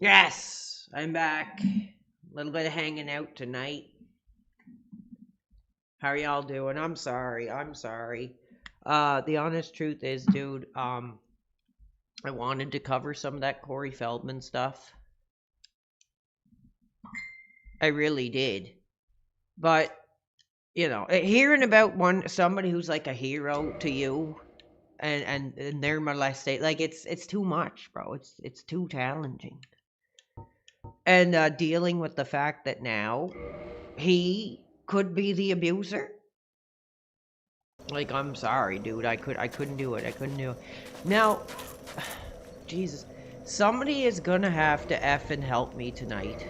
Yes, I'm back. A little bit of hanging out tonight. How are y'all doing? I'm sorry. The honest truth is, dude, I wanted to cover some of that Corey Feldman stuff. I really did. But, you know, hearing about somebody who's like a hero to you and their molestation, like it's too much, bro. It's too challenging. And dealing with the fact that now he could be the abuser. Like, I'm sorry, dude. I couldn't do it. I couldn't do it. Now, Jesus, somebody is gonna have to effing help me tonight.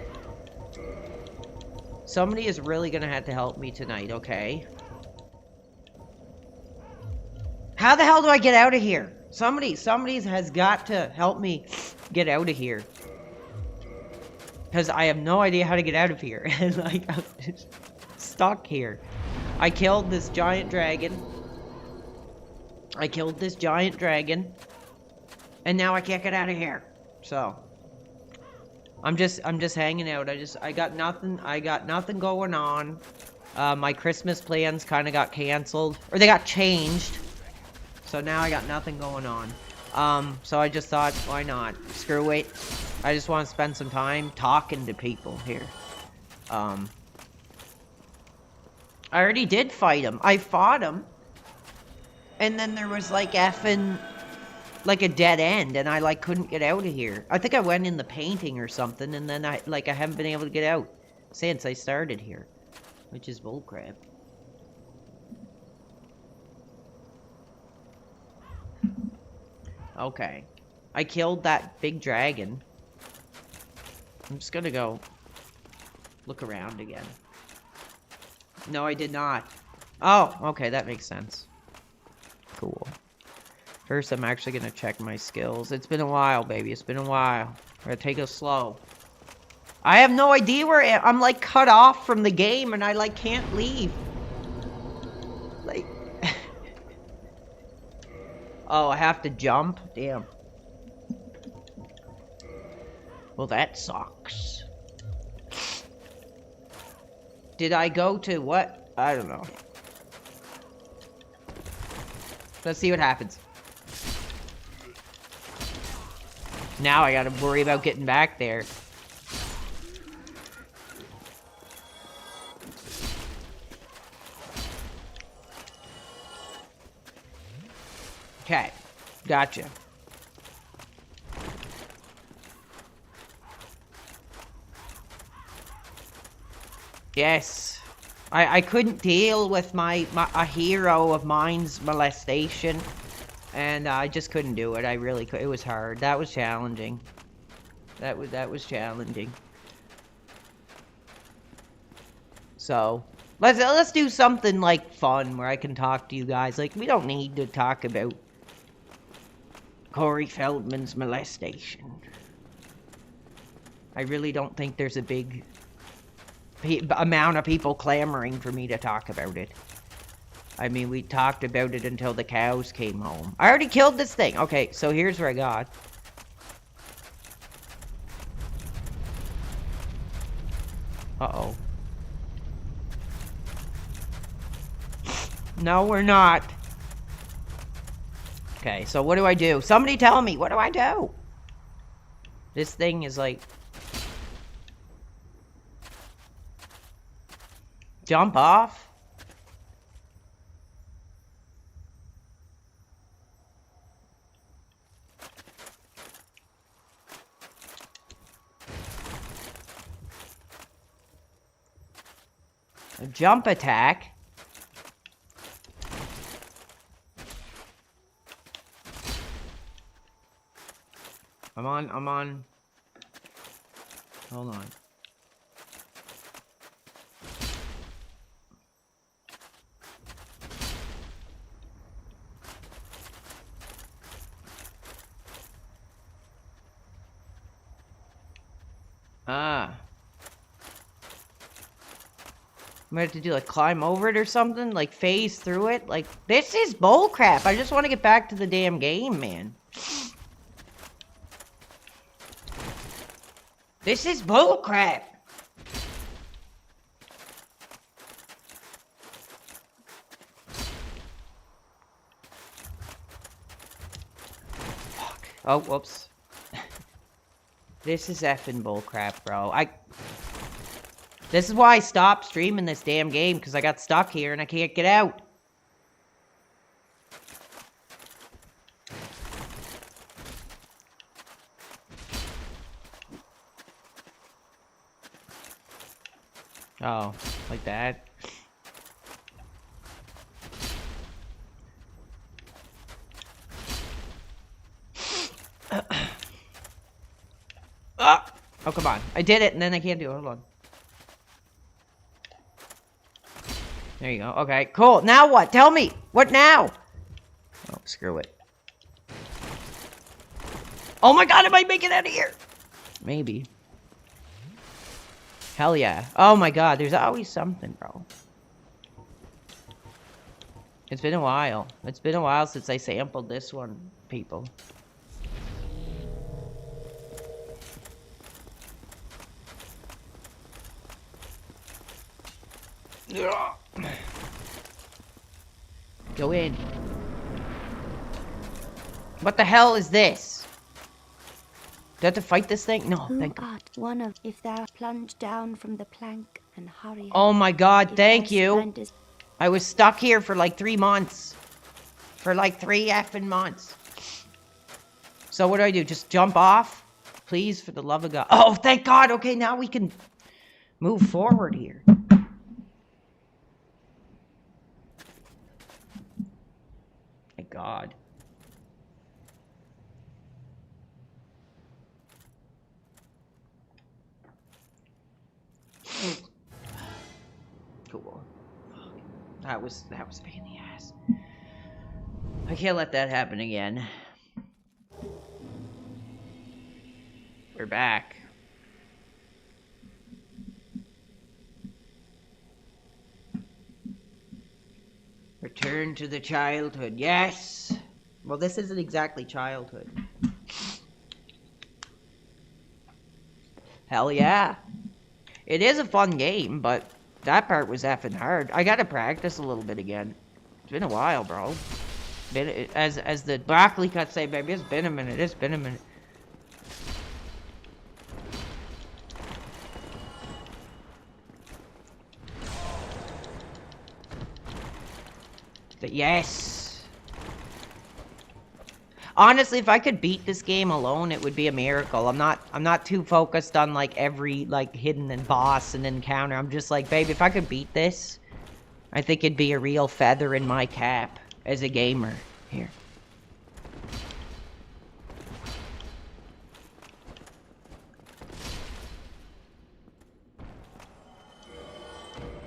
Somebody is really gonna have to help me tonight, okay? How the hell do I get out of here? Somebody has got to help me get out of here. Because I have no idea how to get out of here. And, like, I'm just stuck here. I killed this giant dragon. And now I can't get out of here. So I'm just hanging out. I got nothing going on. My Christmas plans kind of got canceled, or they got changed. So now I got nothing going on. So I just thought, why not? Screw it. I just want to spend some time talking to people here. I already did fight him. I fought him. And then there was like effing, like a dead end, and I like couldn't get out of here. I think I went in the painting or something, and then I haven't been able to get out since I started here, which is bullcrap. Okay. I killed that big dragon. I'm just gonna go look around again. No, I did not. Oh, okay, that makes sense. Cool. First, I'm actually gonna check my skills. It's been a while, baby. It's been a while. I'm gonna take it slow. I have no idea where I'm, like, cut off from the game, and I, like, can't leave. Like... Oh, I have to jump? Damn. Well, that sucks. Did I go to what? I don't know. Let's see what happens. Now I gotta worry about getting back there. Okay. Gotcha. Yes. I couldn't deal with a hero of mine's molestation. And I just couldn't do it. I really could. It was hard. That was challenging. That was challenging. So, let's do something like fun where I can talk to you guys. Like, we don't need to talk about Corey Feldman's molestation. I really don't think there's a big amount of people clamoring for me to talk about it. I mean, we talked about it until the cows came home. I already killed this thing. Okay, so here's where I got. Uh-oh. No, we're not. Okay, so what do I do? Somebody tell me, what do I do? This thing is like... Jump off? A jump attack? I'm on. Hold on. I'm gonna have to do, like, climb over it or something? Like, phase through it? Like, this is bullcrap. I just want to get back to the damn game, man. This is bullcrap. Fuck. Oh, whoops. This is effing bullcrap, bro. This is why I stopped streaming this damn game, because I got stuck here and I can't get out. Oh, like that? Ah! Oh, come on. I did it, and then I can't do it. Hold on. There you go. Okay, cool. Now what? Tell me. What now? Oh, screw it. Oh my god, I might make it out of here. Maybe. Hell yeah. Oh my god, there's always something, bro. It's been a while. It's been a while since I sampled this one, people. Go in. What the hell is this? Do I have to fight this thing? No, thank God. Art one of if thou plunge down from the plank and hurry. Oh my god, thank you. I was stuck here for like 3 months. For like 3 effing months. So what do I do? Just jump off? Please, for the love of God. Oh, thank God. Okay, now we can move forward here. Thank God. That was a pain in the ass. I can't let that happen again. We're back. Return to the childhood. Yes! Well, this isn't exactly childhood. Hell yeah. It is a fun game, but that part was effing hard. I gotta practice a little bit again. It's been a while, bro. As the broccoli cuts say, baby, it's been a minute. It's been a minute. But yes. Honestly, if I could beat this game alone, it would be a miracle. I'm not too focused on like every like hidden and boss and encounter. I'm just like, baby, if I could beat this, I think it'd be a real feather in my cap as a gamer. Here.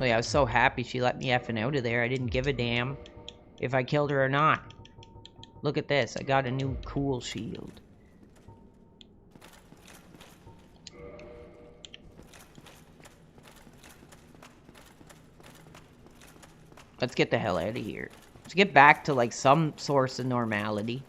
Oh yeah, I was so happy she let me effing out of there. I didn't give a damn if I killed her or not. Look at this. I got a new cool shield. Let's get the hell out of here. Let's get back to like some source of normality.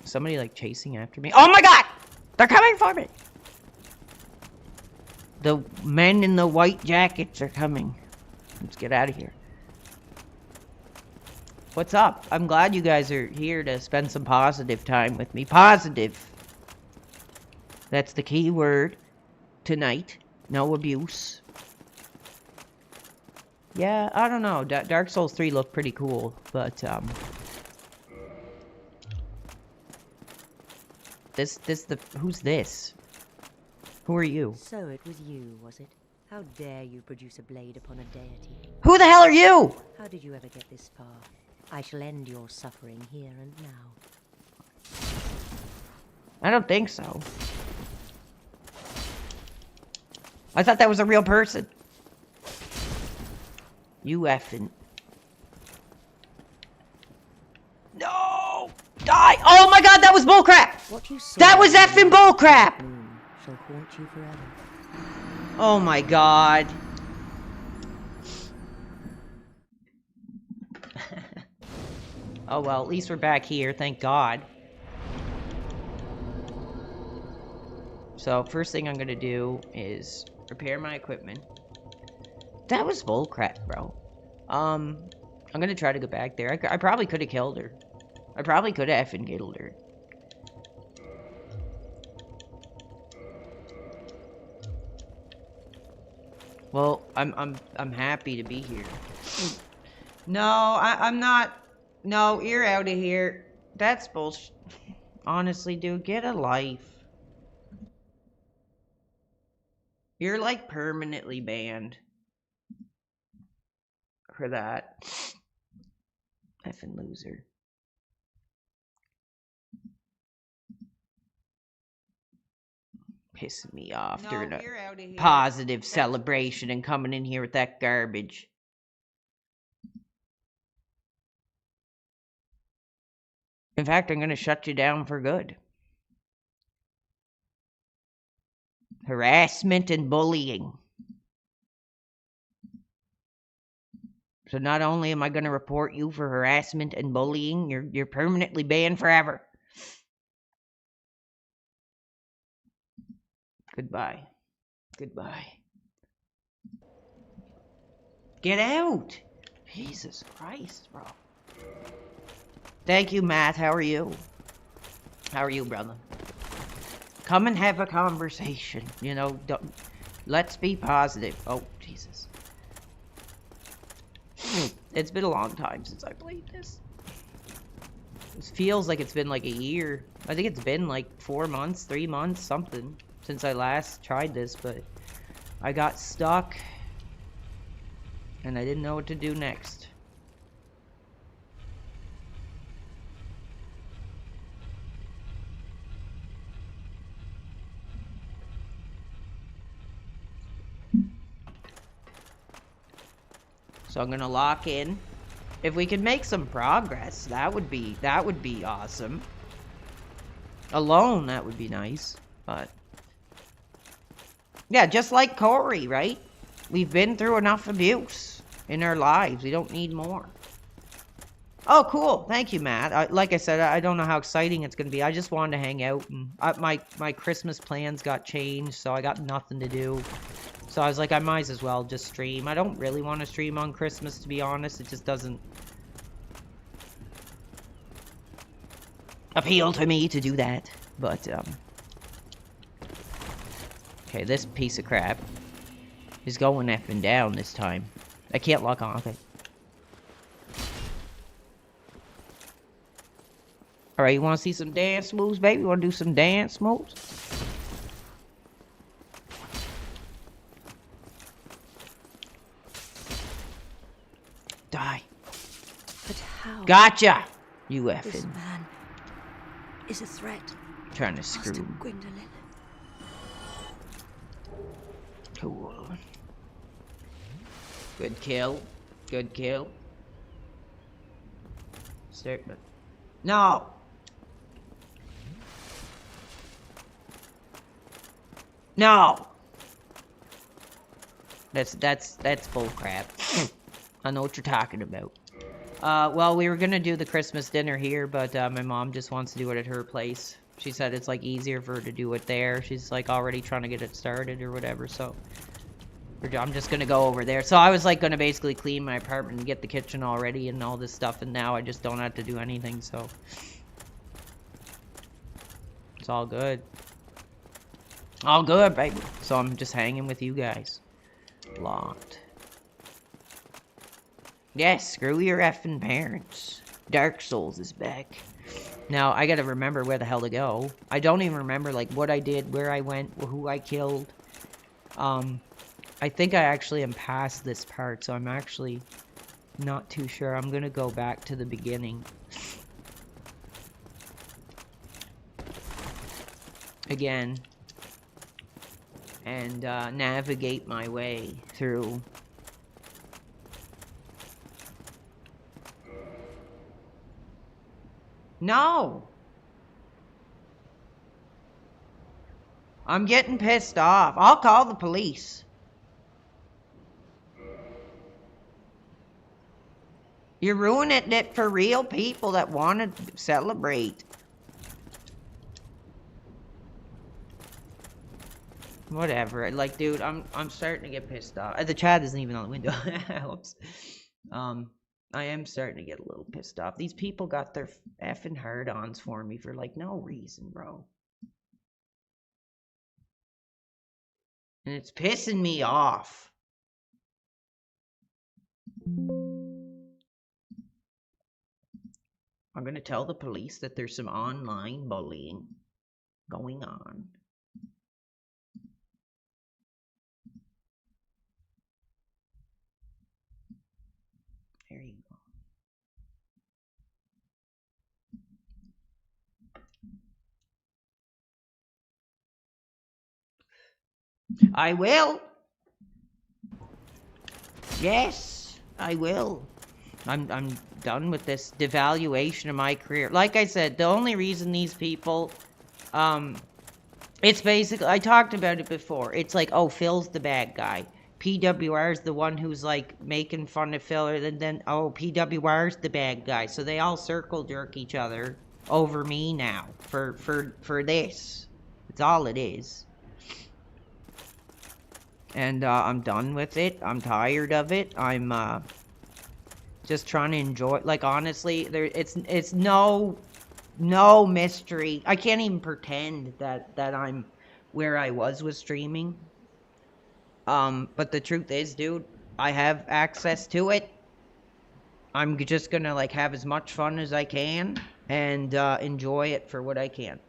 Somebody like chasing after me. Oh my god! They're coming for me! The men in the white jackets are coming. Let's get out of here. What's up? I'm glad you guys are here to spend some positive time with me. Positive. That's the key word tonight. No abuse. Yeah, I don't know. Dark Souls 3 looked pretty cool, but who's this? Who are you? So it was you, was it? How dare you produce a blade upon a deity? Who the hell are you? How did you ever get this far? I shall end your suffering here and now. I don't think so. I thought that was a real person. You effing. No! Die! Oh my god, that was bullcrap! What you saw That was effing bullcrap! shall haunt you forever. Oh my god. Oh well, at least we're back here, thank god. So, first thing I'm gonna do is repair my equipment. That was bullcrap, bro. I'm gonna try to go back there. I probably could have killed her. I probably could have effing killed her. Well, I'm happy to be here. No, I'm not. No, you're out of here. That's bullshit. Honestly, dude, get a life. You're like permanently banned for that. Effing loser. Pissing me off during a positive celebration and coming in here with that garbage. In fact, I'm going to shut you down for good. Harassment and bullying. So not only am I going to report you for harassment and bullying, you're permanently banned forever. Goodbye. Goodbye. Get out! Jesus Christ, bro. Thank you, Matt. How are you? How are you, brother? Come and have a conversation. You know, let's be positive. Oh, Jesus. It's been a long time since I played this. It feels like it's been like a year. I think it's been like 4 months, 3 months, something, since I last tried this, but I got stuck and I didn't know what to do next. So I'm gonna lock in. If we could make some progress, that would be awesome. Alone, that would be nice, but yeah, just like Corey, right? We've been through enough abuse in our lives. We don't need more. Oh, cool. Thank you, Matt. Like I said, I don't know how exciting it's going to be. I just wanted to hang out. And my Christmas plans got changed, so I got nothing to do. So I was like, I might as well just stream. I don't really want to stream on Christmas, to be honest. It just doesn't appeal to me to do that. But, okay, this piece of crap is going up and down this time. I can't lock on. Okay. Alright, you want to see some dance moves, baby? You want to do some dance moves? Die. But how? Gotcha! You This effing. man is a threat. Trying to screw. Master Gwendolyn. Cool. Good kill. Good kill. Start. No! No! That's bull crap. I know what you're talking about. Well, we were gonna do the Christmas dinner here, but my mom just wants to do it at her place. She said it's like easier for her to do it there. She's like already trying to get it started or whatever, so I'm just gonna go over there. So I was like gonna basically clean my apartment and get the kitchen all ready and all this stuff, and now I just don't have to do anything, so it's all good. All good, baby. So I'm just hanging with you guys. Locked. Yes, screw your effing parents. Dark Souls is back. Now, I gotta remember where the hell to go. I don't even remember, like, what I did, where I went, who I killed. I think I actually am past this part, so I'm actually not too sure. I'm gonna go back to the beginning. Again. And, navigate my way through. No! I'm getting pissed off. I'll call the police. You're ruining it for real people that want to celebrate. Whatever. Like, dude, I'm starting to get pissed off. The chat isn't even on the window. Whoops. I am starting to get a little pissed off. These people got their effing hard-ons for me for, like, no reason, bro. And it's pissing me off. I'm gonna tell the police that there's some online bullying going on. There you go. I will. Yes, I will. I'm done with this devaluation of my career. Like I said, the only reason these people, it's basically, I talked about it before. It's like, oh, Phil's the bad guy. PWR's the one who's like making fun of Phil, and then oh, PWR's the bad guy. So they all circle jerk each other over me now for this. It's all it is. And I'm done with it. I'm tired of it. I'm just trying to enjoy. Like honestly, it's no mystery. I can't even pretend that I'm where I was with streaming. But the truth is, dude, I have access to it. I'm just gonna like have as much fun as I can and enjoy it for what I can.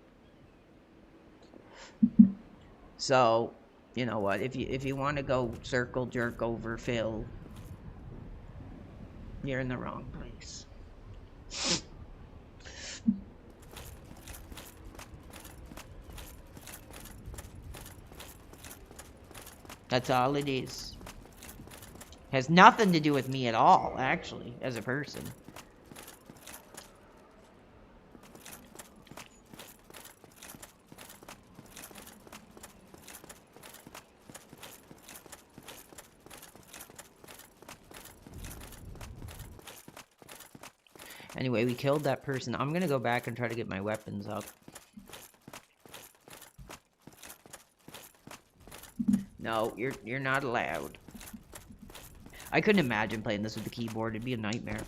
So, you know what? If you want to go circle jerk over Phil, you're in the wrong place. That's all it is. Has nothing to do with me at all, actually, as a person. Anyway, we killed that person. I'm gonna go back and try to get my weapons up. No, you're not allowed. I couldn't imagine playing this with the keyboard. It'd be a nightmare.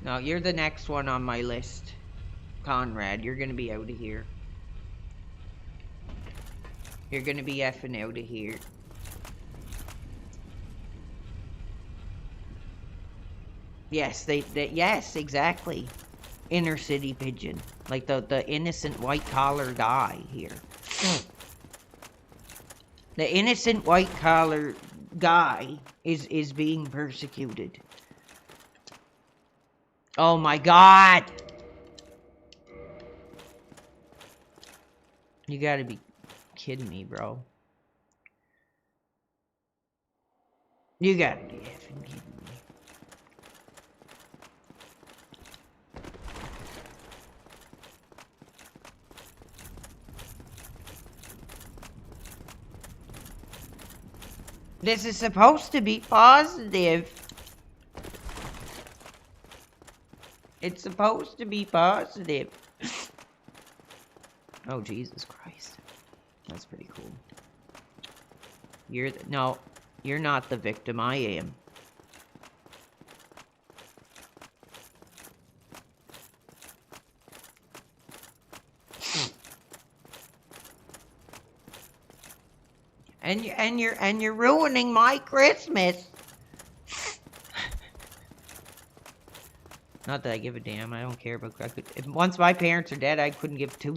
No, you're the next one on my list. Conrad, you're gonna be out of here. You're gonna be effing out of here. Yes, yes, exactly. Inner city pigeon. Like the innocent white collar guy here. The innocent white collar guy is being persecuted. Oh my god! You gotta be kidding me, bro. You gotta be effing kidding me. This is supposed to be positive. It's supposed to be positive. Oh, Jesus Christ. That's pretty cool. No, you're not the victim. I am. And you're ruining my Christmas. Not that I give a damn. I don't care about. Once my parents are dead, I couldn't give two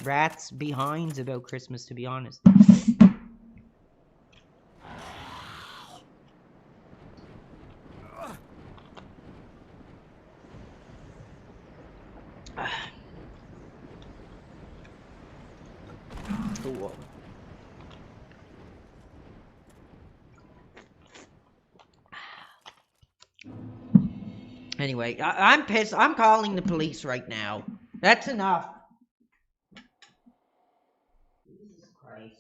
rats behinds about Christmas, to be honest. Cool. Anyway, I'm pissed. I'm calling the police right now. That's enough. Jesus Christ.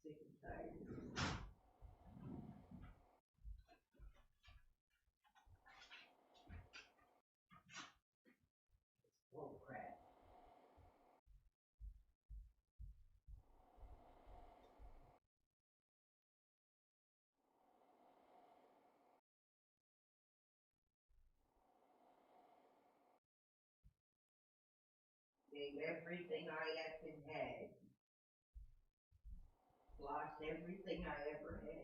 Sick and tired. Oh crap. Gave everything I effing had. Lost everything I ever had.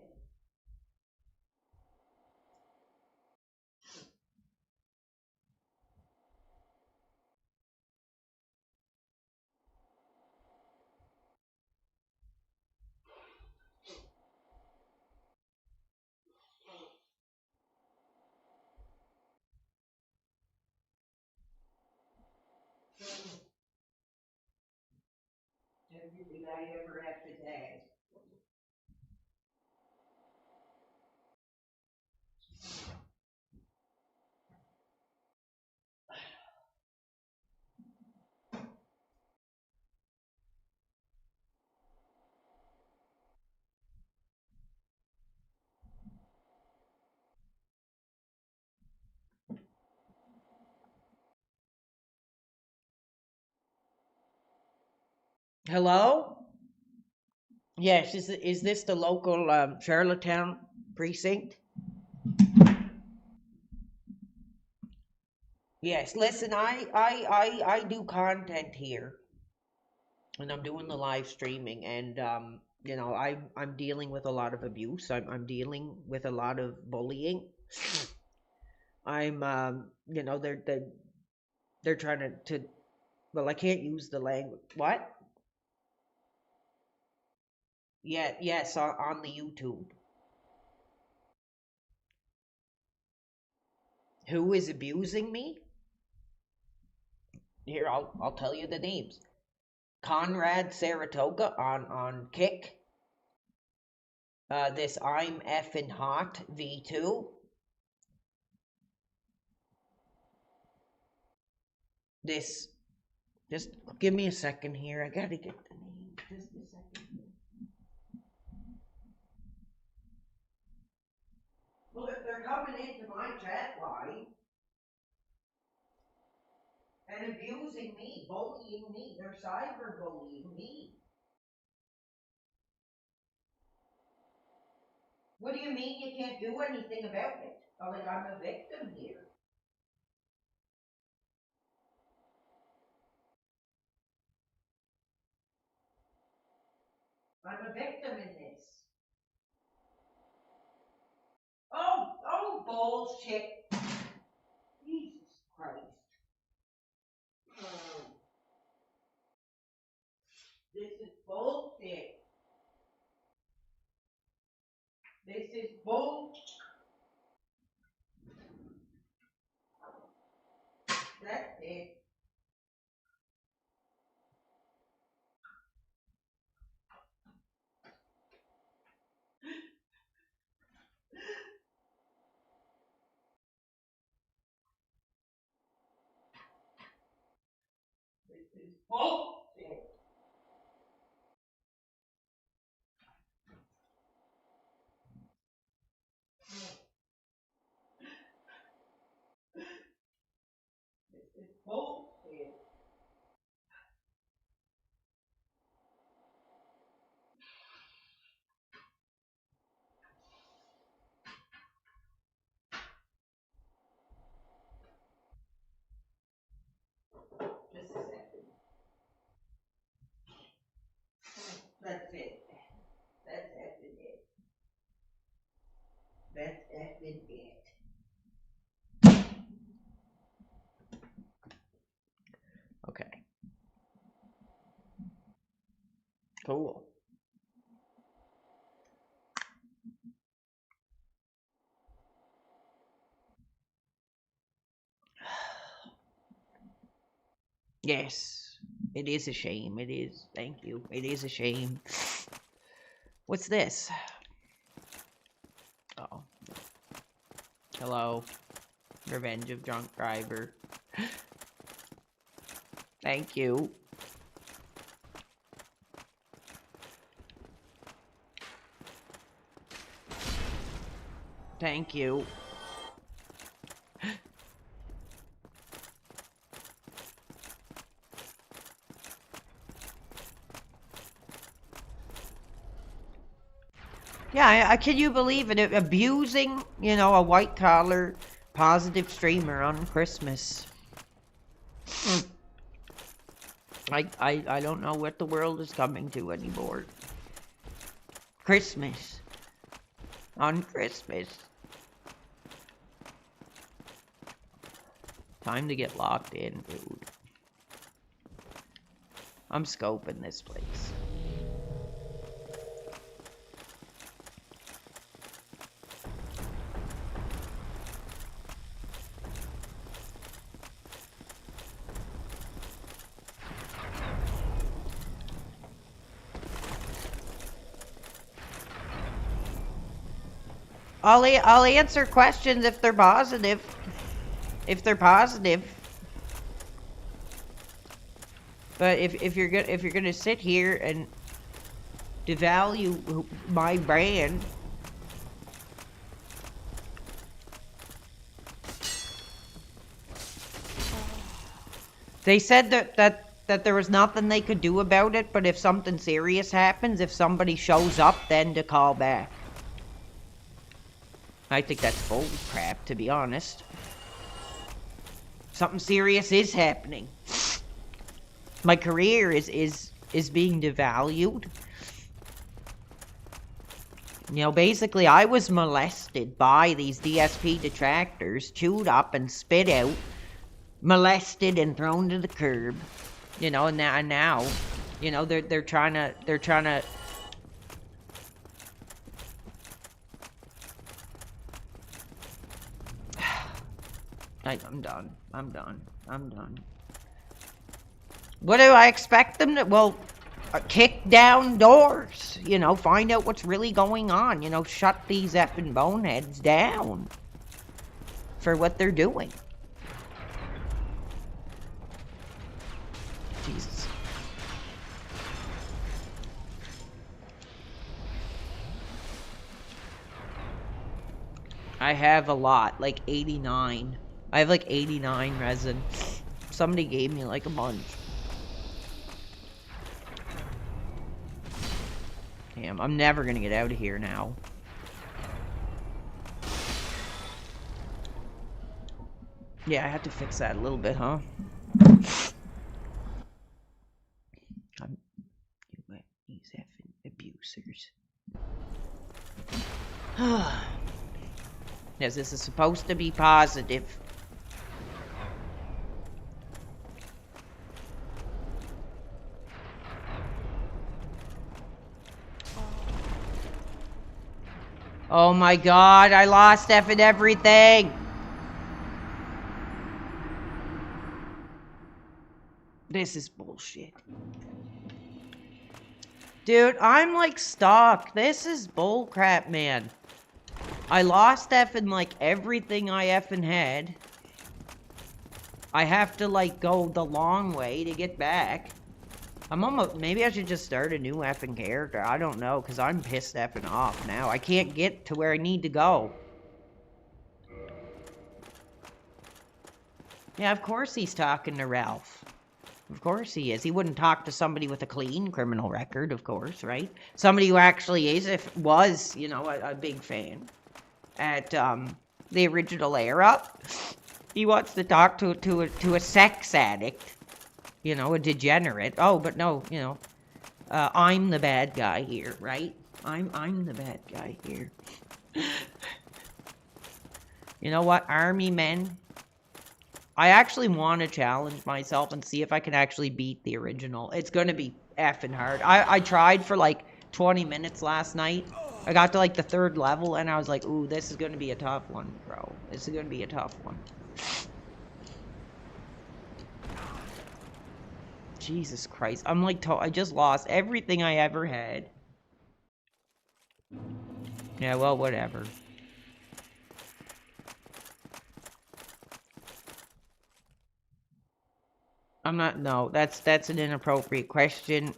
Everything I ever effing had. Hello? Yes, is this the local Charlottetown precinct? Yes, listen, I do content here, and I'm doing the live streaming, and you know, I'm dealing with a lot of abuse. I'm dealing with a lot of bullying. I'm you know, they're trying to well, I can't use the language. What? Yeah, yes, on the YouTube. Who is abusing me? Here, I'll tell you the names. Conrad Saratoga on Kick. This I'm effing hot V2. This, just give me a second here. I gotta get the name. Just a second. Look, if they're coming into my chat line and abusing me, bullying me, they're cyber bullying me. What do you mean you can't do anything about it? Oh, like I'm a victim here. I'm a victim in this. Oh, bullshit. Jesus Christ. Oh, this is bullshit. This is bull. That's it. This is bullshit. This is bullshit. Just a second. That's it. That's effing it. That's effing it. Okay. Cool. Yes. It is a shame. It is. Thank you. It is a shame. What's this? Oh. Hello. Revenge of Drunk Driver. Thank you. Thank you. Yeah, can you believe it? Abusing, you know, a white collar positive streamer on Christmas. I don't know what the world is coming to anymore. Christmas. On Christmas. Time to get locked in, dude. I'm scoping this place. I'll answer questions if they're positive. If they're positive. But if you're gonna sit here and devalue my brand, they said that that there was nothing they could do about it, but if something serious happens, if somebody shows up, then to call back. I think that's bull crap, to be honest. Something serious is happening. My career is being devalued. You know, basically, I was molested by these DSP detractors, chewed up and spit out, molested and thrown to the curb. You know, and now, you know, they're trying to. I'm done. What do I expect them to? Well, kick down doors. You know, find out what's really going on. You know, shut these effing boneheads down for what they're doing. Jesus. I have a lot, like 89. I have like 89 resin. Somebody gave me like a bunch. Damn, I'm never gonna get out of here now. Yeah, I have to fix that a little bit, huh? These effing abusers. Yes, this is supposed to be positive. Oh my god, I lost effing everything! This is bullshit. Dude, I'm like stuck. This is bullcrap, man. I lost effing like everything I effing had. I have to like go the long way to get back. I'm almost, maybe I should just start a new effing character. I don't know, because I'm pissed effing off now. I can't get to where I need to go. Yeah, of course he's talking to Ralph. Of course he is. He wouldn't talk to somebody with a clean criminal record, of course, right? Somebody who actually was, you know, a big fan at the original era. He wants to talk to a sex addict, you know, a degenerate. Oh, but no, you know, I'm the bad guy here, right? I'm the bad guy here. You know what, army men? I actually want to challenge myself and see if I can actually beat the original. It's going to be effing hard. I tried for like 20 minutes last night. I got to like the 3rd level and I was like, ooh, this is going to be a tough one, bro. This is going to be a tough one. Jesus Christ. I'm like, I just lost everything I ever had. Yeah, well, whatever. I'm not, no, that's an inappropriate question.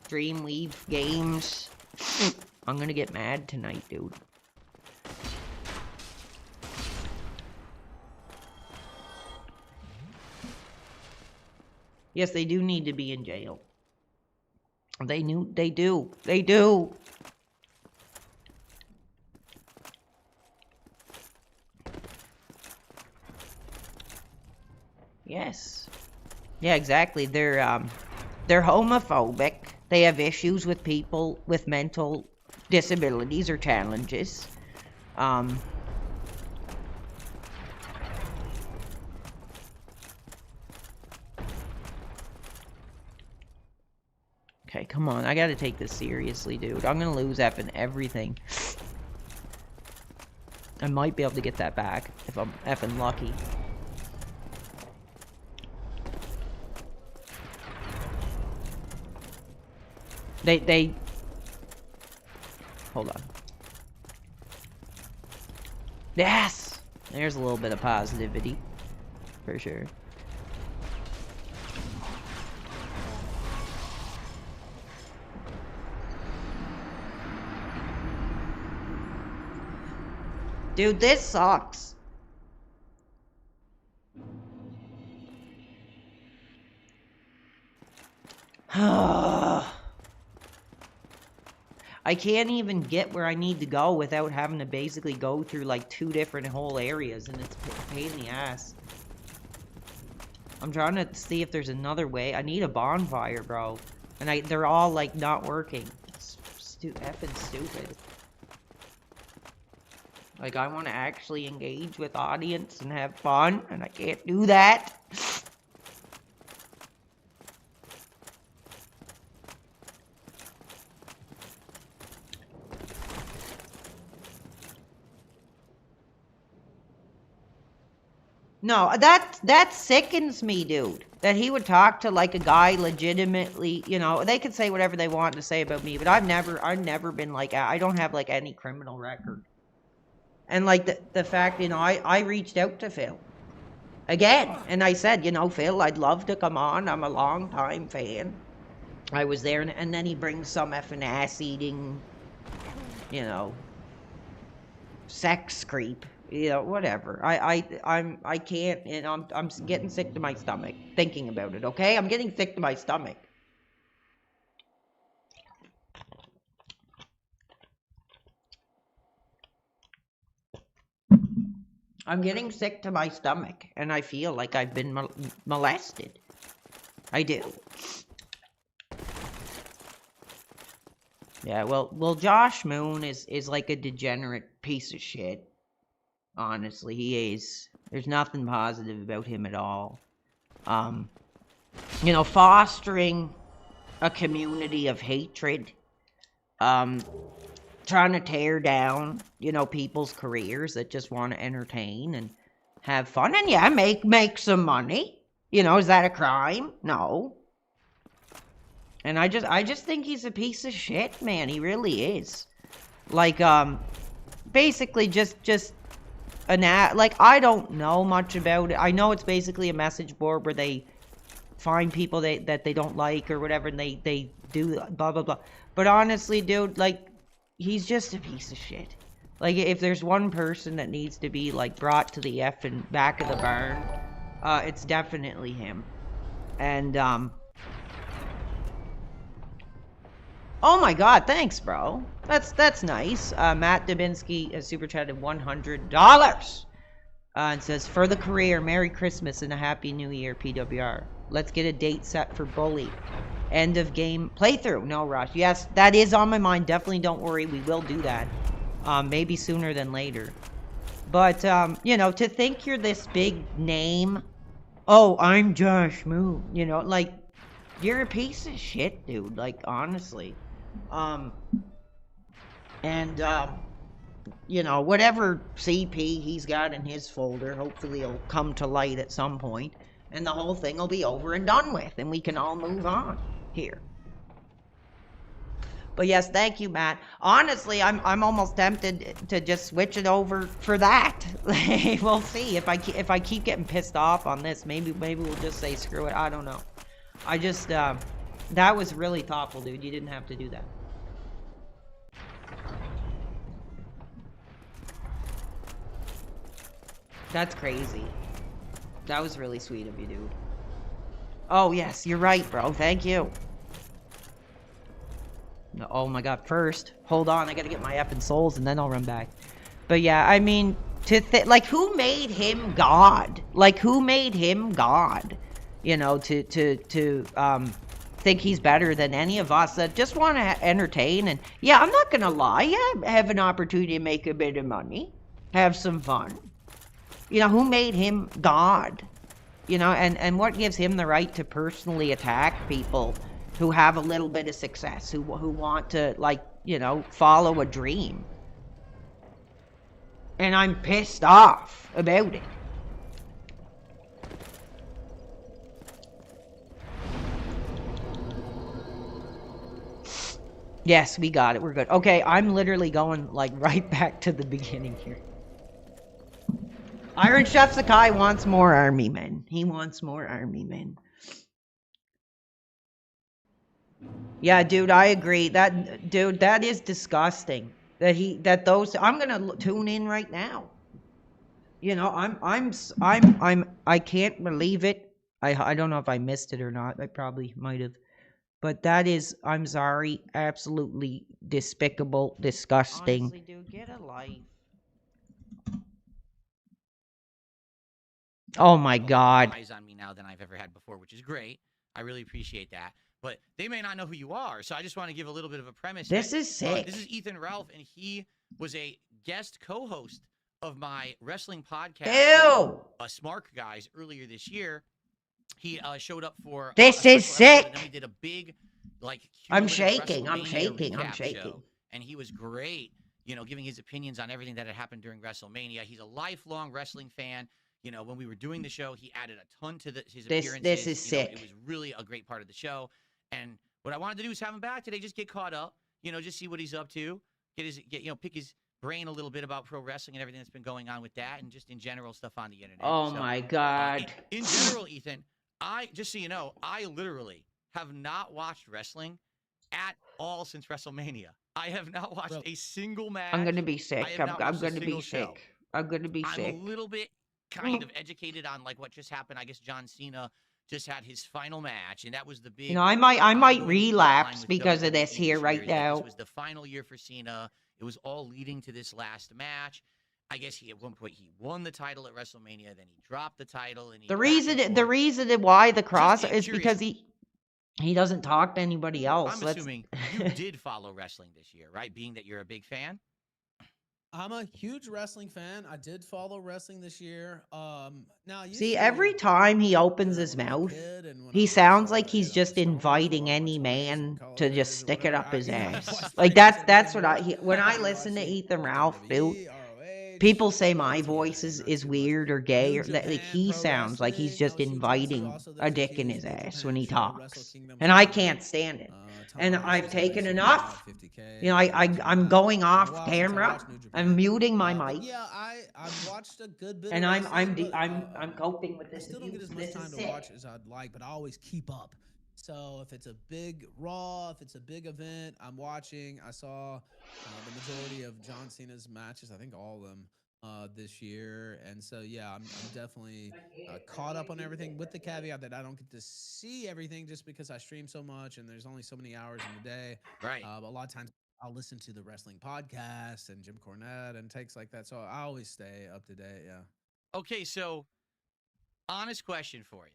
Dreamweave Games. I'm gonna get mad tonight, dude. Yes, they do need to be in jail. They do. Yes. Yeah, exactly. They're homophobic. They have issues with people with mental disabilities or challenges. Okay, come on. I gotta take this seriously, dude. I'm gonna lose effing everything. I might be able to get that back if I'm effing lucky. They hold on. Yes! There's a little bit of positivity. For sure. Dude, this sucks. I can't even get where I need to go without having to basically go through like 2 different whole areas, and it's a pain in the ass. I'm trying to see if there's another way. I need a bonfire, bro. And they're all like not working. It's effing stupid. Like, I want to actually engage with audience and have fun, and I can't do that. No, that sickens me, dude. That he would talk to like a guy legitimately, you know, they could say whatever they want to say about me, but I've never been like, I don't have like any criminal record. And like the fact, you know, I reached out to Phil again, and I said, you know, Phil, I'd love to come on. I'm a long time fan. I was there, and then he brings some effing ass eating, you know, sex creep. You know, whatever. I can't, and I'm getting sick to my stomach thinking about it. Okay, I'm getting sick to my stomach. I'm getting sick to my stomach, and I feel like I've been molested. I do. Yeah, well, Josh Moon is like a degenerate piece of shit. Honestly, he is. There's nothing positive about him at all. You know, fostering a community of hatred, trying to tear down, you know, people's careers that just want to entertain and have fun, and yeah, make some money. You know, is that a crime? No. And I just think he's a piece of shit, man. He really is. Like, basically just like, I don't know much about it. I know it's basically a message board where they find people that they don't like or whatever, and they do blah blah blah. But honestly, dude, like, he's just a piece of shit. Like, if there's one person that needs to be like brought to the effing back of the barn, it's definitely him. And oh my god, thanks, bro. That's nice. Matt Dubinsky has super chatted $100. And says, for the career, Merry Christmas and a Happy New Year, PWR. Let's get a date set for Bully. End of game playthrough. No rush. Yes, that is on my mind. Definitely don't worry. We will do that. Maybe sooner than later. But, you know, to think you're this big name. Oh, I'm Josh Moon. You know, like, you're a piece of shit, dude. Like, honestly. You know, whatever CP he's got in his folder, hopefully it'll come to light at some point, and the whole thing will be over and done with, and we can all move on here. But yes, thank you, Matt. Honestly, I'm almost tempted to just switch it over for that. We'll see if I keep getting pissed off on this. Maybe we'll just say screw it. I don't know. I just that was really thoughtful, dude. You didn't have to do that. That's crazy. That was really sweet of you, dude. Oh, yes, you're right, bro. Thank you. Oh my god, first. Hold on, I gotta get my effing souls and then I'll run back. But yeah, I mean, like, who made him God? Like, who made him God? You know, to think he's better than any of us that just want to entertain. And yeah, I'm not gonna lie, yeah, have an opportunity to make a bit of money. Have some fun. You know, who made him God? You know, and what gives him the right to personally attack people who have a little bit of success, who want to, like, you know, follow a dream? And I'm pissed off about it. Yes, we got it. We're good. Okay, I'm literally going, like, right back to the beginning here. Iron Chef Sakai wants more army men. He wants more army men. Yeah, dude, I agree. That is disgusting. I'm gonna tune in right now. You know, I can't believe it. I don't know if I missed it or not. I probably might have. But that is, I'm sorry, absolutely despicable, disgusting. Honestly, dude, get a life. Oh my God. Eyes on me now than I've ever had before, which is great. I really appreciate that. But they may not know who you are, so I just want to give a little bit of a premise. This is sick. This is Ethan Ralph, and he was a guest co-host of my wrestling podcast, Ew! Smart Guys, earlier this year. He showed up for This a is special episode, and sick. then we did a big, like, I'm cumulative shaking. I'm WrestleMania shaking. I'm recap shaking. show. And he was great, giving his opinions on everything that had happened during WrestleMania. He's a lifelong wrestling fan. When we were doing the show, he added a ton to his appearances. This is sick. It was really a great part of the show. And what I wanted to do is have him back today, just get caught up, just see what he's up to, pick his brain a little bit about pro wrestling and everything that's been going on with that, and just in general stuff on the internet. Oh my God. In general, Ethan, just so you know, I literally have not watched wrestling at all since WrestleMania. I have not watched a single match. I'm gonna be sick. I'm gonna be show. sick. I'm gonna be sick. I'm a little bit kind of educated on like what just happened. I guess John Cena just had his final match, and that was the big. I might relapse because of this here right now. This was the final year for Cena. It was all leading to this last match. I guess at one point he won the title at WrestleMania, then he dropped the title, and the reason why the cross is because he doesn't talk to anybody else. I'm assuming you did follow wrestling this year, right? Being that you're a big fan. I'm a huge wrestling fan. I did follow wrestling this year. Now see, every time he opens his mouth, he sounds like he's just inviting any man to just stick it up his ass. Like that's what when I listen to Ethan Ralph, dude. People say my voice is weird or gay, or that like he sounds like he's just inviting a dick in his ass when he talks, and I can't stand it. And I've taken enough. I'm going off camera. I'm muting my mic. Yeah, I've watched a good bit. And of I'm coping with this. I still don't get as much time to watch as I'd like, but I always keep up. So if it's a big Raw, if it's a big event, I'm watching. I saw the majority of John Cena's matches, I think all of them this year. And so, yeah, I'm definitely caught up on everything, with the caveat that I don't get to see everything just because I stream so much and there's only so many hours in the day. Right. But a lot of times I'll listen to the wrestling podcast and Jim Cornette and takes like that. So I always stay up to date. Yeah. Okay, so honest question for you.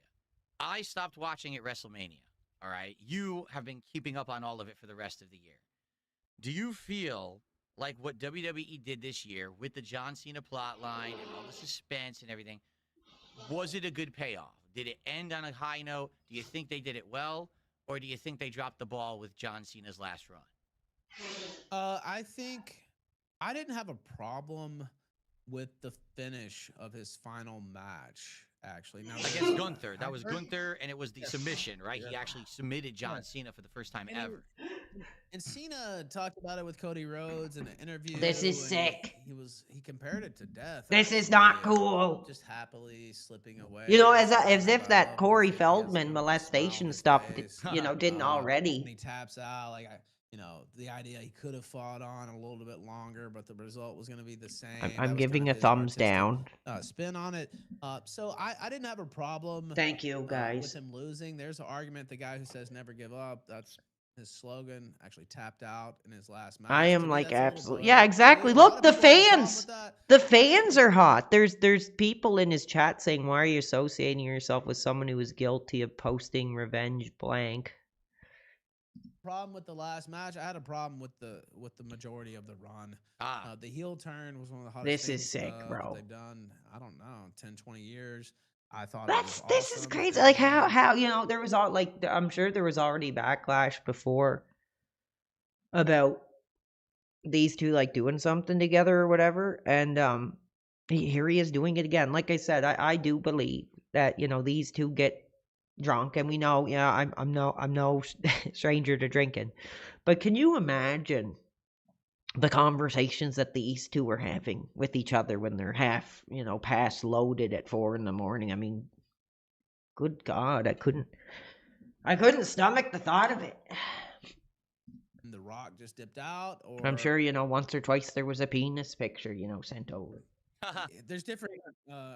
I stopped watching at WrestleMania. All right. You have been keeping up on all of it for the rest of the year. Do you feel like what WWE did this year with the John Cena plot line and all the suspense and everything, was it a good payoff? Did it end on a high note? Do you think they did it well? Or do you think they dropped the ball with John Cena's last run? I think I didn't have a problem with the finish of his final match. Actually, now against Gunther, that was Gunther, and it was the submission, right? He actually submitted John Cena for the first time ever. And Cena talked about it with Cody Rhodes in an interview. This is sick. He compared it to death. This is not cool. Just happily slipping away. As if that Corey Feldman molestation stuff, didn't already. And he taps out like the idea he could have fought on a little bit longer, but the result was going to be the same. I'm giving a thumbs down. Spin on it. So I didn't have a problem. Thank you, guys. With him losing. There's an argument. The guy who says never give up, that's his slogan, actually tapped out in his last match. I am like absolutely. Yeah, exactly. Look, the fans. The fans are hot. There's people in his chat saying, "Why are you associating yourself with someone who is guilty of posting revenge blank?" Problem with the last match. I had a problem with the majority of the run. The heel turn was one of the hottest things sick, bro. they've done. I don't know, 10, 20 years. I thought this is crazy. Like how there was all like I'm sure there was already backlash before about these two like doing something together or whatever, and here he is doing it again. Like I said, I do believe that these two get drunk, and we know I'm no stranger to drinking, but can you imagine the conversations that these two were having with each other when they're half past loaded at 4 a.m? I mean, good God, I couldn't stomach the thought of it. And The Rock just dipped out, or I'm sure once or twice there was a penis picture sent over. There's different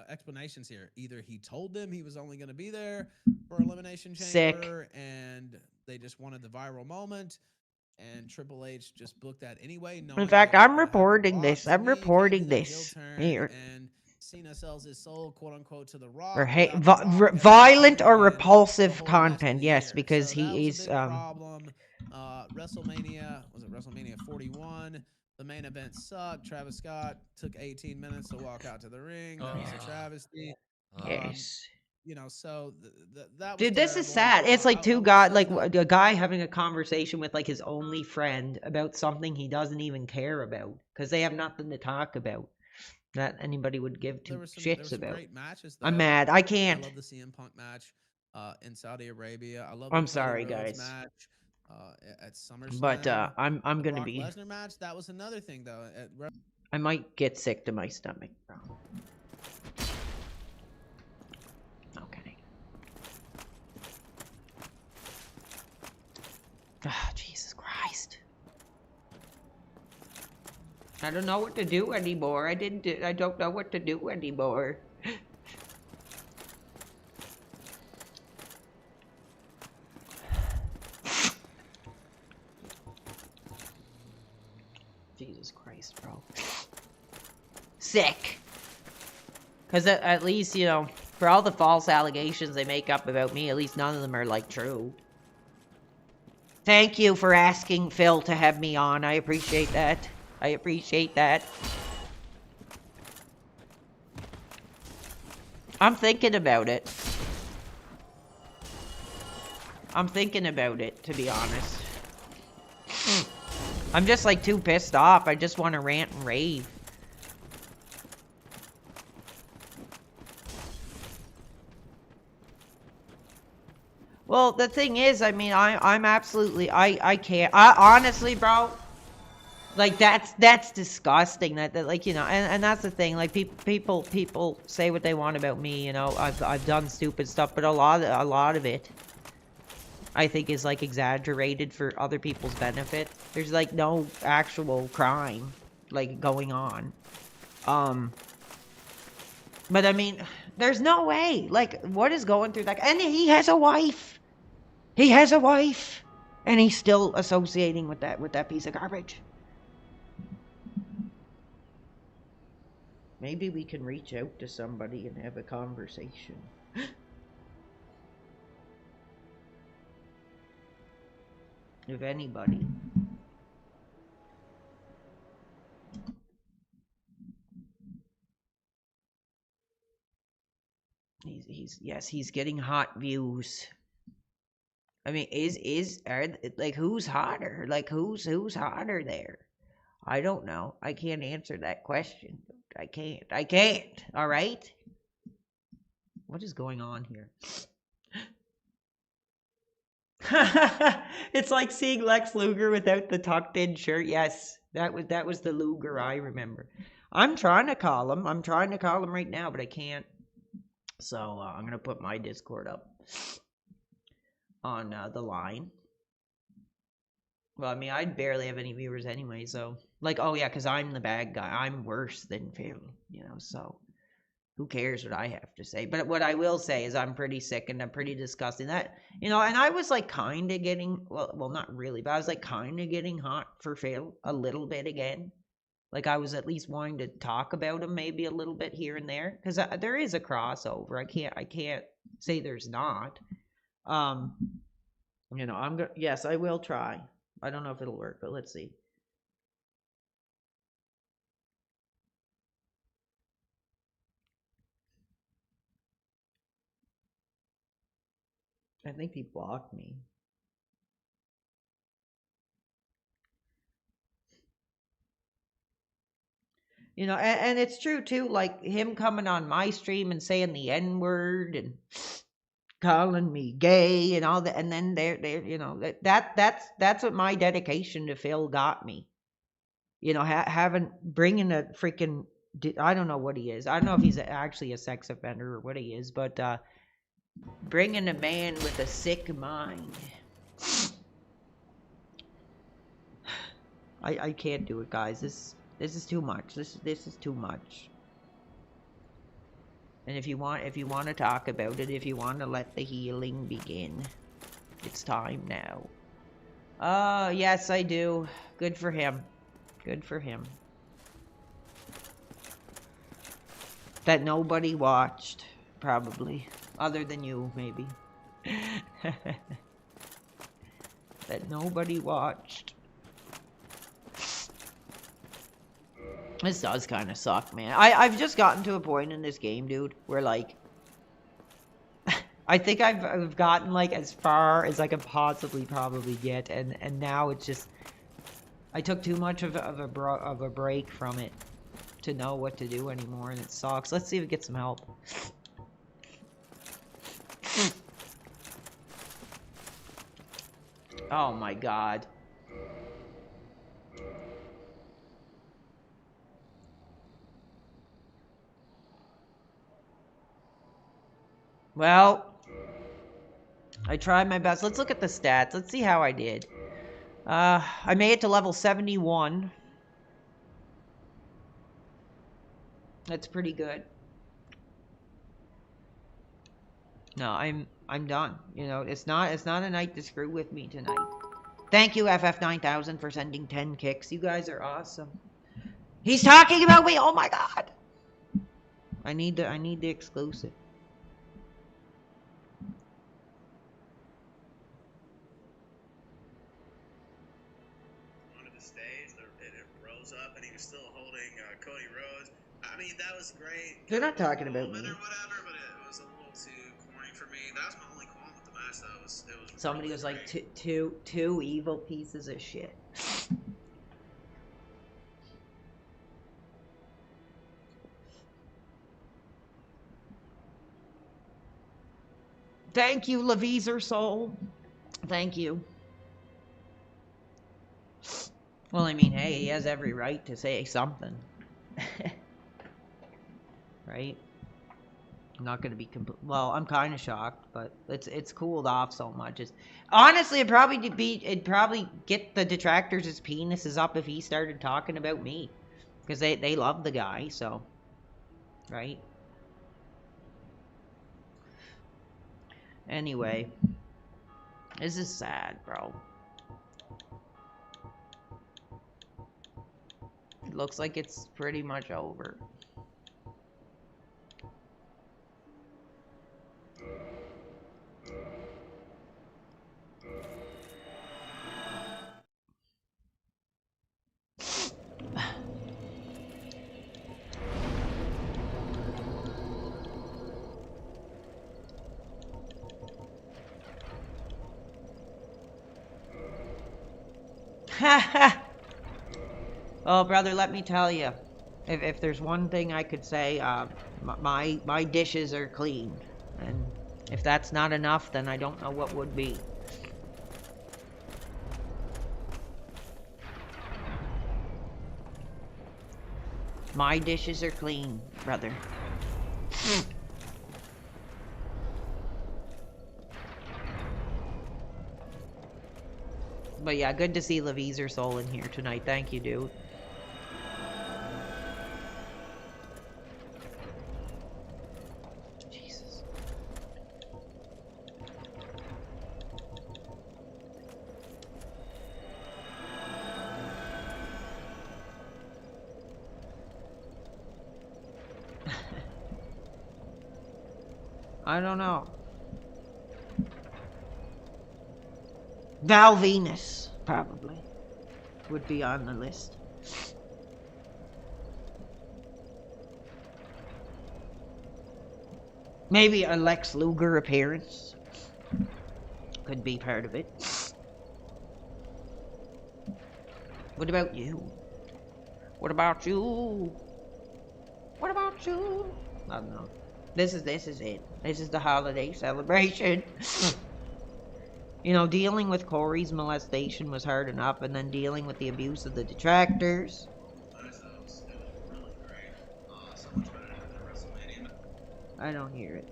explanations here. Either he told them he was only going to be there for Elimination Chamber, and they just wanted the viral moment, and Triple H just booked that anyway. In fact, I'm reporting this. I'm To reporting the heel this turn, here. and Cena sells his soul, quote unquote, to The Rock. Or without The Rock ever violent or appearing in the repulsive whole match of content. the Yes, year. because So that he was is a big problem. WrestleMania, was it WrestleMania 41? The main event sucked. Travis Scott took 18 minutes to walk out to the ring. That was a travesty. yes. You know, so that was Dude, this is terrible. sad. It's like I two will guys, say, like though, a guy having a conversation with like his only friend about something he doesn't even care about because they have nothing to talk about that anybody would give two there were some shits about. great matches, though. I'm mad. I I can't. love the CM Punk match in Saudi Arabia. I love the I'm Cody sorry, Rhodes guys. match at SummerSlam. But I'm The gonna Brock be. Lesnar match, that was another thing, though. I might get sick to my stomach, bro. Okay. Ah, Jesus Christ. I don't know what to do anymore. I don't know what to do anymore. Jesus Christ, bro. Sick. Because at least, you know, for all the false allegations they make up about me, at least none of them are, like, true. Thank you for asking Phil to have me on. I appreciate that. I appreciate that. I'm thinking about it. I'm thinking about it, to be honest. I'm just, like, too pissed off. I just want to rant and rave. Well, the thing is, I mean, I'm absolutely, I can't, honestly, bro, like, that's disgusting, that like, you know, and that's the thing, like, people say what they want about me, you know, I've done stupid stuff, but a lot of it, I think, is, like, exaggerated for other people's benefit. There's, like, no actual crime, like, going on, but, I mean, there's no way, like, what is going through that, and he has a wife. He has a wife, and he's still associating with that piece of garbage. Maybe we can reach out to somebody and have a conversation. If anybody. He's getting hot views. I mean, like, who's hotter? Like, who's hotter there? I don't know. I can't answer that question. I can't. All right? What is going on here? It's like seeing Lex Luger without the tucked in shirt. Yes, that was the Luger I remember. I'm trying to call him. I'm trying to call him right now, but I can't. So I'm going to put my Discord up on the line. Well, I mean, I barely have any viewers anyway, so, like, oh yeah, because I'm the bad guy. I'm worse than Phil, you know, so who cares what I have to say? But what I will say is I'm pretty sick and I'm pretty disgusting. That, you know, and I was, like, kind of getting, well, not really, but I was, like, kind of getting hot for Phil a little bit again. Like, I was at least wanting to talk about him maybe a little bit here and there, because there is a crossover. I can't say there's not. You know, yes, I will try. I don't know if it'll work, but let's see. I think he blocked me. You know, and it's true too, like him coming on my stream and saying the N-word and calling me gay and all that, and then they're you know, that's what my dedication to Phil got me. You know, bringing a freaking, I don't know what he is. I don't know if he's actually a sex offender or what he is, but bringing a man with a sick mind. I can't do it, guys. This is too much. This is too much. And if you want to talk about it, if you want to let the healing begin, It's time now. Yes, I do. Good for him. Good for him. That nobody watched, probably. Other than you, maybe. That nobody watched. This does kind of suck, man. I've just gotten to a point in this game, dude, where, like, I think I've gotten, like, as far as I could possibly probably get, and now it's just, I took too much of a break from it to know what to do anymore, and it sucks. Let's see if we get some help. Oh my god. Well, I tried my best. Let's look at the stats. Let's see how I did. I made it to level 71. That's pretty good. No, I'm done. You know, it's not a night to screw with me tonight. Thank you, FF9000, for sending 10 kicks. You guys are awesome. He's talking about me. Oh my god. I need the exclusive. Onto the stage, it rose up, and he was still holding Cody Rhodes. I mean, that was great. They're not talking about me. Or whatever, but it was a little too corny for me. That was my only qualm with the match, though. It was Somebody really was like, great. two evil pieces of shit. Thank you, Lavizer Soul. Thank you. Well, I mean, hey, he has every right to say something. Right? I'm not gonna be well, I'm kind of shocked, but it's cooled off so much. Honestly, it'd probably get the detractors' penises up if he started talking about me, because they love the guy. So, right? Anyway, this is sad, bro. It looks like it's pretty much over. Oh, brother, let me tell you, if there's one thing I could say, my dishes are clean, and if that's not enough, then I don't know what would be. My dishes are clean, brother. But yeah, good to see Lavizer Soul in here tonight. Thank you, dude. Jesus. I don't know. Val Venus, probably, would be on the list. Maybe a Lex Luger appearance could be part of it. What about you? What about you? What about you? I don't know. This is it. This is the holiday celebration. You know, dealing with Corey's molestation was hard enough, and then dealing with the abuse of the detractors. Nice, it was really great. So much better than WrestleMania. I don't hear it.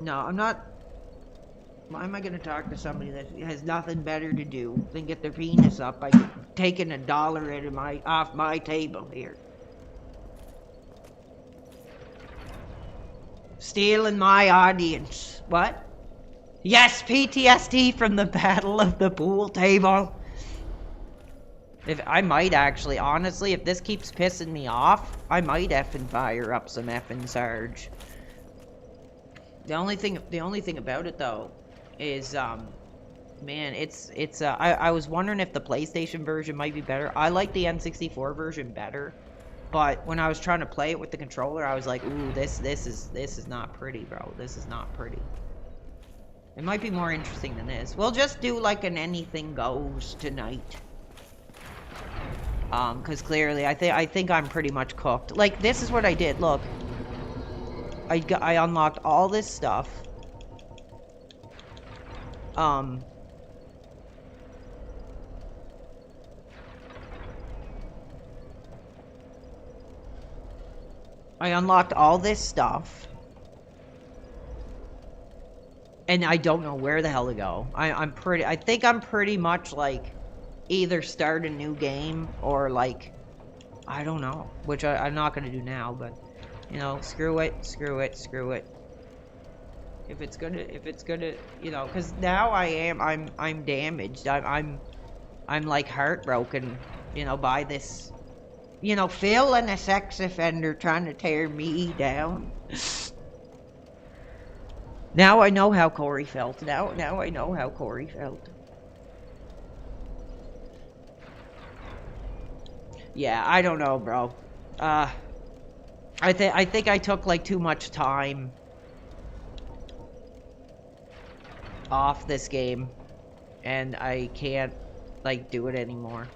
No, I'm not. Why am I gonna talk to somebody that has nothing better to do than get their penis up by taking $1 out of off my table here? Stealing my audience. What? Yes, PTSD from the battle of the pool table. If I might actually, honestly, if this keeps pissing me off, I might effing fire up some effing Sarge. The only thing about it though is man, I was wondering if the PlayStation version might be better. I like the N64 version better, but when I was trying to play it with the controller, I was like, ooh, this is not pretty, bro. This is not pretty. It might be more interesting than this. We'll just do like an anything goes tonight. Because clearly, I think I'm pretty much cooked. Like, this is what I did. Look, I unlocked all this stuff. I unlocked all this stuff. And I don't know where the hell to go. I think I'm pretty much like either start a new game or like, I don't know, which I'm not gonna do now, but you know, screw it. If it's gonna, you know, because now I'm damaged. I'm like heartbroken, you know, by this, you know, Phil and a sex offender trying to tear me down. Now I know how Corey felt. Now I know how Corey felt. Yeah, I don't know, bro. I think I took like too much time off this game, and I can't like do it anymore.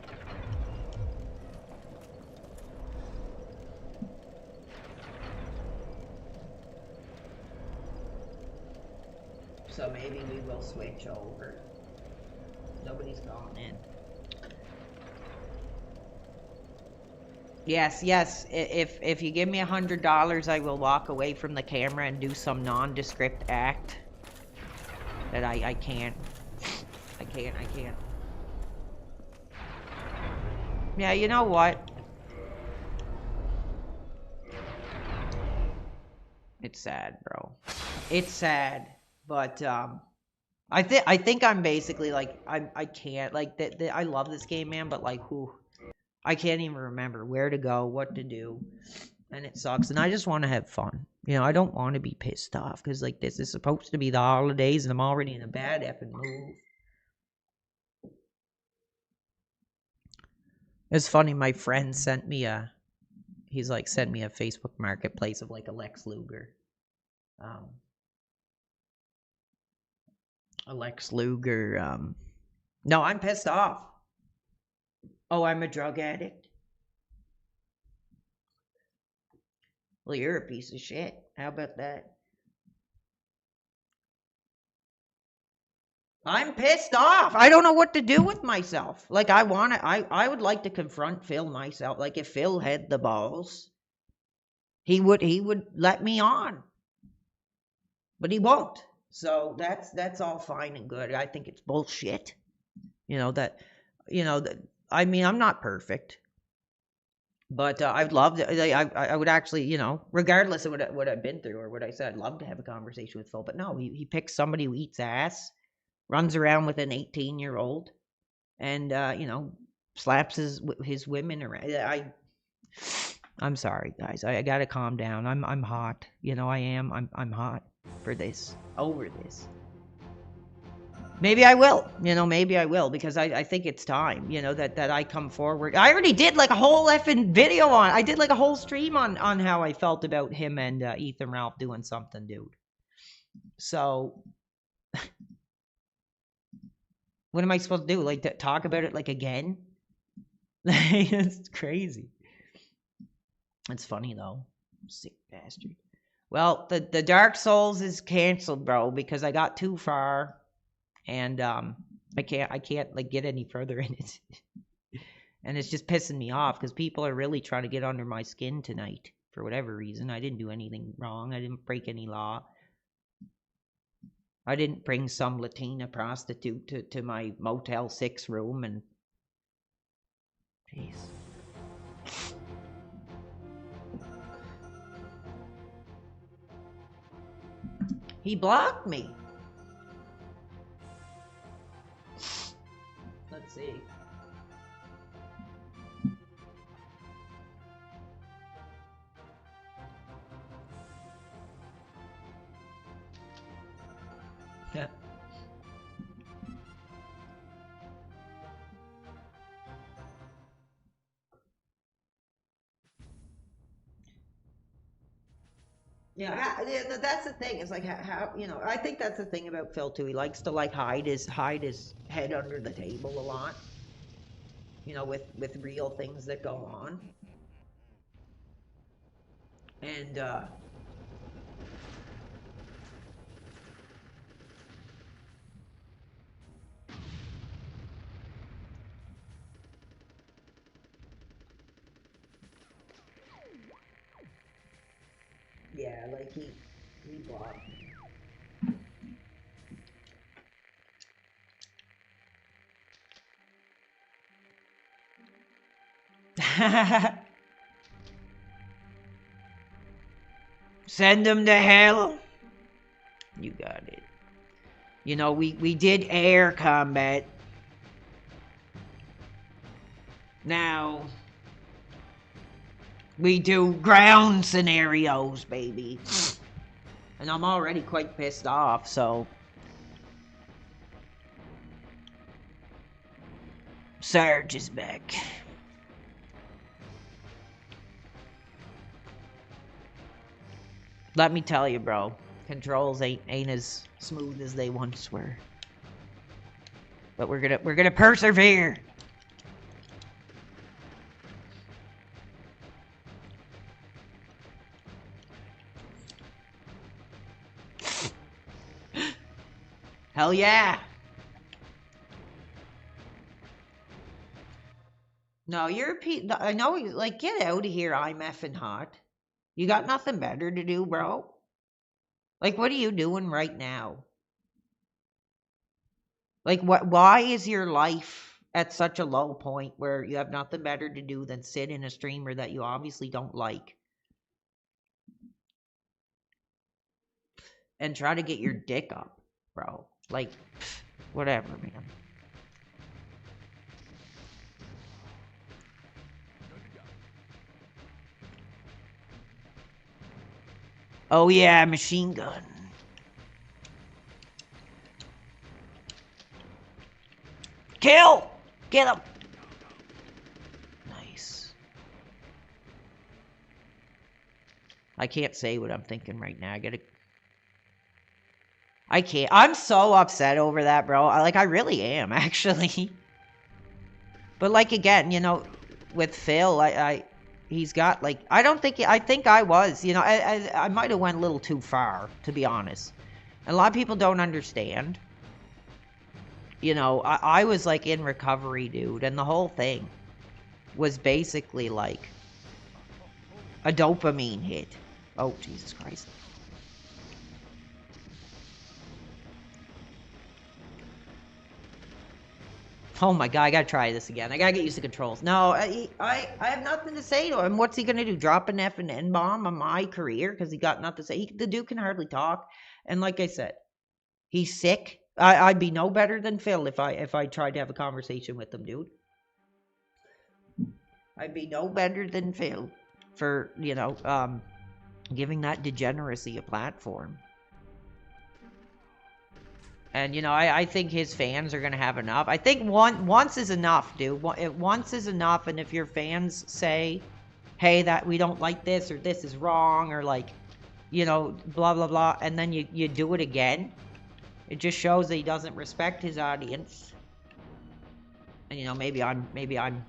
So maybe we will switch over. Nobody's gone in. Yes. If you give me $100, I will walk away from the camera and do some nondescript act that I can't. I can't. Yeah, you know what? It's sad, bro. It's sad, but I think I'm basically like I can't like I love this game, man, but like I can't even remember where to go, what to do, and it sucks. And I just want to have fun. You know, I don't want to be pissed off because like this is supposed to be the holidays, and I'm already in a bad effing mood. It's funny. My friend sent me he's like sent me a Facebook Marketplace of like a Lex Luger. A Lex Luger. No, I'm pissed off. Oh, I'm a drug addict? Well, you're a piece of shit. How about that? I'm pissed off. I don't know what to do with myself. Like, I would like to confront Phil myself. Like, if Phil had the balls, he would let me on. But he won't. So that's all fine and good. I think it's bullshit. I mean, I'm not perfect, but I'd love to. I would actually, you know, regardless of what I've been through or what I said, I'd love to have a conversation with Phil. But no, he picks somebody who eats ass, runs around with an 18-year-old, and you know, slaps his women around. I'm sorry, guys. I gotta calm down. I'm hot. You know, I am. I'm hot for this. Over this. Maybe I will, because I think it's time, that I come forward. I already did like a whole effing video I did like a whole stream on how I felt about him and Ethan Ralph doing something, dude. So, what am I supposed to do? Like, talk about it like again? It's crazy. It's funny though. Sick bastard. Well, the Dark Souls is canceled, bro, because I got too far. And I can't like get any further in it. And it's just pissing me off because people are really trying to get under my skin tonight for whatever reason. I didn't do anything wrong. I didn't break any law. I didn't bring some Latina prostitute to my Motel 6 room and... Jeez. He blocked me. Let's see. Yeah. Yeah, that's the thing. It's like how you know. I think that's the thing about Phil too. He likes to like hide his head under the table a lot. You know, with real things that go on. And yeah, like he blocked. Send him to hell. You got it. You know, we did air combat. Now we do ground scenarios, baby. And I'm already quite pissed off, so... Sarge is back. Let me tell you, bro. Controls ain't as smooth as they once were. But we're gonna persevere. Hell yeah! No, you're I know, like, get out of here, I'm effing hot. You got nothing better to do, bro? Like, what are you doing right now? Like, why is your life at such a low point where you have nothing better to do than sit in a streamer that you obviously don't like? And try to get your dick up, bro. Like, whatever, man. Oh yeah, machine gun. Kill! Get him! Nice. I can't say what I'm thinking right now. I can't. I'm so upset over that, bro. I really am, actually. But, like, again, you know, with Phil, he's got, like, I think I was, you know, I might have went a little too far, to be honest. And a lot of people don't understand. You know, I was, like, in recovery, dude, and the whole thing was basically, like, a dopamine hit. Oh, Jesus Christ. Oh my god, I gotta try this again. I gotta get used to controls. No, I have nothing to say to him. What's he gonna do? Drop an F and N bomb on my career? Because he got nothing to say. The dude can hardly talk. And like I said, he's sick. I'd be no better than Phil if I tried to have a conversation with him, dude. I'd be no better than Phil for, you know, giving that degeneracy a platform. And, you know, I think his fans are going to have enough. I think once is enough, dude. Once is enough, and if your fans say, hey, that we don't like this, or this is wrong, or, like, you know, blah, blah, blah, and then you do it again, it just shows that he doesn't respect his audience. And, you know, maybe I'm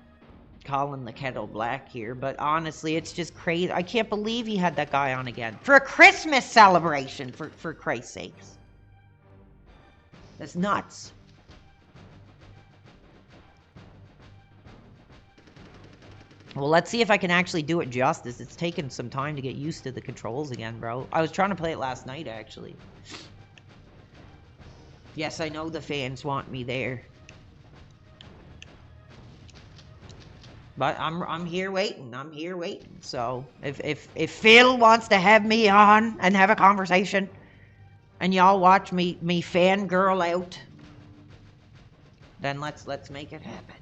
calling the kettle black here, but honestly, it's just crazy. I can't believe he had that guy on again. For a Christmas celebration, for Christ's sakes. That's nuts. Well, let's see if I can actually do it justice. It's taken some time to get used to the controls again, bro. I was trying to play it last night, actually. Yes, I know the fans want me there. But I'm here waiting. I'm here waiting. So if Phil wants to have me on and have a conversation, and y'all watch me fangirl out, then let's make it happen.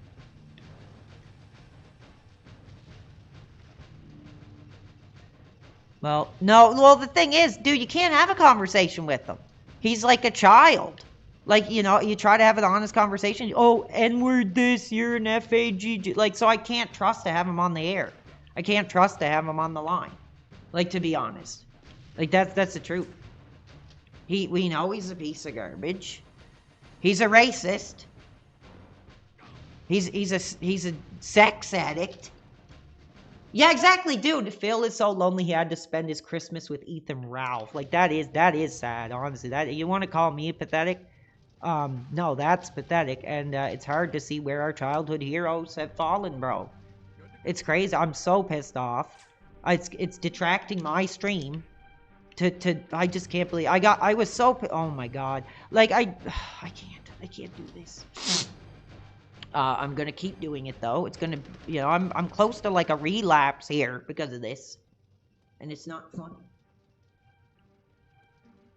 Well, no. Well, the thing is, dude, you can't have a conversation with him. He's like a child. Like, you know, you try to have an honest conversation. Oh, N-word this, you're an FAGG. Like, so I can't trust to have him on the air. I can't trust to have him on the line. Like, to be honest. Like, that's the truth. We know he's a piece of garbage. He's a racist. He's a sex addict. Yeah, exactly, dude. Phil is so lonely he had to spend his Christmas with Ethan Ralph. Like, that is sad, honestly. That, you want to call me pathetic? No, that's pathetic, and it's hard to see where our childhood heroes have fallen, bro. It's crazy. I'm so pissed off. It's detracting my stream. I just can't believe I was so oh my god. Like I can't do this. I'm gonna keep doing it though. It's gonna, you know, I'm close to like a relapse here because of this, and it's not fun.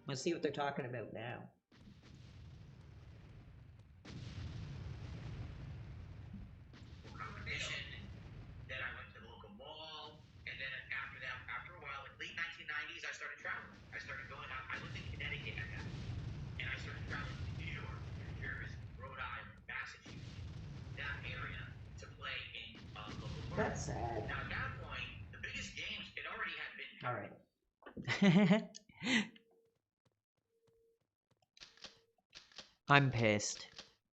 Let's see what they're talking about now. Then I went to the local mall, and then after that, after a while, like late 1990s, I started traveling. I started going out. I lived in Connecticut at that time, and I started traveling to New York, New Jersey, Rhode Island, Massachusetts, that area to play in local parks. That's sad. Now at that point, the biggest games it already had been. All right. I'm pissed.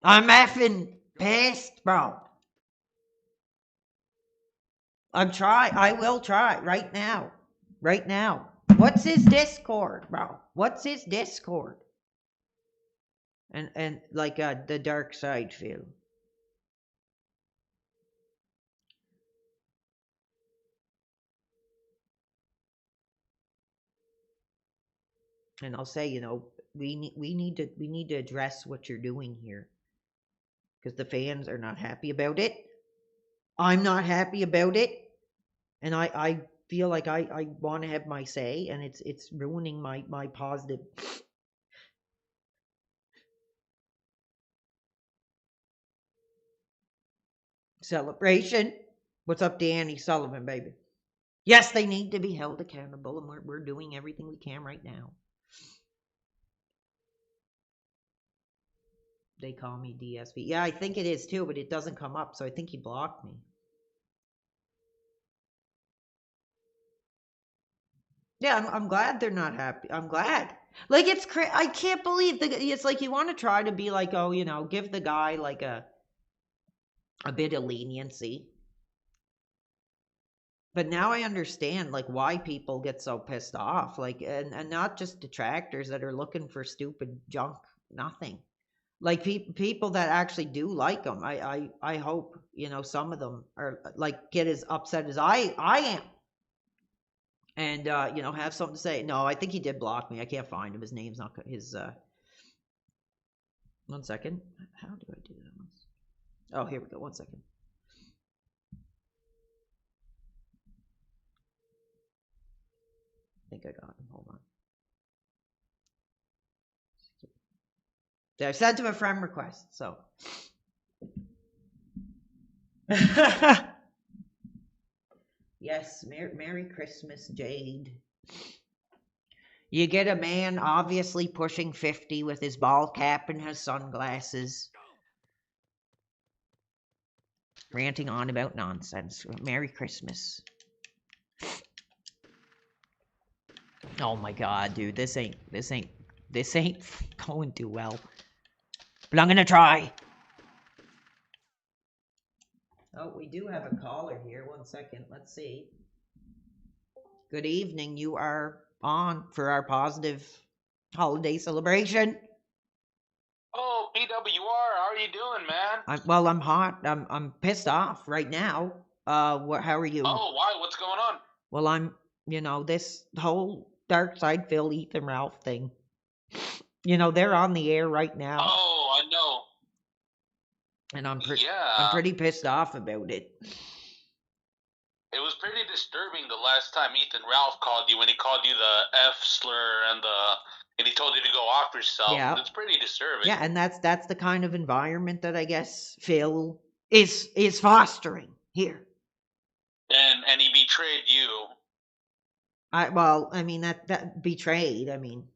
I'm effing pissed, bro. I will try right now. Right now. What's his Discord, bro? What's his Discord? And like the dark side feel. And I'll say, you know, we need to address what you're doing here. Because the fans are not happy about it. I'm not happy about it. And I feel like I want to have my say, and it's ruining my positive celebration. What's up, Danny Sullivan, baby? Yes, they need to be held accountable, and we're doing everything we can right now. They call me DSV. Yeah, I think it is too, but it doesn't come up, so I think he blocked me. Yeah, I'm glad they're not happy. I'm glad. Like, it's I can't believe it's like you want to try to be like, oh, you know, give the guy like a bit of leniency. But now I understand like why people get so pissed off. Like, and not just detractors that are looking for stupid junk, nothing. Like people that actually do like him. I hope, you know, some of them are like get as upset as I am. And, you know, have something to say. No, I think he did block me. I can't find him. His name's not his, 1 second. How do I do that? Oh, here we go. 1 second. I think I got him. Hold on. I sent him a friend request, so. Yes, Merry Christmas, Jade. You get a man obviously pushing 50 with his ball cap and his sunglasses. Ranting on about nonsense. Merry Christmas. Oh my god, dude, this ain't going too well. But I'm gonna try. Oh, we do have a caller here. 1 second. Let's see. Good evening. You are on for our positive holiday celebration. Oh, PWR, how are you doing, man? Well, I'm hot. I'm pissed off right now. How are you? Oh, why? What's going on? Well, I'm, you know, this whole Dark Side Phil, Ethan Ralph thing. You know, they're on the air right now, Oh, I know. and I'm Yeah. pretty pissed off about it. It was pretty disturbing the last time Ethan Ralph called you when he called you the F slur and he told you to go off yourself. Yeah. It's pretty disturbing. Yeah, and that's the kind of environment that I guess Phil is fostering here. And he betrayed you. I mean that betrayed. I mean,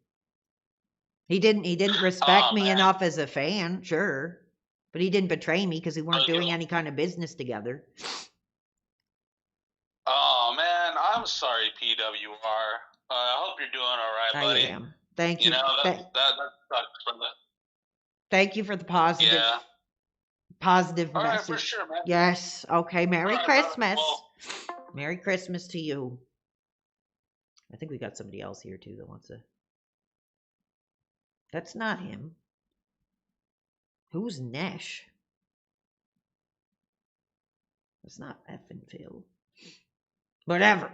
he didn't respect me enough as a fan, sure, but he didn't betray me because we weren't doing any kind of business together. Oh man, I'm sorry, PWR. I hope you're doing all right, buddy. I am. Thank you. You know that sucks from the. Thank you for the positive. Yeah. Positive All right, message. for sure, man. Yes. Okay. Merry All right, Christmas. well- Merry Christmas to you. I think we got somebody else here too that wants to. That's not him. Who's Nesh? That's not effing Phil. Whatever.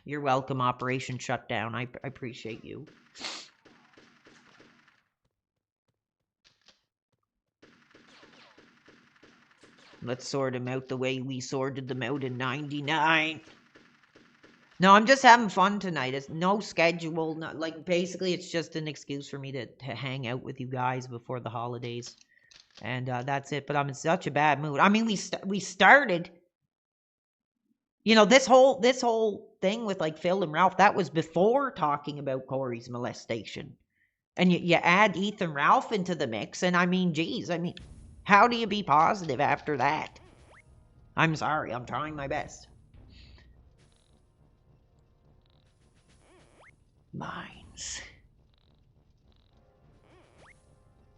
You're welcome, Operation Shutdown. I appreciate you. Let's sort him out the way we sorted them out in 99. No, I'm just having fun tonight. It's no schedule. Not, like, basically, it's just an excuse for me to hang out with you guys before the holidays. And that's it. But I'm in such a bad mood. I mean, we started... You know, this whole thing with, like, Phil and Ralph, that was before talking about Corey's molestation. And you add Ethan Ralph into the mix, and I mean, geez, I mean, how do you be positive after that? I'm sorry, I'm trying my best. Mines.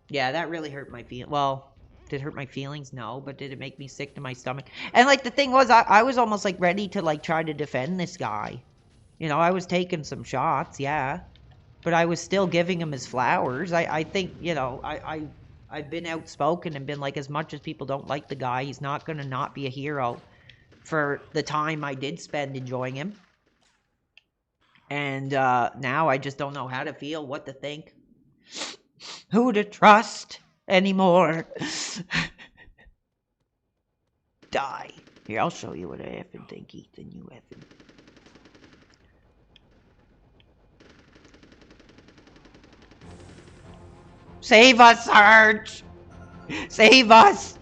Yeah, that really hurt my feelings. Well, did it hurt my feelings? No, but did it make me sick to my stomach? And, like, the thing was, I was almost, like, ready to, like, try to defend this guy. You know, I was taking some shots, yeah. But I was still giving him his flowers. I think, you know, I've been outspoken and been like, as much as people don't like the guy, he's not going to not be a hero for the time I did spend enjoying him. And now I just don't know how to feel, what to think, who to trust anymore. Die. Here, I'll show you what I effing think, Ethan, you effing. Save us, Sarge! Save us!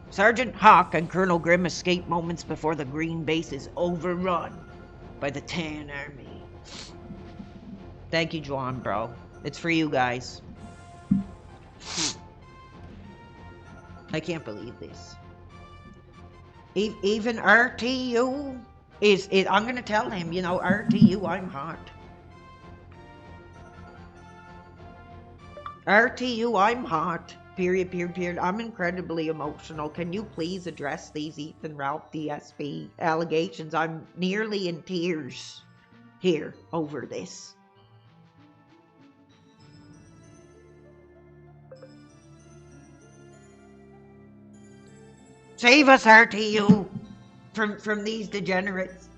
Sergeant Hawk and Colonel Grimm escape moments before the Green Base is overrun by the Tan Army. Thank you, Juan, bro. It's for you guys. I can't believe this. Even RTU is I'm gonna tell him, you know, RTU, I'm hot. RTU, I'm hot. Period, period, period. I'm incredibly emotional. Can you please address these Ethan Ralph DSP allegations? I'm nearly in tears here over this. Save us, RTU, from these degenerates.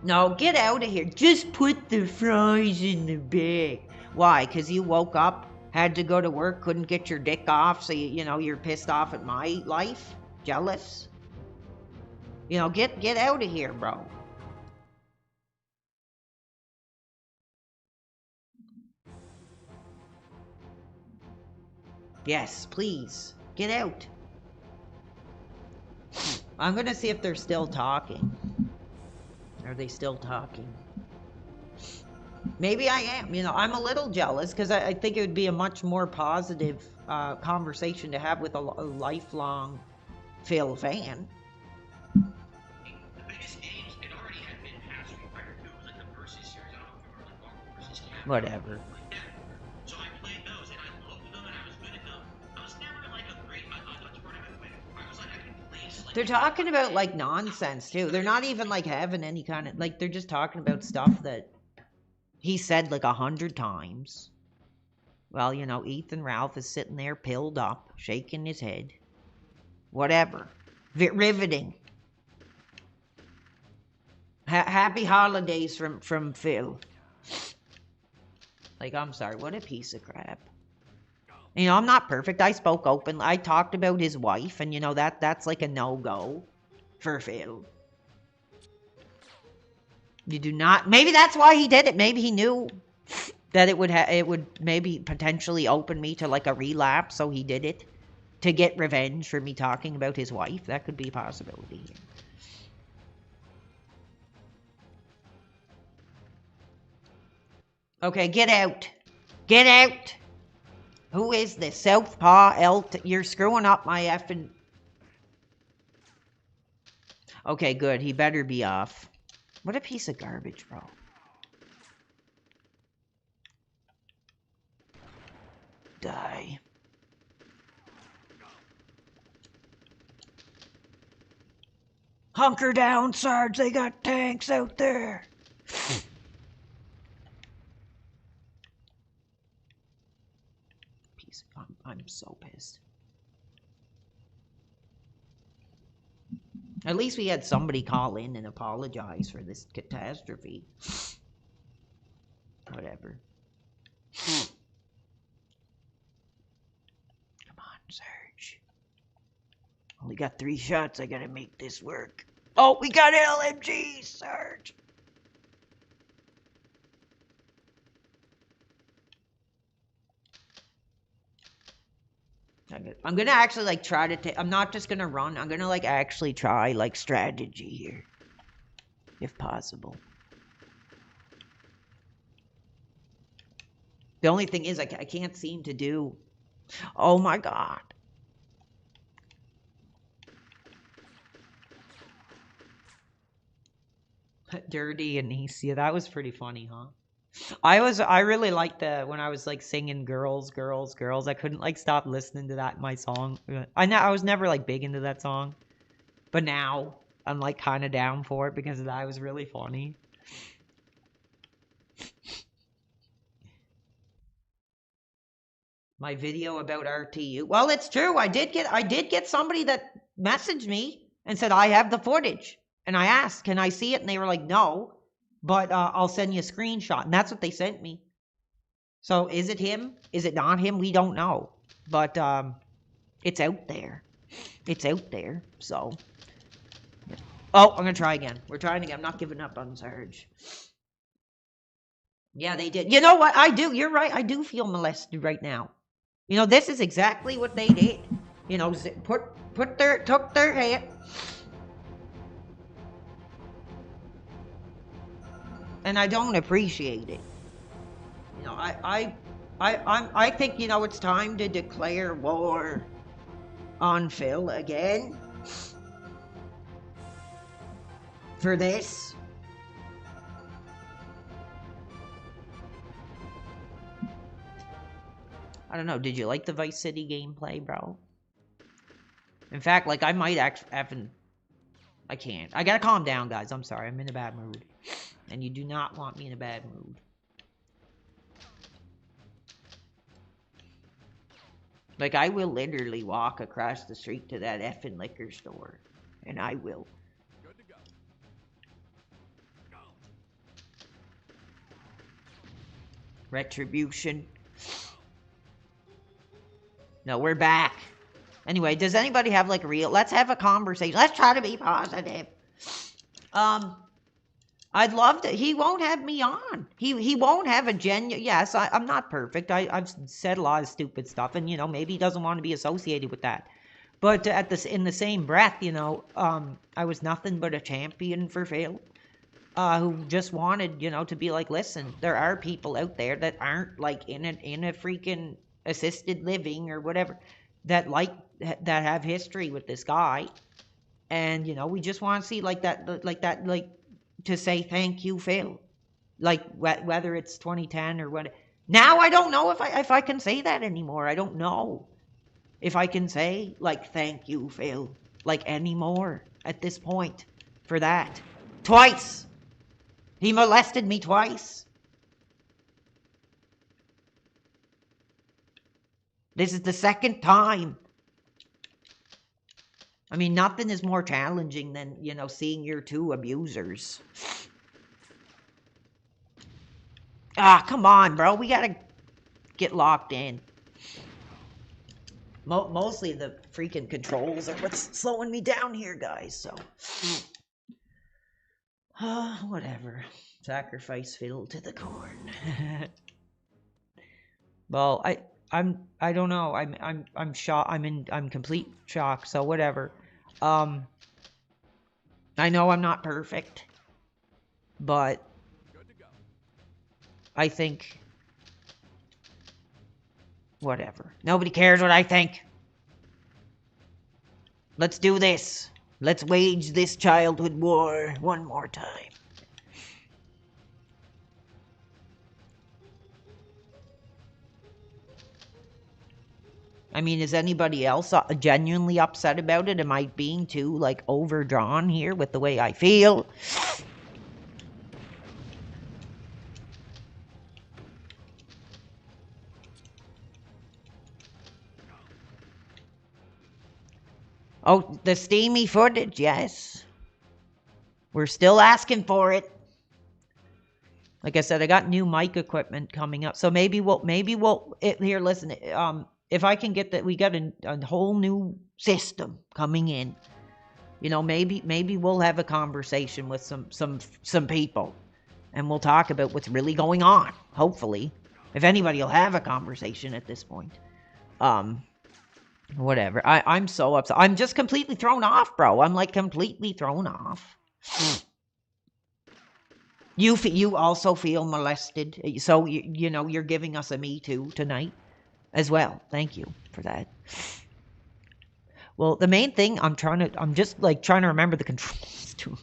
No, get out of here. Just put the fries in the bag. Why? Because you woke up, had to go to work, couldn't get your dick off, so you know, you're pissed off at my life? Jealous? You know, get out of here, bro. Yes, please. Get out. I'm gonna see if they're still talking. Are they still talking? Maybe I am. You know, I'm a little jealous because I think it would be a much more positive conversation to have with a lifelong Phil fan. The biggest games, it already had been past Street Fighter 2. It was like the versus series. I don't know if you remember, like Marvel versus Capcom. Whatever. Like that. So I played those and I loved them and I was good at them. I was never like a great tournament winner. I was like, I could place. Like, They're talking about like nonsense too. They're not even like having any kind of like. They're just talking about stuff that he said like 100 times. Well, you know, Ethan Ralph is sitting there pilled up, shaking his head. Whatever. Riveting. Happy holidays from Phil. Like, I'm sorry, what a piece of crap. You know, I'm not perfect. I spoke open. I talked about his wife, and you know that's like a no-go for Phil. You do not. Maybe that's why he did it. Maybe he knew that it would maybe potentially open me to like a relapse, so he did it to get revenge for me talking about his wife. That could be a possibility. Okay, get out. Get out. Who is this? Southpaw Elt? You're screwing up my effing... Okay, good. He better be off. What a piece of garbage, bro. Die. Hunker down, Sarge. They got tanks out there. I'm so pissed. At least we had somebody call in and apologize for this catastrophe. Whatever. Come on, Serge. Only got 3 shots. I gotta make this work. Oh, we got LMGs, Serge. I'm gonna actually like try to take. I'm not just gonna run. I'm gonna like actually try like strategy here, if possible. The only thing is I can't seem to do. Oh my god. Dirty and Anesia. That was pretty funny, huh? I really liked when I was like singing girls. I couldn't like stop listening to that in my song. I was never like big into that song. But now I'm like kind of down for it because that was really funny. My video about RTU. Well, it's true. I did get somebody that messaged me and said I have the footage. And I asked, "Can I see it?" And they were like, "No, but I'll send you a screenshot." And that's what they sent me. So is it him? Is it not him? We don't know. But it's out there. It's out there. So. Oh, I'm going to try again. We're trying again. I'm not giving up on Sarge. Yeah, they did. You know what? I do. You're right. I do feel molested right now. You know, this is exactly what they did. You know, took their hand. And I don't appreciate it. You know, I think, you know, it's time to declare war on Phil again. For this. I don't know. Did you like the Vice City gameplay, bro? In fact, like, I might actually... I can't. I gotta calm down, guys. I'm sorry. I'm in a bad mood. And you do not want me in a bad mood. Like, I will literally walk across the street to that effing liquor store. And I will. Good to go. Retribution. No, we're back. Anyway, does anybody have, like, let's have a conversation. Let's try to be positive. I'd love to. He won't have me on. He won't have a genuine... Yes, I'm not perfect. I've said a lot of stupid stuff, and, you know, maybe he doesn't want to be associated with that. But in the same breath, you know, I was nothing but a champion for Phil, who just wanted, you know, to be like, listen, there are people out there that aren't, like, in a freaking assisted living or whatever, that have history with this guy. And, you know, we just want to see, like, to say thank you, Phil. Like, whether it's 2010 or what. Now I don't know if I can say that anymore. I don't know if I can say, like, thank you, Phil, like, anymore at this point for that. Twice. He molested me twice. This is the second time. I mean, nothing is more challenging than, you know, seeing your two abusers. Ah, come on, bro. We gotta get locked in. Mostly the freaking controls are what's slowing me down here, guys, so. Whatever. Sacrifice fiddle to the corn. Well, I don't know. I'm shocked. I'm complete shock, so whatever. I know I'm not perfect, but I think whatever. Nobody cares what I think. Let's do this. Let's wage this childhood war one more time. I mean, is anybody else genuinely upset about it? Am I being too, like, overdrawn here with the way I feel? Oh, the steamy footage, yes. We're still asking for it. Like I said, I got new mic equipment coming up. So maybe we'll here, listen, if I can get that, we got a whole new system coming in. You know, maybe we'll have a conversation with some people, and we'll talk about what's really going on. Hopefully, if anybody will have a conversation at this point. Whatever. I'm so upset. I'm just completely thrown off, bro. I'm like completely thrown off. You also feel molested, so you know you're giving us a Me Too tonight as well. Thank you for that. Well, the main thing I'm just like trying to remember the controls too.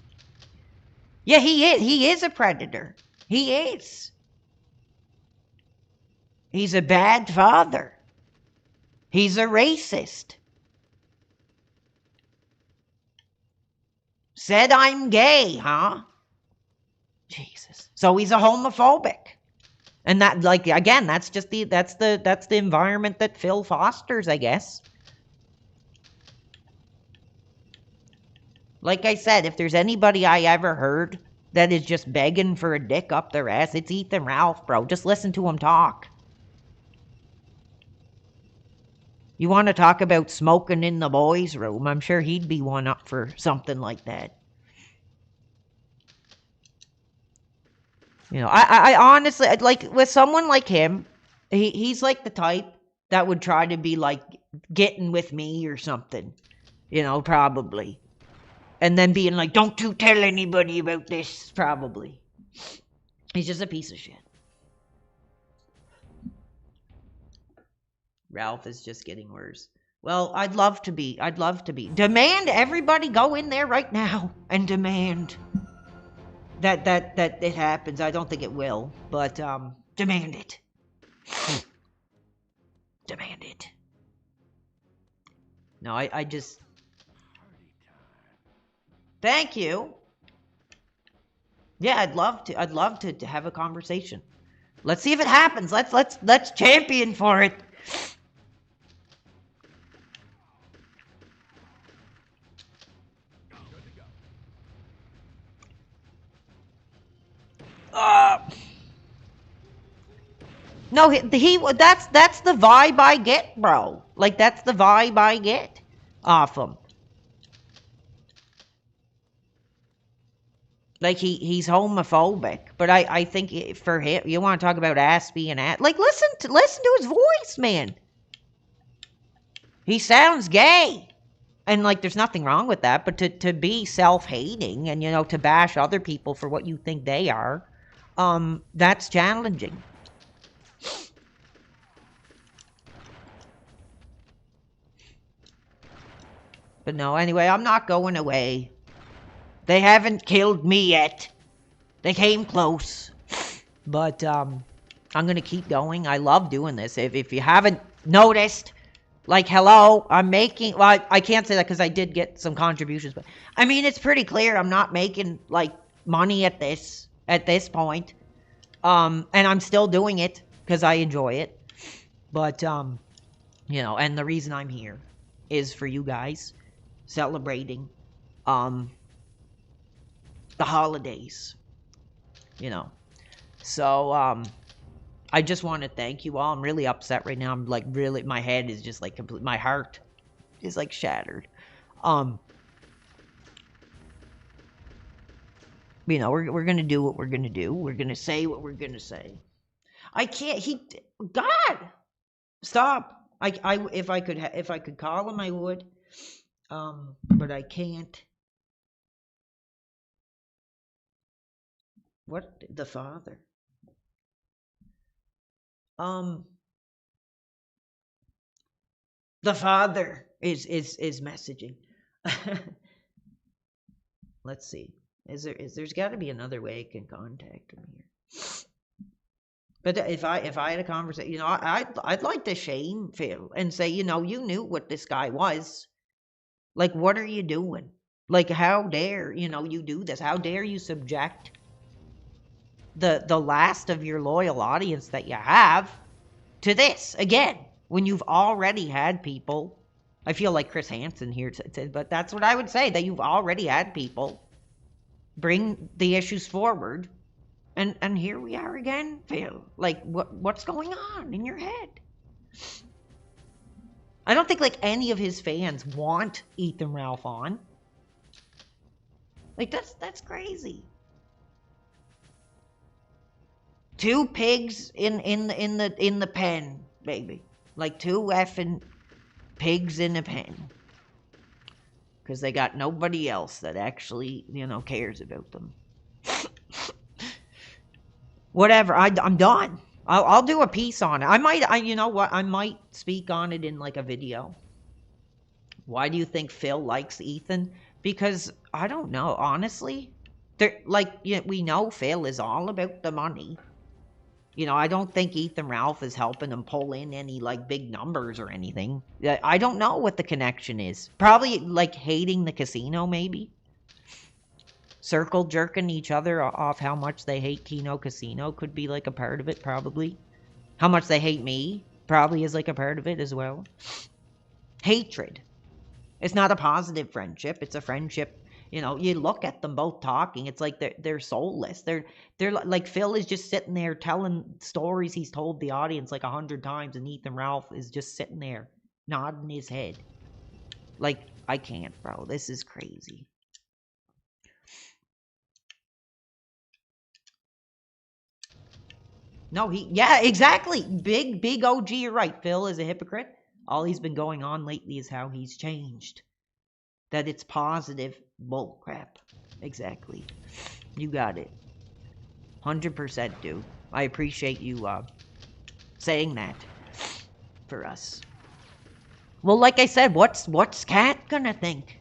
Yeah, he is a predator. He is. He's a bad father. He's a racist. Said I'm gay, huh? Jesus. So he's a homophobic. And that, like, again, that's the environment that Phil fosters, I guess. Like I said, if there's anybody I ever heard that is just begging for a dick up their ass, it's Ethan Ralph, bro. Just listen to him talk. You want to talk about smoking in the boys' room? I'm sure he'd be one up for something like that. You know, I honestly, like, with someone like him, he's like the type that would try to be like getting with me or something. You know, probably. And then being like, don't you tell anybody about this, probably. He's just a piece of shit. Ralph is just getting worse. Well, I'd love to be. Demand everybody go in there right now and demand that it happens. I don't think it will, but demand it. Demand it. No, I just... Thank you. Yeah, I'd love to have a conversation. Let's see if it happens. Let's champion for it. No, that's the vibe I get, bro. Like, that's the vibe I get off him. Like, he's homophobic, but I think for him, you want to talk about ass being ass. Like, listen to his voice, man. He sounds gay. And, like, there's nothing wrong with that, but to be self-hating and, you know, to bash other people for what you think they are, that's challenging. But no, anyway, I'm not going away. They haven't killed me yet. They came close. But, I'm gonna keep going. I love doing this. If you haven't noticed... Like, hello, I'm making... Well, I can't say that because I did get some contributions, but... I mean, it's pretty clear I'm not making, like, money at this point. And I'm still doing it because I enjoy it. But, you know, and the reason I'm here is for you guys. celebrating the holidays, you know. So I just want to thank you all. I'm really upset right now. I'm like really, my head is just like complete, my heart is like shattered. You know, we're gonna do what we're gonna do. We're gonna say what we're gonna say. I can't. God, stop. If I could call him, I would. But I can't. What the father? The father is messaging. Let's see. There's got to be another way I can contact him here. But if I had a conversation, you know, I'd like to shame Phil and say, you know, you knew what this guy was. Like, what are you doing? Like, how dare, you know, you do this? How dare you subject the last of your loyal audience that you have to this again when you've already had people? I feel like Chris Hansen here, but that's what I would say, that you've already had people bring the issues forward. And here we are again, Phil. Like, what's going on in your head? I don't think, like, any of his fans want Ethan Ralph on. Like, that's crazy. 2 pigs in the pen, baby. Like 2 effing pigs in a pen. Because they got nobody else that actually, you know, cares about them. Whatever, I'm done. I'll do a piece on it. You know what? I might speak on it in like a video. Why do you think Phil likes Ethan? Because I don't know, honestly. We know Phil is all about the money. You know, I don't think Ethan Ralph is helping him pull in any like big numbers or anything. I don't know what the connection is. Probably like hating the casino, maybe. Circle jerking each other off how much they hate Kino Casino could be like a part of it, probably. How much they hate me probably is like a part of it as well. Hatred. It's not a positive friendship. It's a friendship. You know, you look at them both talking. It's like they're soulless. They're like, Phil is just sitting there telling stories he's told the audience like 100 times, and Ethan Ralph is just sitting there nodding his head. Like, I can't, bro. This is crazy. No, yeah, exactly. Big OG, you're right. Phil is a hypocrite. All he's been going on lately is how he's changed. That it's positive bull crap. Exactly. You got it. 100%, dude. I appreciate you saying that for us. Well, like I said, what's Kat gonna think?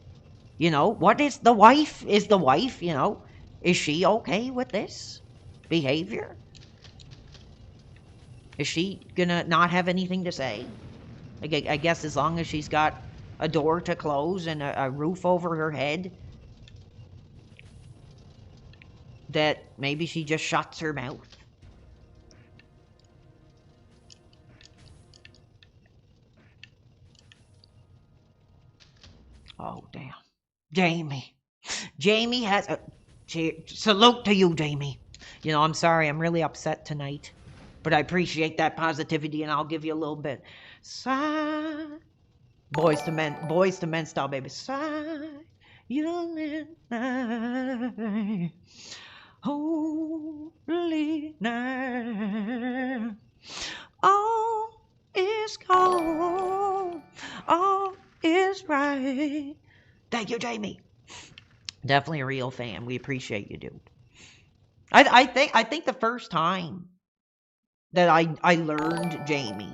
You know, what is the wife? Is the wife, you know, is she okay with this behavior? Is she gonna not have anything to say? I guess as long as she's got a door to close and a roof over her head, that maybe she just shuts her mouth. Oh, damn. Jamie has a... Salute to you, Jamie. You know, I'm sorry. I'm really upset tonight. But I appreciate that positivity, and I'll give you a little bit. Sigh. Boys to men style, baby. Sigh. You night. Holy night. All is cold. All is right. Thank you, Jamie. Definitely a real fan. We appreciate you, dude. I think the first time that I learned Jamie,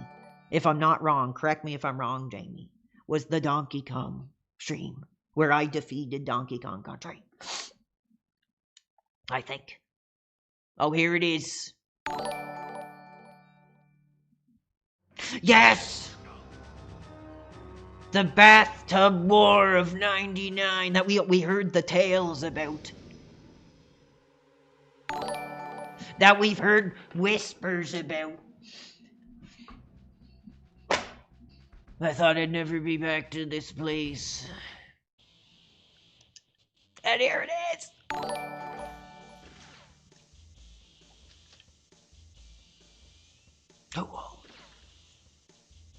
if I'm not wrong, correct me if I'm wrong, Jamie, was the Donkey Kong stream where I defeated Donkey Kong Country. I think. Oh, here it is. Yes! The Bathtub War of 99 that we heard the tales about. That we've heard whispers about. I thought I'd never be back to this place.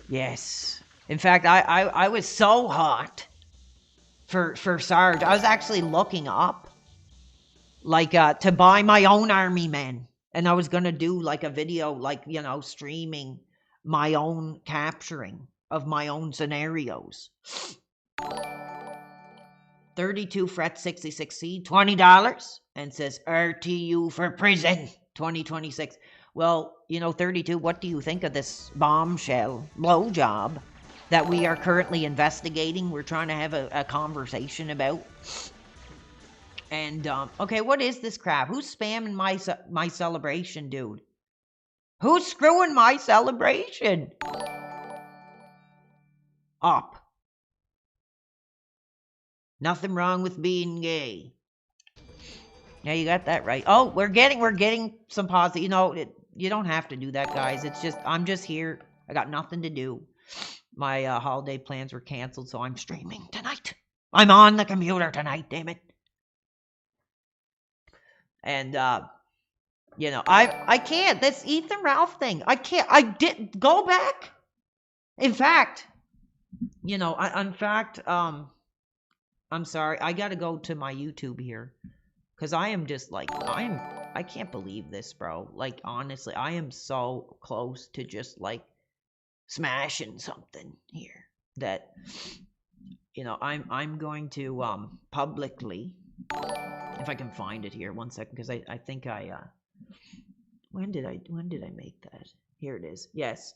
Yes. In fact, I was so hot for Sarge. I was actually looking up, like, to buy my own army men. And I was going to do, like, a video, like, you know, streaming my own capturing of my own scenarios. 32 fret 66C, $20, and says RTU for prison 2026. Well, you know, 32, what do you think of this bombshell blowjob that we are currently investigating? We're trying to have a conversation about. And, okay, what is this crap? Who's spamming my celebration, dude? Who's screwing my celebration? Up. Nothing wrong with being gay. Yeah, you got that right. Oh, we're getting some positive. You know, you don't have to do that, guys. It's just, I'm just here. I got nothing to do. My holiday plans were canceled, so I'm streaming tonight. I'm on the computer tonight, damn it. And, you know, I can't. This Ethan Ralph thing. I can't. I did go back. In fact, you know, I'm sorry. I got to go to my YouTube here. Because I am just like, I can't believe this, bro. Like, honestly, I am so close to just, like, smashing something here. That, you know, I'm going to, publicly, if I can find it here, 1 second, because I think when did I make that? Here it is. Yes.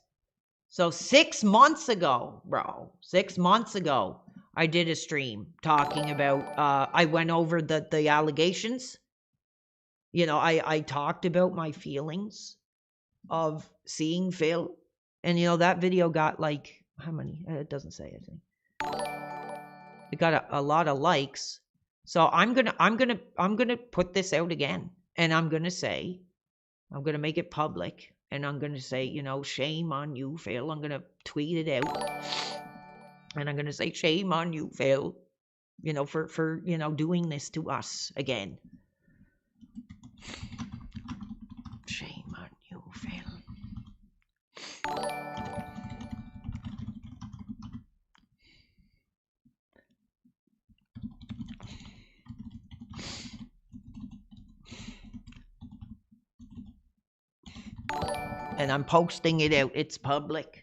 So 6 months ago, bro, 6 months ago, I did a stream talking about, I went over the allegations. You know, I talked about my feelings of seeing Phil. And, you know, that video got, like, how many? It doesn't say, I think. It got a lot of likes. So I'm gonna put this out again. And I'm gonna make it public. And I'm gonna say, you know, shame on you, Phil. I'm gonna tweet it out. And I'm going to say, shame on you, Phil, you know, for, you know, doing this to us again. Shame on you, Phil. And I'm posting it out. It's public.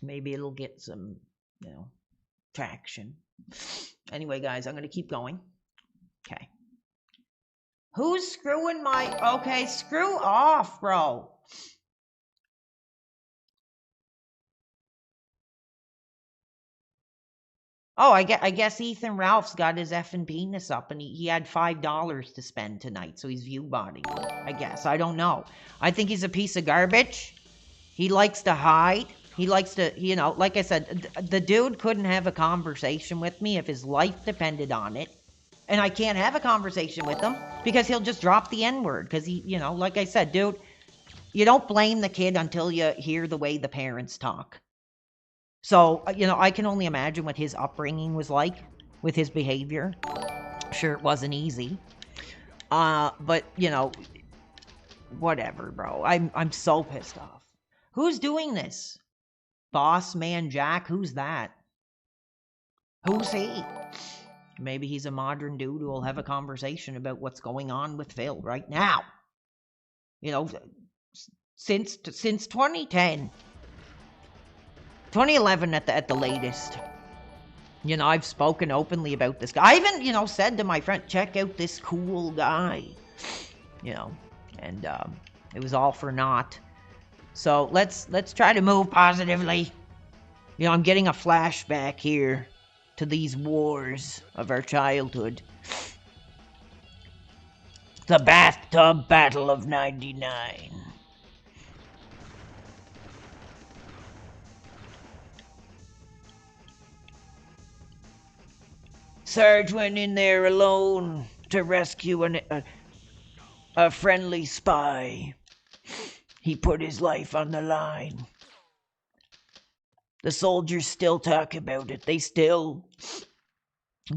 Maybe it'll get some, you know, traction. Anyway, guys, I'm going to keep going. Okay. Who's screwing my... Okay, screw off, bro. Oh, I guess Ethan Ralph's got his effing penis up, and he had $5 to spend tonight, so he's view botting. I guess. I don't know. I think he's a piece of garbage. He likes to hide. He likes to, you know, like I said, the dude couldn't have a conversation with me if his life depended on it. And I can't have a conversation with him because he'll just drop the N-word. Because he, you know, like I said, dude, you don't blame the kid until you hear the way the parents talk. So, you know, I can only imagine what his upbringing was like with his behavior. Sure, it wasn't easy. But, you know, whatever, bro. I'm so pissed off. Who's doing this? Boss Man Jack? Who's that? Who's he? Maybe he's a modern dude who will have a conversation about what's going on with Phil right now. You know, since 2010. 2011 at the latest. You know, I've spoken openly about this guy. I even, you know, said to my friend, check out this cool guy. You know, and it was all for naught. So let's try to move positively. You know, I'm getting a flashback here to these wars of our childhood. The bathtub battle of '99. Sarge went in there alone to rescue a friendly spy. He put his life on the line. The soldiers still talk about it. They still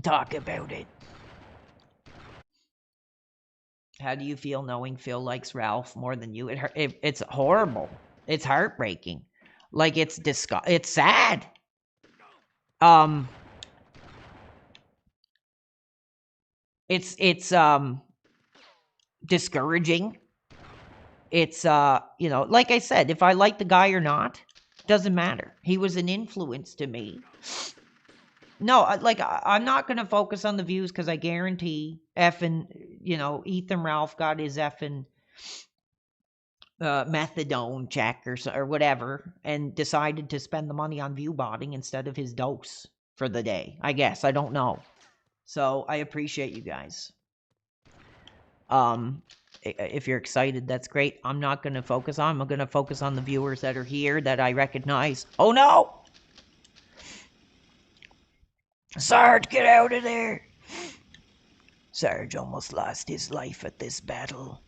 talk about it. How do you feel knowing Phil likes Ralph more than you? It's horrible. It's heartbreaking. Like, it's it's sad. It's discouraging. It's you know, like I said, if I like the guy or not, doesn't matter. He was an influence to me. No, I'm not gonna focus on the views because I guarantee effing, you know, Ethan Ralph got his effing methadone check or whatever, and decided to spend the money on view botting instead of his dose for the day. I guess I don't know. So I appreciate you guys. If you're excited, that's great. I'm not gonna focus on. I'm gonna focus on the viewers that are here that I recognize. Oh no! Sarge, get out of there! Sarge almost lost his life at this battle.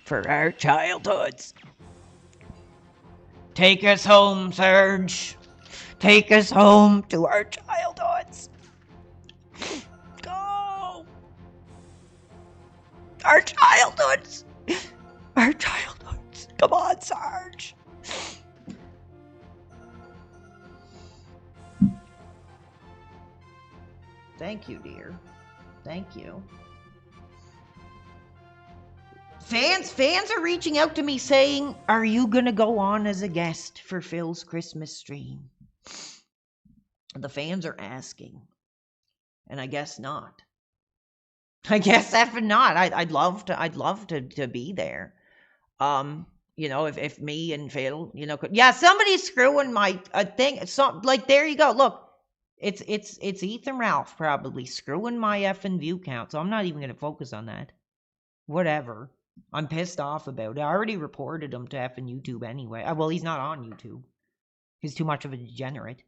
For our childhoods. Take us home, Sarge. Take us home to our childhoods. Go! Our childhoods! Our childhoods. Come on, Sarge. Thank you, dear. Thank you. Fans are reaching out to me saying, are you going to go on as a guest for Phil's Christmas stream? The fans are asking. And I guess not. I guess effing not. I'd love to be there. You know, if me and Phil, you know, could, yeah, somebody's screwing my thing. So, like, there you go. Look, it's Ethan Ralph probably screwing my effing view count. So I'm not even going to focus on that. Whatever. I'm pissed off about it. I already reported him to effing YouTube anyway. Well, he's not on YouTube. He's too much of a degenerate.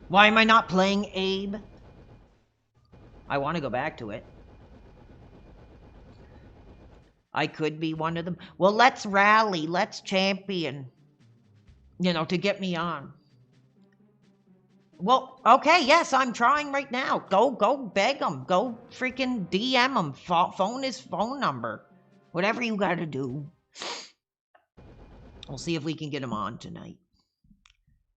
Why am I not playing Abe? I want to go back to it. I could be one of them. Well, let's rally. Let's champion. You know, to get me on. Well, okay, yes, I'm trying right now. Go beg him. Go freaking DM him. Phone his phone number. Whatever you gotta do. We'll see if we can get him on tonight.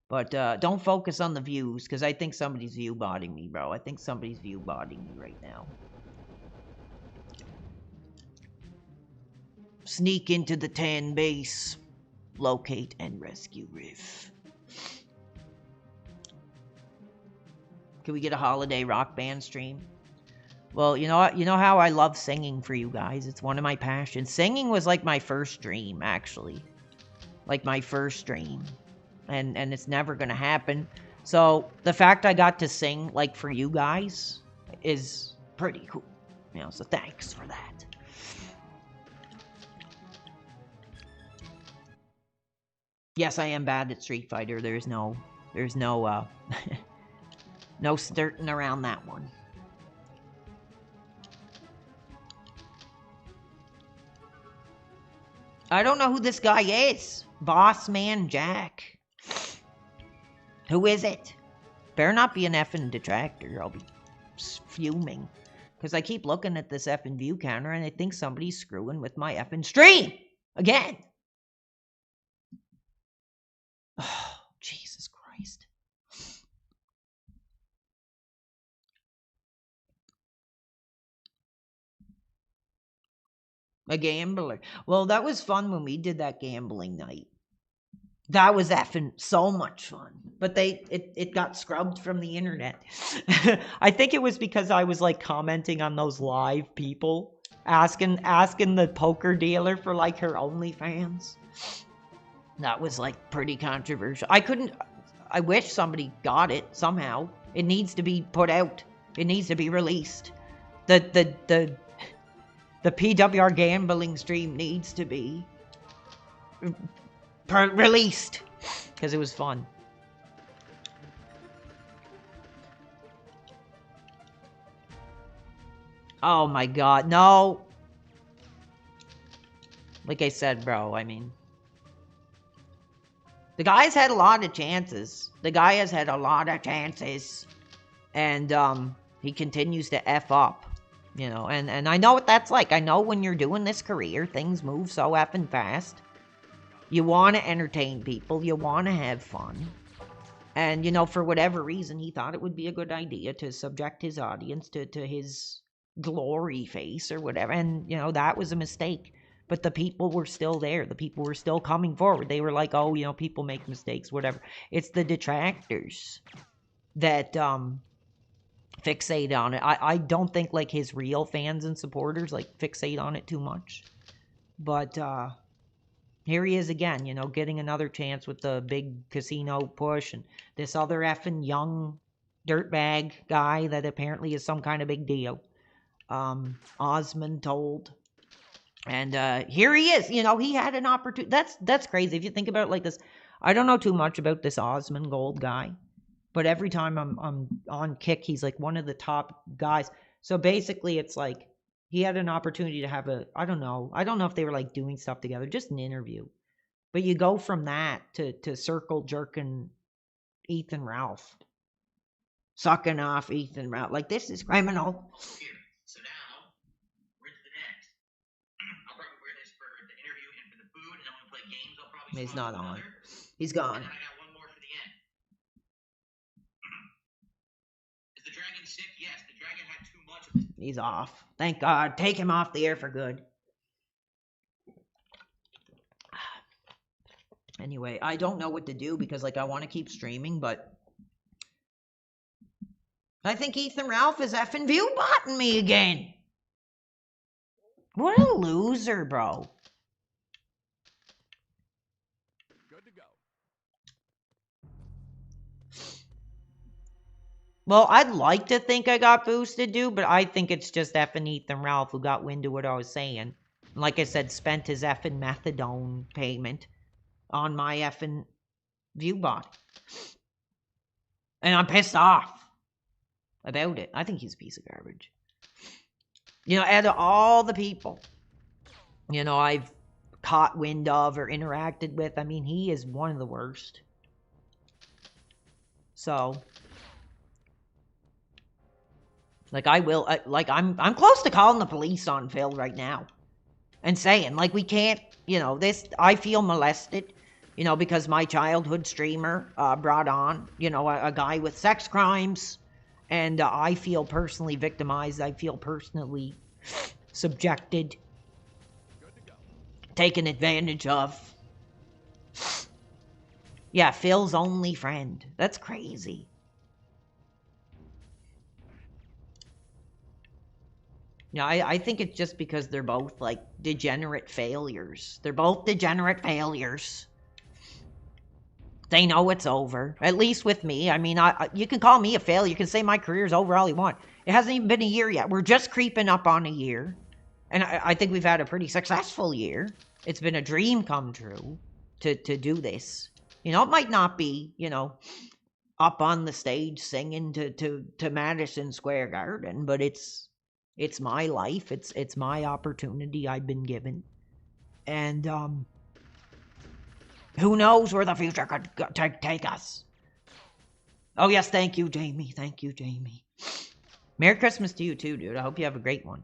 But don't focus on the views, because I think somebody's view botting me, bro. I think somebody's view botting me right now. Sneak into the 10 base. Locate and rescue Riff. Can we get a holiday rock band stream? Well, you know what? You know how I love singing for you guys. It's one of my passions. Singing was like my first dream, actually. Like my first dream. And it's never gonna happen. So the fact I got to sing like for you guys is pretty cool. You know, so thanks for that. Yes, I am bad at Street Fighter. There's no no skirting around that one. I don't know who this guy is. Boss Man Jack. Who is it? Better not be an effing detractor. I'll be fuming. Because I keep looking at this effing view counter and I think somebody's screwing with my effing stream. Again. Oh, Jesus Christ. A gambler. Well, that was fun when we did that gambling night. That was effing so much fun. But it got scrubbed from the internet. I think it was because I was like commenting on those live people. Asking the poker dealer for like her OnlyFans. That was like pretty controversial. I wish somebody got it somehow. It needs to be put out. It needs to be released. The PWR gambling stream needs to be released because it was fun. Oh my god, no. Like I said, bro, I mean, the guy's had a lot of chances. The guy has had a lot of chances. And he continues to F up. You know, and I know what that's like. I know when you're doing this career, things move so effing fast. You want to entertain people. You want to have fun. And, you know, for whatever reason, he thought it would be a good idea to subject his audience to his glory face or whatever. And, you know, that was a mistake. But the people were still there. The people were still coming forward. They were like, oh, you know, people make mistakes, whatever. It's the detractors that fixate on it. I don't think, like, his real fans and supporters, like, fixate on it too much. But, here he is again, you know, getting another chance with the big casino push. And this other effing young dirtbag guy that apparently is some kind of big deal. Osmond told. And here he is. You know, he had an opportunity. That's crazy. If you think about it like this, I don't know too much about this Osmond Gold guy. But every time I'm on Kick, he's like one of the top guys. So basically, it's like he had an opportunity to have I don't know if they were like doing stuff together, just an interview. But you go from that to circle jerking Ethan Ralph, sucking off Ethan Ralph. Like, this is criminal. Here. So now, we're to the next. I'll probably wear this for the interview and for the food, and then when we play games, I'll probably He's swap not on. another. He's And gone. then I got one more for the end. Is the dragon sick? Yes, the dragon had too much of this. He's off. Thank God. Take him off the air for good. Anyway, I don't know what to do because, like, I want to keep streaming, but I think Ethan Ralph is effing view-botting me again. What a loser, bro. Good to go. Well, I'd like to think I got boosted, dude, but I think it's just effing Ethan Ralph who got wind of what I was saying. Like I said, spent his effing methadone payment on my effing viewbot. And I'm pissed off about it. I think he's a piece of garbage. You know, out of all the people, you know, I've caught wind of or interacted with, I mean, he is one of the worst. So, like, I will, like, I'm close to calling the police on Phil right now. And saying, like, we can't, you know, this, I feel molested, you know, because my childhood streamer brought on, you know, a guy with sex crimes. And I feel personally victimized. I feel personally subjected. Taken advantage of. Yeah, Phil's only friend. That's crazy. Yeah, I think it's just because they're both, like, degenerate failures. They're both degenerate failures. They know it's over. At least with me. I mean, you can call me a failure. You can say my career's over all you want. It hasn't even been a year yet. We're just creeping up on a year. And I think we've had a pretty successful year. It's been a dream come true to do this. You know, it might not be, you know, up on the stage singing to Madison Square Garden, but it's my life. It's my opportunity I've been given. And who knows where the future could take us. Oh, yes, thank you, Jamie. Thank you, Jamie. Merry Christmas to you, too, dude. I hope you have a great one.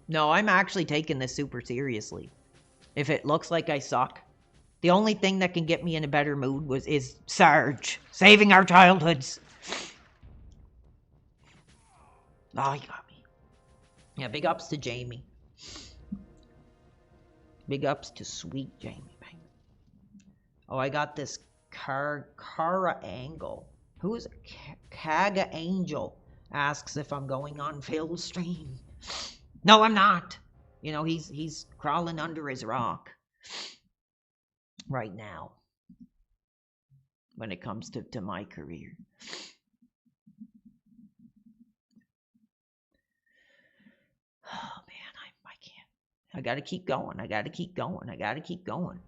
No, I'm actually taking this super seriously. If it looks like I suck, the only thing that can get me in a better mood is Sarge. Saving our childhoods. Oh, you got me. Yeah, big ups to Jamie. Big ups to sweet Jamie, man. Oh, I got this Cara Angle. Who is it? Kaga Angel asks if I'm going on Phil's stream. No, I'm not. You know, he's crawling under his rock right now when it comes to my career. Oh, man, I can't. I gotta keep going. I gotta keep going. I gotta keep going.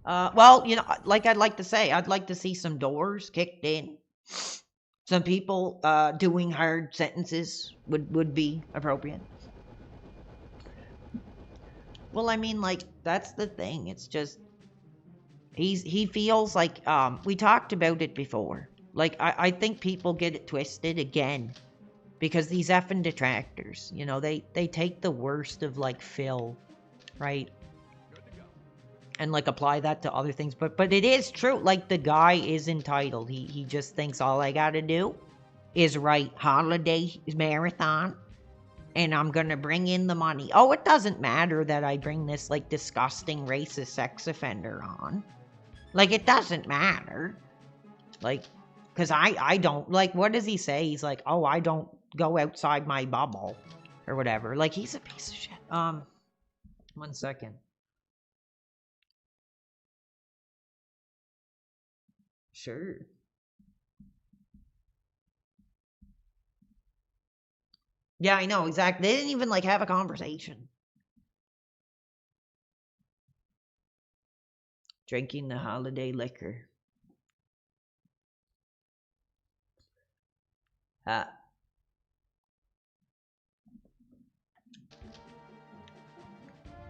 Well, you know, like I'd like to say, I'd like to see some doors kicked in. Some people doing hard sentences would be appropriate. Well, I mean, like, that's the thing. It's just he feels like we talked about it before. Like, I think people get it twisted again. Because these effing detractors, you know, they take the worst of, like, Phil, right? And, like, apply that to other things. But it is true. Like, the guy is entitled. He just thinks all I gotta do is write holiday marathon. And I'm gonna bring in the money. Oh, it doesn't matter that I bring this, like, disgusting racist sex offender on. Like, it doesn't matter. Like, because I don't, like, what does he say? He's like, oh, I don't go outside my bubble. Or whatever. Like, he's a piece of shit. 1 second. Sure. Yeah, I know, exactly. They didn't even, like, have a conversation. Drinking the holiday liquor.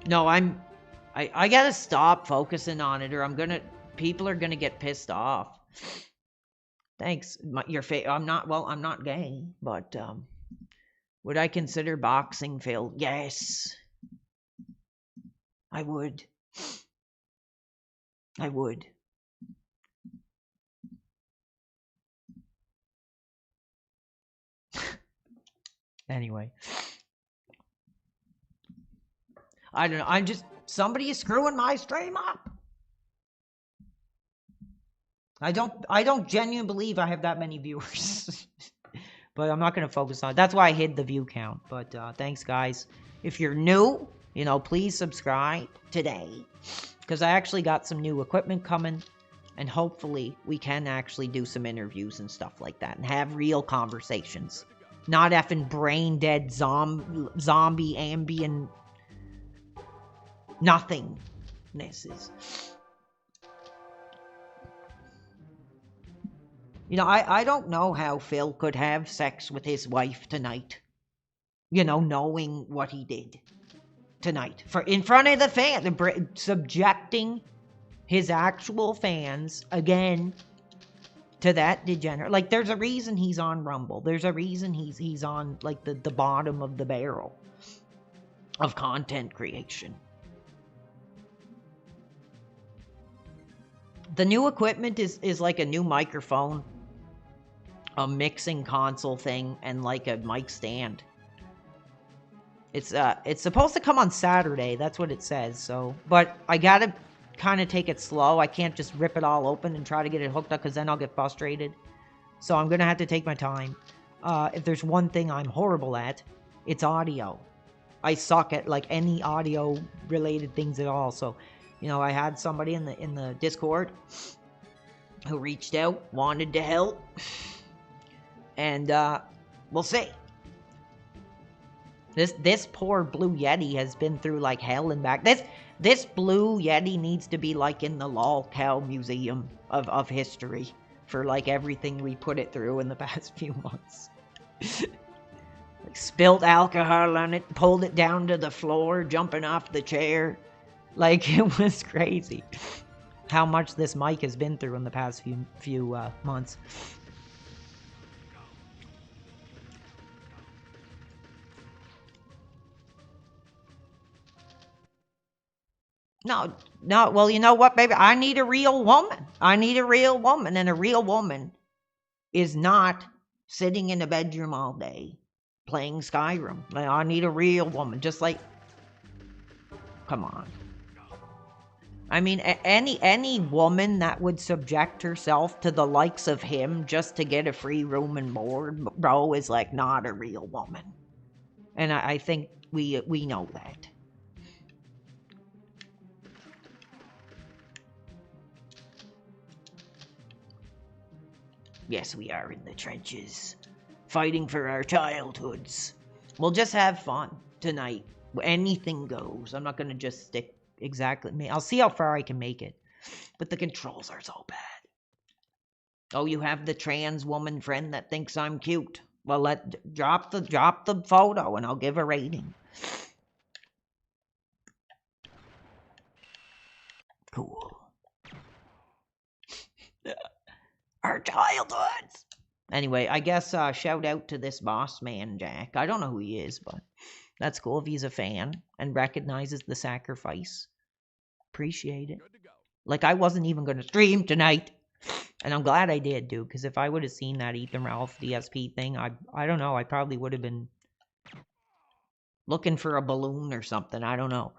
No, I gotta stop focusing on it, or people are gonna get pissed off. Thanks. I'm not gay, but, would I consider boxing, Phil? Yes. I would. I would. Anyway. I don't know. Somebody is screwing my stream up. I don't genuinely believe I have that many viewers. But I'm not going to focus on it. That's why I hid the view count. But thanks, guys. If you're new, you know, please subscribe today. Because I actually got some new equipment coming. And hopefully we can actually do some interviews and stuff like that. And have real conversations. Not effing brain-dead zombie ambient nothingnesses. You know, I don't know how Phil could have sex with his wife tonight. You know, knowing what he did tonight. In front of the fan. Subjecting his actual fans, again, to that degenerate. Like, there's a reason he's on Rumble. There's a reason he's on, like, the bottom of the barrel of content creation. The new equipment is like a new microphone, a mixing console thing, and like a mic stand. It's supposed to come on Saturday. That's what it says. So, but I gotta kind of take it slow. I can't just rip it all open and try to get it hooked up, because then I'll get frustrated. So I'm gonna have to take my time. If there's one thing I'm horrible at, it's audio. I suck at, like, any audio related things at all. So, you know, I had somebody in the Discord who reached out, wanted to help, and we'll see. This poor Blue Yeti has been through, like, hell and back. This Blue Yeti needs to be, like, in the Lol Cow Museum of History for, like, everything we put it through in the past few months. Like, spilled alcohol on it, pulled it down to the floor, jumping off the chair. Like, it was crazy how much this mic has been through in the past few months. No, well, you know what, baby? I need a real woman. I need a real woman, and a real woman is not sitting in a bedroom all day playing Skyrim. Like, I need a real woman, just like, come on. I mean, any woman that would subject herself to the likes of him just to get a free room and board, bro, is, like, not a real woman. And I think we know that. Yes, we are in the trenches, fighting for our childhoods. We'll just have fun tonight. Anything goes. I'm not going to just stick exactly. I'll see how far I can make it. But the controls are so bad. Oh, you have the trans woman friend that thinks I'm cute. Well, drop the photo and I'll give a rating. Cool. Our childhoods. Anyway, I guess shout out to this boss man, Jack. I don't know who he is, but that's cool if he's a fan and recognizes the sacrifice. Appreciate it. Good to go. Like, I wasn't even going to stream tonight. And I'm glad I did, dude, because if I would have seen that Ethan Ralph DSP thing, I don't know, I probably would have been looking for a balloon or something. I don't know.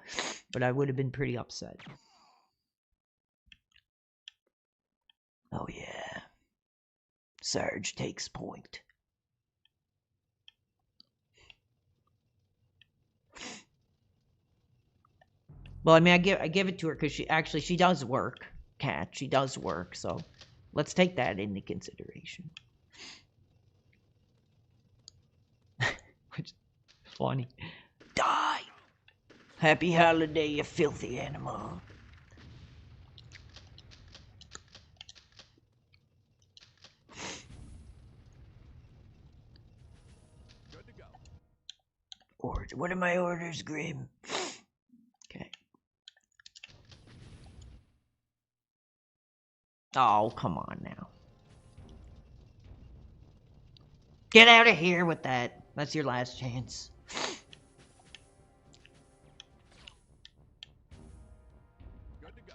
But I would have been pretty upset. Oh, yeah. Sarge takes point. Well, I mean, I give it to her because she does work, Kat. She does work, so let's take that into consideration. Which is funny. Die! Happy holiday, you filthy animal. Good to go. What are my orders, Grim? Okay. Oh, come on now. Get out of here with that. That's your last chance. Good to go.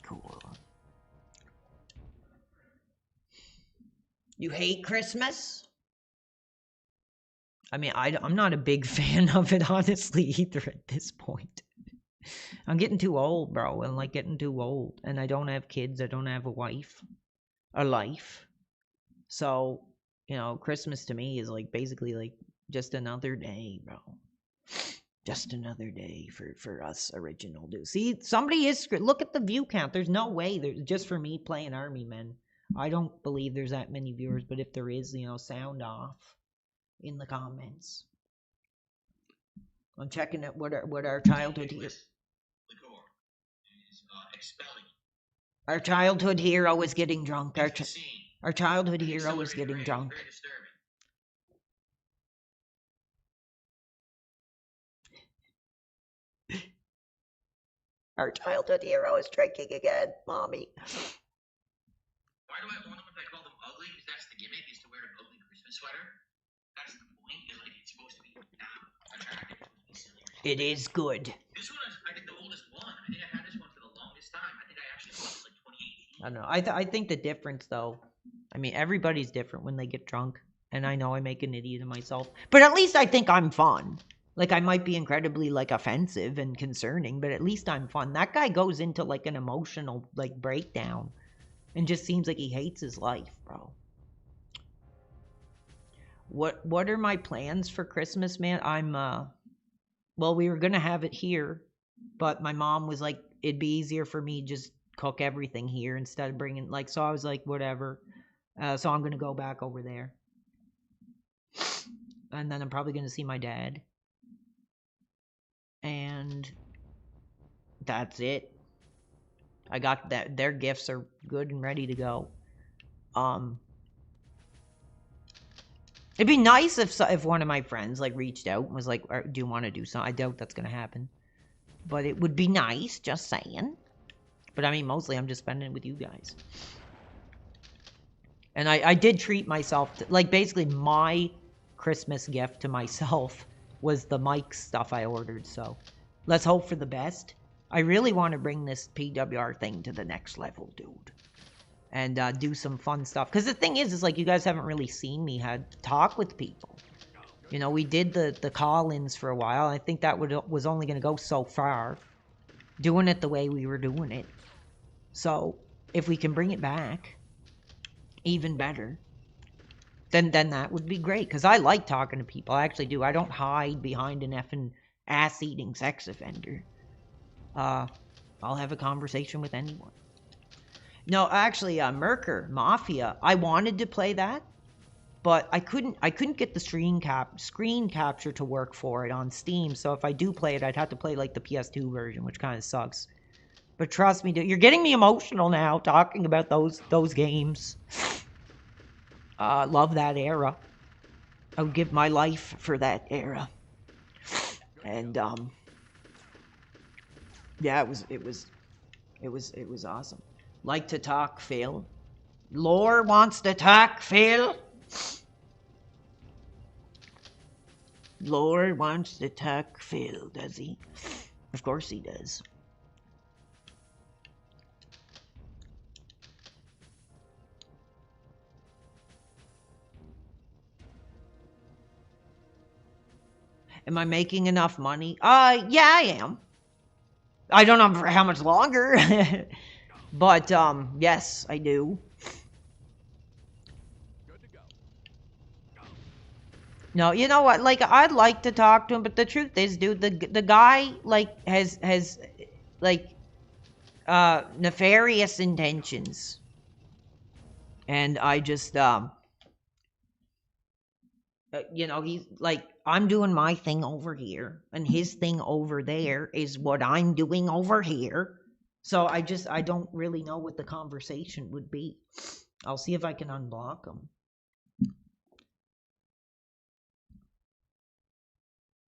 Cool. You hate Christmas? I mean, I'm not a big fan of it, honestly, either at this point. I'm getting too old, bro. I'm like getting too old. And I don't have kids. I don't have a wife. A life. So, you know, Christmas to me is like basically like just another day, bro. Just another day for us original dudes. See, somebody is... Look at the view count. There's no way. There's just for me playing Army Men. I don't believe there's that many viewers. But if there is, you know, sound off in the comments. I'm checking at what our childhood hero. Our childhood hero is getting drunk. Our childhood hero is getting drunk. Our childhood hero is drinking again, mommy. Why do I want them if I call them ugly? Because that's the gimmick, is to wear an ugly Christmas sweater. That's the point. Is like it's supposed to be attractive. It is good. This one is, I think, the oldest one. I think I had this one for the longest time. I think I actually bought it like 2018. I don't know. I think the difference, though, I mean, everybody's different when they get drunk. And I know I make an idiot of myself. But at least I think I'm fun. Like, I might be incredibly, like, offensive and concerning, but at least I'm fun. That guy goes into, like, an emotional, like, breakdown. And just seems like he hates his life, bro. What are my plans for Christmas, man? Well, we were gonna have it here. But my mom was like, it'd be easier for me just cook everything here instead of bringing, like, so I was like, whatever. So I'm gonna go back over there. And then I'm probably gonna see my dad. And that's it. I got that. Their gifts are good and ready to go. It'd be nice if one of my friends like reached out and was like, "Do you want to do something?" I doubt that's gonna happen, but it would be nice. Just saying. But I mean, mostly I'm just spending it with you guys. And I did treat myself to, like, basically my Christmas gift to myself was the mic stuff I ordered. So let's hope for the best. I really want to bring this PWR thing to the next level, dude. And do some fun stuff. Because the thing is like, you guys haven't really seen me talk with people. You know, we did the call-ins for a while. I think that was only going to go so far. Doing it the way we were doing it. So, if we can bring it back, even better, then that would be great. Because I like talking to people. I actually do. I don't hide behind an effing ass-eating sex offender. I'll have a conversation with anyone. No, actually, Merker Mafia. I wanted to play that, but I couldn't get the screen capture to work for it on Steam. So if I do play it, I'd have to play like the PS2 version, which kind of sucks. But trust me, dude, you're getting me emotional now talking about those games. Love that era. I would give my life for that era. And yeah, it was awesome. Like to talk, Phil. Lore wants to talk, Phil. Lore wants to talk, Phil, does he? Of course he does. Am I making enough money? Yeah, I am. I don't know for how much longer. But, yes, I do. Good to go. No, you know what? Like, I'd like to talk to him, but the truth is, dude, the guy, like, has, like, nefarious intentions. And I just, you know, he's like, I'm doing my thing over here, and his thing over there is what I'm doing over here. So I don't really know what the conversation would be. I'll see if I can unblock him.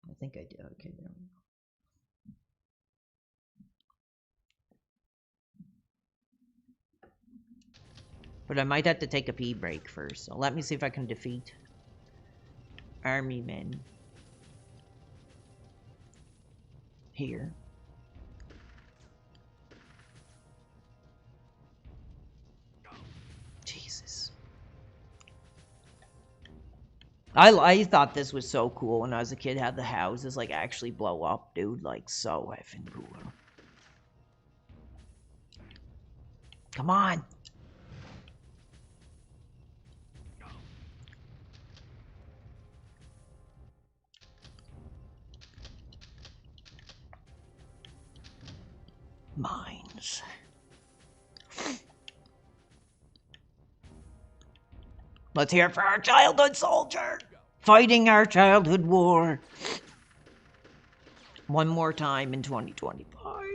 I think I did. Okay, there we go. But I might have to take a pee break first. So let me see if I can defeat army men here. Jesus. I thought this was so cool when I was a kid, how the houses like actually blow up, dude. Like, so effing cool. Come on. Mines. Let's hear it for our childhood soldier, fighting our childhood war. One more time in 2025.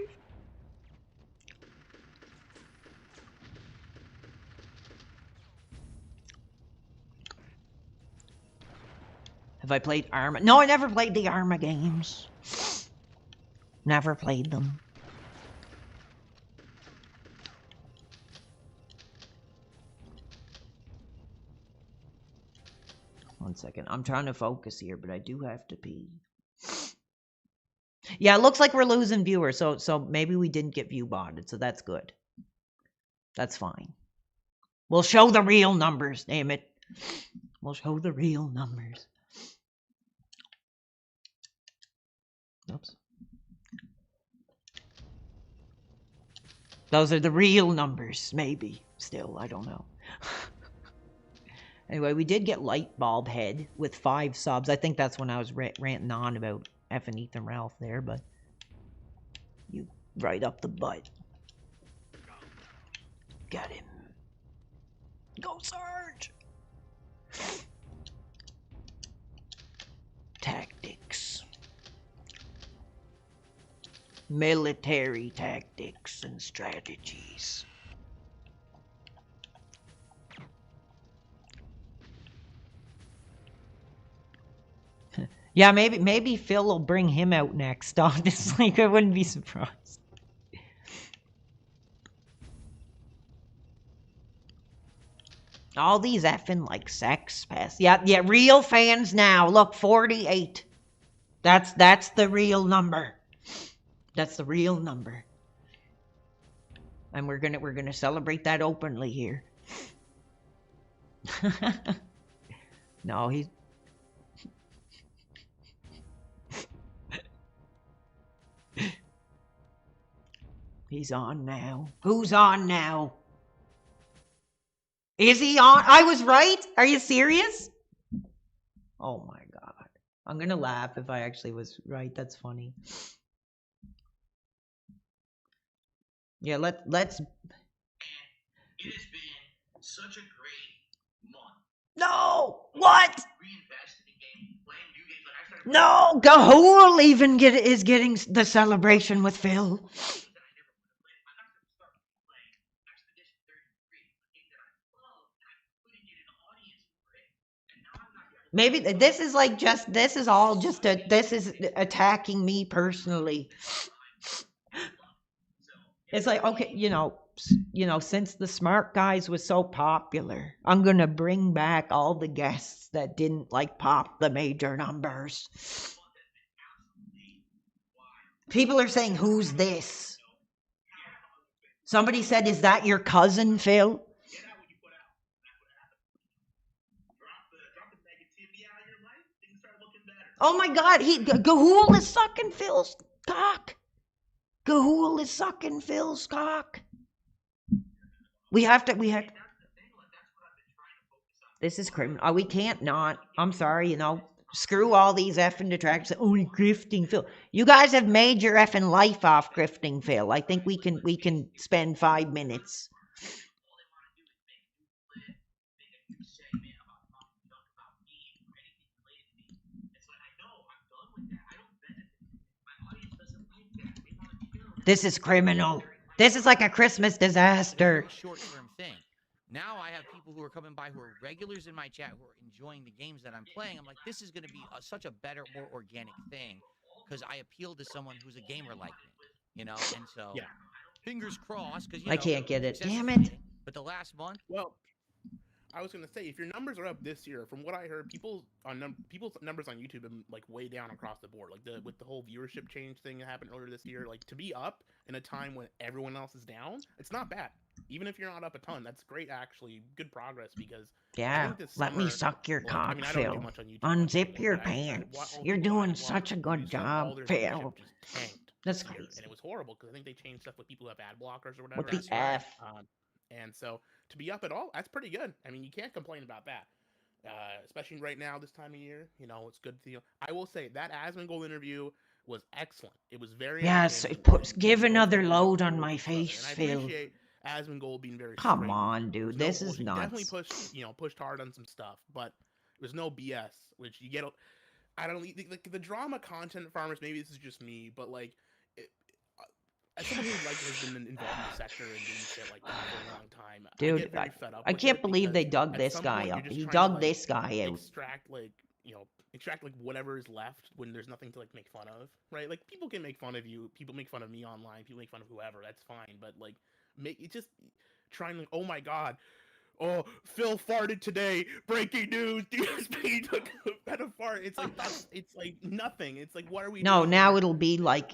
Have I played Arma? No, I never played the Arma games. Never played them. One second. I'm trying to focus here, but I do have to pee. Yeah, it looks like we're losing viewers, so maybe we didn't get view botted, so that's good. That's fine. We'll show the real numbers, damn it. We'll show the real numbers. Oops. Those are the real numbers, maybe. Still, I don't know. Anyway, we did get Light Bulb Head with 5 subs. I think that's when I was ranting on about effing Ethan Ralph there, but you right up the butt. Got him. Go, Sarge! Tactics. Military tactics and strategies. Yeah, maybe Phil will bring him out next, honestly. I wouldn't be surprised. All these effing, like, sex pests. Yeah, real fans now. Look, 48. That's the real number. That's the real number. And we're gonna celebrate that openly here. No, he's... He's on now. Who's on now? Is he on? I was right? Are you serious? Oh my god. I'm gonna laugh if I actually was right. That's funny. Yeah, let's... And it has been such a great month. No! What? Reinvested in games, playing new games. Like I started No! Go, who will even is getting the celebration with Phil? Maybe this is like just, this is all just this is attacking me personally. It's like, okay, you know, since the Smart Guys was so popular, I'm going to bring back all the guests that didn't like pop the major numbers. People are saying, who's this? Somebody said, is that your cousin, Phil? Oh my God, Gahul is sucking Phil's cock. Gahul is sucking Phil's cock. We have. This is criminal. We can't not. I'm sorry, screw all these effing detractors. Only grifting Phil. You guys have made your effing life off grifting Phil. I think we can spend 5 minutes. This is criminal. This is like a Christmas disaster. Short-term thing. Now I have people who are coming by who are regulars in my chat who are enjoying the games that I'm playing. I'm like, this is going to be such a better, more organic thing because I appeal to someone who's a gamer like me, And so, fingers crossed because I can't get it. Damn it! But the last month, well, I was gonna say if your numbers are up this year, from what I heard, people's numbers on YouTube have been like way down across the board. Like with the whole viewership change thing that happened earlier this year, like to be up in a time when everyone else is down, it's not bad. Even if you're not up a ton, that's great. Actually, good progress because let me suck your cock, Phil. Unzip your pants. You're doing such a good job, Phil. That's crazy. And it was horrible because I think they changed stuff with people who have ad blockers or whatever. What the F? And so to be up at all, that's pretty good. I mean, you can't complain about that. Especially right now, this time of year, it's good to I will say that Asmongold interview was excellent. It was very yes. Give another load on my face, Phil. I appreciate Asmongold being very. Come on, dude. This is nuts. Definitely pushed hard on some stuff, but there's no BS, which you get. I don't the drama content farmers. Maybe this is just me, but as someone who has been involved in the sector and doing shit like that for a long time, dude, I can't believe they dug this guy up. He dug this guy out. Extract whatever is left when there's nothing to make fun of, right? Like people can make fun of you, people make fun of me online, people make fun of whoever. That's fine, but just trying oh my God. Oh, Phil farted today. Breaking news. DSP took a fart. It's like nothing. It's like, what are we doing? No, now it'll be like,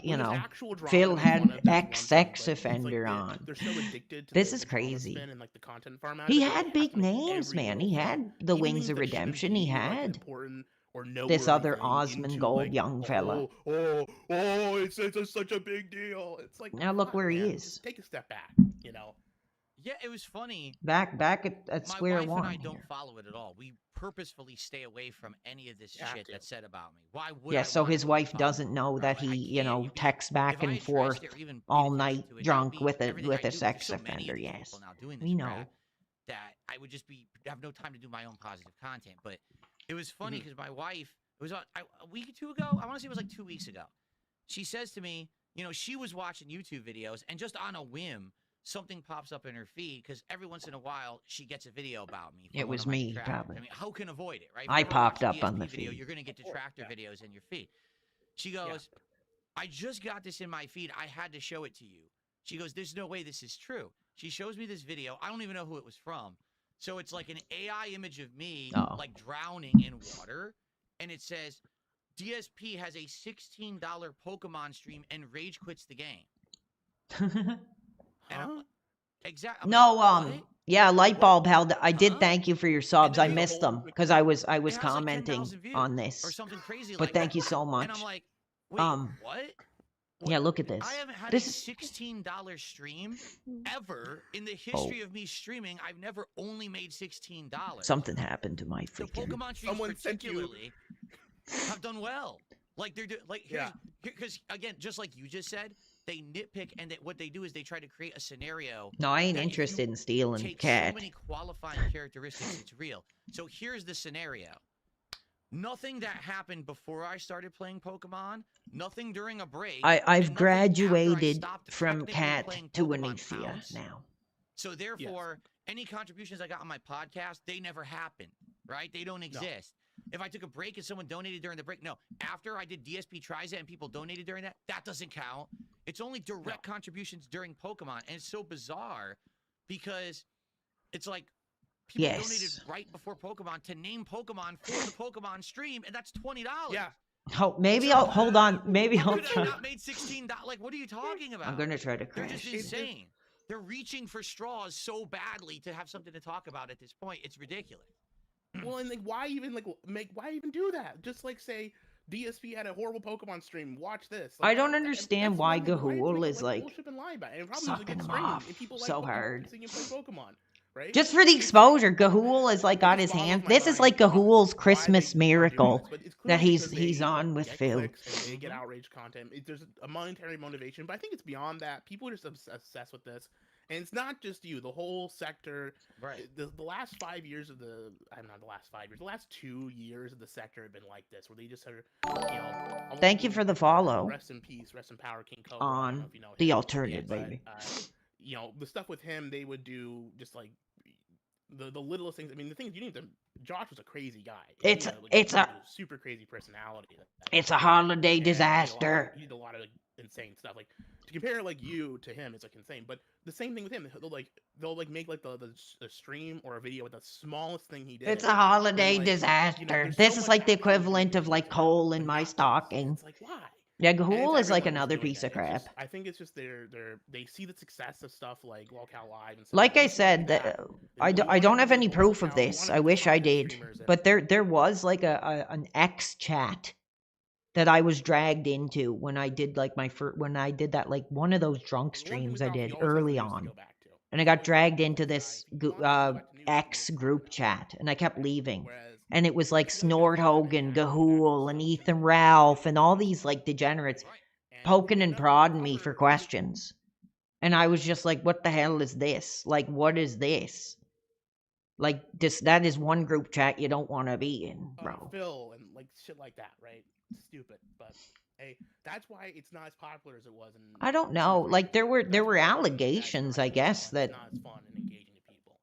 Phil had an ex-sex offender on. They're so addicted to this is crazy. And the content format. He had big names, man. He had the Wings of Redemption. He had this other Asmongold young fella. It's such a big deal. It's like, now look where he is. Just take a step back, Yeah, it was funny. Back at square one. My wife and I don't follow it at all. We purposefully stay away from any of this shit that's said about me. Why would I so his wife doesn't know that he, texts back and forth all night drunk with a sex offender. Yes, we know. That I would just have no time to do my own positive content. But it was funny because my wife, it was a week or two ago. I want to say it was like 2 weeks ago. She says to me, she was watching YouTube videos and just on a whim, something pops up in her feed because every once in a while she gets a video about me. It was me, probably. I mean, who can avoid it, right? I popped up on the video, feed. You're going to get detractor videos in your feed. She goes, I just got this in my feed. I had to show it to you. She goes, there's no way this is true. She shows me this video. I don't even know who it was from. So it's like an AI image of me, drowning in water. And it says, DSP has a $16 Pokemon stream and rage quits the game. Exactly. No, yeah, Lightbulb held. I did thank you for your subs. I missed them because I was commenting on this. Or something crazy but thank you so much. And I'm like, wait, what? Yeah, look at this. I haven't had a $16 stream ever in the history of me streaming. I've never only made $16. Something happened to my freaking. The Pokemon streams particularly have done well. Like they're because again, just like you just said, they nitpick and what they do is they try to create a scenario. No, I ain't interested in stealing cat. So many qualifying characteristics, it's real. So here's the scenario. Nothing that happened before I started playing Pokemon. Nothing during a break. I've graduated from cat to Anethia now. So therefore, any contributions I got on my podcast, they never happened, right? They don't exist. If I took a break and someone donated during the break, no. After I did DSP Tries It and people donated during that, that doesn't count. It's only direct contributions during Pokemon, and it's so bizarre because it's like people donated Yes. right before Pokemon to name Pokemon for the Pokemon stream, and that's $20. Yeah. Oh, maybe I'll hold on. Maybe How I'll could I try. not made $16? Like, what are you talking about? I'm gonna try to They're just crash. insane. They're reaching for straws so badly to have something to talk about at this point. It's ridiculous. Well, and like, why even do that? Just like say DSP had a horrible Pokemon stream. Watch this. I Like, don't that's understand one why thing. Why Gahul make it, is like bullshit and lie about it? And probably sucking gets him streamed, off and people so like hard. seeing him play Pokemon, right? Just for the exposure. Gahul is like It got just his boggles hand. my This is mind like Gahul's why they Christmas are doing miracle this, but it's that clearly he's because they on with get Phil. clicks and they get outrage content. There's a monetary motivation, but I think it's beyond that. People are just obsessed with this. And it's not just you, the whole sector. Right. The last 5 years of the, I'm not the last 5 years, the last 2 years of the sector have been like this, where they just are, Thank you for the follow. Rest in peace, rest in power, King Cobra. I don't On know if you know the him, alternative, but, baby. the stuff with him, they would do just like the littlest things. I mean, the thing is, you need to. Josh was a crazy guy. It's he a super crazy personality. It's a holiday And disaster. he did a lot of insane stuff. Like to compare like you to him, it's like insane. But the same thing with him. They'll make like the stream or a video with the smallest thing he did. It's a holiday like, disaster. there's This so is much like the action you can equivalent do of to like it, coal in but my not this. stocking. It's like why? Yeah, And it's Gahul is like everyone another doing piece that. of crap. I think it's just they see the success of stuff like Lolcow Live and stuff. Like I They just wanna said, do that that. I They don't wanna have be any like proof of Lolcow, they this. wanna I be wish I content did. streamers and- But there was like an X chat that I was dragged into when I did like when I did that like one of those drunk The one thing streams with I Ralph, he did always has early news to on. go back to. And I got Always dragged has into news. this If you want to go back to news, you can X go group back. chat, and I kept leaving. Whereas And it was like if you don't get Snort involved in Hogan, it, Gahul, and Ethan Ralph, and all these like degenerates Right. and poking get and enough prodding me power, for you can- questions. And I was just like, what the hell is this? Like, what is this? Like, that is one group chat you don't want to be in, bro. Phil and like shit like that, right? Stupid, but hey, that's why it's not as popular as it was in. I don't 2 or know. 3 Like, years there ago. were That's why allegations, I guess, it's that not as fun and engaging to people.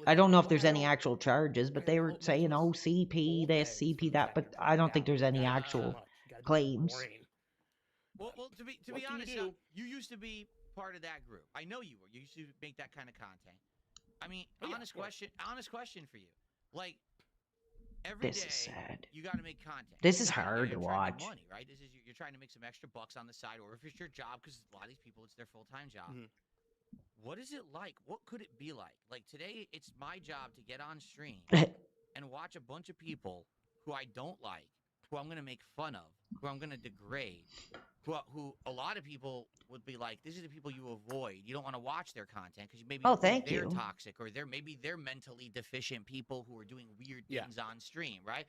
I don't know if Realistically, there's I any don't- actual charges, but I they don't were know, most saying, of us oh, CP old this, heads CP from the that, but sector I don't think down. there's any You gotta do actual too much. You gotta do claims. boring. Well, to What be can you honest, do? you used to be part of that group. I know you were. You used to make that kind of content. I mean, Oh, yeah, honest of course. question for you. Like every This day, is sad. you got to make content. This is You're hard to trying watch. get money, right? This is you're trying to make some extra bucks on the side, or if it's your job, because a lot of these people, it's their full-time job. Mhm. What is it like? What could it be like? Like today, it's my job to get on stream and watch a bunch of people who I don't like, who I'm going to make fun of, who I'm going to degrade, who a lot of people would be like, these are the people you avoid. You don't want to watch their content because maybe Oh, you think thank they're you. toxic, or maybe they're mentally deficient people who are doing weird Yeah. things on stream, right?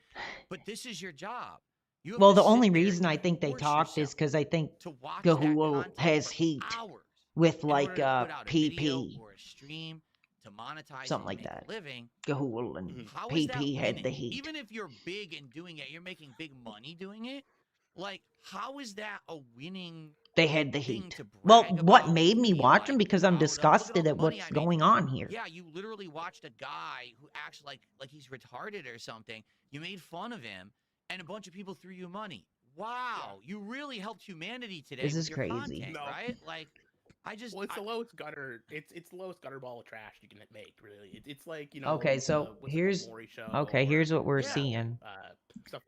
But this is your job. You have Well, to the sit only there reason I and think they force talked is yourself because I think to watch that Gahul content has for heat hours with in like order to put out a video PP. or a stream to monetize Something and like make that. a living. Gahul and Mhm. How is that PP had winning? the heat. Even if you're big and doing it, you're making big money doing it. Like, how is that a winning They had the thing heat. to Well, brag what about, made to me be, watch them? like, Because I'm proud of? Look disgusted all the at money what's I made going doing on it. here. Yeah, you literally watched a guy who acts like he's retarded or something. You made fun of him, and a bunch of people threw you money. Wow, you really helped humanity today. This with is your crazy. content, No. right? Like, I just Well, it's the lowest gutter. It's the lowest gutter ball of trash you can make. Really, it's like Okay, so what's it called, here's Maury Show okay. or, Here's what we're Yeah. seeing. Stuff.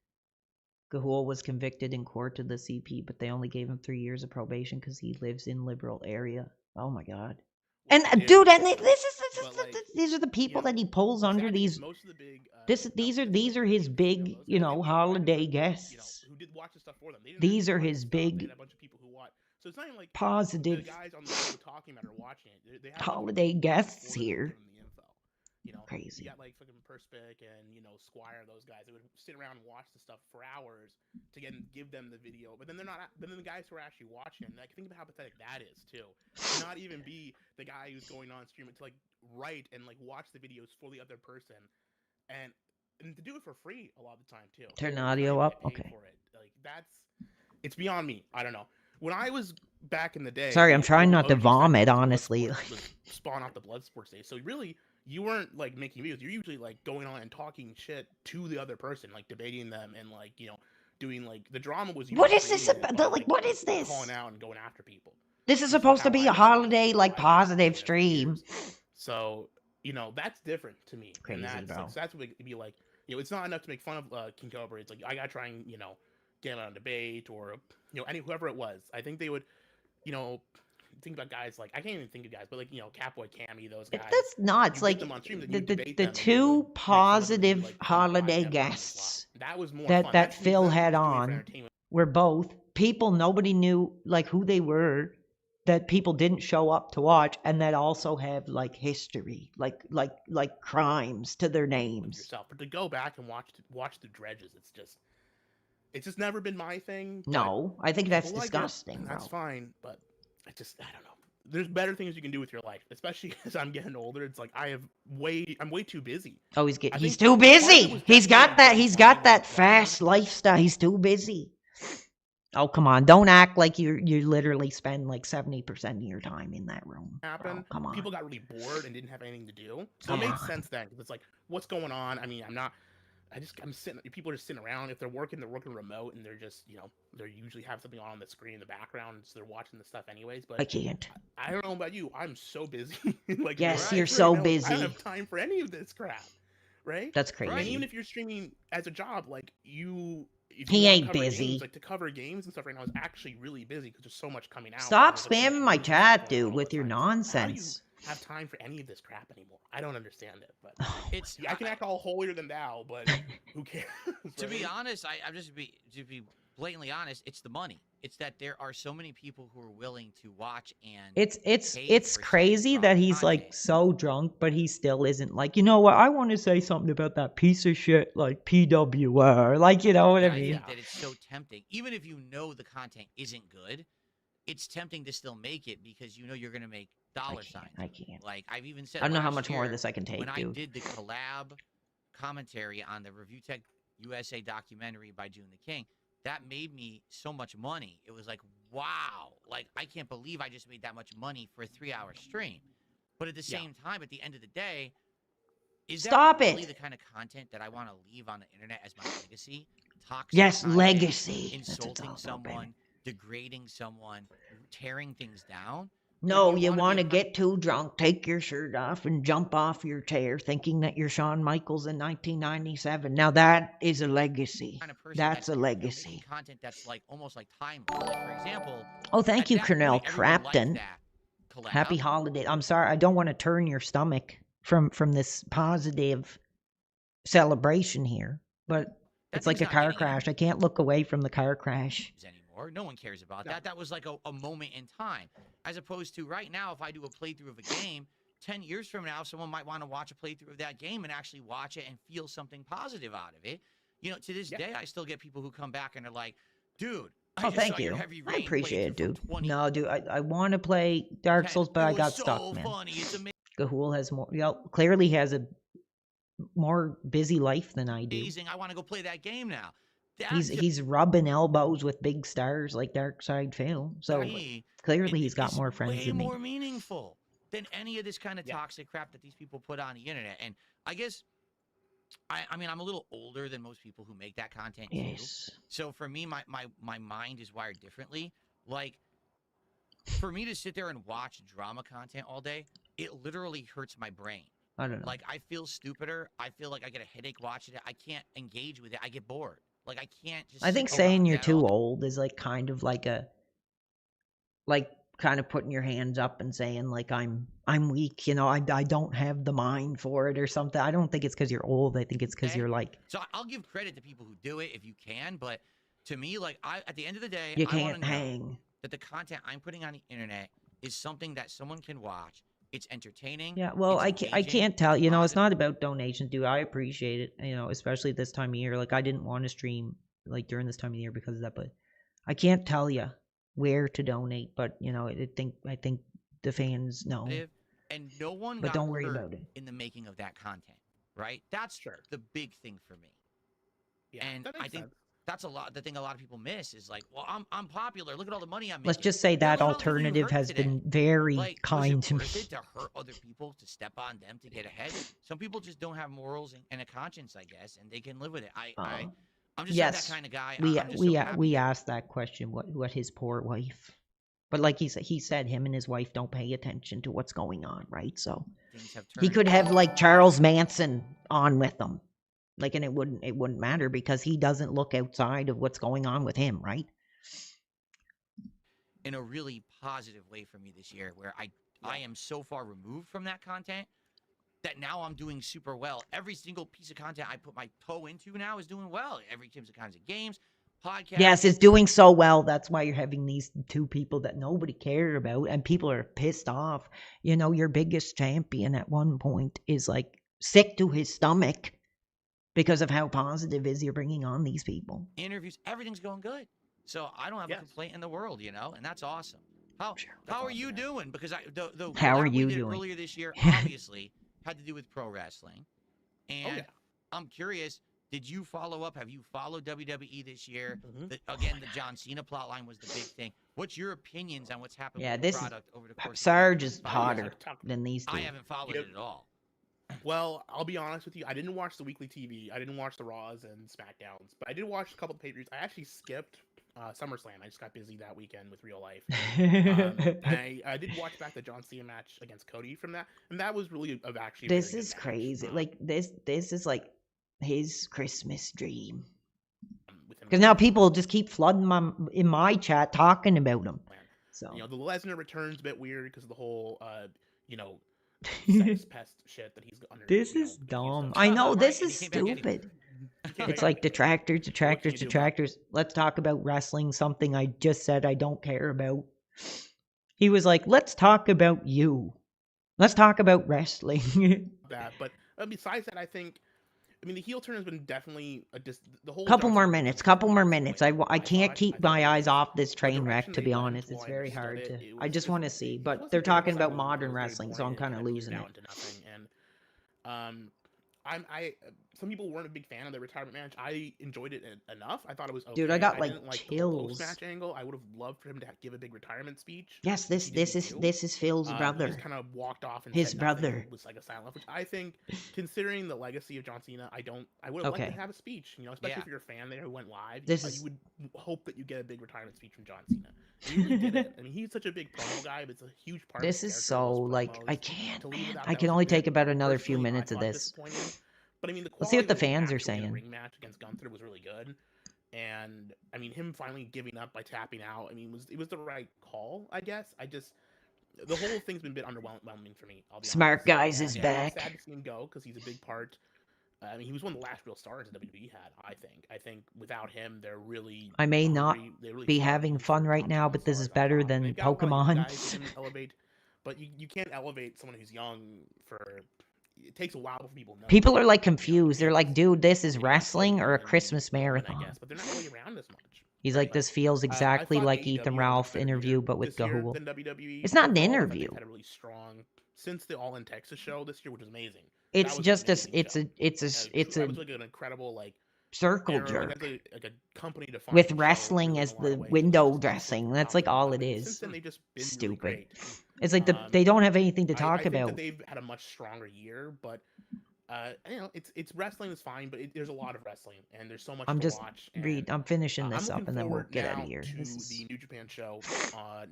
Gahul was convicted in court to the CP, but they only gave him 3 years of probation because he lives in liberal area. Oh my god! And Yeah, dude, and yeah. this is But, like, these are the people know, that he pulls the under sad thing is these. most of the big, These outlets, are his those big, guys, you they know, didn't holiday hire, guests. who did watch the stuff for them. They didn't These have are to his write the stuff. They big had a bunch of people who watch. So it's not even like the positive guys on the show talking about it or watching it. They have a bunch of holiday people guests for them here. giving them the info. You know, Crazy. You got like fucking Perspic and Squire, those guys. They would sit around and watch the stuff for hours to give them the video. But then they're not. But then the guys who are actually watching, like, think about how pathetic that is too. To not even be the guy who's going on stream, to like write and like watch the videos for the other person, and to do it for free a lot of the time too. Turn the Not audio even up? get paid Okay. for it. Like it's beyond me. I don't know. When I was back in the day, Sorry, I'm trying not to OG vomit, sector was honestly. Bloodsport, was spawn off the Bloodsport days. So really, you weren't like making videos. You're usually like going on and talking shit to the other person, like debating them and like doing like the drama was. What usually is this created about? by, Like, what is this? Calling out and going after people. This is So supposed to how be I a look at it, holiday, so like, I've been positive doing it for stream. years. So that's different to me. Crazy, and bro. like, so that's what it'd be like. It's not enough to make fun of King Cobra. It's like I gotta try and get him on a debate or whoever it was. I think they would think about guys like I can't even think of guys, but like Catboy, Cammy, those guys. That's nuts. You like get them on stream, then the you debate the them, and they two would make fun of them and be positive like, holiday "Oh, my God, guests that was more that fun. that That's Phil that's had what he's doing for on entertainment. were both people nobody knew like who they were, that people didn't show up to watch, and that also have like history, like crimes to their names. Yourself, but to go back and watch the dredges, it's just never been my thing. But No, I think that's people like it, disgusting, and bro. that's fine, but I don't know. There's better things you can do with your life, especially as I'm getting older. It's like I'm way too busy. Oh, he's I too think part of it busy. was He's got definitely that. He's 2020 got when that lockdown fast lifestyle. He's too busy. Oh, come on! Don't act like you literally spend like 70% of your time in that room. happened. Bro, come on. People got really bored and didn't have anything to do, so Come it made on. sense then. Because it's like, what's going on? I mean, I'm sitting. People are just sitting around. If they're working remote, and they're just, they usually have something on the screen in the background, so they're watching the stuff anyways. But I can't. I don't know about you. I'm so busy. Like, Yes, right you're right so now, I busy. don't have time for any of this crap. Right? That's And crazy. even if you're streaming as a job, like if He you wanna ain't cover busy. Games, like to cover games and stuff right now is actually really busy because there's so much coming out. Stop and there's, like, so much spamming my news and stuff chat, going on dude, all with the your time. How do you nonsense. have time for any of this crap anymore? I don't understand it, but It's I can act all holier than thou, but who cares? To be right? honest, I'm just to be blatantly honest, it's the money. It's that there are so many people who are willing to watch and It's pay for crazy such that drama he's like content. so drunk, but he still isn't like, you know what? I want to say something about that piece of shit, like PWR, like, you know what I I mean? think that it's so tempting. Even if you know the content isn't good, it's tempting to still make it because you know you're gonna make dollar signs. I can't. Like I've even said, I don't know how last much more of year, this I can take, when I dude. did the collab commentary on the Review Tech USA documentary by June the King, that made me so much money. It was like, wow, like I can't believe I just made that much money for a 3-hour stream. But at the same time, at the end of the day, is Stop that really it. the kind of content that I want to leave on the internet as my legacy? Toxic Yes, content, legacy. That's what it's insulting all about, someone, baby. degrading someone, tearing things down. No, Like, you wanna want to be a get too drunk, take your shirt off, and jump off your chair thinking that you're Shawn Michaels in 1997. Now that is a legacy. kind of person That's a making legacy. content that's like almost like timeless. Like for example, Oh, thank at you, that Cornell point, everyone liked Crapton. that collab. Happy holiday. I'm sorry, I don't want to turn your stomach from this positive celebration here, but That it's like a thing's not car getting any crash. I can't look away from the car crash. anymore. No one cares about No. that. That was like a moment in time. As opposed to right now, if I do a playthrough of a game, 10 years from now, someone might want to watch a playthrough of that game and actually watch it and feel something positive out of it. You know, to this day, I still get people who come back and are like, dude, I Oh, just thank saw your you. Heavy I Rain appreciate it, playthrough dude. from 2010. No, dude, I want to play Dark Souls, but It I was got so stuck, man. funny. It's Gahul has more. Clearly has a more busy life than I do. amazing. I want to go play that game now. He's rubbing elbows with big stars like Darkside Phil. So me, clearly he's got it's more friends way than me. more meaningful than any of this kind of toxic crap that these people put on the internet. And I guess, I mean, I'm a little older than most people who make that content too. Yes. So for me, my mind is wired differently. Like, for me to sit there and watch drama content all day, it literally hurts my brain. I don't know. Like, I feel stupider. I feel like I get a headache watching it. I can't engage with it. I get bored. Like, I can't just I think sit saying around you're that too all- old is like kind of like kind of putting your hands up and saying like I'm weak, you know, I don't have the mind for it or something. I don't think it's because you're old. I think it's because you're like So I'll give credit to people who do it if you can, but to me, like, at the end of the day, you I wanna can't know hang. that the content I'm putting on the internet is something that someone can watch. It's entertaining. Yeah, well, it's I engaging, can't tell. You know, it's positive. not about donations, dude. I appreciate it. You know, especially this time of year. Like, I didn't want to stream like during this time of the year because of that, but I can't tell you where to donate. But you know, I think the fans know. And no one But got don't worry hurt about it. in the making of that content, right? That's the big thing for me. Yeah, And that I makes think sense. that's the thing a lot of people miss is like, well, I'm popular. Look at all the money I'm making. Let's just say Yeah, that look at all the people you alternative hurt has today. been very Like, kind was to it me. worth it to hurt other people to step on them to get ahead? Some people just don't have morals and a conscience, I guess, and they can live with it. I'm just Yes, not that kind of guy. we I'm just so happy we that- asked that question. What his poor wife. But like he said, him and his wife don't pay attention to what's going on, right? So things have he turned. could have like Charles Manson on with them, like, and it wouldn't matter because he doesn't look outside of what's going on with him, right? in a really positive way for me this year, where I am so far removed from that content that now I'm doing super well. Every single piece of content I put my toe into now is doing well. Every kinds of games, podcasts. Yes, it's doing so well. That's why you're having these two people that nobody cared about, and people are pissed off. You know, your biggest champion at one point is like sick to his stomach because of how positive is you're bringing on these people. interviews, everything's going good. So I don't have a complaint in the world, and that's awesome. How are you doing? Because How are that we you did doing? earlier this year obviously had to do with pro wrestling, and I'm curious. Did you follow up? Have you followed WWE this year? Again, the John Cena plotline was the big thing. What's your opinions on what's happened with the product over the course Sarge of is 5 hotter years? than these two. I haven't followed it at all. Well, I'll be honest with you. I didn't watch the weekly TV. I didn't watch the Raws and SmackDowns, but I did watch a couple of pay-per-views. I actually skipped SummerSlam. I just got busy that weekend with real life. I did watch back the John Cena match against Cody from that, and that was really actually. This is crazy. Like this is like his Christmas dream. Because now people just keep flooding in my chat talking about him. So the Lesnar return's a bit weird because of the whole sex pest shit that he's under. This is dumb. I know this is stupid. It's like detractors. Let's talk about wrestling, something I just said I don't care about. He was like, let's talk about you. Let's talk about wrestling. But besides that, I mean, the heel turn has been definitely the whole. Couple more minutes. I can't keep my eyes off this train wreck, to be honest. It's very hard to. I just want to see, but they're talking about modern wrestling, so I'm kind of losing it. And some people weren't a big fan of the retirement match. I enjoyed it enough. I thought it was okay. Dude, I got like didn't like chills. The match angle. I would have loved for him to give a big retirement speech. Yes, this is Phil's brother. He just kind of walked off and his said brother was like a silent, which I think, considering the legacy of John Cena, I would have liked to have a speech. Especially if you're a fan there who went live. You would hope that you get a big retirement speech from John Cena. He really did it. I mean, he's such a big promo guy, but it's a huge part. This of is so like I can only take about another few minutes of this. But I mean, let's see what the fans are saying. Ring match against Gunther was really good, and I mean, him finally giving up by tapping out. I mean, it was the right call, I guess. The whole thing's been a bit underwhelming for me. I'll be Smart honest. Guys is back. I'm sad to see him go because he's a big part. I mean, he was one of the last real stars that WWE had. I think without him, they're really. I may not be having fun right now, but this is better than Pokemon. But you can't elevate someone who's young for. It takes a while for people to know. People are like confused. They're like, dude, this is wrestling or a Christmas marathon. I guess, but they're not really around as much. He's like, this feels exactly like Ethan Ralph interview, but with Gahul. It's not an interview. Had a really strong since the All in Texas show this year, which was amazing. It's just it's like an incredible circle jerk like a company with wrestling as the window dressing. That's like all it is. Stupid. Really it's like they don't have anything to talk about. That they've had a much stronger year, but it's wrestling is fine, but there's a lot of wrestling and there's so much to watch. I'm finishing this up and then we'll get out of here. This is the New Japan show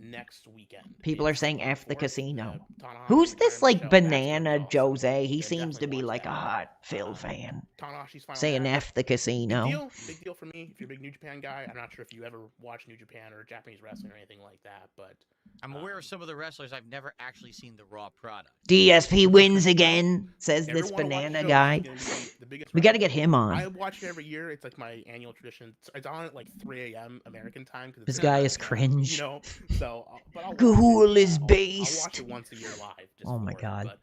next weekend. People are saying F the casino. Who's this like Banana Jose? He seems to be like a hot Phil fan. Saying F the casino. Big deal for me. If you're a big New Japan guy, I'm not sure if you ever watch New Japan or Japanese wrestling or anything like that, but I'm aware of some of the wrestlers. I've never actually seen the Raw product. DSP wins again, says this banana guy. We got to get him on. I watch it every year. It's like my annual tradition. It's on at like 3 a.m. American time. This guy is cringe. So, but Gahul is based. I'll watch it once a year live. Oh my god.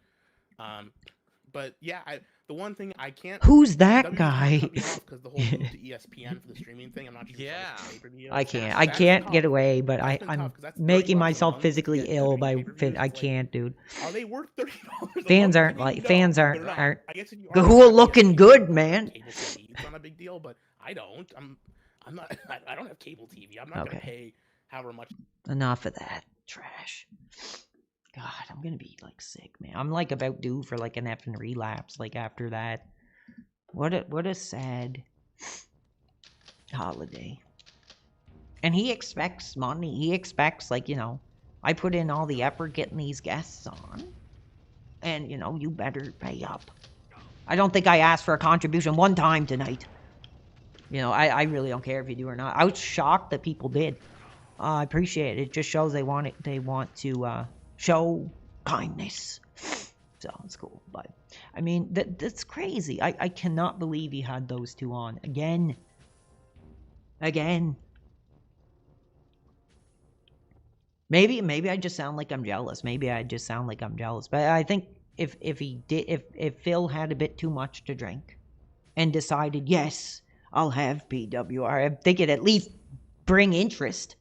But yeah, the one thing I can't. Who's that guy? Because the whole move to ESPN for the streaming thing, I'm not sure. Yeah. I can't get away, but I'm making myself physically ill by. I can't, dude. Are they worth $30? Fans aren't. Gahul looking good, man. It's not a big deal, but I don't. I'm not. I don't have cable TV. I'm not gonna pay however much. Enough of that trash. God, I'm gonna be like sick, man. I'm like about due for like an effing relapse. Like after that, what a sad. holiday. And he expects money. He expects, like, I put in all the effort getting these guests on. And, you better pay up. I don't think I asked for a contribution one time tonight. I really don't care if you do or not. I was shocked that people did. I appreciate it. It just shows they want to show kindness. So it's cool. But I mean, that's crazy. I cannot believe he had those two on again. Maybe I just sound like I'm jealous. But I think if Phil had a bit too much to drink and decided, yes, I'll have PWR, I think it'd at least bring interest.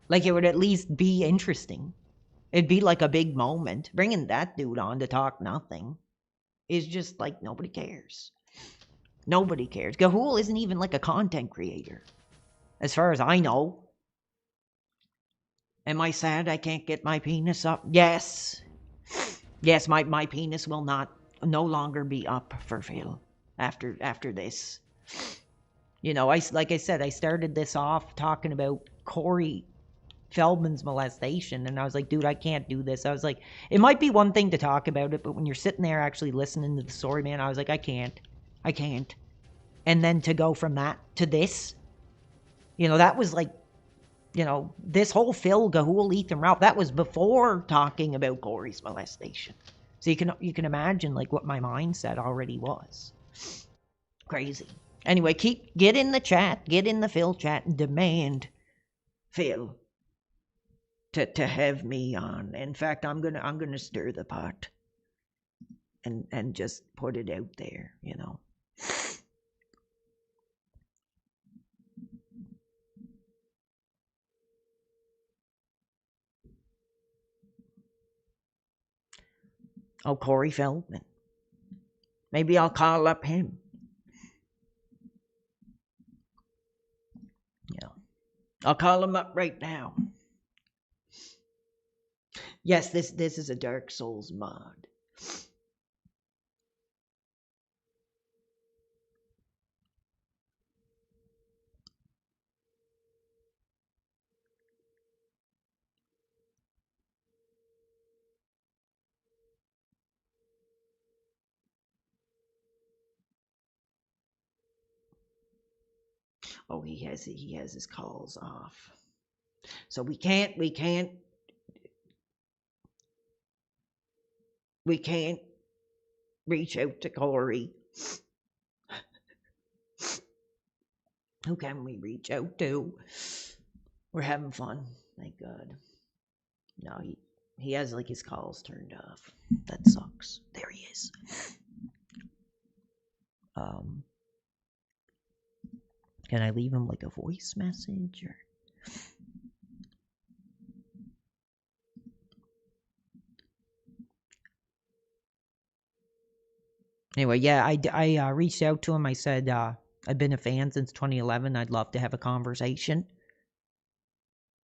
Like, it would at least be interesting. It'd be like a big moment. Bringing that dude on to talk nothing is just like, nobody cares. Nobody cares. Gahul isn't even like a content creator, as far as I know. Am I sad I can't get my penis up? Yes. Yes, my penis will no longer be up for Phil after this. Like I said, I started this off talking about Corey Feldman's molestation, and I was like, dude, I can't do this. I was like, it might be one thing to talk about it, but when you're sitting there actually listening to the story, man, I was like, I can't. And then to go from that to this, that was like, this whole Phil, Gahul, Ethan, Ralph, that was before talking about Corey's molestation. So you can imagine like what my mindset already was. Crazy. Anyway, get in the chat, get in the Phil chat, and demand Phil to have me on. In fact, I'm gonna stir the pot and just put it out there, Oh, Corey Feldman. Maybe I'll call up him. I'll call him up right now. Yes, this is a Dark Souls mod. Oh, he has his calls off. So we can't reach out to Corey. Who can we reach out to? We're having fun. Thank God. No, he has like his calls turned off. That sucks. There he is. Can I leave him like a voice message or? Anyway, yeah, I reached out to him. I said, I've been a fan since 2011. I'd love to have a conversation.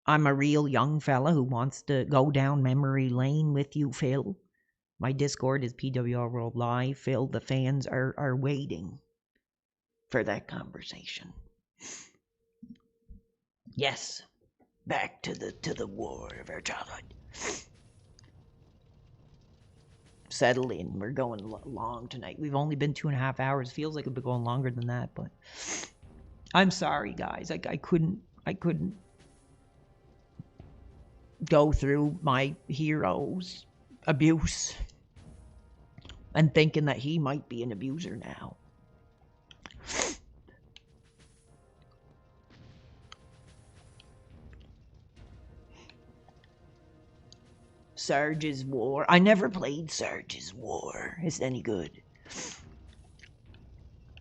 I'm a real young fella who wants to go down memory lane with you, Phil. My Discord is PWR World Live. Phil, the fans are waiting for that conversation. Yes, back to the war of our childhood. Settle in. We're going long tonight. We've only been 2.5 hours. Feels like we've been going longer than that, but I'm sorry, guys. I couldn't go through my hero's abuse and thinking that he might be an abuser now. Sarge's War. I never played Sarge's War. Is it any good?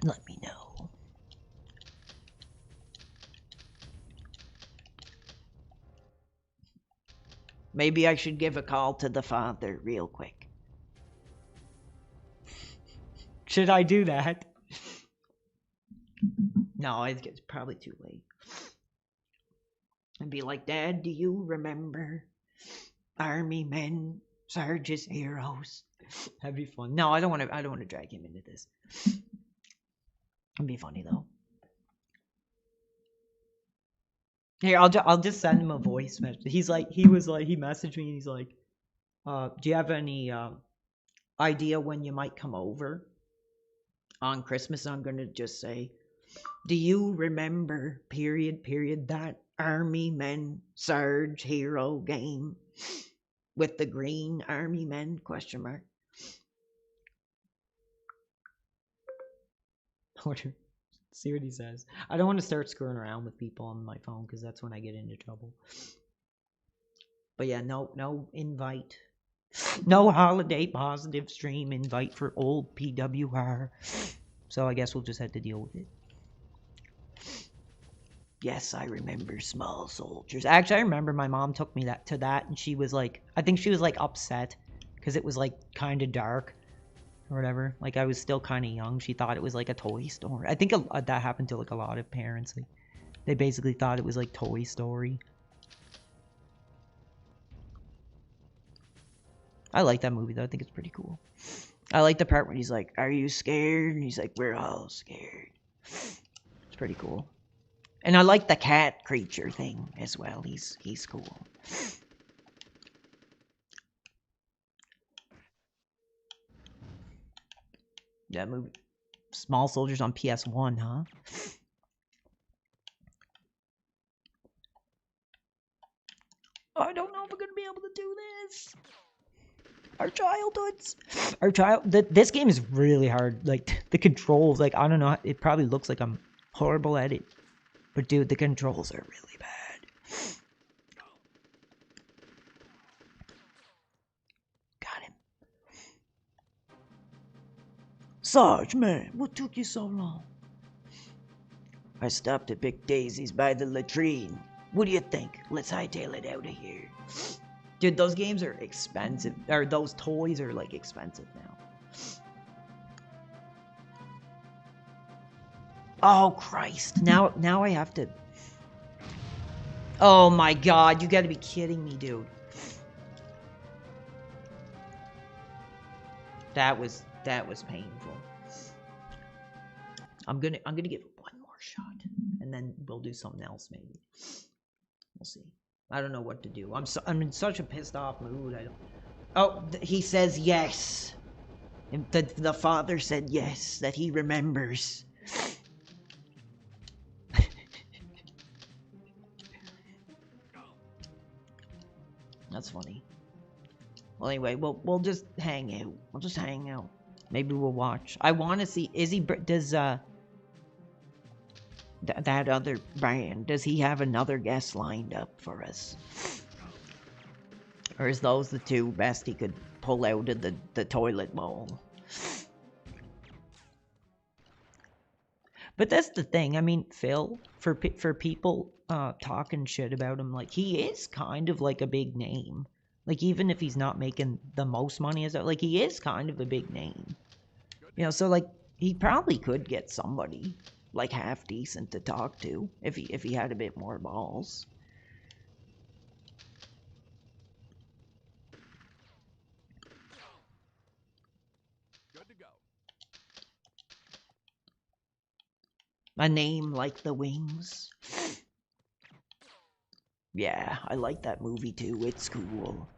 Let me know. Maybe I should give a call to the father real quick. Should I do that? No, it's probably too late. And be like, Dad, do you remember Army Men, Sarge's Heroes? That'd be fun. No, I don't want to drag him into this. It'd be funny though. Here, I'll just send him a voice message. He messaged me and he's like, do you have any idea when you might come over on Christmas? I'm gonna just say, do you remember period that Army Men Surge Hero game with the green Army Men ? See what he says. I don't want to start screwing around with people on my phone because that's when I get into trouble. But yeah, no invite. No holiday positive stream invite for old PWR. So I guess we'll just have to deal with it. Yes, I remember Small Soldiers. Actually, I remember my mom took me to that, and she was like, I think she was like upset because it was like kind of dark or whatever. Like I was still kind of young. She thought it was like a Toy Story. I think that happened to like a lot of parents. Like, they basically thought it was like Toy Story. I like that movie though. I think it's pretty cool. I like the part where he's like, "Are you scared?" And he's like, "We're all scared." It's pretty cool. And I like the cat creature thing as well. He's cool. That movie, Small Soldiers on PS1, huh? I don't know if we're gonna be able to do this. Our childhoods. This game is really hard. Like the controls, like I don't know. It probably looks like I'm horrible at it, but dude, the controls are really bad. Got him. Sarge, man, what took you so long? I stopped to pick daisies by the latrine. What do you think? Let's hightail it out of here. Dude, those games are expensive. Or those toys are like expensive now. Oh Christ. Now I have to. Oh my god, you gotta be kidding me, dude. That was painful. I'm gonna give it one more shot. And then we'll do something else maybe. We'll see. I don't know what to do. I'm in such a pissed off mood. I don't. Oh, he says yes. The father said yes, that he remembers. That's funny. Well, anyway, we'll just hang out. We'll just hang out. Maybe we'll watch. I want to see. Does that other band, does he have another guest lined up for us? Or is those the two best he could pull out of the toilet bowl? But that's the thing. I mean, Phil, for people talking shit about him, like, he is kind of like a big name. Like, even if he's not making the most money, like, he is kind of a big name. You know, so, like, he probably could get somebody like half decent to talk to if he had a bit more balls. Good to go. A name like the Wings. Yeah, I like that movie too. It's cool.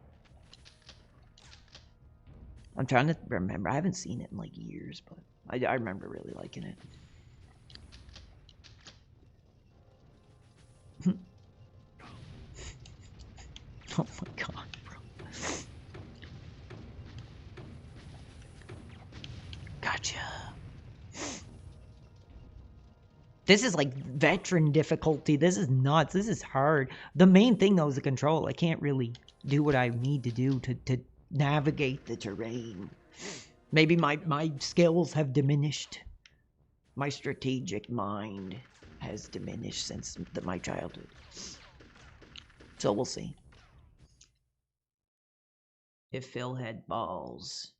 I'm trying to remember. I haven't seen it in like years, but I remember really liking it. Oh my god, bro. Gotcha. This is like veteran difficulty. This is nuts. This is hard. The main thing though is the control. I can't really do what I need to do to navigate the terrain. Maybe my skills have diminished. My strategic mind has diminished since my childhood. So we'll see. If Phil had balls,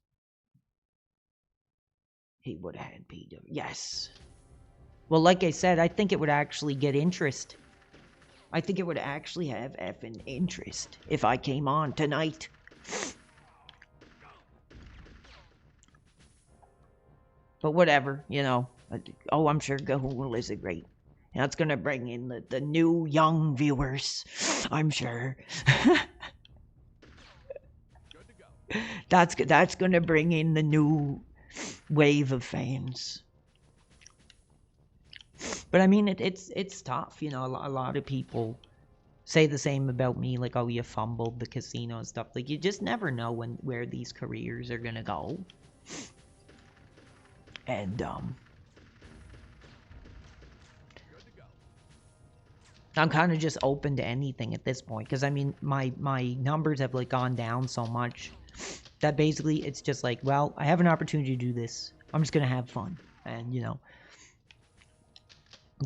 he would have had PW. Yes. Well, like I said, I think it would actually get interest. I think it would actually have effing interest if I came on tonight. But whatever, you know. Oh, I'm sure Gahul is a great. That's gonna bring in the new young viewers. I'm sure. Good to go. That's gonna bring in the new wave of fans. But I mean, it's tough. You know, a lot of people say the same about me. Like, oh, you fumbled the casino and stuff. Like, you just never know where these careers are gonna go. And Good to go. I'm kind of just open to anything at this point, because I mean, my numbers have like gone down so much that basically it's just like, well, I have an opportunity to do this. I'm just gonna have fun and, you know,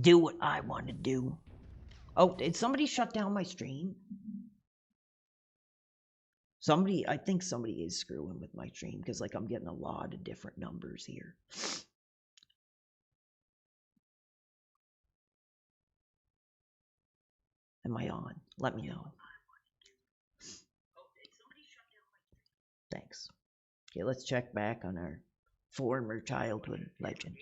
do what I want to do. Oh, did somebody shut down my stream? I think somebody is screwing with my stream, because like I'm getting a lot of different numbers here. Am I on? Let me know. Thanks. Okay, let's check back on our former childhood legend.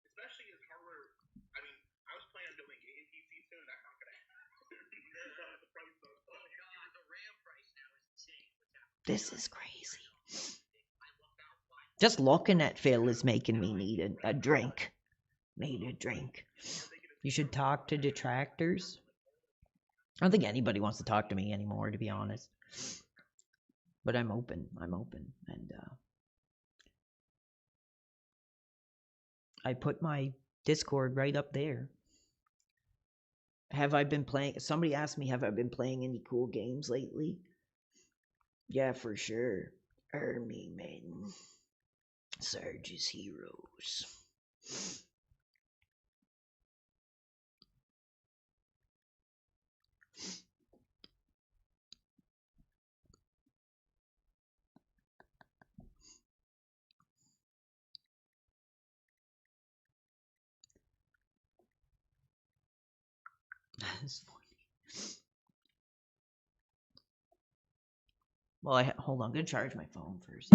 Especially as hardware. I mean, I was planning on building a game PC soon. That's not gonna happen. The price of the RAM price now is insane. What's happening? This is crazy. Just looking at Phil is making me need a drink. Need a drink. You should talk to detractors. I don't think anybody wants to talk to me anymore, to be honest. But I'm open. And I put my Discord right up there. Have I been playing? Somebody asked me, have I been playing any cool games lately? Yeah, for sure. Army Men. Sarge's Heroes. That's funny. Well, hold on. I'm gonna charge my phone first.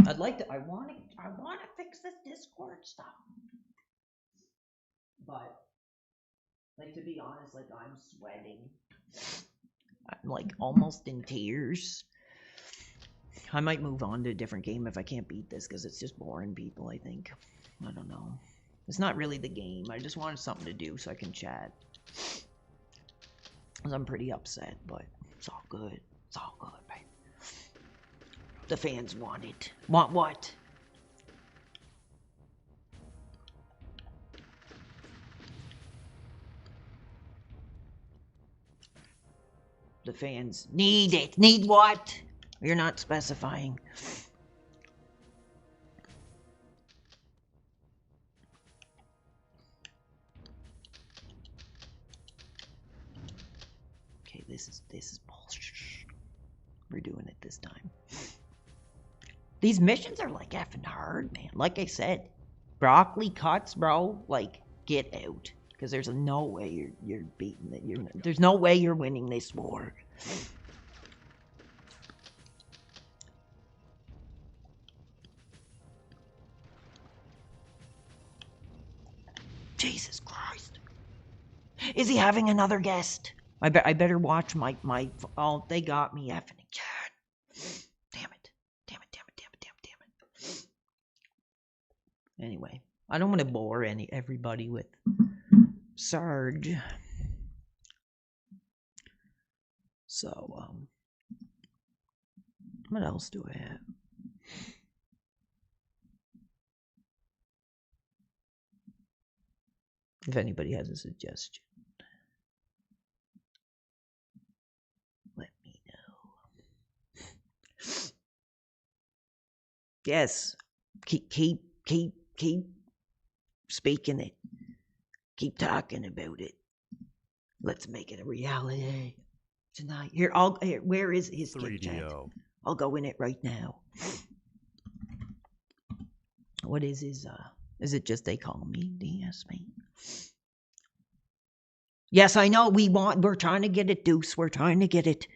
I'd like to. I want to fix this Discord stuff. But, like, to be honest, like, I'm sweating. I'm like almost in tears. I might move on to a different game if I can't beat this, because it's just boring people. I think. I don't know. It's not really the game. I just wanted something to do so I can chat. Because I'm pretty upset, but it's all good. It's all good, babe. The fans want it. Want what? The fans need it. Need what? You're not specifying. Okay, this is bullshit. We're doing it this time. These missions are like effing hard, man. Like I said, broccoli cuts, bro. Like, get out, because there's no way you're beating it. There's no way you're winning this war. Jesus Christ! Is he having another guest? I better watch my. Oh, they got me effing again. Damn it. Anyway, I don't want to bore everybody with Sarge. So, what else do I have? If anybody has a suggestion, let me know. Yes, keep speaking it. Keep talking about it. Let's make it a reality tonight. Here, where is his 3DO? I'll go in it right now. What is his? Is it just they call me DS mate? Yes, I know. We're trying to get it, Deuce. We're trying to get it.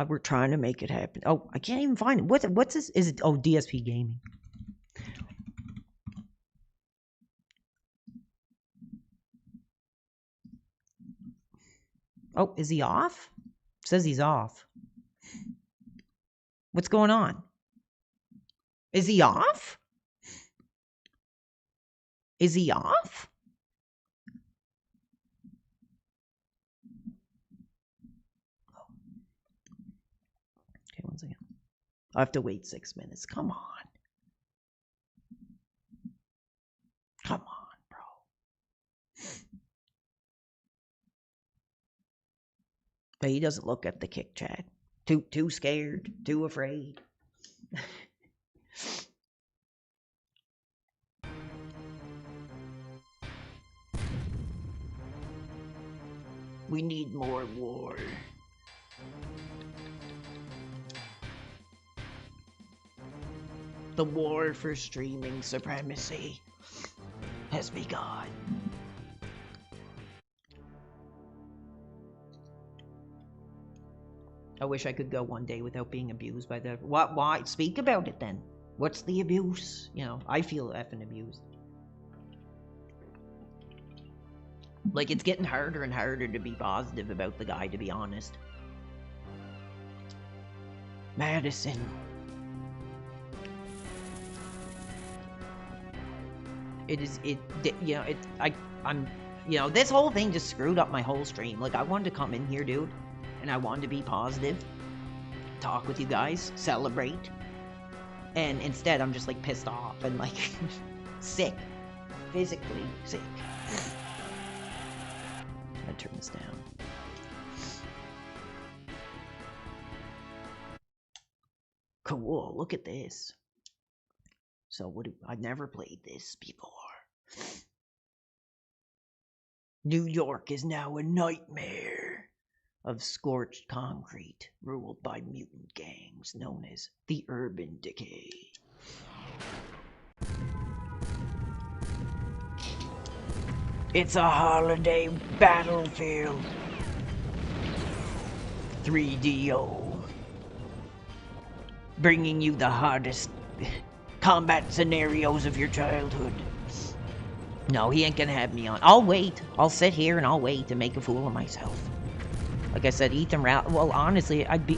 We're trying to make it happen. Oh, I can't even find it. What's this? Is it? Oh, DSP Gaming. Oh, is he off? It says he's off. What's going on? Is he off? Is he off? Okay, one second. I have to wait 6 minutes. Come on. Come on, bro. But he doesn't look at the kick chat. Too scared. Too afraid. We need more war. The war for streaming supremacy has begun. I wish I could go one day without being abused by the... What? Why? Speak about it then. What's the abuse? You know, I feel effing abused. Like, it's getting harder and harder to be positive about the guy, to be honest. Madison. I'm, you know, this whole thing just screwed up my whole stream. Like, I wanted to come in here, dude, and I wanted to be positive, talk with you guys, celebrate, and instead I'm just, like, pissed off and, like, sick. Physically sick. I'm gonna turn this down. Cool, look at this. So I've never played this before. New York is now a nightmare of scorched concrete ruled by mutant gangs known as the Urban Decay. It's a holiday battlefield. 3DO. Bringing you the hardest combat scenarios of your childhood. No, he ain't gonna have me on. I'll wait. I'll sit here and I'll wait to make a fool of myself. Like I said, Ethan Ralph. Well, honestly, I'd be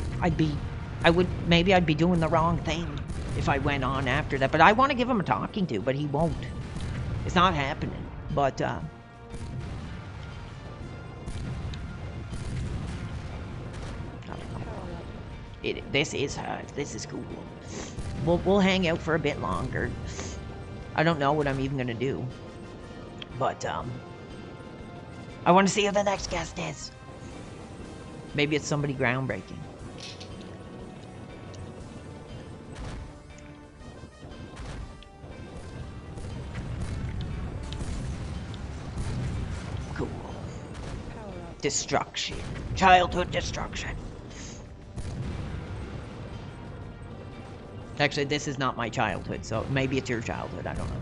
doing the wrong thing if I went on after that. But I want to give him a talking to, but he won't. It's not happening. But I don't know. This is hard. This is cool. We'll hang out for a bit longer. I don't know what I'm even gonna do. But, I want to see who the next guest is. Maybe it's somebody groundbreaking. Cool. Destruction. Childhood destruction. Actually, this is not my childhood, so maybe it's your childhood. I don't know.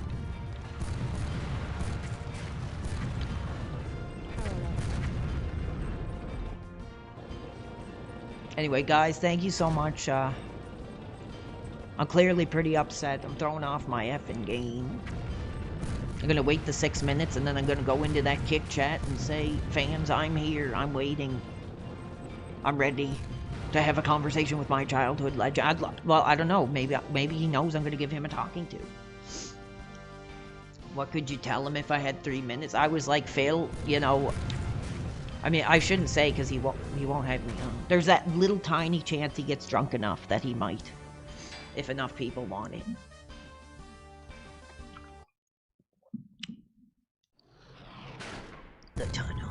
Anyway, guys, thank you so much. I'm clearly pretty upset. I'm throwing off my effing game. I'm gonna wait the 6 minutes, and then I'm gonna go into that kick chat and say, fans, I'm here. I'm waiting. I'm ready to have a conversation with my childhood legend. Well, I don't know. Maybe he knows I'm gonna give him a talking to. What could you tell him if I had 3 minutes? I was like, Phil, you know... I mean, I shouldn't say because he won't have me on. There's that little tiny chance he gets drunk enough that he might, if enough people want it. The tunnel.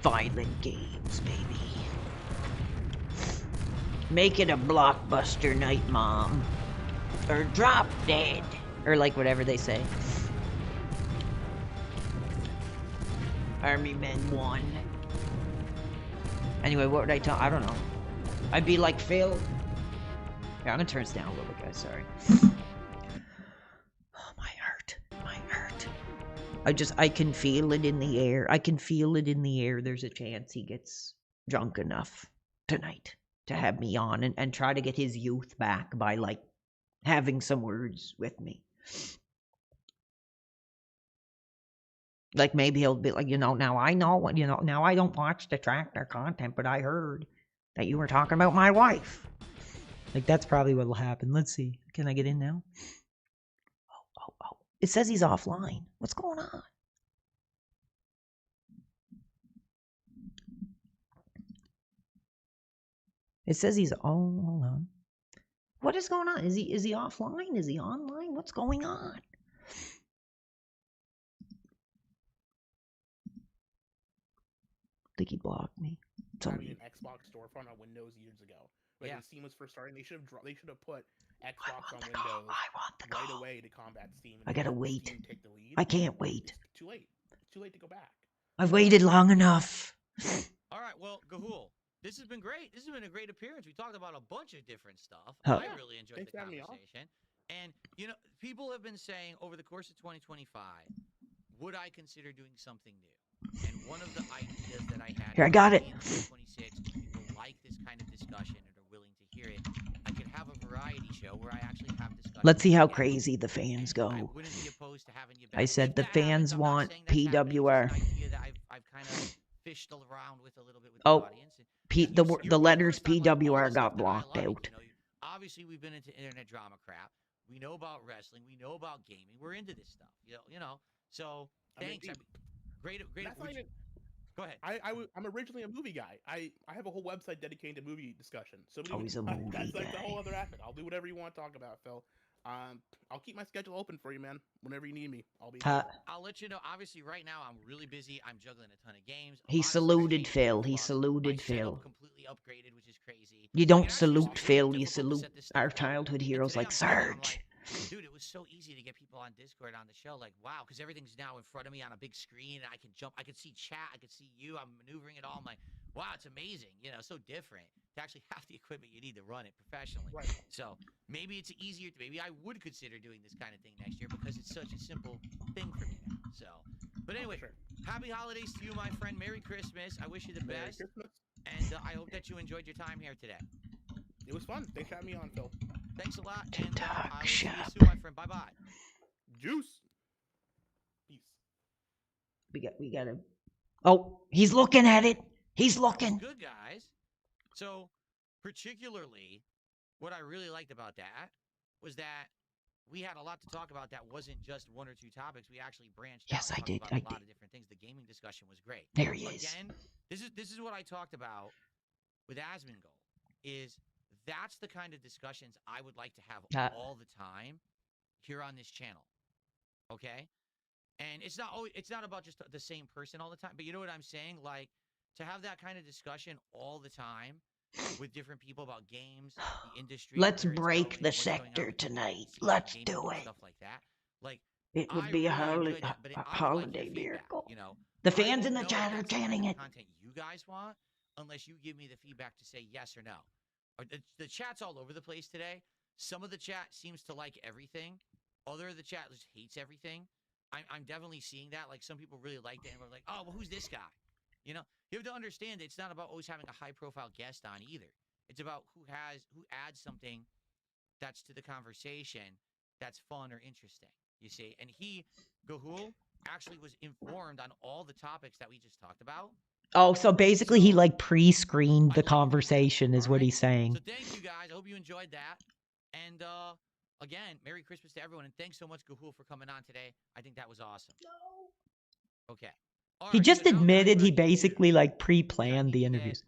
Violent games, baby. Make it a blockbuster night, Mom. Or drop dead. Or like whatever they say. Army Men 1. Anyway, what would I tell? I don't know. I'd be like, Phil. Yeah, I'm gonna turn this down a little bit, guys. Sorry. Oh, my heart. My heart. I can feel it in the air. I can feel it in the air. There's a chance he gets drunk enough tonight to have me on and try to get his youth back by, like, having some words with me. Like, maybe he'll be like, now I know what, now I don't watch the tractor content, but I heard that you were talking about my wife. Like, that's probably what'll happen. Let's see. Can I get in now? Oh. It says he's offline. What's going on? It says he's, oh, hold on. What is going on? Is he offline? Is he online? What's going on? I think he blocked me. Having an Xbox storefront on Windows years ago. Like when Steam was first starting, they should have put Xbox on Windows right away to combat Steam. I gotta wait. Steam take the lead. I can't wait. It's too late. It's too late to go back. I've waited long enough. All right, well, Gahul, this has been great. This has been a great appearance. We talked about a bunch of different stuff. Huh. I really enjoyed the conversation. And, people have been saying over the course of 2025, would I consider doing something new? And one of the ideas that I had Here, I got it. in 2026, people like this kind of discussion and are willing to hear it. I could have a variety show where I actually have discussion. Let's see how crazy the fans go. I wouldn't be opposed to having you back. I said If the that happens, fans I'm not want saying that's happening. It's PWR. just an idea that I've kind of fished around with a little bit with Oh, the audience. the letters You're well-versed on, like, all PWR the stuff got that I blocked like. out. Obviously, we've been into internet drama crap. We know about wrestling. We know about gaming. We're into this stuff. So thanks. Great. That's not even. Go ahead. I'm originally a movie guy. I have a whole website dedicated to movie discussion. So He's a movie that's like the guy. whole other aspect. I'll do whatever you want to talk about, Phil. I'll keep my schedule open for you, man. Whenever you need me, I'll be. I'll let you know. Obviously, right now I'm really busy. I'm juggling a ton of games. He saluted Phil. He saluted Phil. Completely upgraded, which is crazy. You don't salute Phil. You salute our childhood heroes like Surge. Dude, it was so easy to get people on Discord on the show. Like, wow, because everything's now in front of me on a big screen, and I can jump. I can see chat. I can see you. I'm maneuvering it all. I'm like, wow, it's amazing. So different to actually have the equipment you need to run it professionally. Right. So maybe it's easier. Maybe I would consider doing this kind of thing next year because it's such a simple thing for me now. So, but anyway, happy holidays to you, my friend. Merry Christmas. I wish you the Merry best, Christmas. and I hope that you enjoyed your time here today. It was fun. Thanks for having me on, Phil. Thanks a lot, and I will see you shop. soon, my friend. Bye-bye. Juice. Peace. We gotta. Oh, he's looking at it. He's looking. Good, guys. So, particularly, what I really liked about that was that we had a lot to talk about that wasn't just one or two topics. We actually branched out and talked about a lot of different things. The gaming discussion was great. There he is. Again, this is what I talked about with Asmongold, is that's the kind of discussions I would like to have all the time here on this channel. Okay? And it's not about just the same person all the time, but you know what I'm saying? Like, to have that kind of discussion all the time with different people about games, the industry. Let's break the sector tonight. Let's do it. Stuff like that. Like, it would be a holiday miracle. The fans in the chat are chanting it. Content you guys want, unless you give me the feedback to say yes or no. The chat's all over the place today. Some of the chat seems to like everything. Other of the chat just hates everything. I'm definitely seeing that. Like, some people really liked it, and we're like, oh, well, who's this guy? You have to understand it's not about always having a high-profile guest on either. It's about who adds something that's to the conversation that's fun or interesting. You see, and Gahul actually was informed on all the topics that we just talked about. Oh, so basically he like pre-screened the conversation is what he's saying. So thank you guys. I hope you enjoyed that. And again, Merry Christmas to everyone, and thanks so much, Gahul, for coming on today. I think that was awesome. Okay. All He right, just so now admitted that he I'm ready to basically like pre-planned the interviews.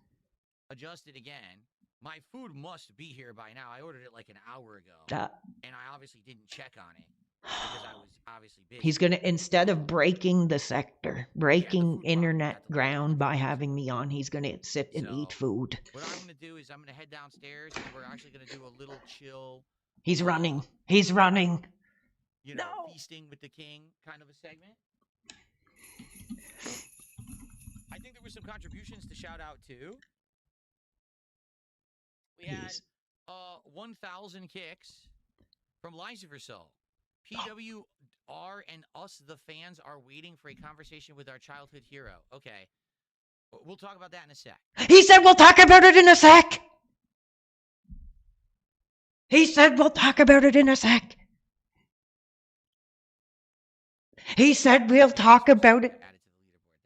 adjusted again. My food must be here by now. I ordered it like an hour ago, and I obviously didn't check on it because I was obviously busy. He's gonna, instead of breaking the sector, breaking internet ground by having me on, he's gonna sit and eat food. What I'm gonna do is I'm gonna head downstairs, and we're actually gonna do a little chill. He's running. He's running. Feasting with the king kind of a segment. I think there were some contributions to shout out too. We had 1,000 kicks from Lucifer Soul, PW are and us, the fans, are waiting for a conversation with our childhood hero. Okay. We'll talk about that in a sec. He said we'll talk about it in a sec. He said we'll talk about it in a sec. He said we'll talk about it.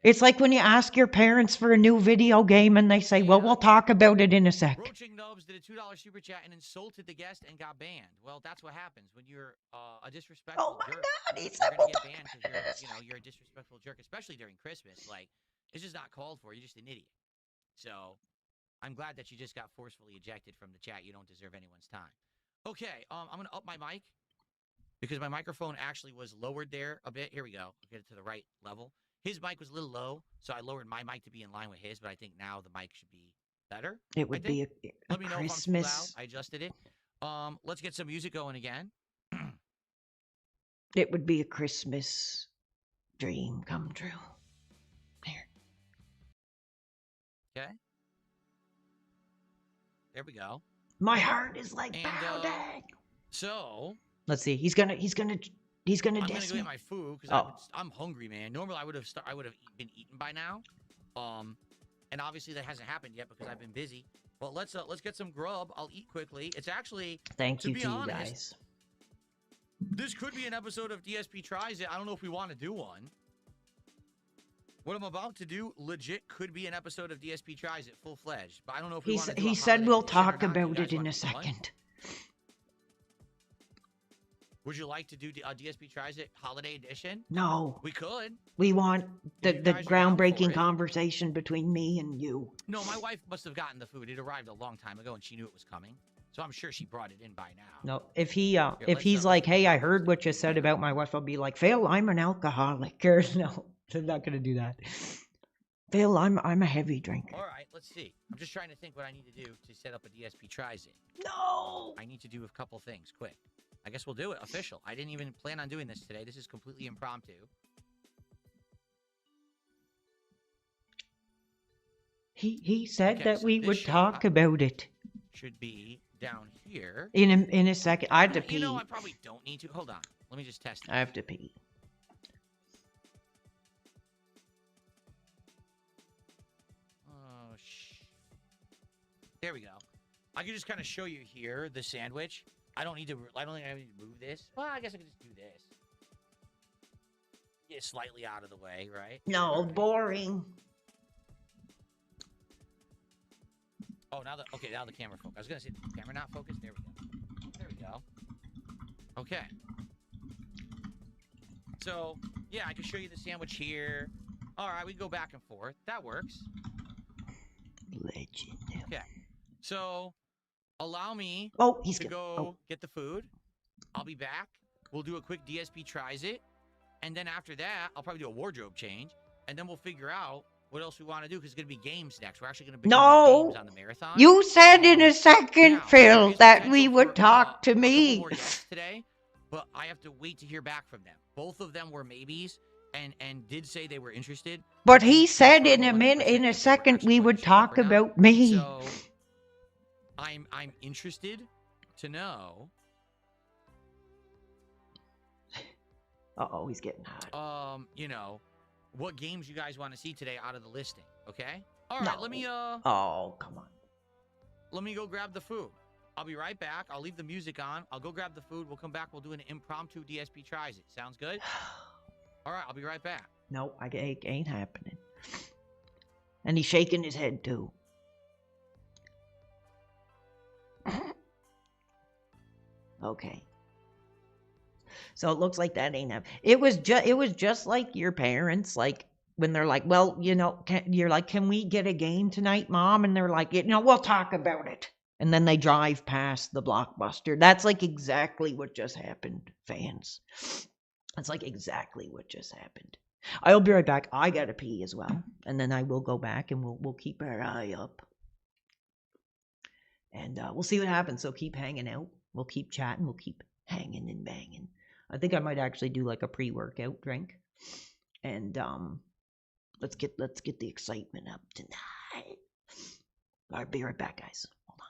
It's like when you ask your parents for a new video game and they say, well, we'll talk about it in a sec. Roaching Nubs did a $2 super chat and insulted the guest and got banned. Well, that's what happens when you're a disrespectful jerk. God, he You're said gonna we'll get talk banned about because it. you're a disrespectful jerk, especially during Christmas. Like, it's just not called for. You're just an idiot. So, I'm glad that you just got forcefully ejected from the chat. You don't deserve anyone's time. Okay, I'm gonna up my mic because my microphone actually was lowered there a bit. Here we go. Get it to the right level. His mic was a little low, so I lowered my mic to be in line with his, but I think now the mic should be better. It would be a Let me know Christmas. if I'm too loud. I adjusted it. Let's get some music going again. It would be a Christmas dream come true. There. Okay. There we go. My heart is like And, pounding. So Let's see. He's gonna I'm gonna diss go me. get my food because Oh. I'm hungry, man. Normally I would have been eaten by now. And obviously that hasn't happened yet because I've been busy. But let's get some grub. I'll eat quickly. It's actually Thank you be to you honest, guys. this could be an episode of DSP Tries It. I don't know if we want to do one. What I'm about to do legit could be an episode of DSP Tries It full-fledged. But I don't know if we want to do He a said holiday we'll edition or talk not. Do you about guys it in wanna a do one? second. Would you like to do DSP Tries It holiday edition? No. We could. We want the you guys are down for groundbreaking it. conversation between me and you. No, my wife must have gotten the food. It arrived a long time ago, and she knew it was coming. So I'm sure she brought it in by now. No, if he if let's, he's uh, like, let's hey, I talk heard about what you this. said about my wife, I'll be like, Phil, I'm an alcoholic. Or no, I'm not gonna do that. Phil, I'm a heavy drinker. All right, let's see. I'm just trying to think what I need to do to set up a DSP Tries It. No. I need to do a couple things quick. I guess we'll do it official. I didn't even plan on doing this today. This is completely impromptu. He said Okay, that so we this would shot talk about it should be down here. in a second. I have to pee. You know, I probably don't need to. Hold on. Let me just test it. I have to pee. Oh, there we go. I can just kind of show you here the sandwich. I don't think I need to move this. Well, I guess I can just do this. Get it slightly out of the way, right? No, boring. Oh, now the camera focus. I was gonna say the camera not focused. There we go. There we go. Okay. So yeah, I can show you the sandwich here. All right, we can go back and forth. That works. Legend. Okay. So allow me Oh, he's to good. go Oh. get the food. I'll be back. We'll do a quick DSP Tries It, and then after that, I'll probably do a wardrobe change, and then we'll figure out what else we want to do because it's gonna be games next. We're actually gonna be No. games on the marathon. You said in a second, Now, Phil, there is that we potential would for, talk to a couple me. more guests today, but I have to wait to hear back from them. Both of them were maybes and did say they were interested. But he didn't said confirm in a 100% if they were second actually we going would to show up talk or not. about me. So I'm interested to know. Uh-oh, he's getting hot. You know, what games you guys want to see today out of the listing, okay? All right, let me Oh, come on. let me go grab the food. I'll be right back. I'll leave the music on. I'll go grab the food. We'll come back. We'll do an impromptu DSP Tries It. Sounds good? All right, I'll be right back. No, it ain't happening. And he's shaking his head too. Okay. So it looks like that ain't happening. It was just like your parents, like when they're like, well, you know, you're like, can we get a game tonight, Mom? And they're like, we'll talk about it. And then they drive past the Blockbuster. That's like exactly what just happened, fans. That's like exactly what just happened. I'll be right back. I gotta pee as well, and then I will go back and we'll keep our eye up, and we'll see what happens. So keep hanging out. We'll keep chatting. We'll keep hanging and banging. I think I might actually do like a pre-workout drink, and let's get the excitement up tonight. I'll be right back, guys. Hold on.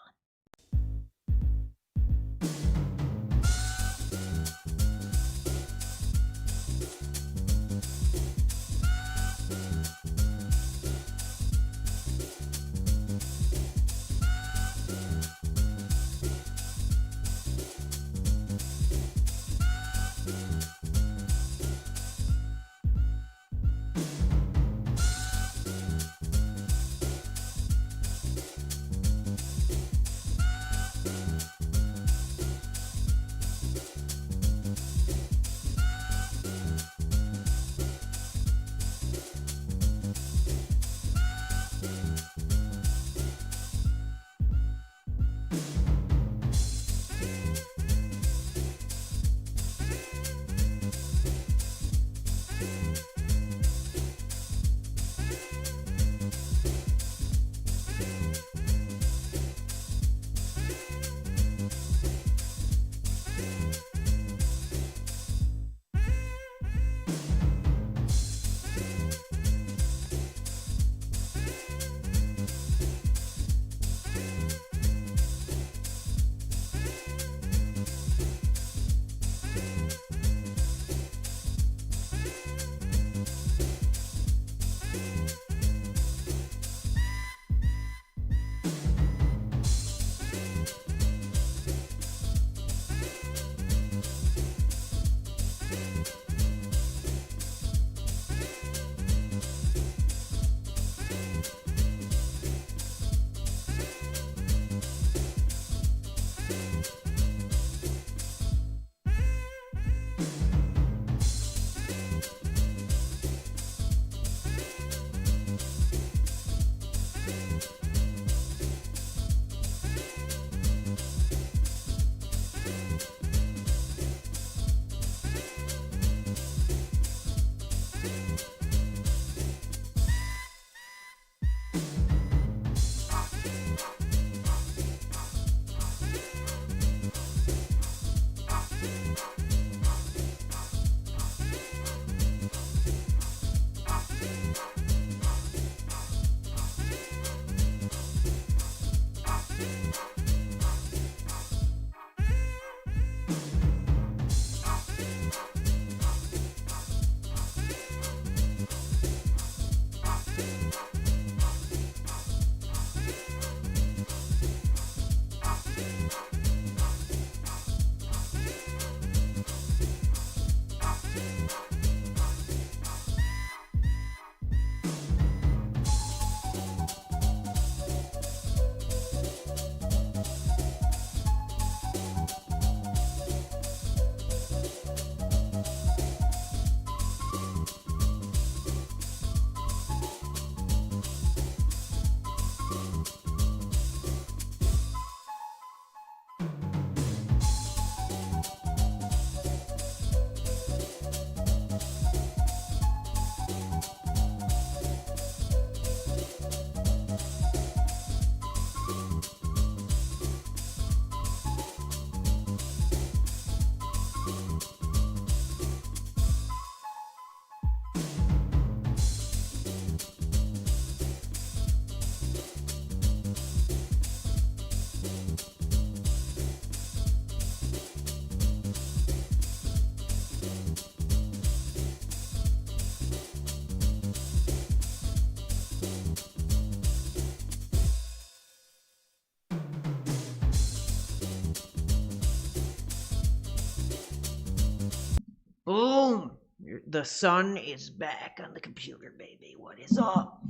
The sun is back on the computer, baby. What is up?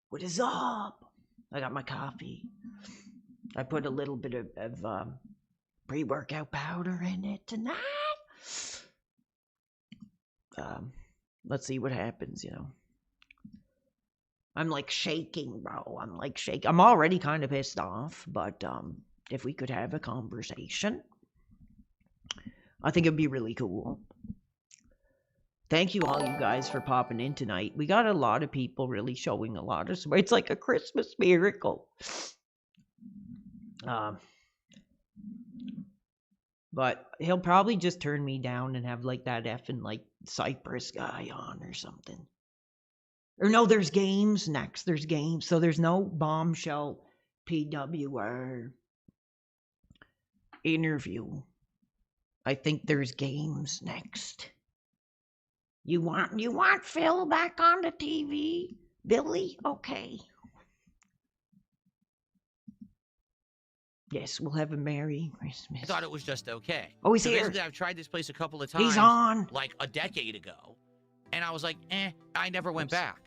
What is up? I got my coffee. I put a little bit of pre-workout powder in it tonight. Let's see what happens, you know. I'm like shaking, bro. I'm like shaking. I'm already kind of pissed off, but if we could have a conversation, I think it'd be really cool. Thank you all you guys for popping in tonight. We got a lot of people really showing a lot of support. It's like a Christmas miracle. But he'll probably just turn me down and have like that effing like Cypress guy on or something. Or no, there's games next. There's games. So there's no bombshell PWR interview. I think there's games next. You want Phil back on the TV? Billy? Okay. Yes, we'll have a Merry Christmas. I thought it was just okay. Oh, he's so here. Basically, I've tried this place a couple of times. He's on. Like a decade ago. And I was like, I never went back.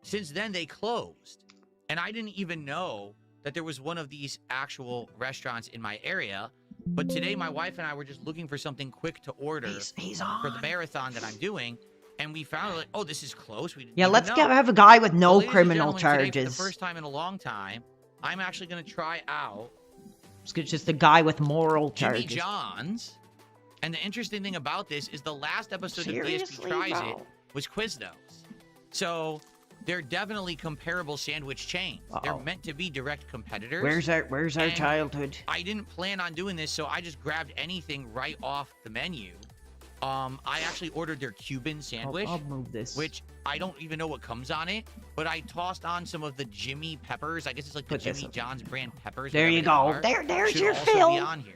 Since then, they closed. And I didn't even know that there was one of these actual restaurants in my area. But today, my wife and I were just looking for something quick to order he's on. for the marathon that I'm doing. And we found, like, oh, this is close. We didn't Yeah, even let's know. have a guy with no Ladies and criminal gentlemen, today, charges. for the first time in a long time, I'm actually going to try out It's just a guy with moral Jimmy charges. John's. And the interesting thing about this is the last episode of Seriously, DSP Tries bro? It was Quiznos. So they're definitely comparable sandwich chains. They're meant to be direct competitors. Where's our And childhood? I didn't plan on doing this, so I just grabbed anything right off the menu. I actually ordered their Cuban sandwich, I'll move this. which I don't even know what comes on it, but I tossed on some of the Jimmy peppers. I guess it's like the Put this Jimmy up. John's brand peppers. There whatever you they go. are. There's Should your also fill. be on here.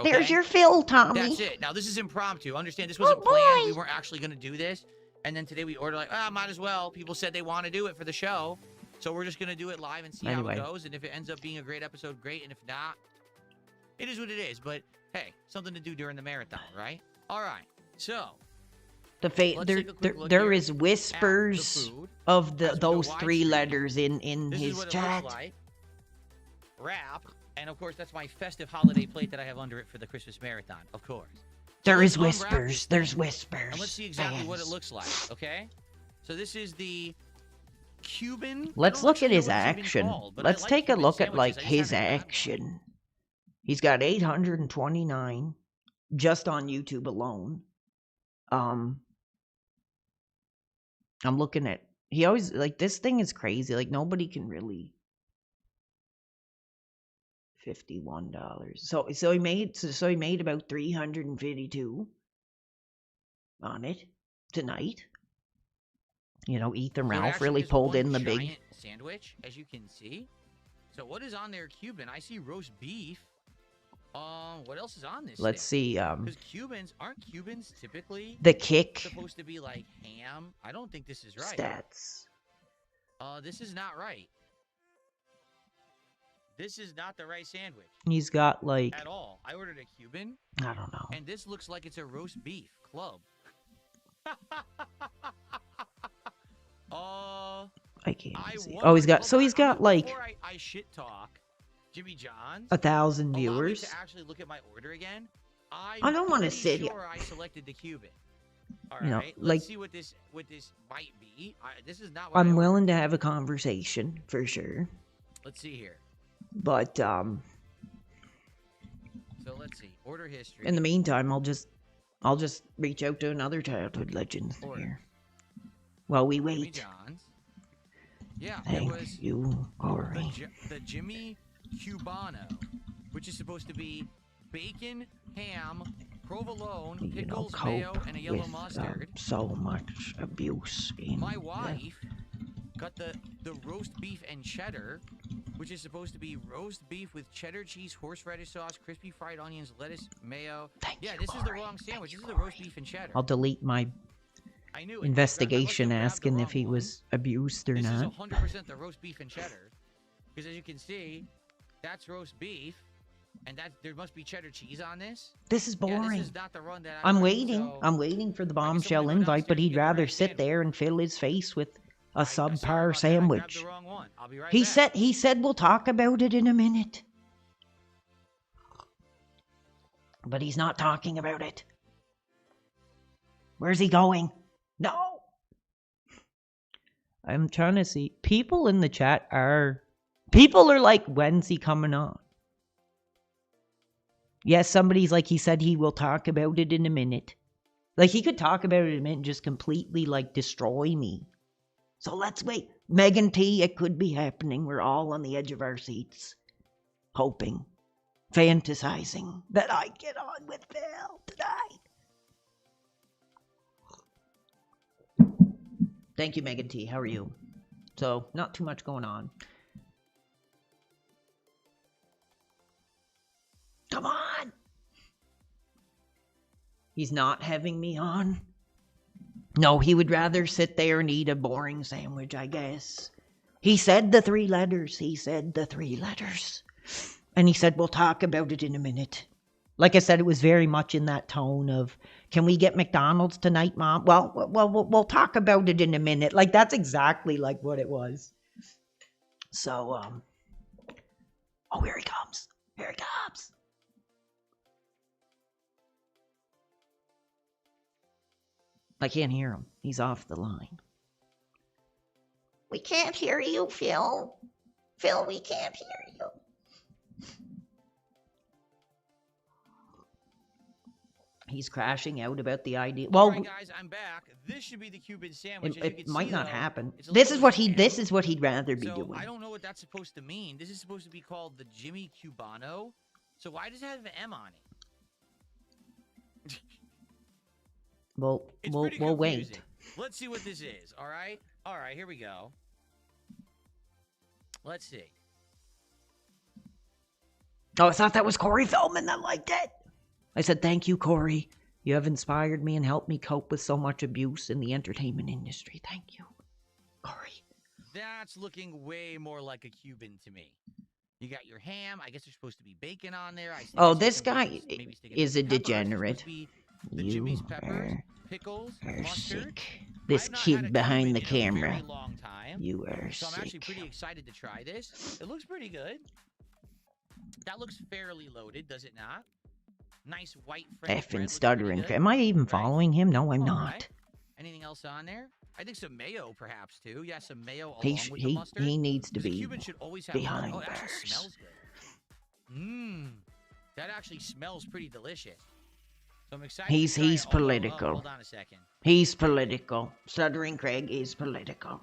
There's Okay? your fill, Tommy. That's it. Now, this is impromptu. Understand, this wasn't boy. planned. We weren't actually going to do this. And then today we ordered, like, might as well. People said they want to do it for the show. So we're just going to do it live and see Anyway. how it goes. And if it ends up being a great episode, great. And if not, it is what it is. But, hey, something to do during the marathon, right? All right. So, Let's take a quick look there here is at whispers the food. of As we go those three widescreen, letters in this is his what it chat. looks like. Wrap. And, of course, that's my festive holiday plate that I have under it for the Christmas marathon, of course. There let's is unwrap whispers. this There's thing, whispers. And let's see exactly what it fans. looks like, okay? So this is the Cuban. Let's I don't look at actually his know what it's even action. called, but I Let's like take a Cuban look at like sandwiches. I just his haven't had one. action. He's got 829 just on YouTube alone. I'm looking at. He always like this thing is crazy. Like nobody can really. $51. So he made about 352 on it tonight. You know, Ethan So it Ralph actually really is pulled one in the big. giant sandwich, as you can see. So what is on there, Cuban? I see roast beef. What else is on this? Let's see. Because aren't Cubans typically The kick supposed to be like ham? I don't think this is right. stats. This is not right. This is not the right sandwich He's got like at all. I ordered a Cuban, I don't know. and this looks like it's a roast beef club. I can't I see. wonder- Oh, he's got hold so on, he's got like before I shit talk Jimmy John's. 1,000 allow me viewers. to actually look at my order again. I don't wanna pretty sit here. sure I selected the Cuban. All You know, right, like- let's see what this might be. This is not what I I'm ordered. willing to have a conversation for sure. Let's see here. But So let's see. Order history. in the meantime, I'll just reach out to another childhood legend Order. here. While we Jimmy wait. John's. Yeah, it Thank was you, Corey. the Jimmy Cubano, which is supposed to be bacon, ham, provolone, You know, pickles, mayo, cope and a yellow with mustard. so much abuse in My the- wife got the roast beef and cheddar, which is supposed to be roast beef with cheddar cheese, horseradish sauce, crispy fried onions, lettuce, mayo. Thank Yeah, you, this is the Corey. wrong sandwich. Thank This you, is the roast Corey. beef and cheddar. I'll delete my I knew it. investigation I must have grabbed the asking if he wrong was abused or one. This not. is 100% the roast beef and cheddar. Because as you can see, that's roast beef. And that there must be cheddar cheese on this. This is Yeah, boring. this is not the run that I'm run, waiting. so I'm waiting for the I guess I'm bombshell gonna go invite, but downstairs and he'd get the rather right sit sandwich. there and fill his face with a Sorry subpar about that. I grabbed sandwich. the wrong one. I'll be right He back. said we'll talk about it in a minute. But he's not talking about it. Where's he going? No. I'm trying to see. People in the chat are like, when's he coming on? Yes, somebody's like, he said he will talk about it in a minute. Like, he could talk about it in a minute and just completely, like, destroy me. So let's wait. Megan T, it could be happening. We're all on the edge of our seats. Hoping. Fantasizing that I get on with Phil tonight. Thank you, Megan T. How are you? So, not too much going on. Come on! He's not having me on? No, he would rather sit there and eat a boring sandwich, I guess. He said the 3 letters. He said the 3 letters. And he said, we'll talk about it in a minute. Like I said, it was very much in that tone of, can we get McDonald's tonight, Mom? Well, we'll talk about it in a minute. Like, that's exactly like what it was. So, oh, here he comes. Here he comes. I can't hear him. He's off the line. We can't hear you, Phil. Phil, we can't hear you. He's crashing out about the idea. Well, Alright, guys, I'm back. This should be the Cuban sandwich. As you it can might see, not though, happen. it's a This little is what bit he'd rather be so doing. I don't know what that's supposed to mean. This is supposed to be called the Jimmy Cubano. So why does it have an M on it? Well, It's we'll pretty wait. confusing. Let's see what this is. All right, here we go. Let's see. Oh, I thought that was Corey Feldman that liked it. I said, thank you, Corey. You have inspired me and helped me cope with so much abuse in the entertainment industry. Thank you, Corey. That's looking way more like a Cuban to me. You got your ham. I guess there's supposed to be bacon on there. Oh, this guy is a degenerate. The You Jimmy's peppers, are pickles, sick. mustard. This I've not had a kid behind the Cuban in a camera. very long time, You are so I'm actually sick. pretty excited to try this. It looks pretty good. That looks fairly loaded, does it not? Nice white French bread Effing looks stuttering. pretty good, Am I even right? following him? No, I'm All not. right. Anything else on there? I think some mayo, perhaps too. Yeah, some mayo along He with the mustard. he needs to 'Cause a be Cuban should always have behind Oh, it actually bars. smells good. Mmm, that actually smells pretty delicious. So I'm excited. to He's try it. Oh, political. hold on a second. He's political. Stuttering Craig is political.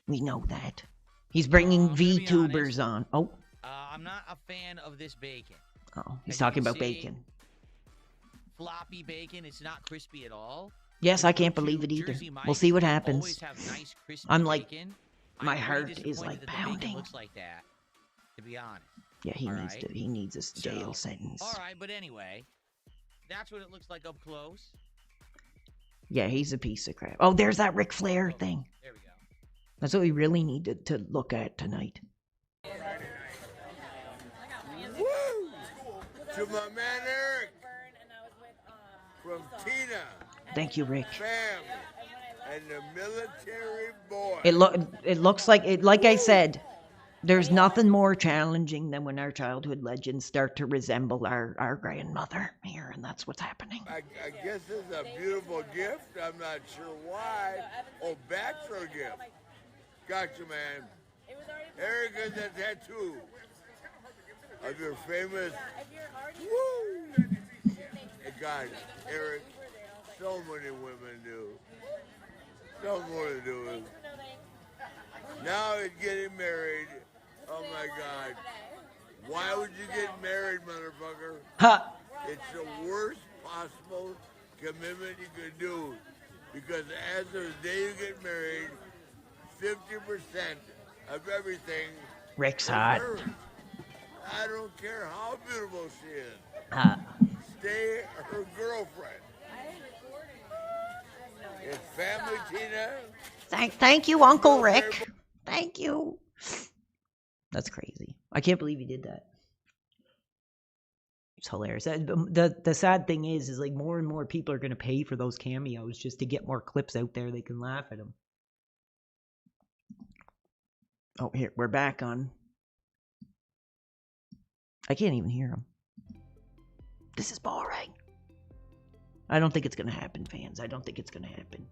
We know that. He's bringing I'm gonna be VTubers honest. on. Oh, I'm not a fan of this bacon. oh, he's As you talking can about see, bacon. Floppy bacon. It's not crispy at all. Yes, If I you go can't to believe it either. Jersey We'll Mike's, see what they happens. always have nice, crispy I'm like, bacon. my I'm pretty heart is disappointed like that the bacon pounding. looks like that, to be honest. Yeah, he All needs right. to. He needs a jail So, sentence. All right, but anyway, that's what it looks like up close. Yeah, he's a piece of crap. Oh, there's that Ric Flair Oh, thing. There we go. That's what we really needed to look at tonight. Woo! To my man Eric from Tina, Thank you, Rick. Fam, and the military boy. It looks like it. Like I said, there's nothing more challenging than when our childhood legends start to resemble our grandmother here, and that's what's happening. I guess it's a beautiful gift. I'm not sure why. Oh, bachelor gift. Gotcha, man. Eric has a tattoo of your famous. Woo! God, Eric, so many women do. So more to do with. Now he's getting married. Oh my God. Why would you get married, motherfucker? Ha! It's the worst possible commitment you could do. Because as of the day you get married, 50% of everything Rick's is hot. hers. I don't care how beautiful she is. Ha! Stay her girlfriend. It's family, Tina. Thank you, Uncle Rick. Thank you. That's crazy. I can't believe he did that. It's hilarious. The sad thing is like more and more people are gonna pay for those cameos just to get more clips out there. They can laugh at them. Oh, here we're back on. I can't even hear him. This is boring. I don't think it's gonna happen, fans. I don't think it's gonna happen.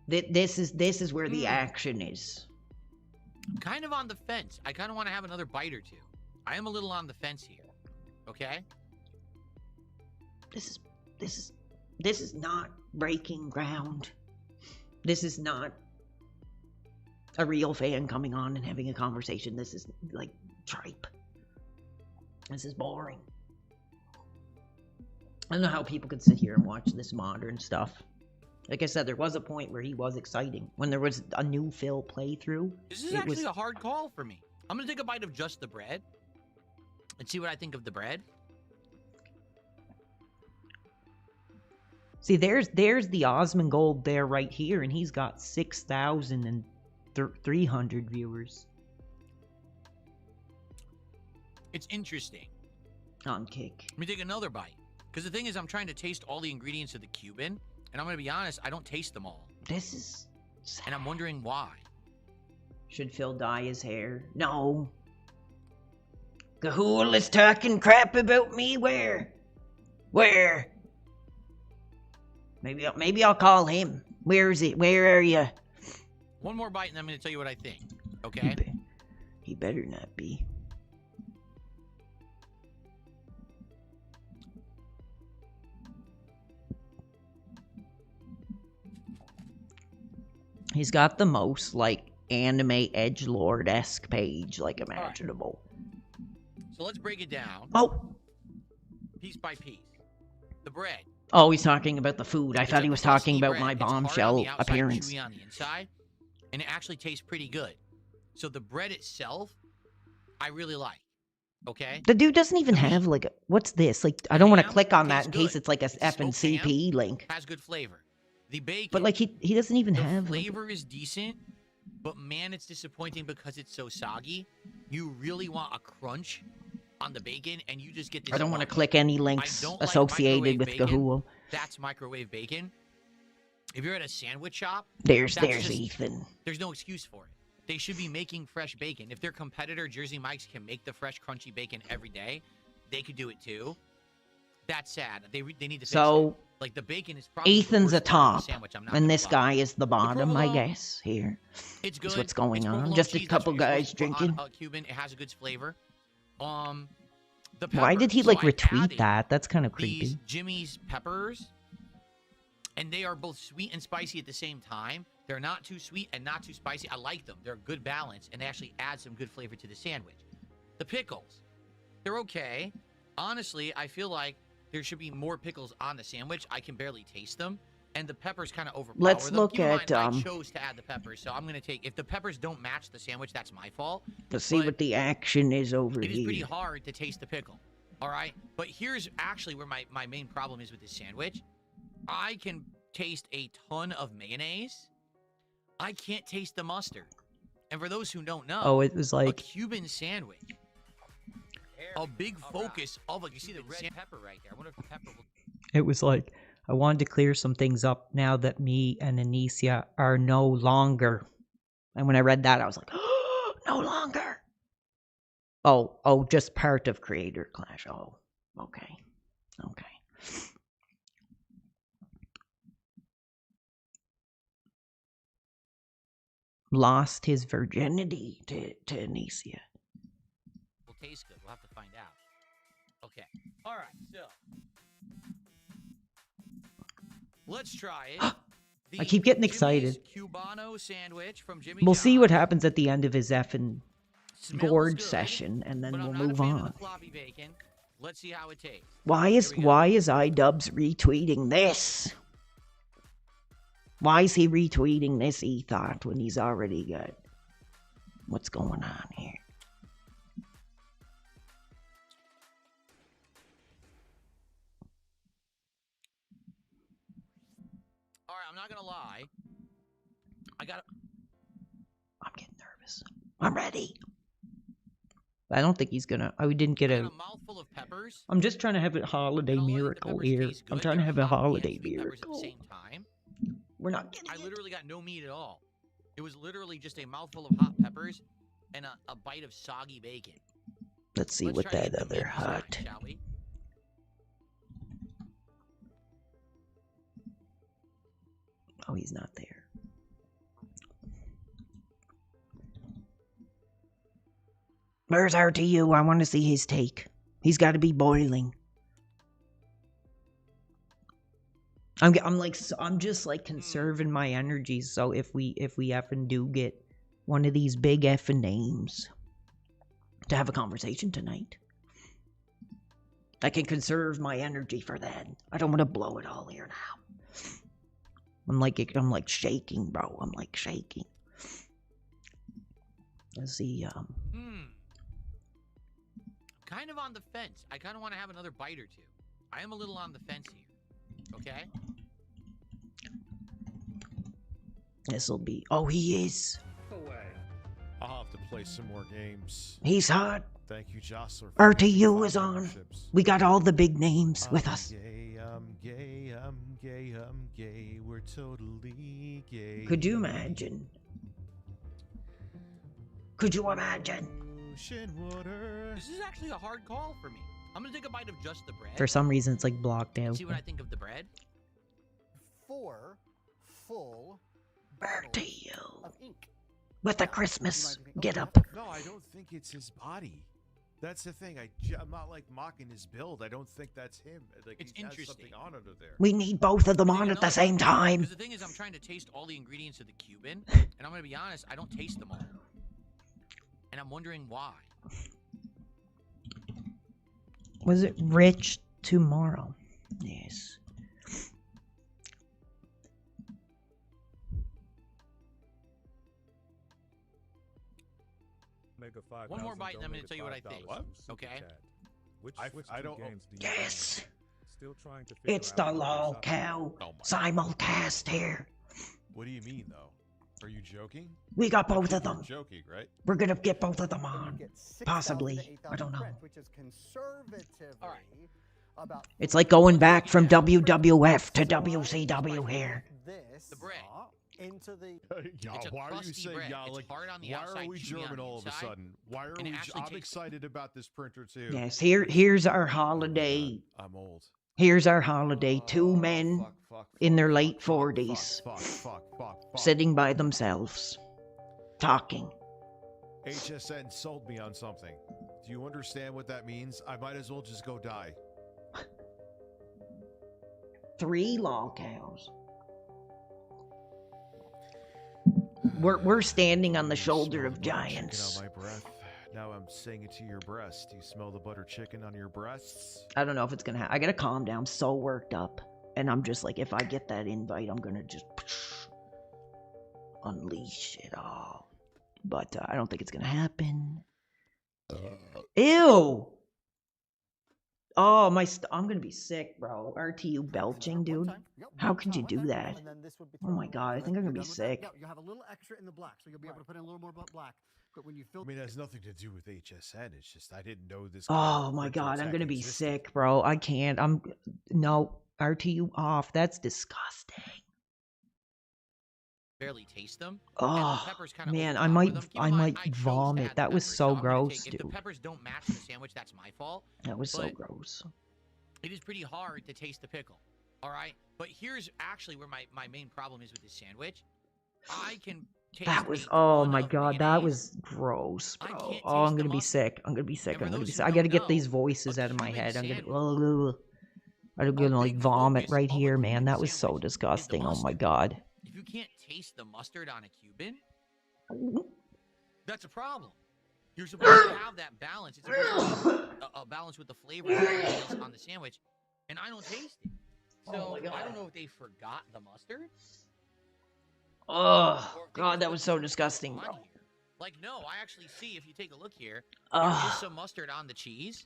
This is where the action is. I'm kind of on the fence. I kind of want to have another bite or two. I am a little on the fence here. Okay? This is not breaking ground. This is not a real fan coming on and having a conversation. This is like tripe. This is boring. I don't know how people could sit here and watch this modern stuff. Like I said, there was a point where he was exciting. When there was a new Phil playthrough. This is actually a hard call for me. I'm going to take a bite of just the bread and see what I think of the bread. See, there's the Osmongold there right here, and he's got 6,300 viewers. It's interesting. On Kick. Let me take another bite. Because the thing is, I'm trying to taste all the ingredients of the Cuban, and I'm going to be honest, I don't taste them all. This is sad. And I'm wondering why. Should Phil dye his hair? No. Cahool is talking crap about me. Where? Maybe I'll call him. Where is it? Where are you? One more bite, and I'm going to tell you what I think. Okay? He better not be. He's got the most, like, anime edgelord-esque page, like, imaginable. Right. So let's break it down. Oh! Piece by piece. The bread. Oh, he's talking about the food. I thought he was talking about bread. my bombshell it's hard on the outside, appearance. Chewy on the inside, and it actually tastes pretty good. So the bread itself, I really like. Okay? The dude doesn't even have, like, what's this? Like, I don't want to click on that in good. case it's, like, a effing CP link. Has good flavor. The bacon. But, like, he doesn't even have, the flavor is decent, but man, it's disappointing because it's so soggy. You really want a crunch on the bacon, and you just get this. I don't want to click any links associated with Cahool. That's microwave bacon. If you're at a sandwich shop, there's Ethan. There's no excuse for it. They should be making fresh bacon. If their competitor, Jersey Mike's, can make the fresh, crunchy bacon every day, they could do it too. That's sad. They need to fix it. Like, the bacon is probably Ethan's a top, and this guy is the The bottom, I provolone, guess. Here. It's good. Is what's going It's on. provolone Just a cheese, couple that's what you're guys supposed to put drinking. on a Cuban. It has a good flavor. The Why did he, peppers. like, So I retweet added that? That's kind of these creepy. Jimmy's peppers, and they are both sweet and spicy at the same time. They're not too sweet and not too spicy. I like them. They're a good balance, and they actually add some good flavor to the sandwich. The pickles, they're okay. Honestly, I feel like there should be more pickles on the sandwich. I can barely taste them, and the peppers kind of overpower Let's them. look Keep in at, mind, I chose to add the peppers, so I'm gonna take. If the peppers don't match the sandwich, that's my fault. Let's see But what the action is over it is pretty here. hard to taste the pickle. All right, but here's actually where my main problem is with this sandwich. I can taste a ton of mayonnaise. I can't taste the mustard. And for those who don't know, Oh, it was a like... Cuban sandwich, a big focus of, like, you see the red pepper right there. I wonder if the pepper will... It was like, I wanted to clear some things up now that me and Anicia are no longer. And when I read that, I was like, oh, no longer. Oh, just part of Creator Clash. Oh, okay. Lost his virginity to Anicia. will taste good. We'll have to find out. Okay. All right, so let's try it. I keep getting Jimmy's excited. Cubano sandwich from Jimmy We'll see what John's. happens at the end of his effing Smells gorge good, session, and then but we'll I'm not a move fan of on. the floppy bacon. Let's see how it tastes. Why is iDubbbz retweeting this? Why is he retweeting this e-thought when he's already got... What's going on here? All right, I'm not gonna lie. I'm getting nervous. I'm ready. I don't think he's gonna. We didn't get I got a. a mouthful of peppers. I'm just trying to have a holiday And I'll let the miracle peppers here. taste I'm good. trying to They're have a hot and holiday sweet peppers at the miracle. same time. We're not getting I it. literally got no meat at all. It was literally just a mouthful of hot peppers and a bite of soggy bacon. Let's see Let's what try to that get the other meaty side, hot. shall we? Oh, he's not there. Where's RTU? I want to see his take. He's got to be boiling. I'm just like conserving my energy. So if we effing do get one of these big effing names to have a conversation tonight, I can conserve my energy for that. I don't want to blow it all here now. I'm like shaking, bro. I'm like shaking. Let's see. Kind of on the fence. I kind of want to have another bite or two. I am a little on the fence here. Okay? This'll be. Oh, he is. I'll have to play some more games. He's hot. Thank you, Jostler. RTU is on. We got all the big names with us. I'm gay. We're totally gay. Could you imagine? Could you imagine? Ocean water. This is actually a hard call for me. I'm gonna take a bite of just the bread. For some reason, it's like blocked out. See what I think of the bread? 4 full RTU. of ink. With a Christmas get up. No, I don't think it's his body. That's the thing. I'm not like mocking his build. I don't think that's him. Like It's he has interesting. something on under there. We need both of them on at the same time. Because the thing is, I'm trying to taste all the ingredients of the Cuban, and I'm gonna be honest, I don't taste them all. And I'm wondering why. Was it rich tomorrow? Yes. One more bite, and I'm going to tell you what I think. What? Okay? I don't. Yes. It's the lol cow simulcast here. What do you mean, though? Are you joking? We got both of them. You're joking, right? We're gonna get both of them on. Possibly. I don't know. Which is conservatively about It's like going back from WWF to WCW here. this The bread. into the Y'all, It's a why are you crusty saying bread. y'all It's like? hard on the Why outside, are we chewy on German the all of a inside, sudden? Why are and it we? actually I'm tastes- excited about this printer too. Yes, here's our holiday. I'm old. Here's our holiday. Two men in their late 40s, Fuck. sitting by themselves, talking. HSN sold me on something. Do you understand what that means? I might as well just go die. 3 lol cows. We're standing on the shoulder of giants. Chicken on my breath. Now I'm saying it to your breast. Do you smell the butter chicken on your breasts? I don't know if it's gonna happen. I gotta calm down. I'm so worked up. And I'm just like, if I get that invite, I'm gonna just unleash it all. But I don't think it's gonna happen. Ew! Oh, I'm gonna be sick, bro. RTU belching, dude. How could you do that? Oh my god, I think I'm gonna be sick. You have a little extra in the black, so you'll be able to put in a little more black. But when you fill, I mean, it has nothing to do with HSN. It's just I didn't know this. Oh my god, I'm gonna be sick, bro. I can't. No, RTU off. That's disgusting. Barely taste them. Oh, man, I might vomit. That was so gross, If dude. the peppers don't match the sandwich, that's my fault. That was so But gross. It is pretty hard to taste the pickle. All right? But here's actually where my main problem is with this sandwich. I can taste That was, a oh ton my of god, that mayonnaise. was gross, I bro. can't Oh, I'm taste the gonna be mustard. sick. I'm gonna be sick. And for I'm gonna be those sick. who I gotta don't get these know, voices a out of my Cuban head. I'm sandwich- gonna like vomit focus right of a here, man. Cuban That was so sandwich is the disgusting. Oh my mustard. god. If you can't taste the mustard on a Cuban, that's a problem. You're supposed to have that balance. It's supposed to be a balance with the flavors and everything else on the sandwich, and I don't taste it. So I don't know if they forgot the mustard. Oh or if they god, just that put was so something disgusting, on bro. here. Like, no, I actually see, if you take a look here, there Ugh. is some mustard on the cheese.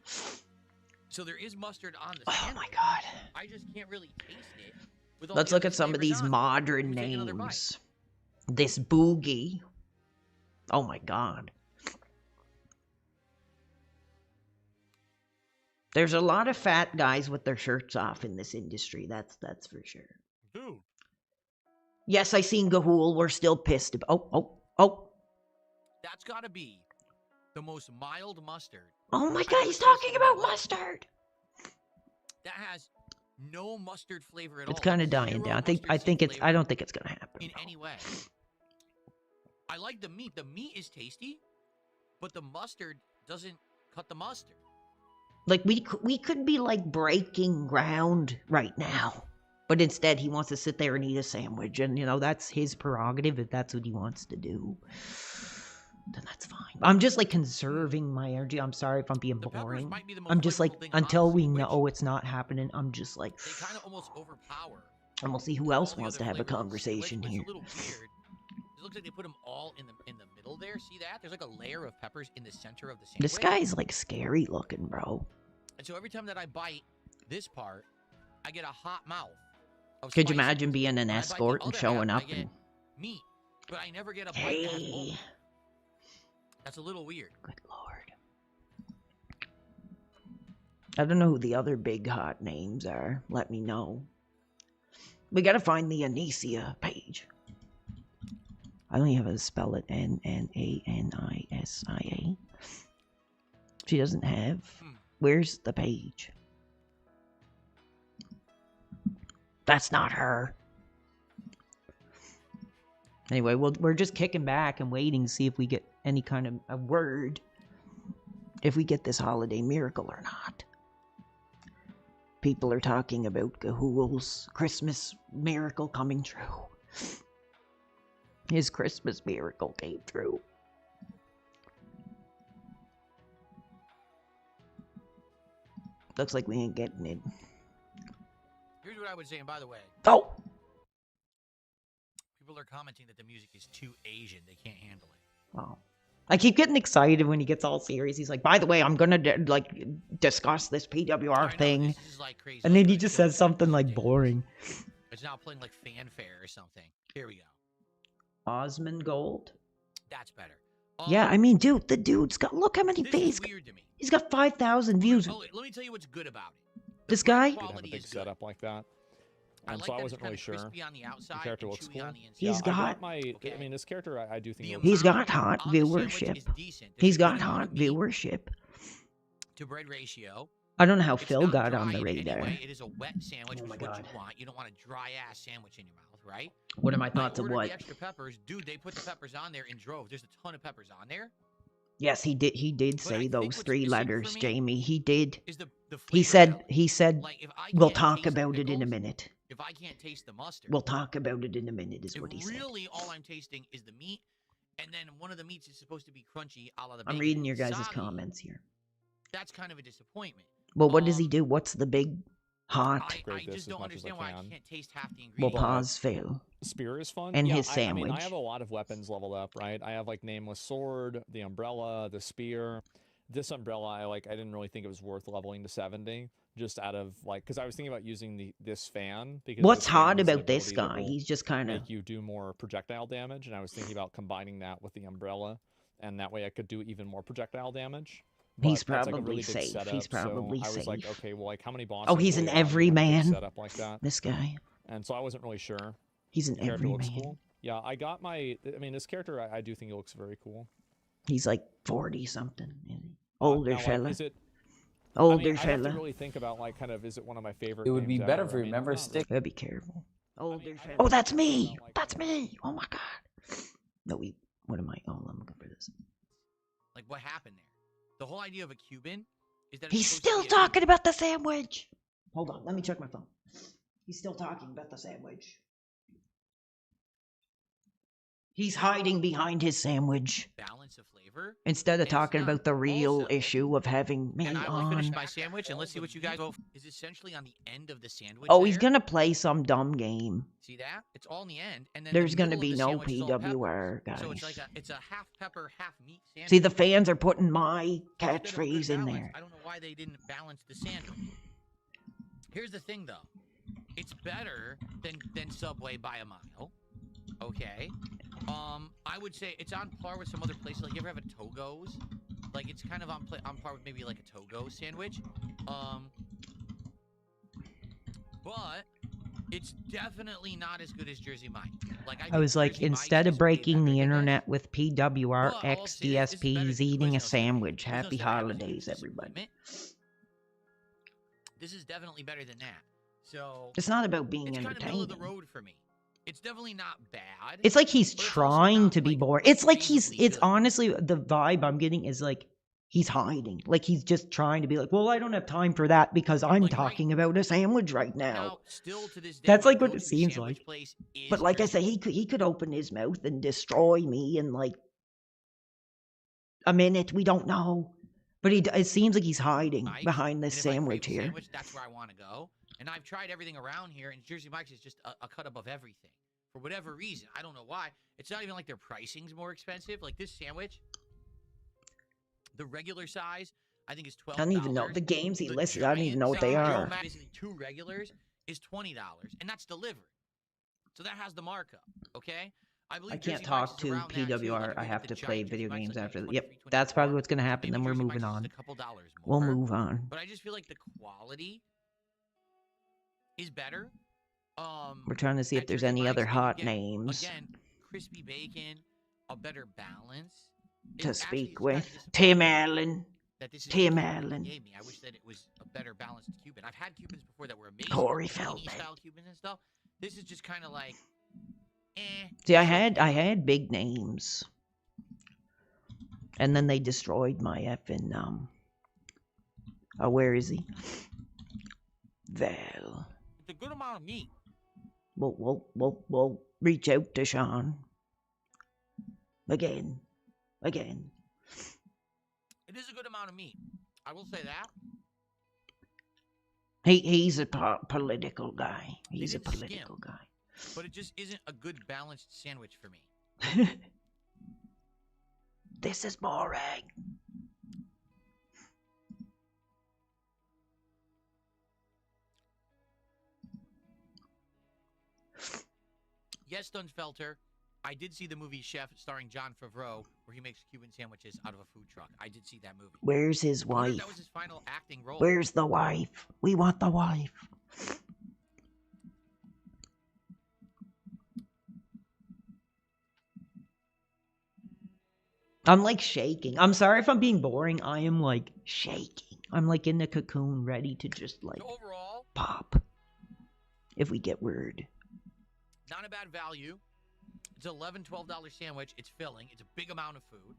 So there is mustard on the Oh sandwich. my god. I just can't really taste it. With all Let's the look other at some of flavors these on it. modern Let me take another bite. names. This boogie. Oh my god. There's a lot of fat guys with their shirts off in this industry. That's for sure. Dude. Yes, I seen Gahul. We're still pissed about. Oh. That's got to be the most mild mustard. Oh my I've God, ever he's tasted talking in my about life. mustard. That has no mustard flavor at all. It's kind of Like dying zero down. mustard I seed think it's. flavor I don't think it's gonna happen. in any way. I like the meat. The meat is tasty, but the mustard doesn't cut the mustard. Like we could be like breaking ground right now, but instead he wants to sit there and eat a sandwich, and that's his prerogative. If that's what he wants to do, then that's fine. I'm just like conserving my energy. I'm sorry if I'm being boring. I'm just like until we know it's not happening. I'm just like They kind of almost overpower. and we'll see who else all the wants other to have a flavors of the conversation sandwich, here. but it's a little weird. It looks like they put them all in the middle there. See that? There's like a layer of peppers in the center of the sandwich. This guy's like scary looking, bro. And so every time that I bite this part, I get a hot mouth. Could you imagine being an escort and showing up? I get meat, but I never get a bite. Hey. That's a little weird. Good lord. I don't know who the other big hot names are. Let me know. We gotta find the Anicia page. I don't even have to spell it. N-N-A-N-I-S-I-A. She doesn't have. Where's the page? That's not her. Anyway, we're just kicking back and waiting to see if we get any kind of a word. If we get this holiday miracle or not. People are talking about Gahul's Christmas miracle coming true. His Christmas miracle came true. Looks like we ain't getting it. Here's what I would say, and by the way. Oh! People are commenting that the music is too Asian. They can't handle it. Wow. I keep getting excited when he gets all serious. He's like, by the way, I'm gonna discuss this PWR thing. This is like crazy. And then he just says something like boring. It's now playing like fanfare or something. Here we go. Osmond Gold? That's better. Yeah, I mean, dude, the dude's got, look how many views. He's got 5,000 views. Oh, let me tell you what's good about it. This guy? Have a big setup like that. And so I wasn't really sure. The character looks cool. He's got my. I mean, this character, I do think. He's got hot viewership. He's got hot viewership. To bread ratio. I don't know how Phil got on the radar. Anyway, it is a wet sandwich, which is what you want. You don't want a dry ass sandwich in your mouth, right? What are my thoughts of what? The extra peppers, dude. They put the peppers on there in droves. There's a ton of peppers on there. Yes, he did. He did say those 3 letters, Jamie. He did. The he said. Like, we'll talk about it in a minute. If I can't taste the mustard, we'll talk about it in a minute. Is what he said. Really, all I'm tasting is the meat, and then one of the meats is supposed to be crunchy, a la the. I'm reading your guys' comments here. That's kind of a disappointment. Well, what does he do? What's the big hot? I just don't understand why I can't taste half the Well, ingredients. pause, Phil. Spear is fun. And yeah, his sandwich. I mean, I have a lot of weapons leveled up, right? I have like Nameless Sword, the umbrella, the spear. This umbrella, I didn't really think it was worth leveling to 70, just out of because I was thinking about using this fan. Because what's hot about this guy? He's just kind of make you do more projectile damage, and I was thinking about combining that with the umbrella, and that way I could do even more projectile damage. He's But that's, probably a really big safe. setup, He's probably so I was safe. like, okay, well, how many bosses? Oh, he's an everyman. Setup like that. This guy. And so I wasn't really sure. He's an The character looks everyman. cool. Yeah, I got my. I mean, this character, I do think he looks very cool. He's like 40 something. Older Now, fella. Is it? Older I have fella. to really think about is it one of my favorite? It would be games better ever? if you remember stick. Gotta be careful. Older fella. Oh, that's me. That's me. Oh my god. No, what am I? Oh, I'm looking for this. Like what happened there? The whole idea of a Cuban is that He's still talking about the sandwich. Hold on, let me check my phone. He's still talking about the sandwich. He's hiding behind his sandwich. Balance of flavor. Instead of talking about the real issue of having me And I will finish on. my sandwich, and let's see what you guys go. Is essentially on the end of the sandwich. Oh, he's there. gonna play some dumb game. See that? It's all in the end, and then There's the gonna middle be of the no sandwich is all PWR, peppers. So guys. it's a half pepper, half meat sandwich. See, the fans are putting my Instead of a good catchphrase in balance, there. I don't know why they didn't balance the sandwich. Here's the thing, though. It's better than Subway by a mile. Okay. I would say it's on par with some other places. Like, you ever have a Togo's? Like it's kind of on par with maybe like a Togo sandwich. But it's definitely not as good as Jersey Mike's. Like I was like, Jersey Mike's instead of is way breaking better the than this. internet with PWR, But all I'll say is, this is better XDSP, than is eating a Quiznos City. sandwich. Quiznos Happy City has a holidays, huge everybody. disappointment. This is definitely better than that. So It's not about being it's kind of middle of the entertaining. road for me. It's definitely not bad. It's like he's but it's also trying not, to be like, boring. It's like crazily it's good. honestly, the vibe I'm getting is like he's hiding. Like he's just trying to be like, well, I don't have time for that because I'm Like, talking about a sandwich right now. Now, still to this day, That's my like what it go-to seems sandwich like. place is But like I Jersey say, he could open his mouth and destroy me in like a minute. We don't know. But it seems like he's hiding Mike's, behind this and if I crave sandwich a here. sandwich, that's where I want to go. And I've tried everything around here, and Jersey Mike's is just a cut above everything. For whatever reason. I don't know why. It's not even like their pricing's more expensive. Like this sandwich, the regular size, I think is $12. I don't even know the games he The listed. I don't even know what they giant size, are. basically 2 regulars, is $20, and that's delivered. So that has the markup, okay? I believe I can't Jersey Mike's talk is to around that, too. PWR. Like, I if have you to get the play giant Jersey video Mike's, games like after. maybe Yep, 23, that's probably 24. what's gonna happen. Maybe Then we're Jersey moving Mike's is on. just a couple dollars We'll more. move on. But I just feel like the quality is better. We're trying to see if At there's Jersey any Mike's, other and you hot get, names again, crispy bacon, a better balance. to It's actually- speak it's kinda with. disappointing Tim Allen. that this is the Tim Cuban they Allen. gave me. I wish that it was a better balanced Cuban. I've had Cubans before that were amazing. Corey panini Feldman. style Cubans and stuff. This is just kind of like, See, I had big names, and then they destroyed my effing Oh, where is he? Val. It's a good amount of meat. We'll reach out to Sean. Again. It is a good amount of meat. I will say that. He's a political guy. He's a It is political skim. guy. But it just isn't a good balanced sandwich for me. This is boring. Yes, Dunfelter, I did see the movie Chef starring John Favreau, where he makes Cuban sandwiches out of a food truck. I did see that movie. Where's his I wonder if wife? that was his final acting role. Where's the wife? We want the wife. I'm like shaking. I'm sorry if I'm being boring. I am like shaking. I'm like in the cocoon, ready to just like So overall, pop. If we get word. not a bad value. It's an $11, $12 sandwich. It's filling. It's a big amount of food.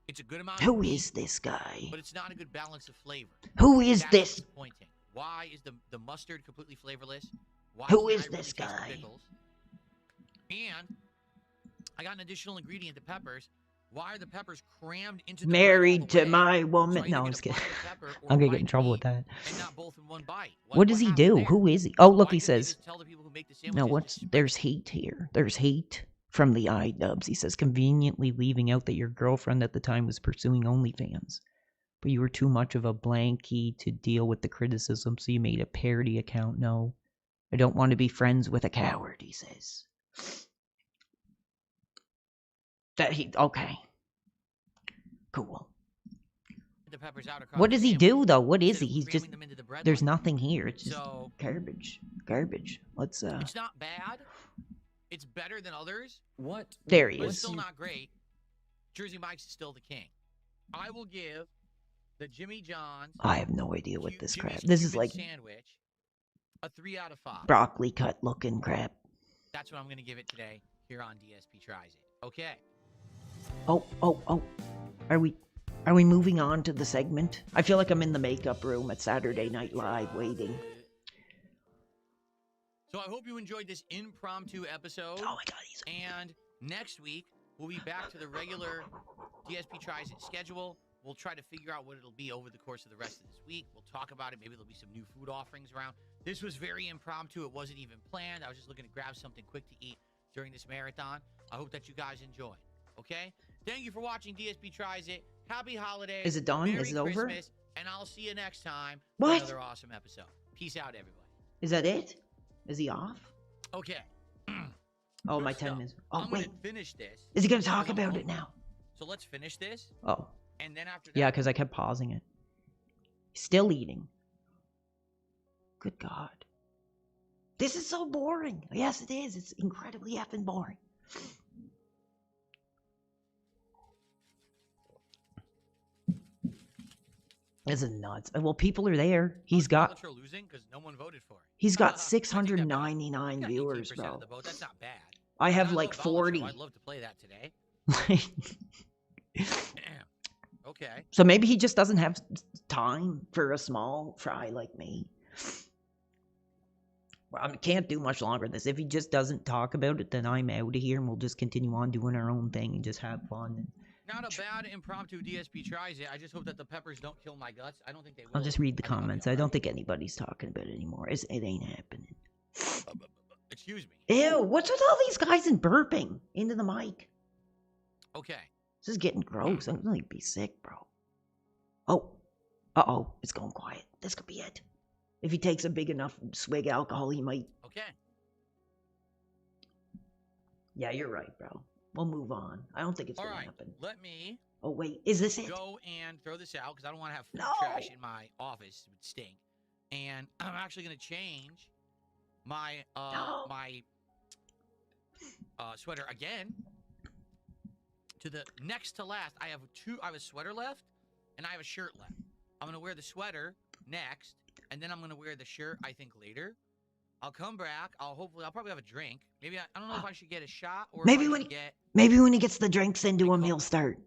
It's a good amount of Who meat, is this guy? but it's not a good balance of flavor. Who is That's this? disappointing. Why is the mustard completely flavorless? Why Who can't is I really this taste the guy? pickles? And I got an additional ingredient, the peppers. Why are the peppers crammed into the bread all Married the to way? my So woman. I No, either I'm get just a kidding. bite of pepper or I'm a gonna bite get in of trouble with meat, that. and not both in one bite. What does he happened do? there? Who is he? Oh, look, Why he couldn't they says. just tell the people who make the No, sandwiches what's to spread there's heat here. There's heat from the iDubbbz. He says conveniently leaving out that your girlfriend at the time was pursuing OnlyFans, but you were too much of a blankie to deal with the criticism, so you made a parody account. No, I don't want to be friends with a coward. He says that he okay, cool. the peppers out across What the does he sandwich do though? What is instead he? of He's just cramming them into the bread there's like that. nothing here. It's just So garbage. Let's it's not bad. It's better than others. What? There he But it's is. still not great. Jersey Mike's is still the king. I will give the Jimmy John's I have no idea what this Jimmy's crap. This is Cuban like sandwich a 3 out of 5. broccoli cut looking crap. That's what I'm going to give it today here on DSP Tries It. Okay. Oh. Are we moving on to the segment? I feel like I'm in the makeup room at Saturday Night Live waiting. So I hope you enjoyed this impromptu episode. Oh my god, And next week, we'll be back to the regular DSP Tries It schedule. We'll try to figure out what it'll be over the course of the rest of this week. We'll talk about it. Maybe there'll be some new food offerings around. This was very impromptu. It wasn't even planned. I was just looking to grab something quick to eat during this marathon. I hope that you guys enjoy. Okay? Thank you for watching DSP Tries It. Happy holidays. Is it done? Merry Is it over? Christmas, and I'll see you next time What? for another awesome episode. Peace out, everybody. Is that it? Is he off? Okay. Oh, Good my 10 stuff. minutes. Oh, I'm wait. gonna finish this. Is he going to talk because I'm about it hungry. now? So let's finish this. Oh. And then after that, Yeah, because I kept pausing it. Still eating. Good God. This is so boring. Yes, it is. It's incredibly effing boring. This is nuts. Well, people are there. He's got. Are losing because no one voted for it. He's got I take that back. 699 You got viewers, 18% bro. of the vote. That's not bad. I have And like love Dollar Show. 40. I'd love to play that today. Okay. So maybe he just doesn't have time for a small fry like me. Well, I can't do much longer than this. If he just doesn't talk about it, then I'm out of here and we'll just continue on doing our own thing and just have fun. Not a bad impromptu DSP tries it. I just hope that the peppers don't kill my guts. I don't think they will. I'll just read the comments. I don't think anybody's talking about it anymore. It ain't happening. Excuse me. Ew, what's with all these guys and burping into the mic? Okay. This is getting gross. I'm gonna be sick, bro. Oh. Uh-oh. It's going quiet. This could be it. If he takes a big enough swig of alcohol, he might... Okay. Yeah, you're right, bro. We'll move on. I don't think it's gonna happen. Let me... Oh, wait. Is this it? Go and throw this out, because I don't want to have food trash in my office. It would stink. And I'm actually going to change my sweater again to the next to last. I have a sweater left, and I have a shirt left. I'm going to wear the sweater next, and then I'm going to wear the shirt, I think, later. I'll come back. I'll probably have a drink. Maybe I don't know if I should get a shot or Maybe when he gets the drinks into him, he'll start.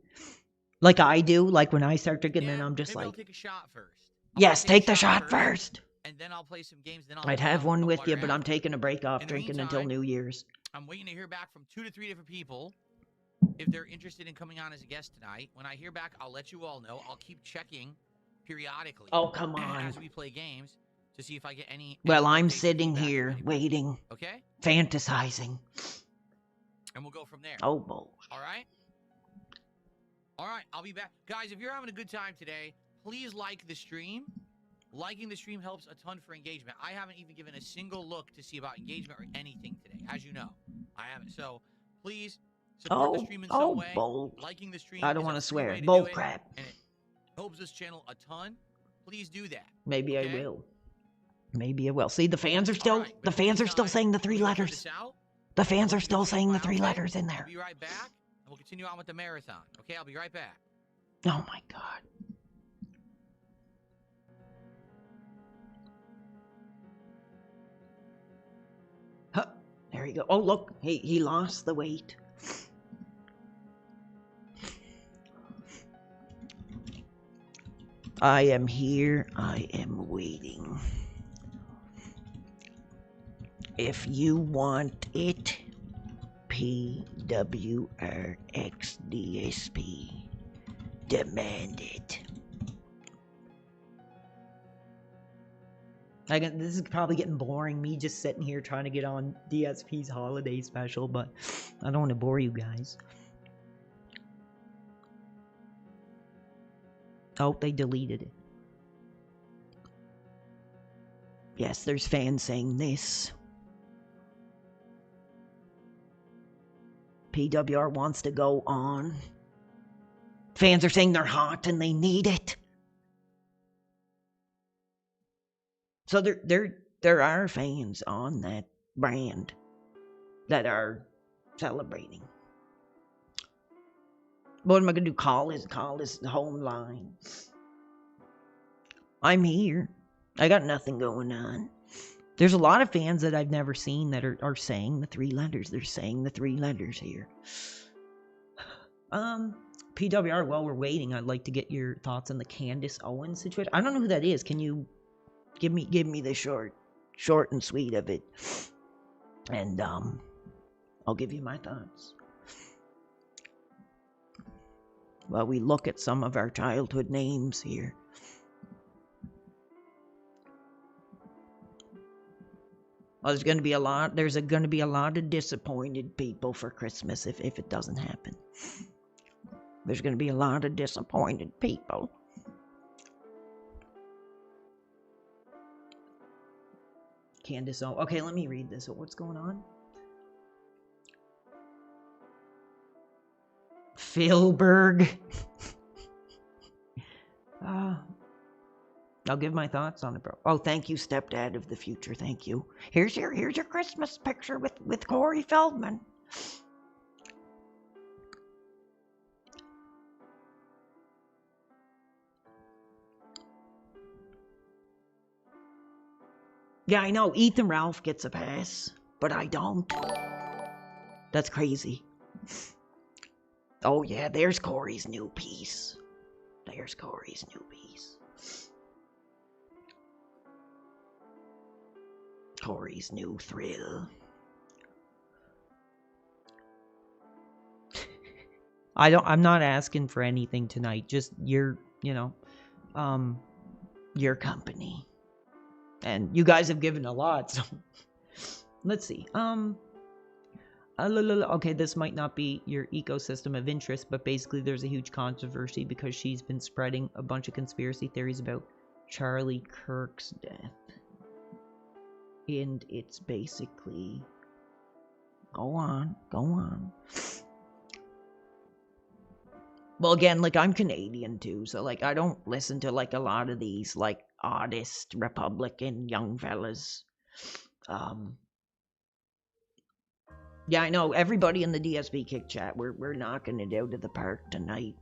Like I do. Like when I start drinking, then I'm just maybe like... I'll take a shot first. Yes, take the shot first. And then I'll play some games. Then I'd have one with you, but I'm taking a break off drinking until New Year's. I'm waiting to hear back from 2 to 3 different people if they're interested in coming on as a guest tonight. When I hear back, I'll let you all know. I'll keep checking periodically. Oh, come on. As we play games to see if I get any... Well, I'm sitting here waiting. Okay? Fantasizing. And we'll go from there. Oh, boy. All right? All right, I'll be back. Guys, if you're having a good time today, please like the stream. Liking the stream helps a ton for engagement. I haven't even given a single look to see about engagement or anything today, as you know. I haven't. So, please support the stream in some way. Bull. Liking the stream I don't want to swear. Bull crap. And it helps this channel a ton. Please do that. Maybe I will. Maybe I will. See, the fans are still saying the 3 letters. The fans are still saying the 3 letters in there. I'll be right back, and we'll continue on with the marathon. Okay, I'll be right back. Oh my God. Huh. There you go. Oh, look. He lost the weight. I am here. I am waiting. If you want it, PWRXDSP. Demand it. This is probably getting boring, me just sitting here trying to get on DSP's holiday special, but I don't want to bore you guys. Oh, they deleted it. Yes, there's fans saying this. PWR wants to go on. Fans are saying they're hot and they need it. So there are fans on that brand that are celebrating. What am I gonna do? Call his home line. I'm here. I got nothing going on. There's a lot of fans that I've never seen that are saying the 3 letters. They're saying the 3 letters here. PWR, while we're waiting, I'd like to get your thoughts on the Candace Owens situation. I don't know who that is. Can you give me the short and sweet of it? And I'll give you my thoughts. While we look at some of our childhood names here. Well, there's going to be a lot of disappointed people for Christmas if it doesn't happen. There's going to be a lot of disappointed people. Candace, okay, let me read this. What's going on? Philberg. I'll give my thoughts on it, bro. Oh, thank you, stepdad of the future. Thank you. Here's your Christmas picture with Corey Feldman. Yeah, I know. Ethan Ralph gets a pass, but I don't. That's crazy. Oh, yeah, there's Corey's new piece. There's Corey's new piece. Corey's new thrill. I'm not asking for anything tonight. Just your company. And you guys have given a lot, so let's see. Okay, this might not be your ecosystem of interest, but basically there's a huge controversy because she's been spreading a bunch of conspiracy theories about Charlie Kirk's death. And it's basically... Go on. Well, again, like, I'm Canadian, too, so, like, I don't listen to, like, a lot of these, like, oddest Republican young fellas. Yeah, I know, everybody in the DSB Kick Chat, we're knocking it out of the park tonight.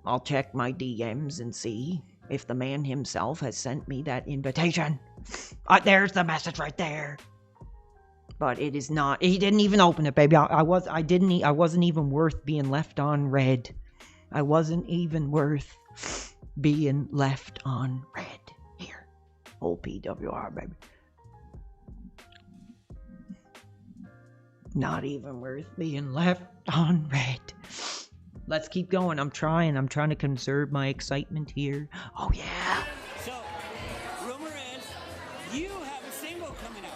I'll check my DMs and see if the man himself has sent me that invitation. There's the message right there. But it is not. He didn't even open it, baby. I wasn't even worth being left on red. I wasn't even worth being left on red. Here. Old PWR, baby. Not even worth being left on red. Let's keep going. I'm trying to conserve my excitement here. Oh, yeah. So, rumor is, you have a single coming out.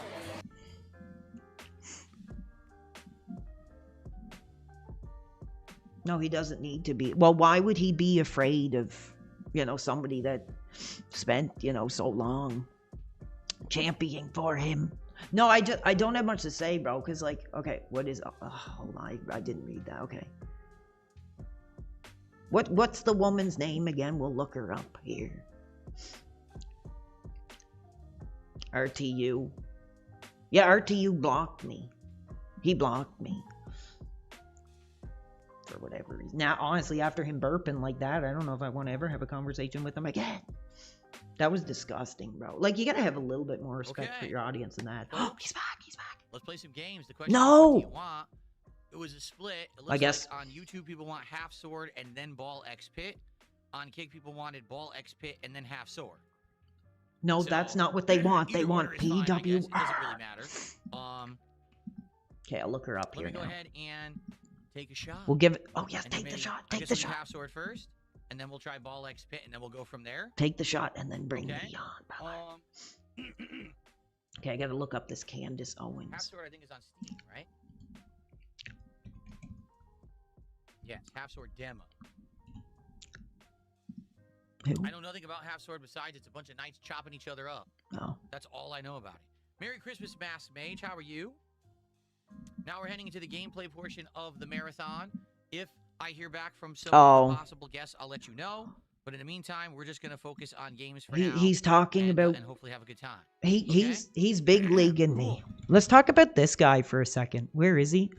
No, he doesn't need to be. Well, why would he be afraid of, somebody that spent, so long championing for him? No, I don't have much to say, bro, because, like, okay, what is... hold on, I didn't read that, okay. What's the woman's name again? We'll look her up here. RTU. Yeah, RTU blocked me. He blocked me. For whatever reason. Now, honestly, after him burping like that, I don't know if I want to ever have a conversation with him again. That was disgusting, bro. Like, you gotta have a little bit more respect for your audience than that. Oh, he's back. Let's play some games. The question No! is, what do you want? It was a split. It looks I guess. like on YouTube, people want half sword and then ball X pit. On Kick, people wanted ball X pit and then half sword. No, So, that's not what they want. They want order is fine, I guess. PWR. It doesn't really matter. Okay, I'll look her up Let here me go now. ahead and take a shot. We'll give it... Oh, yes, And then take the maybe- shot. I Take guess the we'll do shot. half sword first, and then we'll try ball X pit, and then we'll go from there. Take the shot and then bring Okay. me on, brother. Okay, I gotta look up this Candace Half Owens. sword, I think, is on Steam, right? Yes, half sword demo. Who? I know nothing about half sword besides it's a bunch of knights chopping each other up. Oh. That's all I know about it. Merry Christmas, Masked Mage. How are you? Now we're heading into the gameplay portion of the marathon. If I hear back from some of the possible guests, I'll let you know. But in the meantime, we're just going to focus on games for now. He's talking about... and hopefully have a good time. He's big leaguing me. Let's talk about this guy for a second. Where is he?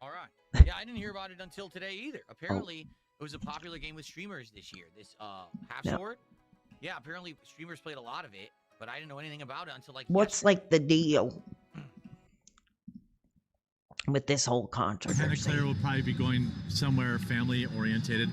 All right. Yeah, I didn't hear about it until today either. Apparently, it was a popular game with streamers this year. This half sword. Yeah, apparently streamers played a lot of it, but I didn't know anything about it until like. What's like the deal with this whole controversy? Hannah Claire will probably be going somewhere family orientated.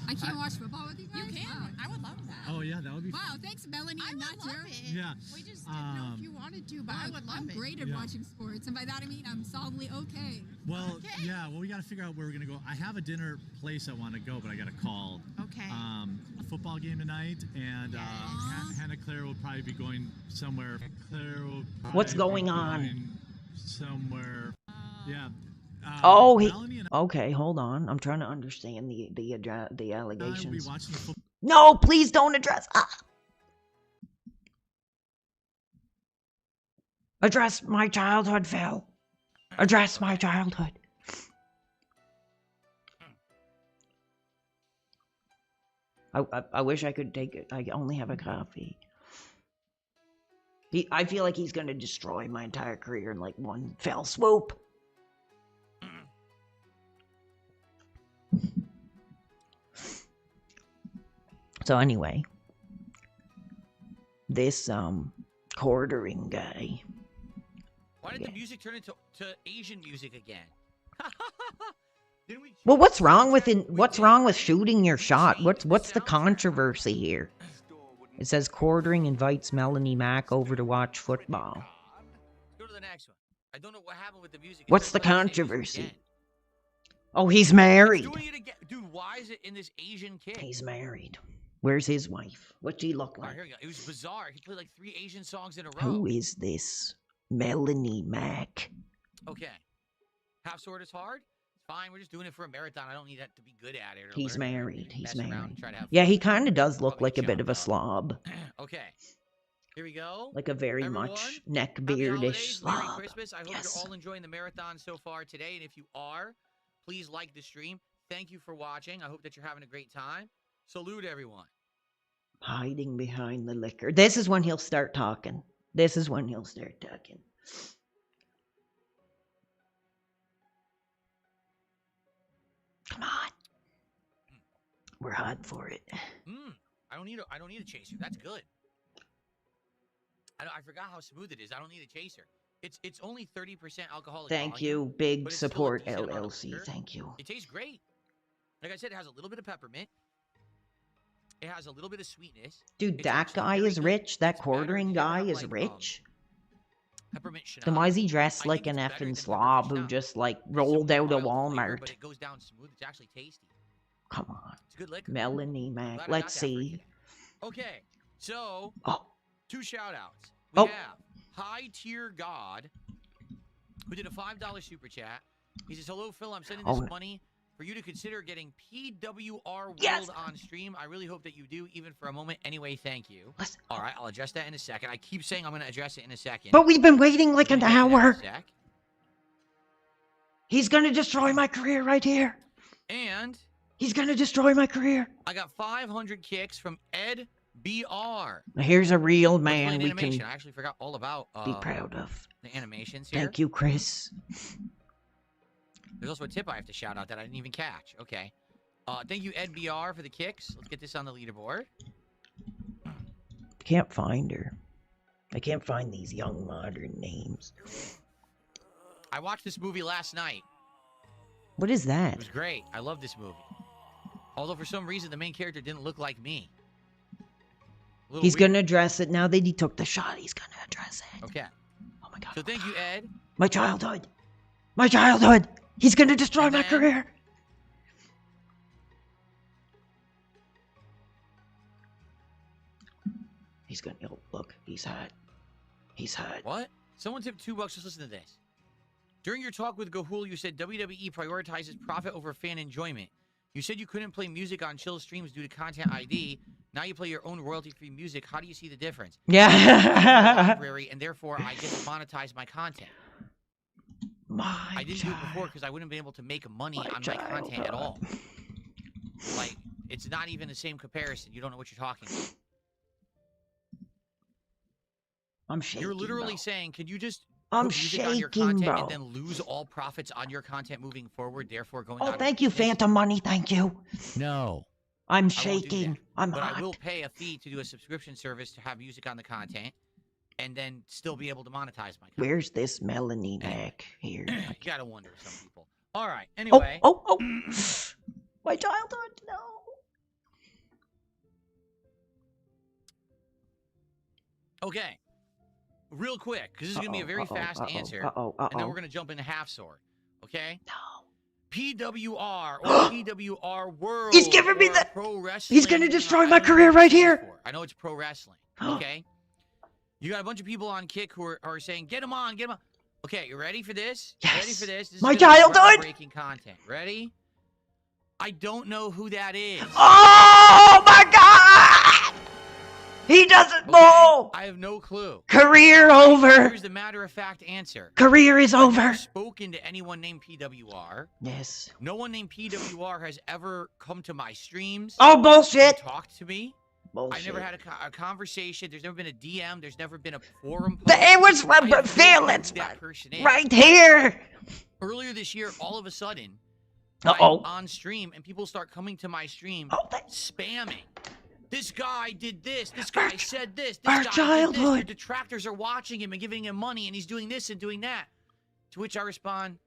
I can't watch football with you guys? You can. Wow. I would love that. Oh yeah, that would be. Wow, thanks, Melanie. I I'm not would love here. it. Yeah. We just didn't know if you wanted to, but I would love it. I'm great at watching sports, and by that I mean I'm solidly okay. Well, yeah. Well, we got to figure out where we're gonna go. I have a dinner place I want to go, but I got to call. Okay. A football game tonight, and Hannah Claire will probably be going somewhere. Claire will. What's probably going be on? going somewhere. Yeah. Okay, hold on. I'm trying to understand the I will allegations. be watching the football. No, please don't address. Address my childhood, Phil. Address my childhood. I wish I could take it. I only have a coffee. I feel like he's gonna destroy my entire career in like one fell swoop. So anyway, this quartering guy. Why did the music turn into Asian music again? Well, what's wrong with shooting your shot? What's the controversy here? It says quartering invites Melanie Mack over to watch football. Let's go to the next one. I don't know what happened with the music. What's the controversy? Oh, he's married. Doing it again. Dude, why is it in this Asian kid? He's married. Where's his wife? What's she look Oh, like? here we go. It was bizarre. He played like 3 Asian songs in a row. Who is this? Melanie Mack. Okay. Half sword is hard. It's fine. We're just doing it for a marathon. I don't need that to be good at it. Or He's learn it or married. He's mess around married. and try to have Yeah, fun. he kind of does look like a bit of a slob. Okay. Here we go. Like a very Everyone, much neck happy beardish holidays, Merry slob. Christmas. I hope Yes. you're all enjoying the marathon so far today. And if you are, please like the stream. Thank you for watching. I hope that you're having a great time. Salute, everyone. Hiding behind the liquor. This is when he'll start talking. This is when he'll start talking. Come on. We're hot for it. I don't need a chaser. That's good. I forgot how smooth it is. I don't need a chaser. It's only 30% alcoholic. Thank volume, you, but Big it's still a Support decent amount of LLC. liquor. Thank you. It tastes great. Like I said, it has a little bit of peppermint. It has a little bit of sweetness. Dude, It's that actually guy very is good. rich. That It's better. quartering If you ever guy have, is like, rich. Peppermint Chanel. Then why is he dressed I like think an it's better effing than slob peppermint who Chanel. just like It's rolled out of mild flavor, Walmart? but it goes down smooth. It's actually tasty. Come on. It's good liquor. Melanie I'm Mack. glad I Let's got that for you see. today. Okay, so Oh. 2 shout outs. We Oh. have High Tier God, who did a $5 super chat. He says, hello, Phil. I'm sending this Oh. money for you to consider getting PWR World Yes. on stream. I really hope that you do, even for a moment. Anyway, thank you. Let's- All right, I'll address that in a second. I keep saying I'm going to address it in a second. But we've been waiting like We're an gonna get to that in a hour. sec. He's gonna destroy my career right here. And He's gonna destroy my career. I got 500 kicks from Ed BR. Now, here's a real Let's play man an we animation. can I actually forgot all about be proud of. the animations here. Thank you, Chris. There's also a tip I have to shout out that I didn't even catch. Okay. Thank you, Ed BR, for the kicks. Let's get this on the leaderboard. Can't find her. I can't find these young modern names. I watched this movie last night. What is It that? was great. I love this movie. Although for some reason the main character didn't look like me. A little He's weird. gonna address it now that he took the shot. He's gonna address it. Okay. Oh my god. So thank you, Ed. My childhood. My childhood. He's gonna destroy And my then- career. He's gonna. Oh, look. He's hot. He's hot. What? Someone tipped $2. Just listen to this. During your talk with Gahul, you said WWE prioritizes profit over fan enjoyment. You said you couldn't play music on chill streams due to content ID. Now you play your own royalty-free music. How do you see the difference? Yeah. Library, and therefore I get to monetize my content. I didn't do it before because I wouldn't be able to make money on my content at all. Like, it's not even the same comparison. You don't know what you're talking about. I'm shaking. You're literally bro. saying, can you just I'm put music on your shaking, content bro. and then lose all profits on your content moving forward, therefore going Oh, out of thank you, business? Phantom Money. Thank you. No. I'm I won't do shaking. that. I'm but hot. I will pay a fee to do a subscription service to have music on the content and then still be able to monetize my content. Where's this Melanie Mack here? You gotta wonder, some people. All right, Oh, anyway. oh. My childhood. No. Okay. Real quick, because this is going to be a very fast answer. And then we're going to jump into half sword. Okay? No. PWR or PWR World. He's giving me or the. pro wrestling. He's gonna I destroy don't my know career what right it stands here. for. I know it's pro wrestling. Okay? You got a bunch of people on Kick who are saying, get him on, get him on. Okay, you ready for this? Yes. Ready for this? This My is gonna be childhood. groundbreaking content. Ready? I don't know who that is. Oh my god! He doesn't Okay? know. I have no clue. Career over. Here's the matter-of-fact answer. Career is I've over. never spoken to anyone named PWR. Yes. No one named PWR has ever come to my streams. Oh, bullshit. And talked to me. Bullshit. I never had a conversation. There's never been a DM. There's never been a forum post. It was I have no Phil. clue It's who that person is. right here. Earlier this year, all of a sudden, Uh-oh. I'm on stream and people start coming to my stream spamming. This guy did this. This guy said this. This our guy did this. childhood. Your detractors are watching him and giving him money, and he's doing this and doing that. To which I respond,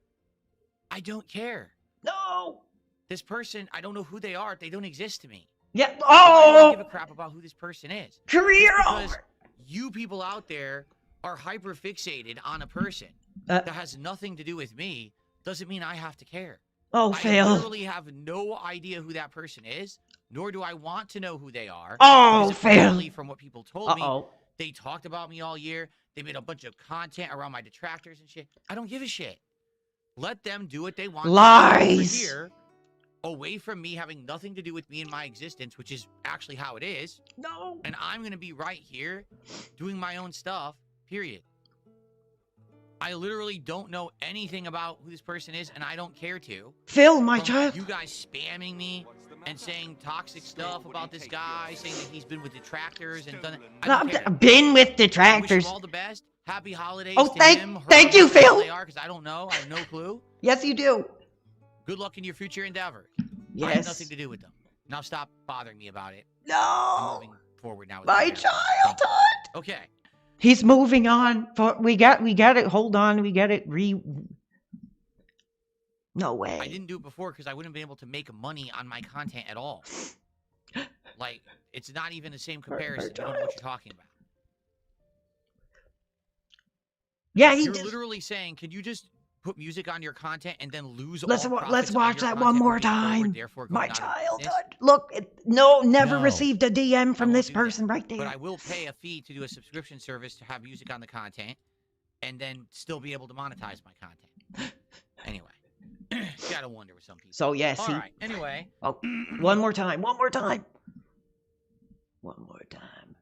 I don't care. No. This person, I don't know who they are. They don't exist to me. Yeah. Why do I Oh. give a crap about who this person is? Career Just because over. you people out there are hyper fixated on a person that has nothing to do with me doesn't mean I have to care. Oh, I Phil. literally have no idea who that person is, nor do I want to know who they are. Oh, because Phil. apparently, from what people told me, Uh-oh. they talked about me all year. They made a bunch of content around my detractors and shit. I don't give a shit. Let them do what they want. Lies. Over here, away from me having nothing to do with me and my existence, which is actually how it is. No. And I'm going to be right here doing my own stuff, period. I literally don't know anything about who this person is, and I don't care to. Phil, my From child. You guys spamming me and saying toxic stuff about this guy, saying that he's been with detractors and done it. I don't care. I've been with I wish detractors. him all the best. Happy holidays Oh, to thank him, her, you, whoever Phil. They are, because I don't know. I have no clue. Yes, you do. Good luck in your future endeavors. I Yes. have nothing to do with them. Now stop bothering me about it. I'm No. moving forward now. With My my childhood. Okay. He's moving on. We got it. Hold on. We got it. No way. I didn't do it before because I wouldn't be able to make money on my content at all. Like, it's not even the same comparison. You don't know what you're talking about. Yeah, You're literally saying, can you just put music on your content and then lose Let's all profits let's on watch your that one content more moving forward, time. therefore going My out of childhood. business? Look, never No. received a DM from I this won't do that. person right there. But I will pay a fee to do a subscription service to have music on the content and then still be able to monetize my content. Anyway, you gotta wonder with some people. So, yes, All he- right. Anyway. Oh, one more time. One more time. One more time.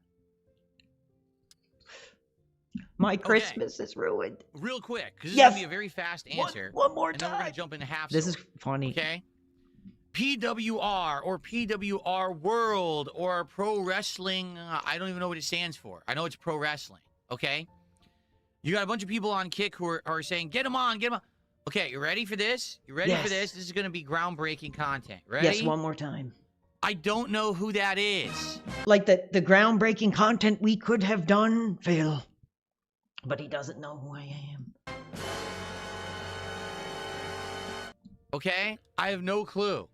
My Christmas is ruined. Real quick, because this Yes. is gonna be a very fast answer. One more and then we're time. gonna jump into half. This is funny. Okay. PWR or PWR World or Pro Wrestling. I don't even know what it stands for. I know it's Pro Wrestling. Okay. You got a bunch of people on Kick who are saying, "Get him on, get him on." Okay, you ready for this? You ready for Yes. this? This is gonna be groundbreaking content. Ready? Yes, one more time. I don't know who that is. Like the groundbreaking content we could have done, Phil. But he doesn't know who I am. Okay? I have no clue.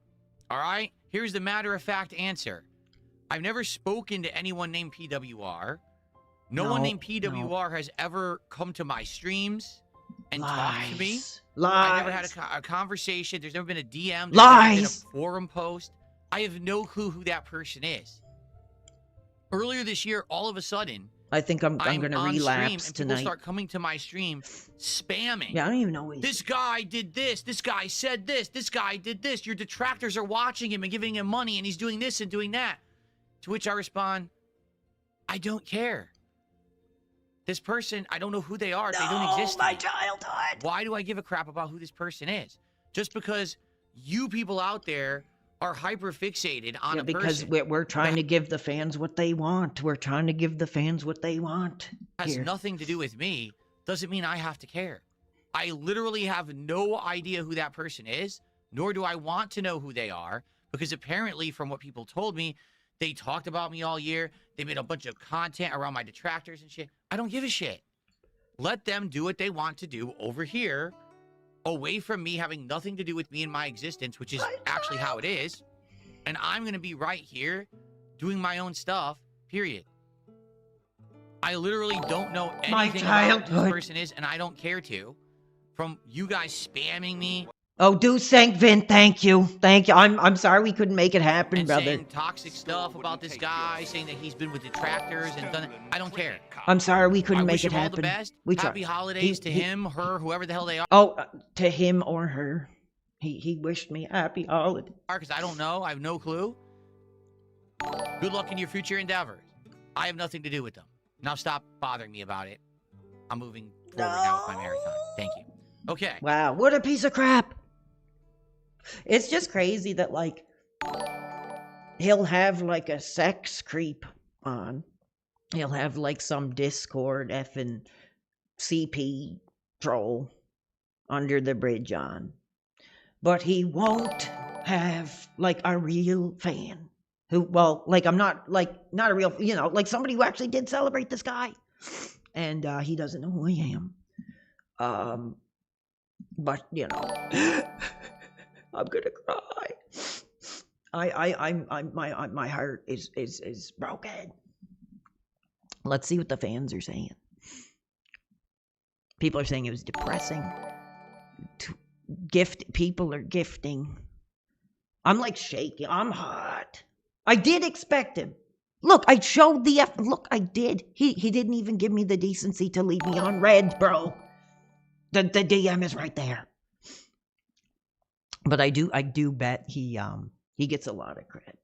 All right? Here's the matter-of-fact answer. I've never spoken to anyone named PWR. No one named PWR has ever come to my streams and talked to me. I never had a conversation. There's never been a DM. There's never been a forum post. I have no clue who that person is. Earlier this year, all of a sudden, I think I'm going to on stream relapse and tonight. people start coming to my stream spamming. Yeah, I don't even know what This guy did this. This guy said this. This guy did this. Your detractors are watching him and giving him money, and he's doing this and doing that. To which I respond, I don't care. This person, I don't know who they are. They don't exist. my to me. childhood. Why do I give a crap about who this person is? Just because you people out there are hyper fixated on Yeah, a because person we're trying to give the fans what they want. We're trying to give the fans what they want. has Here. nothing to do with me doesn't mean I have to care. I literally have no idea who that person is, nor do I want to know who they are, because apparently from what people told me, they talked about me all year. They made a bunch of content around my detractors and shit. I don't give a shit. Let them do what they want to do over here, away from me having nothing to do with me and my existence, which is actually how it is. And I'm going to be right here doing my own stuff, period. I literally don't know anything about who this person is, and I don't care to. From you guys spamming me Oh, do thank Vin. Thank you. Thank you. I'm sorry we couldn't make it happen, and brother. saying toxic stuff about this guy, saying that he's been with detractors and done it. I don't care. I'm sorry we couldn't I make wish it him all happen. the best. We Happy tried. holidays to him, her, whoever the hell they are. Oh, to him or her. He wished me happy holiday. Because I don't know. I have no clue. Good luck in your future endeavors. I have nothing to do with them. Now stop bothering me about it. I'm moving forward now with my marathon. Thank you. Okay. Wow, what a piece of crap. It's just crazy that, like, he'll have, like, a sex creep on. He'll have, like, some Discord effing CP troll under the bridge on. But he won't have, like, a real fan. Who, well, like, I'm not, like, not a real, you know, like, somebody who actually did celebrate this guy. And he doesn't know who I am. But, you know, I'm gonna cry. My heart is broken. Let's see what the fans are saying. People are saying it was depressing. People are gifting. I'm like shaking. I'm hot. I did expect him. Look, I showed the look, I did. He didn't even give me the decency to leave me on red, bro. The DM is right there. But I do bet he gets a lot of cred.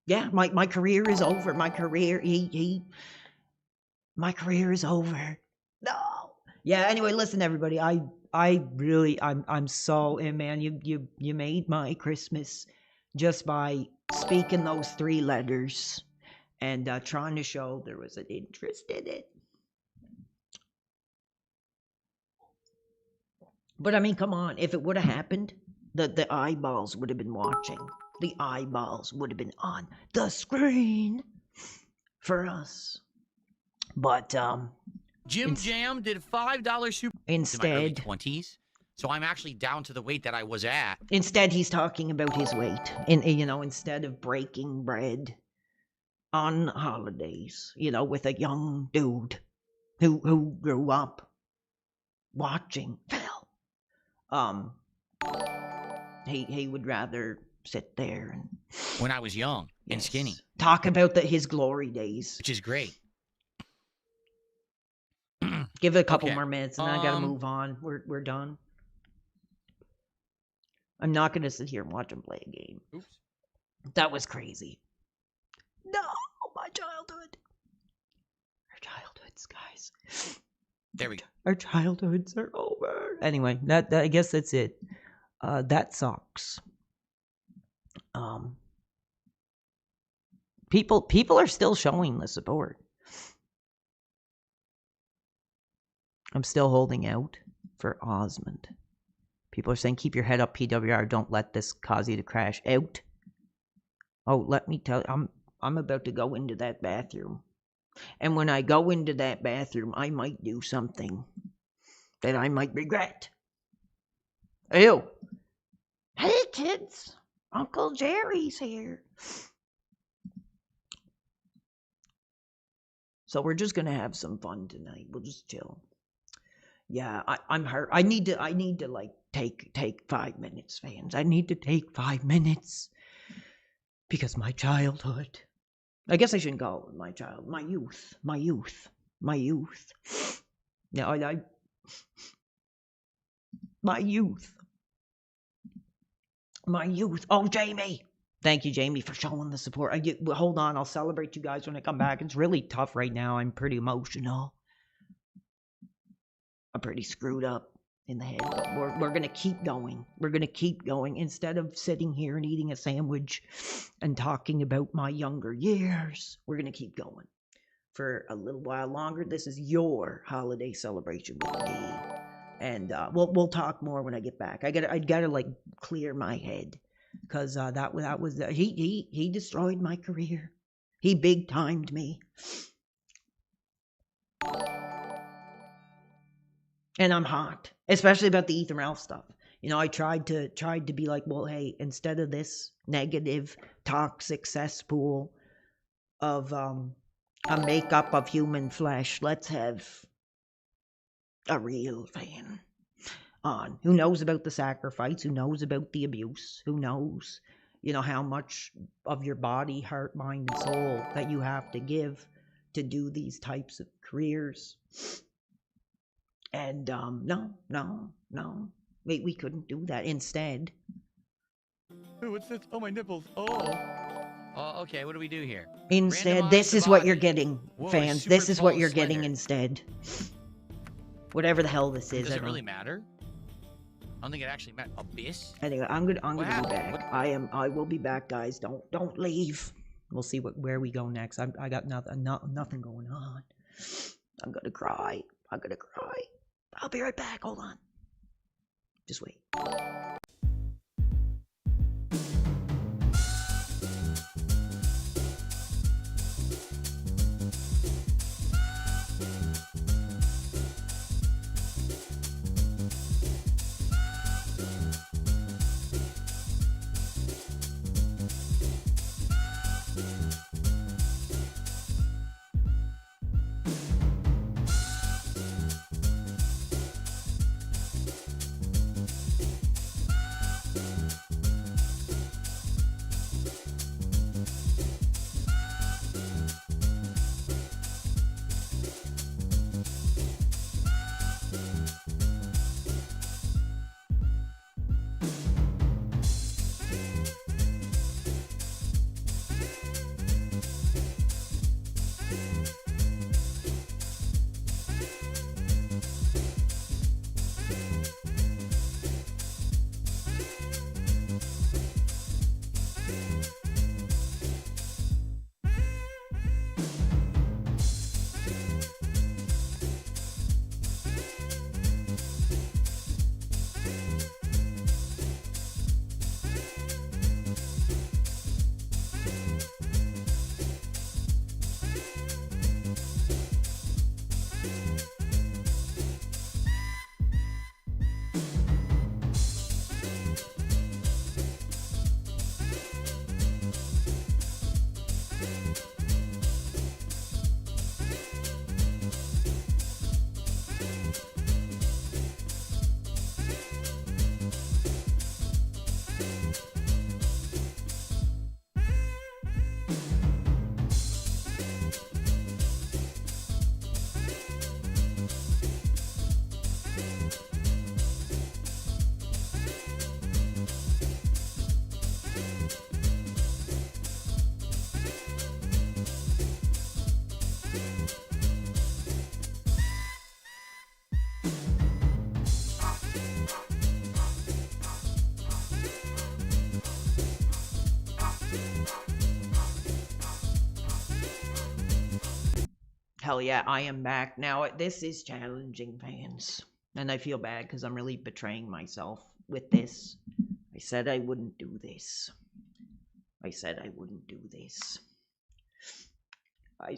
Yeah, my career is over. My career my career is over. No. Yeah, anyway, listen everybody. I'm so man, you made my Christmas just by speaking those 3 letters and trying to show there was an interest in it. But I mean, come on, if it would have happened, the eyeballs would have been watching. The eyeballs would have been on the screen for us. But Jim Jam did $5 super instead in my early 20s. So I'm actually down to the weight that I was at. Instead, he's talking about his weight. And, you know, instead of breaking bread on holidays, you know, with a young dude who grew up watching Phil, he would rather sit there and when I was young and skinny. Talk about his glory days. Which is great. Give it a couple more minutes and then I gotta move on. We're done. I'm not gonna sit here and watch him play a game. Oops. That was crazy. No, my childhood. Our childhoods, guys. There we go. Our childhoods are over. Anyway, that I guess that's it. That sucks. People are still showing the support. I'm still holding out for Osmond. People are saying, keep your head up, PWR. Don't let this cause you to crash out. Oh, let me tell you, I'm about to go into that bathroom. And when I go into that bathroom, I might do something that I might regret. Ew. Hey, kids. Uncle Jerry's here. So we're just going to have some fun tonight. We'll just chill. Yeah, I'm hurt. I need to like take 5 minutes, fans. I need to take 5 minutes because my childhood. I guess I shouldn't call it my youth. My youth. Oh, Jamie. Thank you, Jamie, for showing the support. Hold on, I'll celebrate you guys when I come back. It's really tough right now. I'm pretty emotional. I'm pretty screwed up in the head, but we're going to keep going. We're going to keep going instead of sitting here and eating a sandwich and talking about my younger years. We're going to keep going for a little while longer. This is your holiday celebration with me. And we'll talk more when I get back. I gotta like clear my head because that was he destroyed my career. He big timed me. And I'm hot, especially about the Ethan Ralph stuff. You know, I tried to be like, well, hey, instead of this negative, toxic cesspool of a makeup of human flesh, let's have a real fan on who knows about the sacrifice, who knows about the abuse, who knows, you know, how much of your body, heart, mind, and soul that you have to give to do these types of careers. And no, we couldn't do that. Instead, Ooh, what's this? Oh, my nipples. Oh. Oh, okay. What do we do here? Instead, Randomize this the is what you're body. getting, Whoa, a fans. super This is what tall you're getting sweater. instead. Whatever the hell this is, Does I it don't. really matter? I don't think it actually matters. Abyss? Anyway, I'm gonna What be happened? back. I will be back, guys. Don't leave. We'll see where we go next. I got nothing going on. I'm gonna cry. I'll be right back. Hold on. Just wait. Hell yeah, I am back. Now, this is challenging, fans. And I feel bad because I'm really betraying myself with this. I said I wouldn't do this. I said I wouldn't do this. I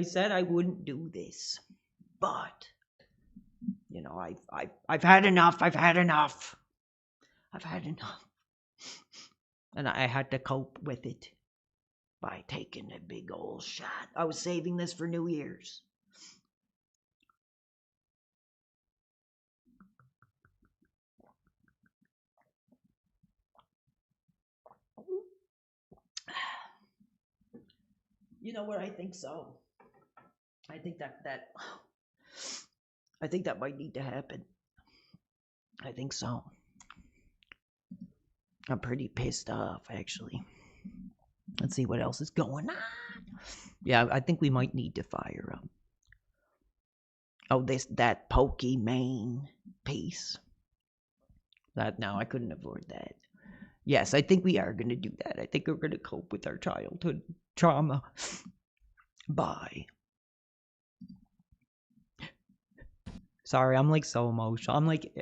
said I wouldn't do this. But, you know, I've had enough. I've had enough. And I had to cope with it by taking a big old shot. I was saving this for New Year's. You know what? I think so. I think that might need to happen. I think so. I'm pretty pissed off, actually. Let's see what else is going on. Yeah, I think we might need to fire up. Oh, that Pokemon piece. No, I couldn't afford that. Yes, I think we are going to do that. I think we're going to cope with our childhood trauma. Bye. Sorry, I'm like so emotional.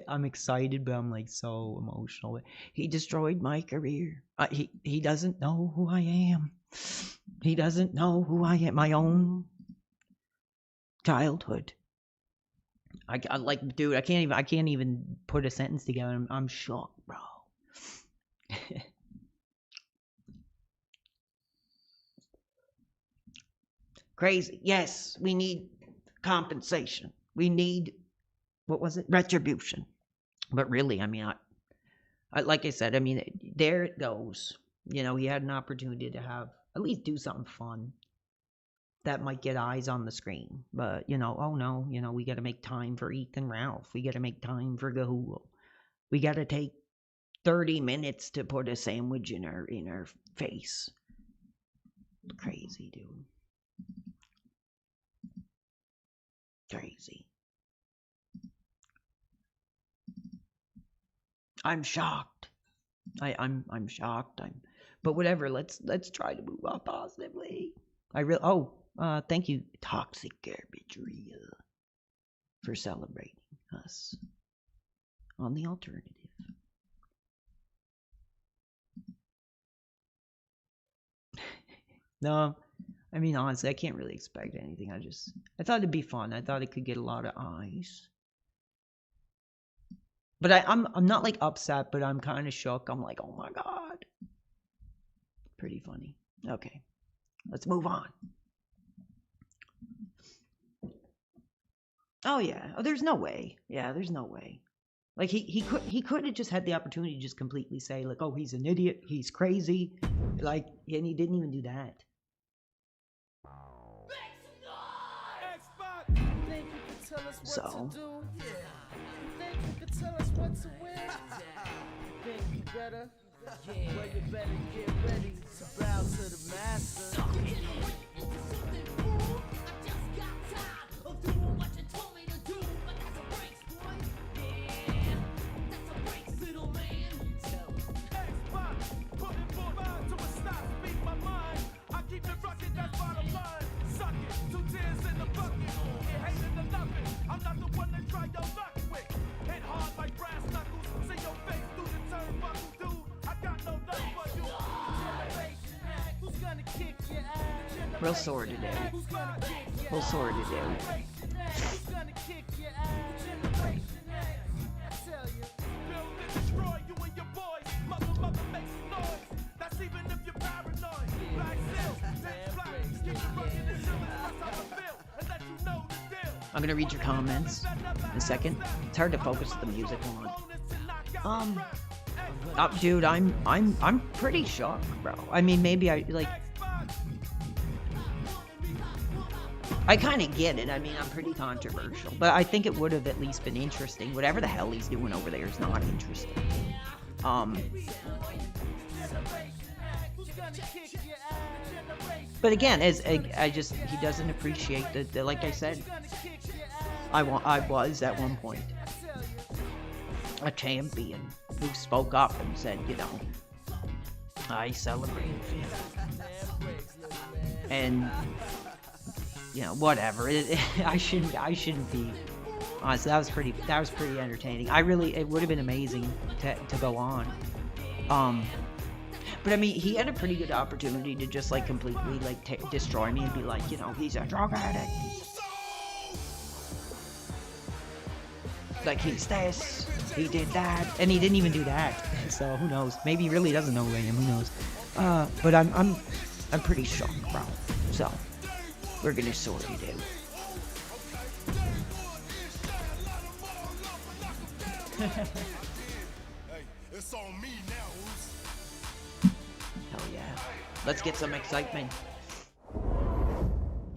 I'm excited, but I'm like so emotional. He destroyed my career. He doesn't know who I am. He doesn't know who I am. My own childhood. I like, dude. I can't even put a sentence together. I'm shocked, bro. Crazy. Yes, we need compensation. We need, what was it? Retribution. But really, I mean, I like I said, I mean, there it goes. You know, he had an opportunity to have, at least do something fun that might get eyes on the screen. But, you know, oh no, you know, we got to make time for Ethan Ralph. We got to make time for Gahul. We got to take 30 minutes to put a sandwich in our face. Crazy, dude. Crazy. I'm shocked. I'm shocked. But whatever. Let's try to move on positively. Thank you, Toxic Garbage Real, for celebrating us on the alternative. No, I mean honestly, I can't really expect anything. I thought it'd be fun. I thought it could get a lot of eyes. But I'm not like upset, but I'm kind of shook. I'm like, oh my god. Pretty funny. Okay, let's move on. Oh yeah. Oh, there's no way. Yeah, there's no way. Like he could have just had the opportunity to just completely say like, oh, he's an idiot, he's crazy, like, and he didn't even do that. So. Real sore today. Real sore today. I'm gonna read your comments in a second. It's hard to focus with the music on. Dude, I'm pretty shocked, bro. I mean, maybe I kind of get it. I mean, I'm pretty controversial, but I think it would have at least been interesting. Whatever the hell he's doing over there is not interesting. But again, he doesn't appreciate the like I said, I was at one point a champion who spoke up and said, you know, I celebrate and you know, whatever. I shouldn't be. Honestly, that was pretty entertaining. It would have been amazing to go on. But I mean, he had a pretty good opportunity to just like completely like destroy me and be like, you know, he's a drug addict. Like he's this, he did that, and he didn't even do that. So who knows? Maybe he really doesn't know who I am. Who knows? But I'm pretty shocked, bro. So. We're gonna sort it out. It's on me now. Hell yeah. Let's get some excitement.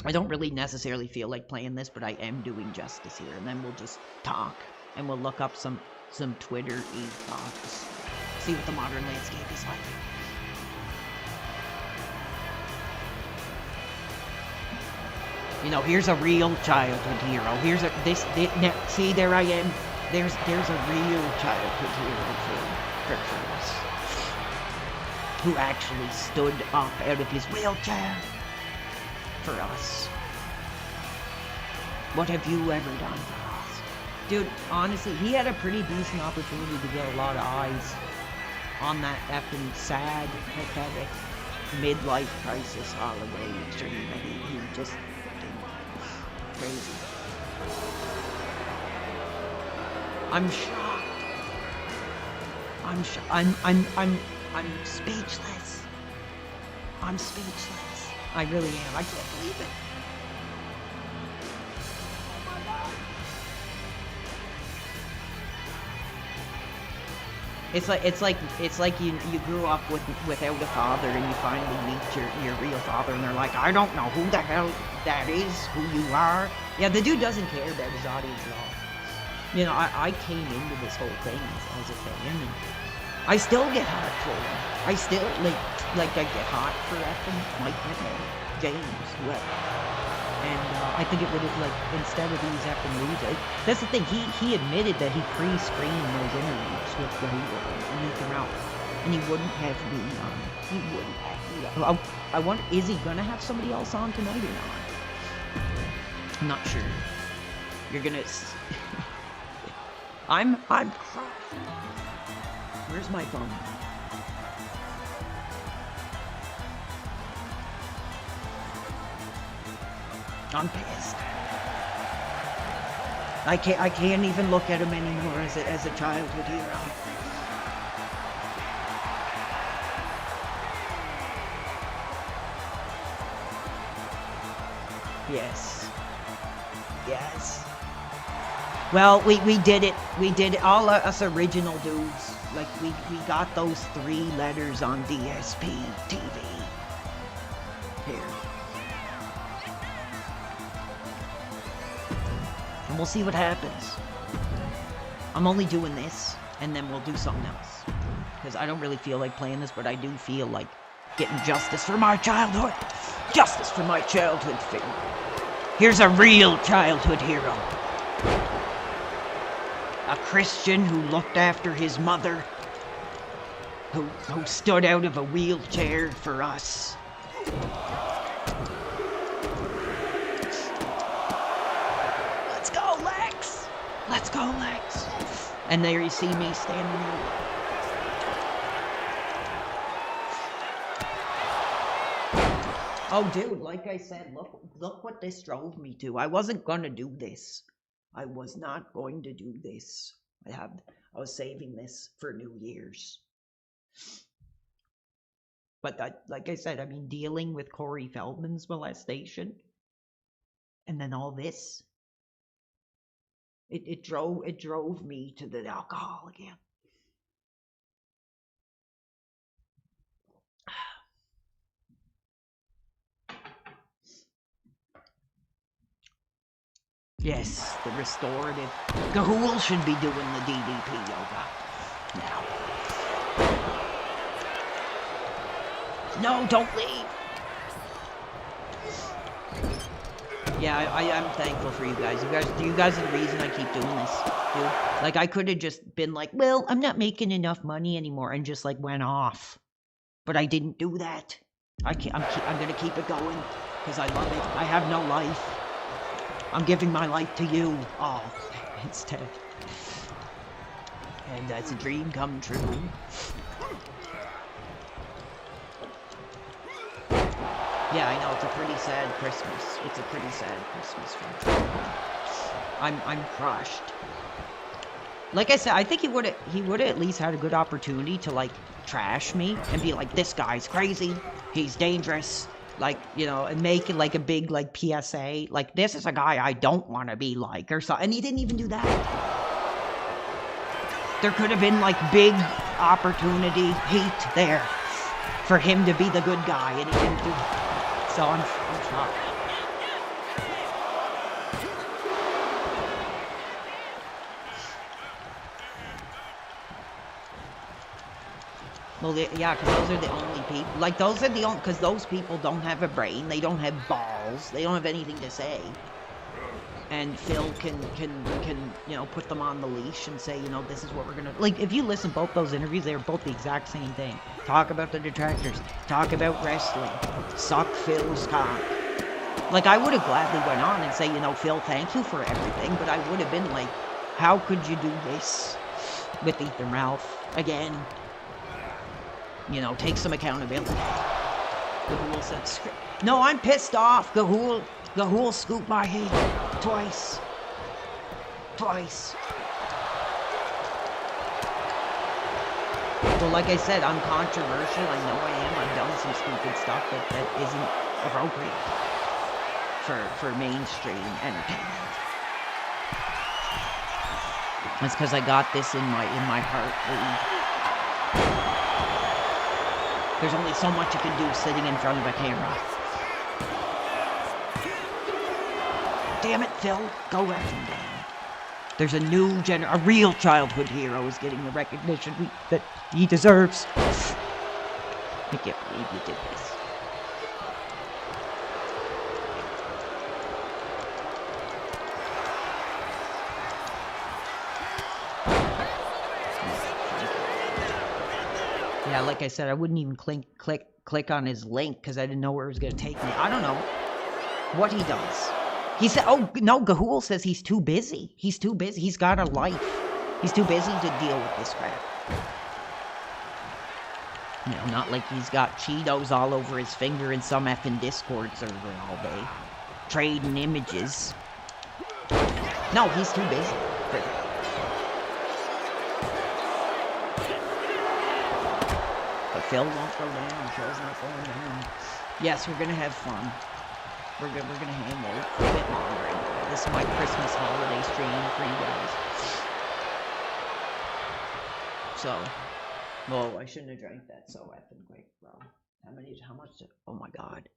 I don't really necessarily feel like playing this, but I am doing justice here, and then we'll just talk, and we'll look up some Twitter thoughts. See what the modern landscape is like. You know, here's a real childhood hero. See, there I am. There's a real childhood hero for us, who actually stood up out of his wheelchair for us. What have you ever done for us? Dude, honestly, he had a pretty decent opportunity to get a lot of eyes on that effing sad, pathetic midlife crisis holiday stream, and he just crazy. I'm shocked. I'm speechless. I'm speechless. I really am. I can't believe it. It's like you grew up without a father, and you finally meet your real father, and they're like, I don't know who the hell that is, who you are. Yeah, the dude doesn't care about his audience at all. You know, I came into this whole thing as a fan, I still get hot for him. I still, like I get hot for effing Mike McMahon, James, whoever. And I think it would have, like, instead of these effing movies, that's the thing, he admitted that he pre-screened those interviews with Rahul and Ethan Ralph, and he wouldn't have me on. He wouldn't have me on. I wonder, is he gonna have somebody else on tonight or not? I'm not sure. You're gonna... I'm Where's my phone? I'm pissed. I can't even look at him anymore as a childhood hero. Yes. Yes. Well, we did it. We did it. All us original dudes. Like, we got those 3 letters on DSP TV. Here. And we'll see what happens. I'm only doing this, and then we'll do something else. Because I don't really feel like playing this, but I do feel like getting justice for my childhood. Justice for my childhood figure. Here's a real childhood hero. A Christian who looked after his mother. Who stood out of a wheelchair for us. Let's go, Lex! Let's go, Lex! And there you see me standing there. Oh, dude, like I said, look what this drove me to. I wasn't gonna do this. I was not going to do this. I was saving this for New Year's. But like I said, I mean, dealing with Corey Feldman's molestation, and then all this, it drove me to the alcohol again. Yes, the restorative. Gahul should be doing the DDP yoga now. No, don't leave. Yeah, I am thankful for you guys. You guys are the reason I keep doing this, dude. Like, I could have just been like, well, I'm not making enough money anymore, and just like went off. But I didn't do that. I'm gonna keep it going because I love it. I have no life. I'm giving my life to you all instead. And that's a dream come true. Yeah, I know, it's a pretty sad Christmas. It's a pretty sad Christmas for me. I'm crushed. Like I said, I think he would have at least had a good opportunity to, like, trash me and be like, this guy's crazy, he's dangerous. Like, you know, and make it like a big, like, PSA. Like, this is a guy I don't want to be like, or something. And he didn't even do that. There could have been, like, big opportunity, heat there for him to be the good guy, and he didn't do it. So I'm shocked. Well, yeah, because those are the only people. Like, those are the only... Because those people don't have a brain. They don't have balls. They don't have anything to say. And Phil can you know, put them on the leash and say, you know, this is what we're going to... Like, if you listen to both those interviews, they were both the exact same thing. Talk about the detractors. Talk about wrestling. Suck Phil's cock. Like, I would have gladly went on and say, you know, Phil, thank you for everything. But I would have been like, how could you do this with Ethan Ralph again? You know, take some accountability. Gahul said, no, I'm pissed off. Gahul scooped my head twice. Well, like I said, I'm controversial. I know I am. I've done some stupid stuff that isn't appropriate for mainstream entertainment. That's because I got this in my heart. There's only so much you can do sitting in front of a camera. Damn it, Phil. Go effing down. There's a a real childhood hero is getting the recognition that he deserves. I can't believe you did this. Yeah, like I said, I wouldn't even click on his link because I didn't know where it was going to take me. I don't know what he does. He said, oh, no, Gahul says he's too busy. He's too busy. He's got a life. He's too busy to deal with this crap. You know, not like he's got Cheetos all over his finger in some effing Discord server all day. Trading images. No, he's too busy. But Phil won't go down. Phil's not going down. Yes, we're gonna have fun. We're gonna hang out a bit longer. This is my Christmas holiday stream for you guys. So, well, I shouldn't have drank that so effing quick, bro. How much? Oh my god.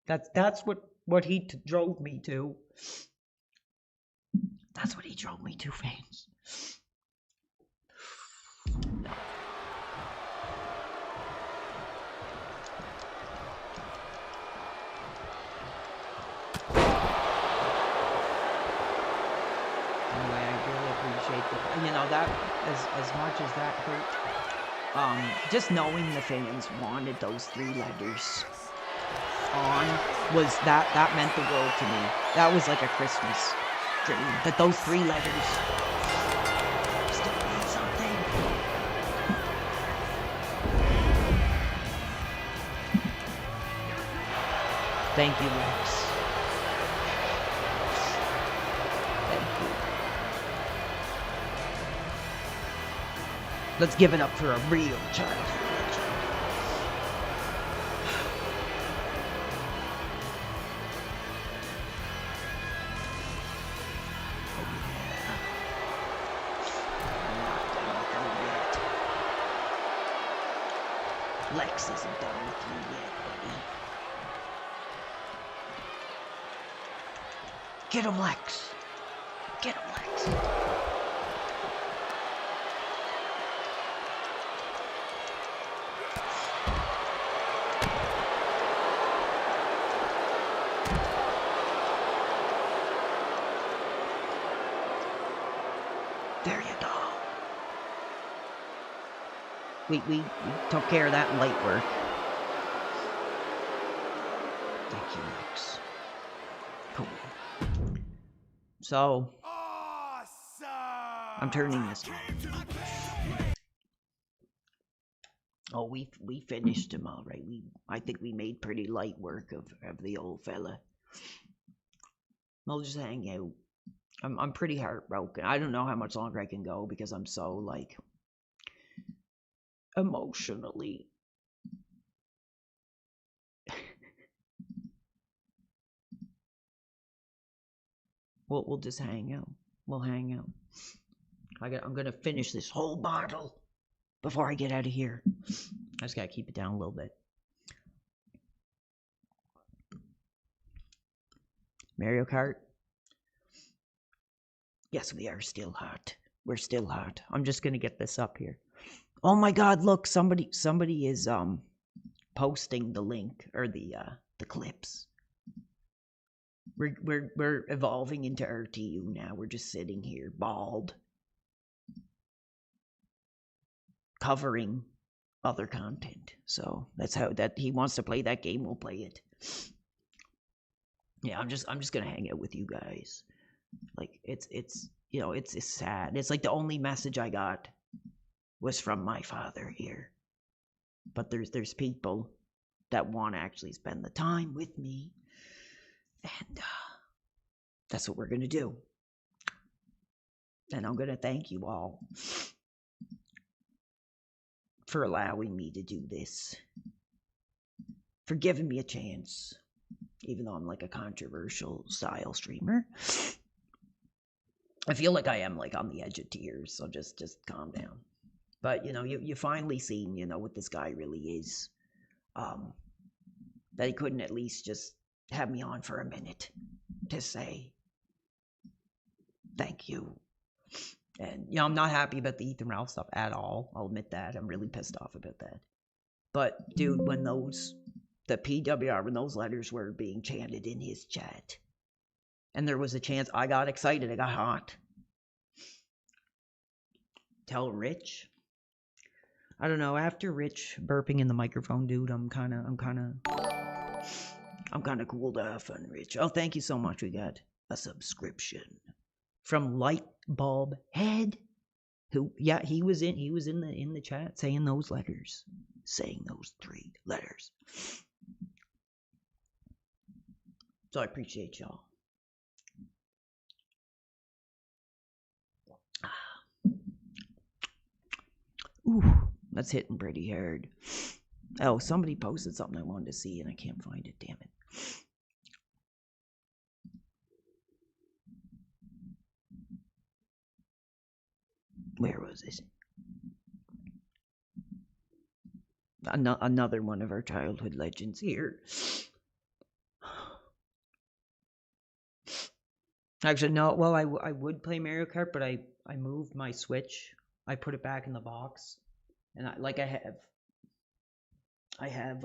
That's what he drove me to. That's what he drove me to, fans. No. Anyway, I really appreciate the, you know, that as much as that hurt, just knowing the fans wanted those 3 letters on was that meant the world to me. That was like a Christmas dream. That those 3 letters still mean something. Thank you, Lex. Let's give it up for a real childhood legend. Oh yeah. I'm not done with you yet. Lex isn't done with you yet, buddy. Get him, Lex. Get him, Lex. There you go. We took care of that in light work. Thank you, Lex. Cool. So, I'm turning this on. Oh, we finished him all right. I think we made pretty light work of the old fella. We'll just hang out. I'm pretty heartbroken. I don't know how much longer I can go because I'm so, like, emotionally. We'll just hang out. We'll hang out. I'm gonna finish this whole bottle before I get out of here. I just gotta keep it down a little bit. Mario Kart. Yes, we are still hot. We're still hot. I'm just gonna get this up here. Oh my God! Look, somebody is posting the link or the clips. We're evolving into RTU now. We're just sitting here, bald, covering other content. So that's how he wants to play that game. We'll play it. Yeah, I'm just gonna hang out with you guys. Like it's you know it's sad. It's like the only message I got was from my father here. But there's people that want to actually spend the time with me, and that's what we're gonna do. And I'm gonna thank you all for allowing me to do this, for giving me a chance, even though I'm like a controversial style streamer. I feel like I am like on the edge of tears, so just calm down. But, you know, you finally seen, you know, what this guy really is. That he couldn't at least just have me on for a minute to say, Thank you. And, you know, I'm not happy about the Ethan Ralph stuff at all. I'll admit that. I'm really pissed off about that. But, dude, when the PWR, when those letters were being chanted in his chat, and there was a chance, I got excited. I got hot. Tell Rich. I don't know. After Rich burping in the microphone, dude, I'm kind of cooled off on Rich. Oh, thank you so much. We got a subscription from Lightbulb Head, who, yeah, he was in the chat saying those letters, saying those 3 letters. So I appreciate y'all. Ooh, that's hitting pretty hard. Oh, somebody posted something I wanted to see and I can't find it, damn it. Where was this? Another one of our childhood legends here. Actually, no. Well, I would play Mario Kart, but I moved my Switch. I put it back in the box, and I have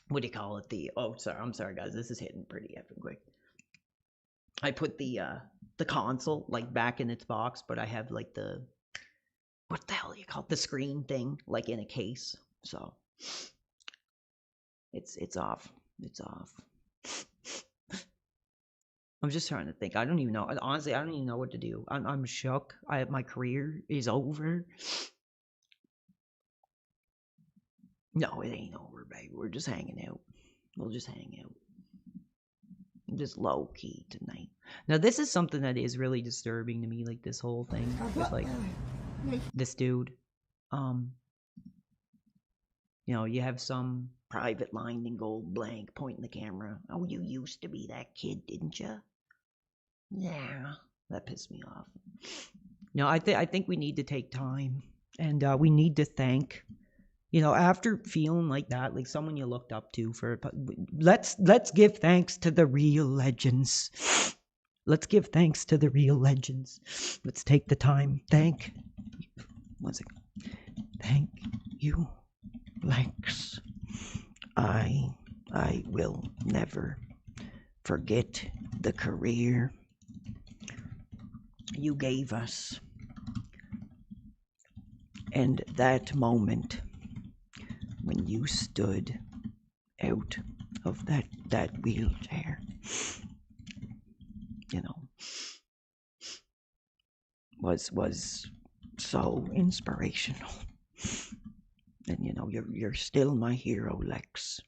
what do you call it? I'm sorry guys, this is hitting pretty effing quick. I put the console like back in its box, but I have like what the hell do you call it? The screen thing like in a case. So it's off. It's off. I'm just trying to think. I don't even know. Honestly, I don't even know what to do. I'm shook. My career is over. No, it ain't over, baby. We're just hanging out. We'll just hang out. I'm just low key tonight. Now, this is something that is really disturbing to me. Like this whole thing with like this dude. You know, you have some private line in gold blank pointing the camera. Oh, you used to be that kid, didn't you? Yeah, that pissed me off. No, I think we need to take time and we need to thank. You know, after feeling like that, like someone you looked up to let's give thanks to the real legends. Let's give thanks to the real legends. Let's take the time. Thank you, Lex. I will never forget the career you gave us. And that moment when you stood out of that wheelchair, you know, was so inspirational. And you know, you're still my hero, Lex.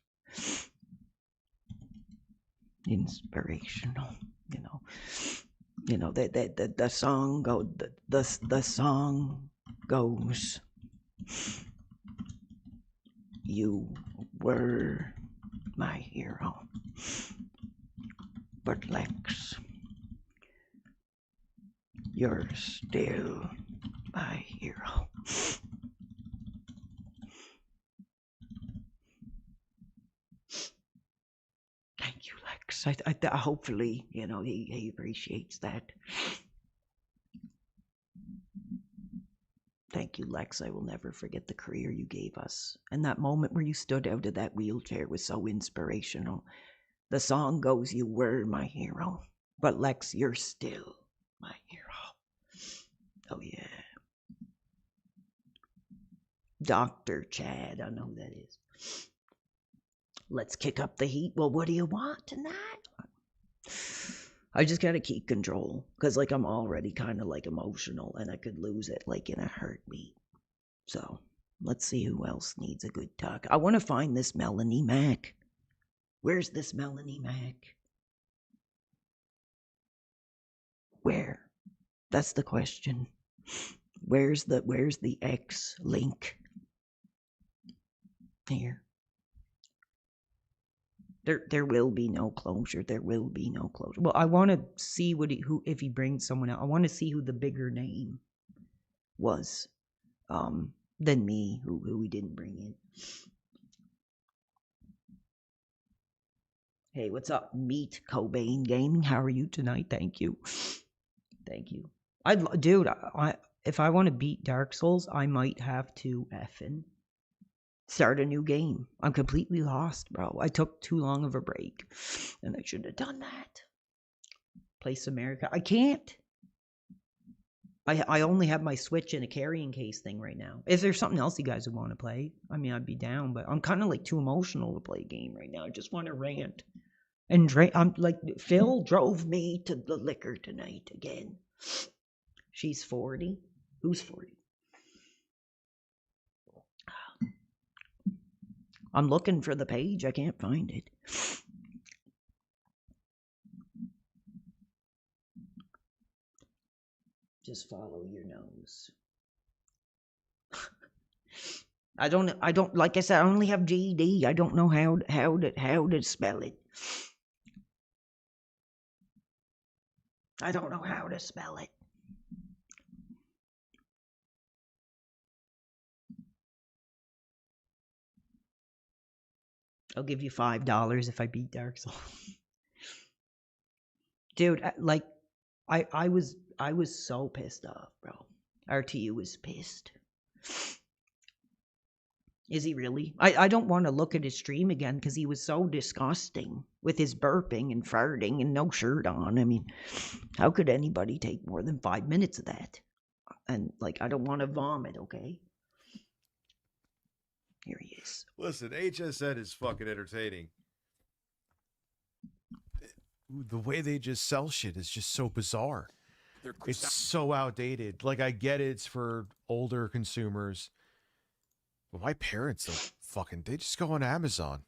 Inspirational, you know the song the song goes, you were my hero, but Lex, you're still my hero. Thank you, Lex. I hopefully, you know, he appreciates that. Thank you, Lex. I will never forget the career you gave us. And that moment where you stood out of that wheelchair was so inspirational. The song goes, you were my hero. But Lex, you're still my hero. Oh, yeah. Dr. Chad, I know who that is. Let's kick up the heat. Well, what do you want tonight? I just gotta keep control, because like I'm already kind of like emotional and I could lose it like in a heartbeat. So let's see who else needs a good talk. I want to find this Melanie Mac. Where's this Melanie Mac? Where? That's the question. Where's the X link? Here. There will be no closure. There will be no closure. Well, I want to see if he brings someone out. I want to see who the bigger name was, than me, who he didn't bring in. Hey, what's up, Meat Cobain Gaming? How are you tonight? Thank you. Thank you. Dude, if I want to beat Dark Souls, I might have to effing start a new game. I'm completely lost, bro. I took too long of a break, and I should have done that. Place America. I can't. I only have my Switch and a carrying case thing right now. Is there something else you guys would want to play? I mean, I'd be down, but I'm kind of like too emotional to play a game right now. I just want to rant and drink. I'm like, Phil drove me to the liquor tonight again. She's 40. Who's 40? I'm looking for the page. I can't find it. Just follow your nose. I don't, like I said, I only have GED. I don't know how to spell it. I don't know how to spell it. I'll give you $5 if I beat Dark Souls. Dude, like, I was so pissed off, bro. RTU was pissed. Is he really? I don't want to look at his stream again because he was so disgusting with his burping and farting and no shirt on. I mean, how could anybody take more than 5 minutes of that? And, like, I don't want to vomit, okay? Here he is. Listen, HSN is fucking entertaining. The way they just sell shit is just so bizarre. It's so outdated. Like, I get it's for older consumers. But my parents don't fucking, they just go on Amazon.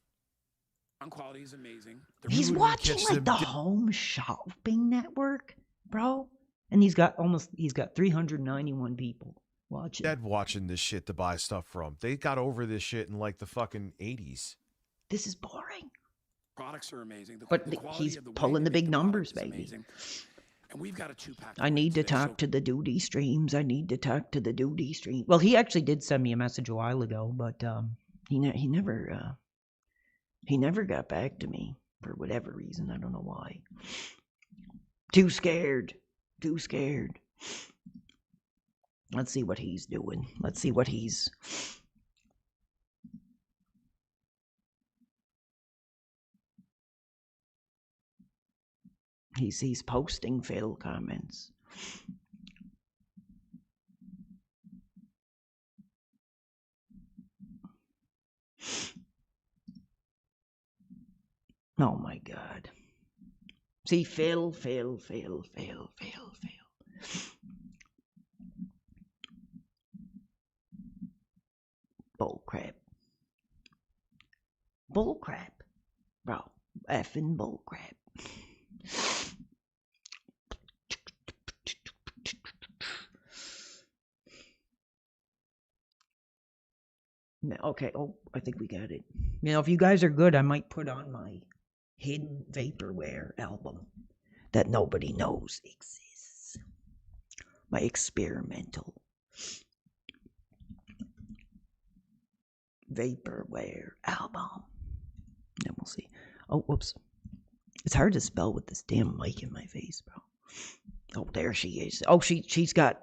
Quality is amazing. He's watching like the Home Shopping Network, bro. And he's got 391 people watching. Dad watching this shit to buy stuff from. They got over this shit in like the fucking 80s. This is boring. Products are amazing. But he's pulling the big numbers, baby. And we've got a 2-pack. I need to talk to the duty streams. Well, he actually did send me a message a while ago, but he never got back to me for whatever reason. I don't know why. Too scared. Let's see what he's doing. He's posting Phil comments. Oh my God. See, Phil. Bullcrap. Bro, effing bullcrap. Okay, I think we got it. You know, if you guys are good, I might put on my hidden vaporware album that nobody knows exists. My experimental vaporware album. And we'll see. Oh, whoops. It's hard to spell with this damn mic in my face, bro. Oh, there she is. Oh, she's got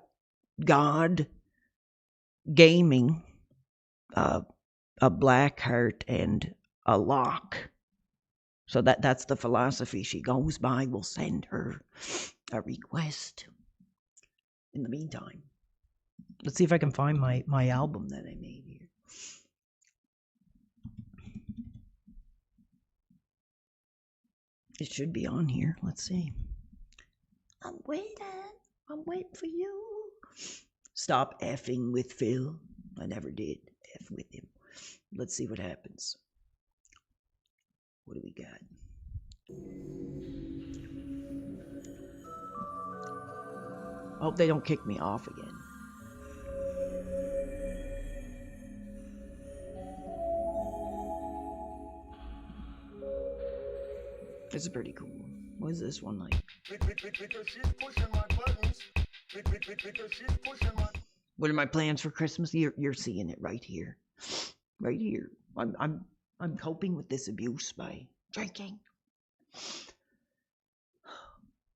God Gaming, a black heart, and a lock. So that's the philosophy she goes by. We'll send her a request. In the meantime, let's see if I can find my album that I made here. It should be on here. Let's see. I'm waiting for you. Stop effing with Phil. I never did F with him. Let's see what happens. What do we got? Hope they don't kick me off again. This is pretty cool. What is this one like? What are my plans for Christmas? You're seeing it right here. Right here. I'm coping with this abuse by drinking.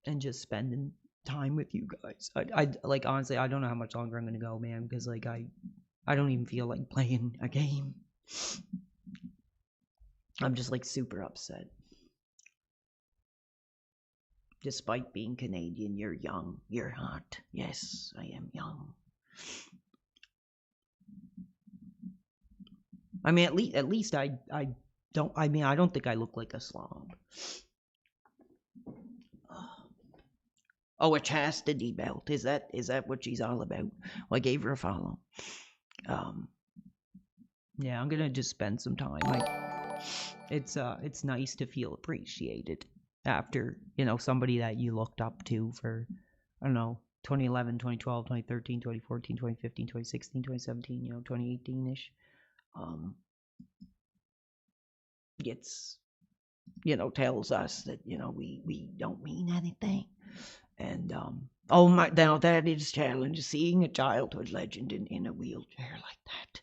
and just spending time with you guys. I like, honestly, I don't know how much longer I'm gonna go, man, because like I don't even feel like playing a game. I'm just like super upset. Despite being Canadian, you're young, you're hot. Yes, I am young. I mean, at least I don't. I mean, I don't think I look like a slob. Oh, a chastity belt. Is that what she's all about? Well, I gave her a follow. Yeah, I'm gonna just spend some time. Like, it's nice to feel appreciated after, you know, somebody that you looked up to for, I don't know, 2011, 2012, 2013, 2014, 2015, 2016, 2017, you know, 2018-ish. Gets, you know, tells us that, you know, we don't mean anything. And oh my, now that is challenge, seeing a childhood legend in a wheelchair like that.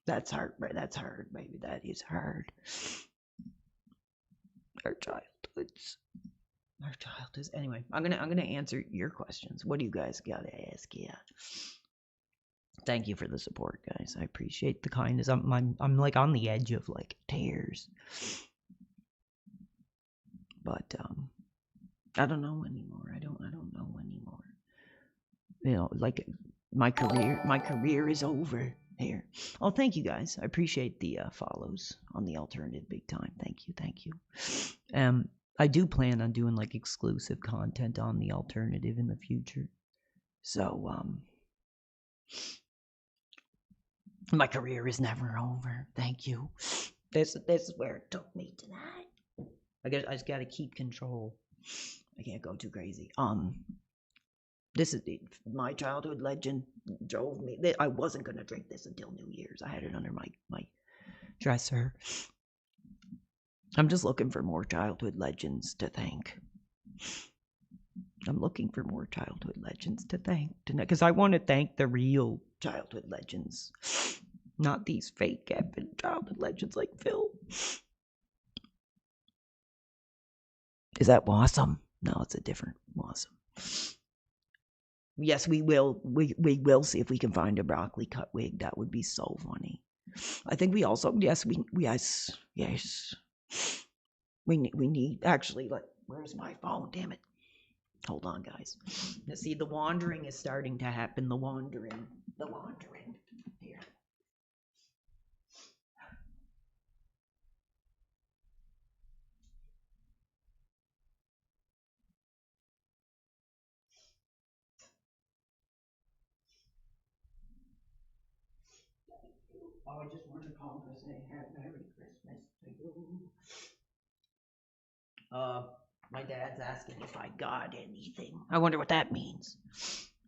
That's hard, that's hard, baby. That is hard. Our childhoods. Anyway, I'm gonna answer your questions. What do you guys gotta ask? Yeah. Thank you for the support, guys. I appreciate the kindness. I'm like on the edge of like tears. But I don't know anymore. I don't know anymore. You know, like my career is over here. Oh, thank you guys. I appreciate the follows on the alternative big time. Thank you. I do plan on doing like exclusive content on the alternative in the future. So my career is never over. Thank you. This is where it took me tonight. I just gotta keep control. I can't go too crazy. This is my childhood legend drove me. I wasn't gonna drink this until New Year's. I had it under my dresser. I'm just looking for more childhood legends to thank. I'm looking for more childhood legends to thank, because I want to thank the real childhood legends, not these fake effing childhood legends like Phil. Is that Wassum? No, it's a different Wassum. Yes, we will. We will see if we can find a broccoli cut wig. That would be so funny. I think we also yes. We need actually. Where's my phone? Damn it! Hold on, guys. Now, see, the wandering is starting to happen. The wandering. Here. Oh, I just want to call to say Merry Christmas to you. My dad's asking if I got anything. I wonder what that means.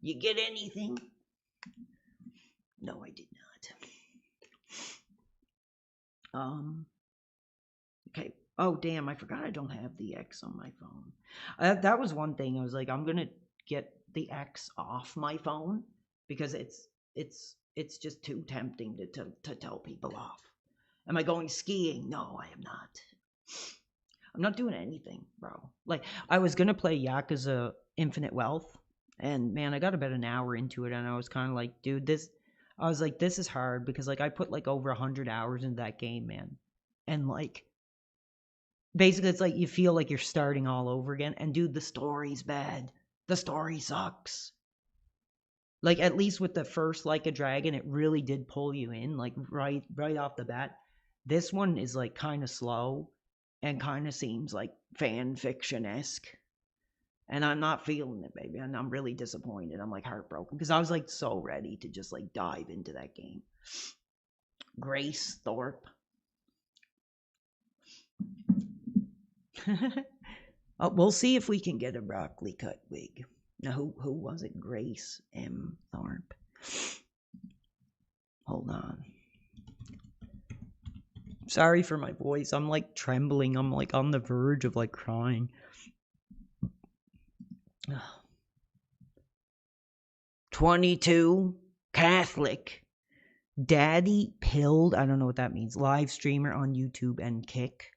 You get anything? No, I did not. Okay. Oh, damn, I forgot I don't have the X on my phone. That was one thing. I was like, I'm gonna get the X off my phone because it's just too tempting to tell people off. Am I going skiing? No, I am not. I'm not doing anything, bro. Like, I was gonna play Yakuza Infinite Wealth, and man, I got about an hour into it, and I was kind of like, dude, this is hard, because like I put like over 100 hours into that game, man, and like, basically it's like you feel like you're starting all over again, and dude, the story's bad. The story sucks. Like, at least with the first Like a Dragon, it really did pull you in, like right off the bat. This one is like kind of slow and kind of seems like fan fiction-esque. And I'm not feeling it, baby. And I'm really disappointed. I'm like heartbroken because I was like so ready to just like dive into that game. Grace Thorpe. Oh, we'll see if we can get a broccoli cut wig. Now, who was it? Grace M. Thorpe. Hold on. Sorry for my voice. I'm like trembling. I'm like on the verge of like crying. 22, Catholic, daddy pilled. I don't know what that means. Live streamer on YouTube and Kick.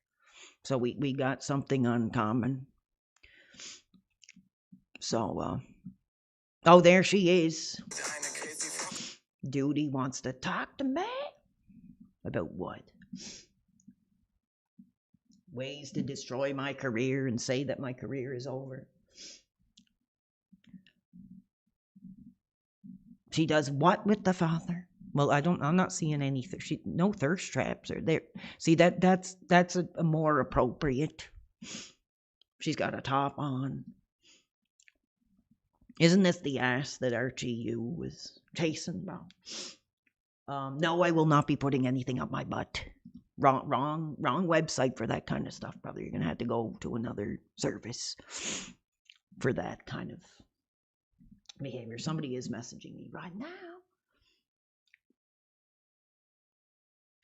So we got something uncommon. So, oh, there she is. Duty wants to talk to me? About what? Ways to destroy my career and say that my career is over. She does what with the father? Well, I'm not seeing any. No thirst traps are there. See, that's a more appropriate. She's got a top on. Isn't this the ass that RGU was chasing? No, I will not be putting anything up my butt. Wrong website for that kind of stuff, brother. You're gonna have to go to another service for that kind of behavior. Somebody is messaging me right now.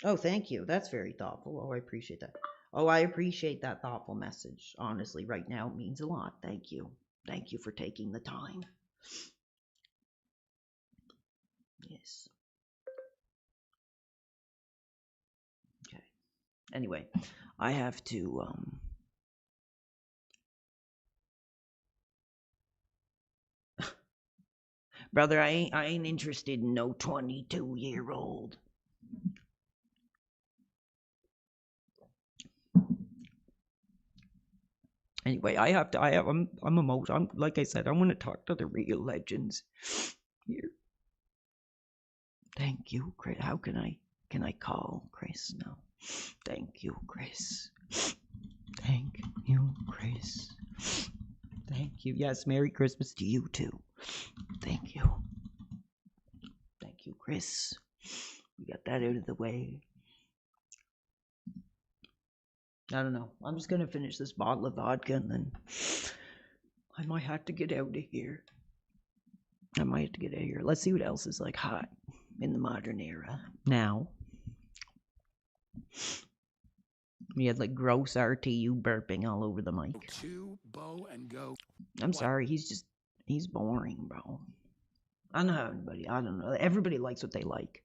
Oh, thank you. That's very thoughtful. Oh, I appreciate that. Oh, I appreciate that thoughtful message. Honestly, right now it means a lot. Thank you. Thank you for taking the time. Yes. Okay. Anyway, I have to brother, I ain't interested in no 22-year-old. Anyway, I'm emotional. I'm like I said, I want to talk to the real legends here. Thank you, Chris. How can I call Chris now? Thank you, Chris. Thank you, Chris. Thank you. Yes, Merry Christmas to you too. Thank you. Thank you, Chris. We got that out of the way. I don't know. I'm just gonna finish this bottle of vodka and then I might have to get out of here. Let's see what else is like hot in the modern era now. We had like gross RTU burping all over the mic. Chew, bow, and go. I'm sorry, he's boring, bro. I don't know. Everybody likes what they like.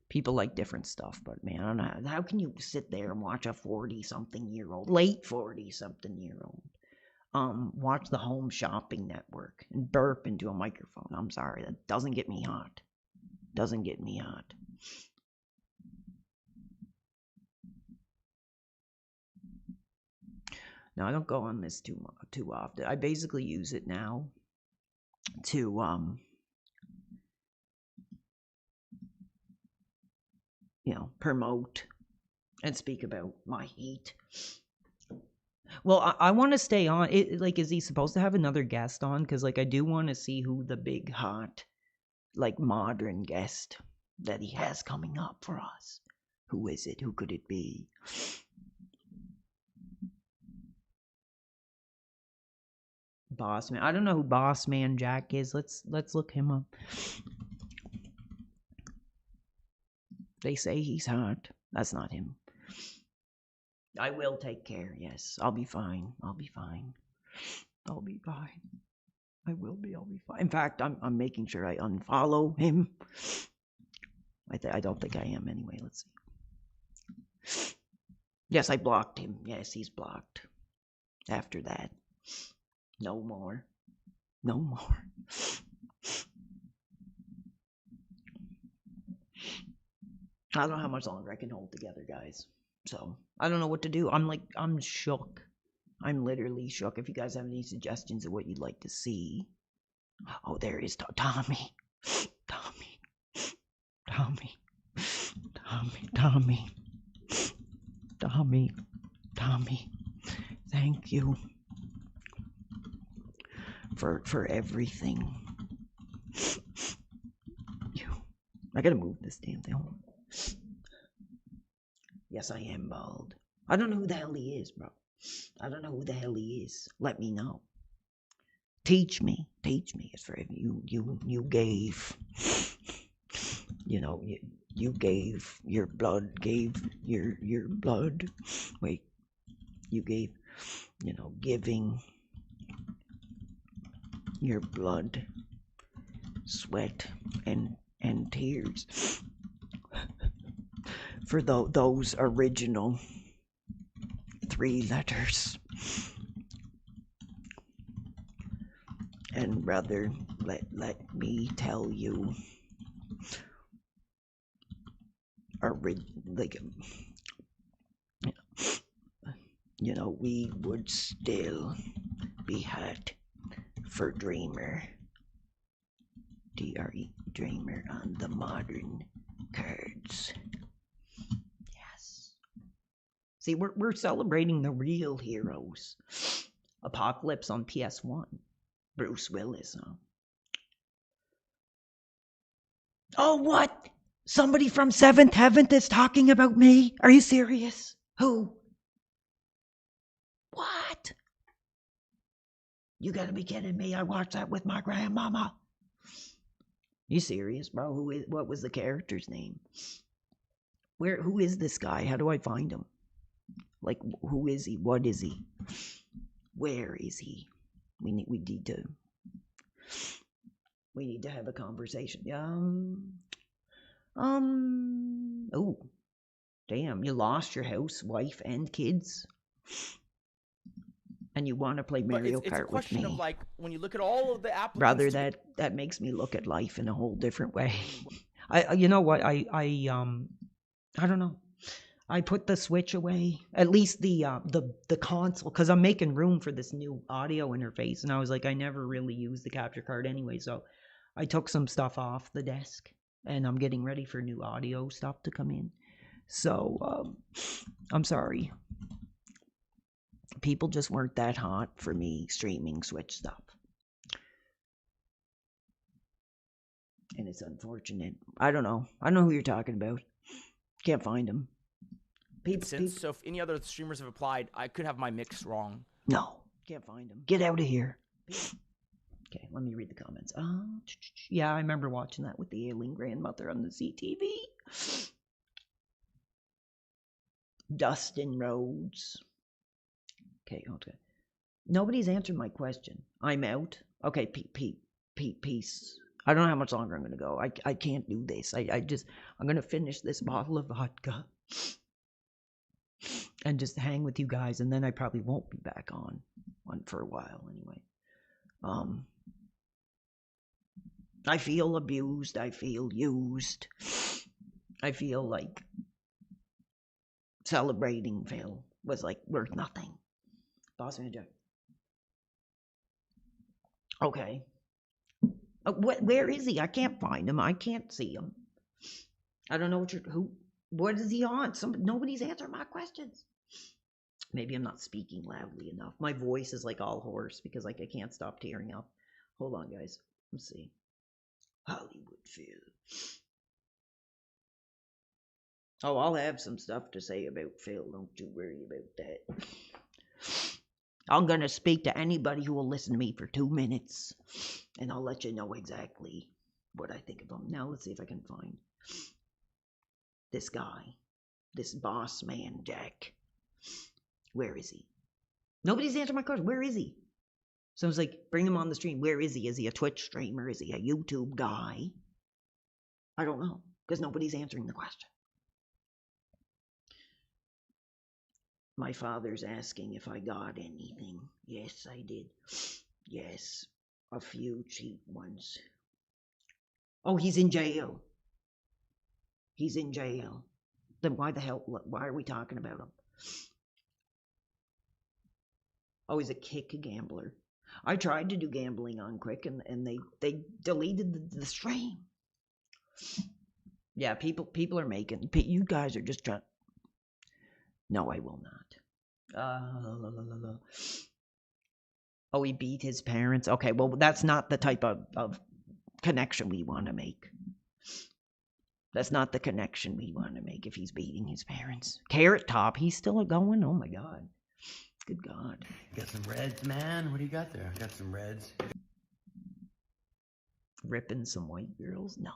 People like different stuff, but man, I don't know. How can you sit there and watch a 40-something-year-old, late 40-something-year-old, watch the Home Shopping Network and burp into a microphone? I'm sorry, that doesn't get me hot. Doesn't get me hot. No, I don't go on this too often. I basically use it now to promote and speak about my heat. Well, I want to stay on it. Like, is he supposed to have another guest on? Because like I do want to see who the big hot, like modern guest that he has coming up for us. Who is it? Who could it be? Boss Man. I don't know who Boss Man Jack is. Let's look him up. They say he's hot. That's not him. I will take care. Yes, I'll be fine. I'll be fine. I'll be fine. I will be. I'll be fine. In fact, I'm making sure I unfollow him. I don't think I am anyway. Let's see. Yes, I blocked him. Yes, he's blocked. After that, no more. No more. I don't know how much longer I can hold together, guys. So, I don't know what to do. I'm shook. I'm literally shook. If you guys have any suggestions of what you'd like to see. Oh, there is Tommy. Tommy. Tommy. Tommy. Tommy. Tommy. Tommy. Thank you for everything. I gotta move this damn thing. Yes, I am bald. I don't know who the hell he is, bro. I don't know who the hell he is. Let me know. Teach me. Teach me. It's for you gave. You gave your blood. Gave your blood. Wait. You gave. Giving your blood, sweat, and tears for those original 3 letters. And brother, let me tell you, we would still be hot for Dreamer. DRE, Dreamer on the modern cards. Yes. See, we're celebrating the real heroes. Apocalypse on PS1. Bruce Willis, huh? Oh, what? Somebody from Seventh Heaven is talking about me? Are you serious? Who? What? You gotta be kidding me. I watched that with my grandmama. You serious, bro? What was the character's name? Who is this guy? How do I find him? Like, who is he? What is he? Where is he? We need to have a conversation. Oh, damn! You lost your house, wife, and kids, and you want to play Mario Kart with me? It's a question of like when you look at all of the applicants. Brother, that makes me look at life in a whole different way. You know what? I don't know. I put the Switch away, at least the console, because I'm making room for this new audio interface, and I was like, I never really use the capture card anyway, so I took some stuff off the desk, and I'm getting ready for new audio stuff to come in. So I'm sorry. People just weren't that hot for me streaming Switch stuff. And it's unfortunate. I don't know who you're talking about. Can't find him. So if any other streamers have applied, I could have my mix wrong. No, can't find him. Get out of here. Okay, let me read the comments. Yeah, I remember watching that with the alien grandmother on the CTV. Dustin Rhodes. Okay. Nobody's answered my question. I'm out. Okay, peace. I don't know how much longer I'm going to go. I can't do this. I'm going to finish this bottle of vodka and just hang with you guys, and then I probably won't be back on for a while anyway. I feel abused. I feel used. I feel like celebrating Phil was like worth nothing. Boss manager. Okay. Where is he? I can't find him. I can't see him. I don't know what is he on? Nobody's answering my questions. Maybe I'm not speaking loudly enough. My voice is like all hoarse because like I can't stop tearing up. Hold on, guys. Let's see. Hollywood Phil. Oh, I'll have some stuff to say about Phil. Don't you worry about that. I'm going to speak to anybody who will listen to me for 2 minutes, and I'll let you know exactly what I think of him. Now, let's see if I can find this guy, this boss man, Jack. Where is he? Nobody's answered my question. Where is he? So I was like, bring him on the stream. Where is he? Is he a Twitch streamer? Is he a YouTube guy? I don't know, because nobody's answering the question. My father's asking if I got anything. Yes, I did. Yes, a few cheap ones. Oh, he's in jail. He's in jail. Then why are we talking about him? Oh, he's a kick gambler. I tried to do gambling on Quick, and they deleted the stream. Yeah, people are making... You guys are just trying... No, I will not. Oh, he beat his parents. Okay, well, that's not the type of connection we want to make. That's not the connection we want to make if he's beating his parents. Carrot Top, he's still going? Oh my God. Good God. Got some reds, man? What do you got there? I got some reds. Ripping some white girls? No.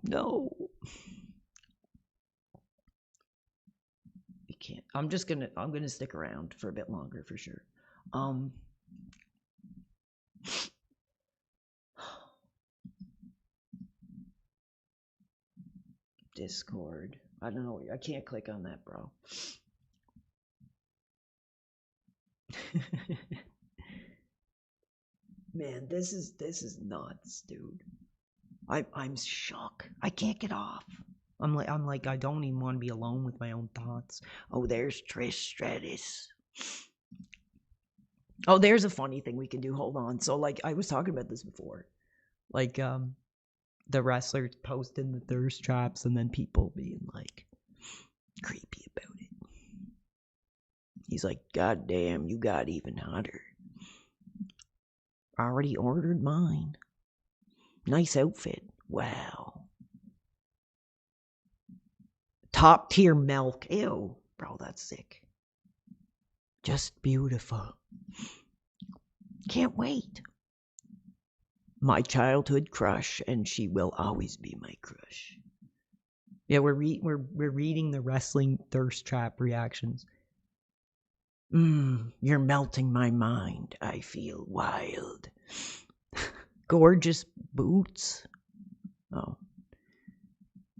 No. You can't. I'm gonna stick around for a bit longer for sure. Discord. I don't know. I can't click on that, bro. Man, this is nuts, dude. I'm shocked. I can't get off. I'm like I don't even want to be alone with my own thoughts. Oh, there's Trish Stratus. Oh, there's a funny thing we can do. Hold on. So like I was talking about this before. Like the wrestlers posting the thirst traps and then people being like creepy about it. He's like, "God damn, you got even hotter. Already ordered mine. Nice outfit. Wow. Top tier milk. Ew. Bro, that's sick. Just beautiful. Can't wait. My childhood crush, and she will always be my crush." Yeah, we're reading the wrestling thirst trap reactions. You're melting my mind. I feel wild. Gorgeous boots. Oh.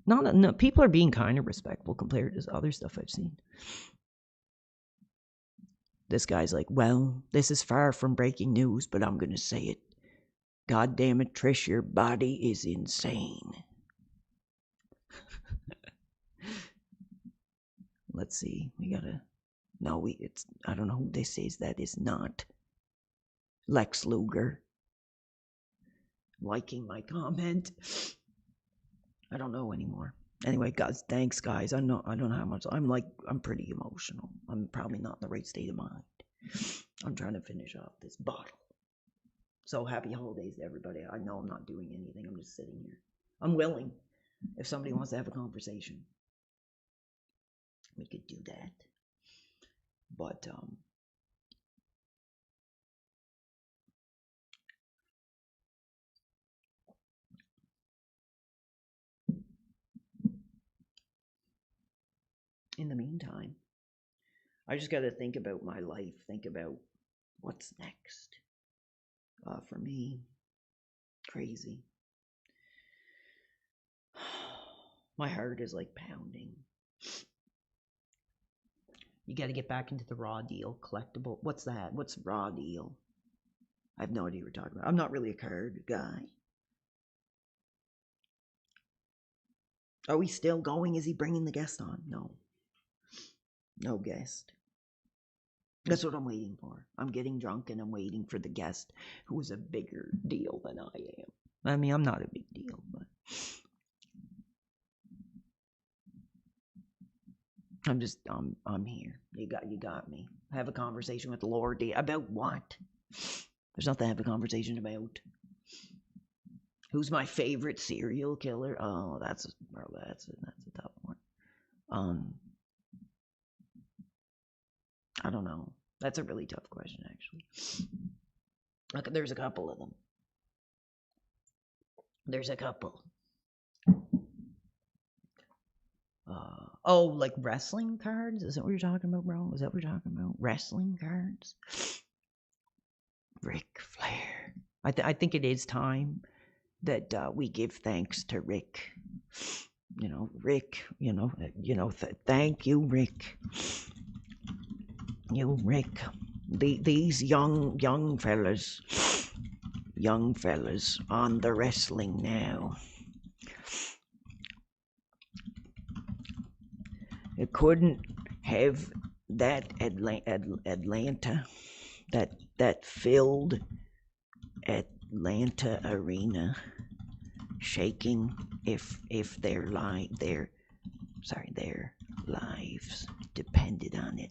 No, people are being kind of respectful compared to other stuff I've seen. This guy's like, "Well, this is far from breaking news, but I'm gonna say it. God damn it, Trish, your body is insane." Let's see. We gotta. No, it's. I don't know who this is. That is not Lex Luger. Liking my comment. I don't know anymore. Anyway, guys, thanks, guys. I don't know how much. I'm pretty emotional. I'm probably not in the right state of mind. I'm trying to finish off this bottle. So happy holidays to everybody. I know I'm not doing anything. I'm just sitting here. I'm willing. If somebody wants to have a conversation, we could do that. But in the meantime, I just got to think about my life, think about what's next. For me, crazy. My heart is like pounding. You got to get back into the raw deal, collectible. What's that? What's raw deal? I have no idea what you're talking about. I'm not really a card guy. Are we still going? Is he bringing the guest on? No. No guest. That's what I'm waiting for. I'm getting drunk and I'm waiting for the guest who is a bigger deal than I am. I mean, I'm not a big deal, but I'm here. You got me. Have a conversation with the Lord. About what? There's nothing to have a conversation about. Who's my favorite serial killer? Oh, that's a tough one. I don't know. That's a really tough question, actually. Look, there's a couple of them. There's a couple. Oh, like wrestling cards? Is that what you're talking about, bro? Is that what you're talking about? Wrestling cards? Ric Flair. I think it is time that we give thanks to Rick. You know, Rick. Thank you, Rick. You, Rick. These young fellas on the wrestling now. It couldn't have that Atlanta, that filled Atlanta arena shaking if their lives depended on it,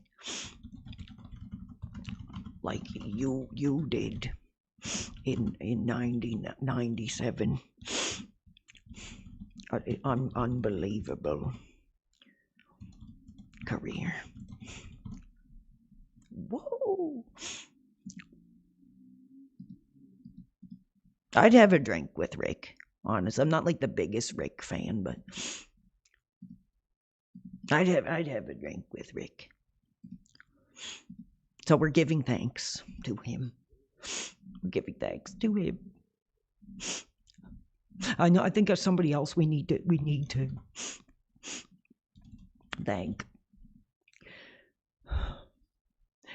like you did in 1997. Unbelievable career. Whoa. I'd have a drink with Rick. Honest, I'm not like the biggest Rick fan, but I'd have a drink with Rick. So we're giving thanks to him. We're giving thanks to him. I know. I think there's somebody else we need to thank.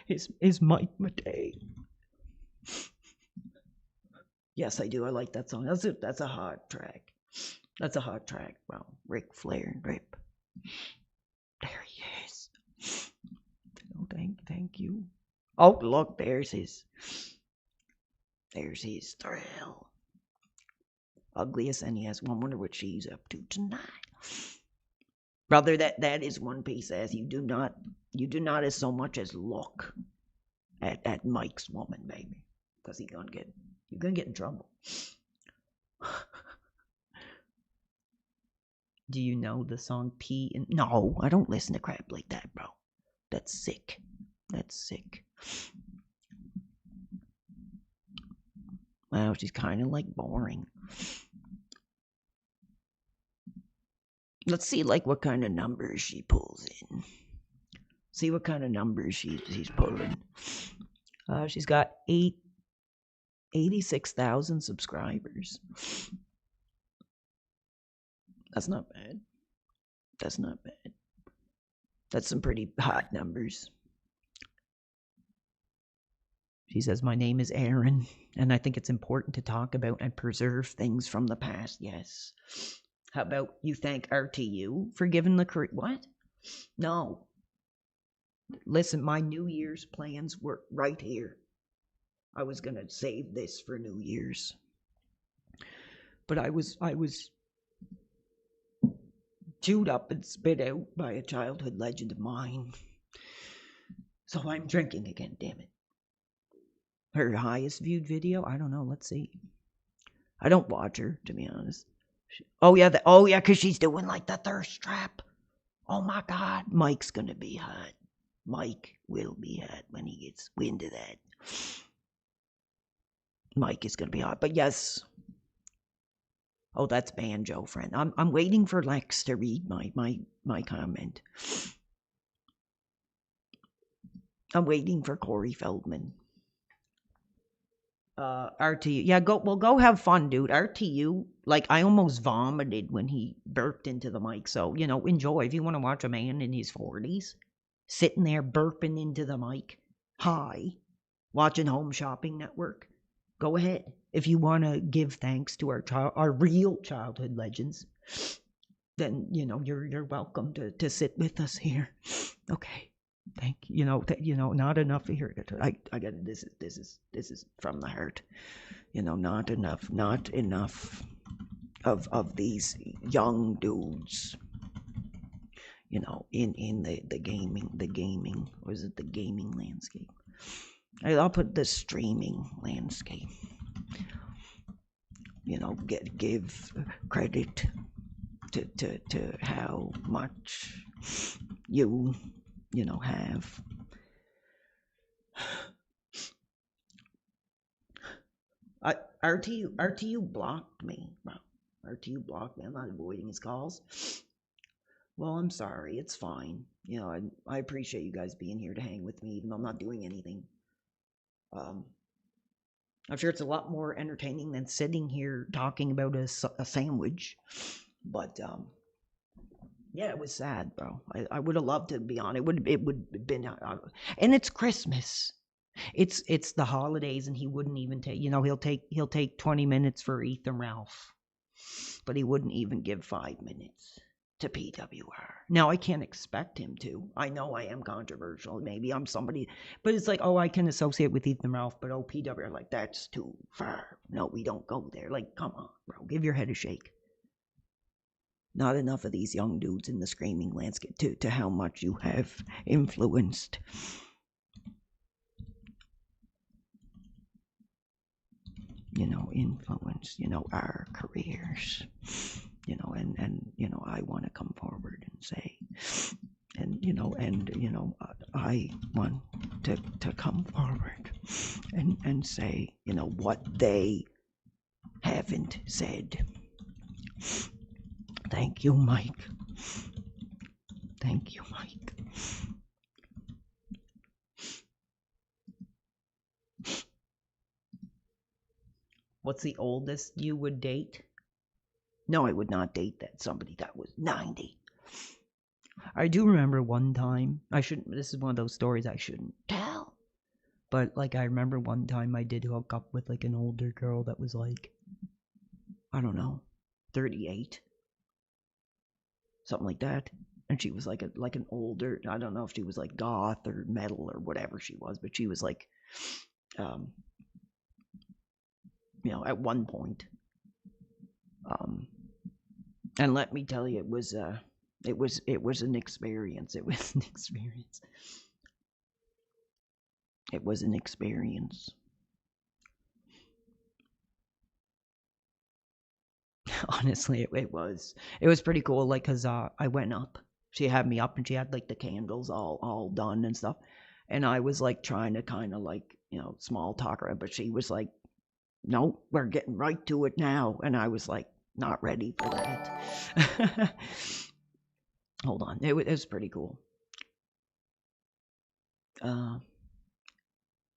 Is Mike Matei. Yes, I do. I like that song. That's a hot track. That's a hot track. Wow. Ric Flair and Rip. There he is. Oh, thank you. Oh, look, there's his thrill. Ugliest NES. I wonder what she's up to tonight. Brother, that is one piece as you do not as so much as look at Mike's woman, baby. Because you're gonna get in trouble. Do you know the song P? No, I don't listen to crap like that, bro. That's sick. That's sick. Wow, she's kind of like boring. Let's see, like, what kind of numbers she pulls in. See what kind of numbers she's pulling. She's got 86,000 subscribers. That's not bad. That's not bad. That's some pretty hot numbers. She says, my name is Aaron, and I think it's important to talk about and preserve things from the past. Yes. How about you thank RTU for giving the career? What? No. Listen, my New Year's plans were right here. I was going to save this for New Year's. But I was chewed up and spit out by a childhood legend of mine. So I'm drinking again, damn it. Her highest viewed video? I don't know. Let's see. I don't watch her, to be honest. Oh yeah, because she's doing like the thirst trap. Oh my God, Mike's gonna be hot. Mike will be hot when he gets wind of that. Mike is gonna be hot, but yes. Oh, that's Banjo, friend. I'm waiting for Lex to read my comment. I'm waiting for Corey Feldman. RTU. Yeah, go have fun, dude. RTU, like, I almost vomited when he burped into the mic. So, enjoy. If you want to watch a man in his 40s sitting there burping into the mic, watching Home Shopping Network, go ahead. If you want to give thanks to our real childhood legends, then, you're welcome to sit with us here. Okay. Thank you. Not enough here. I got it. This is from the heart. Not enough of these young dudes. In the gaming, or is it the gaming landscape? I'll put the streaming landscape. Give credit to how much you have. RTU blocked me. Wow. RTU blocked me. I'm not avoiding his calls. Well, I'm sorry. It's fine. I appreciate you guys being here to hang with me, even though I'm not doing anything. I'm sure it's a lot more entertaining than sitting here talking about a sandwich. But, yeah, it was sad, bro. I would have loved to be on. It would have been, and it's Christmas. It's the holidays, and he wouldn't even take. He'll take 20 minutes for Ethan Ralph, but he wouldn't even give 5 minutes to PWR. Now I can't expect him to. I know I am controversial. Maybe I'm somebody, but it's like, I can associate with Ethan Ralph, but PWR, like, that's too far. No, we don't go there. Like, come on, bro, give your head a shake. Not enough of these young dudes in the screaming landscape to how much you have influenced. Our careers. And I want to come forward and say, I want to come forward and say, what they haven't said. Thank you, Mike. Thank you, Mike. What's the oldest you would date? No, I would not date somebody that was 90. I do remember one time, this is one of those stories I shouldn't tell, But like I remember one time I did hook up with like an older girl that was like, I don't know, 38, something like that. And she was like an older, I don't know if she was like goth or metal or whatever she was, but she was like, at one point. And let me tell you, it was an experience. It was an experience. It was an experience. Honestly, it was pretty cool. Like, cause I went up. She had me up, and she had like the candles all done and stuff. And I was like trying to kind of like small talk her, but she was like, "No, we're getting right to it now." And I was like, not ready for that. Hold on, it was pretty cool. Oh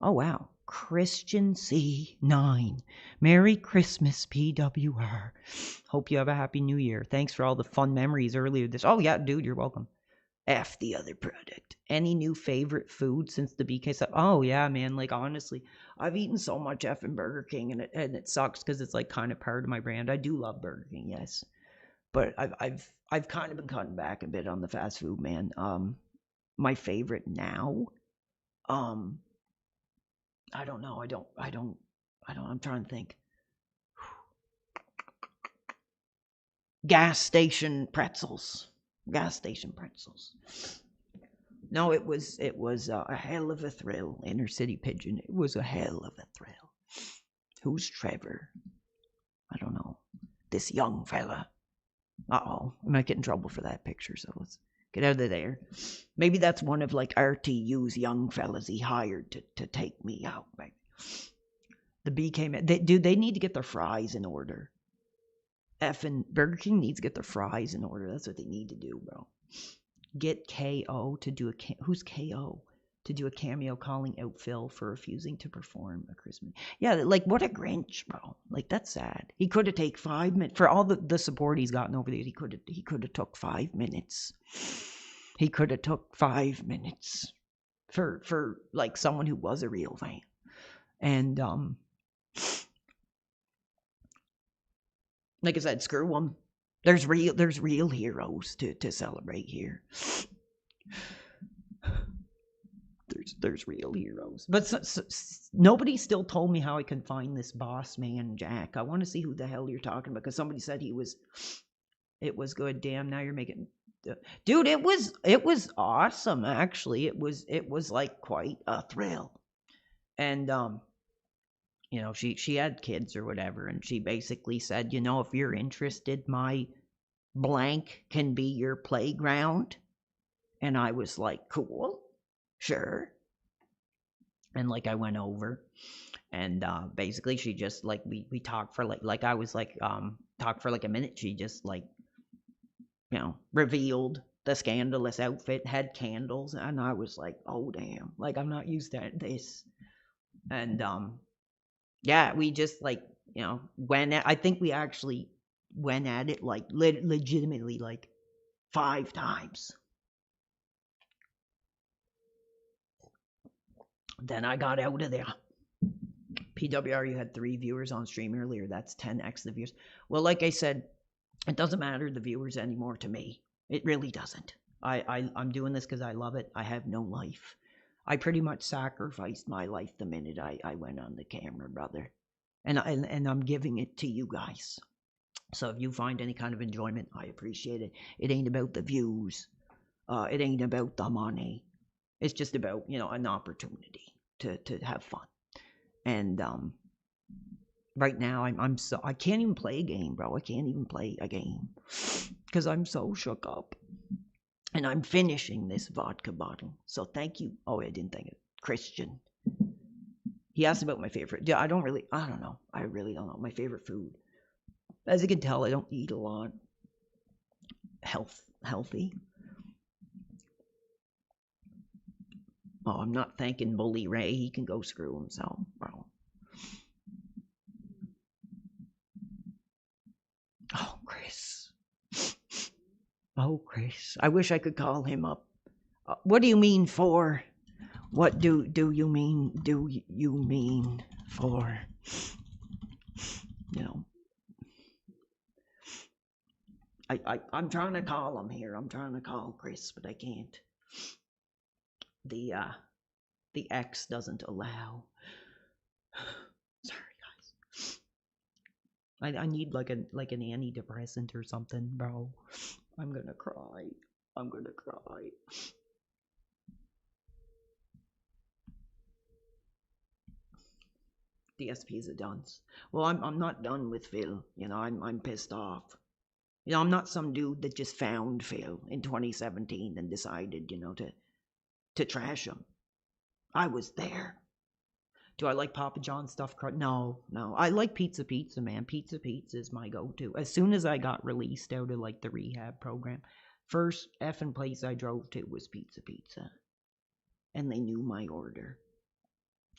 wow, Christian C9. Merry Christmas, PWR. Hope you have a happy new year. Thanks for all the fun memories earlier this. Oh yeah, dude, you're welcome. F the other product. Any new favorite food since the BK stuff? Oh yeah, man. Like honestly, I've eaten so much effing Burger King, and it sucks because it's like kind of part of my brand. I do love Burger King, yes, but I've kind of been cutting back a bit on the fast food, man. My favorite now, I don't know. I'm trying to think. Gas station pretzels. No, it was a hell of a thrill. Inner City Pigeon. It was a hell of a thrill. Who's Trevor? I don't know. This young fella. Uh-oh. I might get in trouble for that picture, so let's get out of there. Maybe that's one of like RTU's young fellas he hired to take me out. Maybe. The BK man. They need to get their fries in order. Effing Burger King needs to get their fries in order. That's what they need to do, bro. Get KO to do who's KO to do a cameo calling out Phil for refusing to perform a Christmas. Yeah, like what a Grinch, bro. Like that's sad. He could have taken 5 minutes for all the support he's gotten over there. He could have took 5 minutes. He could have took 5 minutes for like someone who was a real fan. And like I said, screw them. There's real heroes to celebrate here. There's real heroes. But nobody still told me how I can find this boss man, Jack. I want to see who the hell you're talking about, because somebody said it was good. Damn, now you're making... Dude, it was awesome, actually. It was like quite a thrill. And she had kids or whatever, and she basically said, if you're interested, my blank can be your playground. And I was like, cool, sure. And like I went over, and basically she just like we talked for like I was like talked for like a minute. She just like revealed the scandalous outfit, had candles, and I was like, oh damn, like I'm not used to this. And yeah, we just like, I think we actually went at it like legitimately like 5 times. Then I got out of there. PWR, you had 3 viewers on stream earlier. That's 10x the views. Well, like I said, it doesn't matter the viewers anymore to me. It really doesn't. I'm doing this because I love it. I have no life. I pretty much sacrificed my life the minute I went on the camera, brother. And I'm giving it to you guys. So if you find any kind of enjoyment, I appreciate it. It ain't about the views. It ain't about the money. It's just about, an opportunity to have fun. And right now I can't even play a game, bro. I can't even play a game because I'm so shook up. And I'm finishing this vodka bottle. So thank you. Oh, I didn't think it. Christian. He asked about my favorite. Yeah, I don't know. I really don't know. My favorite food. As you can tell, I don't eat a lot. Healthy. Oh, I'm not thanking Bully Ray. He can go screw himself, bro. Oh, Chris. Oh, Chris. I wish I could call him up. What do you mean for? What do you mean? Do you mean for, you know? I'm trying to call him here. I'm trying to call Chris, but I can't. The X doesn't allow. Sorry, guys. I need like an antidepressant or something, bro. I'm gonna cry. I'm gonna cry. DSP is a dunce. Well, I'm not done with Phil. You know, I'm pissed off. You know, I'm not some dude that just found Phil in 2017 and decided, you know, to trash him. I was there. Do I like Papa John's stuffed crust? No. I like Pizza, man. Pizza is my go-to. As soon as I got released out of like the rehab program, first effing place I drove to was Pizza. And they knew my order.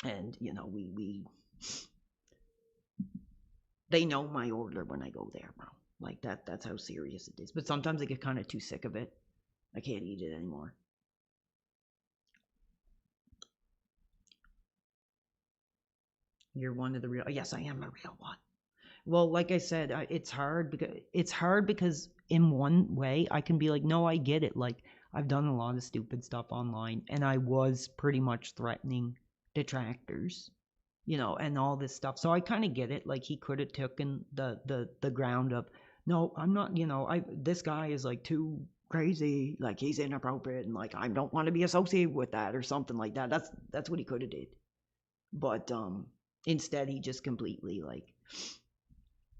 And, you know, they know my order when I go there, bro. Like that's how serious it is. But sometimes I get kind of too sick of it. I can't eat it anymore. You're one of the real. Yes, I am a real one. Well, like I said, it's hard because in one way I can be like, no, I get it. Like I've done a lot of stupid stuff online, and I was pretty much threatening detractors, you know, and all this stuff. So I kind of get it. Like he could have taken the ground up. No, I'm not. You know, this guy is like too crazy. Like he's inappropriate, and like I don't want to be associated with that or something like that. That's what he could have did. But instead, he just completely like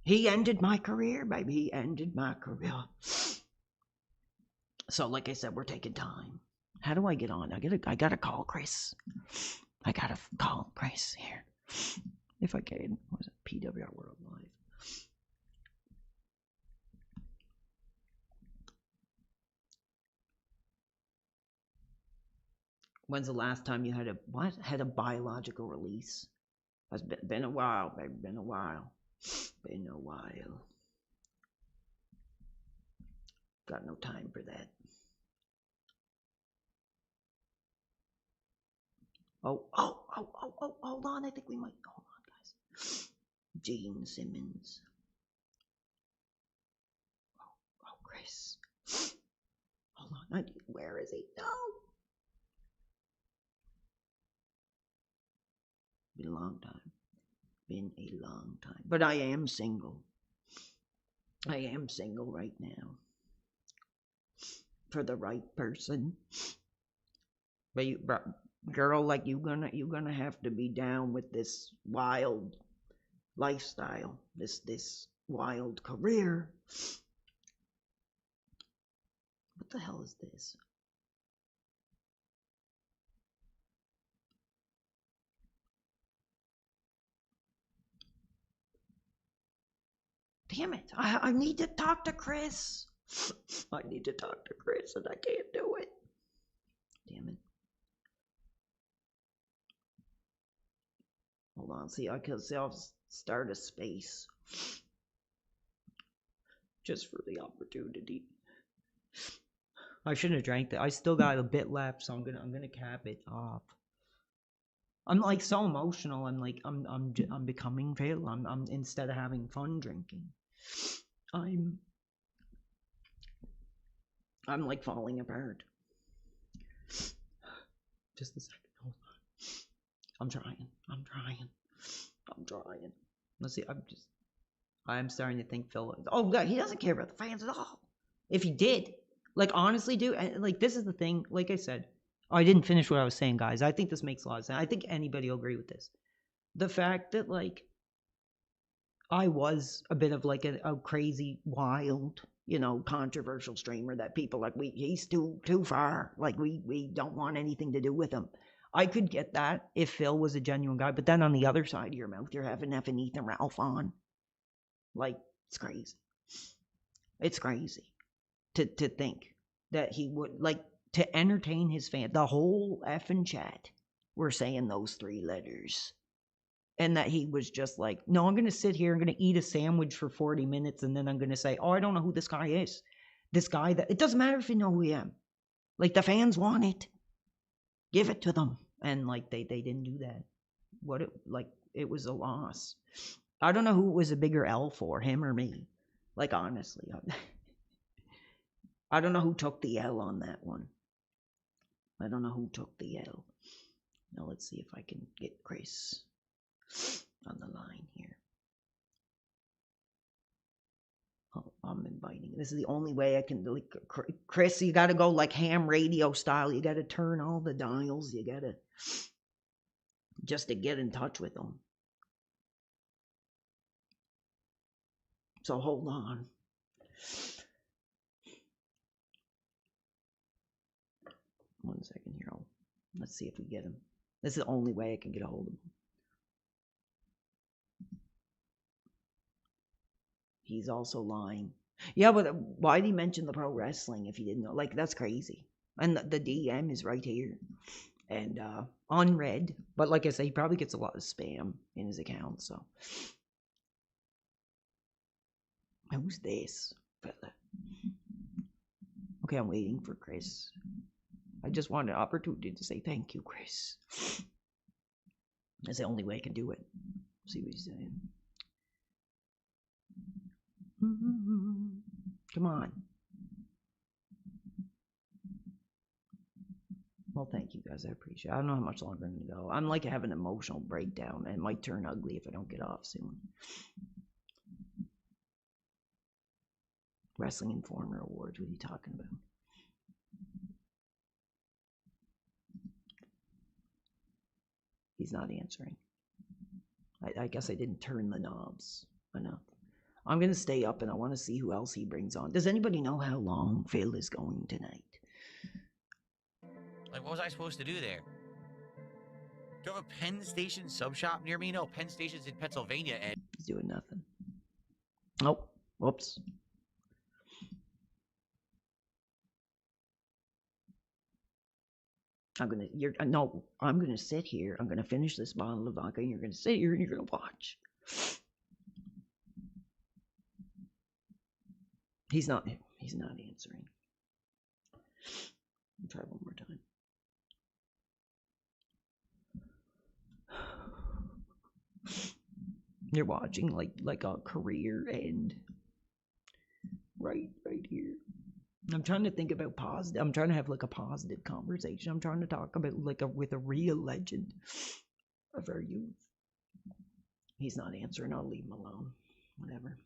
he ended my career, baby. He ended my career. So, like I said, we're taking time. How do I get on? I gotta call Chris. I gotta call Chris here. If I can. What was it? PWR World Live. When's the last time you had a biological release? It's been a while, baby. Been a while. Got no time for that. Oh, hold on. I think we might. Hold on, guys. Gene Simmons. Oh, Chris. Hold on. Where is he? No. Been a long time. But I am single. I am single right now. For the right person. But girl, like you're gonna have to be down with this wild lifestyle, this wild career. What the hell is this? Damn it. I need to talk to Chris. I need to talk to Chris and I can't do it. Damn it. Hold on. See, I'll start a space. Just for the opportunity. I shouldn't have drank that. I still got a bit left, so I'm gonna cap it off. I'm like so emotional. I'm like I'm becoming Phil. I'm instead of having fun drinking, I'm like falling apart. Just a second. Hold on. I'm trying. Let's see. I'm starting to think Phil. Oh God, he doesn't care about the fans at all. If he did, like honestly, dude, like this is the thing. Like I said. Oh, I didn't finish what I was saying, guys. I think this makes a lot of sense. I think anybody will agree with this. The fact that, like, I was a bit of, like, a crazy, wild, you know, controversial streamer that people, like, he's too far. Like, we don't want anything to do with him. I could get that if Phil was a genuine guy. But then on the other side of your mouth, you're having effing Ethan Ralph on. Like, it's crazy. It's crazy to think that he would, like, to entertain his fans. The whole effing chat were saying those 3 letters. And that he was just like, no, I'm going to sit here, I'm going to eat a sandwich for 40 minutes, and then I'm going to say, oh, I don't know who this guy is. This guy that, it doesn't matter if you know who I am. Like, the fans want it. Give it to them. and like they didn't do that. It was a loss. I don't know who it was a bigger L for, him or me. Like honestly, I don't know who took the L on that one. I don't know who took the L. Now let's see if I can get Chris on the line here. Oh, I'm inviting. This is the only way I can. Like, Chris, you got to go like ham radio style. You got to turn all the dials. You got to just to get in touch with them. So hold on. One second here. Let's see if we get him. This is the only way I can get a hold of him. He's also lying. Yeah, but why did he mention the pro wrestling if he didn't know? Like, that's crazy. And the DM is right here. And unread. But like I say, he probably gets a lot of spam in his account, so. Who's this fella? Okay, I'm waiting for Chris. I just want an opportunity to say thank you, Chris. That's the only way I can do it. See what he's saying. Come on. Well, thank you guys. I appreciate it. I don't know how much longer I'm going to go. I'm like having an emotional breakdown, and it might turn ugly if I don't get off soon. Wrestling Informer Awards. What are you talking about? He's not answering. I guess I didn't turn the knobs enough. I'm going to stay up and I want to see who else he brings on. Does anybody know how long Phil is going tonight? Like, what was I supposed to do there? Do you have a Penn Station sub shop near me? No, Penn Station's in Pennsylvania, Ed. He's doing nothing. Oh, whoops. I'm gonna sit here. I'm gonna finish this bottle of vodka, and you're gonna sit here and you're gonna watch. He's not answering. I'll try one more time. You're watching like a career end. Right here. I'm trying to think about positive. I'm trying to have like a positive conversation. I'm trying to talk about with a real legend of our youth. He's not answering. I'll leave him alone. Whatever.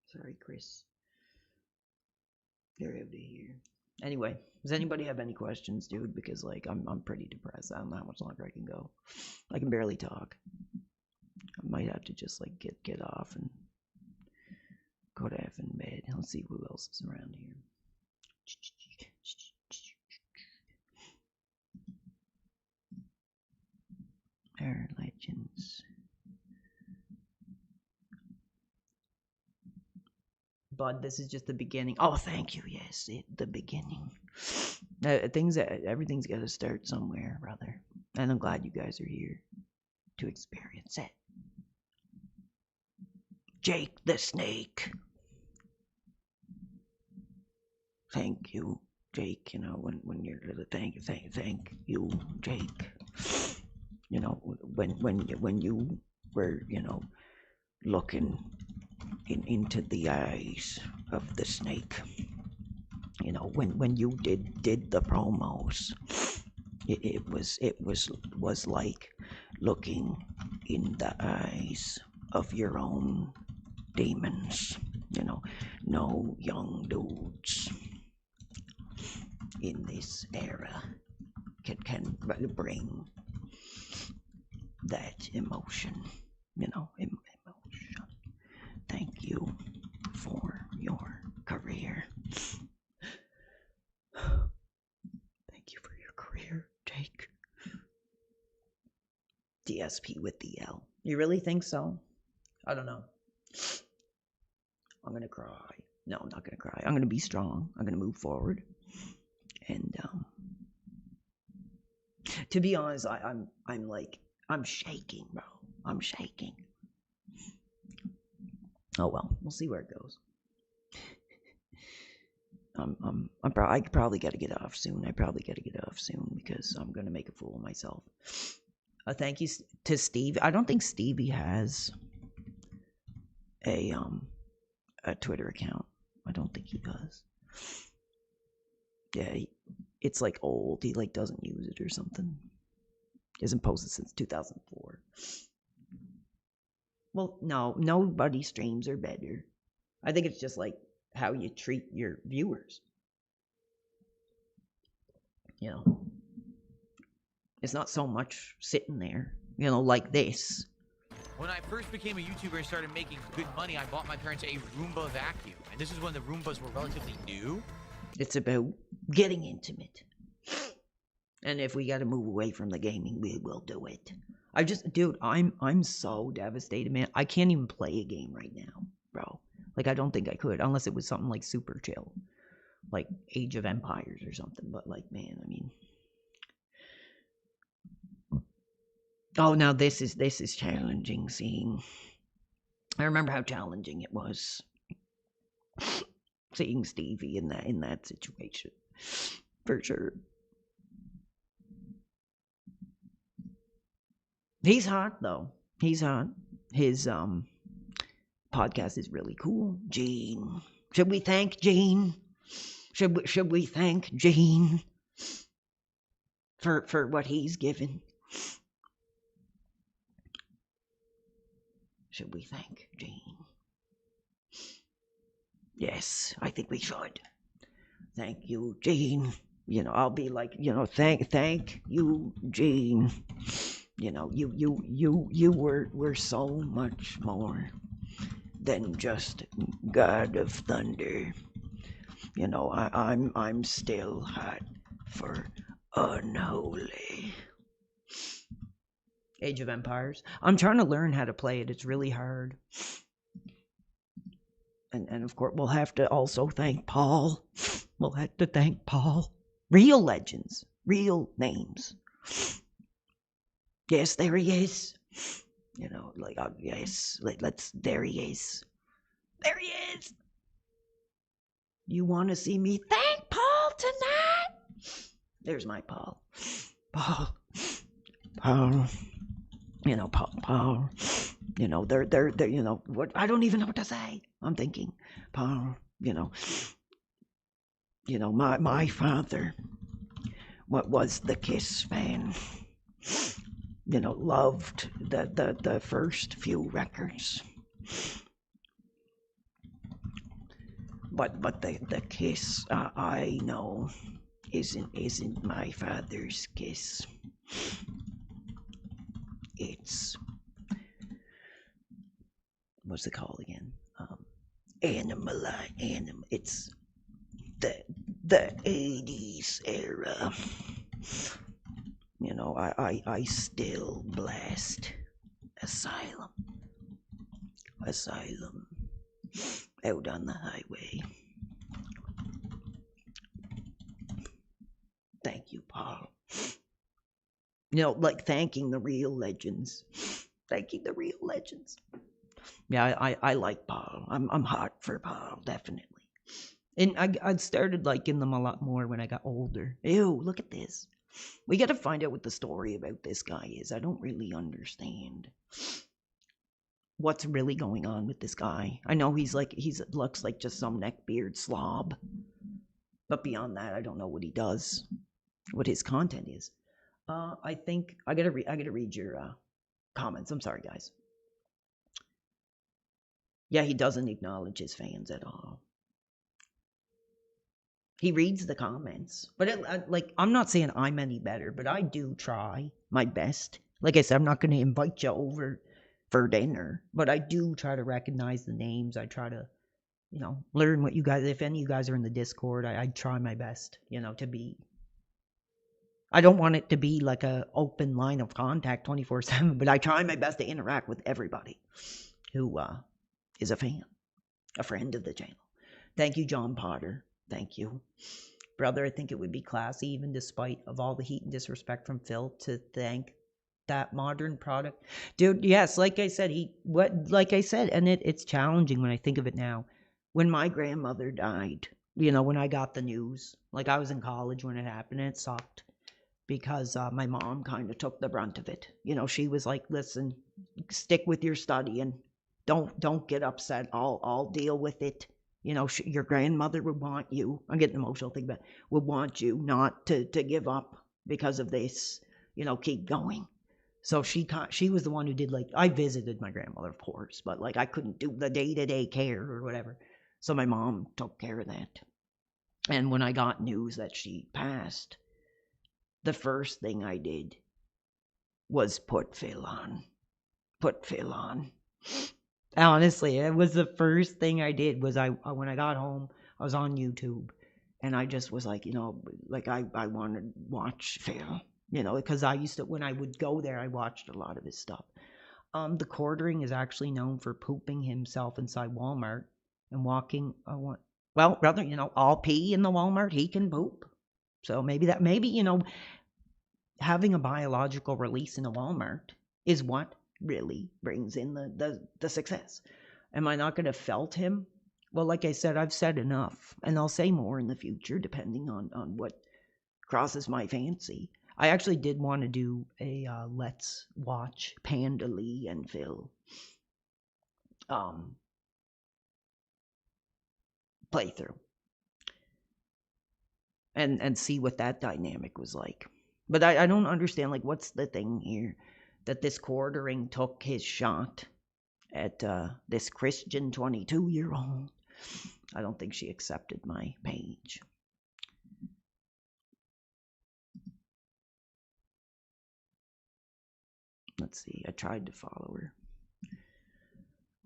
Sorry, Chris. They're out of here. Anyway, does anybody have any questions, dude? Because like I'm pretty depressed. I don't know how much longer I can go. I can barely talk. I might have to just like get off and go to effing bed. Let's see who else is around here. Our legends. Bud, this is just the beginning. Oh, thank you. Yes, the beginning. Everything's got to start somewhere, brother. And I'm glad you guys are here to experience it. Jake the Snake. Thank you, Jake. You know, when you're thank you, Jake. You know, when you were, you know, looking into the eyes of the snake. You know, when you did the promos, it was like looking in the eyes of your own demons. You know, no young dudes in this era can bring that emotion, you know, emotion. Thank you for your career. Thank you for your career, Jake. DSP with the L. You really think so? I don't know. I'm gonna cry. No, I'm not gonna cry. I'm gonna be strong. I'm gonna move forward. And to be honest, I'm shaking, bro. I'm shaking. Oh well, we'll see where it goes. I probably got to get off soon. I probably got to get off soon because I'm gonna make a fool of myself. Thank you to Steve. I don't think Stevie has a Twitter account. I don't think he does. Yeah, it's like old. He like doesn't use it or something. He hasn't posted since 2004. Well, no, nobody streams are better. I think it's just like how you treat your viewers. You know, it's not so much sitting there, you know, like this. When I first became a YouTuber and started making good money, I bought my parents a Roomba vacuum. And this is when the Roombas were relatively new. It's about getting intimate. And if we got to move away from the gaming, we will do it. Dude, I'm so devastated, man. I can't even play a game right now, bro. Like, I don't think I could, unless it was something like super chill. Like Age of Empires or something. But, like, man, I mean... Oh, now this is challenging, seeing... I remember how challenging it was. Seeing Stevie in that situation. For sure. He's hot, though. He's hot. His podcast is really cool. Gene. Should we thank Gene? Should we thank Gene for what he's given? Should we thank Gene? Yes, I think we should. Thank you, Gene. You know, I'll be like, you know, thank you, Gene. You know, you were so much more than just God of Thunder. You know, I'm still hot for Unholy. Age of Empires. I'm trying to learn how to play it. It's really hard. And of course, we'll have to also thank Paul. We'll have to thank Paul. Real legends. Real names. Yes, there he is. You know, like, yes, there he is. There he is. You want to see me thank Paul tonight? There's my Paul. Paul. You know, Paul. You know, they're, you know, what, I don't even know what to say. I'm thinking, Paul, you know, my father, what was the Kiss fan, you know, loved the first few records. But the Kiss I know isn't my father's Kiss. It's, what's it called again? Animal. It's the 80s era. You know, I still blast Asylum out on the highway. Thank you, Paul. You know, like thanking the real legends. Thanking the real legends. Yeah, I like Paul. I'm hot for Paul, definitely. And I started liking them a lot more when I got older. Ew, look at this. We got to find out what the story about this guy is. I don't really understand what's really going on with this guy. I know he's looks like just some neckbeard slob. But beyond that, I don't know what he does. What his content is. I think I gotta read your comments. I'm sorry, guys. Yeah, he doesn't acknowledge his fans at all. He reads the comments, but like, I'm not saying I'm any better, but I do try my best. Like I said, I'm not going to invite you over for dinner, but I do try to recognize the names. I try to, you know, learn what you guys, if any of you guys are in the Discord, I try my best, you know, to be. I don't want it to be like a open line of contact 24/7, but I try my best to interact with everybody who is a fan, a friend of the channel. Thank you, John Potter. Thank you. Brother, I think it would be classy, even despite of all the heat and disrespect from Phil, to thank that modern product. Dude, yes, like I said, and it's challenging when I think of it now. When my grandmother died, you know, when I got the news. Like, I was in college when it happened, and it sucked because my mom kind of took the brunt of it. You know, she was like, listen, stick with your studying. Don't get upset. I'll deal with it. You know, your grandmother would want you, I'm getting emotional thinking about it, would want you not to give up because of this. You know, keep going. So she was the one who did, like, I visited my grandmother, of course, but like I couldn't do the day-to-day care or whatever. So my mom took care of that. And when I got news that she passed, the first thing I did was put Phil on. Put Phil on. Honestly, it was the first thing I did. Was I when I got home, I was on YouTube, and I just was like, you know, like I want to watch Phil, you know, because I used to, when I would go there, I watched a lot of his stuff. The quartering is actually known for pooping himself inside Walmart and walking. Well, brother, you know, all pee in the Walmart, he can poop. So maybe you know, having a biological release in a Walmart is what really brings in the success. Am I not going to felt him? Well, like I said, I've said enough, and I'll say more in the future depending on what crosses my fancy. I actually did want to do a let's watch Panda Lee and Phil playthrough and see what that dynamic was like. But I don't understand, like, what's the thing here that this quartering took his shot at this Christian 22-year-old. I don't think she accepted my page. Let's see. I tried to follow her.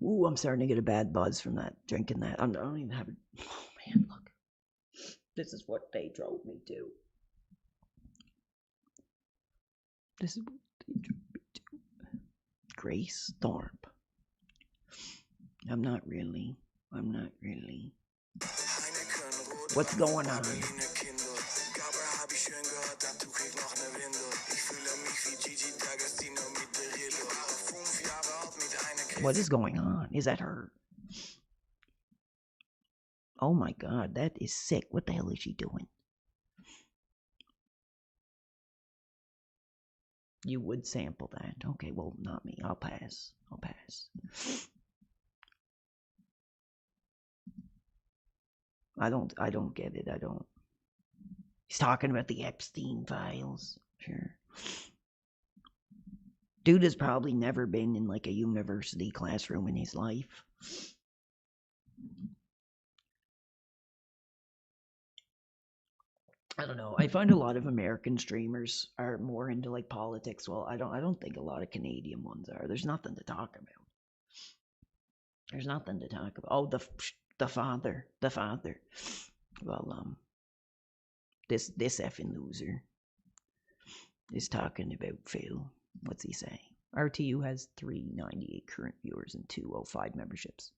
Ooh, I'm starting to get a bad buzz from that, drinking that. I don't even have it. Oh, man, look. This is what they drove me to. This is what they drove me to. Grace Thorpe. I'm not really. What's going on? What is going on? Is that her? Oh my god, that is sick. What the hell is she doing? You would sample that. Okay, well, not me. I'll pass. I don't get it. I don't. He's talking about the Epstein files. Sure. Dude has probably never been in like a university classroom in his life. I don't know. I find a lot of American streamers are more into like politics. Well, I don't think a lot of Canadian ones are. There's nothing to talk about. Oh, the father. Well, this effing loser is talking about Phil. What's he say? RTU has 398 current viewers and 205 memberships.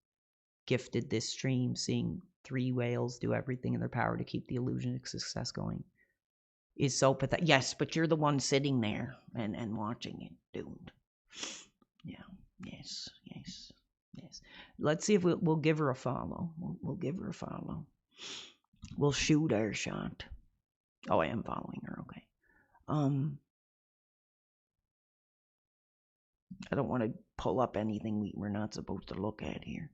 Gifted this stream, seeing 3 whales do everything in their power to keep the illusion of success going. Is so pathetic. Yes, but you're the one sitting there and watching it, dude. Yeah. Yes. Let's see if we'll give her a follow. We'll give her a follow. We'll shoot our shot. Oh, I am following her. Okay. I don't want to pull up anything we're not supposed to look at here.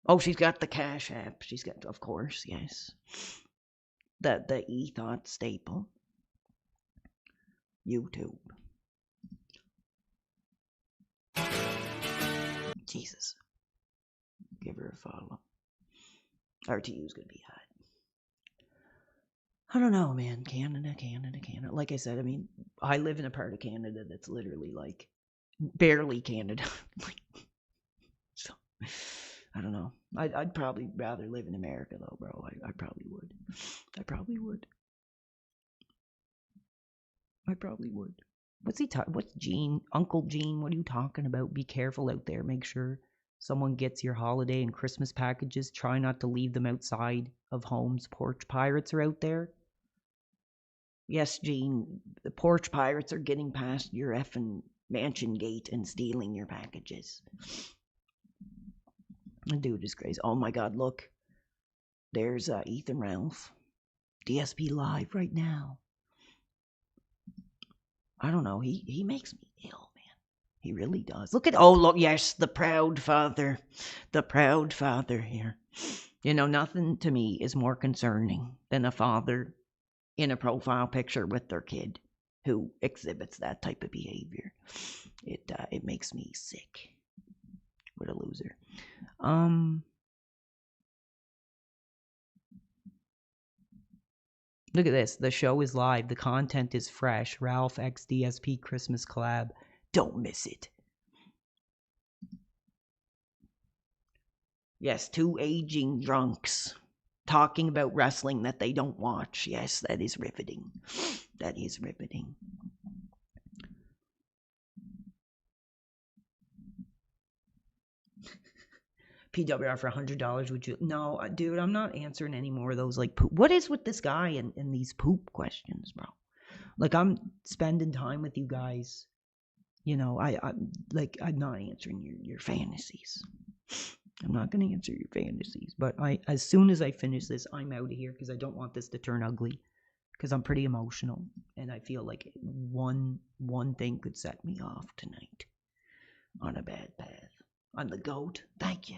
Oh, she's got the Cash App. She's got, of course, yes. The e-thought staple. YouTube. Jesus. Give her a follow. RTU's gonna be hot. I don't know, man. Canada. Like I said, I mean, I live in a part of Canada that's literally like barely Canada. So, I don't know. I'd probably rather live in America though, bro. I probably would. What's he talking? What's Gene? Uncle Gene? What are you talking about? Be careful out there. Make sure someone gets your holiday and Christmas packages. Try not to leave them outside of homes. Porch pirates are out there. Yes, Gene. The porch pirates are getting past your effing mansion gate and stealing your packages. The dude is crazy. Oh my god, look. There's Ethan Ralph. DSP live right now. I don't know. He makes me ill, man. He really does. Look, yes, the proud father. The proud father here. You know, nothing to me is more concerning than a father in a profile picture with their kid who exhibits that type of behavior. It makes me sick. What a loser. Look at this. The show is live. The content is fresh. Ralph X DSP Christmas collab. Don't miss it. Yes, two aging drunks talking about wrestling that they don't watch. Yes, that is riveting. That is riveting. PWR for $100, would you? No, dude, I'm not answering any more of those, like, poop. What is with this guy and these poop questions, bro? Like, I'm spending time with you guys. You know, I'm not answering your fantasies. I'm not going to answer your fantasies. But as soon as I finish this, I'm out of here because I don't want this to turn ugly. Because I'm pretty emotional. And I feel like one thing could set me off tonight on a bad path. I'm the GOAT. Thank you.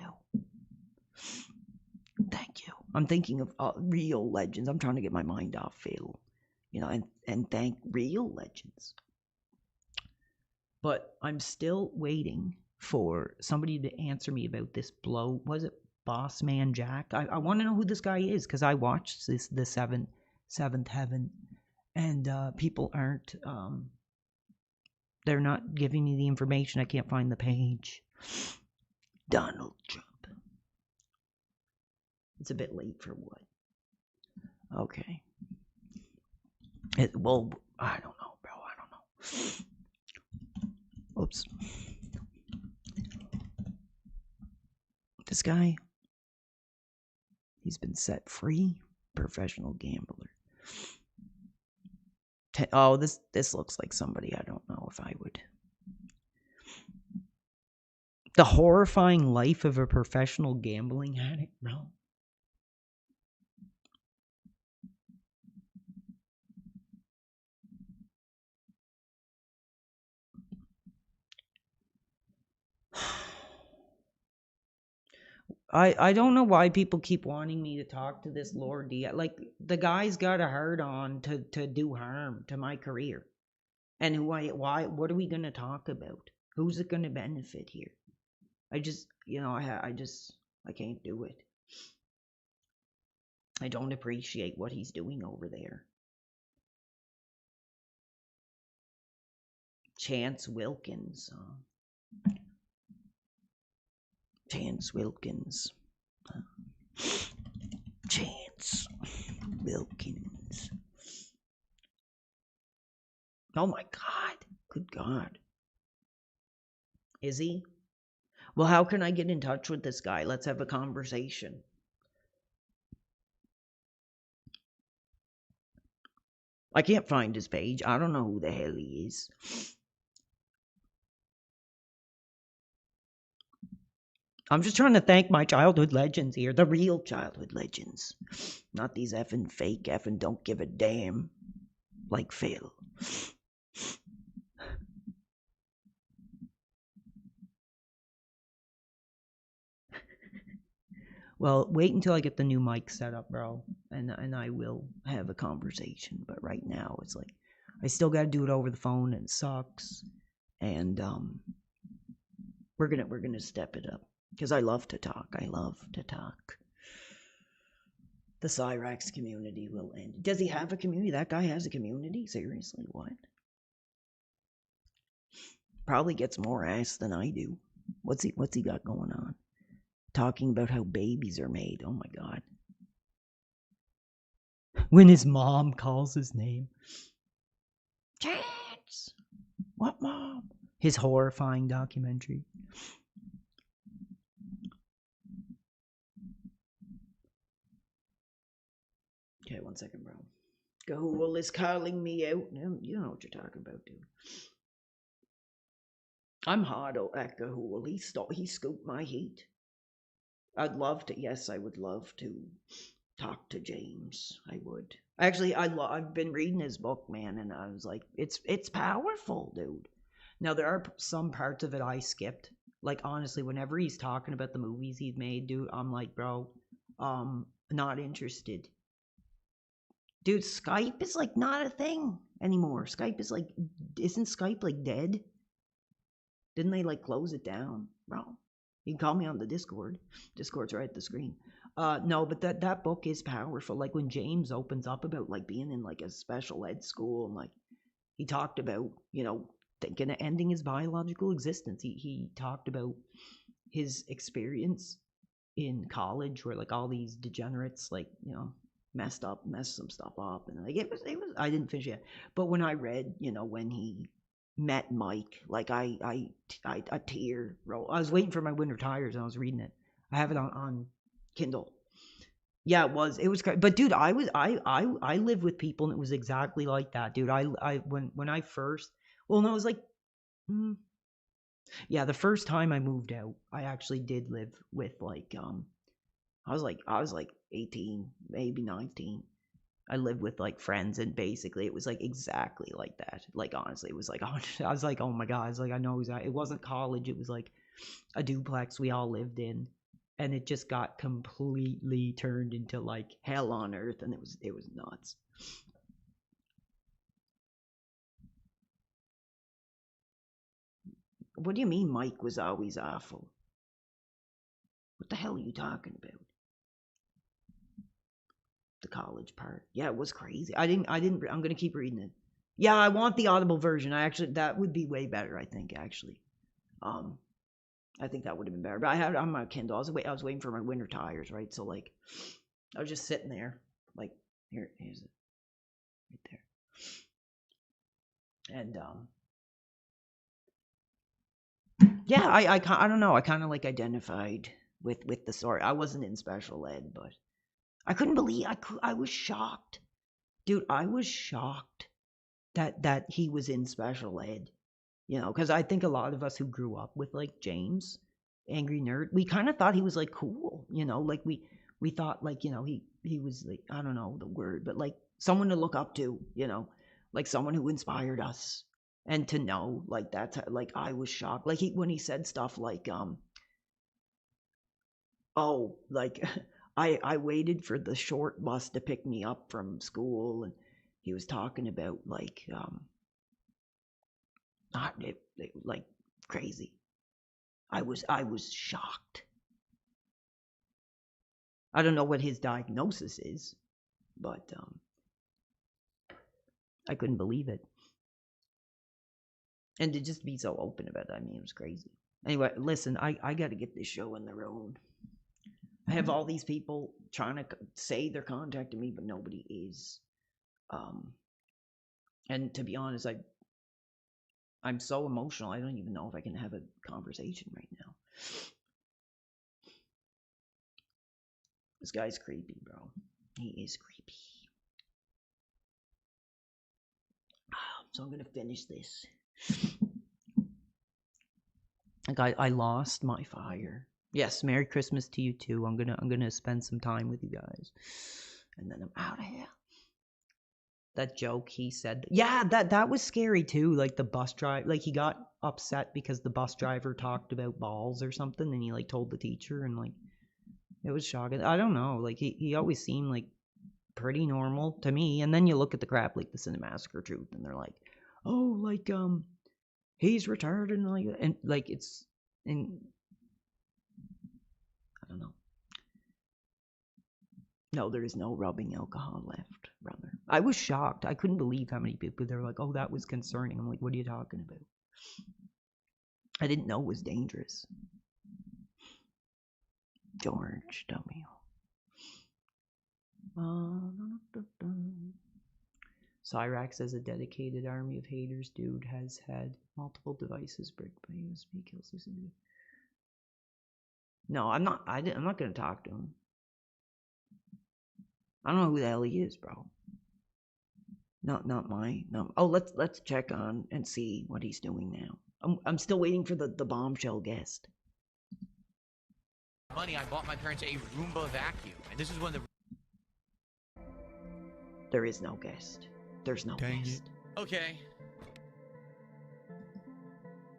Thank you. I'm thinking of real legends. I'm trying to get my mind off Phil. You know, and thank real legends. But I'm still waiting for somebody to answer me about this blow. Was it Boss Man Jack? I want to know who this guy is because I watched the Seventh Heaven, and people aren't. They're not giving me the information. I can't find the page. Donald Trump. It's a bit late for what? Okay. Well, I don't know, bro. I don't know. Oops. This guy, he's been set free. Professional gambler. Oh, this looks like somebody I don't know if I would. The horrifying life of a professional gambling addict, bro. I don't know why people keep wanting me to talk to this Lord D. Like, the guy's got a hard on to do harm to my career. And what are we going to talk about? Who's it going to benefit here? I just, you know, I can't do it. I don't appreciate what he's doing over there. Chance Wilkins. Chance Wilkins. Chance Wilkins. Oh my God. Good God. Is he? Well, how can I get in touch with this guy? Let's have a conversation. I can't find his page. I don't know who the hell he is. I'm just trying to thank my childhood legends here. The real childhood legends. Not these effing fake effing don't give a damn. Like Phil. Well, wait until I get the new mic set up, bro. And I will have a conversation. But right now, it's like, I still got to do it over the phone, and it sucks. And we're gonna step it up. Because I love to talk. I love to talk. The Cyrax community will end. Does he have a community? That guy has a community? Seriously, what? Probably gets more ass than I do. What's he got going on? Talking about how babies are made. Oh my God. When his mom calls his name. Chance! What mom? His horrifying documentary. Okay, 1 second, bro. Gahul is calling me out. You know what you're talking about, dude. I'm hard at Gahul. He scooped my heat. I'd love to. Yes, I would love to talk to James. I would. Actually, I've been reading his book, man, and I was like, it's powerful, dude. Now there are some parts of it I skipped. Like honestly, whenever he's talking about the movies he's made, dude, I'm like, bro, not interested. Dude, Skype is like not a thing anymore. Skype is like, isn't Skype like dead? Didn't they like close it down, bro? You can call me on the Discord. Discord's right at the screen. No, but that book is powerful. Like when James opens up about like being in like a special ed school and like he talked about, you know, thinking of ending his biological existence. He talked about his experience in college where like all these degenerates like, you know, messed some stuff up, and like it was I didn't finish it. But when I read, you know, when he met Mike, like I a tear roll. I was waiting for my winter tires and I was reading it. I have it on Kindle. Yeah, it was great. But dude, I live with people and it was exactly like that, dude. When I first, well, no, it was like yeah, the first time I moved out, I actually did live with like I was like 18, maybe 19. I lived with like friends, and basically it was like exactly like that. Like honestly, it was like I was like, oh my god, it's like I know exactly. It wasn't college. It was like a duplex we all lived in, and it just got completely turned into like hell on earth, and it was nuts. What do you mean Mike was always awful? What the hell are you talking about? The college part. Yeah, it was crazy. I'm gonna keep reading it. Yeah, I want the Audible version. That would be way better, I think, actually. I think that would have been better. But I had it on my Kindle. I was waiting for my winter tires, right? So like I was just sitting there. Like here's it. Right there. And yeah, I don't know. I kind of like identified with the story. I wasn't in special ed, but I couldn't believe I was shocked. Dude, I was shocked that he was in special ed. You know, cuz I think a lot of us who grew up with like James, Angry Nerd, we kind of thought he was like cool, you know, like we thought like, you know, he was like, I don't know the word, but like someone to look up to, you know, like someone who inspired us. And to know like that's like I was shocked. Like when he said stuff like oh, like I waited for the short bus to pick me up from school, and he was talking about like like crazy. I was shocked. I don't know what his diagnosis is, but I couldn't believe it. And to just be so open about it, I mean, it was crazy. Anyway, listen, I got to get this show on the road. I have all these people trying to say they're contacting me, but nobody is. And to be honest, I'm so emotional. I don't even know if I can have a conversation right now. This guy's creepy, bro. He is creepy. So I'm gonna finish this. Like I lost my fire. Yes, Merry Christmas to you too. I'm gonna spend some time with you guys, and then I'm out of here. That joke he said, yeah, that was scary too. Like the bus driver, like he got upset because the bus driver talked about balls or something, and he like told the teacher, and like it was shocking. I don't know, like he always seemed like pretty normal to me, and then you look at the crap like the Cinemassacre Truth, and they're like, oh, like he's retarded, and like it's in. I don't know. No, there is no rubbing alcohol left, brother. I was shocked. I couldn't believe how many people they were like, oh, that was concerning. I'm like, what are you talking about? I didn't know it was dangerous. George W. Cyrax as a dedicated army of haters, dude, has had multiple devices bricked by USB kills. No, I'm not gonna talk to him. I don't know who the hell he is, bro. Not my. No. Oh, let's check on and see what he's doing now. I'm still waiting for the bombshell guest. Money, I bought my parents a Roomba vacuum, and this is one of the There is no guest. There's no Dang guest. Okay.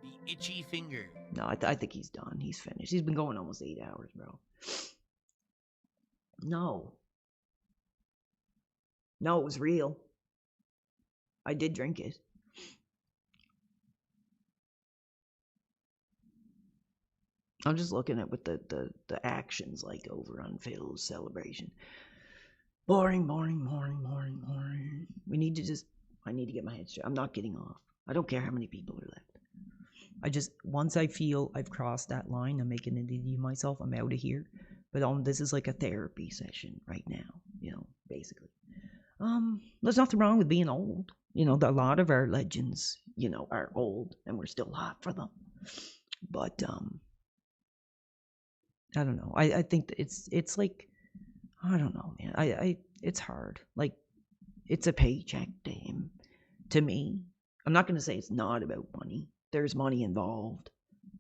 The itchy finger. No, I think he's done. He's finished. He's been going almost 8 hours, bro. No. No, it was real. I did drink it. I'm just looking at what the actions like over on Phil's celebration. Boring. We need to just... I need to get my head straight. I'm not getting off. I don't care how many people are left. Once I feel I've crossed that line, I'm making an idiot of myself, I'm out of here. But this is like a therapy session right now, basically. There's nothing wrong with being old. A lot of our legends, are old, and we're still hot for them. But, I don't know. I think that it's like, I don't know, man. It's hard. Like, it's a paycheck to him. To me, I'm not going to say it's not about money. There's money involved,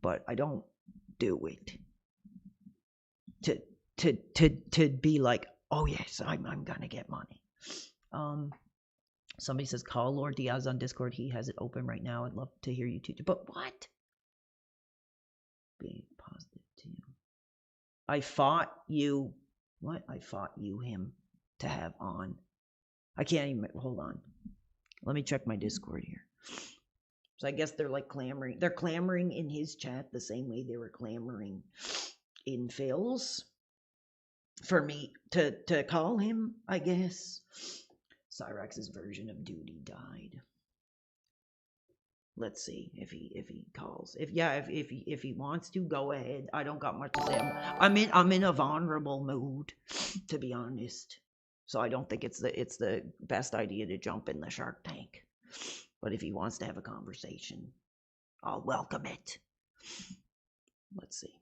but I don't do it to be like, oh yes, I'm going to get money. Somebody says, call Lord Diaz on Discord. He has it open right now. I'd love to hear you too. But what? Being positive too. I fought you. What? I fought you, him, to have on. I can't even... Hold on. Let me check my Discord here. So I guess they're like clamoring. They're clamoring in his chat the same way they were clamoring in Phil's. For me to call him, I guess. Cyrex's version of duty died. Let's see if he calls. If he wants to, go ahead. I don't got much to say. I'm in a vulnerable mood, to be honest. So I don't think it's the best idea to jump in the Shark Tank. But if he wants to have a conversation, I'll welcome it. Let's see.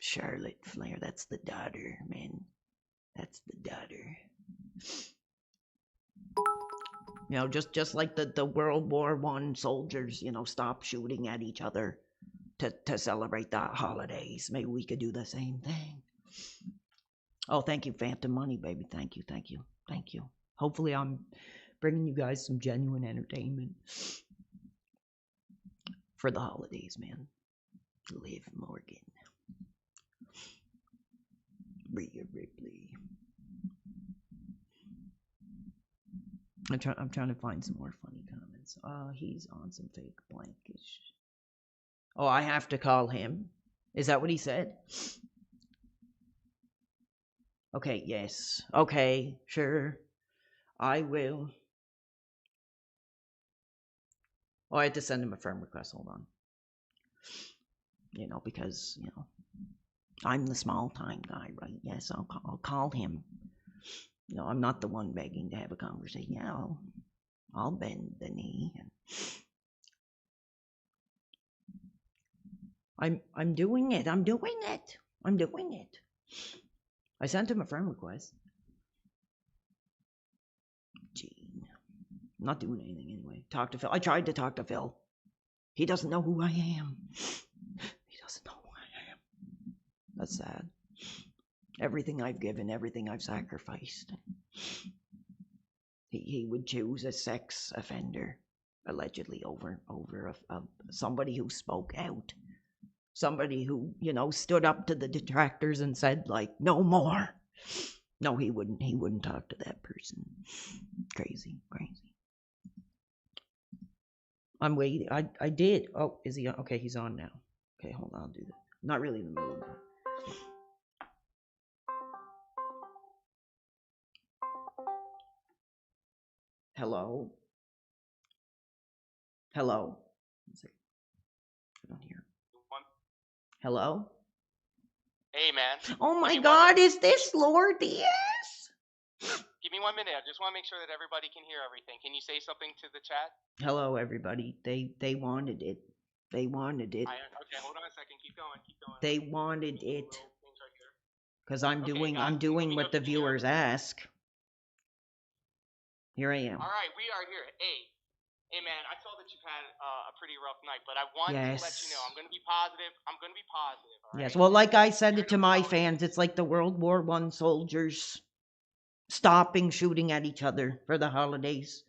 Charlotte Flair, that's the daughter, man. That's the daughter. Just like the World War I soldiers, stop shooting at each other to celebrate the holidays. Maybe we could do the same thing. Oh, thank you, Phantom Money, baby. Thank you. Hopefully I'm bringing you guys some genuine entertainment for the holidays, man. Liv Morgan. Rhea Ripley. I'm trying to find some more funny comments. He's on some fake blankish. Oh, I have to call him. Is that what he said? Okay, yes. Okay, sure. I will. Oh, I had to send him a friend request. Hold on. Because, I'm the small time guy, right? Yes, I'll call him. I'm not the one begging to have a conversation. Yeah, I'll bend the knee. I'm doing it. I sent him a friend request. Gene. I'm not doing anything anyway. Talk to Phil. I tried to talk to Phil. He doesn't know who I am. That's sad. Everything I've given, everything I've sacrificed. He would choose a sex offender, allegedly, over somebody who spoke out. Somebody who, stood up to the detractors and said, like, no more. No, he wouldn't talk to that person. Crazy. I'm waiting. I did. Oh, is he on? Okay, he's on now. Okay, hold on, I'll do that. I'm not really in the mood. Hello? I don't hear. Hello? Hey, man. Oh my God, is this Lord Diaz? Give me 1 minute. I just want to make sure that everybody can hear everything. Can you say something to the chat? Hello, everybody. They wanted it. Okay, hold on a second. Keep going. They wanted it. Because I'm doing what the viewers ask. Here I am. All right, we are here. Hey, man, I saw that you've had a pretty rough night, but I want to let you know I'm going to be positive. All Yes, right? well, like I said it to my fans, it's like the World War I soldiers stopping shooting at each other for the holidays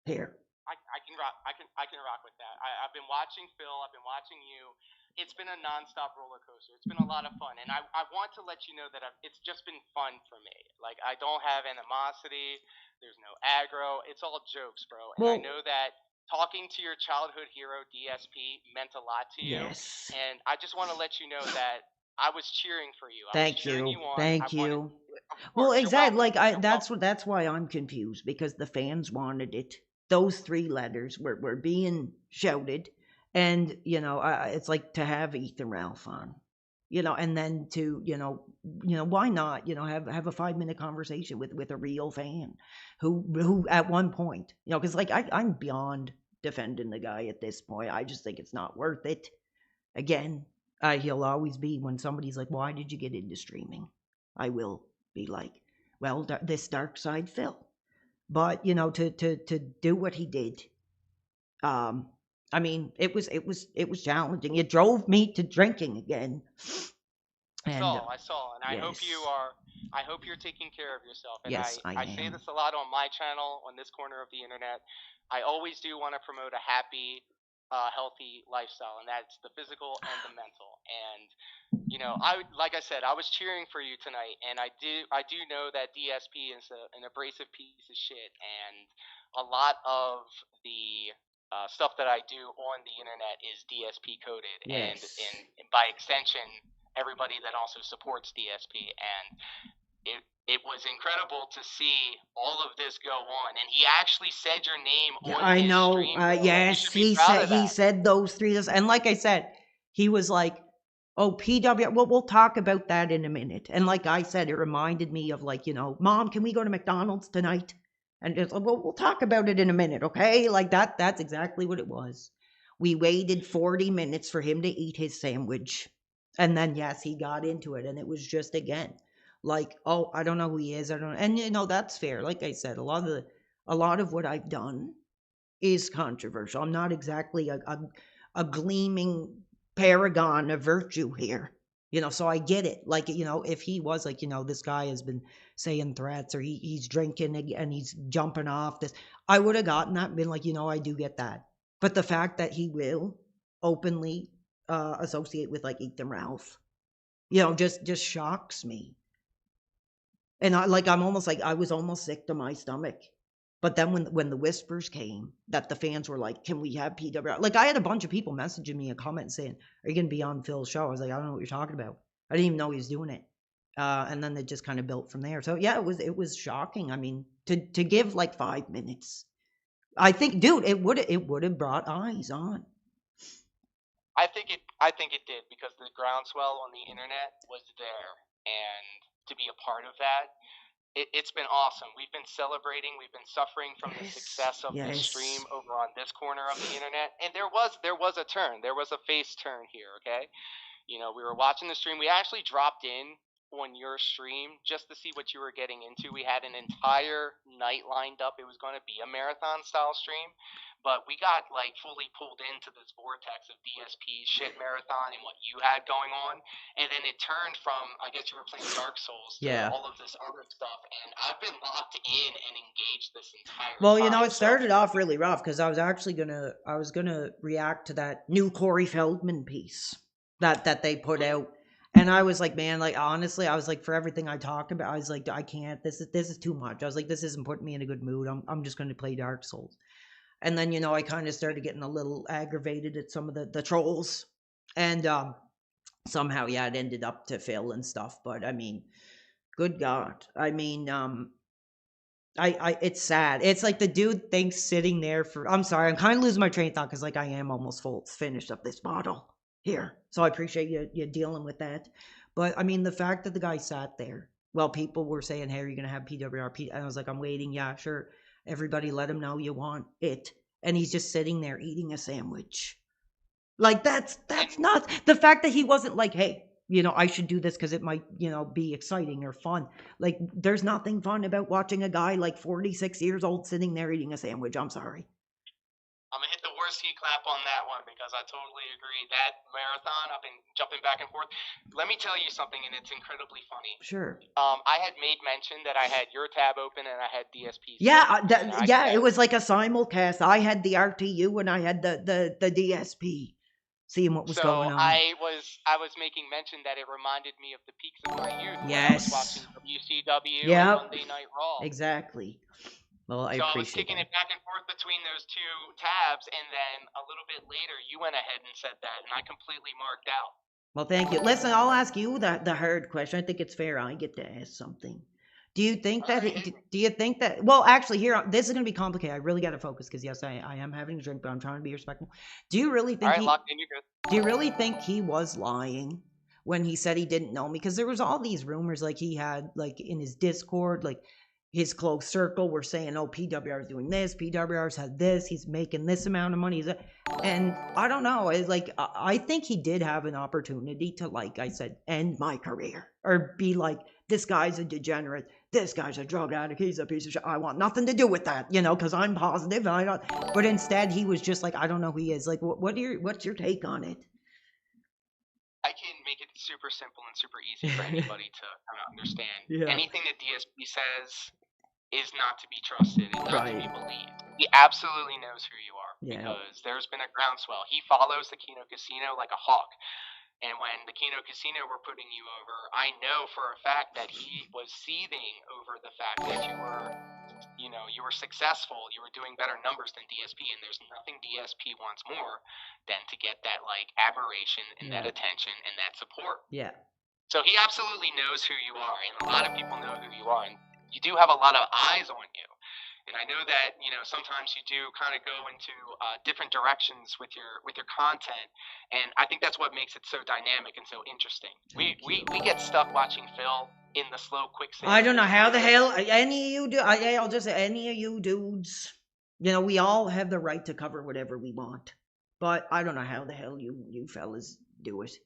here. I can rock. I can rock with that. I've been watching Phil. I've been watching you. It's been a nonstop roller coaster. It's been a lot of fun, and I want to let you know that it's just been fun for me. Like, I don't have animosity. There's no aggro. It's all jokes, bro. And I Well- know that talking to your childhood hero DSP meant a lot to you. Yes. And I just want to let you know that I was cheering for you. I was Thank cheering you. you on. Thank I wanted- you. Of Well, course, you're exactly. welcome. Like that's why I'm confused, because the fans wanted it. Those 3 letters were being shouted, and it's like to have Ethan Ralph on, and then to why not have a 5-minute conversation with a real fan who at one point because like I'm beyond defending the guy at this point. I just think it's not worth it. Again, he'll always be, when somebody's like, why did you get into streaming? I will be like, well, this dark side Phil. But to do what he did, I mean, it was challenging. It drove me to drinking again. And I saw, and I hope yes. you are. I hope you're taking care of yourself. And Yes, I say am. this a lot on my channel, on this corner of the internet. I always do want to promote a happy, healthy lifestyle, and that's the physical and the mental. And like I said, I was cheering for you tonight, and I do know that DSP is an abrasive piece of shit, and a lot of the stuff that I do on the internet is DSP coded, Yes. and by extension, everybody that also supports DSP. And it was incredible to see all of this go on, and he actually said your name on I his know. stream. Bro. You Yes, should be proud of he that. said those 3, and like I said, he was like, "Oh, PW. Well, we'll talk about that in a minute." And like I said, it reminded me of like, Mom, can we go to McDonald's tonight? And it's like, well, we'll talk about it in a minute, okay? Like that. That's exactly what it was. We waited 40 minutes for him to eat his sandwich, and then yes, he got into it, and it was just again like, oh, I don't know who he is. I don't, and that's fair. Like I said, a lot of what I've done is controversial. I'm not exactly a gleaming paragon of virtue here. So I get it. Like, if he was like, this guy has been saying threats, or he's drinking and he's jumping off this, I would have gotten that and been like, I do get that. But the fact that he will openly associate with like Ethan Ralph, just shocks me. And I'm almost like, I was almost sick to my stomach. But then when the whispers came that the fans were like, can we have PWR? Like, I had a bunch of people messaging me a comment saying, are you going to be on Phil's show? I was like, I don't know what you're talking about. I didn't even know he was doing it. And then it just kind of built from there. So yeah, it was shocking. I mean, to give like 5 minutes, I think, dude, it would have brought eyes on. I think it did, because the groundswell on the internet was there, and to be a part of that, it's been awesome. We've been celebrating. We've been suffering from the success of this stream over on this corner of the internet, and there was a turn. There was a face turn here. Okay, we were watching the stream. We actually dropped in on your stream just to see what you were getting into. We had an entire night lined up. It was going to be a marathon style stream, but we got like fully pulled into this vortex of DSP shit marathon and what you had going on, and then it turned from, I guess you were playing Dark Souls, to all of this other stuff, and I've been locked in and engaged this entire Well, time. it started off really rough because I was gonna react to that new Corey Feldman piece that they put out. And I was like, man, like, honestly, I was like, for everything I talk about, I was like, I can't, this is too much. I was like, this isn't putting me in a good mood. I'm just going to play Dark Souls. And then, I kind of started getting a little aggravated at some of the trolls. And somehow, yeah, it ended up to Phil and stuff. But I mean, good God. I mean, it's sad. It's like the dude thinks sitting there I'm sorry, I'm kind of losing my train of thought because like I am almost finished up this bottle here. So I appreciate you dealing with that. But I mean, the fact that the guy sat there while people were saying, hey, are you going to have PWRP? And I was like, I'm waiting. Yeah, sure. Everybody let him know you want it. And he's just sitting there eating a sandwich. Like, that's not the fact that he wasn't like, hey, I should do this because it might, be exciting or fun. Like, there's nothing fun about watching a guy like 46 years old sitting there eating a sandwich. I'm sorry. I'm gonna hit the Sikorsky clap on that one because I totally agree. That marathon, I've been jumping back and forth. Let me tell you something, and it's incredibly funny. Sure. I had made mention that I had your tab open and I had DSP. Yeah, set. it was like a simulcast. I had the RTU and I had the DSP, seeing what was going on. I was making mention that it reminded me of the peaks of my youth when I was Yes. watching WCW Yep. and Monday Night Raw. Exactly. Well, I So I was appreciate kicking that. it back and forth between those two tabs, and then a little bit later, you went ahead and said that, and I completely marked out. Well, thank you. Listen, I'll ask you the hard question. I think it's fair. I get to ask something. Do you think that? Do you think that? Well, actually, here this is going to be complicated. I really got to focus because yes, I am having a drink, but I'm trying to be respectful. Do you really think? All right, locked in. You're good. Do you really think he was lying when he said he didn't know me? Because there was all these rumors, like he had, like in his Discord, like his close circle were saying, "Oh, PWR is doing this. PWR's had this. He's making this amount of money." And I don't know. It's like I think he did have an opportunity to, like I said, end my career or be like, "This guy's a degenerate. This guy's a drug addict. He's a piece of shit. I want nothing to do with that," because I'm positive. And I don't. But instead, he was just like, "I don't know who he is." Like, what's your take on it? I can make it super simple and super easy for anybody to kind of understand. Yeah. Anything that DSP says is not to be trusted and not to be Right. believed. He absolutely knows who you are Yeah. because there's been a groundswell. He follows the Kino Casino like a hawk. And when the Kino Casino were putting you over, I know for a fact that he was seething over the fact that you were successful, you were doing better numbers than DSP, and there's nothing DSP wants more than to get that like admiration and that Yeah. attention and that support. Yeah. So he absolutely knows who you are, and a lot of people know who you are, and you do have a lot of eyes on you. And I know that sometimes you do kind of go into different directions with your content, and I think that's what makes it so dynamic and so interesting. We get stuck watching Phil in the slow quicksand. I don't know how the hell any of you do. I'll just say any of you dudes. We all have the right to cover whatever we want, but I don't know how the hell you fellas do it.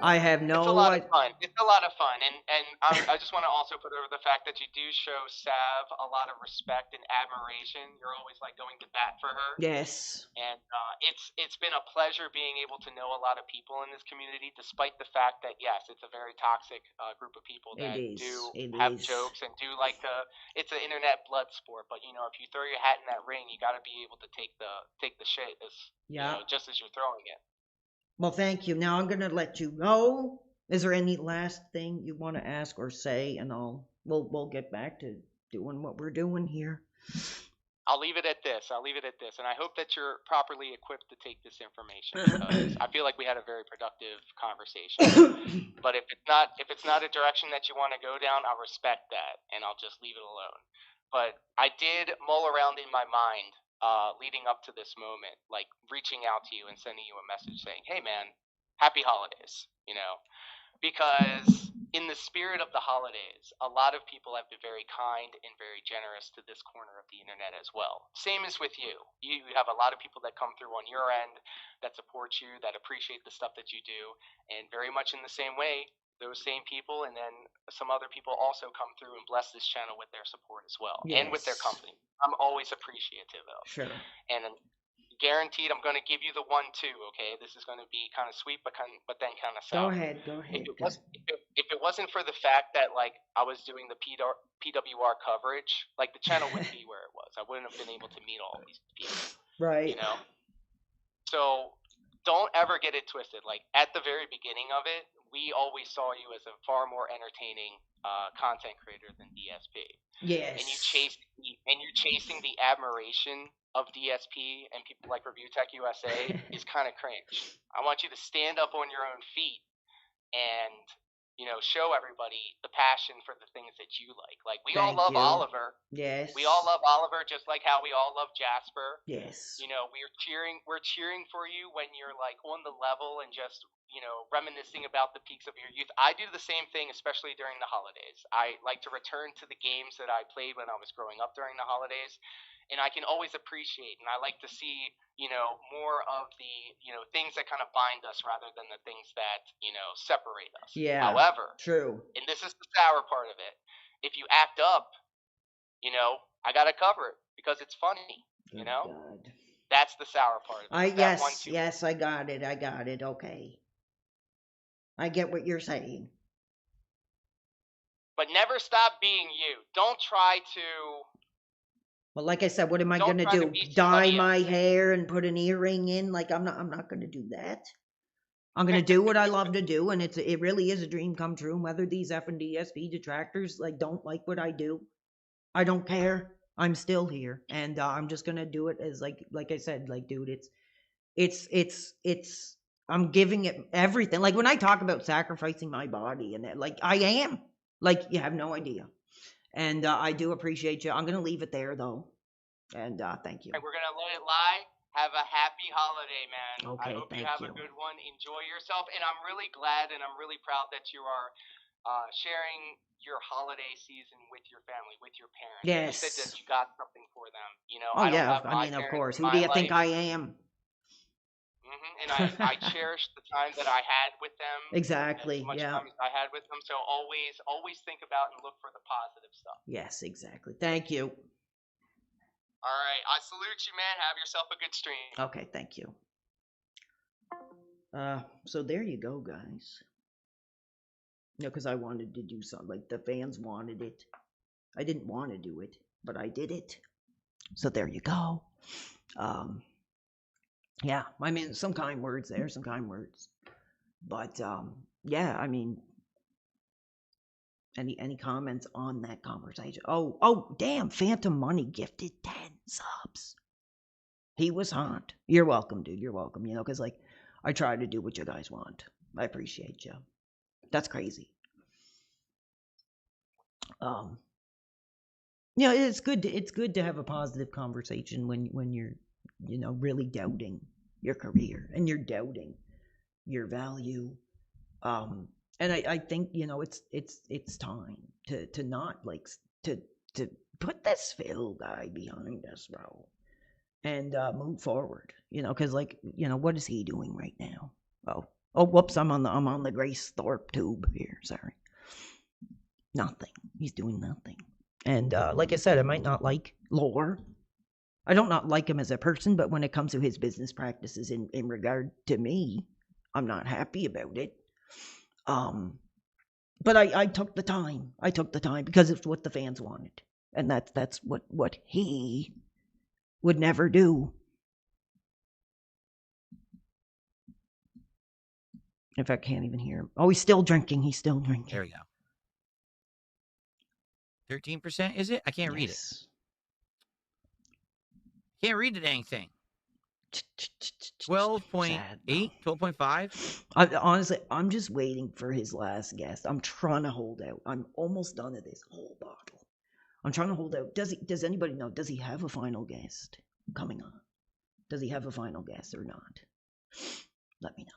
I have no. It's a lot of fun. It's a lot of fun, and I just want to also put over the fact that you do show Sav a lot of respect and admiration. You're always like going to bat for her. Yes. And it's been a pleasure being able to know a lot of people in this community, despite the fact that yes, it's a very toxic group of people that have jokes and do like it's an internet blood sport. But if you throw your hat in that ring, you got to be able to take the shit just as you're throwing it. Well, thank you. Now I'm gonna let you go. Is there any last thing you want to ask or say, and we'll get back to doing what we're doing here. I'll leave it at this, and I hope that you're properly equipped to take this information because I feel like we had a very productive conversation. But if it's not a direction that you want to go down, I'll respect that, and I'll just leave it alone. But I did mull around in my mind leading up to this moment, like reaching out to you and sending you a message saying, "Hey man, happy holidays," because in the spirit of the holidays, a lot of people have been very kind and very generous to this corner of the internet as well. Same as with you. You have a lot of people that come through on your end that support you, that appreciate the stuff that you do, and very much in the same way, those same people and then some other people also come through and bless this channel with their support as well, and with their company. I'm always appreciative of. Sure. And guaranteed, I'm going to give you the 1-2. Okay, this is going to be kind of sweet, but then kind of sour. Go ahead. If it wasn't for the fact that like I was doing the PWR coverage, like the channel wouldn't be where it was. I wouldn't have been able to meet all these people. Right. So don't ever get it twisted. Like at the very beginning of it, we always saw you as a far more entertaining content creator than DSP. Yes. And you're chasing the admiration of DSP and people like Review Tech USA is kind of cringe. I want you to stand up on your own feet and show everybody the passion for the things that you like. Like we all love Oliver. Yes. We all love Oliver just like how we all love Jasper. Yes. We're cheering for you when you're like on the level and just reminiscing about the peaks of your youth. I do the same thing, especially during the holidays. I like to return to the games that I played when I was growing up during the holidays, and I can always appreciate, and I like to see, more of the, things that kind of bind us rather than the things that, separate us. Yeah. However, true. and this is the sour part of it, if you act up, I got to cover it because it's funny, God. That's the sour part of it. That one too. Yes, I got it. Okay. I get what you're saying. But never stop being you. Don't try to. Well, like I said, what am I Don't gonna try to do? be Dye somebody my else. hair and put an earring in? Like I'm not gonna do that. I'm gonna do what I love to do, and it really is a dream come true. Whether these F and DSP detractors like don't like what I do, I don't care. I'm still here, and I'm just gonna do it as like I said, like dude, it's I'm giving it everything. Like when I talk about sacrificing my body and that, like I am, like you have no idea. And I do appreciate you. I'm gonna leave it there though, and thank you. And we're gonna let it lie. Have a happy holiday, man. Okay, I hope you thank have you. a good one. Enjoy yourself, and I'm really glad and I'm really proud that you are sharing your holiday season with your family, with your parents. Yes. You said that you got something for them. You know, Oh I don't yeah, have I my mean of parents course. in Who my do you think life. I am? And I cherish the time that I had with them. Exactly. As much Yeah. time as I had with them. So always think about and look for the positive stuff. Yes, exactly. Thank you. All right, I salute you, man. Have yourself a good stream. Okay, thank you. So there you go, guys. You know, because I wanted to do something. Like the fans wanted it. I didn't want to do it, but I did it. So there you go. Yeah, I mean, some kind words there, some kind words. But yeah, I mean, any comments on that conversation? Oh, damn! Phantom Money gifted 10 subs. He was hot. You're welcome, dude. You're welcome. You know, because like I try to do what you guys want. I appreciate you. That's crazy. Yeah, it's good. It's good to have a positive conversation when you're, you know, really doubting your career and you're doubting your value. And I think, you know, it's time to not like to put this Phil guy behind us, bro, and move forward. You know, because like, you know, what is he doing right now? Oh, whoops! I'm on the Grace Thorpe tube here. Sorry. Nothing. He's doing nothing. And like I said, I might not like Lore. I don't not like him as a person, but when it comes to his business practices in regard to me, I'm not happy about it. But I took the time. I took the time because it's what the fans wanted. And that's what he would never do. In fact, I can't even hear him. Oh, he's still drinking. He's still drinking. There we go. 13%, is it? I can't read it. Can't read the dang thing. 12.8, 12.5. Honestly, I'm just waiting for his last guest. I'm trying to hold out. I'm almost done with this whole bottle. I'm trying to hold out. Does anybody know? Does he have a final guest coming on? Does he have a final guest or not? Let me know.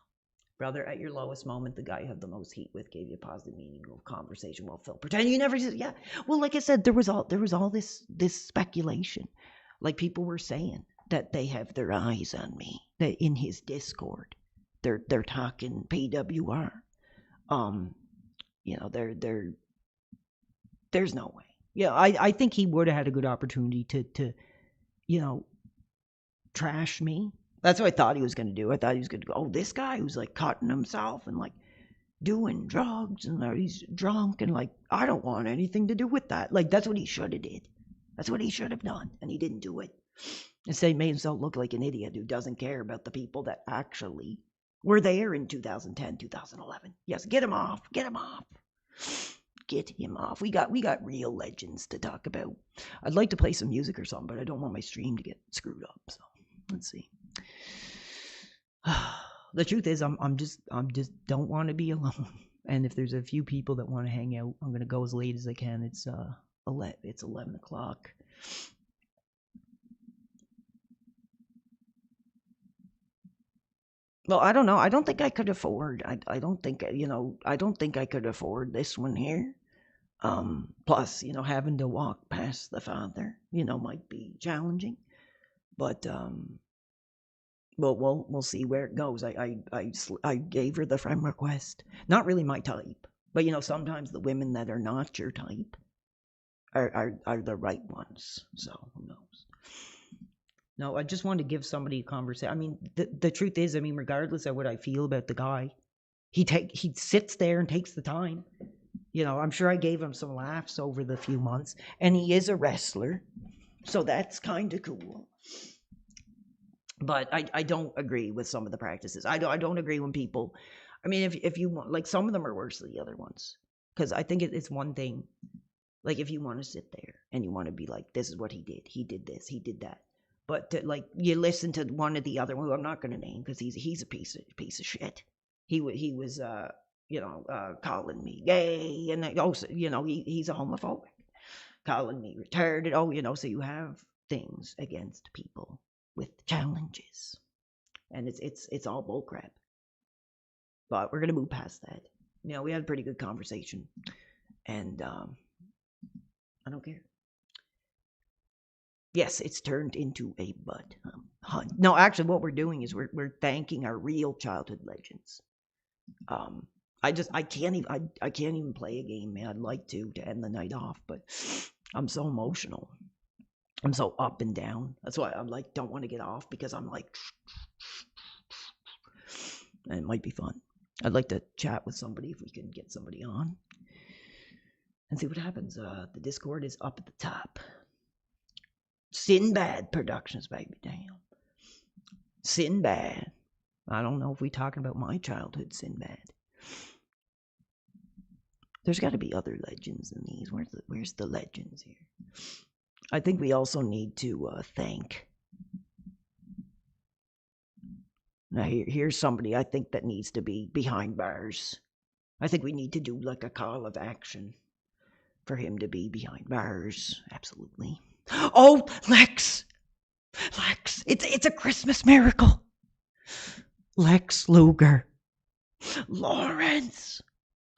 Brother, at your lowest moment, the guy you had the most heat with gave you a positive, meaningful conversation while Phil pretending you never said, yeah. Well, like I said, there was all this speculation. Like people were saying that they have their eyes on me. That in his Discord, they're talking PWR. You know, there's no way. Yeah, I think he would have had a good opportunity to you know, trash me. That's what I thought he was going to do. I thought he was going to go, oh, this guy who's like cutting himself and like doing drugs and he's drunk and like, I don't want anything to do with that. Like, that's what he should have did. That's what he should have done. And he didn't do it. Instead, he made himself look like an idiot who doesn't care about the people that actually were there in 2010, 2011. Yes, get him off. Get him off. Get him off. We got real legends to talk about. I'd like to play some music or something, but I don't want my stream to get screwed up. So let's see. The truth is, I'm just don't want to be alone. And if there's a few people that want to hang out, I'm gonna go as late as I can. It's 11 o'clock. Well, I don't know. I don't think I could afford. I don't think, you know, I don't think I could afford this one here. Plus, you know, having to walk past the father, you know, might be challenging. But well, we'll see where it goes. I gave her the friend request. Not really my type, but you know, sometimes the women that are not your type are the right ones. So who knows? No, I just wanted to give somebody a conversation. I mean, the truth is, I mean, regardless of what I feel about the guy, he sits there and takes the time. You know, I'm sure I gave him some laughs over the few months, and he is a wrestler, so that's kind of cool. But I don't agree with some of the practices. I don't agree when people. I mean, if you want, like, some of them are worse than the other ones, because I think it's one thing. Like, if you want to sit there and you want to be like, this is what he did this, he did that. But like, you listen to one or the other, who I'm not going to name because he's a piece of shit. He was calling me gay, and also, he's a homophobic, calling me retarded. So you have things against people with challenges, and it's all bullcrap. But we're gonna move past that. We had a pretty good conversation, and I don't care. Yes, it's turned into a butt hunt. No, actually, what we're doing is we're thanking our real childhood legends. I can't even play a game, man. I'd like to end the night off, but I'm so emotional. I'm so up and down. That's why I'm like, don't want to get off, because I'm like, and it might be fun. I'd like to chat with somebody if we can get somebody on and see what happens. The Discord is up at the top. Sinbad Productions, baby, damn. Sinbad. I don't know if we're talking about my childhood Sinbad. There's got to be other legends than these. Where's the legends here? I think we also need to thank. Now here's somebody I think that needs to be behind bars. I think we need to do like a call of action for him to be behind bars. Absolutely. Oh, Lex! It's a Christmas miracle. Lex Luger. Lawrence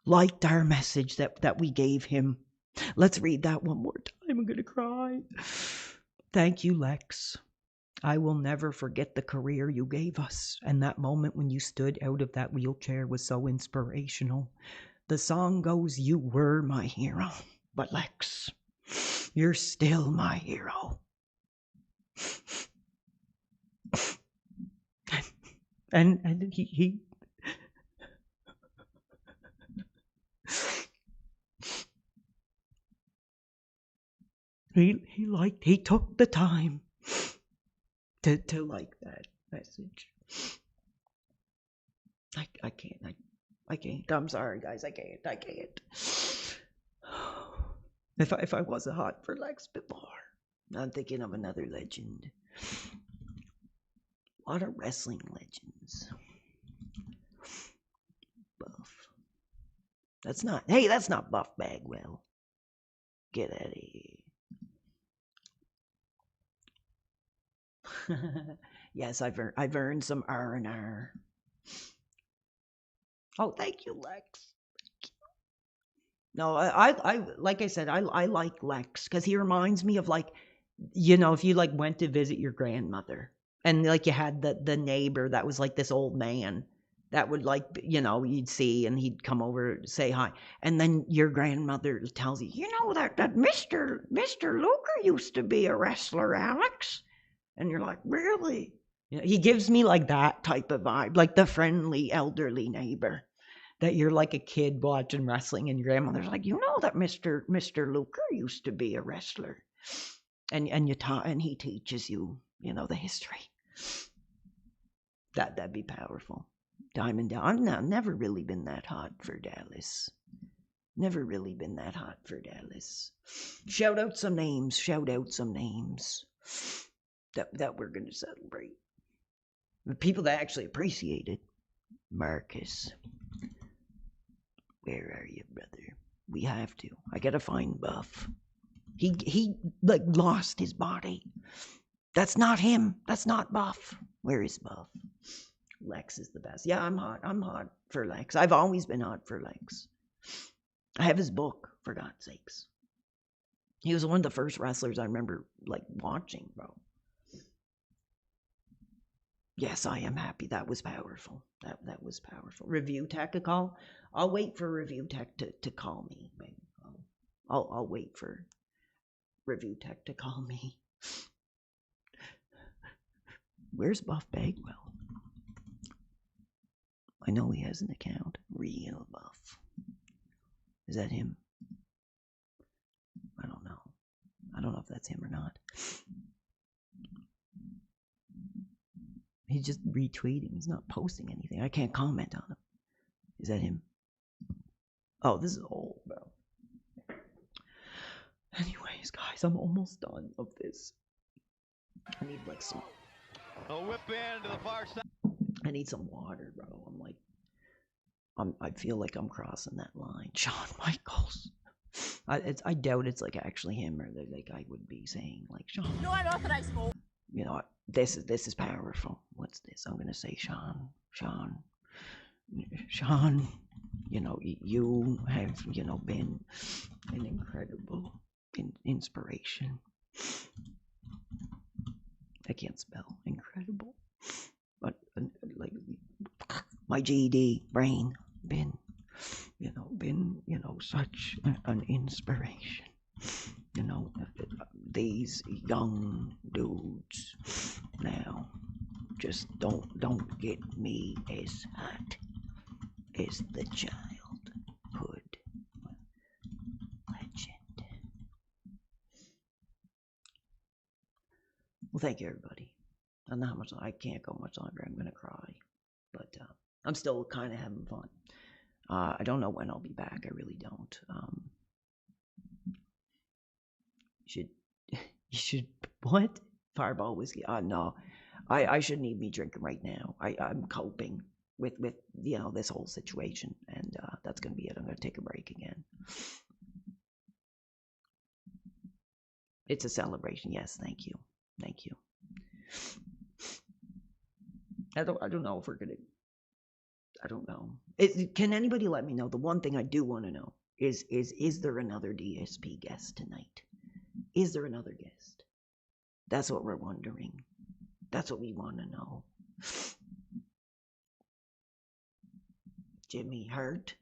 liked our message that we gave him. Let's read that one more time. I'm gonna cry. Thank you, Lex. I will never forget the career you gave us, and that moment when you stood out of that wheelchair was so inspirational. The song goes, you were my hero, but Lex, you're still my hero. And he he took the time to like that message. I can't. I'm sorry, guys. I can't. If I wasn't hot for Lex before, I'm thinking of another legend. A lot of wrestling legends. Buff. That's not Buff Bagwell. Get out of here. Yes, I've earned some R&R. Oh, thank you, Lex. No, I like I said, I like Lex because he reminds me of, like, if you like went to visit your grandmother and like you had the neighbor that was like this old man that would, like, you'd see, and he'd come over to say hi, and then your grandmother tells you, that Mr. Luker used to be a wrestler, Alex, and you're like, really? He gives me like that type of vibe, like the friendly elderly neighbor that you're like a kid watching wrestling, and your grandmother's like, that Mr. Luker used to be a wrestler, and he teaches you, the history. That'd be powerful. Diamond Down. I've never really been that hot for Dallas. Never really been that hot for Dallas. Shout out some names that we're gonna celebrate. The people that actually appreciate it. Marcus. Where are you, brother? We have to. I gotta find Buff. He like lost his body. That's not him. That's not Buff. Where is Buff? Lex is the best. Yeah, I'm hot for Lex. I've always been hot for Lex. I have his book, for God's sakes. He was one of the first wrestlers I remember, like, watching, bro. Yes, I am happy. That was powerful. That was powerful. Review Tech to call? I'll wait for Review Tech to call me. Maybe. I'll wait for Review Tech to call me. Where's Buff Bagwell? I know he has an account. Real Buff. Is that him? I don't know. I don't know if that's him or not. He's just retweeting. He's not posting anything. I can't comment on him. Is that him? Oh, this is old, bro. Anyways, guys, I'm almost done of this. I need like some. A whip in to the far side. I need some water, bro. I feel like I'm crossing that line. Shawn Michaels. I doubt it's like actually him, or like I would be saying like Shawn. No unauthorized smoke. You know, this is powerful. What's this? I'm gonna say Shawn. You know, you have been an incredible inspiration. I can't spell incredible, but like my GED brain been such an inspiration. These young dudes now just don't get me as hot as the childhood legend. Well, thank you, everybody. I don't know how much I can't go much longer. I'm gonna cry, but I'm still kind of having fun. I don't know when I'll be back. I really don't. You should what? Fireball whiskey? No, I shouldn't even be drinking right now. I'm coping with this whole situation, and that's gonna be it. I'm gonna take a break again. It's a celebration. Yes, thank you. I don't know if we're gonna. I don't know. Can anybody let me know? The one thing I do want to know is there another DSP guest tonight? Is there another guest? That's what we're wondering. That's what we want to know. Jimmy Hurt.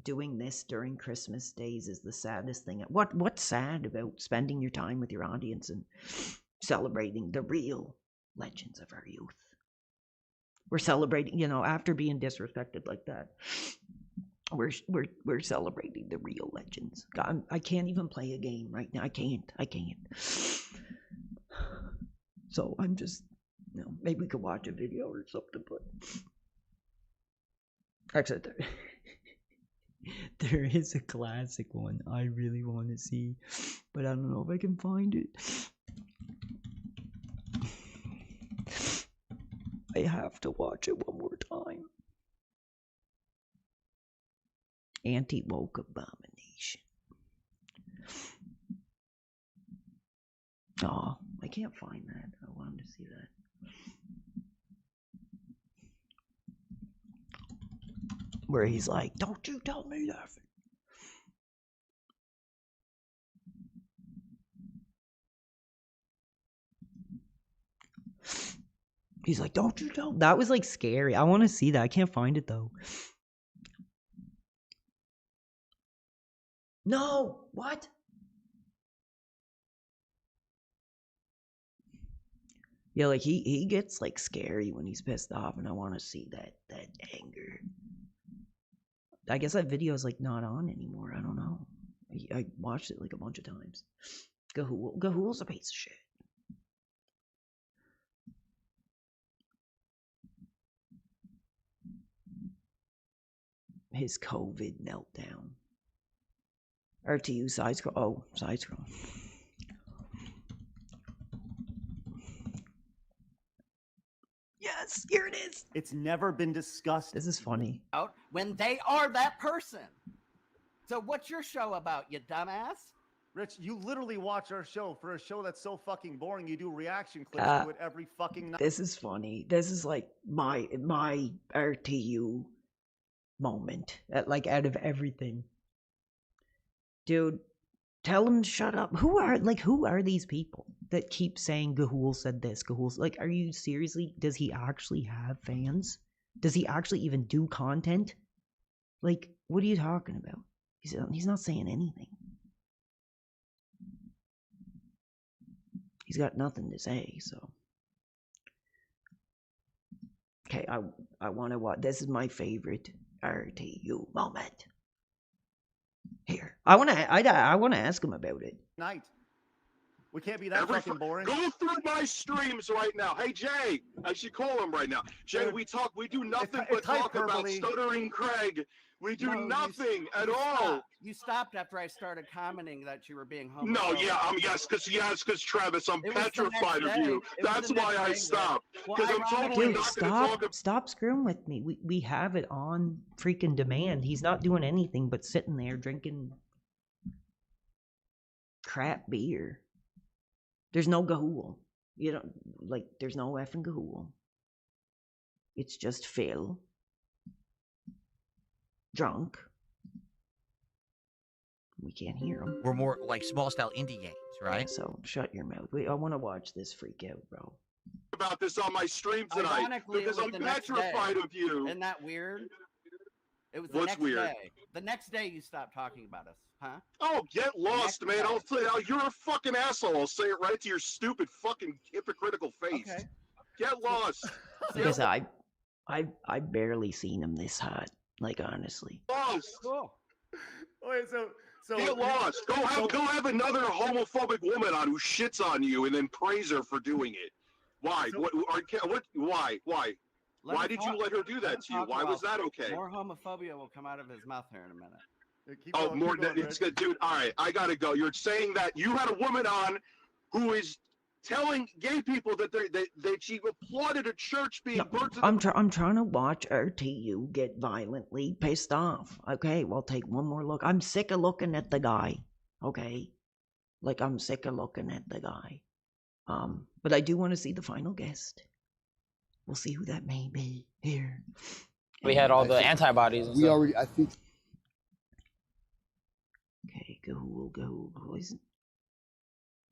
Doing this during Christmas days is the saddest thing. What's sad about spending your time with your audience and celebrating the real legends of our youth? We're celebrating, after being disrespected like that. We're celebrating the real legends. God, I can't even play a game right now. I can't. So I'm just, maybe we could watch a video or something. But actually, there is a classic one I really want to see, but I don't know if I can find it. I have to watch it one more time. Anti-woke abomination. Oh, I can't find that. I wanted to see that. Where he's like, "Don't you tell me that." He's like, "Don't you tell." That was like scary. I want to see that. I can't find it though. No, what? Yeah, like he gets like scary when he's pissed off, and I want to see that anger. I guess that video is like not on anymore. I don't know. I watched it like a bunch of times. Gahool's a piece of shit. His COVID meltdown. RTU side scroll. Oh, side scroll. Yes, here it is. It's never been discussed. This is funny. Out when they are that person. So what's your show about, you dumbass? Rich, you literally watch our show. For a show that's so fucking boring, you do reaction clips to it every fucking night. This is funny. This is like my RTU moment. Like out of everything. Dude, tell him to shut up. Who are these people that keep saying Gahool said this? Gahool's like, are you seriously? Does he actually have fans? Does he actually even do content? Like, what are you talking about? He's not saying anything. He's got nothing to say, so. Okay, I want to watch. This is my favorite RTU moment. Here, I want to ask him about it. Night. We can't be that fucking boring. Go through my streams right now. Hey, Jay, I should call him right now. Jay, we do nothing but talk about Stuttering Craig. We do nothing at all. You stopped after I started commenting that you were being homophobic. No, yes, because Travis, I'm petrified of you. That's why I stopped. Because I'm totally Dude, not going to talk about. stop screwing with me. We have it on freaking demand. He's not doing anything but sitting there drinking crap beer. There's no Gahool. You don't like. There's no effing Gahool. It's just Phil. Drunk. We can't hear him. We're more like small style indie games, right? So shut your mouth. I want to watch this freak out, bro. About this on my stream tonight Ironically, because I'm the next petrified day. of you. Isn't that weird? It was the What's next weird? day. The next day you stopped talking about us, huh? Oh, get lost, man. I'll say you're a fucking asshole. I'll say it right to your stupid fucking hypocritical face. Okay. Get lost. Because I barely seen him this hot. Like honestly. Lost. Cool. Wait, so Get lost. Go have another homophobic woman on who shits on you and then praise her for doing it. Why? Why? Why did you let her do that to you? Why was that okay? More homophobia will come out of his mouth here in a minute. Oh, more it's good, dude. All right, I gotta go. You're saying that you had a woman on who is telling gay people that that she applauded a church being burnt to the... I'm trying to watch RTU get violently pissed off. Okay, well, take one more look. I'm sick of looking at the guy. Okay, like I'm sick of looking at the guy. But I do want to see the final guest. We'll see who that may be here. We had all the antibodies. And stuff. I think. Okay, Gahool, poison.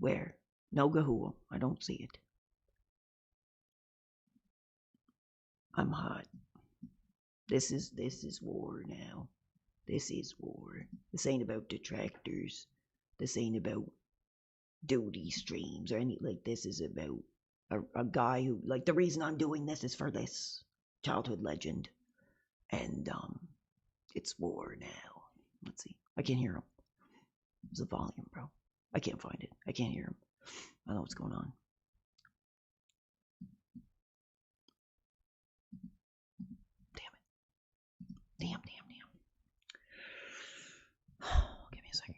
Where? No Gahool. I don't see it. I'm hot. This is war now. This is war. This ain't about detractors. This ain't about duty streams or any like. This is about a guy who like the reason I'm doing this is for this childhood legend, and it's war now. Let's see. I can't hear him. What's the volume, bro? I can't find it. I can't hear him. I don't know what's going on. Damn it. Damn. Give me a second.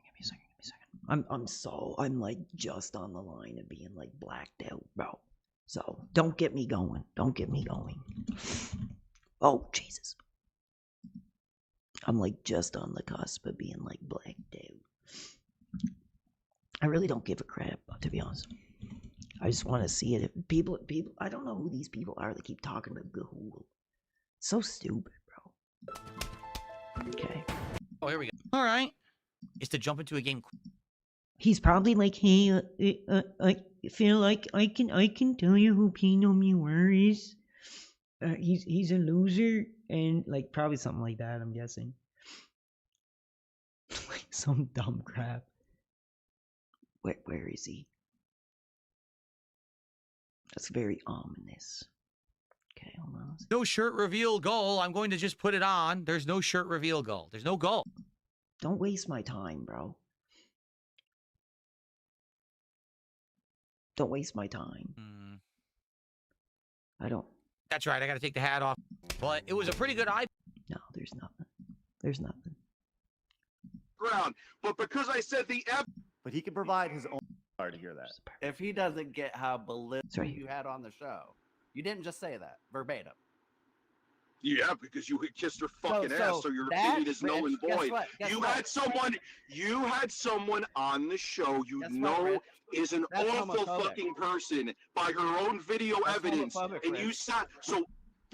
I'm like just on the line of being like blacked out, bro. So don't get me going. Oh, Jesus. I'm like just on the cusp of being like blacked out. I really don't give a crap, to be honest. I just want to see it. If people, I don't know who these people are that keep talking about Gahool. So stupid, bro. Okay. Oh, here we go. All right. Is to jump into a game. He's probably like, hey, I feel like I can tell you who Pinot Noir is. He's a loser, and like probably something like that. I'm guessing. Like some dumb crap. Where is he? That's very ominous. Okay, hold on. No shirt reveal goal. I'm going to just put it on. There's no shirt reveal goal. There's no goal. Don't waste my time, bro. Don't waste my time. I don't. That's right. I got to take the hat off. But it was a pretty good eye. No, there's nothing. There's nothing. Ground, but because I said the F. But he can provide his own. Sorry to hear that. If he doesn't get how belligerent Sorry. you had on the show, you didn't just say that verbatim. Yeah, because you had kissed her fucking ass, so your that, opinion is null and Rich, void. guess You what? had someone on the show you Guess know what, Rich? is an That's awful homophobic. fucking person by her own video That's evidence, homophobic, and you Rich. sat so.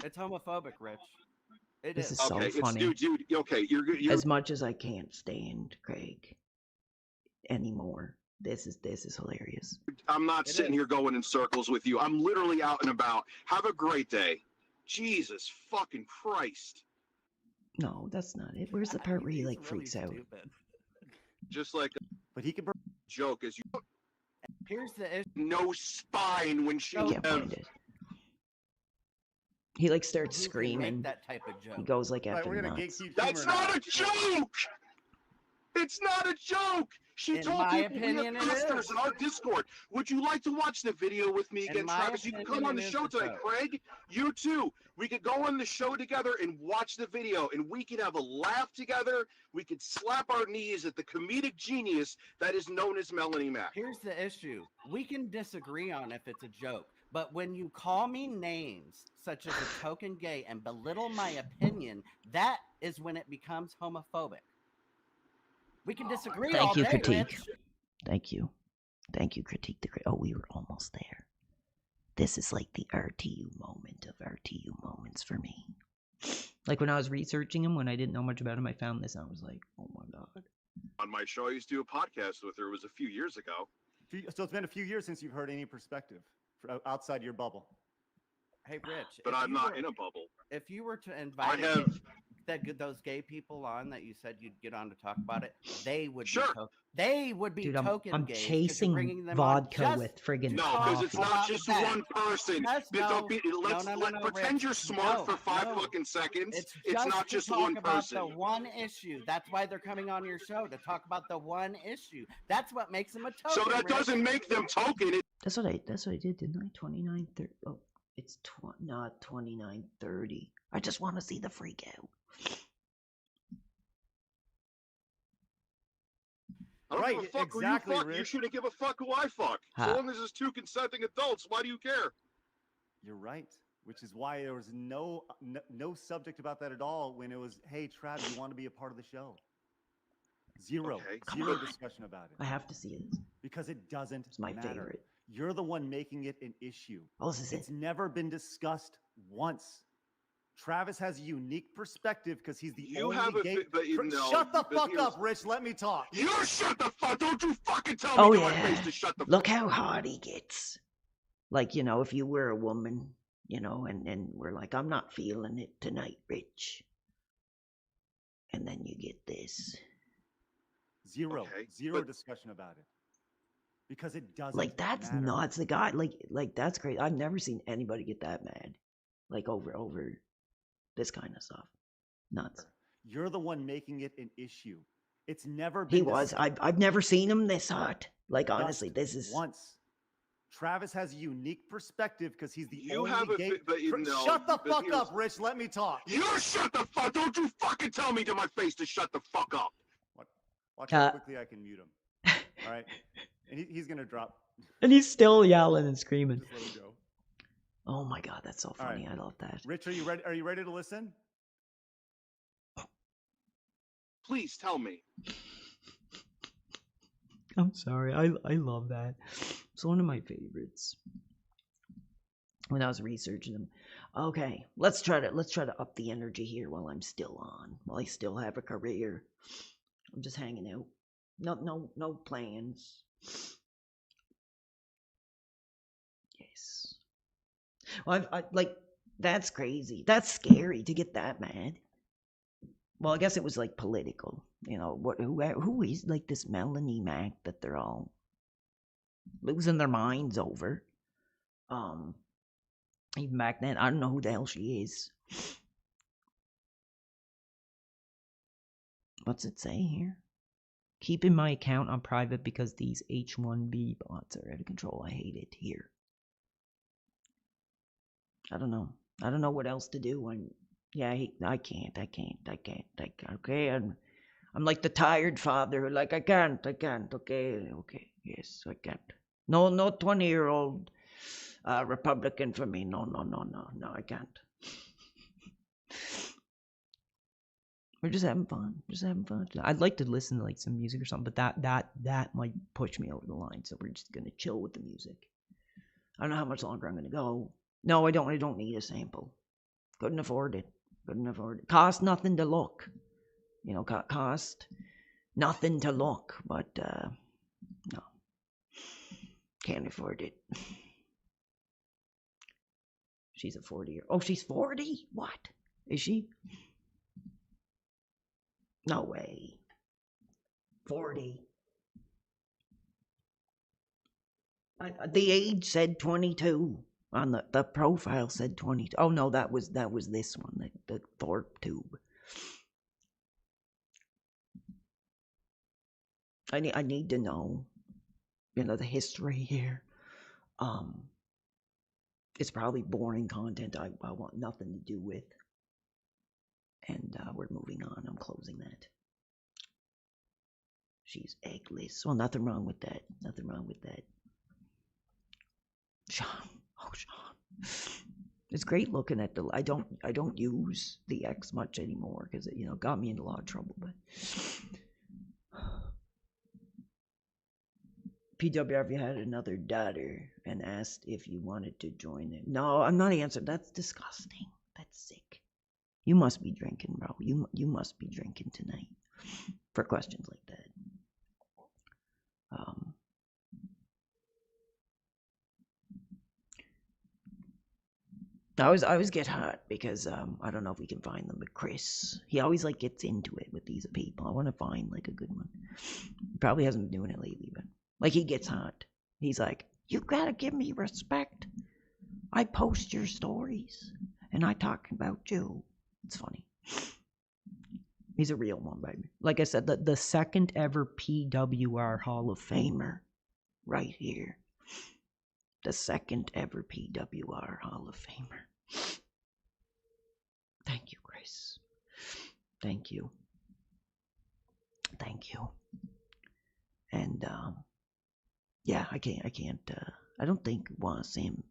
It's homophobic, Rich. It This is. is so Okay, funny. it's dude. Okay, you're As much as I can't stand Craig anymore. This is hilarious. I'm not It sitting is. here going in circles with you. I'm literally out and about. Have a great day. Jesus fucking Christ. No, that's not it. Where's the part where he He's like really freaks out? stupid. Just like But he can. a joke as you. Here's the issue. No spine when she I can't find it. He like starts Who can make screaming. that type of joke? He goes like Right, after we're gonna nuts. gatekeep That's humor now. not a joke! It's not a joke! She In told my people we have opinion, it pastors is. in our Discord. Would you like to watch the video with me In again, my Travis? You can come opinion, on the it is show a tonight. joke. Craig, you too. We could go on the show together and watch the video, and we could have a laugh together. We could slap our knees at the comedic genius that is known as Melanie Mac. Here's the issue. We can disagree on if it's a joke, but when you call me names such as a token gay and belittle my opinion, that is when it becomes homophobic. We can disagree all Thank you, day, critique. Rich. Thank you. Thank you, critique. Oh, we were almost there. This is like the RTU moment of RTU moments for me. Like when I was researching him, when I didn't know much about him, I found this and I was like, oh my God. On my show, I used to do a podcast with her. It was a few years ago. So it's been a few years since you've heard any perspective outside your bubble. Hey, Rich. But if I'm you not were- in a bubble. If you were to invite those gay people on that you said you'd get on to talk about it, they would Sure. they would be Dude, token I'm gays 'cause chasing you're bringing them vodka on just with friggin' No, coffee. because it's not just that. one person. Yes, But no, don't be, let's no, pretend Rich. you're smart No, for 5 no. fucking seconds. It's not to just talk one about person. the one issue. That's why they're coming on your show, to talk about the one issue. That's what makes them a token. So that Rich. doesn't make them token. That's what I did, didn't I? 29:30. Oh, it's not 29:30. I just want to see the freak out. I don't Right, give a fuck exactly, who you fuck. You Rich. shouldn't give a fuck who I fuck. Huh. So long as it's 2 consenting adults, why do you care? You're right, which is why there was no subject about that at all when it was, hey, Trav, you want to be a part of the show? Zero discussion about it. I have to see it. Because it doesn't It's my matter. favorite. You're the one making it an issue. Oh, this is It's it. never been discussed once. Travis has a unique perspective because he's the You only have a gay. fi- but you know, Shut the but fuck here's- up, Rich. Let me talk. You shut the fuck! Don't you fucking tell Oh me to my yeah. face to shut the Look how hot he gets. Like, if you were a woman, and we're like, I'm not feeling it tonight, Rich. And then you get this. Zero Okay, but- discussion about it. Because it doesn't Like, that's matter. nuts. The guy, like that's crazy. I've never seen anybody get that mad. Like, over this kind of stuff. Nuts. You're the one making it an issue. It's never been He was. I've never seen him this hot. Like, honestly, this is... once. Travis has a unique perspective because he's the You only have a gay. fi- but you know, Shut the but fuck here's- up, Rich. Let me talk. You shut the fuck! Don't you fucking tell me to my face to shut the fuck up! Watch how quickly I can mute him. All right, and he's gonna drop. And he's still yelling and screaming. Just let him go. Oh my God, that's so All funny. right. I love that. Rich, are you ready? Are you ready to listen? Please tell me. I'm sorry. I love that. It's one of my favorites. When I was researching them. Okay, let's try to up the energy here while I'm still on. While I still have a career. I'm just hanging out. No plans. Yes. Well, I like that's crazy. That's scary to get that mad. Well, I guess it was like political. Who is like this Melanie Mac that they're all losing their minds over? Even back then, I don't know who the hell she is. What's it say here? Keeping my account on private because these H1B bots are out of control. I hate it here. I don't know. I don't know what else to do. I can't. Okay, I'm like the tired father who I can't. Okay, yes, I can't. No 20-year-old Republican for me. No, I can't. We're just having fun. I'd like to listen to like some music or something, but that might push me over the line. So we're just gonna chill with the music. I don't know how much longer I'm gonna go. No, I don't need a sample. Couldn't afford it. Cost nothing to look. Cost nothing to look, but no. Can't afford it. She's a 40-year. Oh, she's 40? What? Is she? No way. 40. The age said 22 on the profile said 22. Oh no, that was this one, the Thorpe tube. I need to know, the history here. It's probably boring content I want nothing to do with. And we're moving on. I'm closing that. She's eggless. Well, nothing wrong with that. Nothing wrong with that. Sean. Oh, Sean. It's great looking at the. I don't use the X much anymore because it got me into a lot of trouble. But PWF, you had another daughter and asked if you wanted to join it. No, I'm not answering. That's disgusting. That's sick. You must be drinking, bro. You must be drinking tonight for questions like that. I always get hot because I don't know if we can find them, but Chris, he always gets into it with these people. I want to find a good one. He probably hasn't been doing it lately, but he gets hot. He's like, you gotta give me respect. I post your stories and I talk about you. It's funny. He's a real one, baby. Like I said, the second ever PWR Hall of Famer, right here. The second ever PWR Hall of Famer. Thank you, Chris. Thank you. Thank you. And yeah, I can't. I don't think Sam.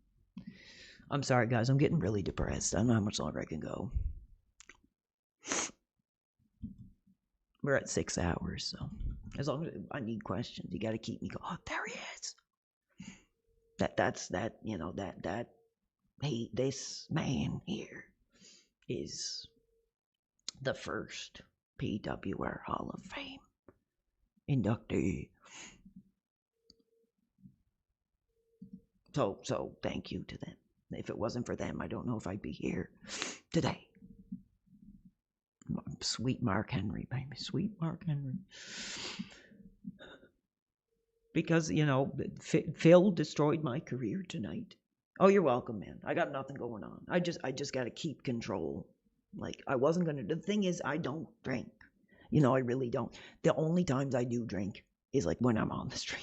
I'm sorry, guys. I'm getting really depressed. I don't know how much longer I can go. We're at 6 hours, so as long as I need questions, you got to keep me going. Oh, there he is. This man here is the first PWR Hall of Fame inductee. So thank you to them. If it wasn't for them, I don't know if I'd be here today. Sweet Mark Henry, baby. Sweet Mark Henry. Because, Phil destroyed my career tonight. Oh, you're welcome, man. I got nothing going on. I just got to keep control. I wasn't going to... The thing is, I don't drink. I really don't. The only times I do drink is, when I'm on the stream.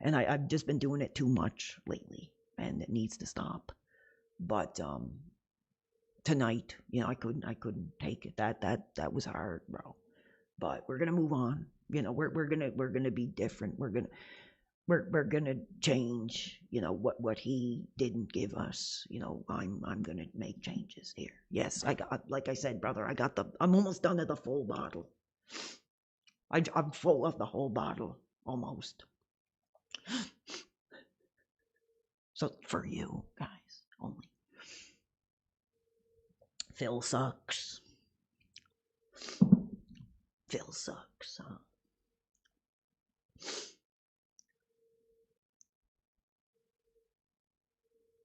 And I've just been doing it too much lately. And it needs to stop. But, tonight, I couldn't take it. That was hard, bro. But we're going to move on. We're going to be different. We're going to change, what he didn't give us. I'm going to make changes here. Yes, like I said, brother, I'm almost done with the full bottle. I'm full of the whole bottle, almost. So for you guys only. Phil sucks. Phil sucks, huh?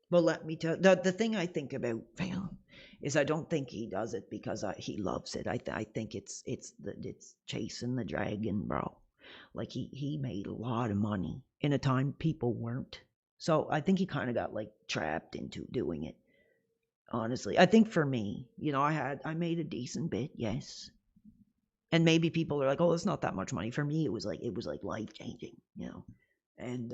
Well, let me tell you, the thing I think about Phil is I don't think he does it because he loves it. I think it's chasing the dragon, bro. He made a lot of money in a time people weren't. So I think he kind of got trapped into doing it. Honestly, I think for me, I made a decent bit, yes. And maybe people are like, "Oh, it's not that much money." For me, it was life changing, And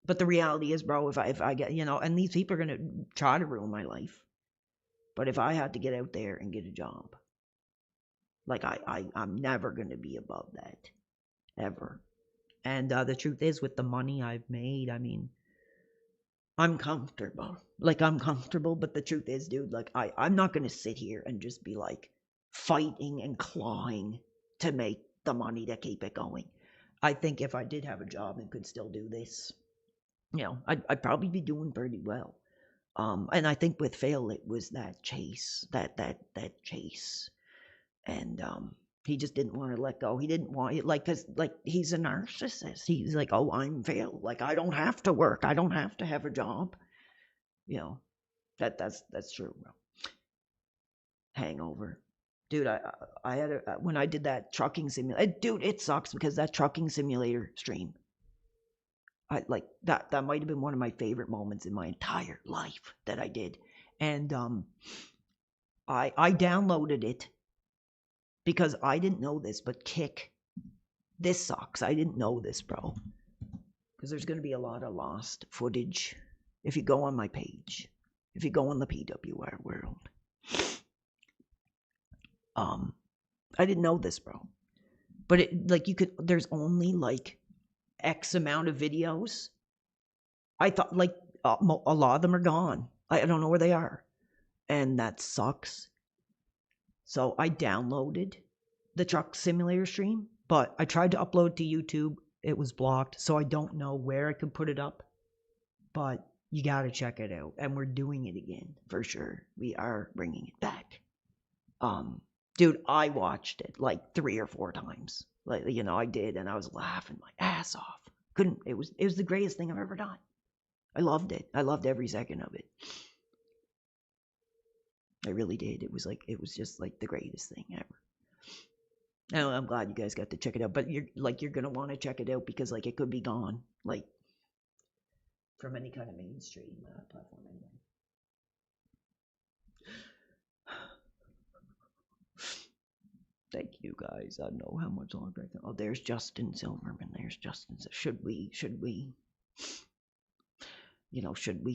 but the reality is, bro, if I get, and these people are gonna try to ruin my life. But if I had to get out there and get a job, I'm never gonna be above that, ever. And the truth is, with the money I've made, I mean, I'm comfortable. I'm comfortable, but the truth is, dude, I'm not gonna sit here and just be fighting and clawing to make the money to keep it going. I think if I did have a job and could still do this, I'd probably be doing pretty well. And I think with Phil, it was that chase, that chase, and he just didn't want to let go. He didn't want it, because he's a narcissist. He's like, oh, I'm Phil. I don't have to work. I don't have to have a job. That's true, bro. Hangover. Dude, I had when I did that trucking simulator. Dude, it sucks because that trucking simulator stream, That might have been one of my favorite moments in my entire life that I did. And I downloaded it because I didn't know this, but Kick, this sucks. I didn't know this, bro. Because there's going to be a lot of lost footage if you go on my page. If you go on the PWR world. I didn't know this, bro. But there's only like X amount of videos. I thought a lot of them are gone. I don't know where they are. And that sucks. So I downloaded the truck simulator stream, but I tried to upload to YouTube. It was blocked, so I don't know where I could put it up. But you gotta check it out, and we're doing it again for sure. We are bringing it back. Dude, I watched it like 3 or 4 times. I did, and I was laughing my ass off. It was the greatest thing I've ever done. I loved it. I loved every second of it. I really did. It was just like the greatest thing ever. And I'm glad you guys got to check it out. But you're gonna want to check it out because it could be gone, from any kind of mainstream platform anyway. Thank you guys. I don't know how much longer I can. Oh, there's Justin Silverman. There's Justin. Should we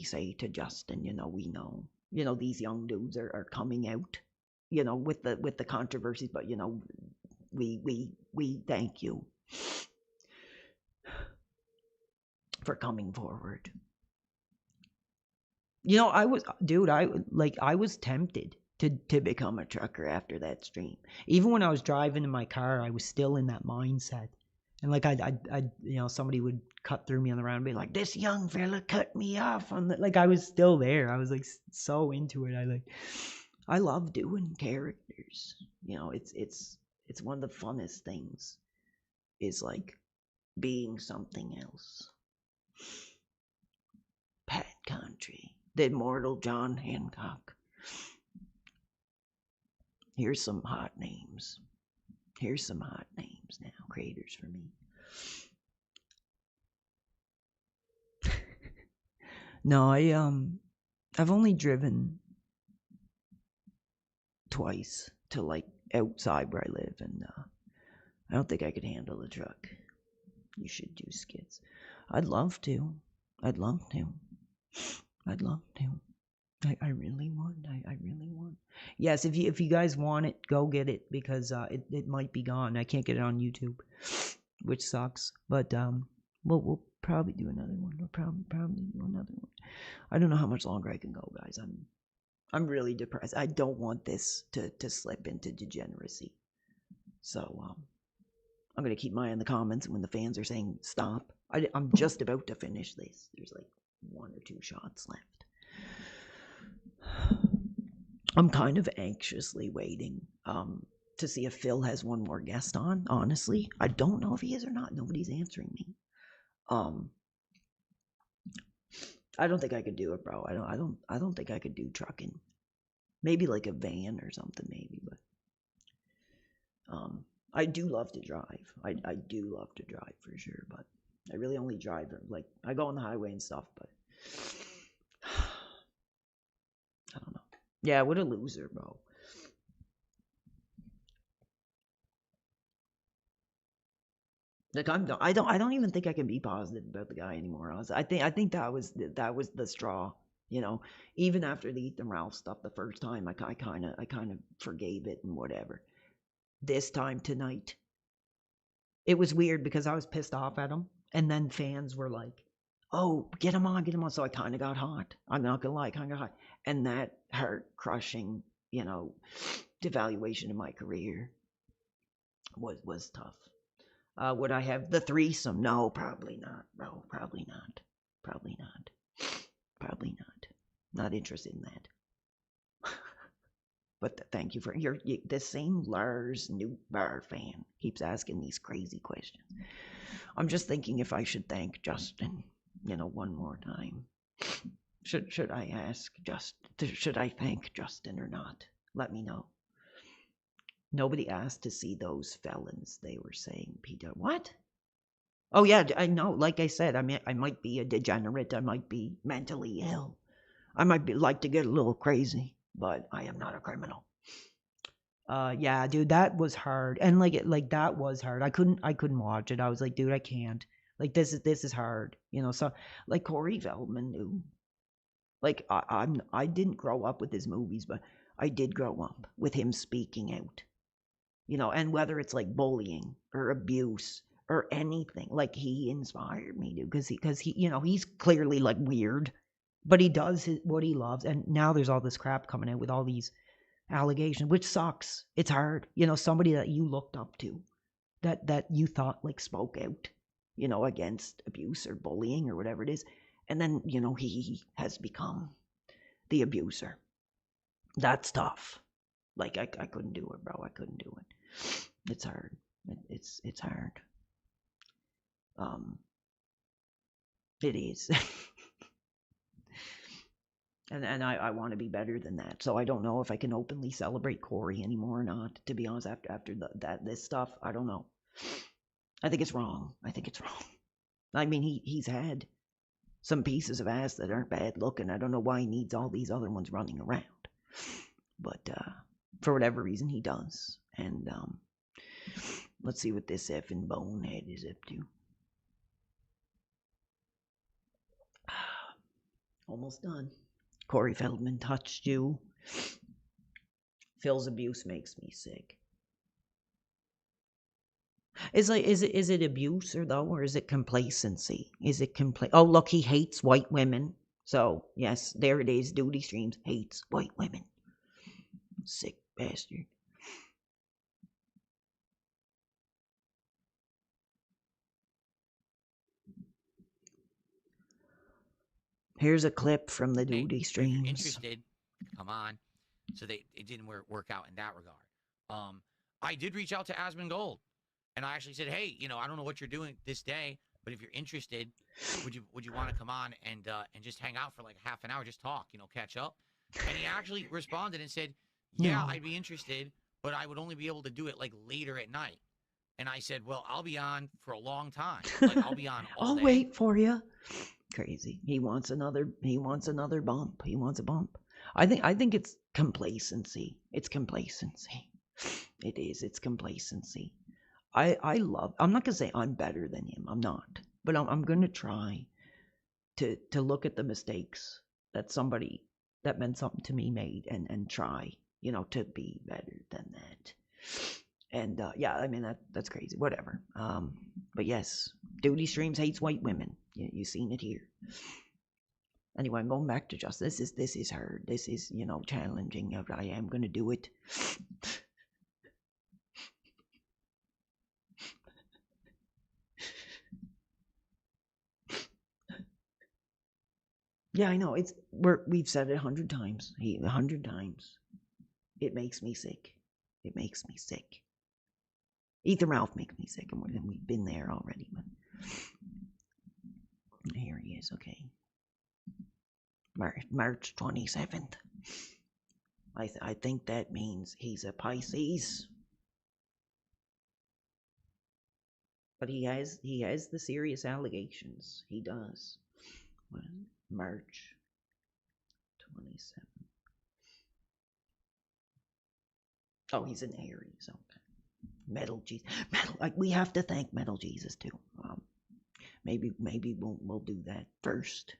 say to Justin, we know, these young dudes are coming out, with the controversies, but we thank you for coming forward. I was tempted to become a trucker after that stream. Even when I was driving in my car, I was still in that mindset. And I somebody would cut through me on the road and be like, "This young fella cut me off on the." I was still there. I was so into it. I love doing characters. It's one of the funnest things. Is being something else. Pat Country, the immortal John Hancock. Here's some hot names. Here's some hot names now, creators for me. No, I've only driven twice to outside where I live, and I don't think I could handle a truck. You should do skits. I'd love to. I really would. I really would. Yes, if you guys want it, go get it because it might be gone. I can't get it on YouTube, which sucks. But we'll probably do another one. We'll probably do another one. I don't know how much longer I can go, guys. I'm really depressed. I don't want this to slip into degeneracy. So I'm gonna keep my eye on the comments when the fans are saying stop. I'm just about to finish this. There's 1 or 2 shots left. I'm kind of anxiously waiting to see if Phil has one more guest on. Honestly, I don't know if he is or not. Nobody's answering me. I don't think I could do it, bro. I don't think I could do trucking. Maybe a van or something, maybe. But I do love to drive. I do love to drive for sure. But I really only drive I go on the highway and stuff. But I don't know. Yeah, what a loser, bro. I don't even think I can be positive about the guy anymore. I think that was the straw. Even after the Ethan Ralph stuff the first time, I kind of forgave it and whatever. This time tonight, it was weird because I was pissed off at him, and then fans were like, "Oh, get him on." So I kind of got hot. I'm not gonna lie, kind of got hot, and that hurt, crushing, devaluation of my career was tough. Would I have the threesome? No, probably not, bro. Probably not. Not interested in that. But thank you for the same Lars New Bar fan keeps asking these crazy questions. I'm just thinking if I should thank Justin, one more time. Should I ask should I thank Justin or not? Let me know. Nobody asked to see those felons. They were saying, Peter, what? Oh yeah, I know. Like I said, I mean, I might be a degenerate. I might be mentally ill. I might be like to get a little crazy, but I am not a criminal. Yeah, dude, that was hard, and like that was hard. I couldn't watch it. I was like, dude, I can't. Like this is hard, you know. So like Corey Feldman knew. Like I didn't grow up with his movies, but I did grow up with him speaking out. You know, and whether it's like bullying or abuse or anything, like he inspired me to, because he you know he's clearly like weird, but he does what he loves, and now there's all this crap coming out with all these allegations, which sucks. It's hard, you know, somebody that you looked up to, that you thought like spoke out, you know, against abuse or bullying or whatever it is, and then you know he has become the abuser. That's tough. Like I couldn't do it, bro. I couldn't do it. It's hard. It's hard. It is. and I want to be better than that. So I don't know if I can openly celebrate Corey anymore or not. To be honest, after this stuff, I don't know. I think it's wrong. I think it's wrong. I mean, he's had some pieces of ass that aren't bad looking. I don't know why he needs all these other ones running around, but for whatever reason he does. And let's see what this effing bonehead is up to. Almost done. Corey Feldman touched you. Phil's abuse makes me sick. Is it abuse or is it complacency? Is it Oh, look, he hates white women. So yes, there it is. Duty Streams hates white women. Sick bastard. Here's a clip from the Duty Streams. If you're interested, come on. So it didn't work out in that regard. I did reach out to Asmongold, and I actually said, hey, you know, I don't know what you're doing this day, but if you're interested, would you want to come on and just hang out for like half an hour, just talk, you know, catch up? And he actually responded and said, yeah, I'd be interested, but I would only be able to do it like later at night. And I said, well, I'll be on for a long time. Like I'll be on all I'll day. wait for you. Crazy. He wants another bump. He wants a bump. I think it's complacency. It's complacency. It is. It's complacency. I'm not gonna say I'm better than him. I'm not. But I'm gonna try to look at the mistakes that somebody that meant something to me made and try, you know, to be better than that. And yeah, I mean that's crazy. Whatever. But yes, Duty Streams hates white women. You seen it here. Anyway, I'm going back to justice. This is hard. This is, you know, challenging. I am gonna do it. Yeah, I know. We've said it 100 times. 100 times. It makes me sick. It makes me sick. Ethan Ralph makes me sick, and we've been there already. But here he is. Okay, March 27th. I think that means he's a Pisces. But he has the serious allegations. He does. March 27th. Oh, he's an Aries. Okay. Metal Jesus. We have to thank Metal Jesus too. Maybe we'll do that first.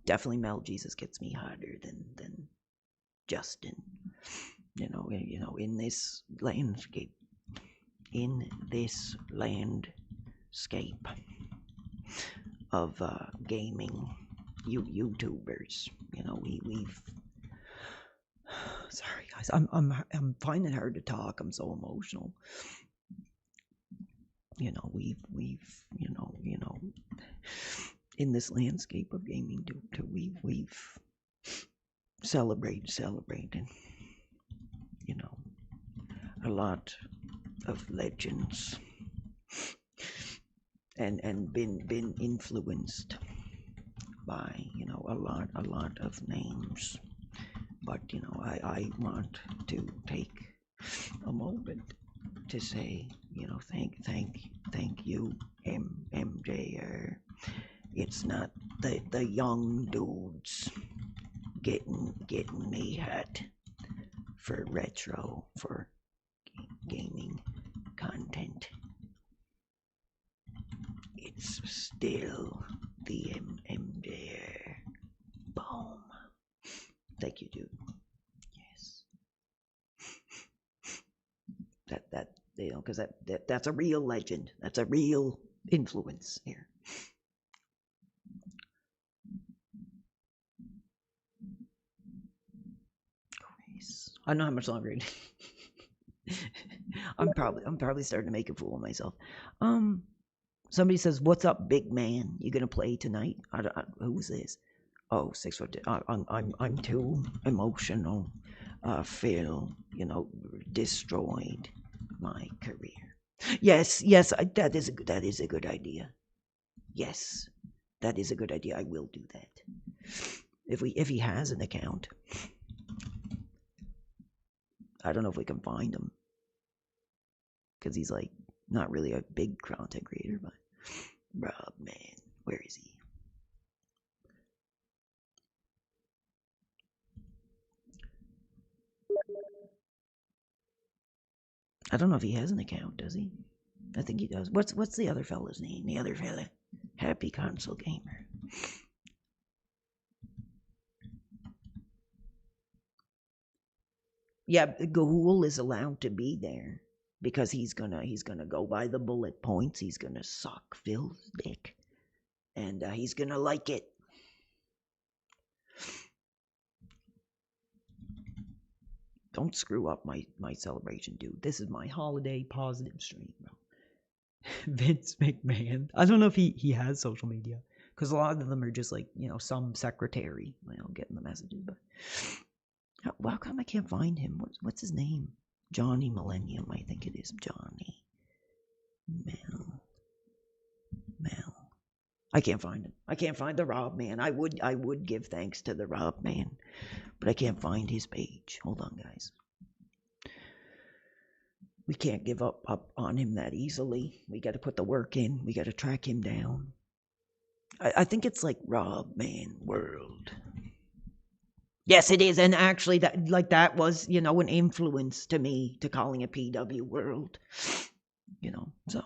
Definitely Metal Jesus gets me harder than Justin. You know, in this landscape. In this landscape of gaming YouTubers, you know, we've sorry guys, I'm finding it hard to talk. I'm so emotional. You know, we've you know in this landscape of gaming, we've celebrated, you know, a lot of legends and been influenced by, you know, a lot of names But I want to take a moment to say, thank you, MJ. It's not the young dudes getting me hot for retro, for gaming content. It's still the MJ. Boom. Thank you, dude. Yes. That because that's a real legend. That's a real influence here. I don't know how much longer it is. I'm probably starting to make a fool of myself. Somebody says, "What's up, big man? You gonna play tonight?" Who's this? Oh, 6 foot. I'm too emotional. Phil, destroyed my career. Yes, that is a good idea. Yes, that is a good idea. I will do that. If he has an account. I don't know if we can find him. Because he's like not really a big content creator, but Rob, man, where is he? I don't know if he has an account, does he? I think he does. What's the other fella's name? The other fella. Happy Console Gamer. Yeah, Gahul is allowed to be there because he's gonna go by the bullet points. He's gonna suck Phil's dick, and he's gonna like it. Don't screw up my celebration, dude. This is my holiday positive stream, bro. Vince McMahon. I don't know if he has social media because a lot of them are just like some secretary, getting the messages, but. How come I can't find him? What's his name? Johnny Millennium, I think it is. Johnny. Mel. I can't find him. I can't find the Rob Man. I would give thanks to the Rob Man, but I can't find his page. Hold on, guys. We can't give up on him that easily. We got to put the work in. We got to track him down. I think it's like Rob Man World. Yes, it is, and actually, that was an influence to me to calling it PW World. So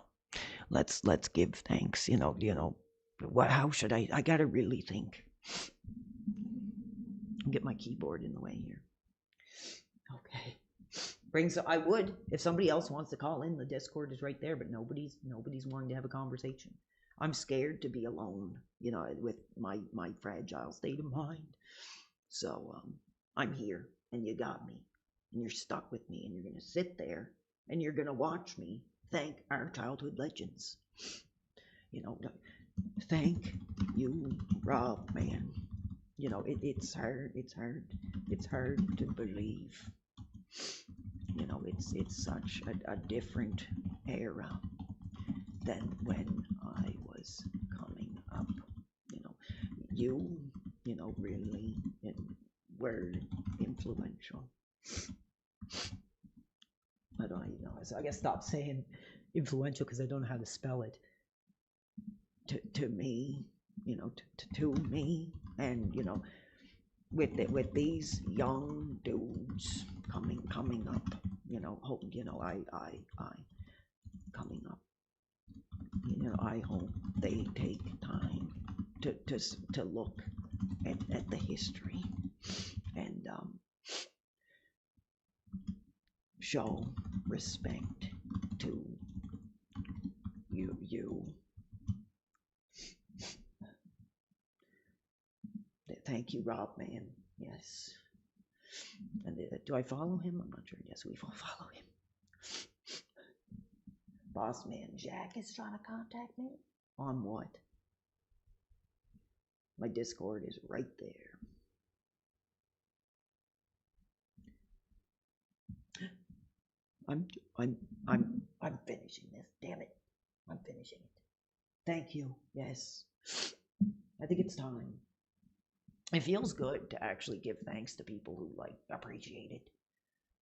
let's give thanks. How should I? I gotta really think. Get my keyboard in the way here. Okay. I would if somebody else wants to call in. The Discord is right there, but nobody's wanting to have a conversation. I'm scared to be alone. With my fragile state of mind. So, I'm here, and you got me, and you're stuck with me, and you're going to sit there, and you're going to watch me thank our childhood legends. Thank you, Rob, man. It's hard to believe. It's such a different era than when I was coming up. You really were influential. I don't even know. So I guess stop saying influential because I don't know how to spell it. To me, to me, and with these young dudes coming up, hope I coming up. I hope they take time to look at the history and show respect to you. Thank you, Rob, man. Yes. And do I follow him? I'm not sure. Yes, we will follow him. Boss man Jack is trying to contact me? On what? My Discord is right there. I'm finishing this. Damn it. I'm finishing it. Thank you. Yes. I think it's time. It feels good to actually give thanks to people who like appreciate it,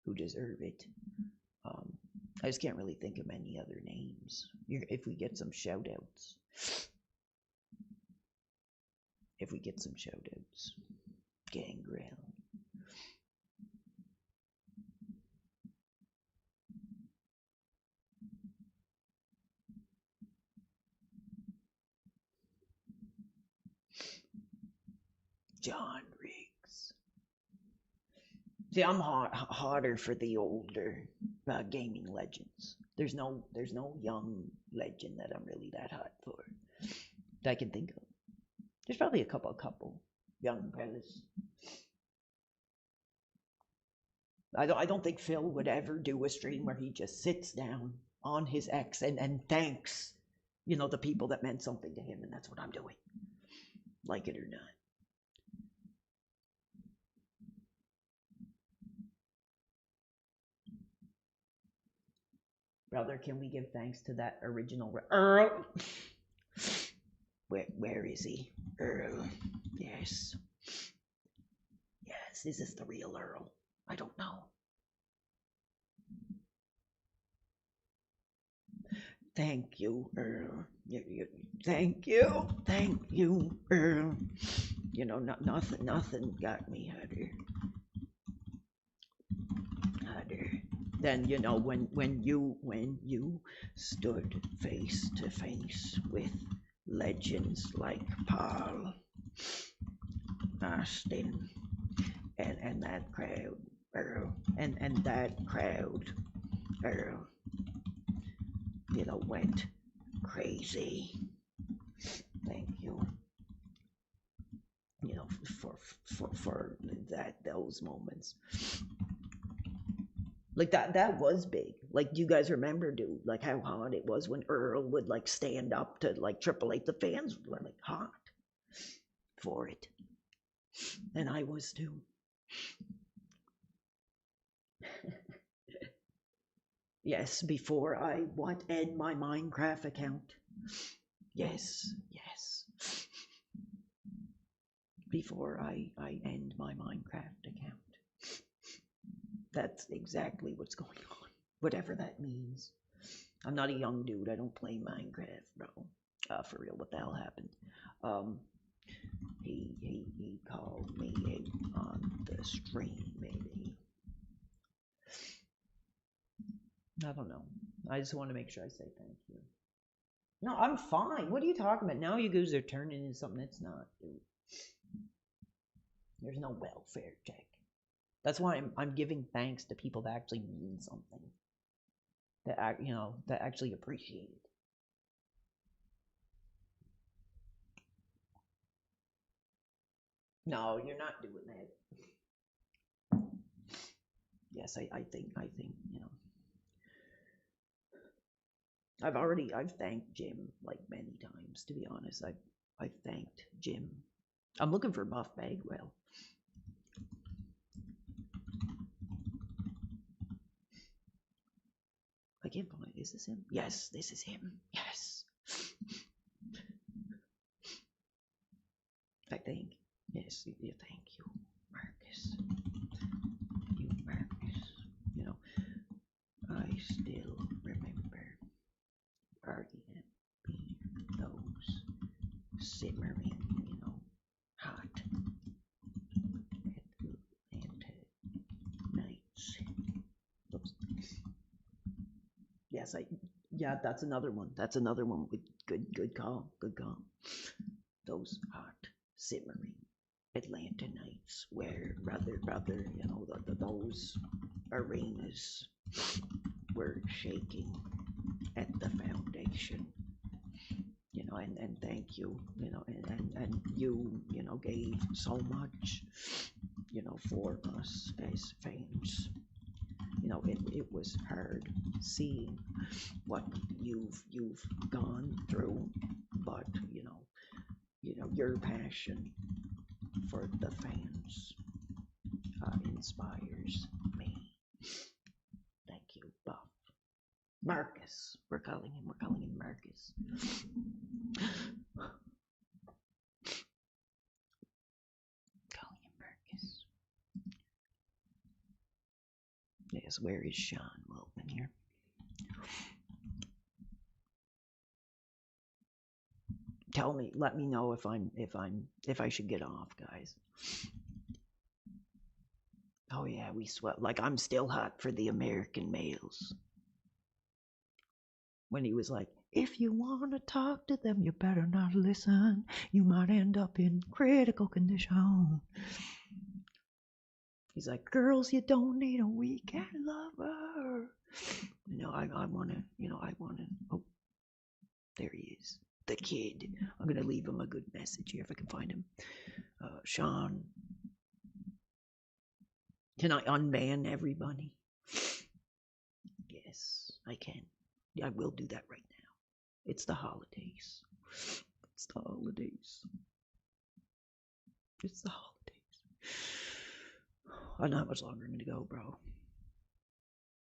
who deserve it. I just can't really think of many other names. If we get some shout outs. Gangrel. John Riggs. See, I'm hotter for the older gaming legends. There's no young legend that I'm really that hot for that I can think of. There's probably a couple young fellas. I don't think Phil would ever do a stream where he just sits down on his X and thanks, the people that meant something to him, and that's what I'm doing. Like it or not. Brother, can we give thanks to that original Earl? Where is he? Earl. Yes. Yes, is this the real Earl? I don't know. Thank you, Earl. Thank you, Earl. Nothing got me harder. Then when you stood face to face with legends like Paul, Austin, and that crowd, Earl, and that crowd, Earl, went crazy. Thank you. For those moments. Like that was big. Like, do you guys remember, dude? Like how hot it was when Earl would like stand up to like Triple H. The fans were like hot for it, and I was too. Yes, before I end my Minecraft account. Yes. Before I end my Minecraft account. That's exactly what's going on. Whatever that means. I'm not a young dude. I don't play Minecraft, bro. For real, what the hell happened? He called me on the stream, maybe. I don't know. I just want to make sure I say thank you. No, I'm fine. What are you talking about? Now you guys are turning into something it's not, dude. There's no welfare check. That's why I'm giving thanks to people that actually mean something. That that actually appreciate it. No, you're not doing that. Yes, I think I've thanked Jim like many times, to be honest. I've thanked Jim. I'm looking for Buff Bagwell. I can't find. Is this him? Yes, this is him. Yes. I think. Yes, yeah, thank you, Marcus. You, Marcus. I still remember arguing those simmering, hot Atlanta nights. Oops. Yes, that's another one. That's another one with good call. Those hot simmering Atlanta nights where rather, those arenas were shaking at the foundation. And thank you, and you, gave so much, for us as fans. It was hard seeing what you've gone through, but your passion for the fans inspires me. Thank you, Buff. Marcus. We're calling him Marcus. guess. Where is Sean? We'll open here. Tell me, let me know if I should get off, guys. Oh yeah, we sweat. Like, I'm still hot for the American males. When he was like, if you want to talk to them, you better not listen. You might end up in critical condition. He's like, girls, you don't need a weekend lover. I want to, oh, there he is. The kid. I'm going to leave him a good message here if I can find him. Sean, can I unban everybody? Yes, I can. I will do that right now. It's the holidays. It's the holidays. It's the holidays. I don't know how much longer I'm going to go, bro.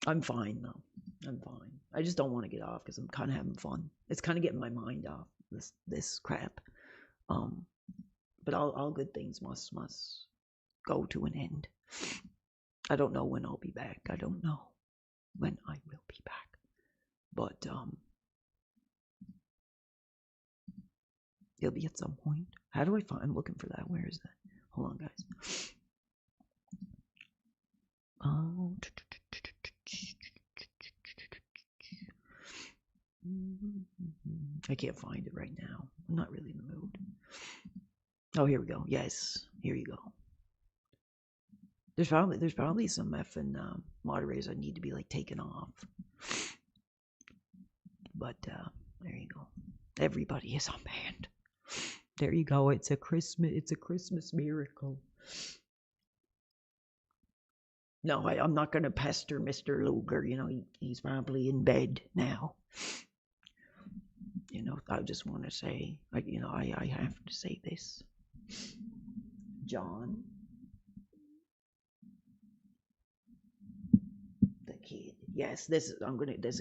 I'm fine, though. I'm fine. I just don't want to get off because I'm kind of having fun. It's kind of getting my mind off this crap. But all good things must go to an end. I don't know when I'll be back. I don't know when I will be back. But it'll be at some point. How do I find? I'm looking for that. Where is that? Hold on, guys. Oh. I can't find it right now. I'm not really in the mood. Oh, here we go. Yes, here you go. There's probably some effing moderators that need to be like taken off. But there you go. Everybody is unbanned. There you go. It's a Christmas miracle. No, I'm not gonna pester Mr. Luger. He's probably in bed now. I just want to say, I have to say this. John, the kid. Yes, this is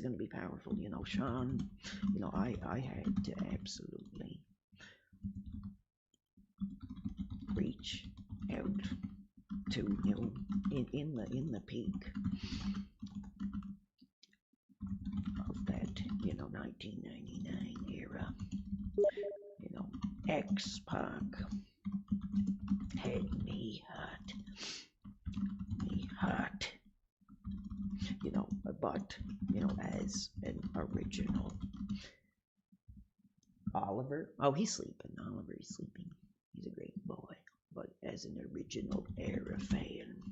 gonna be powerful. Sean. I had to absolutely reach out to in the peak of that 1999 era. X-Pac had me hot, but as an original Oliver. Oh, he's sleeping. Oliver, he's sleeping. He's a great boy. But as an original era fan,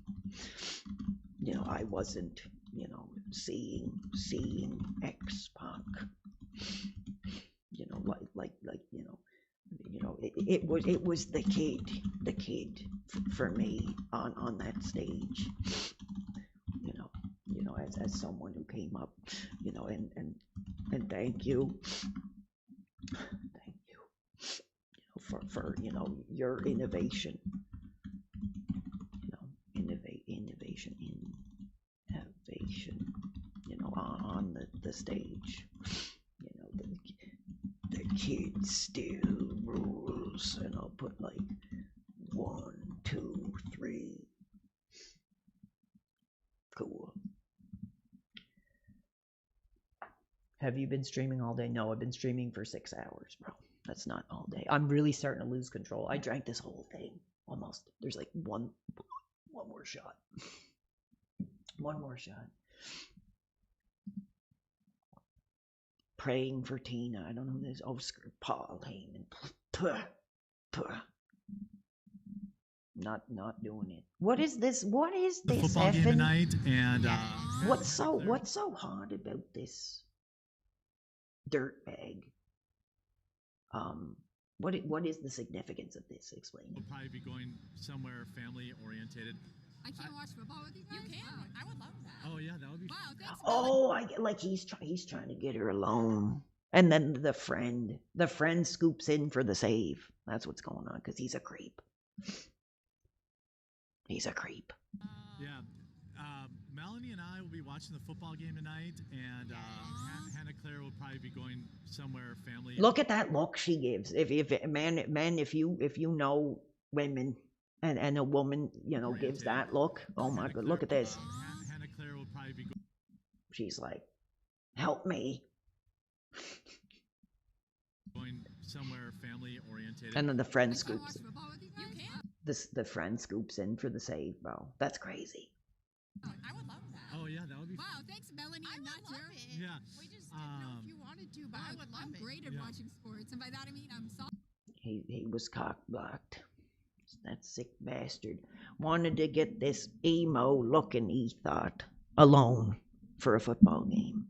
I wasn't, seeing X-Pac, it was the kid for me on that stage, as someone who came up, and thank you for your innovation, innovation, on the stage, the kid still rules, and I'll put like 1, 2, 3. Cool. Have you been streaming all day? No, I've been streaming for 6 hours, bro. That's not all day. I'm really starting to lose control. I drank this whole thing almost. There's like one more shot. One more shot. Praying for Tina. I don't know who this is. Oh, Paul Heyman. Not doing it. What is this? What is this? The football game tonight, and what's so hard about this dirtbag? What is the significance of this? Explain it. We'll probably be going somewhere family orientated. I can't watch football with you guys. You can. Wow. I would love that. Oh yeah, that would be. Wow, thanks. Oh, I get like he's trying to get her alone, and then the friend scoops in for the save. That's what's going on because he's a creep. He's a creep. Yeah. Melanie and I will be watching the football game tonight, and Hannah Claire will probably be going somewhere family. Look at that look she gives. If you know women, and a woman gives that look. Oh my God! Look at this. Hannah Claire will probably be She's like, help me. Going somewhere family oriented. And then the friend scoops. You can. The friend scoops in for the save, bro. That's crazy. I would love that. Oh yeah, that would be. Wow, thanks, Melanie. I and would Nat love too. it. Yeah. We just didn't know if you wanted to, but I would love it. I'm great at watching sports, and by that I mean I'm sorry. He was cock blocked. That sick bastard wanted to get this emo looking, he thought, alone for a football game.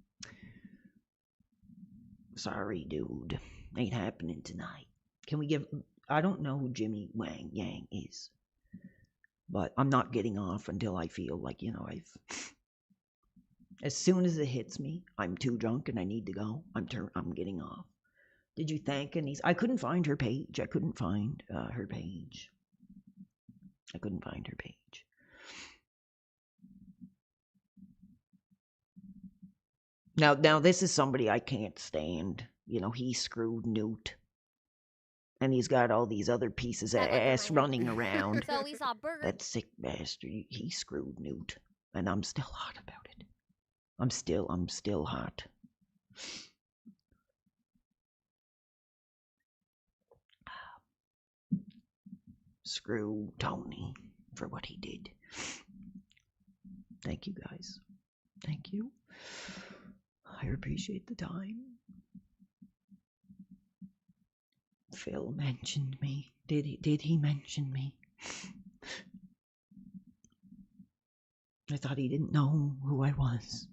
Sorry, dude. Ain't happening tonight. Can we give... I don't know who Jimmy Wang Yang is. But I'm not getting off until I feel like, I've... As soon as it hits me, I'm too drunk and I need to go. I'm getting off. Did you thank Anise? I couldn't find her page. I couldn't find her page. I couldn't find her page. Now this is somebody I can't stand. He screwed Newt. And he's got all these other pieces of ass running around. So we saw Burger. That sick bastard. He screwed Newt. And I'm still hot about it. I'm still hot. Screw Tony for what he did. Thank you, guys. Thank you. I appreciate the time. Phil mentioned me. Did he mention me? I thought he didn't know who I was.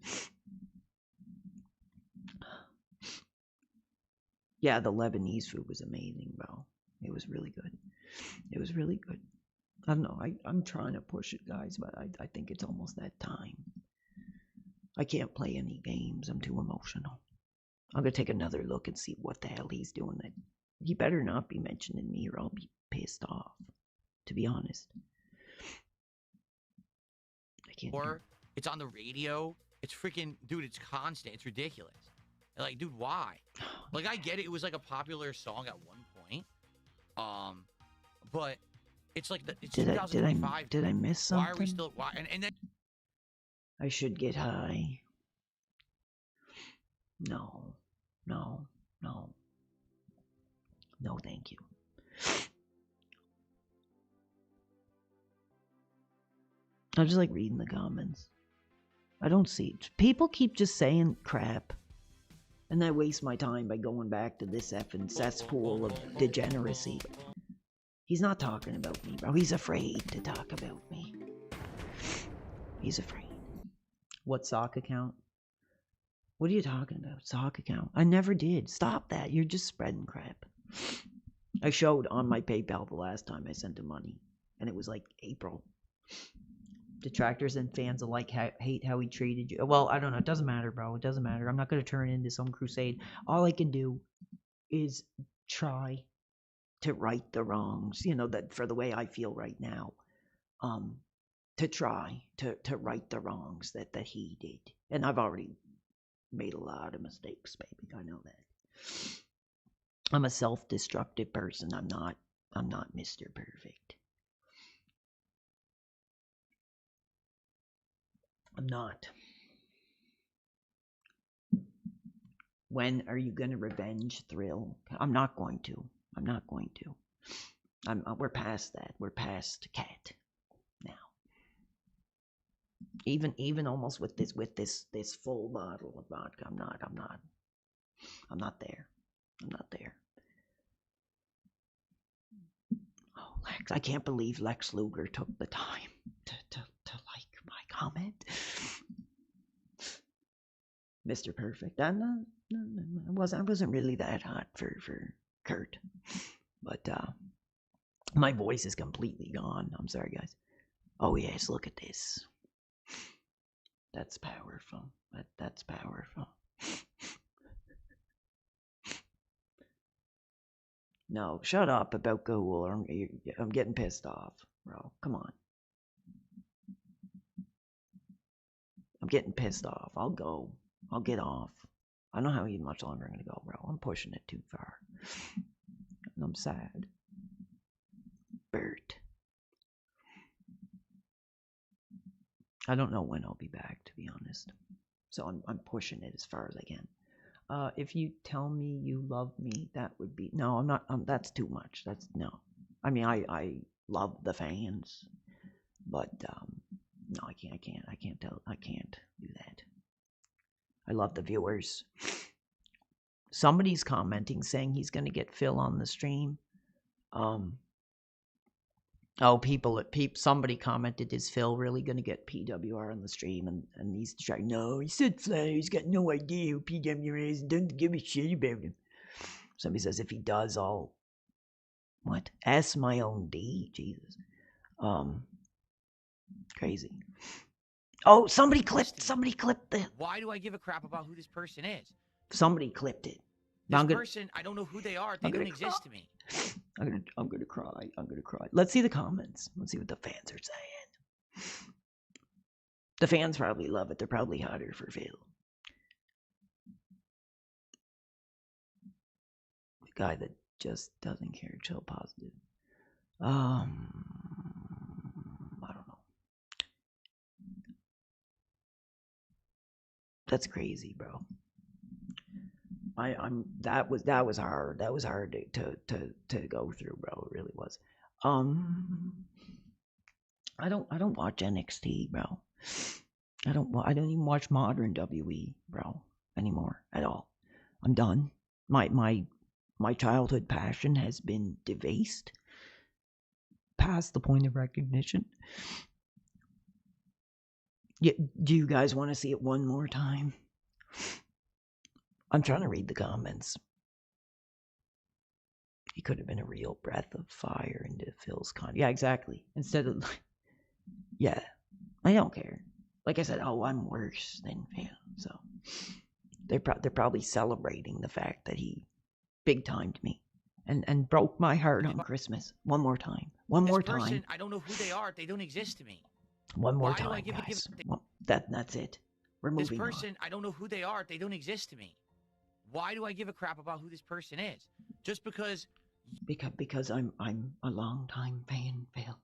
Yeah, the Lebanese food was amazing, bro. It was really good. It was really good. I don't know. I'm trying to push it, guys, but I think it's almost that time. I can't play any games. I'm too emotional. I'm going to take another look and see what the hell he's doing. He better not be mentioning me or I'll be pissed off, to be honest. I can't. Or it's on the radio. It's freaking, dude, it's constant. It's ridiculous. Like, dude, why? Like, I get it. It was like a popular song at one point. But it's like it's 2025. Did I miss something? Why are we still? Why? And then I should get high. No, thank you. I just like reading the comments. I don't see it. People keep just saying crap. And I waste my time by going back to this effing cesspool of degeneracy. He's not talking about me, bro. He's afraid to talk about me. He's afraid. What sock account? What are you talking about? Sock account? I never did. Stop that. You're just spreading crap. I showed on my PayPal the last time I sent him money. And it was like April. Detractors and fans alike hate how he treated you. Well, I don't know. It doesn't matter, bro. It doesn't matter. I'm not going to turn into some crusade. All I can do is try to right the wrongs, that for the way I feel right now. To try to right the wrongs that he did. And I've already made a lot of mistakes, baby. I know that. I'm a self-destructive person. I'm not Mr. Perfect. I'm not. When are you going to revenge Thrill? I'm not going to. We're past that. We're past Cat now. Even almost with this full bottle of vodka, I'm not there. I'm not there. Oh, Lex, I can't believe Lex Luger took the time to like my comment. Mr. Perfect. I wasn't really that hot for Kurt. But my voice is completely gone. I'm sorry, guys. Oh yes, look at this. That's powerful. That's powerful. No, shut up about Ghoul. I'm getting pissed off, bro. Come on. I'm getting pissed off. I'll go. I'll get off. I don't know how much longer I'm going to go, bro. I'm pushing it too far. And I'm sad. Bert. I don't know when I'll be back, to be honest. So I'm pushing it as far as I can. If you tell me you love me, that would be no. I'm not. That's too much. That's no. I mean, I love the fans, but no, I can't. I can't do that. I love the viewers. Somebody's commenting saying he's going to get Phil on the stream. Somebody commented, is Phil really going to get PWR on the stream? And he's trying, no, he said flat, he's got no idea who PWR is and doesn't give a shit about him. Somebody says, if he does, I'll, what? Ask my own D, Jesus. Crazy. Oh, somebody clipped the... Why do I give a crap about who this person is? Somebody clipped it. This person, I don't know who they are. They don't exist to me. I'm gonna cry. I'm gonna cry. Let's see the comments. Let's see what the fans are saying. The fans probably love it. They're probably hotter for Phil. The guy that just doesn't care. Chill positive. I don't know. That's crazy, bro. That was hard. That was hard to go through, bro. It really was. I don't watch NXT, bro. I don't even watch modern WE, bro, anymore at all. I'm done. My childhood passion has been defaced past the point of recognition. Yeah, do you guys want to see it one more time? I'm trying to read the comments. He could have been a real breath of fire into Phil's con. Yeah, exactly. Instead of, yeah, I don't care. Like I said, I'm worse than Phil. So they're probably celebrating the fact that he big timed me and broke my heart on Christmas. One more time. One more time. I don't know who they are. They don't exist to me. One more time, guys. That's it. We're moving This person, on. I don't know who they are. They don't exist to me. Why do I give a crap about who this person is? Just because... Because I'm a long-time fan, Phil.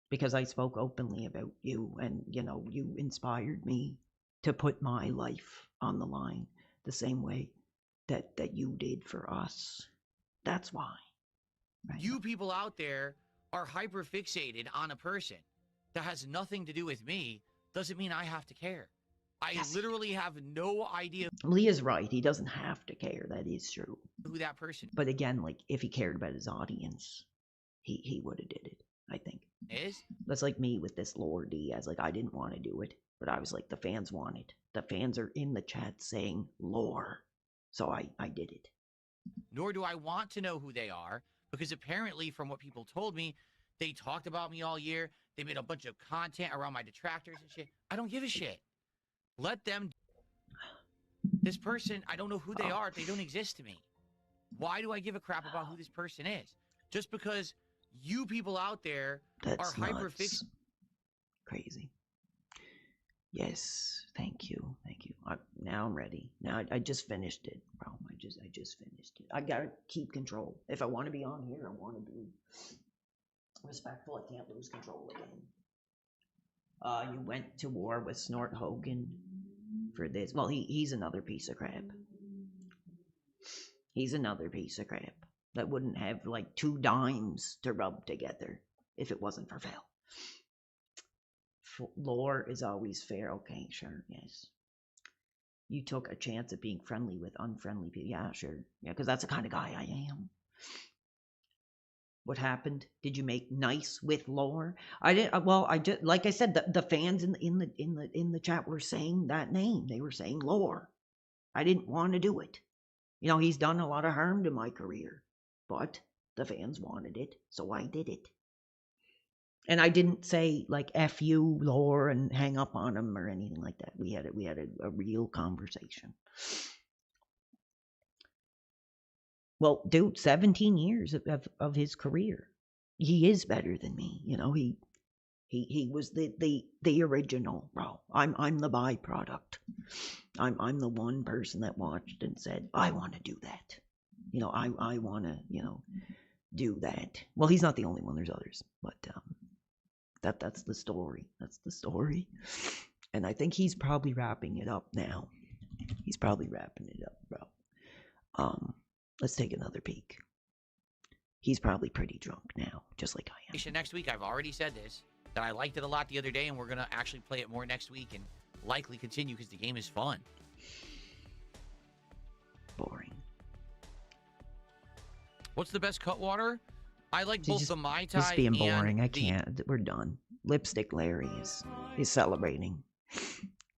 Because I spoke openly about you, and, you inspired me to put my life on the line the same way that you did for us. That's why. Right? You people out there are hyper-fixated on a person that has nothing to do with me. Doesn't mean I have to care. I literally have no idea. Leah's right. He doesn't have to care. That is true. Who that person But again, like, if he cared about his audience, he would have did it, I think. is. That's like me with this Lore Diaz. Like, I didn't want to do it, but I was like, the fans want it. The fans are in the chat saying Lore. So I did it. Nor do I want to know who they are, because apparently, from what people told me, they talked about me all year. They made a bunch of content around my detractors and shit. I don't give a shit. Let them. This person, I don't know who they are. They don't exist to me. Why do I give a crap about who this person is? Just because you people out there are hyper-fixated. Crazy. Yes, thank you. Now I'm ready. Now I just finished it, bro. I just finished it. I gotta keep control. If I want to be on here, I want to be respectful. I can't lose control again. You went to war with Snort Hogan for this. Well, he's another piece of crap. He's another piece of crap that wouldn't have like 2 dimes to rub together if it wasn't for Phil. Lore is always fair. Okay, sure, yes. You took a chance at being friendly with unfriendly people. Yeah, sure. Yeah, because that's the kind of guy I am. What happened? Did you make nice with Lore? I did. Well, I just like I said, the fans in the chat were saying that name. They were saying Lore. I didn't want to do it. He's done a lot of harm to my career, but the fans wanted it, so I did it. And I didn't say like "F you, Lore" and hang up on him or anything like that. We had a real conversation. Well, dude, 17 years of his career. He is better than me. He was the original, bro. I'm the byproduct. I'm the one person that watched and said, I want to do that. I want to, do that. Well, he's not the only one. There's others, but that's the story. That's the story. And I think he's probably wrapping it up now. He's probably wrapping it up, bro. Let's take another peek. He's probably pretty drunk now, just like I am. Next week, I've already said this, that I liked it a lot the other day, and we're going to actually play it more next week and likely continue because the game is fun. Boring. What's the best Cutwater? I like both the Mai Tai Just being boring. and I can't. We're done. Lipstick Larry is celebrating.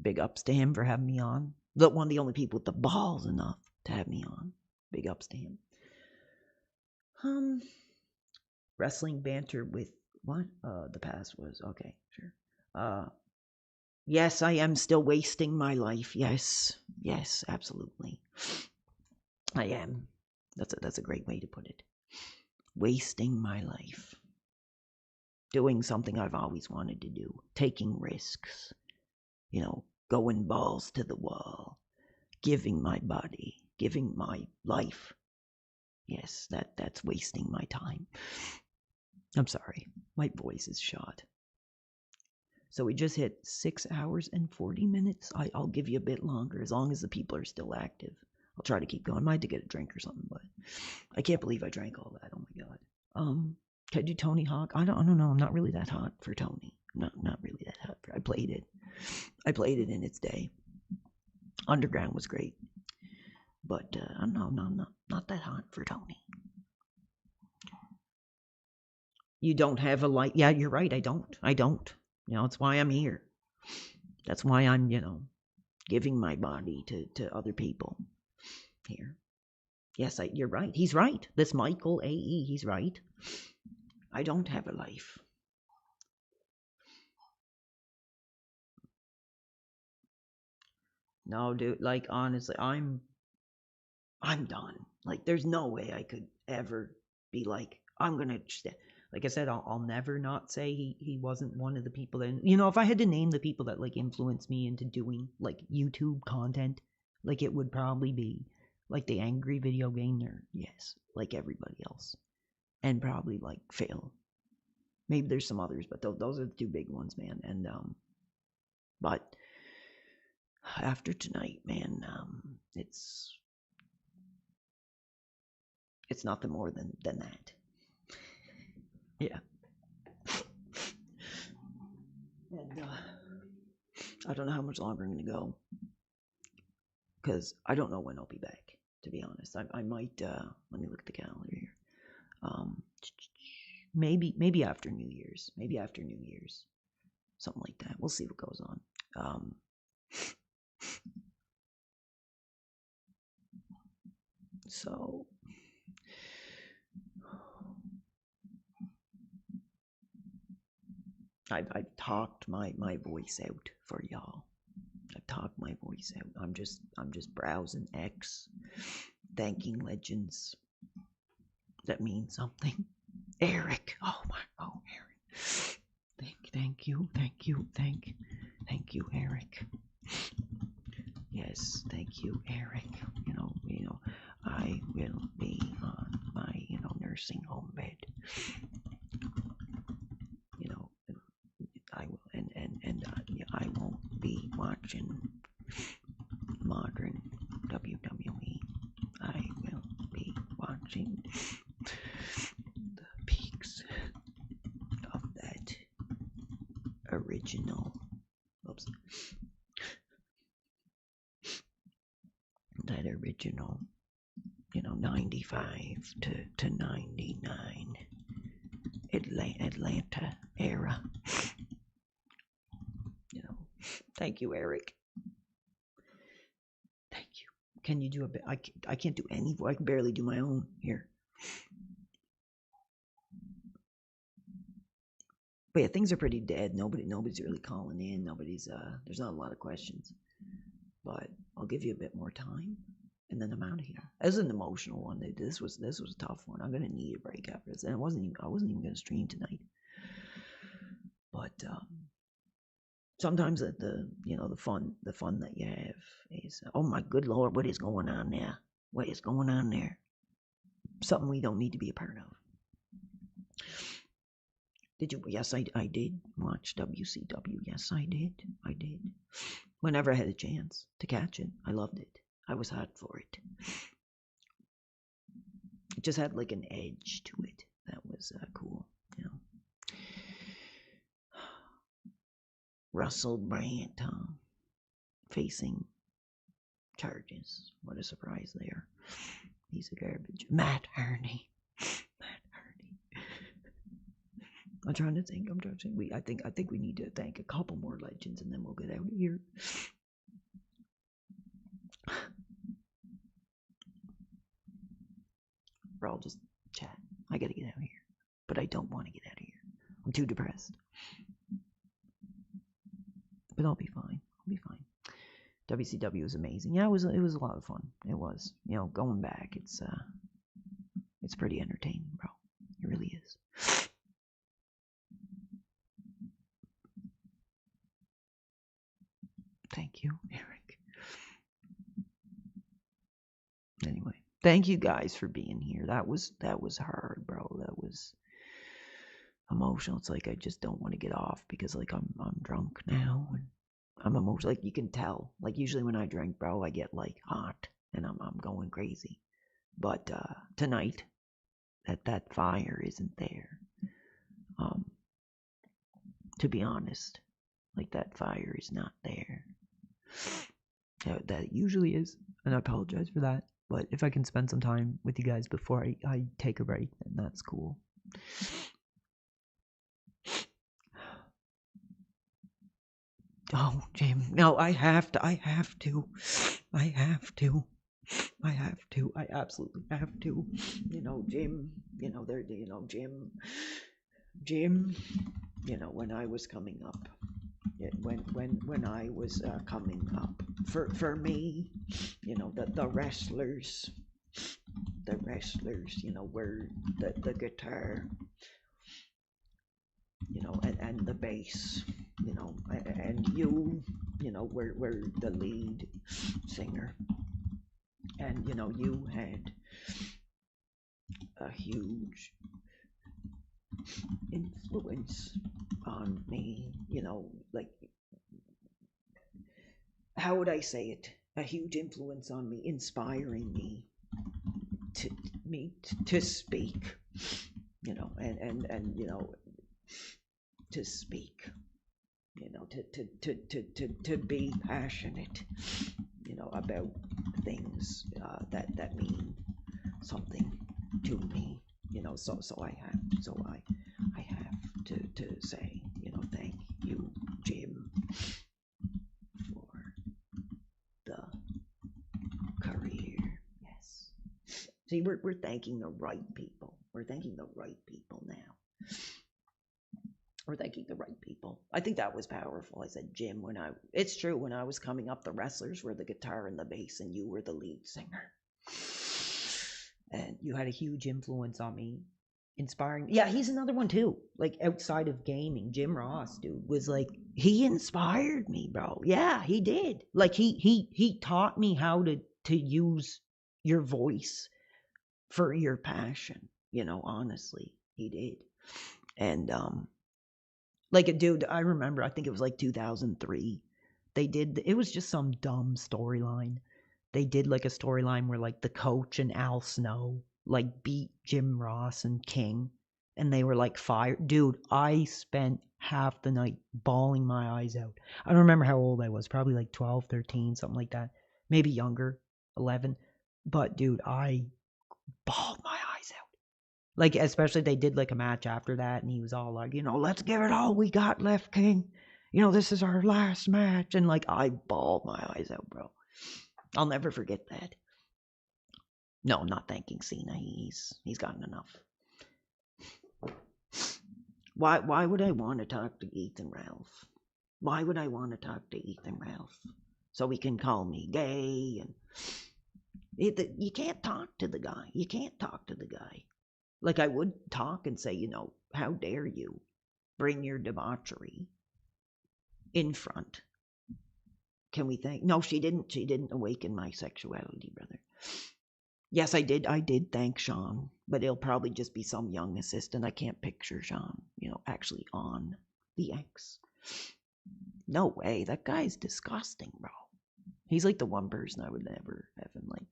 Big ups to him for having me on. One of the only people with the balls enough to have me on. Big ups to him. Wrestling banter with what? The past was okay, sure. Yes, I am still wasting my life. Yes, absolutely. I am. That's a great way to put it. Wasting my life. Doing something I've always wanted to do. Taking risks. Going balls to the wall. Giving my body. Giving my life. Yes, that's wasting my time. I'm sorry. My voice is shot. So we just hit 6 hours and 40 minutes. I'll give you a bit longer as long as the people are still active. I'll try to keep going. Might have to get a drink or something, but I can't believe I drank all that. Oh my god. Can I do Tony Hawk? I don't know. I'm not really that hot for Tony. Not really that hot. I played it in its day. Underground was great. But no, not that hot for Tony. You don't have a light. Yeah, you're right. I don't. It's why I'm here. That's why I'm, giving my body to other people here. Yes, you're right. He's right. This Michael A.E., he's right. I don't have a life. No, dude, honestly, I'm done. There's no way I could ever be I'm gonna, like I said, I'll never not say he wasn't one of the people that, if I had to name the people that influenced me into doing YouTube content, it would probably be the angry video game nerd, yes, like everybody else, and probably Phil. Maybe there's some others, but those are the two big ones, man. And but after tonight, man, it's nothing more than that. Yeah. And I don't know how much longer I'm going to go. Because I don't know when I'll be back, to be honest. I might, let me look at the calendar here. Maybe after New Year's. Maybe after New Year's. Something like that. We'll see what goes on. So... I've talked my voice out for y'all. I've talked my voice out. I'm just browsing X, thanking legends that mean something. Eric, Eric. Thank you, Eric. Yes, thank you, Eric. I will be on my nursing home bed. I will, and I won't be watching modern WWE. I will be watching the peaks of that original. Oops. That original, 95 to 99 Atlanta era. Thank you, Eric. Thank you. Can you do a bit? I can't do any voice. I can barely do my own here. But yeah, things are pretty dead. Nobody's really calling in. There's not a lot of questions. But I'll give you a bit more time, and then I'm out of here. As an emotional one, this was a tough one. I'm gonna need a break after this, and I wasn't even gonna stream tonight. But sometimes the fun that you have is, oh my good Lord, what is going on there? What is going on there? Something we don't need to be a part of. Did you? Yes, I did watch WCW. Yes, I did. I did. Whenever I had a chance to catch it, I loved it. I was hot for it. It just had like an edge to it that was cool, you know. Russell Brand, facing charges. What a surprise there. Piece of garbage. Matt Hardy. I'm trying to think. I think we need to thank a couple more legends, and then we'll get out of here. Or I'll just chat. I gotta get out of here, but I don't want to get out of here. I'm too depressed. But I'll be fine. I'll be fine. WCW was amazing. Yeah, it was a lot of fun. It was. You know, going back, it's pretty entertaining, bro. It really is. Thank you, Eric. Anyway, thank you guys for being here. That was hard, bro. That was emotional. It's like I just don't want to get off because like I'm drunk now and I'm emotional. Like you can tell. Like usually when I drink, bro, I get like hot and I'm going crazy. But tonight, that fire isn't there. To be honest, like that fire is not there. That usually is, and I apologize for that. But if I can spend some time with you guys before I take a break, then that's cool. Oh, Jim, no, I have to. I absolutely have to. You know, Jim, Jim, you know, when I was coming up, when I was coming up, for me, you know, the wrestlers, you know, were the guitar, you know, and the bass, you know, and you know, were the lead singer, and you know, you had a huge influence on me, you know, like, how would I say it? A huge influence on me, inspiring me to speak, you know, and you know, to speak, you know, to be passionate, you know, about things that mean something to me, you know. So I have to say, you know, thank you, Jim, for the career. Yes. See, we're thanking the right people. We're thanking the right people now. We're thanking the right people. I think that was powerful. I said, Jim, it's true, when I was coming up, the wrestlers were the guitar and the bass, and you were the lead singer. And you had a huge influence on me, inspiring. Yeah, he's another one too. Like outside of gaming, Jim Ross, dude, was like, he inspired me, bro. Yeah, he did. Like he taught me how to use your voice for your passion. You know, honestly, he did. And like a dude, I remember, I think it was like 2003. It was just some dumb storyline. They did like a storyline where like the coach and Al Snow like beat Jim Ross and King, and they were like fired. Dude, I spent half the night bawling my eyes out. I don't remember how old I was, probably like 12, 13, something like that. Maybe younger, 11. But dude, I bawled my eyes out. Like, especially they did like a match after that, and he was all like, you know, let's give it all we got left, King. You know, this is our last match. And like, I bawled my eyes out, bro. I'll never forget that. No, I'm not thanking Cena. He's gotten enough. Why would I want to talk to Ethan Ralph? Why would I want to talk to Ethan Ralph? So he can call me gay and you can't talk to the guy. You can't talk to the guy. Like I would talk and say, you know, how dare you bring your debauchery in front? Can we thank? No, she didn't. She didn't awaken my sexuality, brother. Yes, I did. I did thank Sean, but it'll probably just be some young assistant. I can't picture Sean, actually on the X. No way. That guy's disgusting, bro. He's like the one person I would never have him like.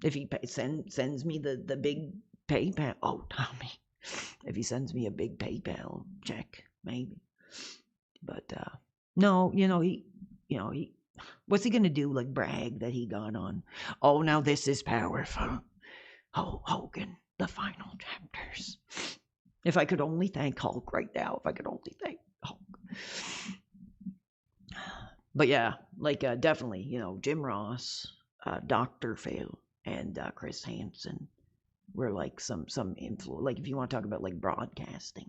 If he sends me the big PayPal, Tommy. If he sends me a big PayPal check, maybe. But no, he what's he gonna do? Like brag that he got on? Oh, now this is powerful. Oh, Hogan, the final chapters. If I could only thank Hulk right now. If I could only thank Hulk. But yeah, like definitely, Jim Ross, Dr. Phil, and Chris Hansen were like some influence. Like if you want to talk about like broadcasting,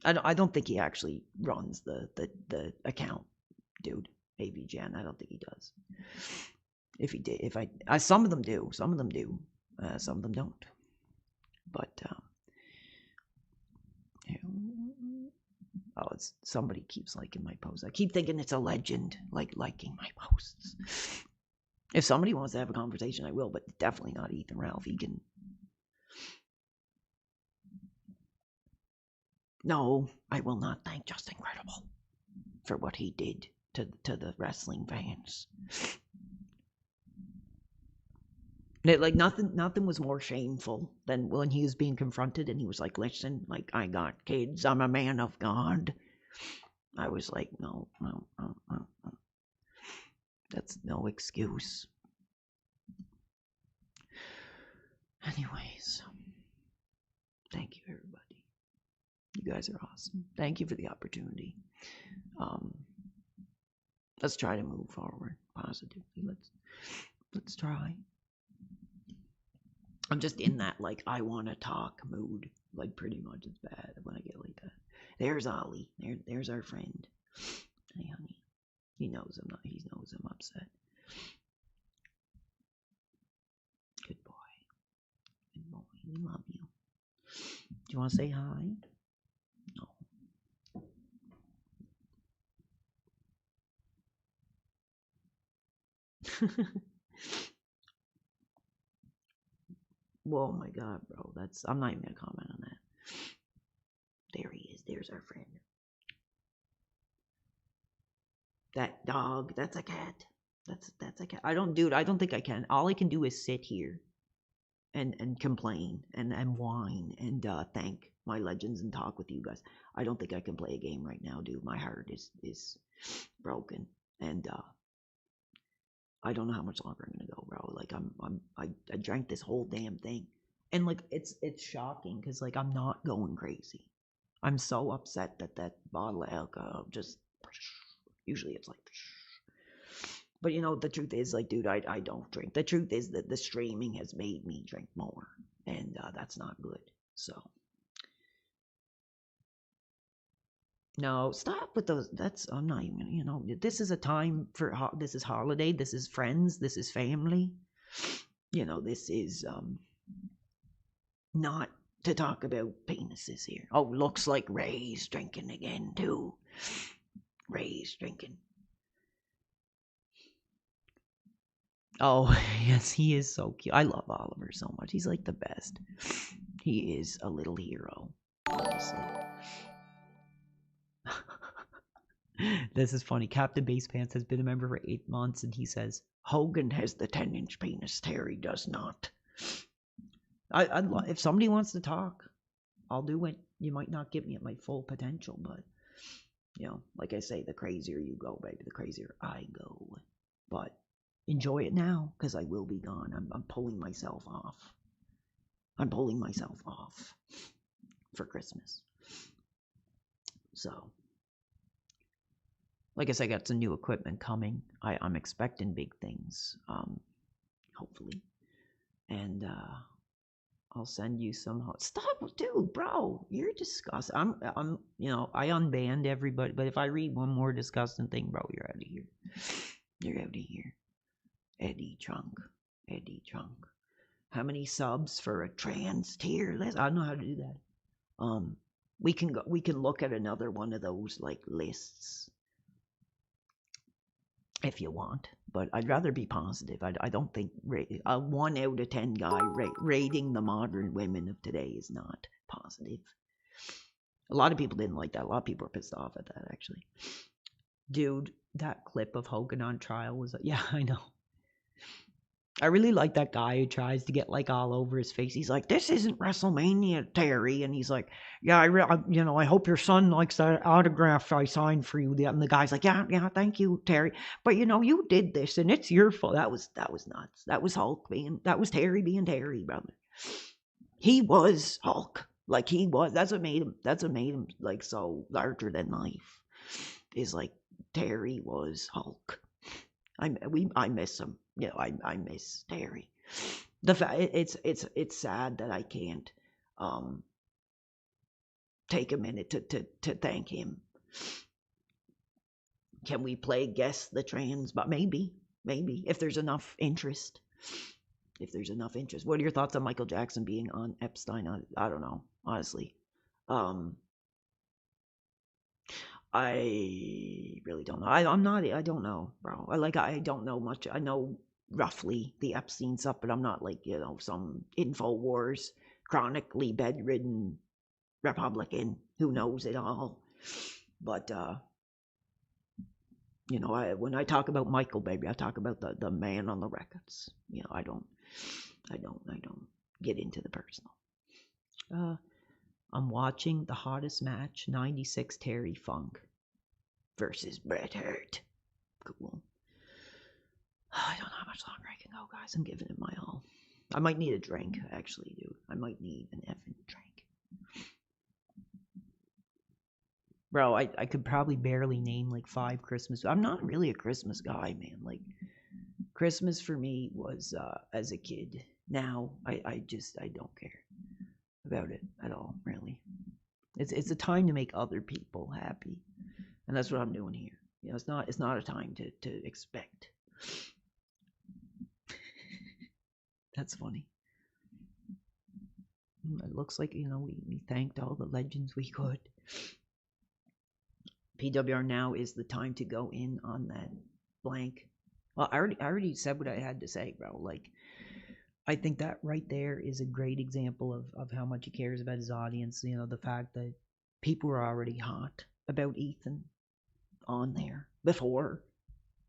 I don't think he actually runs the account, dude. AVGen, I don't think he does. If he did, some of them do, some of them don't. But it's somebody keeps liking my posts. I keep thinking it's a legend, like liking my posts. If somebody wants to have a conversation, I will, but definitely not Ethan Ralph. He can. No, I will not thank Just Incredible for what he did to the wrestling fans. Like nothing was more shameful than when he was being confronted and he was like, "Listen, like I got kids. I'm a man of God." I was like, no. That's no excuse. Anyways, thank you, everybody. You guys are awesome. Thank you for the opportunity. Let's try to move forward positively. Let's try. I'm just in that like I want to talk mood. Like pretty much it's bad when I get like that. There's Ollie. There's our friend. Hey, honey. He knows I'm upset. Good boy. Good boy. We love you. Do you want to say hi? No. Whoa, my God, bro. I'm not even gonna comment on that. There he is. There's our friend. That dog. That's a cat. That's a cat. I don't think I can. All I can do is sit here and complain and whine and thank my legends and talk with you guys. I don't think I can play a game right now, dude. My heart is broken and I don't know how much longer I'm gonna go, bro. Like I drank this whole damn thing, and like it's shocking because like I'm not going crazy. I'm so upset that bottle of alcohol just. Usually it's like. But the truth is, like, dude, I don't drink. The truth is that the streaming has made me drink more, and that's not good. So. No, stop with those. I'm not even. This is a time for. This is holiday. This is friends. This is family. This is not to talk about penises here. Oh, looks like Ray's drinking again too. Ray's drinking. Oh, yes, he is so cute. I love Oliver so much. He's like the best. He is a little hero, honestly. This is funny. Captain Basepants has been a member for 8 months, and he says, Hogan has the 10-inch penis. Terry does not. If somebody wants to talk, I'll do it. You might not get me at my full potential, but, like I say, the crazier you go, baby, the crazier I go. But enjoy it now, because I will be gone. I'm pulling myself off. I'm pulling myself off for Christmas. So, like I said, I got some new equipment coming. I'm expecting big things, hopefully. And I'll send you some. Stop, dude, bro. You're disgusting. I unbanned everybody, but if I read one more disgusting thing, bro, you're out of here. You're out of here. Eddie Trunk. How many subs for a trans tier list? I don't know how to do that. We can look at another one of those like lists. if you want. But I'd rather be positive. I don't think a 1 out of 10 guy rating the modern women of today is not positive. A lot of people didn't like that. A lot of people were pissed off at that, actually. Dude, that clip of Hogan on trial was... Yeah, I know. I really like that guy who tries to get like all over his face. He's like, "This isn't WrestleMania, Terry," and he's like, "Yeah, I hope your son likes that autograph I signed for you." And the guy's like, "Yeah, thank you, Terry, but you did this, and it's your fault." That was nuts. That was Terry being Terry, brother. He was Hulk, like he was. That's what made him like so larger than life. Is like Terry was Hulk. I miss him. I miss Terry. It's sad that I can't take a minute to thank him. Can we play Guess the Trans? But maybe if there's enough interest. What are your thoughts on Michael Jackson being on Epstein? I don't know, honestly. I really don't know. I don't know, bro. I don't know much. I know roughly the Epstein stuff, but I'm not like, some InfoWars chronically bedridden Republican who knows it all. But, when I talk about Michael, baby, I talk about the man on the records. I don't get into the personal. I'm watching the hottest match, 96 Terry Funk versus Bret Hart. Cool. I don't know how much longer I can go, guys. I'm giving it my all. I might need a drink, actually, dude. I might need an effing drink. Bro, I could probably barely name like 5 Christmas. I'm not really a Christmas guy, man. Like, Christmas for me was as a kid. Now, I don't care about it at all, really. It's a time to make other people happy, and that's what I'm doing here. It's not a time to expect. That's funny. It looks like we thanked all the legends we could. PWR now is the time to go in on that blank. Well, I already said what I had to say, bro. Like, I think that right there is a great example of how much he cares about his audience. The fact that people were already hot about Ethan on there before,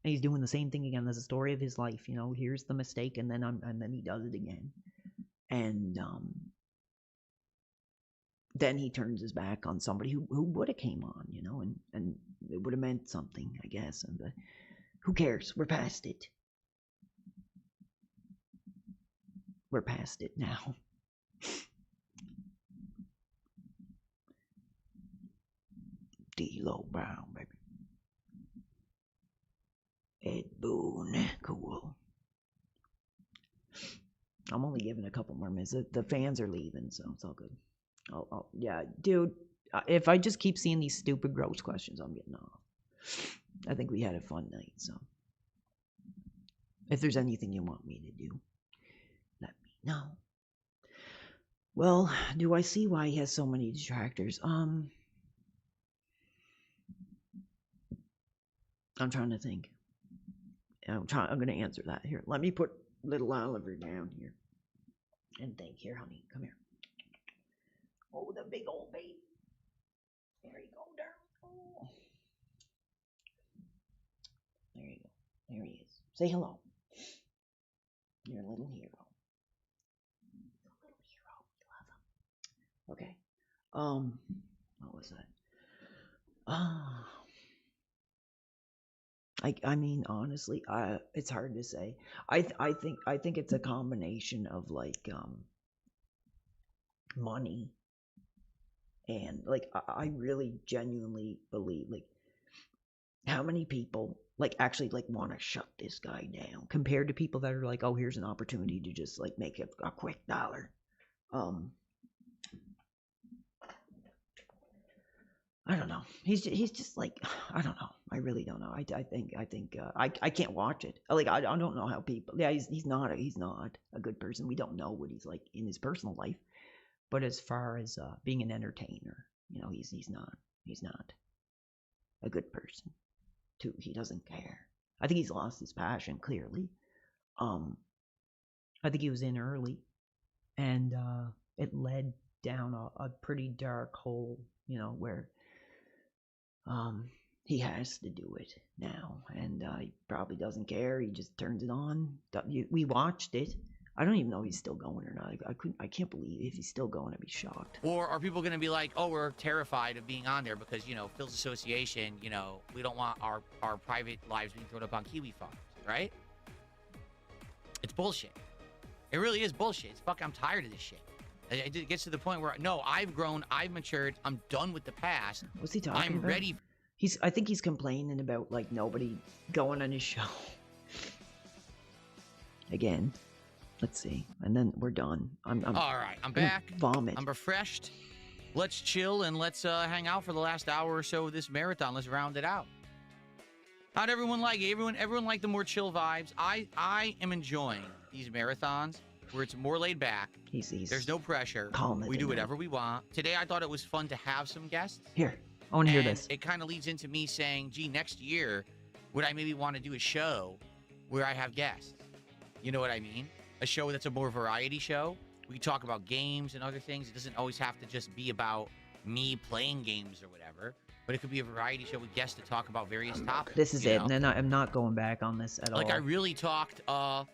and he's doing the same thing again. There's a story of his life. Here's the mistake, and then he does it again, and then he turns his back on somebody who would have came on, and it would have meant something, I guess. And who cares? We're past it. We're past it now. D-Lo Brown, baby. Ed Boon, cool. I'm only giving a couple more minutes. The fans are leaving, so it's all good. Yeah, dude. If I just keep seeing these stupid, gross questions, I'm getting off. I think we had a fun night, so if there's anything you want me to do, let me know. Well, do I see why he has so many detractors? I'm trying to think. I'm going to answer that here. Let me put little Oliver down here and think. Here, honey, come here. Oh, the big old baby. There you go, darling. Oh. There you go. There he is. Say hello. You're a little hero. Okay. What was that? I mean, honestly, it's hard to say. I think it's a combination of like money and like I really genuinely believe like how many people like actually like want to shut this guy down compared to people that are like, oh, here's an opportunity to just like make a quick dollar. I don't know. He's just like, I don't know. I really don't know. I think I can't watch it. Like I don't know how people. Yeah, he's not a good person. We don't know what he's like in his personal life, but as far as being an entertainer, he's not a good person. He doesn't care. I think he's lost his passion clearly. I think he was in early, and it led down a pretty dark hole, where he has to do it now, and he probably doesn't care. He just turns it on. We watched it. I don't even know if he's still going or not. I can't believe if he's still going, I'd be shocked. Or are people going to be like, oh, we're terrified of being on there because, Phil's Association, we don't want our private lives being thrown up on Kiwi farms, right? It's bullshit. It really is bullshit. I'm tired of this shit. It gets to the point where, no, I've grown, I've matured, I'm done with the past. What's he talking about? I'm ready. I think he's complaining about, like, nobody going on his show. Again. Let's see. And then we're done. I'm all right, I'm back. Vomit. I'm refreshed. Let's chill and let's hang out for the last hour or so of this marathon. Let's round it out. How'd everyone like it? Everyone like the more chill vibes. I am enjoying these marathons where it's more laid back. There's no pressure. We do whatever we want. Today I thought it was fun to have some guests. Here, I want to hear this. It kind of leads into me saying, gee, next year, would I maybe want to do a show where I have guests? You know what I mean? A show that's a more variety show. We talk about games and other things. It doesn't always have to just be about me playing games or whatever, but it could be a variety show with guests to talk about various topics. This is it, and then I'm not going back on this at all. Like, I really talked, I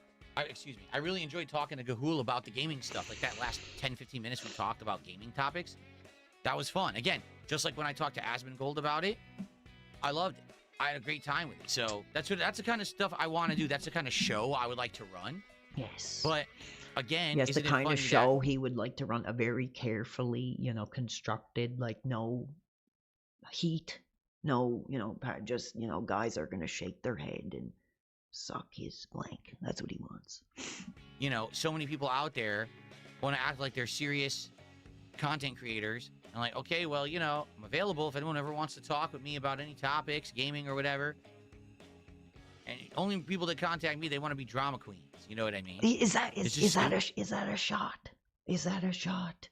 really enjoyed talking to Gahul about the gaming stuff. Like, that last 10-15 minutes we talked about gaming topics. That was fun. Again, just like when I talked to Asmongold about it, I loved it. I had a great time with it. So that's the kind of stuff I want to do. That's the kind of show I would like to run. Yes. But again, yes, the kind of funny show he would like to run, a very carefully, constructed, like, no heat, no, just, guys are gonna shake their head and suck his blank. That's what he wants. So many people out there want to act like they're serious content creators. And like, okay, well, I'm available if anyone ever wants to talk with me about any topics, gaming or whatever. And only people that contact me, they want to be drama queens. You know what I mean? Is that a shot? Is that a shot?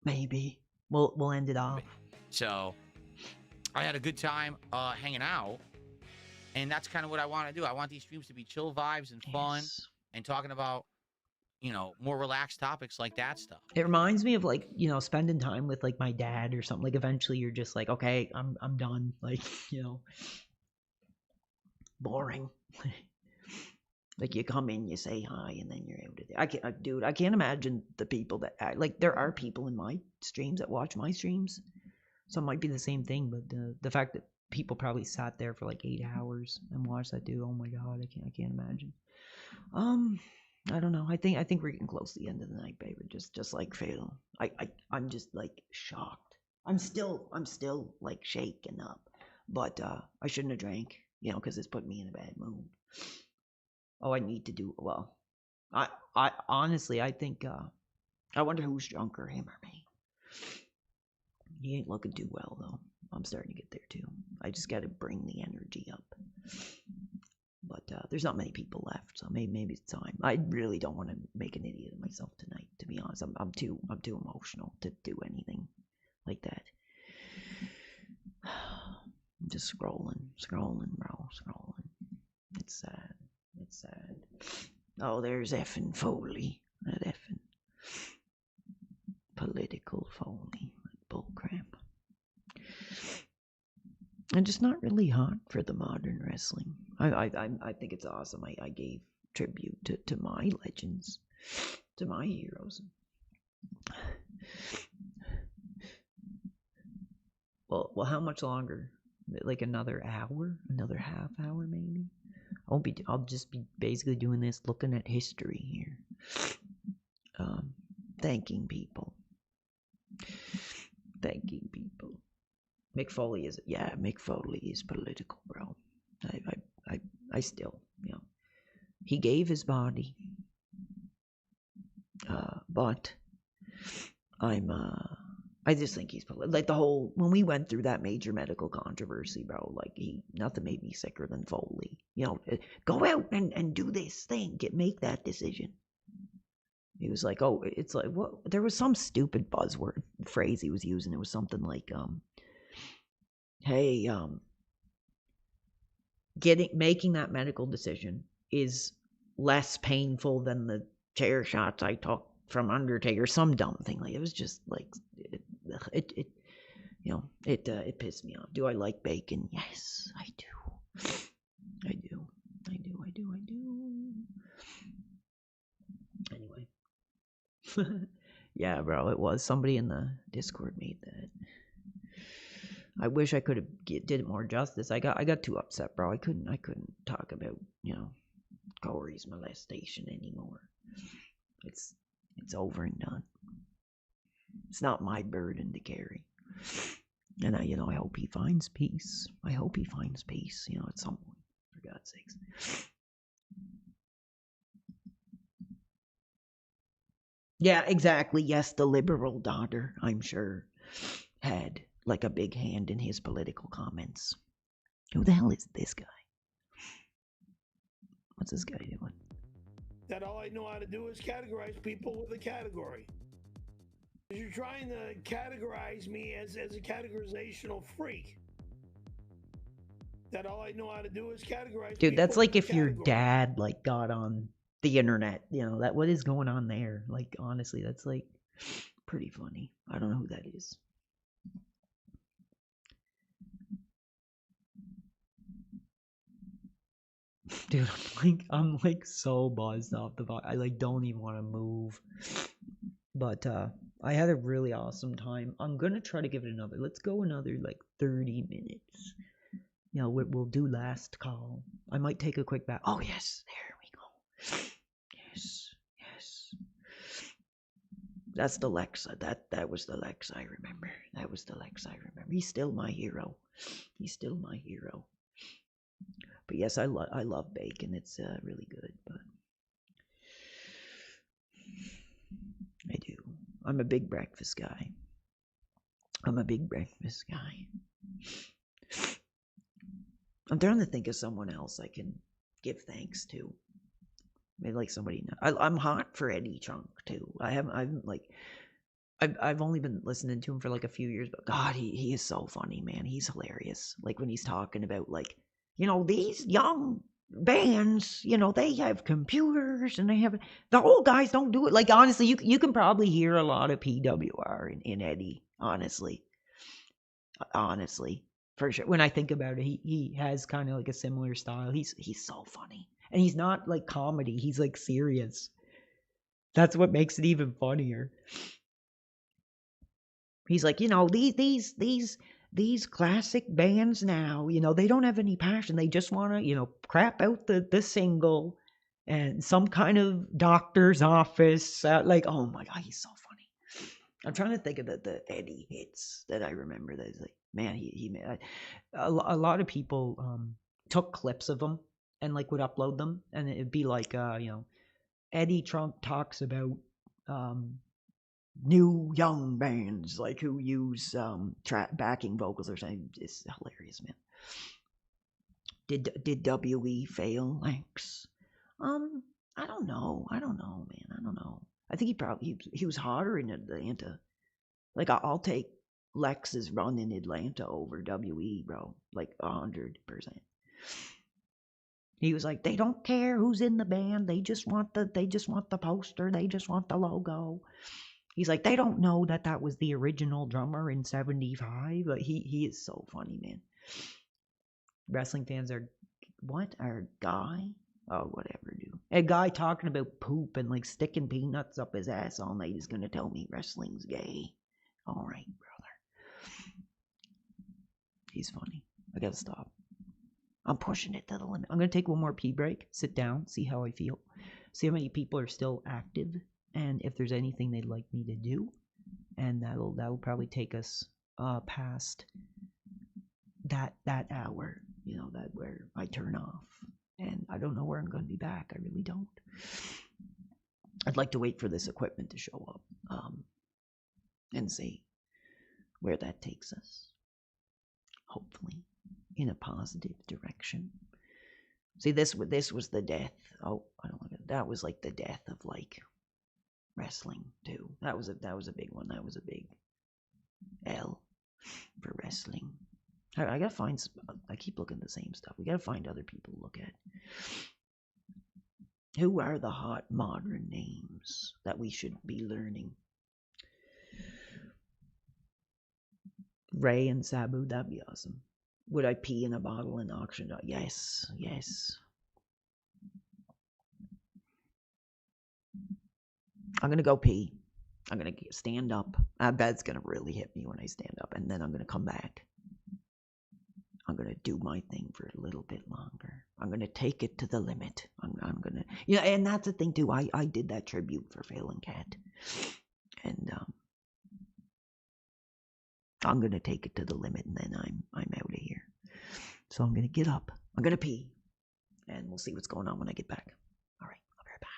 Maybe. We'll end it off. So I had a good time hanging out, and that's kind of what I want to do. I want these streams to be chill vibes and fun, and talking about more relaxed topics like that stuff. It reminds me of, like, spending time with, like, my dad or something. Like, eventually you're just like, okay, I'm done. Like, boring. Like, you come in, you say hi, and then you're out of there. I can't imagine the people that act. Like, there are people in my streams that watch my streams, so it might be the same thing. But the fact that people probably sat there for like 8 hours and watched that dude, oh my god, I can't imagine. I don't know. I think we're getting close to the end of the night, baby. Just like Phil. I'm just, like, shocked. I'm still like shaken up. But I shouldn't have drank, because it's put me in a bad mood. Oh, I need to do well. I honestly, I think I wonder who's drunker, him or me. He ain't looking too well though. I'm starting to get there too. I just got to bring the energy up. But there's not many people left, so maybe it's time. I really don't want to make an idiot of myself tonight, to be honest. I'm too emotional to do anything like that. I'm just scrolling, bro, scrolling. It's sad. It's sad. Oh, there's effing Foley. That effing political Foley. Bullcrap. And just not really hot for the modern wrestling. I think it's awesome. I gave tribute to my legends, to my heroes. Well, how much longer? Like another hour? Another half hour, maybe? I'll just be basically doing this, looking at history here. Thanking people. Mick Foley is political, bro. I still, he gave his body. But I just think he's like the whole, when we went through that major medical controversy, bro, like nothing made me sicker than Foley. Go out and do this thing, make that decision. He was like, oh, it's like, what? There was some stupid buzzword phrase he was using. It was something like, hey, making that medical decision is less painful than the chair shots I took from Undertaker, some dumb thing. Like, it was just like it it pissed me off. Do I like bacon? Yes, I do. I do. Anyway. Yeah, bro, it was. Somebody in the Discord made that. I wish I could have did it more justice. I got too upset, bro. I couldn't talk about, Corey's molestation anymore. It's over and done. It's not my burden to carry. And I hope he finds peace. I hope he finds peace, at some point, for God's sakes. Yeah, exactly. Yes, the liberal daughter, I'm sure, had like a big hand in his political comments. Who the hell is this guy? What's this guy doing? That all I know how to do is categorize people with a category. You're trying to categorize me as a categorizational freak. That all I know how to do is categorize. Dude, that's people like with if a your category. dad got on the internet, that what is going on there? Like, honestly, that's like pretty funny. I don't know who that is. Dude, I'm so buzzed off the I don't even want to move. But I had a really awesome time. I'm gonna try to give it another. Let's go another 30 minutes. We'll do last call. I might take a quick bath. Oh yes, there we go. Yes. That's the Lex. That was the Lex I remember. That was the Lex I remember. He's still my hero. But yes, I love bacon. It's really good. But I do. I'm a big breakfast guy. I'm trying to think of someone else I can give thanks to. Maybe somebody. I'm hot for Eddie Trunk too. I've only been listening to him for a few years, but God, he is so funny, man. He's hilarious. When he's talking about these young bands, they have computers and they have the old guys don't do it. Honestly, you can probably hear a lot of PWR in Eddie. Honestly, for sure. When I think about it, he has kind of a similar style. He's so funny, and he's not comedy. He's serious. That's what makes it even funnier. He's these classic bands now, they don't have any passion. They just want to, crap out the single and some kind of doctor's office. Oh my God, he's so funny. I'm trying to think of the Eddie hits that I remember. That is man, he made a lot of people took clips of them and would upload them, and it'd be Eddie Trunk talks about new young bands who use backing vocals or something. It's hilarious, man. Did WE fail, Lex? I don't know, man. I don't know. I think he was hotter in Atlanta. I'll take Lex's run in Atlanta over WE, bro. 100%. He was they don't care who's in the band. They just want the poster. They just want the logo. He's they don't know that was the original drummer in 75. He is so funny, man. Wrestling fans are guy? Oh, whatever, dude. A guy talking about poop and sticking peanuts up his ass all night is gonna tell me wrestling's gay. All right, brother. He's funny. I gotta stop. I'm pushing it to the limit. I'm gonna take one more pee break, sit down, see how I feel, see how many people are still active, and if there's anything they'd like me to do, and that'll probably take us past that hour, that where I turn off, and I don't know where I'm going to be back. I really don't. I'd like to wait for this equipment to show up, and see where that takes us. Hopefully, in a positive direction. See, this was the death. Oh, I don't like it. That was the death of wrestling too. That was a big one. That was a big L for wrestling. I gotta find. I keep looking at the same stuff. We gotta find other people to look at. Who are the hot modern names that we should be learning? Ray and Sabu, that'd be awesome. Would I pee in a bottle in auction? Yes, yes. I'm gonna go pee. I'm gonna stand up. That bed's gonna really hit me when I stand up, and then I'm gonna come back. I'm gonna do my thing for a little bit longer. I'm gonna take it to the limit. I'm gonna, and that's the thing too. I did that tribute for Phelan Cat, and I'm gonna take it to the limit, and then I'm out of here. So I'm gonna get up. I'm gonna pee, and we'll see what's going on when I get back. All right, I'll be right back.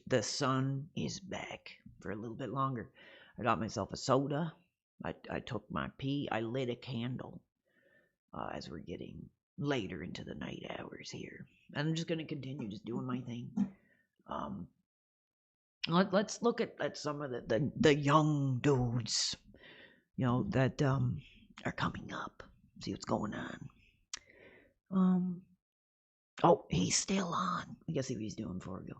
The sun is back for a little bit longer. I got myself a soda. I took my pee. I lit a candle as we're getting later into the night hours here. And I'm just going to continue just doing my thing. Let's look at some of the young dudes, that are coming up. See what's going on. Oh, he's still on. I guess see what he's doing before we go.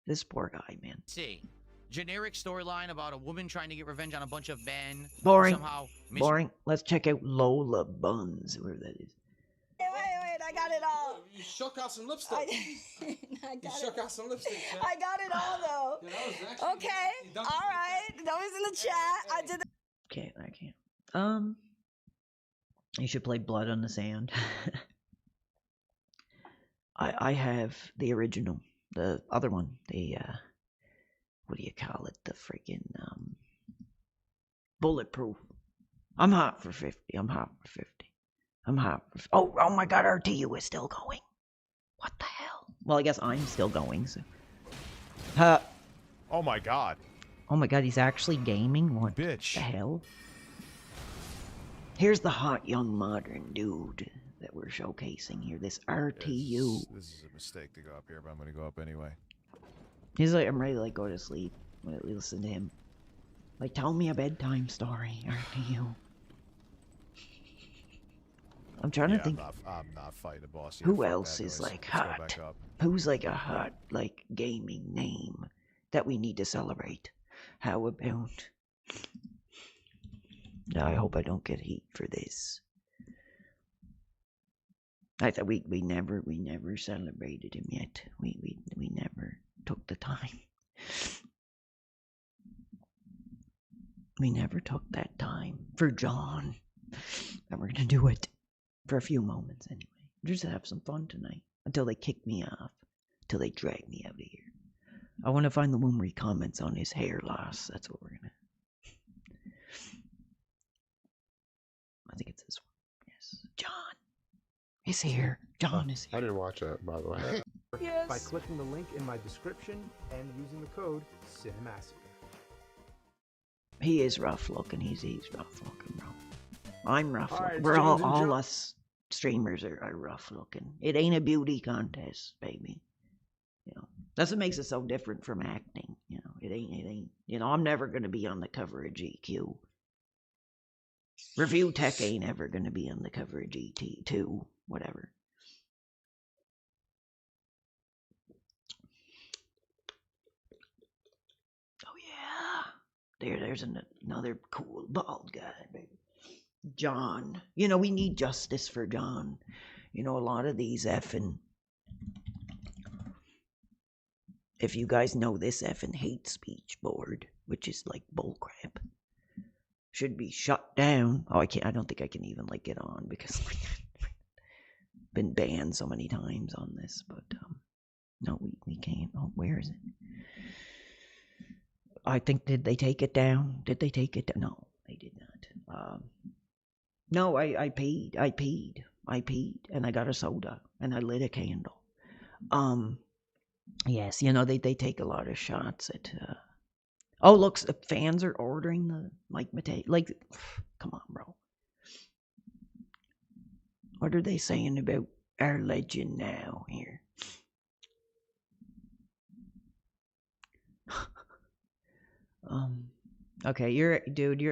This poor guy, man. See, generic storyline about a woman trying to get revenge on a bunch of men. Boring. Somehow Boring. Let's check out Lola Buns, whoever that is. Wait, I got it all. You shook out some lipstick. I got you shook out some lipstick, chat. I got it all, though. Yeah, that was actually, okay, all right. That was in the chat. I did. Okay, I can't. You should play Blood on the Sand. I have the original. The other one, the what do you call it? The freaking bulletproof. I'm hot for 50. I'm hot for 50. I'm hot for. Oh my God! RTU is still going. What the hell? Well, I guess I'm still going. So. Oh my God. Oh my God! He's actually gaming. What the hell? Here's the hot young modern dude that we're showcasing here. This RTU. This is a mistake to go up here, but I'm gonna go up anyway. He's like, I'm ready to like go to sleep. Listen to him. Like, tell me a bedtime story, RTU. I'm trying to think. I'm not fighting a boss yet. Who Fuck else that is noise. like Let's go hot? back up. Who's like a hot like gaming name that we need to celebrate? How about? I hope I don't get heat for this. I thought we never celebrated him yet. We never took the time. We never took that time for John. And we're gonna do it for a few moments anyway. Just have some fun tonight. Until they kick me off. Until they drag me out of here. I want to find the one where he comments on his hair loss. That's what we're gonna. I think it's this one. Yes. John is here. John is here. I didn't watch that, by the way. Yes. By clicking the link in my description and using the code CINEMASSACRE. He is rough looking. He's rough looking, bro. I'm rough All looking. right, We're James and all Joe. us streamers are rough looking. It ain't a beauty contest, baby. You know, that's what makes it so different from acting. You know, it ain't. You know, I'm never gonna be on the cover of GQ. Review Tech ain't ever gonna be on the cover of GT2, whatever. Oh yeah, there's another cool bald guy, baby. John. You know, we need justice for John. You know, a lot of these effing. If you guys know this effing hate speech board, which is like bullcrap, should be shut down. Oh, I don't think I can even like get on because like been banned so many times on this. But no, we can't. Oh, where is it? I think did they take it down? Did they take it down? No, they did not. No, I peed, and I got a soda, and I lit a candle. Yes, you know they take a lot of shots at. Oh, look, fans are ordering the Mike Matei. Like, come on, bro. What are they saying about our legend now here? Okay, you're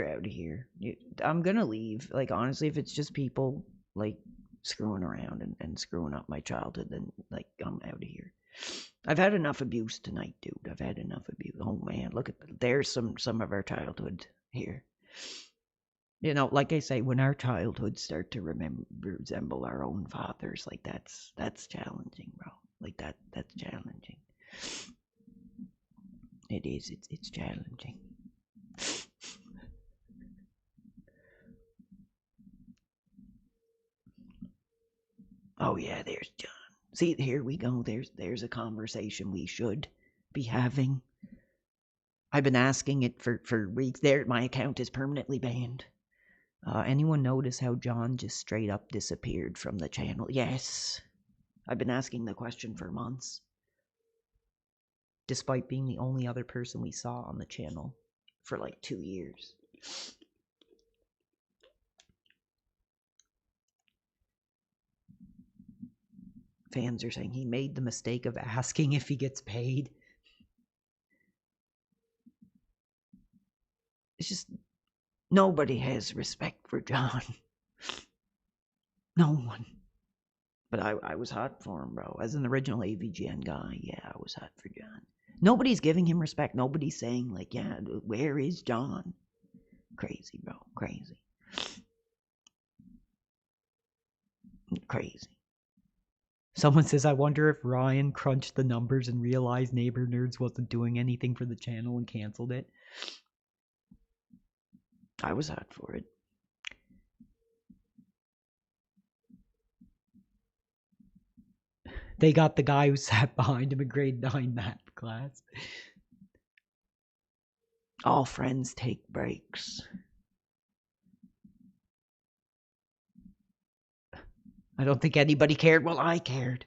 out of here. I'm gonna leave. Like, honestly, if it's just people like screwing around and screwing up my childhood, then like I'm out of here. I've had enough abuse tonight, dude. I've had enough abuse. Oh man, look at there's some of our childhood here. You know, like I say, when our childhoods start to resemble our own fathers, like that's challenging, bro. Like that's challenging. It is. It's challenging. Oh yeah, there's John. See, here we go. There's a conversation we should be having. I've been asking it for weeks. There, my account is permanently banned. Anyone notice how John just straight up disappeared from the channel? Yes. I've been asking the question for months. Despite being the only other person we saw on the channel for like 2 years. Fans are saying he made the mistake of asking if he gets paid. It's just nobody has respect for John. No one. But I was hot for him, bro. As an original AVGN guy, yeah, I was hot for John. Nobody's giving him respect. Nobody's saying, like, yeah, where is John? Crazy, bro. Crazy. Crazy. Someone says, I wonder if Ryan crunched the numbers and realized Neighbor Nerds wasn't doing anything for the channel and canceled it. I was hot for it. They got the guy who sat behind him in grade 9 math class. All friends take breaks. I don't think anybody cared. Well, I cared.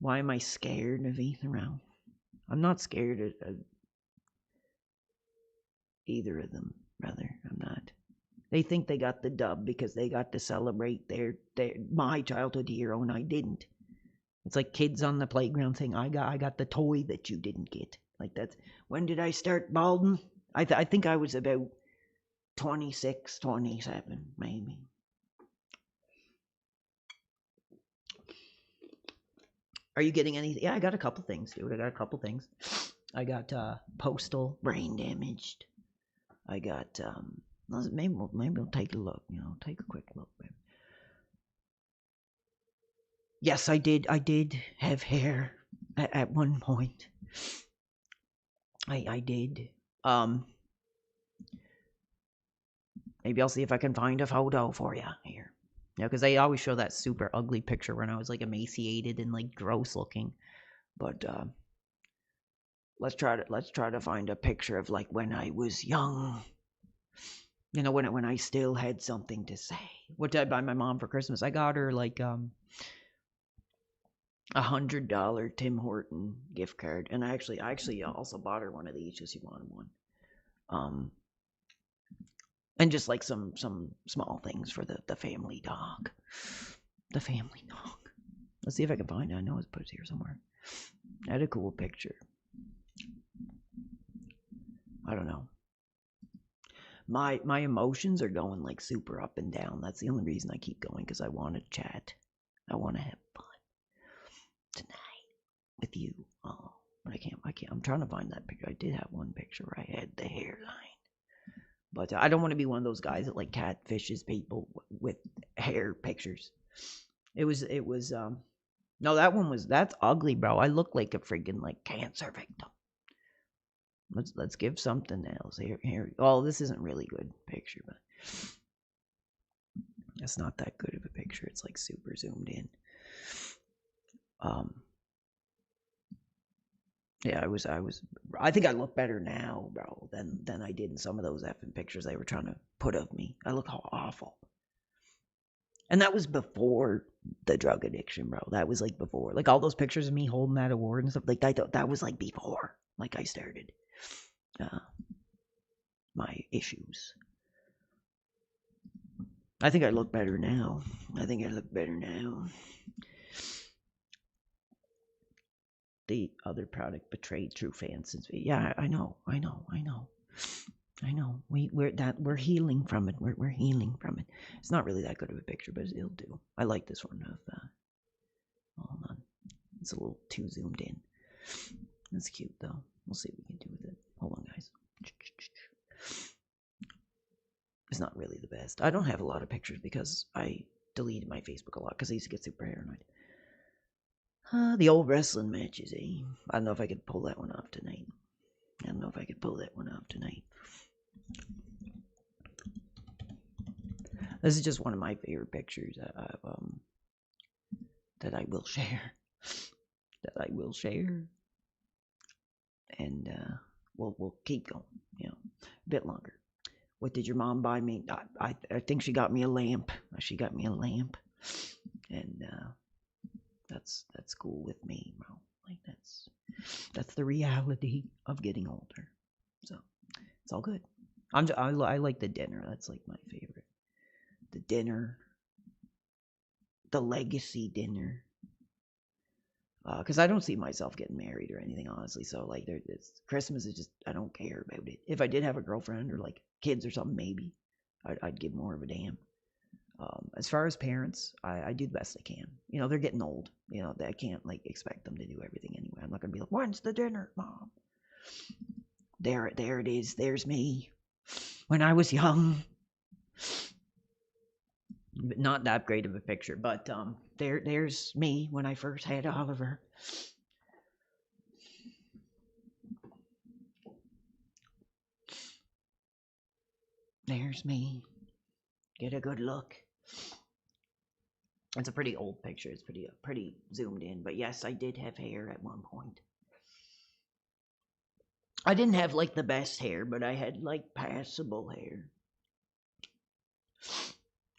Why am I scared of Ethan Ralph? I'm not scared of either of them, brother. I'm not. They think they got the dub because they got to celebrate my childhood hero and I didn't. It's like kids on the playground saying, I got the toy that you didn't get. Like that's, when did I start balding? I think I was about 26, 27, maybe. Are you getting anything? Yeah, I got a couple things, dude. I got a couple things. I got postal brain damaged. I got maybe we'll take a look. Take a quick look. Baby. Yes, I did have hair at one point. I did. Maybe I'll see if I can find a photo for you here. Because they always show that super ugly picture when I was like emaciated and like gross looking. But let's try to find a picture of like when I was young. When I still had something to say. What did I buy my mom for Christmas? I got her like $100 Tim Horton gift card, and I actually also bought her one of these because she wanted one. And just like some small things for the family dog. The family dog. Let's see if I can find it. I know it's put here somewhere. I had a cool picture. I don't know. My emotions are going like super up and down. That's the only reason I keep going, because I want to chat. I want to have fun tonight with you. Oh, but I can't. I'm trying to find that picture. I did have one picture where I had the hairline, but I don't want to be one of those guys that like catfishes people with hair pictures. It was no, that's ugly, bro. I look like a freaking like cancer victim. Let's give something else here. Oh, this isn't really good picture, but it's not that good of a picture. It's like super zoomed in. Yeah, I think I look better now, bro, than I did in some of those effing pictures they were trying to put of me. I look awful. And that was before the drug addiction, bro. That was like before. Like all those pictures of me holding that award and stuff, like that was like before like I started my issues. I think I look better now. The other product betrayed true fans since yeah, I know. We're healing from it. We're healing from it. It's not really that good of a picture, but it'll do. I like this one of hold on. It's a little too zoomed in. That's cute though. We'll see what we can do with it. Hold on, guys. It's not really the best. I don't have a lot of pictures because I deleted my Facebook a lot because I used to get super paranoid. The old wrestling matches, eh? I don't know if I could pull that one off tonight. This is just one of my favorite pictures that I will share. And we'll keep going, a bit longer. What did your mom buy me? I think she got me a lamp. And that's cool with me, bro. Like that's the reality of getting older. So it's all good. I like the dinner. That's like my favorite. The dinner, the legacy dinner. Because I don't see myself getting married or anything, honestly. So like, Christmas is just, I don't care about it. If I did have a girlfriend or like kids or something, maybe I'd give more of a damn. As far as parents, I do the best I can. They're getting old. I can't like expect them to do everything anyway. I'm not gonna be like, when's the dinner, Mom? There it is. There's me when I was young. Not that great of a picture, but there's me when I first had Oliver. There's me. Get a good look. It's a pretty old picture. It's pretty zoomed in. But yes, I did have hair at one point. I didn't have like the best hair, but I had like passable hair.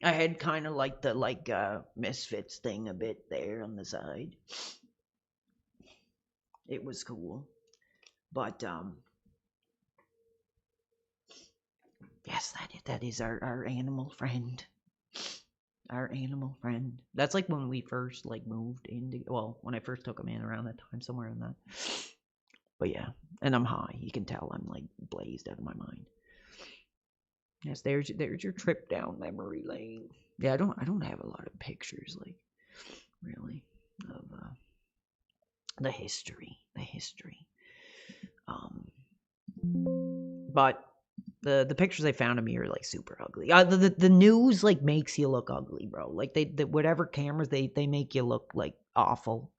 I had kind of like the Misfits thing a bit there on the side. It was cool. But yes, that is our animal friend. Our animal friend. That's like when we first like moved into, well, when I first took him in around that time, somewhere in that. But yeah, and I'm high. You can tell I'm like blazed out of my mind. Yes, there's your trip down memory lane. Yeah, I don't have a lot of pictures, like, really, of the history. But the pictures I found of me are like super ugly. The news like makes you look ugly, bro. Like they whatever cameras they make you look like awful.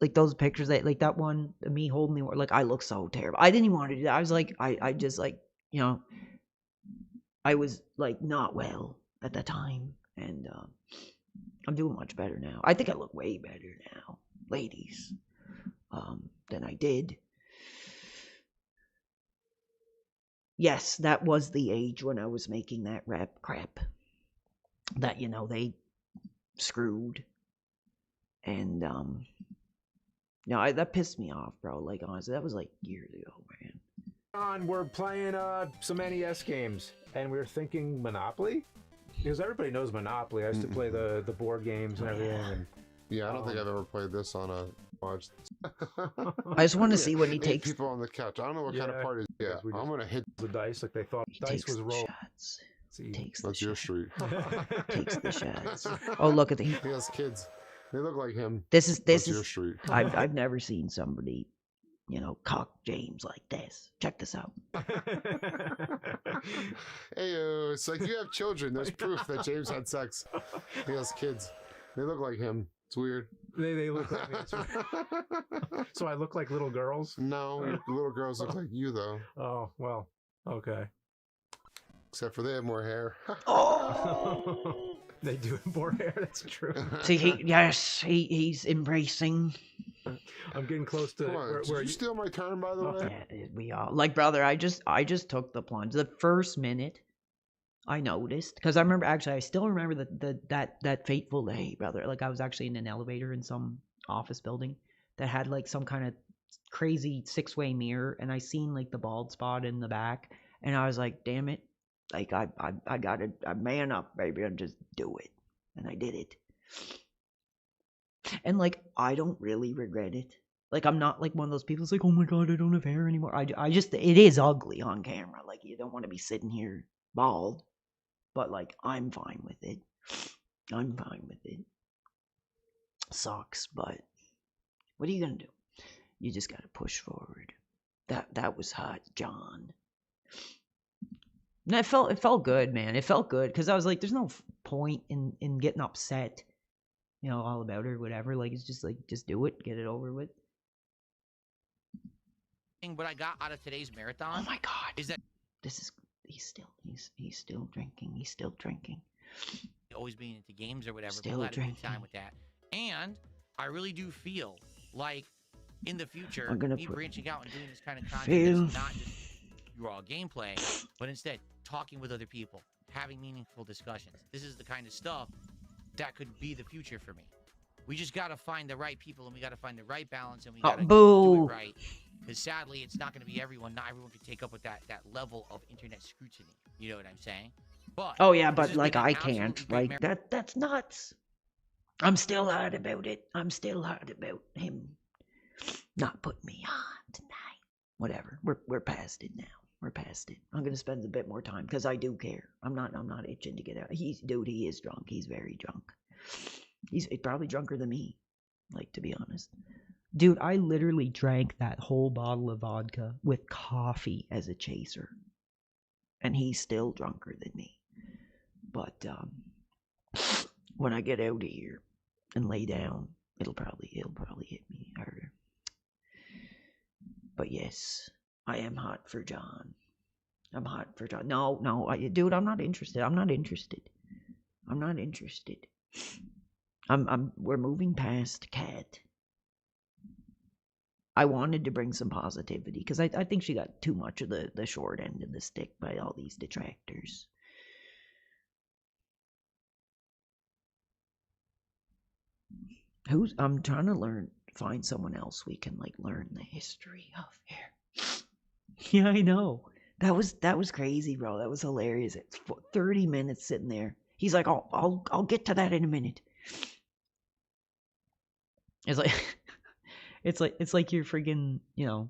Like those pictures like that one of me holding the like I look so terrible. I didn't even want to do that. I was like I just like, you know, I was like not well at the time, and I'm doing much better now. I think I look way better now, ladies, than I did. Yes, that was the age when I was making that rap crap that, you know, they screwed. And no, that pissed me off, bro. Like, honestly, that was like years ago, man. We're playing some NES games, and we're thinking Monopoly, because everybody knows Monopoly. I used to play the board games and everything. And yeah, I don't think I've ever played this on a watch. I just want to see when he takes people on the couch. I don't know what kind of party. Yeah, I'm gonna hit the dice like they thought dice was rolled. That's your street. Takes the shots. Oh, look at the. He has kids. They look like him. This is your street. I've never seen somebody, you know, cock James like this. Check this out. Hey, it's like you have children. There's proof that James had sex. He has kids. They look like him. It's weird. They look like me. So I look like little girls? No, little girls look like you though. Oh, well, okay. Except for they have more hair. Oh. They do have more hair. That's true. See, he's embracing. I'm getting close to. Come on, did you steal my turn, by the way? Yeah, we all like, brother. I just took the plunge. The first minute, I noticed, because I remember, actually, I still remember that fateful day, brother. Like, I was actually in an elevator in some office building that had like some kind of crazy 6-way mirror, and I seen like the bald spot in the back, and I was like, damn it. Like, I gotta man up, baby, and just do it. And I did it. And, like, I don't really regret it. Like, I'm not, like, one of those people that's like, oh my god, I don't have hair anymore. I just, it is ugly on camera. Like, you don't want to be sitting here bald. But, like, I'm fine with it. I'm fine with it. Sucks, but what are you gonna do? You just gotta push forward. That was hot, John. And it felt good, man. It felt good because I was like, there's no point in getting upset, you know, all about it or whatever. Like, it's just like, just do it, get it over with. What I got out of today's marathon, oh my god, is that he's still drinking. He's still drinking. Always being into games or whatever. Still had a drinking. good time with that, and I really do feel like in the future, I'm gonna me branching out and doing this kind of feel- content, that's not just raw gameplay, but instead talking with other people, having meaningful discussions. This is the kind of stuff that could be the future for me. We just got to find the right people, and we got to find the right balance, and we got to do it right. Because sadly, it's not going to be everyone. Not everyone can take up with that level of internet scrutiny. You know what I'm saying? But oh yeah, but like I can't. Like that's nuts. I'm still hard about it. I'm still hard about him not putting me on tonight. Whatever. We're past it now. We're past it. I'm gonna spend a bit more time because I do care. I'm not itching to get out. He is drunk. He's very drunk. He's probably drunker than me. Like, to be honest. Dude, I literally drank that whole bottle of vodka with coffee as a chaser. And he's still drunker than me. But when I get out of here and lay down, it'll probably hit me harder. But yes, I am hot for John. I'm hot for John. No, dude, I'm not interested. I'm not interested. I'm not interested. We're moving past Kat. I wanted to bring some positivity because I think she got too much of the short end of the stick by all these detractors. I'm trying to find someone else we can like learn the history of here. Yeah, I know. That was crazy, bro. That was hilarious. It's 30 minutes sitting there. He's like, I'll get to that in a minute. It's like it's like you're friggin',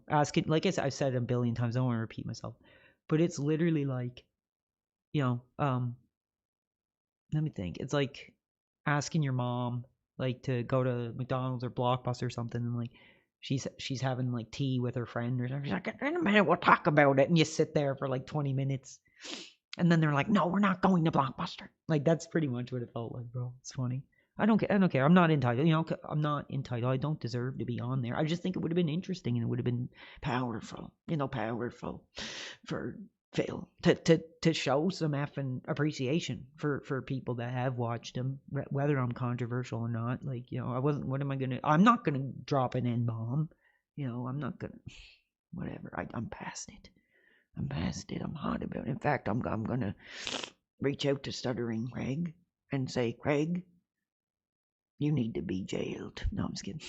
asking, like I've said it a billion times, I don't want to repeat myself. But it's literally like, let me think. It's like asking your mom like to go to McDonald's or Blockbuster or something, and like she's having like tea with her friend or something. She's like, in a minute we'll talk about it, and you sit there for like 20 minutes, and then they're like, no, we're not going to Blockbuster. Like that's pretty much what it felt like, bro. It's funny. I don't care. I'm not entitled. I'm not entitled. I don't deserve to be on there. I just think it would have been interesting and it would have been powerful. Powerful for Phil to show some effing appreciation for people that have watched him, whether I'm controversial or not. Like, I wasn't. What am I gonna? I'm not gonna drop an N-bomb. I'm not gonna. Whatever. I'm past it. I'm past it. I'm hot about it. In fact, I'm gonna reach out to Stuttering Craig and say, Craig, you need to be jailed. No, I'm just kidding.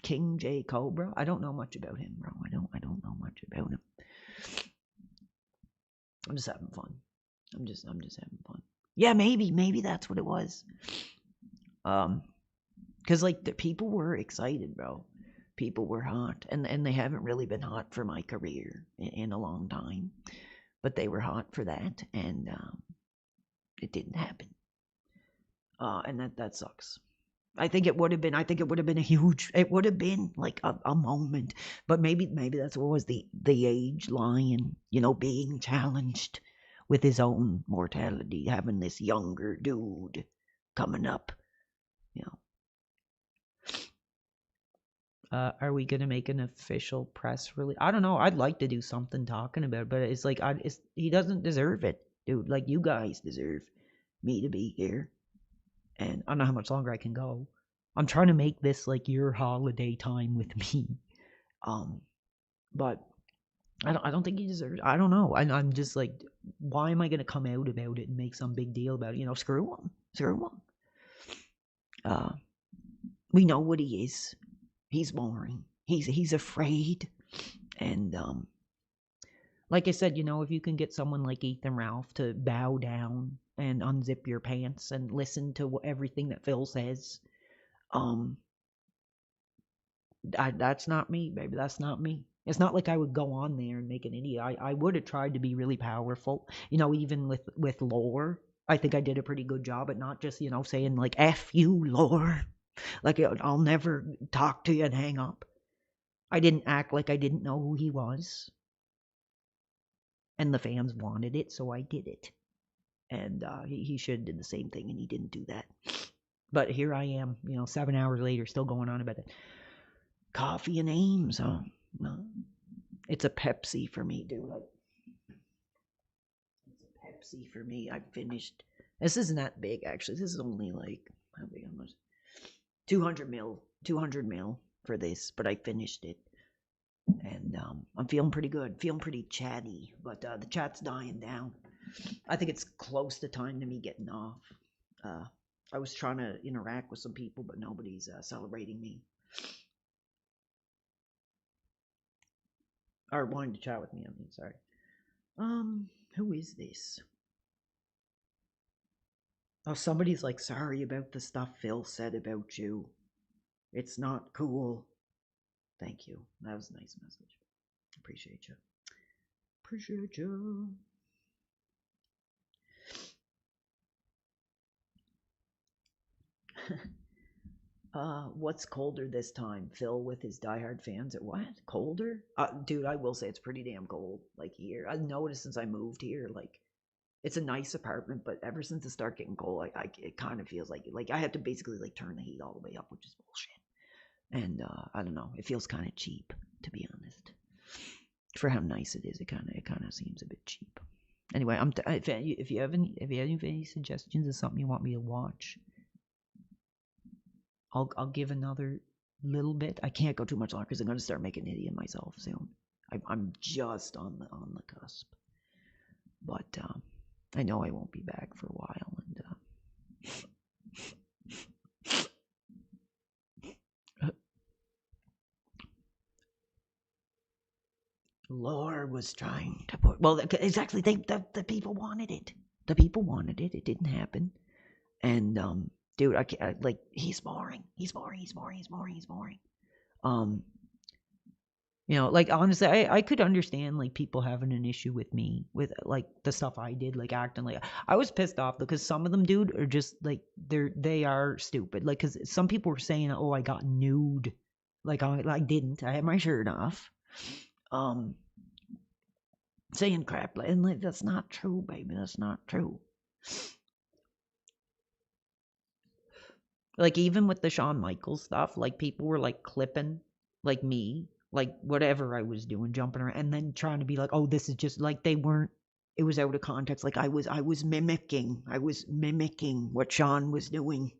King J Cobra. I don't know much about him, bro. I don't know much about him. I'm just having fun. I'm just having fun. Yeah, maybe that's what it was. Cause like the people were excited, bro. People were hot, and they haven't really been hot for my career in a long time, but they were hot for that, and it didn't happen. And that sucks. I think it would have been a huge, it would have been like a moment, but maybe that's what was the age lion, being challenged with his own mortality, having this younger dude coming up, Are we gonna make an official press release? I don't know. I'd like to do something talking about it, but it's like he doesn't deserve it, dude. Like you guys deserve me to be here. And I don't know how much longer I can go. I'm trying to make this like your holiday time with me. But I don't think he deserves. I don't know. I'm just like, why am I gonna come out about it and make some big deal about it? Screw him. We know what he is. He's boring. He's afraid. And like I said, if you can get someone like Ethan Ralph to bow down and unzip your pants and listen to everything that Phil says, that's not me, baby. That's not me. It's not like I would go on there and make an idiot. I would have tried to be really powerful, even with lore. I think I did a pretty good job at not just, saying like, F you, lore. Like, I'll never talk to you and hang up. I didn't act like I didn't know who he was. And the fans wanted it, so I did it. And he should have did the same thing, and he didn't do that. But here I am, 7 hours later, still going on about it. Coffee and Ames, huh? No. It's a Pepsi for me, dude. It's a Pepsi for me. I finished. This isn't that big, actually. This is only like, how big? How much? 200 mil for this, but I finished it. And I'm feeling pretty good, feeling pretty chatty, but the chat's dying down. I think it's close to time to me getting off. I was trying to interact with some people, but nobody's celebrating me. Or wanting to chat with me, sorry. Who is this? Oh, somebody's like, sorry about the stuff Phil said about you. It's not cool. Thank you. That was a nice message. Appreciate you. Appreciate you. What's colder this time? Phil with his diehard fans or what? Colder? Dude, I will say it's pretty damn cold. Like here, I've noticed since I moved here, like it's a nice apartment, but ever since it started getting cold, it kind of feels like I have to basically like turn the heat all the way up, which is bullshit. And I don't know, it feels kind of cheap, to be honest. For how nice it is, it kind of seems a bit cheap. Anyway, if you have any suggestions of something you want me to watch, I'll give another little bit. I can't go too much longer because I'm gonna start making an idiot of myself soon. I'm just on the cusp, but I know I won't be back for a while, and Lord was trying to put exactly the people wanted it. The people wanted it. It didn't happen, and dude, like he's boring. He's boring. Like honestly, I could understand like people having an issue with me with like the stuff I did, like acting like I was pissed off because some of them, dude, are just like they are stupid. Like, cause some people were saying, "Oh, I got nude," like I didn't. I had my shirt off. Saying crap and like that's not true, baby. That's not true. Like even with the Shawn Michaels stuff, like people were like clipping like me, like whatever I was doing, jumping around, and then trying to be like, oh, this is just like they weren't. It was out of context. Like I was mimicking what Shawn was doing,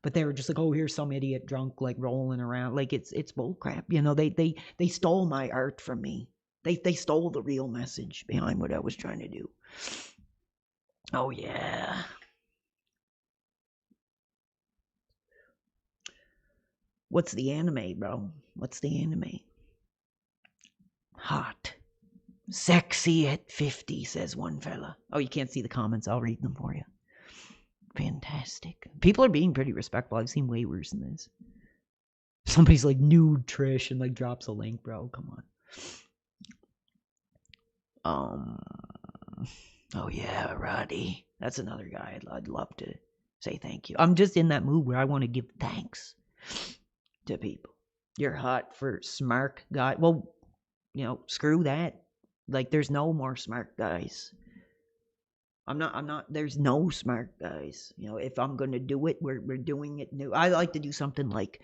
but they were just like, oh, here's some idiot drunk like rolling around. Like it's bull crap. You know, they stole my art from me. They stole the real message behind what I was trying to do. Oh yeah. What's the anime, bro? What's the anime? Hot. Sexy at 50, says one fella. Oh, you can't see the comments. I'll read them for you. Fantastic. People are being pretty respectful. I've seen way worse than this. Somebody's like, nude Trish, and like drops a link, bro. Come on. Oh yeah, Roddy. That's another guy I'd love to say thank you. I'm just in that mood where I want to give thanks to people. You're hot for smart guy. Well, screw that. Like, there's no more smart guys. I'm not, there's no smart guys. If I'm going to do it, we're doing it new. I like to do something like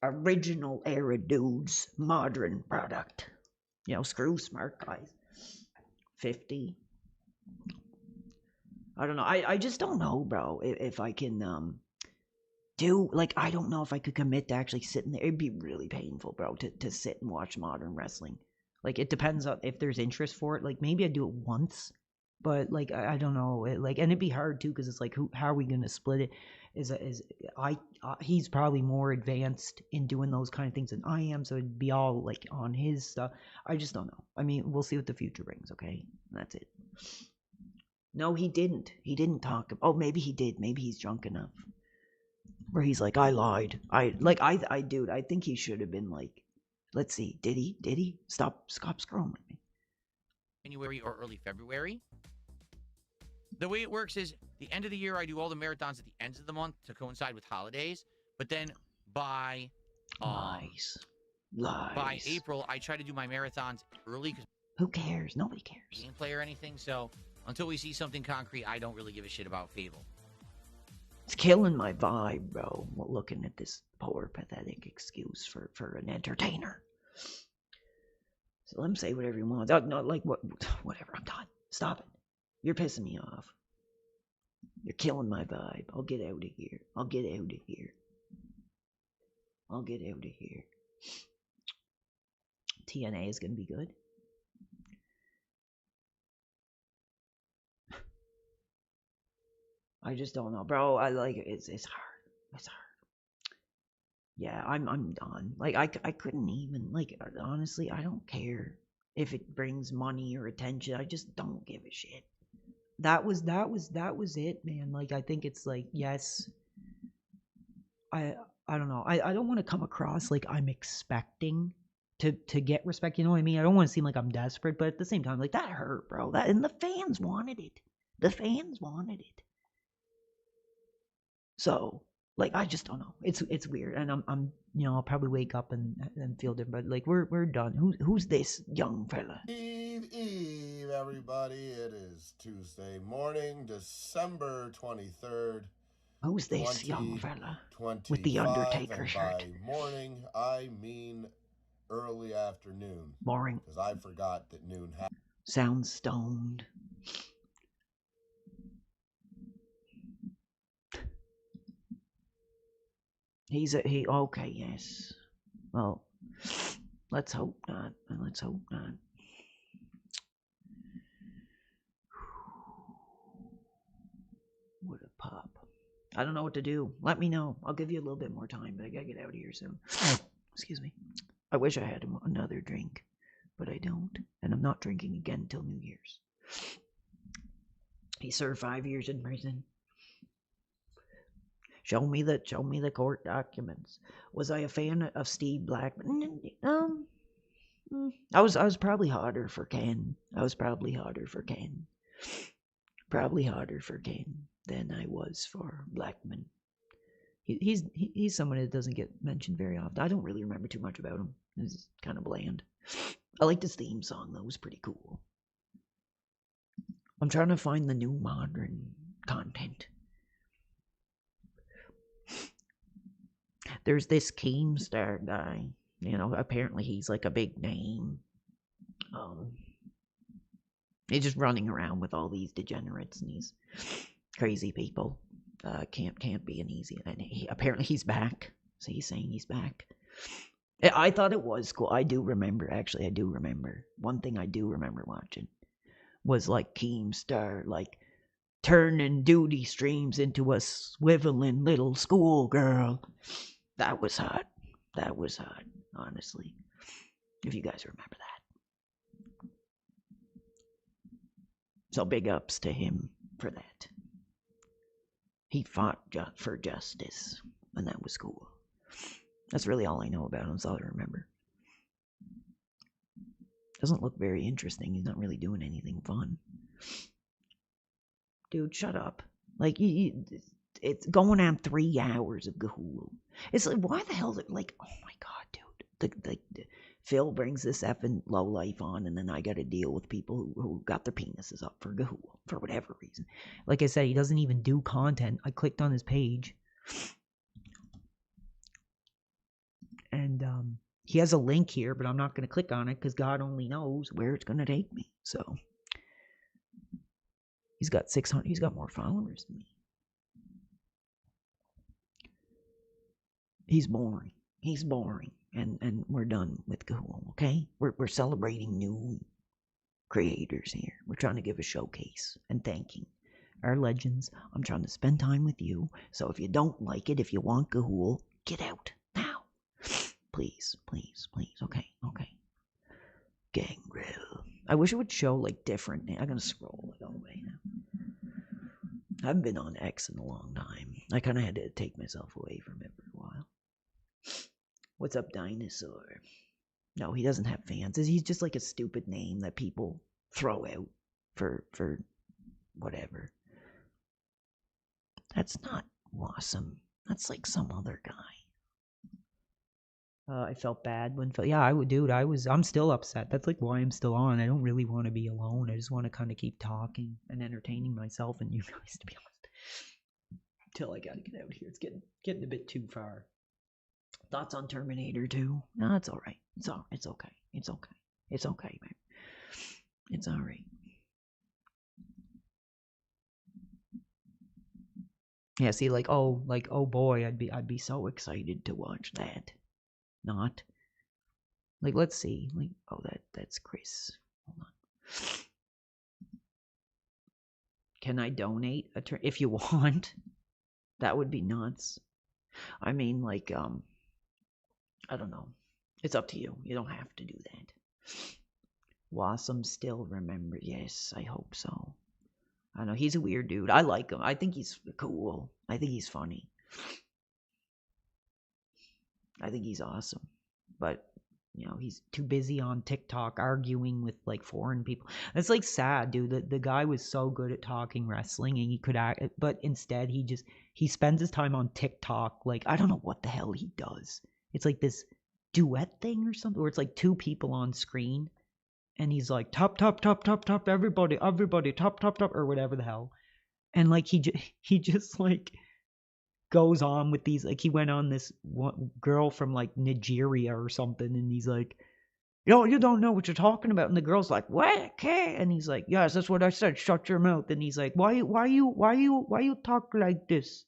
original era dudes, modern product. Screw smart guys. 50. I don't know. I just don't know, bro, if I can, I don't know if I could commit to actually sitting there. It'd be really painful, bro, to sit and watch modern wrestling. Like, it depends on if there's interest for it. Like, maybe I'd do it once, but like, I don't know. And it'd be hard too, because it's like, how are we gonna split it? He's probably more advanced in doing those kind of things than I am, so it'd be all like on his stuff. I just don't know. I mean, we'll see what the future brings. Okay, that's it. No, he didn't. He didn't talk. Oh, maybe he did. Maybe he's drunk enough. Where he's like, I lied. Dude, I think he should have been like, let's see, did he? Stop scrolling with me. January or early February. The way it works is the end of the year, I do all the marathons at the ends of the month to coincide with holidays. But then by Lies. By April, I try to do my marathons early. Cause who cares? Nobody cares. Didn't play or anything. So until we see something concrete, I don't really give a shit about Fable. It's killing my vibe, bro. Looking at this poor, pathetic excuse for an entertainer. So let him say whatever he wants. Not like whatever. I'm done. Stop it. You're pissing me off. You're killing my vibe. I'll get out of here. TNA is gonna be good. I just don't know, bro. I like it. It's hard. Yeah, I'm done. Like I couldn't even, like, honestly, I don't care if it brings money or attention. I just don't give a shit. That was it, man. Like, I think it's like, yes, I don't know. I don't want to come across like I'm expecting to get respect. You know what I mean? I don't want to seem like I'm desperate, but at the same time, like, that hurt, bro. And the fans wanted it. So, like, I just don't know. It's weird, and I'm I'll probably wake up and feel different. But like, we're done. Who's this young fella? Eve, everybody. It is Tuesday morning, December 23rd. Who's this young fella with the Undertaker shirt? By morning, I mean early afternoon. Boring. Because I forgot that noon happened. Sounds stoned. He okay, yes. Well, let's hope not. Let's hope not. What a pop. I don't know what to do. Let me know. I'll give you a little bit more time, but I gotta get out of here soon. Excuse me. I wish I had another drink, but I don't. And I'm not drinking again until New Year's. He served 5 years in prison. Show me the court documents. Was I a fan of Steve Blackman? I was probably harder for Ken. Probably harder for Ken than I was for Blackman. He's someone that doesn't get mentioned very often. I don't really remember too much about him. He's kind of bland. I liked his theme song though. It was pretty cool. I'm trying to find the new modern content. There's this Keemstar guy. You know, apparently he's like a big name. He's just running around with all these degenerates and these crazy people. Can't be an easy. And apparently he's back. So he's saying he's back. I thought it was cool. I do remember. One thing I do remember watching was like Keemstar, like turning duty streams into a swiveling little schoolgirl. That was hot. Honestly. If you guys remember that. So big ups to him for that. He fought for justice, and that was cool. That's really all I know about him. That's all I remember. Doesn't look very interesting. He's not really doing anything fun. Dude, shut up. Like, it's going on 3 hours of Gahul. It's like, why the hell is it like, oh my god, dude. Phil brings this effing lowlife on, and then I got to deal with people who got their penises up for Gahul for whatever reason. Like I said, he doesn't even do content. I clicked on his page, and he has a link here, but I'm not going to click on it because God only knows where it's going to take me. So he's got 600. He's got more followers than me. He's boring. And we're done with Gahul, okay? We're celebrating new creators here. We're trying to give a showcase and thanking our legends. I'm trying to spend time with you. So if you don't like it, if you want Gahul, get out now. Please. Okay. Gangrel. I wish it would show like different. I'm gonna scroll it all the way now. I haven't been on X in a long time. I kind of had to take myself away from it for a while. What's up, Dinosaur? No, he doesn't have fans. He's just like a stupid name that people throw out for whatever. That's not awesome. That's like some other guy. I felt bad when Phil. Yeah, I would, dude. I'm still upset. That's like why I'm still on. I don't really want to be alone. I just want to kind of keep talking and entertaining myself and you guys, to be honest. Until I gotta get out of here. It's getting a bit too far. Thoughts on Terminator 2? No, it's alright. It's okay. It's okay, man. It's alright. Yeah, see, oh boy, I'd be so excited to watch that. Not. Like, let's see. Like, oh, that's Chris. Hold on. Can I donate if you want? That would be nuts. I mean, like, I don't know. It's up to you. You don't have to do that. Wassam still remember. Yes, I hope so. I know he's a weird dude. I like him. I think he's cool. I think he's funny. I think he's awesome. But, you know, he's too busy on TikTok arguing with, like, foreign people. It's, like, sad, dude. The guy was so good at talking wrestling and he could act, but instead he spends his time on TikTok. Like, I don't know what the hell he does. It's like this duet thing or something, where it's like two people on screen and he's like, top, everybody, top, or whatever the hell. And, like, he just, like, goes on with these, like, he went on this one girl from, like, Nigeria or something, and he's like, yo, you don't know what you're talking about. And the girl's like, what? Okay. And he's like, yes, that's what I said. Shut your mouth. And he's like, why you talk like this?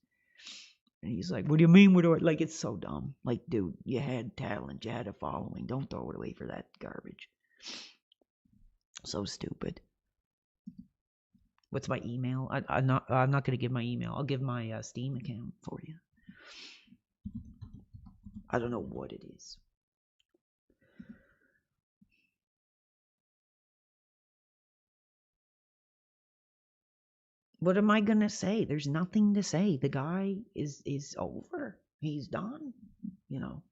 And he's like, what do you mean? What do I like? It's so dumb. Like, dude, you had talent, you had a following. Don't throw it away for that garbage. So stupid. What's my email? I'm not gonna give my email. I'll give my Steam account for you. I don't know what it is. What am I gonna say? There's nothing to say. The guy is over. He's done. You know.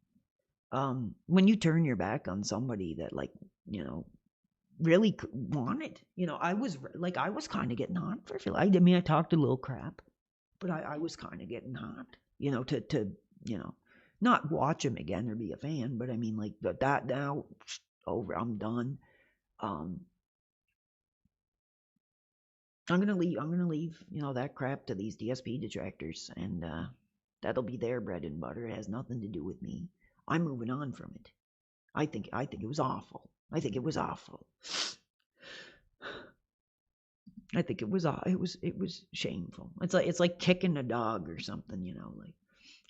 When you turn your back on somebody that, like, you know, really wanted, you know, I was kind of getting hot for Phil. I mean, I talked a little crap, but I was kind of getting hot, you know, to you know, not watch him again or be a fan, but I mean, like, that now over. I'm done. I'm gonna leave, you know, that crap to these DSP detractors, and that'll be their bread and butter. It has nothing to do with me. I'm moving on from it. I think it was awful. I think it was awful. I think it was shameful. It's like kicking a dog or something, you know, like,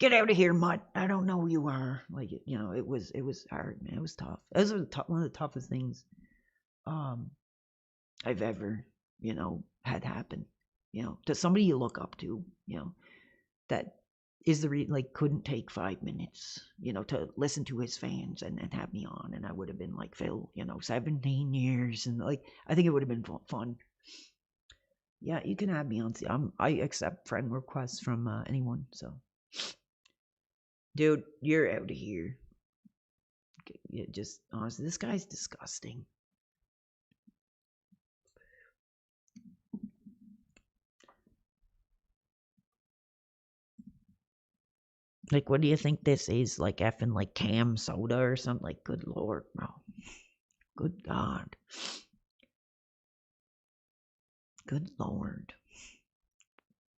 get out of here, mutt. I don't know who you are. Like, you know, it was hard, man. It was tough. It was one of the toughest things I've ever, you know, had happen, you know, to somebody you look up to, you know, that is like, couldn't take 5 minutes, you know, to listen to his fans and have me on. And I would have been like, Phil, you know, 17 years. And like, I think it would have been fun. Yeah, you can have me on. I accept friend requests from anyone. So, dude, you're out of here. Yeah, just honestly, this guy's disgusting. Like, what do you think this is? Like effing like cam soda or something? Like, good lord, bro. Good God. Good lord.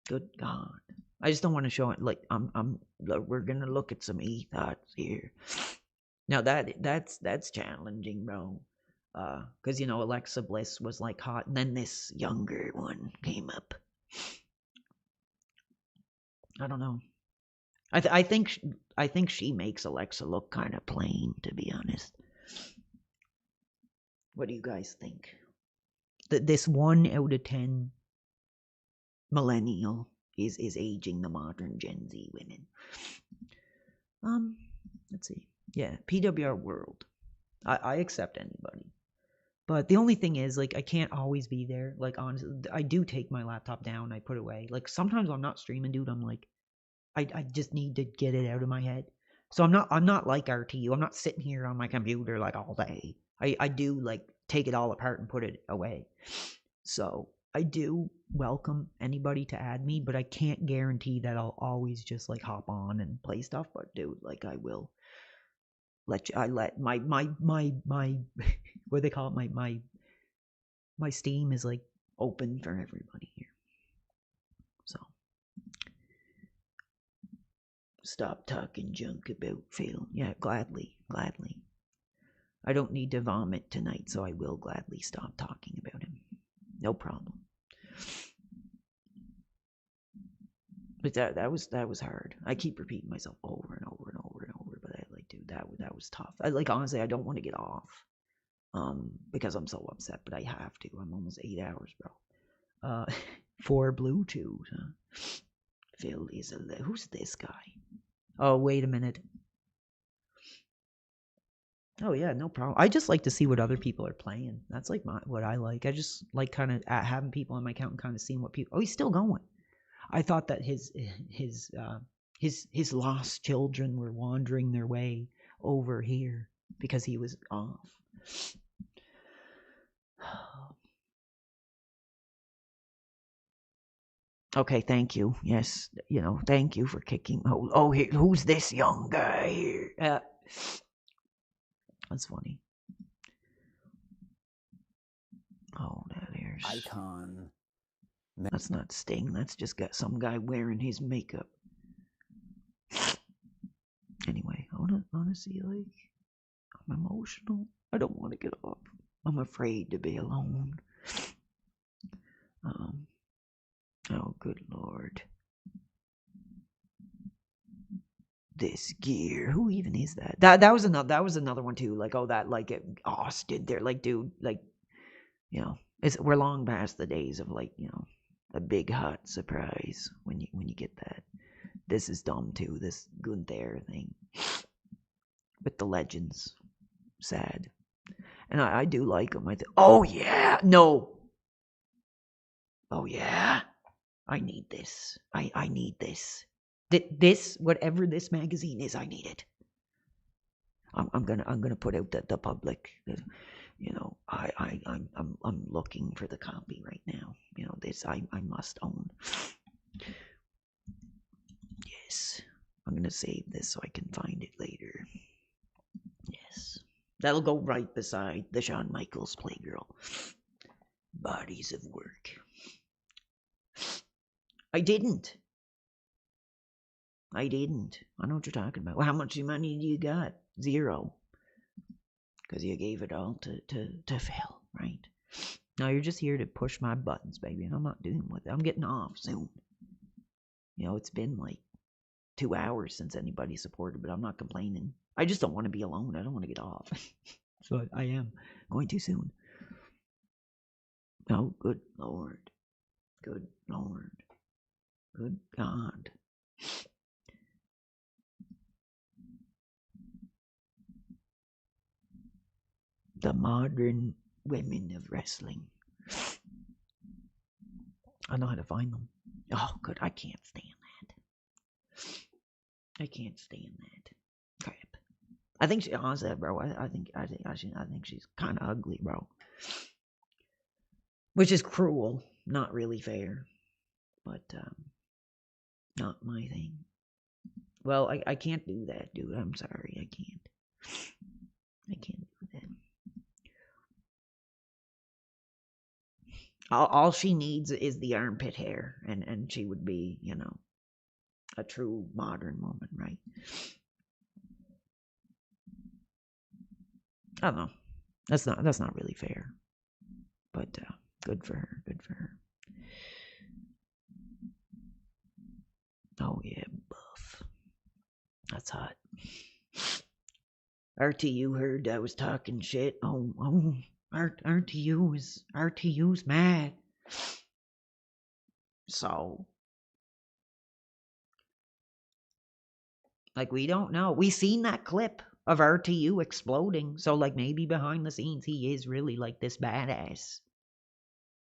Good God. I just don't want to show it. Like, we're gonna look at some e-thoughts here. Now that's challenging, bro. Cause, you know, Alexa Bliss was like hot, and then this younger one came up. I don't know. I think she makes Alexa look kind of plain, to be honest. What do you guys think? This 1 out of 10 millennial is aging the modern Gen Z women. Let's see. Yeah, PWR world. I accept anybody. But the only thing is, like, I can't always be there. Like, honestly, I do take my laptop down, I put it away. Like, sometimes I'm not streaming, dude. I'm like, I just need to get it out of my head. So I'm not like RTU. I'm not sitting here on my computer like all day. I do, like, take it all apart and put it away. So I do welcome anybody to add me, but I can't guarantee that I'll always just, like, hop on and play stuff. But dude, like, I will let you. I let my what do they call it? My Steam is, like, open for everybody here. So stop talking junk about Phil. Yeah, gladly. I don't need to vomit tonight, so I will gladly stop talking about him. No problem. But that was hard. I keep repeating myself over and over and over and over. But dude, that was tough. Honestly, I don't want to get off, because I'm so upset. But I have to. I'm almost 8 hours, bro. 4 Bluetooth. Huh? Phil is who's this guy? Oh, wait a minute. Oh yeah, no problem. I just like to see what other people are playing. That's like what I like. I just like kind of having people on my account and kind of seeing what people. Oh, he's still going. I thought that his lost children were wandering their way over here because he was off. Okay, thank you. Yes, you know, thank you for kicking. Oh, here, who's this young guy here? That's funny. Oh, there's Icon. That's not Sting. That's just got some guy wearing his makeup. Anyway, I wanna see, like, I'm emotional. I don't want to get off. I'm afraid to be alone. Oh, good lord. this gear. Who even is that? That was another one too. Like, oh, that like Austin there. Like, dude, like, you know, we're long past the days of like, you know, a big hot surprise when you get that. This is dumb too. This Gunther thing with the legends. Sad. And I do like them. Oh yeah, no. Oh yeah, I need this. I need this. This, whatever this magazine is, I need it. I'm gonna put out the public. You know, I'm looking for the copy right now. You know, this I must own. Yes, I'm gonna save this so I can find it later. Yes, that'll go right beside the Shawn Michaels Playgirl. Bodies of work. I didn't. I know what you're talking about. Well, how much money do you got? 0. Because you gave it all to Phil, right? Now you're just here to push my buttons, baby, and I'm not doing with it. I'm getting off soon. You know, it's been like 2 hours since anybody supported, but I'm not complaining. I just don't want to be alone. I don't want to get off. So I am going too soon. Oh, good Lord. Good Lord. Good God. The modern women of wrestling. I know how to find them. Oh, good. I can't stand that. I can't stand that. Crap. I think she, honestly, bro. I think she's kind of ugly, bro. Which is cruel, not really fair, but not my thing. Well, I can't do that, dude. I'm sorry, I can't. I can't do that. All she needs is the armpit hair, and she would be, you know, a true modern woman, right? I don't know. That's not really fair. But good for her. Good for her. Oh yeah, buff. That's hot. RTU heard I was talking shit. Oh, RTU's mad. So, like, we don't know. We seen that clip of RTU exploding. So, like, maybe behind the scenes he is really like this badass.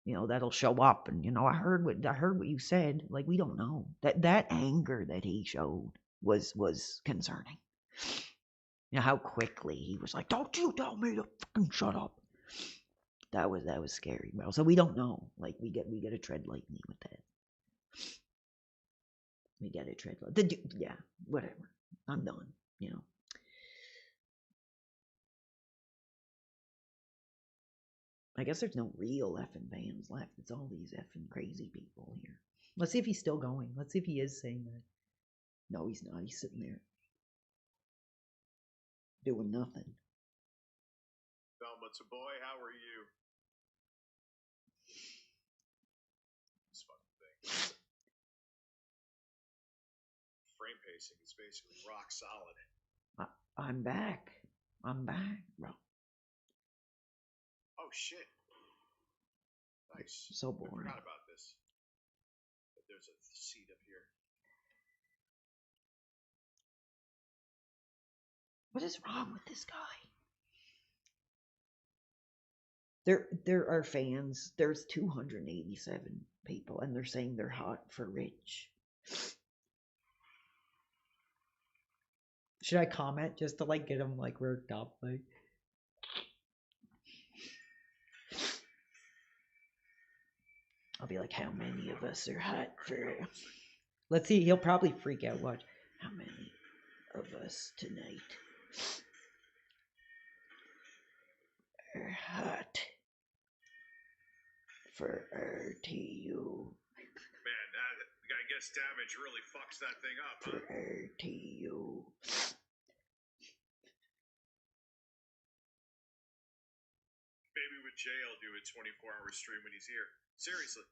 You know, that'll show up. And, you know, I heard what you said. Like, we don't know. That anger that he showed was concerning. You know, how quickly he was like, "Don't you tell me to fucking shut up." That was scary, bro. So we don't know. Like, we get to tread lightly with that. We got to tread lightly. Yeah, whatever. I'm done. You know. I guess there's no real effing fans left. It's all these effing crazy people here. Let's see if he's still going. Let's see if he is saying that. No, he's not. He's sitting there doing nothing. Velma's a boy. How are you? This fucking thing. Frame pacing is basically rock solid. I'm back. I'm back, bro. Oh shit. Nice. So boring. I forgot about this. But there's a seat up here. What is wrong with this guy? There are fans. There's 287 people, and they're saying they're hot for Rich. Should I comment just to like get him like worked up? Like, I'll be like, how many of us are hot for? Let's see. He'll probably freak out. Watch. How many of us tonight are hot for RTU? Man, I guess damage really fucks that thing up, huh? For RTU. Maybe with Jay, I'll do a 24-hour stream when he's here. Seriously.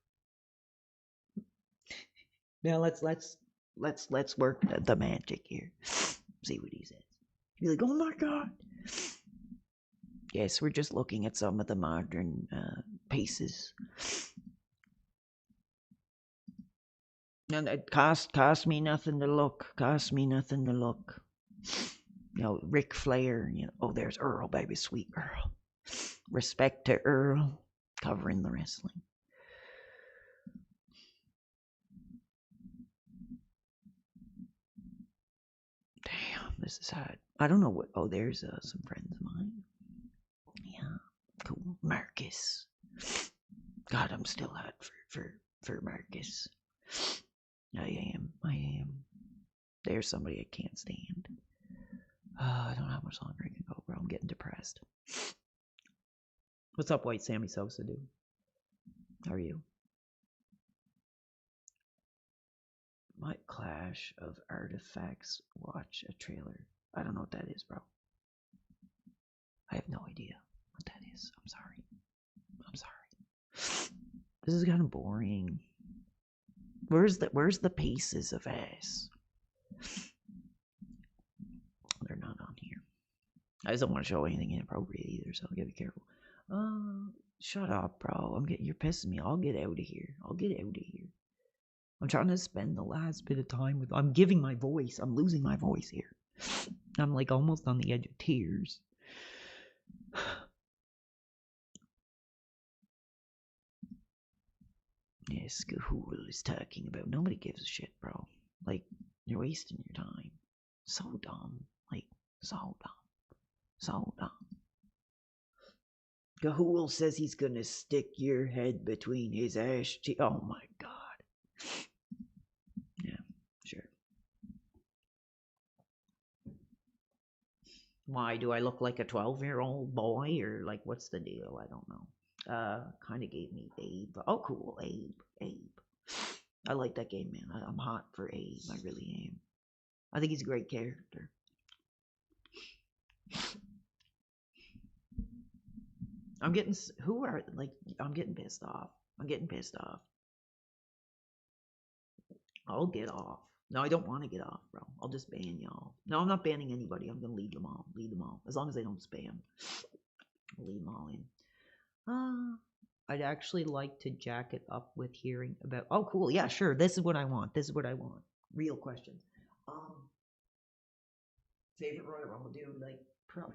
Now let's Let's work the magic here. See what he says. Be like, oh my god. Yes, we're just looking at some of the modern pieces. And it cost me nothing to look. Cost me nothing to look. You know, Ric Flair. You know, oh, there's Earl, baby, sweet Earl. Respect to Earl, covering the wrestling. Damn, this is hot. I don't know what. Oh, there's some friends of mine. Yeah, cool. Marcus. God, I'm still hot for Marcus. I am. There's somebody I can't stand. I don't know how much longer I can go, bro. I'm getting depressed. What's up, White Sammy Sosa, dude? How are you? Might Clash of Artifacts watch a trailer. I don't know what that is, bro. I have no idea what that is. I'm sorry. This is kind of boring. Where's the pieces of ass? They're not on here. I just don't want to show anything inappropriate either, so I gotta be careful. Shut up, bro. You're pissing me. I'll get out of here. I'm trying to spend the last bit of time with. I'm giving my voice. I'm losing my voice here. I'm like almost on the edge of tears. Yes, Cahool is talking about. Nobody gives a shit, bro. Like, you're wasting your time. So dumb. Like, so dumb. Cahool says he's gonna stick your head between his ass cheeks. Oh my god. Yeah, sure. Why, do I look like a 12-year-old boy, or like, what's the deal? I don't know. Kind of gave me Abe. Oh, cool, Abe. I like that game, man. I'm hot for Abe. I really am. I think he's a great character. I'm getting pissed off. I'll get off. No, I don't want to get off, bro. I'll just ban y'all. No, I'm not banning anybody. I'm gonna leave them all. As long as they don't spam. I'll leave them all in. I'd actually like to jack it up with hearing about. Oh, cool. Yeah, sure. This is what I want. Real questions. Favorite Royal Rumble, dude? Like,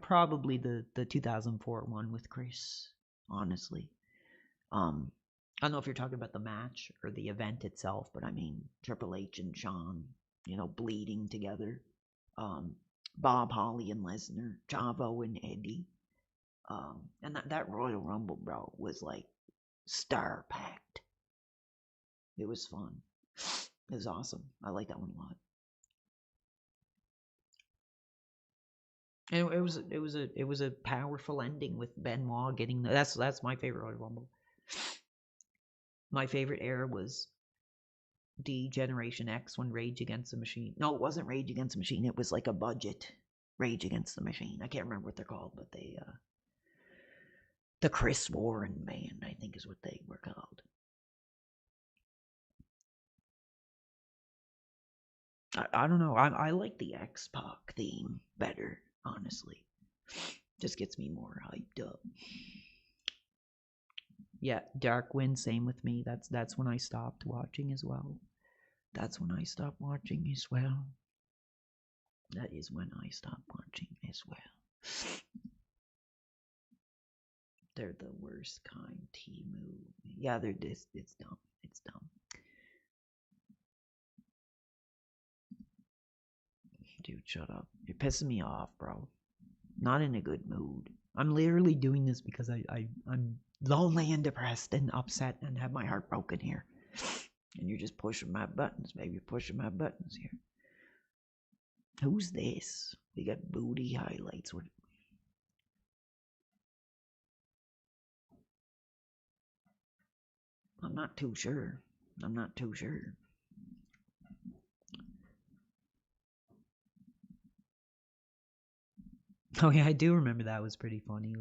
probably the 2004 one with Chris. Honestly, I don't know if you're talking about the match or the event itself, but I mean Triple H and Shawn, bleeding together. Bob Holly and Lesnar, Chavo and Eddie. And that Royal Rumble, bro, was like star packed. It was fun. It was awesome. I like that one a lot. And it was a powerful ending with Benoit getting that's my favorite Royal Rumble. My favorite era was D Generation X when Rage Against the Machine. No, it wasn't Rage Against the Machine. It was like a budget Rage Against the Machine. I can't remember what they're called, but they the Chris Warren band, I think is what they were called. I don't know. I like the X-Pac theme better, honestly. Just gets me more hyped up. Yeah, Darkwind, same with me. That's when I stopped watching as well. That is when I stopped watching as well. They're the worst kind. T-Move. Yeah, it's dumb. Dude, shut up. You're pissing me off, bro. Not in a good mood. I'm literally doing this because I'm lonely and depressed and upset and have my heart broken here. And you're just pushing my buttons, baby. You're pushing my buttons here. Who's this? We got booty highlights. I'm not too sure. Oh yeah, I do remember that was pretty funny.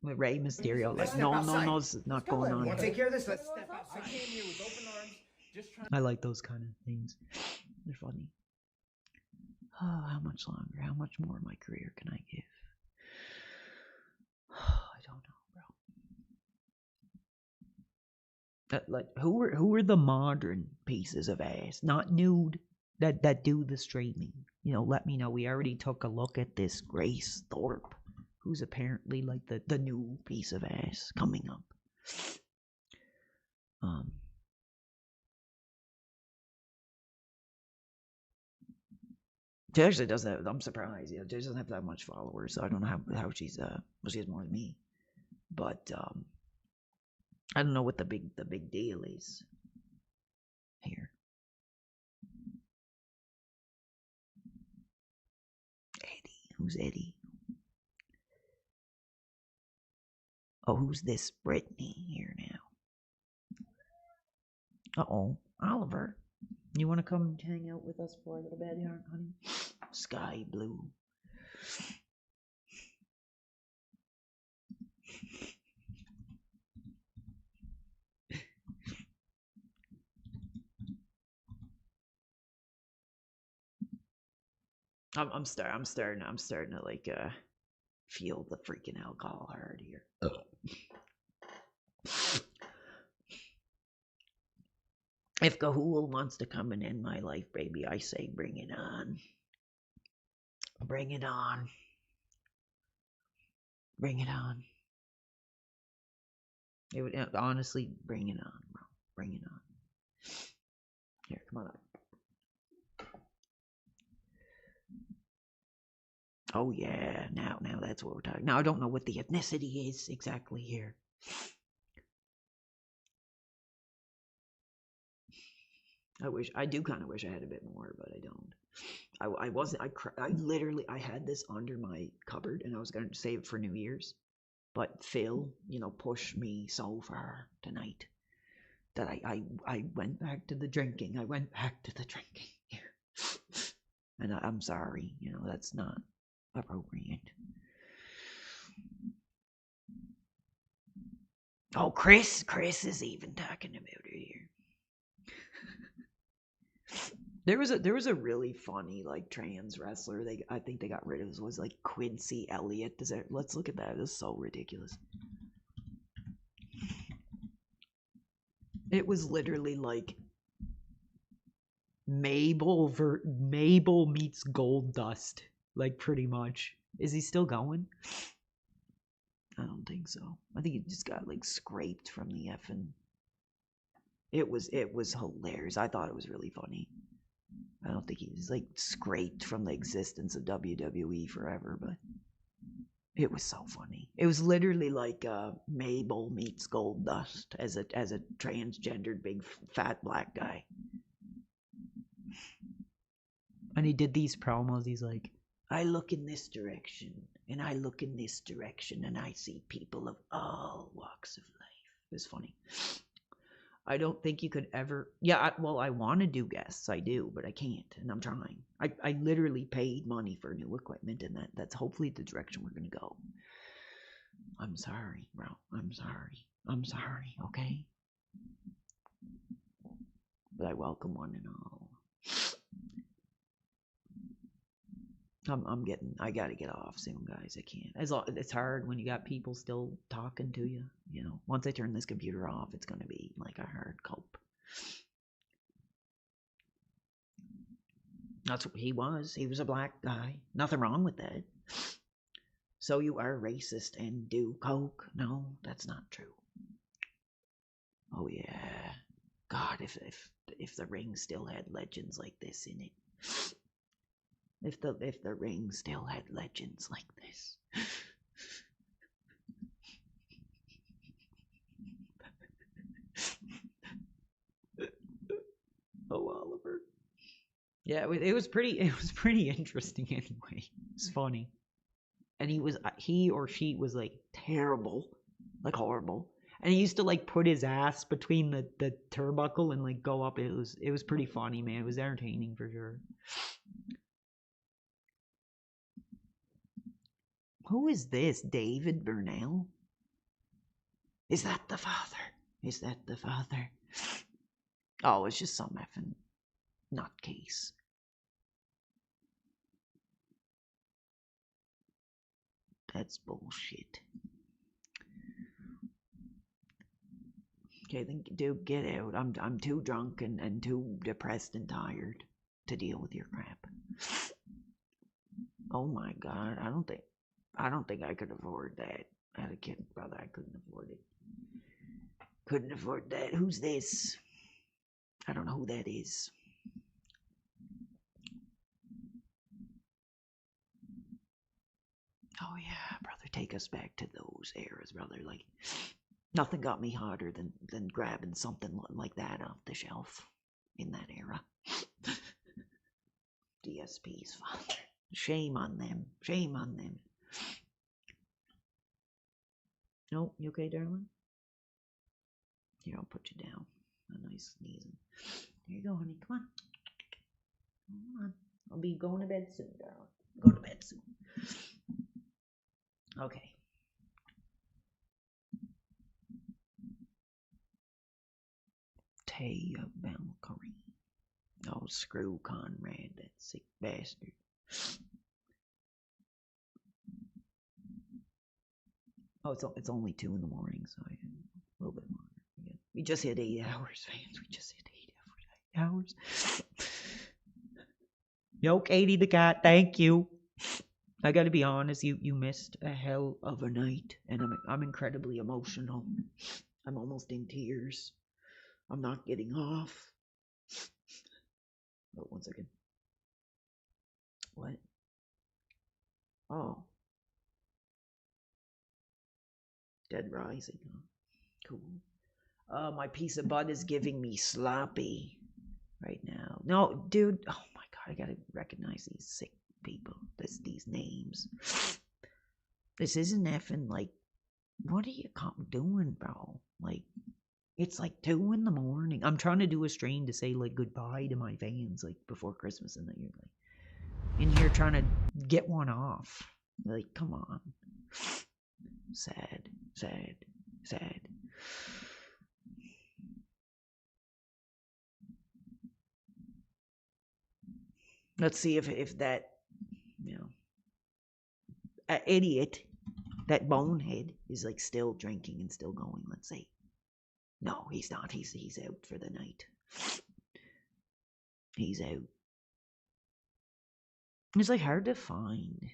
With Rey Mysterio, like, no, it's not going on. Want to take care of this? Let's step outside. I came here with open arms Just trying. I like those kind of things. They're funny. Oh, how much longer? How much more of my career can I give? I don't know, bro. Who are the modern pieces of ass, not nude, that do the streaming? Let me know. We already took a look at this Grace Thorpe, who's apparently like the new piece of ass coming up. She actually doesn't have, I'm surprised. She doesn't have that much followers, so I don't know how she's well, she has more than me. But I don't know what the big deal is here. Eddie, who's Eddie? Oh, who's this Brittany here now? Uh-oh, Oliver. You want to come hang out with us for a little bit here, honey? Sky blue. I'm starting to like feel the freaking alcohol hard here. If Gahul wants to come and end my life, baby, I say bring it on. Bring it on. Bring it on. It would honestly bring it on, bro. Bring it on. Here, come on up. Oh yeah, now that's what we're talking. Now I don't know what the ethnicity is exactly here. I do kind of wish I had a bit more, but I don't. I had this under my cupboard and I was going to save it for New Year's. But Phil, pushed me so far tonight that I went back to the drinking. And I'm sorry, that's not appropriate. Oh, Chris is even talking about it here. There was a really funny like trans wrestler. I think they got rid of. It was like Quincy Elliott. Let's look at that. It was so ridiculous. It was literally like Mabel meets Gold Dust, like pretty much. Is he still going? I don't think so. I think he just got like scraped from the effing. It was hilarious. I thought it was really funny. I don't think he's like scraped from the existence of WWE forever, but it was so funny. It was literally like Mabel meets Gold Dust as a transgendered big fat black guy. And he did these promos. He's like, I look in this direction and I look in this direction and I see people of all walks of life. It was funny. I don't think you could ever. Yeah, I want to do guests. I do, but I can't, and I'm trying. I literally paid money for new equipment, and that's hopefully the direction we're gonna go. I'm sorry, bro. I'm sorry. Okay. But I welcome one and all. I gotta get off soon, guys. I can't. It's hard when you got people still talking to you. Once I turn this computer off, it's gonna be like a hard cope. That's what he was. He was a black guy. Nothing wrong with that. So you are racist and do coke? No, that's not true. Oh yeah. God, if the ring still had legends like this in it. If the ring still had legends like this. Oh, Oliver. Yeah, it was pretty interesting anyway. It's funny. And he or she was like terrible, like horrible. And he used to like put his ass between the turnbuckle and like go up. It was pretty funny, man. It was entertaining for sure. Who is this? David Burnell? Is that the father? Oh, it's just some effing nutcase. That's bullshit. Okay, then, dude, get out. I'm too drunk and too depressed and tired to deal with your crap. Oh my god, I don't think I could afford that. I had a kid brother, I couldn't afford it. Couldn't afford that. Who's this? I don't know who that is. Oh yeah, brother, take us back to those eras, brother. Like, nothing got me harder than grabbing something like that off the shelf in that era. DSP's father. Shame on them. Shame on them. No, you okay, darling? Here, I'll put you down. A nice sneezing. There you go, honey. Come on. Come on. I'll be going to bed soon, darling. Go to bed soon. Okay. Taya Valkyrie. Oh, screw Conrad, that sick bastard. Oh, it's only 2 in the morning, so I had a little bit longer. We just hit 8 hours, fans. We just hit 8 hours. Yo, Katie the cat, thank you. I gotta be honest, you missed a hell of a night, and I'm incredibly emotional. I'm almost in tears. I'm not getting off. Oh, 1 second. What? Oh. Dead Rising, huh? Cool. My piece of butt is giving me sloppy right now. No, dude. Oh my god, I gotta recognize these sick people. These names. This isn't effing like. What are you doing, bro? Like, it's like 2 in the morning. I'm trying to do a stream to say like goodbye to my fans like before Christmas, and then you're like in here trying to get one off. Like, come on. Sad, sad, sad. Let's see if that, idiot, that bonehead is like still drinking and still going. Let's see. No, he's not. He's out for the night. He's out. It's like hard to find.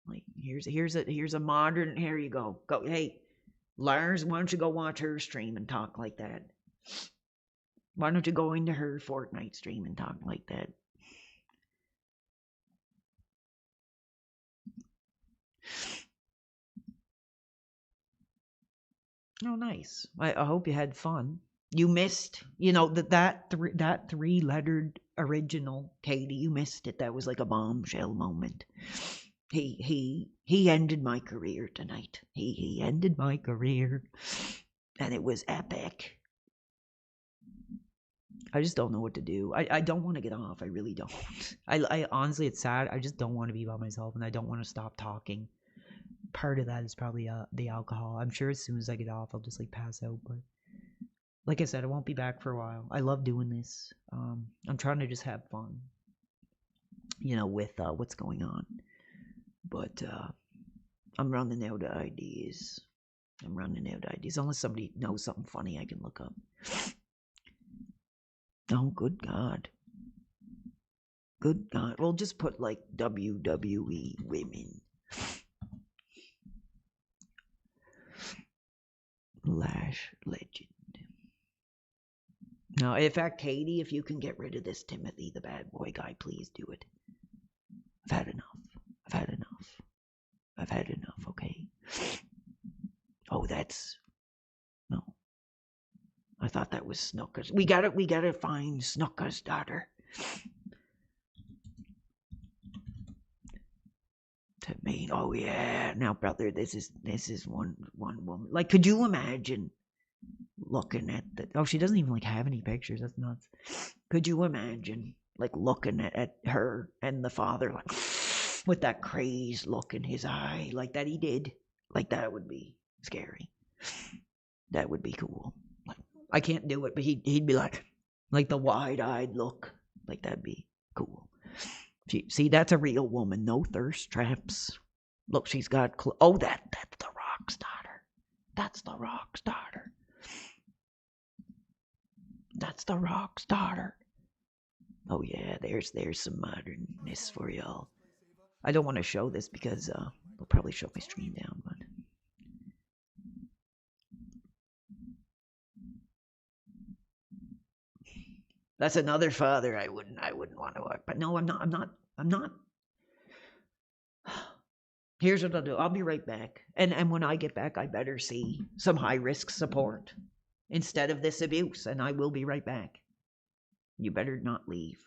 Like, here's a modern. Here you go. Go. Hey, Lars, why don't you go watch her stream and talk like that? Why don't you go into her Fortnite stream and talk like that? Oh, nice. I hope you had fun. You missed, that 3-lettered original, Katie. You missed it. That was like a bombshell moment. He ended my career tonight. He ended my career, and it was epic. I just don't know what to do. I don't want to get off. I really don't. I honestly, it's sad. I just don't want to be by myself, and I don't want to stop talking. Part of that is probably the alcohol. I'm sure as soon as I get off, I'll just like pass out. But like I said, I won't be back for a while. I love doing this. I'm trying to just have fun, with what's going on. But I'm running out of ideas. Unless somebody knows something funny I can look up. Oh, good God. Good God. Well, just put like WWE women. Lash legend. No, in fact, Katie, if you can get rid of this Timothy, the bad boy guy, please do it. I've had enough, okay? Oh, that's... No. I thought that was Snooker's. We gotta find Snooker's daughter. To me, oh yeah. Now, brother, this is one woman. Like, could you imagine looking at the... Oh, she doesn't even like have any pictures. That's nuts. Could you imagine like looking at her and the father like with that crazed look in his eye like that he did? Like, that would be scary. That would be cool. Like, I can't do it, but he'd be like, Like the wide-eyed look. Like that'd be cool. See, that's a real woman. No thirst traps. Look, she's got... oh, that's the Rock's daughter. That's the Rock's daughter. That's the Rock's daughter. Oh, yeah, there's some modernness for y'all. I don't want to show this because they'll probably shut my stream down, but... That's another father I wouldn't want to watch. But no, I'm not. Here's what I'll do. I'll be right back. And when I get back, I better see some high-risk support instead of this abuse. And I will be right back. You better not leave.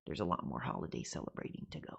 There's a lot more holiday celebrating to go.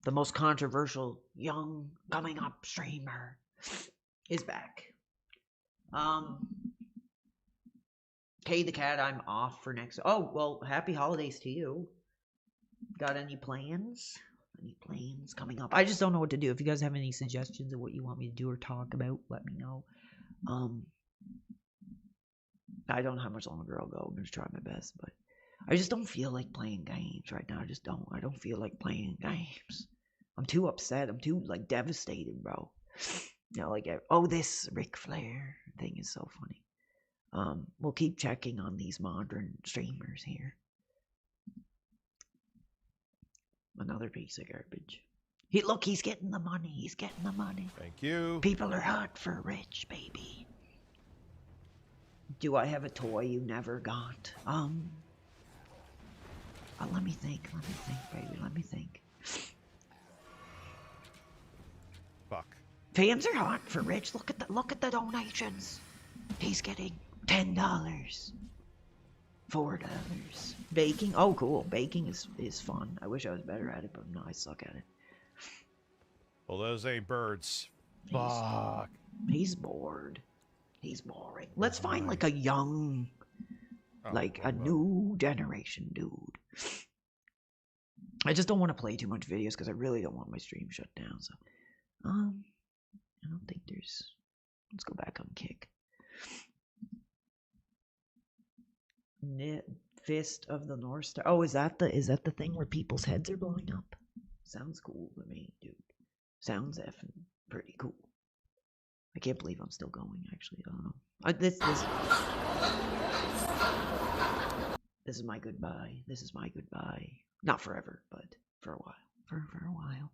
The most controversial young coming up streamer is back. Kay the Cat, I'm off for next. Oh, well, happy holidays to you. Got any plans? Any plans coming up? I just don't know what to do. If you guys have any suggestions of what you want me to do or talk about, let me know. I don't know how much longer I'll go. I'm going to try my best, but I just don't feel like playing games right now. I don't feel like playing games. I'm too upset. I'm too, like, devastated, bro. You know, like, oh, this Ric Flair thing is so funny. We'll keep checking on these modern streamers here. Another piece of garbage. Look, he's getting the money. He's getting the money. Thank you. People are hot for rich, baby. Do I have a toy you never got? Let me think, baby. Let me think. Fuck. Fans are hot for Rich. Look at the donations. He's getting $10, $4. Baking. Oh, cool. Baking is fun. I wish I was better at it, but no, I suck at it. Well, those ain't birds. Fuck. He's bored. He's boring. Let's find like a young, like a new generation dude. I just don't want to play too much videos because I really don't want my stream shut down. So, I don't think there's. Let's go back on Kick. Fist of the North Star. Oh, is that the thing where people's heads are blowing up? Sounds cool to me, dude. Sounds effing pretty cool. I can't believe I'm still going. Actually, I don't know. This is my goodbye. This is my goodbye. Not forever, but for a while. For a while.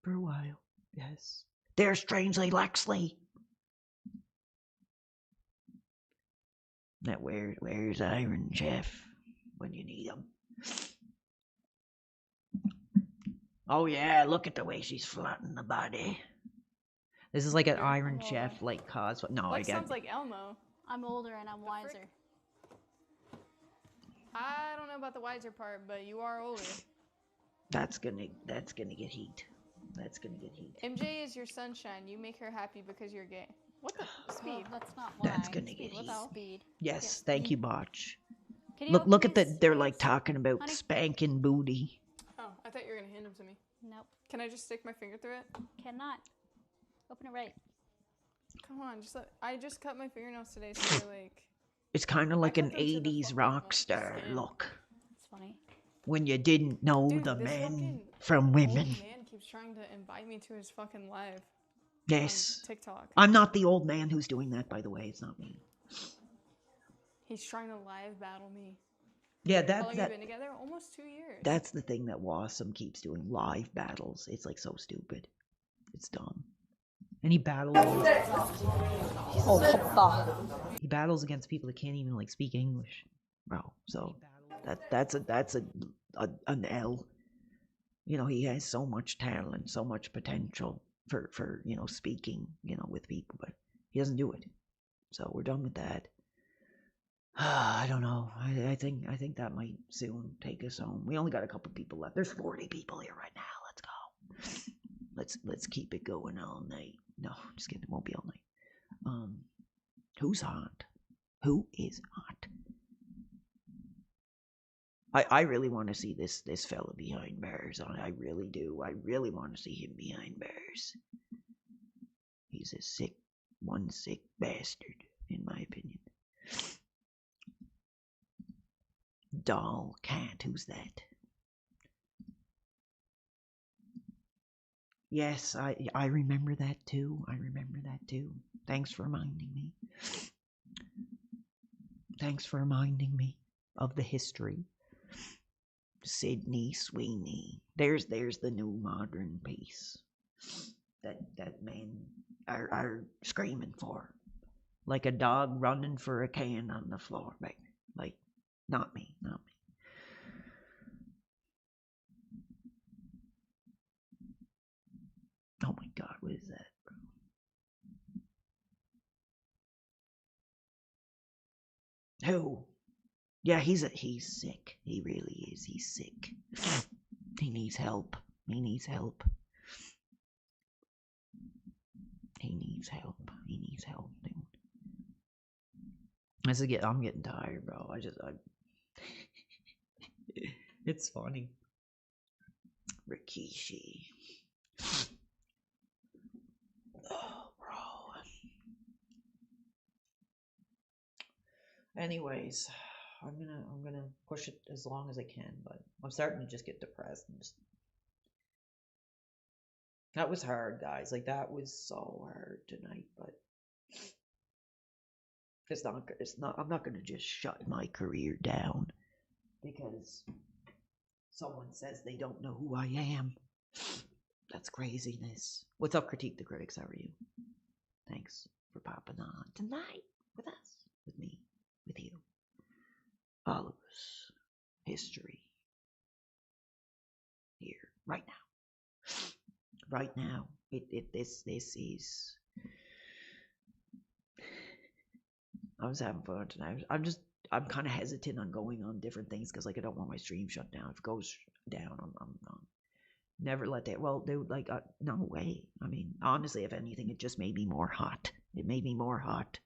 For a while. Yes. There's Strangely Lexley. That where's Iron Chef when you need him? Oh yeah, look at the way she's flaunting the body. This is like an Iron Chef like cosplay. No, I get sounds like Elmo. I'm older and I'm wiser. I don't know about the wiser part, but you are older. That's gonna get heat. That's gonna get heat. MJ is your sunshine. You make her happy because you're gay. What the speed? That's not why. That's gonna get What heat. the speed? Yes, thank you, Botch. Can you Look open at the. these, They're please? like talking about Honey? spanking booty. Oh, I thought you were gonna hand them to me. Nope. Can I just stick my finger through it? Cannot. Open it right. Come on, I just cut my fingernails today, so they're like. It's kind of like an cut them to the 80s rock star look. It's funny. When you didn't know Dude, the this men fucking from women. Old man keeps trying to invite me to his fucking live. Yes. On TikTok. I'm not the old man who's doing that, by the way. It's not me. He's trying to live battle me. Yeah, How long have we been together? Almost 2 years. That's the thing that Wassum keeps doing. Live battles. It's like so stupid. It's dumb. And he battles. He battles against people that can't even like speak English, bro. So that's an L. You know, he has so much talent, so much potential for speaking, with people, but he doesn't do it. So we're done with that. I don't know. I think that might soon take us home. We only got a couple people left. There's 40 people here right now. Let's go. Let's keep it going all night. No, just kidding. It won't be all night. Who's hot? Who is hot? I really want to see this fella behind bars. I really do. I really want to see him behind bars. He's a sick bastard, in my opinion. Doll cat. Who's that? Yes, I remember that too. Thanks for reminding me. Thanks for reminding me of the history. Sydney Sweeney. There's the new modern piece that men are screaming for. Like a dog running for a can on the floor, baby. Like, not me. Oh my god, what is that, bro? Who? Yeah, he's sick. He really is. He's sick. He needs help. He needs help, dude. I'm getting tired, bro. It's funny. Rikishi. Oh, bro. Anyways, I'm gonna push it as long as I can, but I'm starting to just get depressed and just. That was hard, guys. Like, that was so hard tonight, but it's not. I'm not gonna just shut my career down because someone says they don't know who I am. That's craziness. What's up, Critique the Critics? How are you? Thanks for popping on tonight with us, with me, with you. All of us. History. Here, right now. Right now. This is. I was having fun tonight. I'm kind of hesitant on going on different things because, like, I don't want my stream shut down. If it goes down, I'm never let that. Well, dude, like, no way. I mean, honestly, if anything, it just made me more hot. It made me more hot.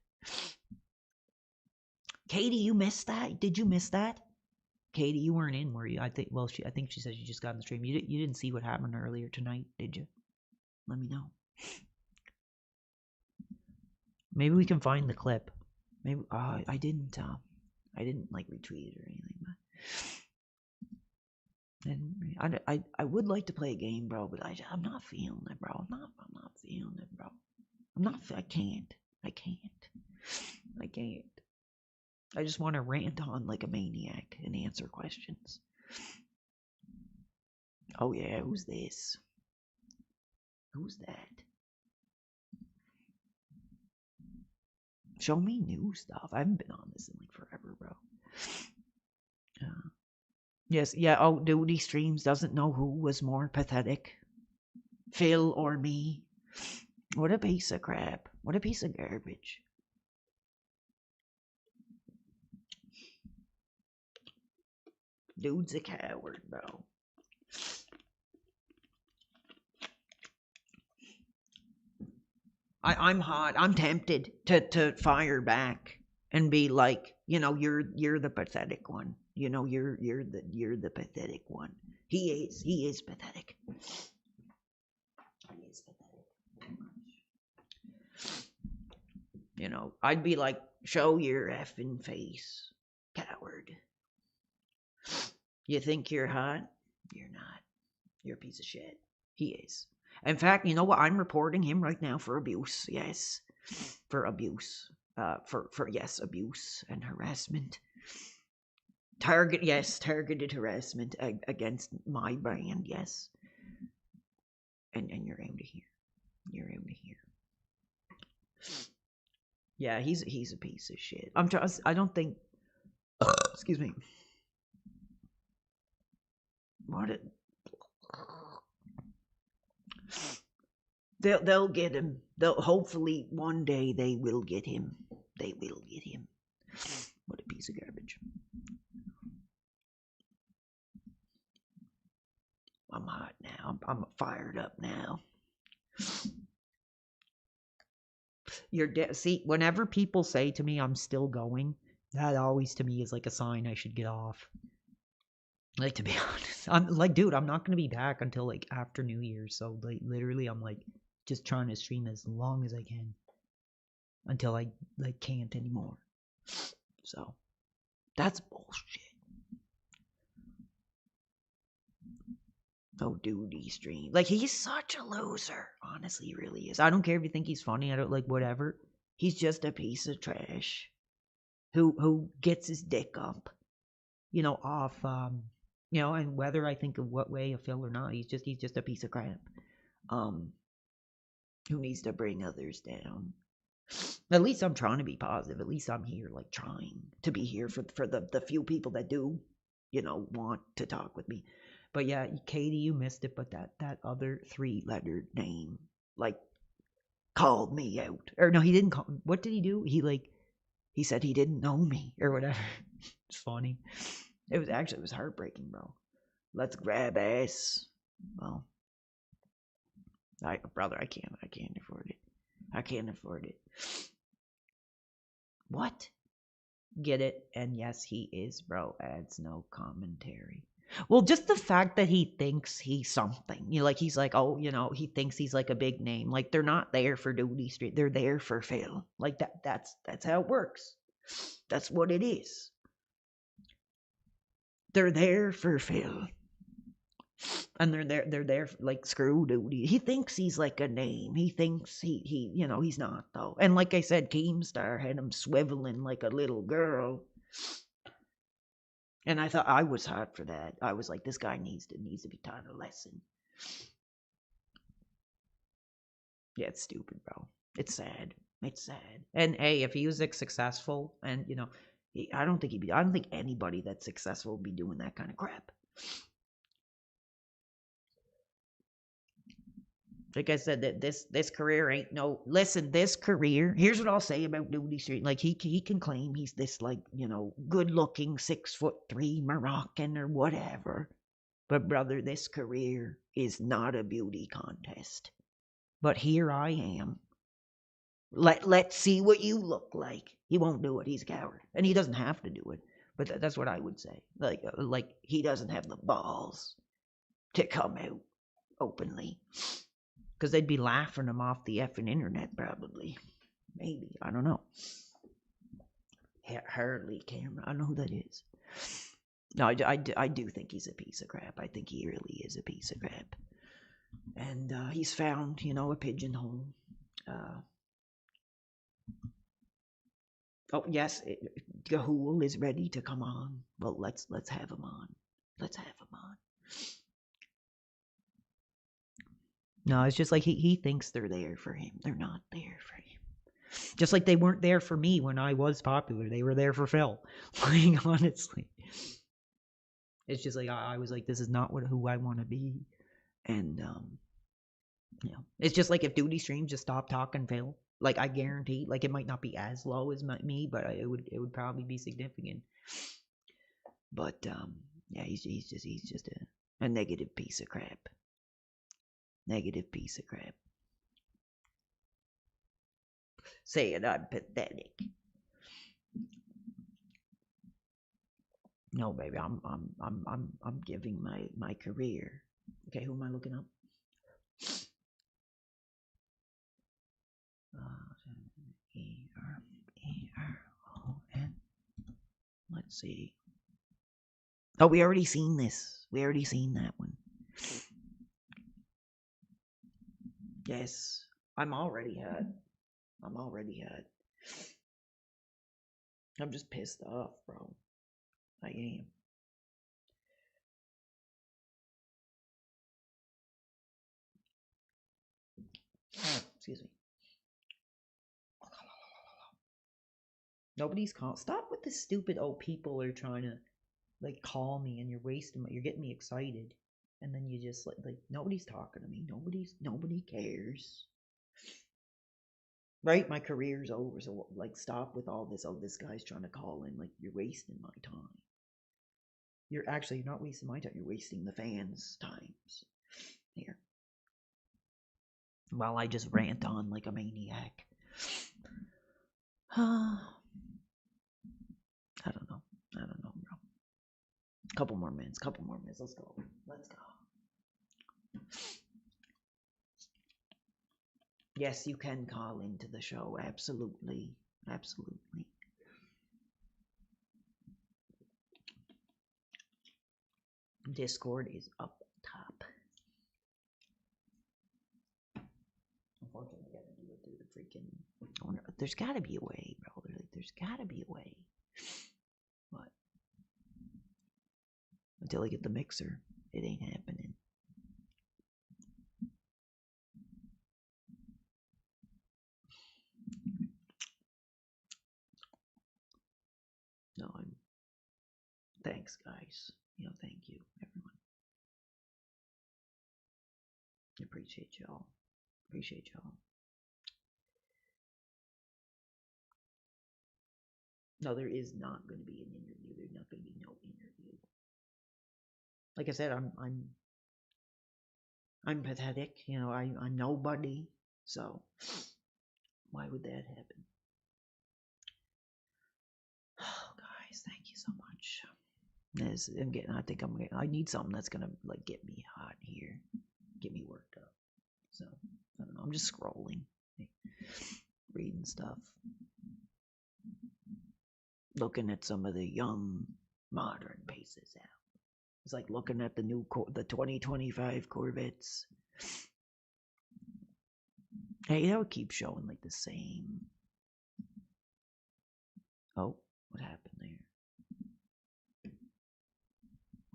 Katie, you missed that? Did you miss that? Katie, you weren't in, were you? I think she said she just got in the stream. You didn't see what happened earlier tonight, did you? Let me know. Maybe we can find the clip. Maybe I didn't like retweet it or anything, but I would like to play a game, bro, but I'm not feeling it, bro. I'm not feeling it, bro. I'm not. I can't. I just want to rant on like a maniac and answer questions. Oh yeah, who's this? Who's that? Show me new stuff. I haven't been on this in like forever, bro. Yes, yeah. Oh, Duty Streams doesn't know who was more pathetic, Phil or me. What a piece of crap. What a piece of garbage. Dude's a coward, bro. I'm hot. I'm tempted to fire back and be like, you're the pathetic one. You're the pathetic one. He is pathetic. He is pathetic. I'd be like, show your effing face, coward. You think you're hot? You're not. You're a piece of shit. He is. In fact, you know what? I'm reporting him right now for abuse. Yes. For abuse. Abuse and harassment. Targeted harassment against my brand, yes. And you're out of here. You're out of here. Yeah, he's a piece of shit. I don't think excuse me. They'll get him. Hopefully one day they will get him. They will get him. What a piece of garbage. I'm hot now. I'm fired up now. See, whenever people say to me I'm still going, that always to me is like a sign I should get off. Like, to be honest, I'm like, dude, I'm not gonna be back until like after New Year's. So like, literally, I'm like just trying to stream as long as I can until I like can't anymore. So that's bullshit. Oh, dude, he stream. Like, he's such a loser. Honestly, he really is. I don't care if you think he's funny. I don't like whatever. He's just a piece of trash who gets his dick up, off, and whether I think of what way of Phil or not, he's just a piece of crap. Who needs to bring others down. At least I'm trying to be positive. At least I'm here, like, trying to be here for the few people that do, want to talk with me. But yeah, Katie, you missed it, but that other 3-lettered name, like, called me out. Or no, he didn't call. What did he do? He said he didn't know me or whatever. It's funny. It was heartbreaking, bro. Let's grab ass. Well, brother, I can't afford it. I can't afford it. What? Get it? And yes, he is, bro. Adds no commentary. Well, just the fact that he thinks he's something. He's like, oh, he thinks he's like a big name. Like, they're not there for Duty Street. They're there for Phil. Like, that's how it works. That's what it is. They're there for Phil. And they're there like, screw Duty. He thinks he's like a name. He thinks he he's not, though. And like I said, Keemstar had him swiveling like a little girl. And I thought I was hot for that. I was like, this guy needs to be taught a lesson. Yeah, it's stupid, bro. It's sad. It's sad. And hey, if he was successful, and I don't think anybody that's successful would be doing that kind of crap. Like I said, that this career ain't no. Listen, this career. Here's what I'll say about Duty Street. Like, he can claim he's this, like, good-looking 6'3" Moroccan or whatever. But brother, this career is not a beauty contest. But here I am. Let's see what you look like. He won't do it. He's a coward, and he doesn't have to do it. But that's what I would say. Like he doesn't have the balls to come out openly. Because they'd be laughing him off the effing internet, probably. Maybe. I don't know. Harley Cameron. I don't know who that is. No, I do think he's a piece of crap. I think he really is a piece of crap. And he's found, a pigeonhole. Oh yes, Gahul is ready to come on. Well, let's have him on. Let's have him on. No, it's just like he thinks they're there for him. They're not there for him. Just like they weren't there for me when I was popular. They were there for Phil. Like, honestly. It's just like I was like, this is not who I want to be. And you know, it's just like if Duty Streams just stopped talking Phil, like I guarantee, like it might not be as low as me, but it would probably be significant. But yeah, he's just a negative piece of crap. Negative piece of crap. Saying I'm pathetic. No, baby, I'm giving my career. Okay, who am I looking up? E-R-O-N. Let's see. Oh, we already seen this. We already seen that one. Yes, I'm already hot. I'm just pissed off, bro. I am. Excuse me. Nobody's calling. Stop with this stupid, people are trying to, like, call me and you're wasting you're getting me excited. And then you just, like nobody's talking to me. Nobody cares. Right? My career's over, so, like, stop with all this. Oh, this guy's trying to call in. Like, you're wasting my time. You're not wasting my time. You're wasting the fans' times. Here. While I just rant on like a maniac. I don't know, bro. Couple more minutes. Let's go. Yes, you can call into the show. Absolutely. Discord is up top. Unfortunately, I gotta do it through the freaking. There's gotta be a way, bro. There's gotta be a way. What? Until I get the mixer, it ain't happening. No, thanks, guys. Thank you, everyone. Appreciate y'all. No, there is not going to be an interview. There's not going to be no interview. Like I said, I'm pathetic. I'm nobody. So why would that happen? Oh, guys, thank you so much. I need something that's gonna like get me hot here, get me worked up. So I don't know. I'm just scrolling, reading stuff, looking at some of the young, modern paces out. It's like looking at the 2025 Corvettes. Hey, that would keep showing like the same. Oh, what happened there?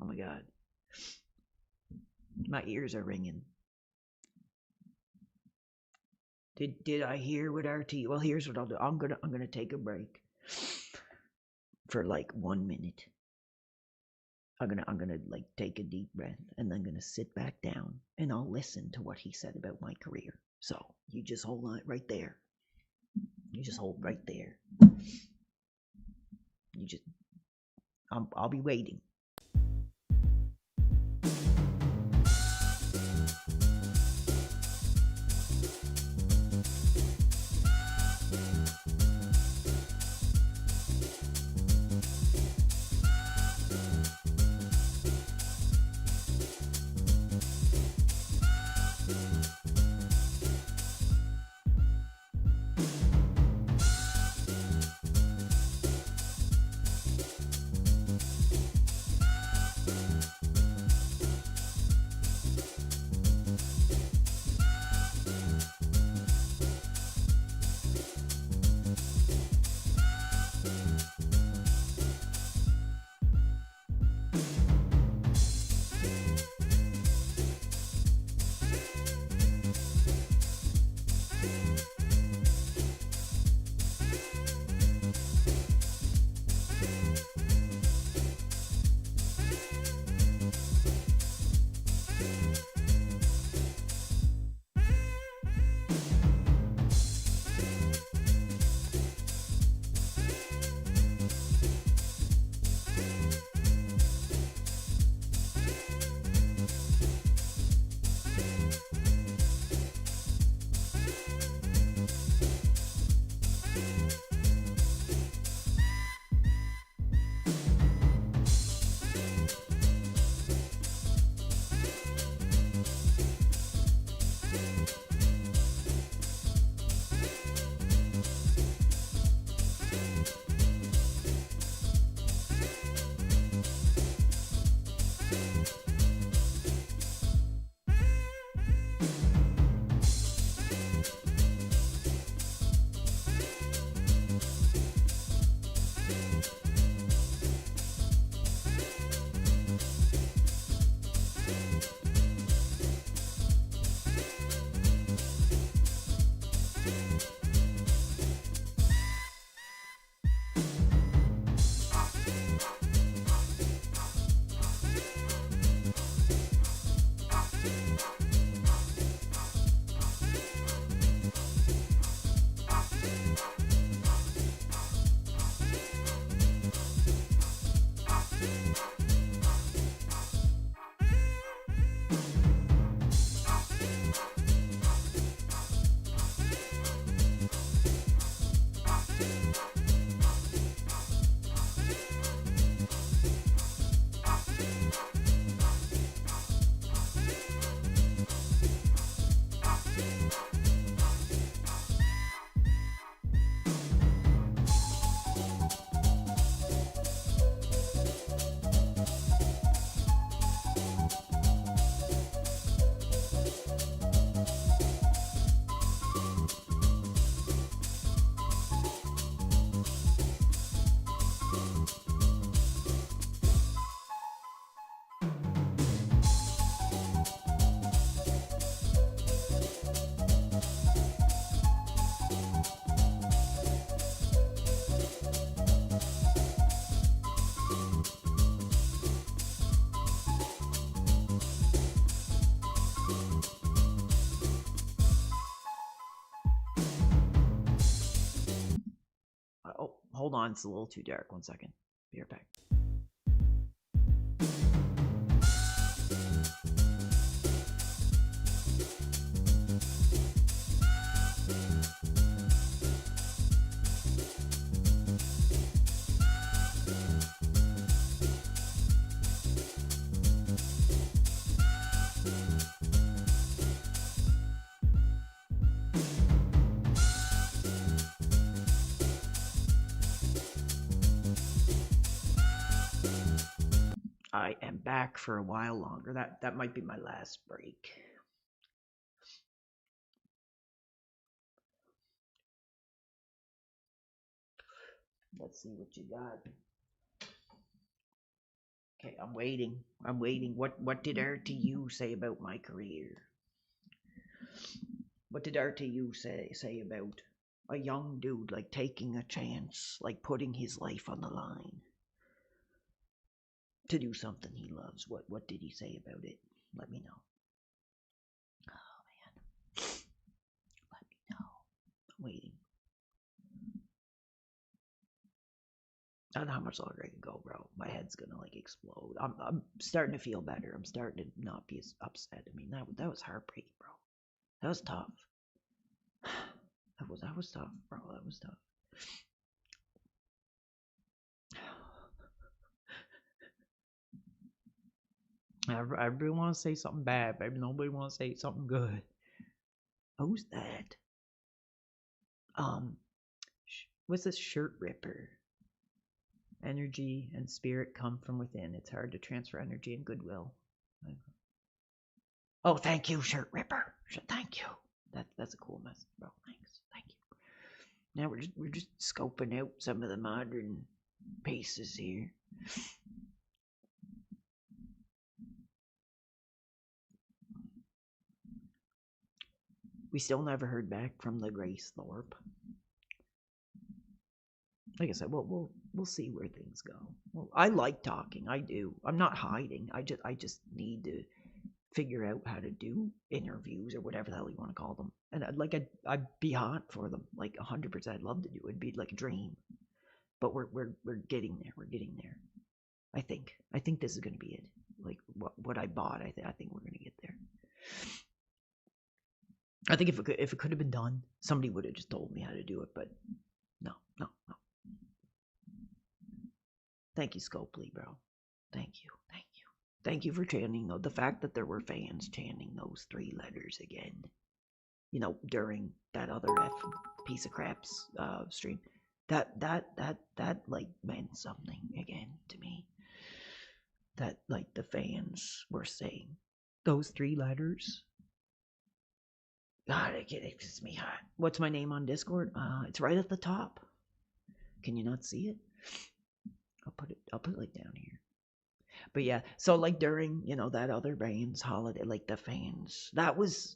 Oh my God. My ears are ringing. Did I hear what RT? Well, here's what I'll do. I'm gonna take a break for like 1 minute. I'm gonna like take a deep breath and then I'm gonna sit back down and I'll listen to what he said about my career. So you just hold on right there. You just hold right there. I'll be waiting. Hold on, it's a little too dark. 1 second. Be right back. I am back for a while longer. That might be my last break. Let's see what you got. Okay, I'm waiting. What did RTU say about my career? What did RTU say about a young dude like taking a chance, like putting his life on the line to do something he loves? What did he say about it? Let me know. Oh man. Let me know. I'm waiting. I don't know how much longer I can go, bro. My head's gonna like explode. I'm starting to feel better. I'm starting to not be as upset. I mean, that was heartbreaking, bro. That was tough. That was tough, bro. That was tough. Everybody wants to say something bad, baby. Nobody wants to say something good. Who's that? What's this shirt ripper? Energy and spirit come from within. It's hard to transfer energy and goodwill. Oh, thank you, shirt ripper. Thank you. That's a cool message, bro. Thanks. Thank you. Now we're just scoping out some of the modern pieces here. We still never heard back from the Grace Thorpe. Like I said, we'll see where things go. Well, I like talking. I do. I'm not hiding. I just need to figure out how to do interviews or whatever the hell you want to call them. And I'd be hot for them. Like 100%. I'd love to do it. It'd be like a dream. But we're getting there. We're getting there. I think this is gonna be it. Like what I bought. I think we're gonna get there. I think if it could have been done, somebody would have just told me how to do it. But no. Thank you, Scopely, bro. Thank you. Thank you for chanting, though. The fact that there were fans chanting those 3 letters again, during that other piece of crap's stream, that like meant something again to me. That like the fans were saying those 3 letters. God, it gets me hot. What's my name on Discord? It's right at the top. Can you not see it? I'll put it like down here. But yeah, so like during, that other band's holiday, like the fans, that was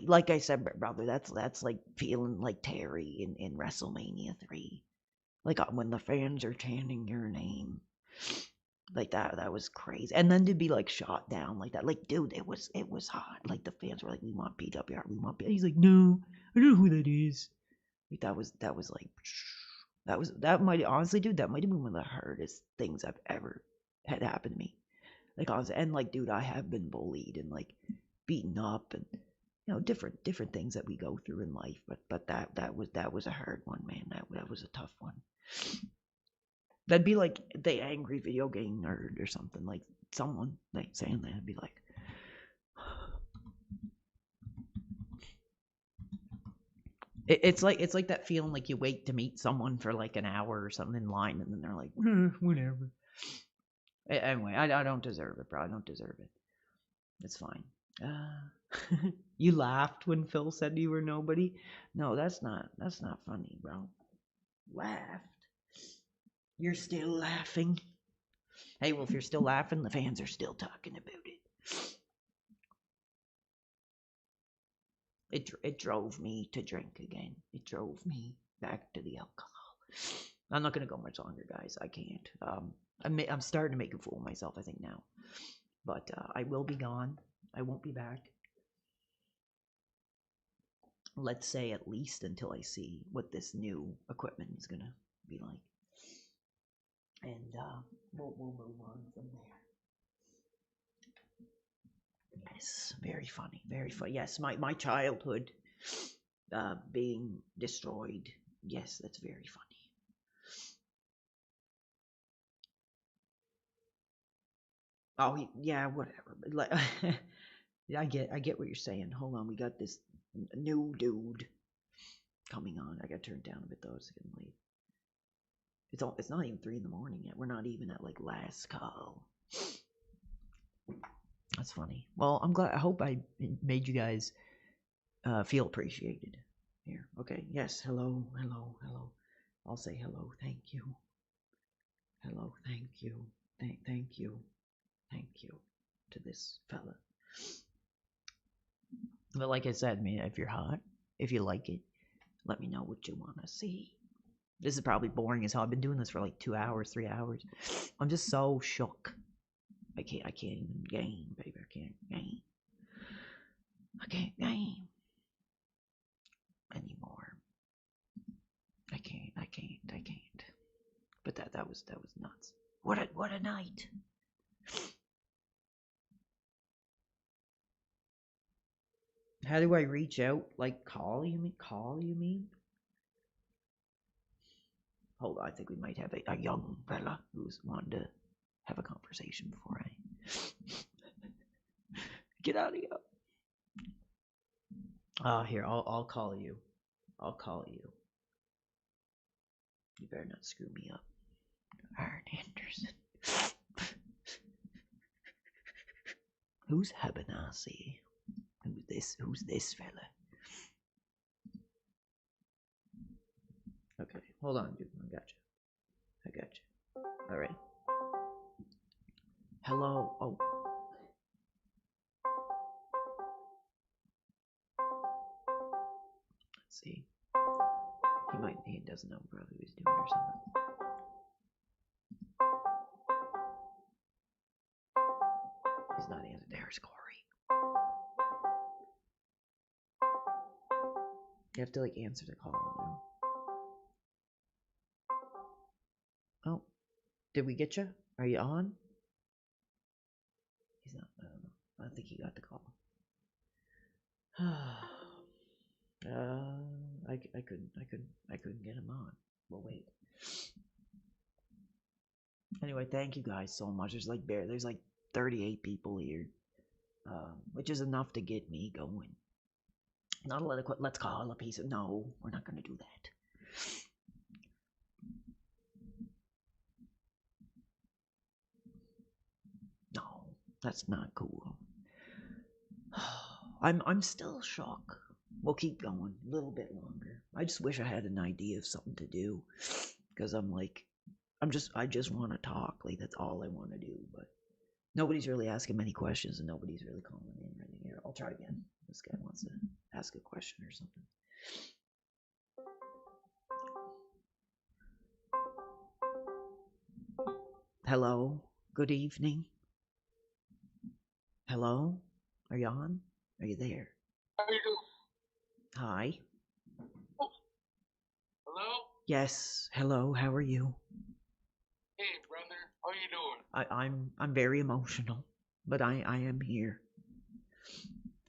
like I said, brother, that's like feeling like Terry in WrestleMania 3. Like when the fans are chanting your name. Like that was crazy. And then to be like shot down like that. Like, dude, it was hot. Like the fans were like, we want PWR, we want PWR. He's like, no, I don't know who that is. Like that was like that might honestly, dude, that might have been one of the hardest things I've ever had happen to me. Like honestly, and like, dude, I have been bullied and like beaten up and different things that we go through in life. But that was a hard one, man. That was a tough one. That'd be like the angry video game nerd or something, like someone like saying that. It'd be like, it's like that feeling like you wait to meet someone for like an hour or something in line, and then they're like, whatever. Anyway, I don't deserve it, bro. I don't deserve it. It's fine. You laughed when Phil said you were nobody. No, that's not funny, bro. Laughed. You're still laughing. Hey, well, if you're still laughing, the fans are still talking about it. It drove me to drink again. It drove me back to the alcohol. I'm not gonna go much longer, guys. I can't. I'm starting to make a fool of myself, I think now. But I will be gone. I won't be back. Let's say at least until I see what this new equipment is gonna be like. And we'll move on from there. Yes, very funny, very funny. Yes, my childhood being destroyed. Yes, that's very funny. Oh, yeah, whatever. But like, I get what you're saying. Hold on, we got this new dude coming on. I got turned down a bit though. It's getting late. It's not even 3 in the morning yet. We're not even at like last call. That's funny. Well, I'm glad. I hope I made you guys feel appreciated. Here, okay. Yes. Hello. I'll say hello. Thank you. Hello. Thank you. Thank you. Thank you to this fella. But like I said, man, if you're hot, if you like it, let me know what you want to see. This is probably boring as hell. I've been doing this for like 2 hours, 3 hours. I'm just so shook. I can't even game, baby. I can't game anymore. I can't. But that was nuts. What a night. How do I reach out? Like call you mean? Hold on, I think we might have a young fella who's wanted to have a conversation before I get out of here. Here, I'll call you. I'll call you. You better not screw me up. Aaron Anderson. Who's Habanasi? Who's this fella? Okay, hold on, dude. I got you. All right. Hello. Oh. Let's see. He doesn't know probably what he's doing or something. He's not answering. There's Corey. You have to like answer the call now. Oh, did we get you? Are you on? He's not. I don't know. I don't think he got the call. I couldn't get him on. Well, wait. Anyway, thank you guys so much. There's like 38 people here, which is enough to get me going. Not a let's call a piece of. No, we're not gonna do that. No, that's not cool. I'm still shocked. We'll keep going a little bit longer. I just wish I had an idea of something to do, because I just want to talk. Like that's all I want to do. But nobody's really asking many questions, and nobody's really calling in or anything. Here, I'll try again. This guy wants to ask a question or something. Hello. Good evening. Hello. Are you on? Are you there? How are you doing? Hi. Oh. Hello? Yes. Hello. How are you? Hey, brother. How are you doing? I'm very emotional, but I am here.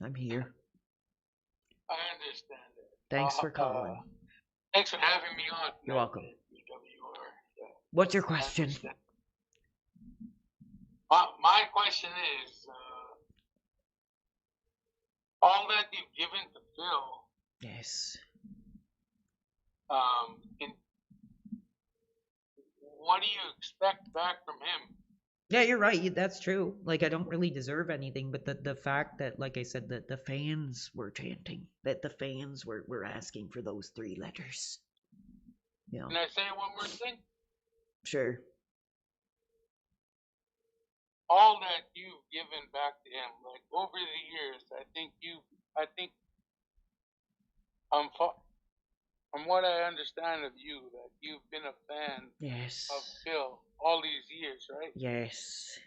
I'm here. I understand it. Thanks for calling. Thanks for having me on. You're welcome. What's your question? My question is, all that you've given to Phil. Yes. What do you expect back from him? Yeah, you're right. That's true. Like, I don't really deserve anything, but the fact that, like I said, that the fans were chanting, that the fans were asking for those 3 letters. You know. Can I say one more thing? Sure. All that you've given back to him, like over the years, I think from what I understand of you, that you've been a fan of Phil all these years, right? Yes.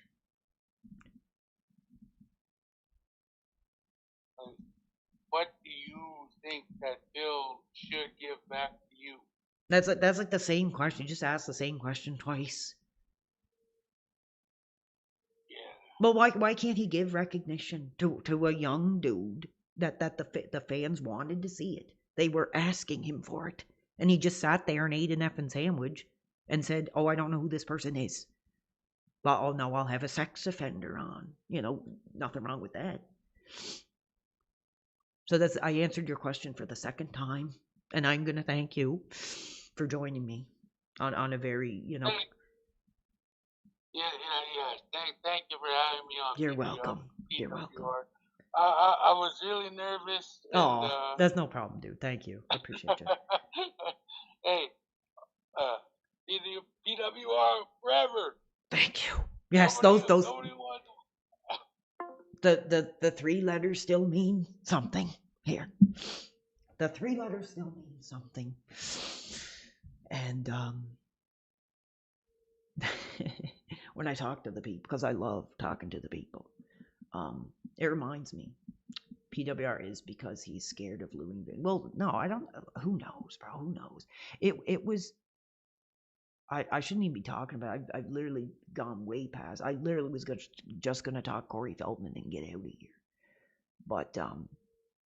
What do you think that Phil should give back to you? That's like the same question. You just asked the same question twice. But why can't he give recognition to a young dude that the fans wanted to see it? They were asking him for it, and he just sat there and ate an effing sandwich and said, "Oh, I don't know who this person is, but oh no, I'll have a sex offender on." Nothing wrong with that. So I answered your question for the second time, and I'm gonna thank you for joining me on a very Yeah. Thank you for having me on. You're welcome. You're welcome. I was really nervous. Oh, that's no problem, dude. Thank you. I appreciate you. Hey, PWR forever. Thank you. Yes, those the three letters still mean something here. The three letters still mean something. And when I talk to the people, because I love talking to the people, it reminds me, PWR is because he's scared of Louis. Well, no, I don't. Who knows, bro? Who knows? It was. I shouldn't even be talking about it. I've literally gone way past. I literally was just gonna talk Corey Feldman and get out of here. But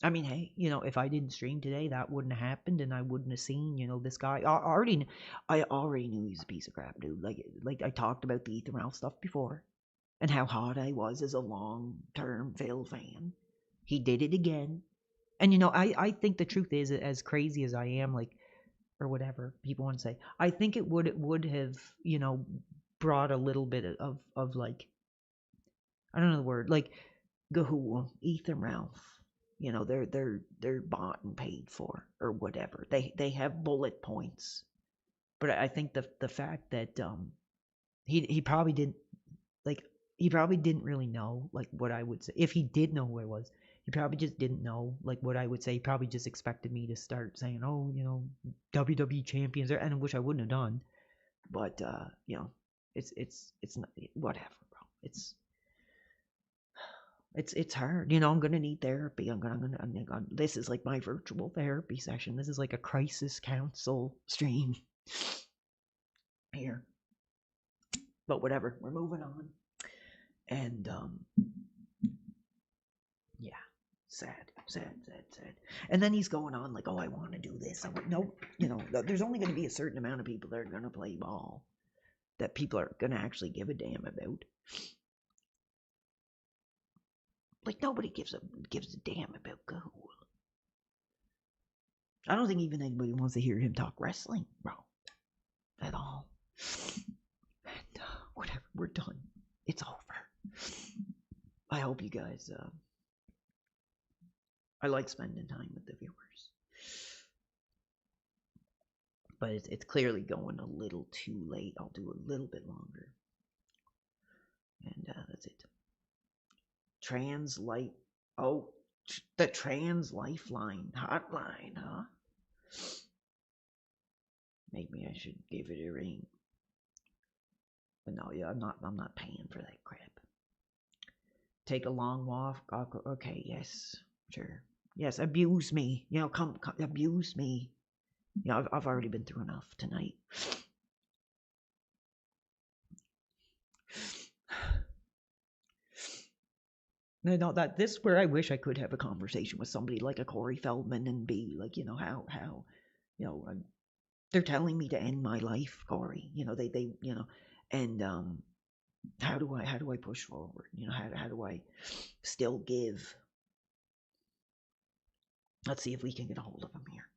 I mean, hey, if I didn't stream today, that wouldn't have happened, and I wouldn't have seen, this guy. I already knew he was a piece of crap, dude. Like I talked about the Ethan Ralph stuff before, and how hot I was as a long-term Phil fan. He did it again, and I think the truth is, as crazy as I am, like, or whatever people want to say, I think it would have, brought a little bit of like, I don't know the word, like, Gahul, Ethan Ralph. They're bought and paid for, or whatever. They have bullet points. But I think the fact that he probably didn't, like, he probably didn't really know, like, what I would say. If he did know who I was, he probably just didn't know, like, what I would say. He probably just expected me to start saying, oh, WWE champions, and which I wouldn't have done. But it's not, whatever, bro. It's hard. I'm gonna need therapy. I'm gonna this is like my virtual therapy session. This is like a crisis council stream here. But whatever, we're moving on. And yeah, sad. And then he's going on like, oh, I want to do this. I'm like, no, there's only going to be a certain amount of people that are going to play ball, that people are going to actually give a damn about. Like, nobody gives a damn about Gahul. I don't think even anybody wants to hear him talk wrestling, bro, at all. And whatever, we're done. It's over. I hope you guys. I like spending time with the viewers, but it's clearly going a little too late. I'll do a little bit longer, and that's it. The Trans Lifeline hotline, huh? Maybe I should give it a ring. But no, yeah, I'm not paying for that crap. Take a long walk. Okay, yes, sure. Yes, abuse me. Come abuse me. I've already been through enough tonight. No, this is where I wish I could have a conversation with somebody like a Corey Feldman and be like, how, they're telling me to end my life, Corey. They and how do I push forward? How do I still give? Let's see if we can get a hold of him here.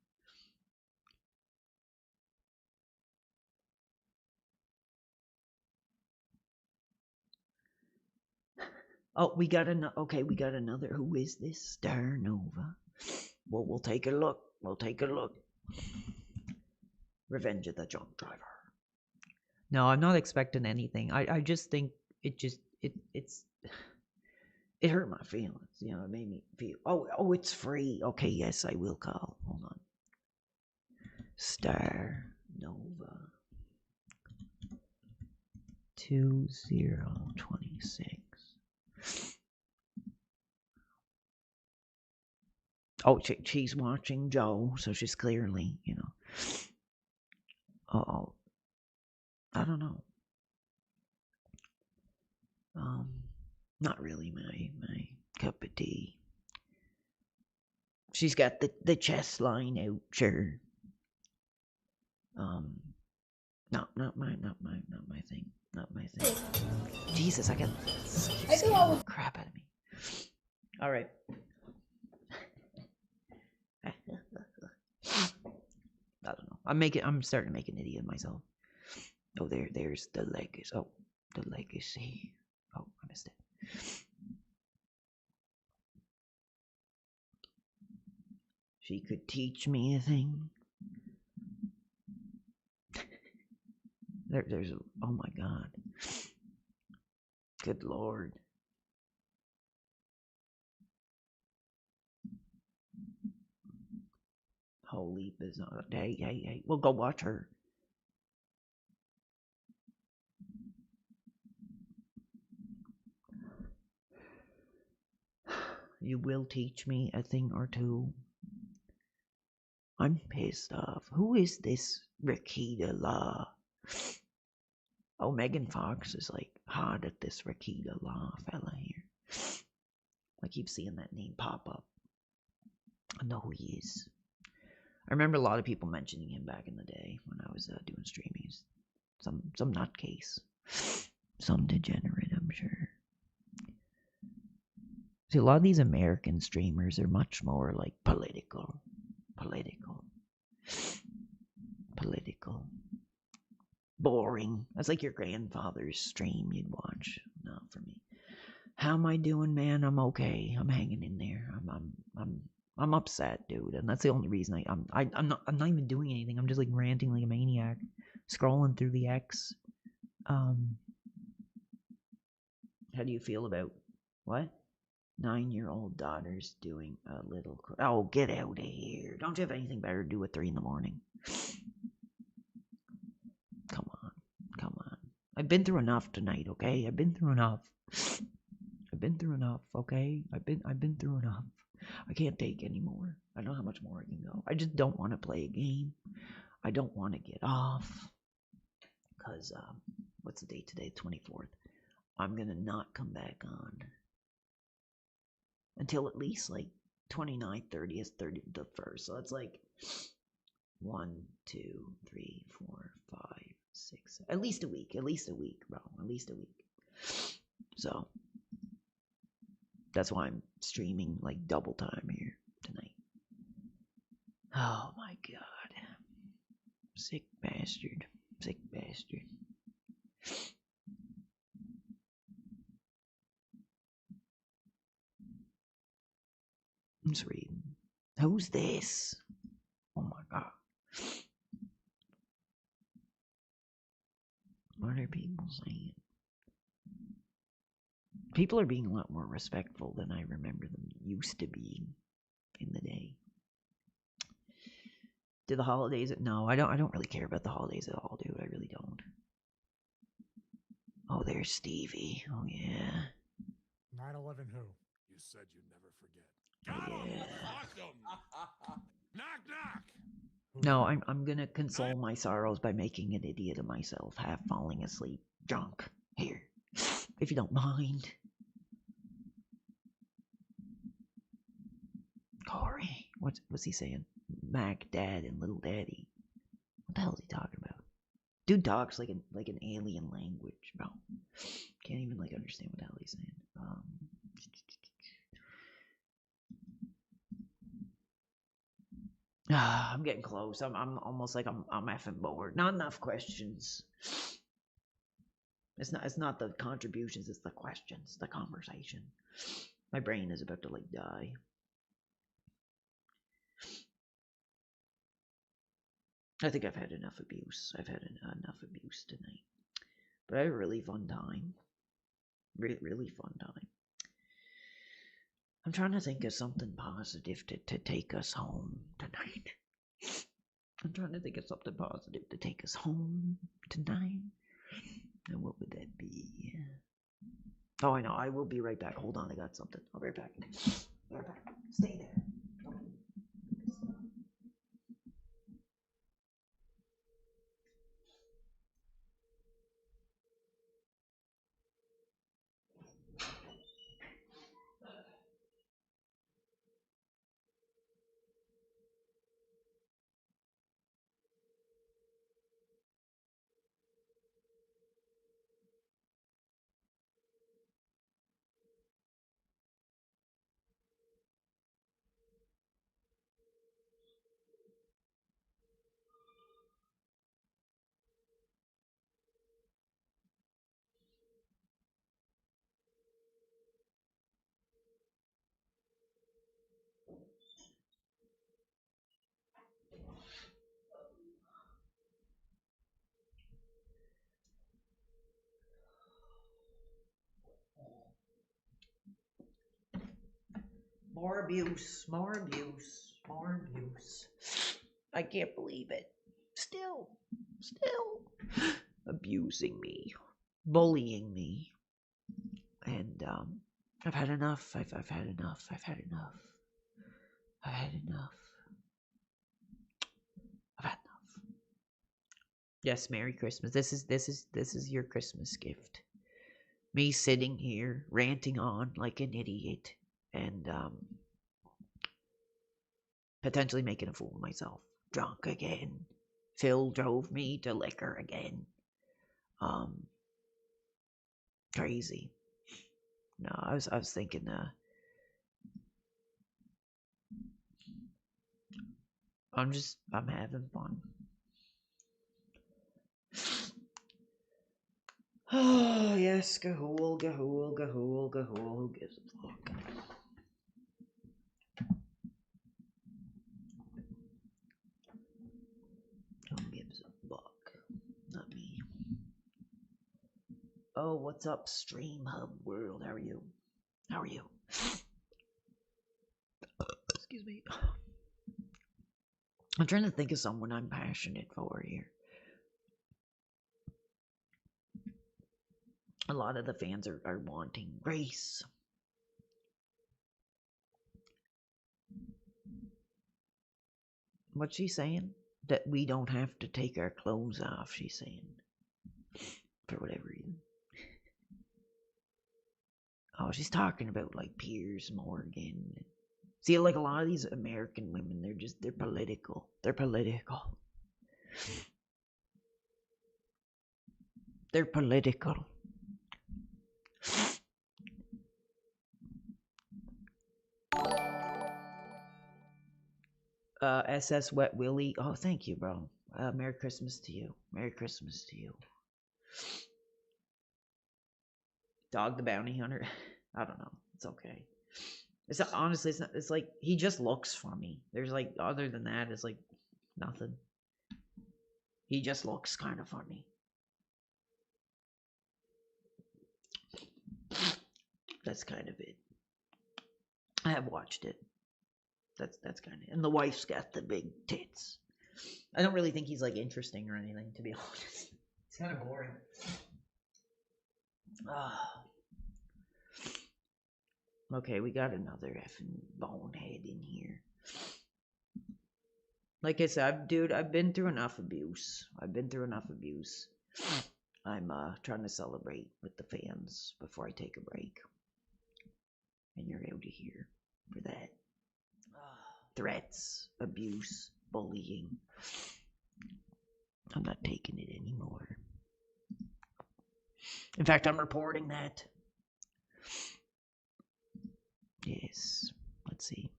Oh, we got another. Who is this? Star Nova. Well, we'll take a look. Revenge of the Junk Driver. No, I'm not expecting anything. I just think it hurt my feelings. It made me feel. Oh, it's free. Okay, yes, I will call. Hold on. Star Nova 2026. Oh, she's watching Joe, so she's clearly, Uh-oh. I don't know. Not really my cup of tea. She's got the chest line out, sure. Not my thing. Not my thing. Jesus, I got crap out of me. All right. I don't know. I'm starting to make an idiot of myself. Oh, there's the legacy. Oh, the legacy. Oh, I missed it. She could teach me a thing. There's oh my God. Good Lord. Holy bizarre. Hey. We'll go watch her. You will teach me a thing or two. I'm pissed off. Who is this Rakita Law? Oh, Megan Fox is like hot at this Rakita Law fella here. I keep seeing that name pop up. I know who he is. I remember a lot of people mentioning him back in the day when I was doing streamings. Some nutcase. Some degenerate, I'm sure. See, a lot of these American streamers are much more like political. Boring. That's like your grandfather's stream you'd watch. Not for me. How am I doing, man? I'm okay. I'm hanging in there. I'm upset, dude, and that's the only reason I'm not even doing anything. I'm just like ranting like a maniac, scrolling through the X. How do you feel about what? 9-year-old daughter's doing a little. Oh, get out of here! Don't you have anything better to do at 3 in the morning? Come on. I've been through enough tonight, okay? I've been through enough, okay? I've been through enough. I can't take anymore. I don't know how much more I can go. I just don't want to play a game. I don't want to get off. Because, what's the date today? 24th. I'm going to not come back on until at least like 29th, 30th, 31st. So that's like 1, 2, 3, 4, 5, 6. At least a week, bro. At least a week. So that's why I'm streaming like double time here tonight. Oh my God. Sick bastard. I'm just reading. Who's this? Oh my God. What are people saying? People are being a lot more respectful than I remember them used to be in the day. Do the holidays? No, I don't really care about the holidays at all, dude. I really don't. Oh, there's Stevie. Oh yeah. 9/11 who? You said you'd never forget. Oh, yeah. Fuck them. Knock knock. No, I'm gonna console my sorrows by making an idiot of myself, half falling asleep, drunk. Here, if you don't mind. Corey, what's he saying? Mac, Dad, and Little Daddy. What the hell is he talking about? Dude talks like an alien language, bro. Can't even like understand what the hell he's saying. I'm getting close. I'm almost like I'm effing bored. Not enough questions. It's not the contributions, it's the questions, the conversation. My brain is about to like die. I think I've had enough abuse. I've had enough abuse tonight. But I had a really fun time. Really fun time. I'm trying to think of something positive to take us home tonight. I'm trying to think of something positive to take us home tonight. And what would that be? Oh, I know. I will be right back. Hold on. I got something. I'll be right back. Stay there. More abuse, more abuse, more abuse. I can't believe it. Still abusing me, bullying me. And I've had enough. I've had enough. I've had enough. I've had enough. I've had enough. Yes, Merry Christmas. This is your Christmas gift. Me sitting here ranting on like an idiot and potentially making a fool of myself. Drunk again. Phil drove me to liquor again. Crazy. No, I was thinking I'm having fun. Oh yes, Gahool, Gahool, Gahool, Gahool, who gives a fuck? Who gives a fuck? Not me. Oh, what's up, Stream Hub World? How are you? How are you? Excuse me. I'm trying to think of someone I'm passionate for here. A lot of the fans are wanting grace. What's she saying? That we don't have to take our clothes off, she's saying. For whatever reason. Oh, she's talking about like Piers Morgan. See, like a lot of these American women, they're political. They're political. They're political. SS Wet Willie. Oh, thank you, bro. Merry Christmas to you. Merry Christmas to you. Dog the Bounty Hunter. I don't know. It's okay. It's honestly, it's not. It's like he just looks funny. There's like other than that, it's like nothing. He just looks kind of funny. That's kind of it. I have watched it. That's kind of, and the wife's got the big tits. I don't really think he's like interesting or anything, to be honest. It's kind of boring. Okay, we got another effing bonehead in here. Like I said, I've been through enough abuse. I'm trying to celebrate with the fans before I take a break. And you're out of here for that. Threats, abuse, bullying. I'm not taking it anymore. In fact, I'm reporting that. Yes. Let's see.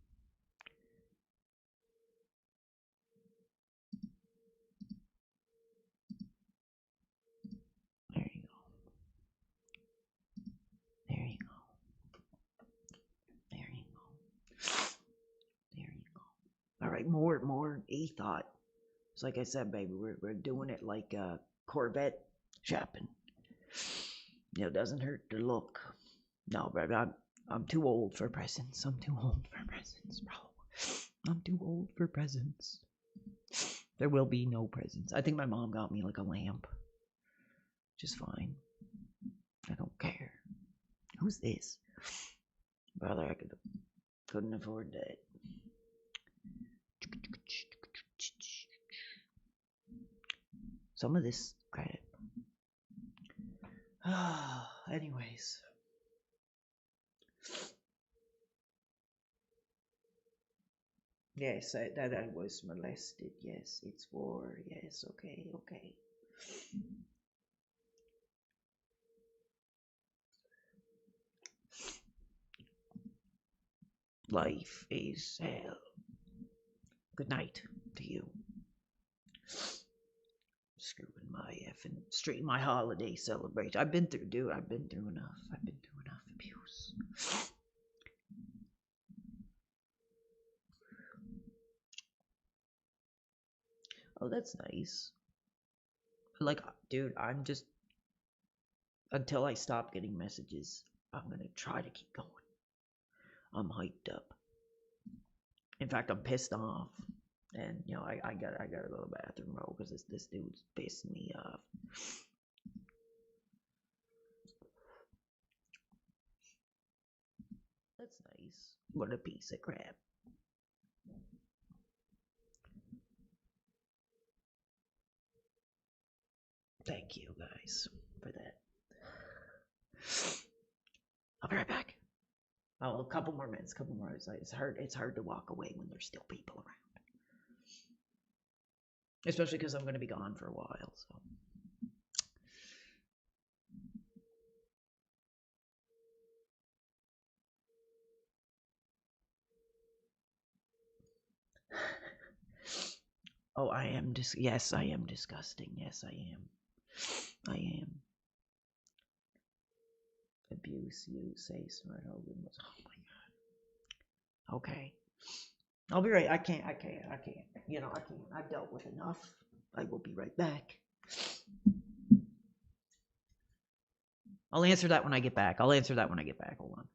There you go. There you go. There you go. There you go. All right, more e-thought. It's like I said, baby, we're doing it like Corvette shopping. You know, it doesn't hurt to look. No, baby, I'm too old for presents. I'm too old for presents, bro. I'm too old for presents. There will be no presents. I think my mom got me like a lamp. Which is fine. I don't care. Who's this? Brother, I couldn't afford that. Some of this crap. Anyways. Yes, that I was molested. Yes, it's war. Yes, okay. Life is hell. Good night to you. Screwing my effing street, my holiday celebration. I've been through enough. I've been through enough abuse. Oh, that's nice. Like, dude, I'm just, until I stop getting messages, I'm gonna try to keep going. I'm hyped up. In fact, I'm pissed off. And, you know, I gotta go to the bathroom, bro, because this dude's pissing me off. That's nice. What a piece of crap. Thank you, guys, for that. I'll be right back. Oh, a couple more minutes, It's hard to walk away when there's still people around. Especially because I'm going to be gone for a while, so. Oh, yes, I am disgusting. Yes, I am. Abuse, you say smart Hogan was. Oh my god. Okay. I'll be right. I can't. You know, I can't. I've dealt with enough. I will be right back. I'll answer that when I get back. Hold on.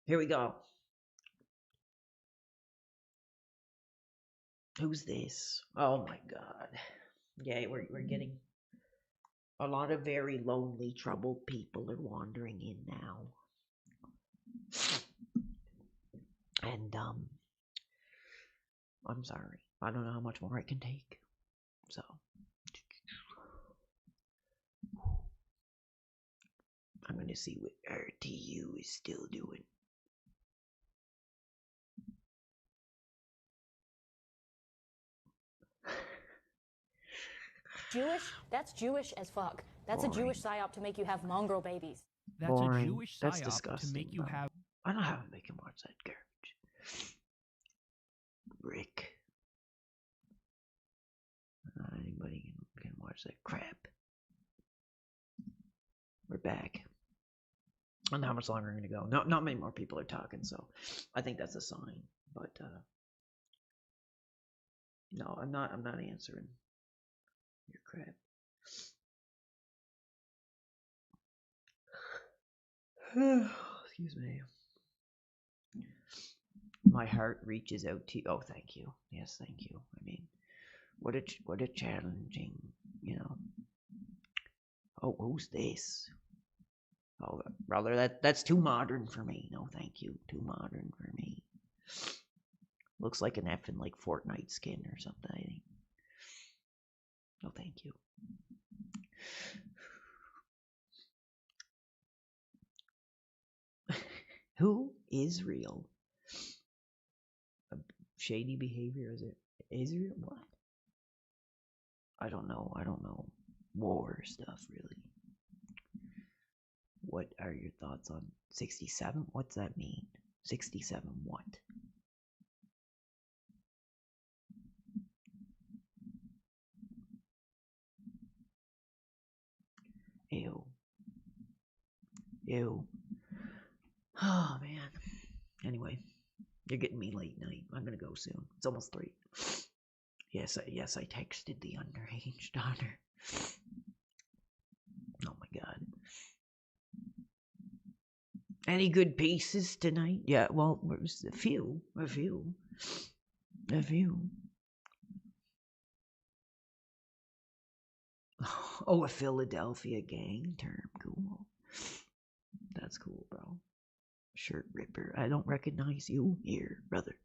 Here we go. Who's this? Oh my god. Yeah, we're getting a lot of very lonely, troubled people are wandering in now. And I'm sorry. I don't know how much more I can take. So I'm gonna see what RTU is still doing. Jewish? That's Jewish as fuck. That's Boring. a Jewish psyop to make you have mongrel babies. That's Boring. a Jewish That's psyop disgusting, to make you bro. have. I don't have to make him watch that garbage. Rick. Not anybody can watch that crap. We're back. I don't know how much longer I'm gonna go. Not many more people are talking, so I think that's a sign. But no, I'm not answering your crap. Excuse me. My heart reaches out to you. Oh, thank you. Yes, thank you. I mean, what a challenging, you know. Oh, who's this? Oh, brother, that's too modern for me. No, thank you. Too modern for me. Looks like an effing like Fortnite skin or something, I think. No, thank you. Who is real? Shady behavior, is it Israel? What? I don't know. War stuff, really. What are your thoughts on 67? What's that mean? 67 what? Ew. Oh, man. Anyway, you're getting me late night. I'm gonna go soon. It's almost 3. Yes, I texted the underage daughter. Oh my god. Any good pieces tonight? Yeah, well, there's a few. Oh, a Philadelphia gang term. Cool. That's cool, bro. Shirt ripper. I don't recognize you here, brother.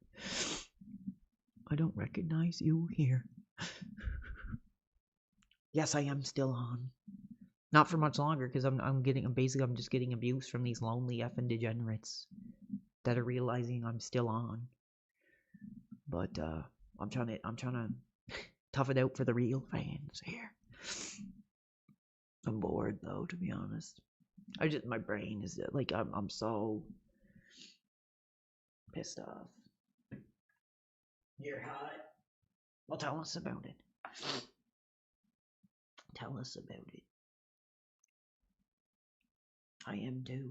I don't recognize you here. Yes, I am still on. Not for much longer, because I'm just getting abuse from these lonely effing degenerates that are realizing I'm still on. But I'm trying to tough it out for the real fans here. I'm bored though, to be honest. My brain is like I'm so pissed off. You're hot. Well, tell us about it. Tell us about it. I am too.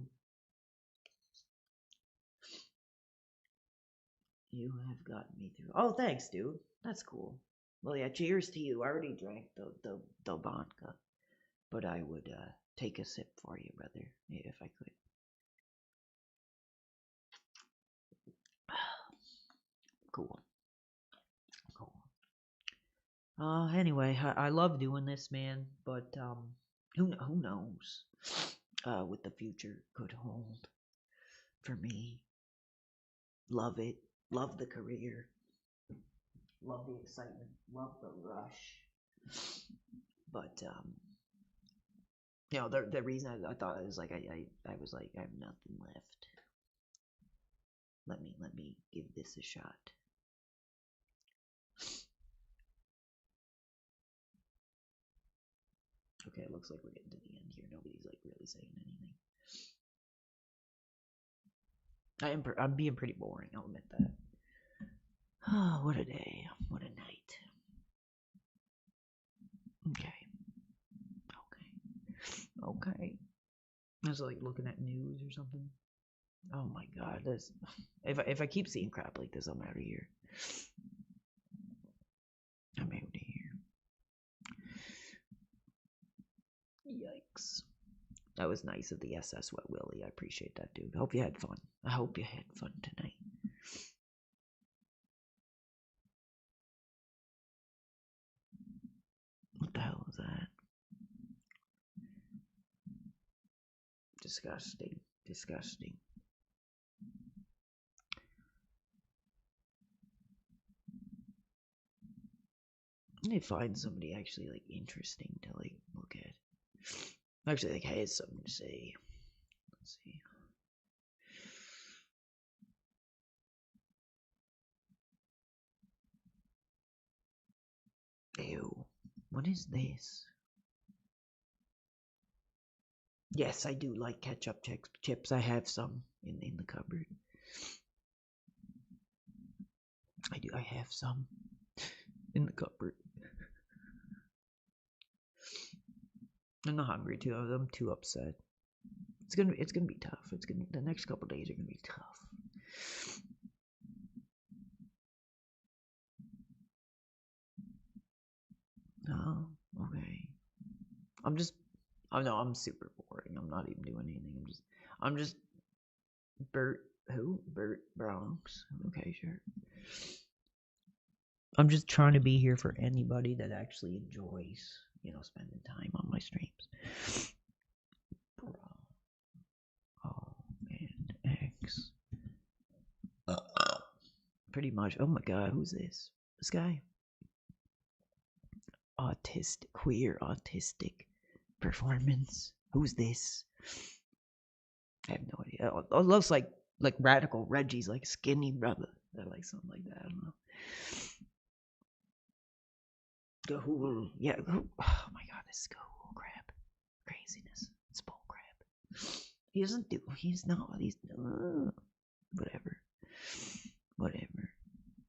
You have gotten me through. Oh, thanks, dude. That's cool. Well, yeah, cheers to you. I already drank the vodka, but I would take a sip for you, brother, if I could. Cool. Anyway, I love doing this, man, but who knows what the future could hold for me. Love it. Love the career. Love the excitement. Love the rush. But the reason I thought it was like I was like I have nothing left. Let me give this a shot. Okay, it looks like we're getting to the end here. Nobody's like really saying anything. I'm being pretty boring. I'll admit that. Oh, what a day! What a night. Okay. I was like looking at news or something. Oh my god, if I keep seeing crap like this, I'm out of here. I'm out of here. Yikes. That was nice of the SS Wet Willie. I appreciate that, dude. Hope you had fun. I hope you had fun tonight. What the hell is that? Disgusting. Disgusting. I need to find somebody actually like interesting to like look at. Actually like has something to say. Let's see. Ew. What is this? Yes, I do like ketchup chips. I have some in the cupboard. I have some in the cupboard. I'm not hungry too. I'm too upset. It's gonna be tough. The next couple days are gonna be tough. Oh, okay. I'm super boring. I'm not even doing anything. I'm just Bert Bronx. Okay, sure. I'm just trying to be here for anybody that actually enjoys, spending time on my streams. And X. Pretty much. Oh my god, who's this? This guy? Queer autistic performance. Who's this? I have no idea. It looks like Radical Reggie's like skinny brother. They're like something like that. I don't know. Gahul. Yeah. Oh my god, this is Gahul crap. Craziness. It's bull crap. He's not. Whatever.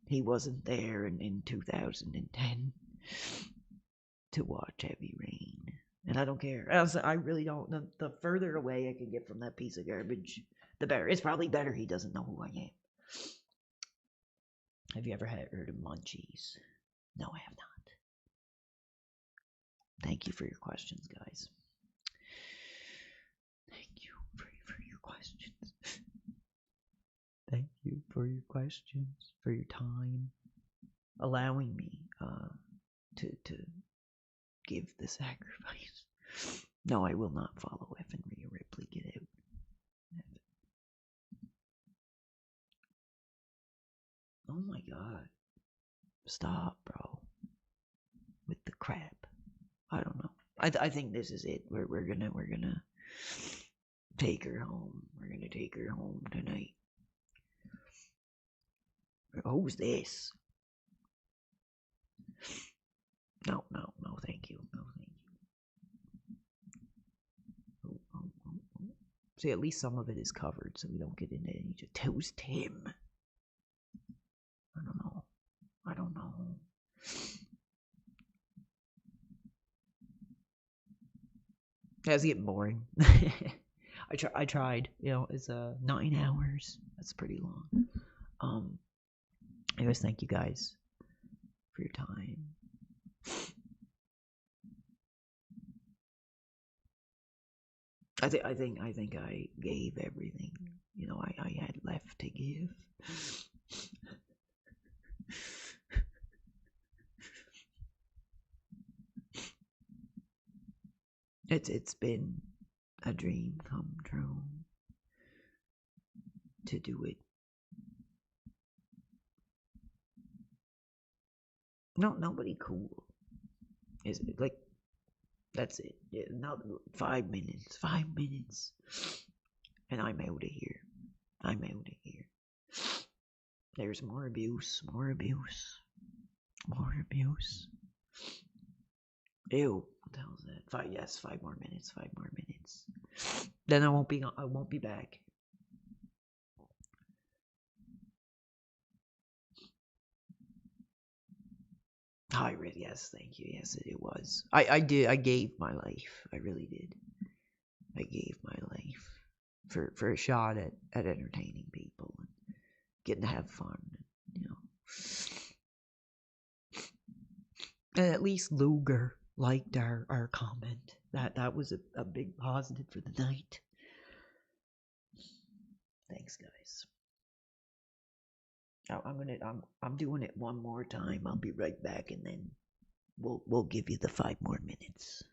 He wasn't there in 2010 to watch Heavy Rain. And I don't care. I really don't. The further away I can get from that piece of garbage, the better. It's probably better he doesn't know who I am. Have you ever heard of Munchies? No, I have not. Thank you for your questions, guys. Thank you for your questions. for your questions, for your time, allowing me to give the sacrifice. No, I will not follow F and Rhea Ripley. Get out. Oh my god. Stop, bro. With the crap. I don't know. I think this is it. We're gonna take her home. We're gonna take her home tonight. Who's this? No, thank you. No, thank you. Oh. See, at least some of it is covered, so we don't get into any. Who's Tim? I don't know. That's getting boring. I tried. You know, it's 9 hours. That's pretty long. Anyways, thank you guys for your time. I think I gave everything. You know, I had left to give. It's been a dream come true to do it. No, nobody cool. Is it like that's it? Yeah, not 5 minutes. 5 minutes, and I'm out of here. I'm out of here. There's more abuse. More abuse. More abuse. Ew. What the hell is that? 5 more minutes. 5 more minutes. Then I won't be back. Hi, Red. Yes, thank you. Yes, it was. I did. I gave my life. I really did. I gave my life for a shot at entertaining people and getting to have fun. You know. And at least Luger liked our comment. That was a big positive for the night. Thanks, guys. I'm doing it one more time. I'll be right back, and then we'll give you the 5 more minutes.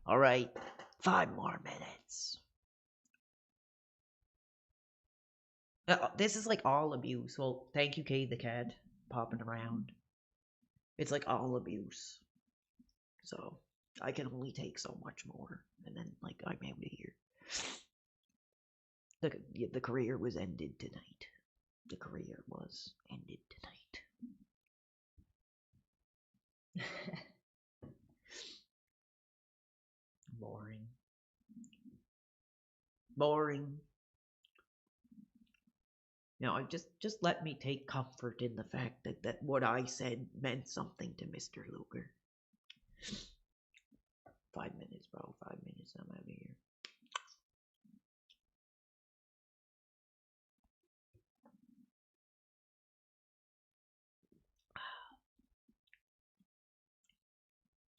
All right, 5 more minutes. This is like all abuse. Well, thank you, Kay the cat, popping around. It's like all abuse. So I can only take so much more, and then like I'm out of here. The career was ended tonight. The career was ended tonight. Boring. Boring. You know, just let me take comfort in the fact that what I said meant something to Mr. Luger. 5 minutes, bro. 5 minutes. I'm out of here.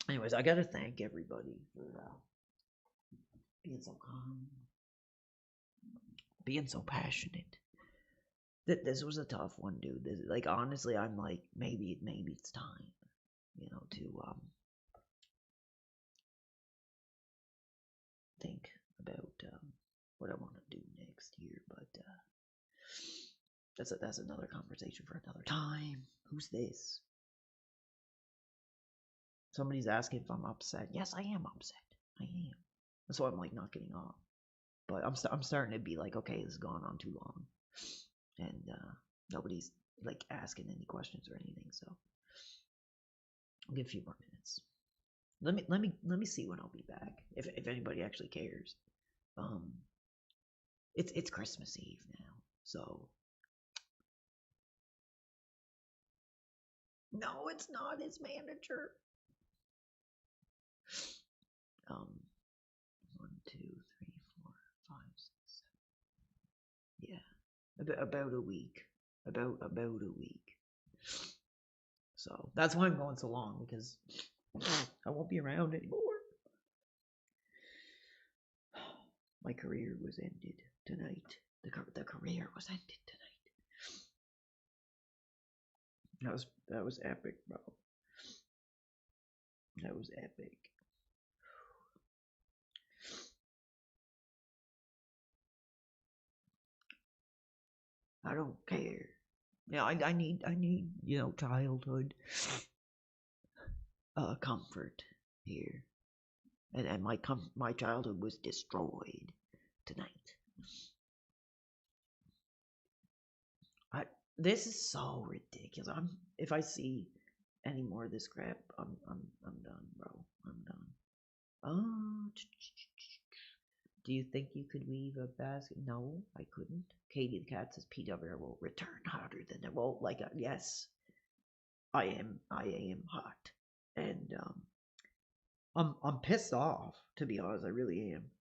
Anyways, I gotta thank everybody for being so calm, being so passionate. This was a tough one, dude. Like honestly, I'm like maybe it's time, to think about what I want to do next year. But that's another conversation for another time. Who's this? Somebody's asking if I'm upset. Yes, I am upset. I am. That's why I'm like not getting off. But I'm starting to be like, okay, this has gone on too long, and nobody's like asking any questions or anything. So I'll give a few more minutes. Let me see when I'll be back. If anybody actually cares. It's Christmas Eve now, so no, it's not his manager. 1, 2, 3, 4, 5, 6, 7. Yeah, about a week. About a week. So that's why I'm going so long, because I won't be around anymore. My career was ended tonight. The career was ended tonight. That was epic, bro. That was epic. I don't care. Yeah, I need childhood comfort here, and my childhood was destroyed tonight. This is so ridiculous. If I see any more of this crap, I'm done, bro. I'm done. Do you think you could weave a basket? No, I couldn't. Katie the cat says PWR will return hotter than it. Well, like yes, I am hot, and I'm pissed off, to be honest. I really am,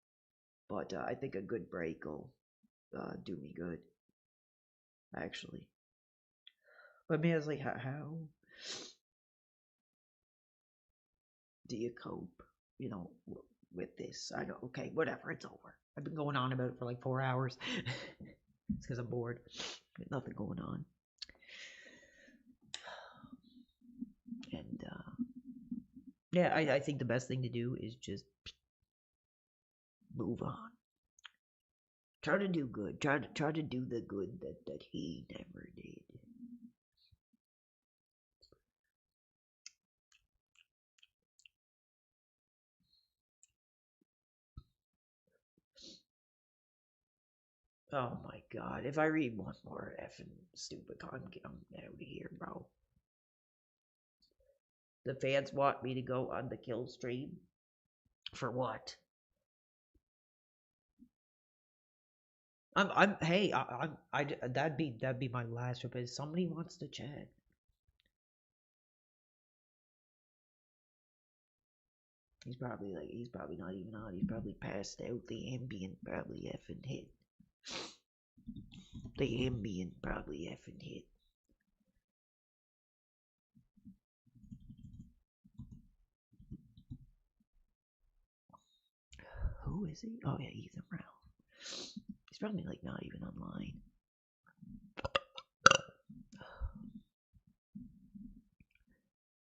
but I think a good break will do me good, actually. But me, I was like, how do you cope, with this? I don't. Okay, whatever. It's over. I've been going on about it for like 4 hours. It's because I'm bored. Got nothing going on. And yeah, I think the best thing to do is just move on. Try to do good. Try to do the good that he never did. Oh my god! If I read one more effing stupid comment, I'm out of here, bro. The fans want me to go on the kill stream. For what? That'd be my last trip. If somebody wants to chat. He's probably not even on. He's probably passed out. The ambient probably effing hit. The ambient probably effing hit. Who is he? Oh yeah, Ethan Ralph. He's probably like not even online.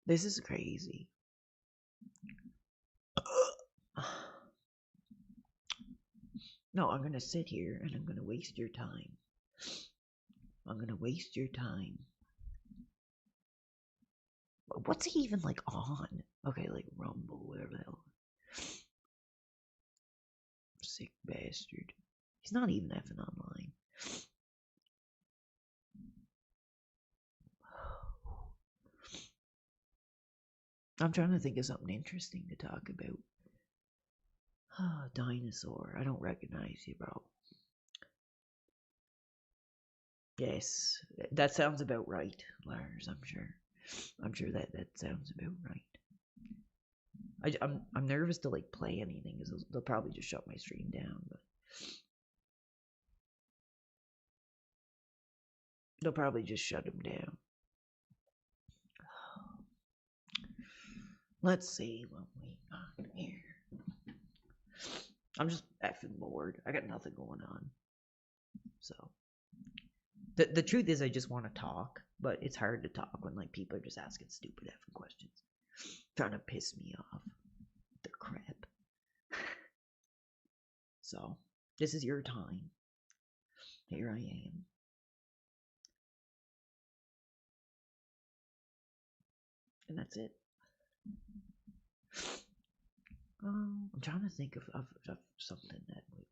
This is crazy. No, I'm gonna sit here and I'm gonna waste your time. I'm gonna waste your time. What's he even like on? Okay, like Rumble, whatever the hell. Sick bastard. He's not even effing online. I'm trying to think of something interesting to talk about. Dinosaur. I don't recognize you, bro. Yes, that sounds about right, Lars. I'm sure that sounds about right. I'm nervous to like play anything because they'll probably just shut my stream down. But they'll probably just shut him down. Let's see what we got here. I'm just effing bored. I got nothing going on. So the truth is, I just want to talk, but it's hard to talk when like people are just asking stupid effing questions, trying to piss me off. They're crap. So this is your time. Here I am. And that's it. I'm trying to think of something that would.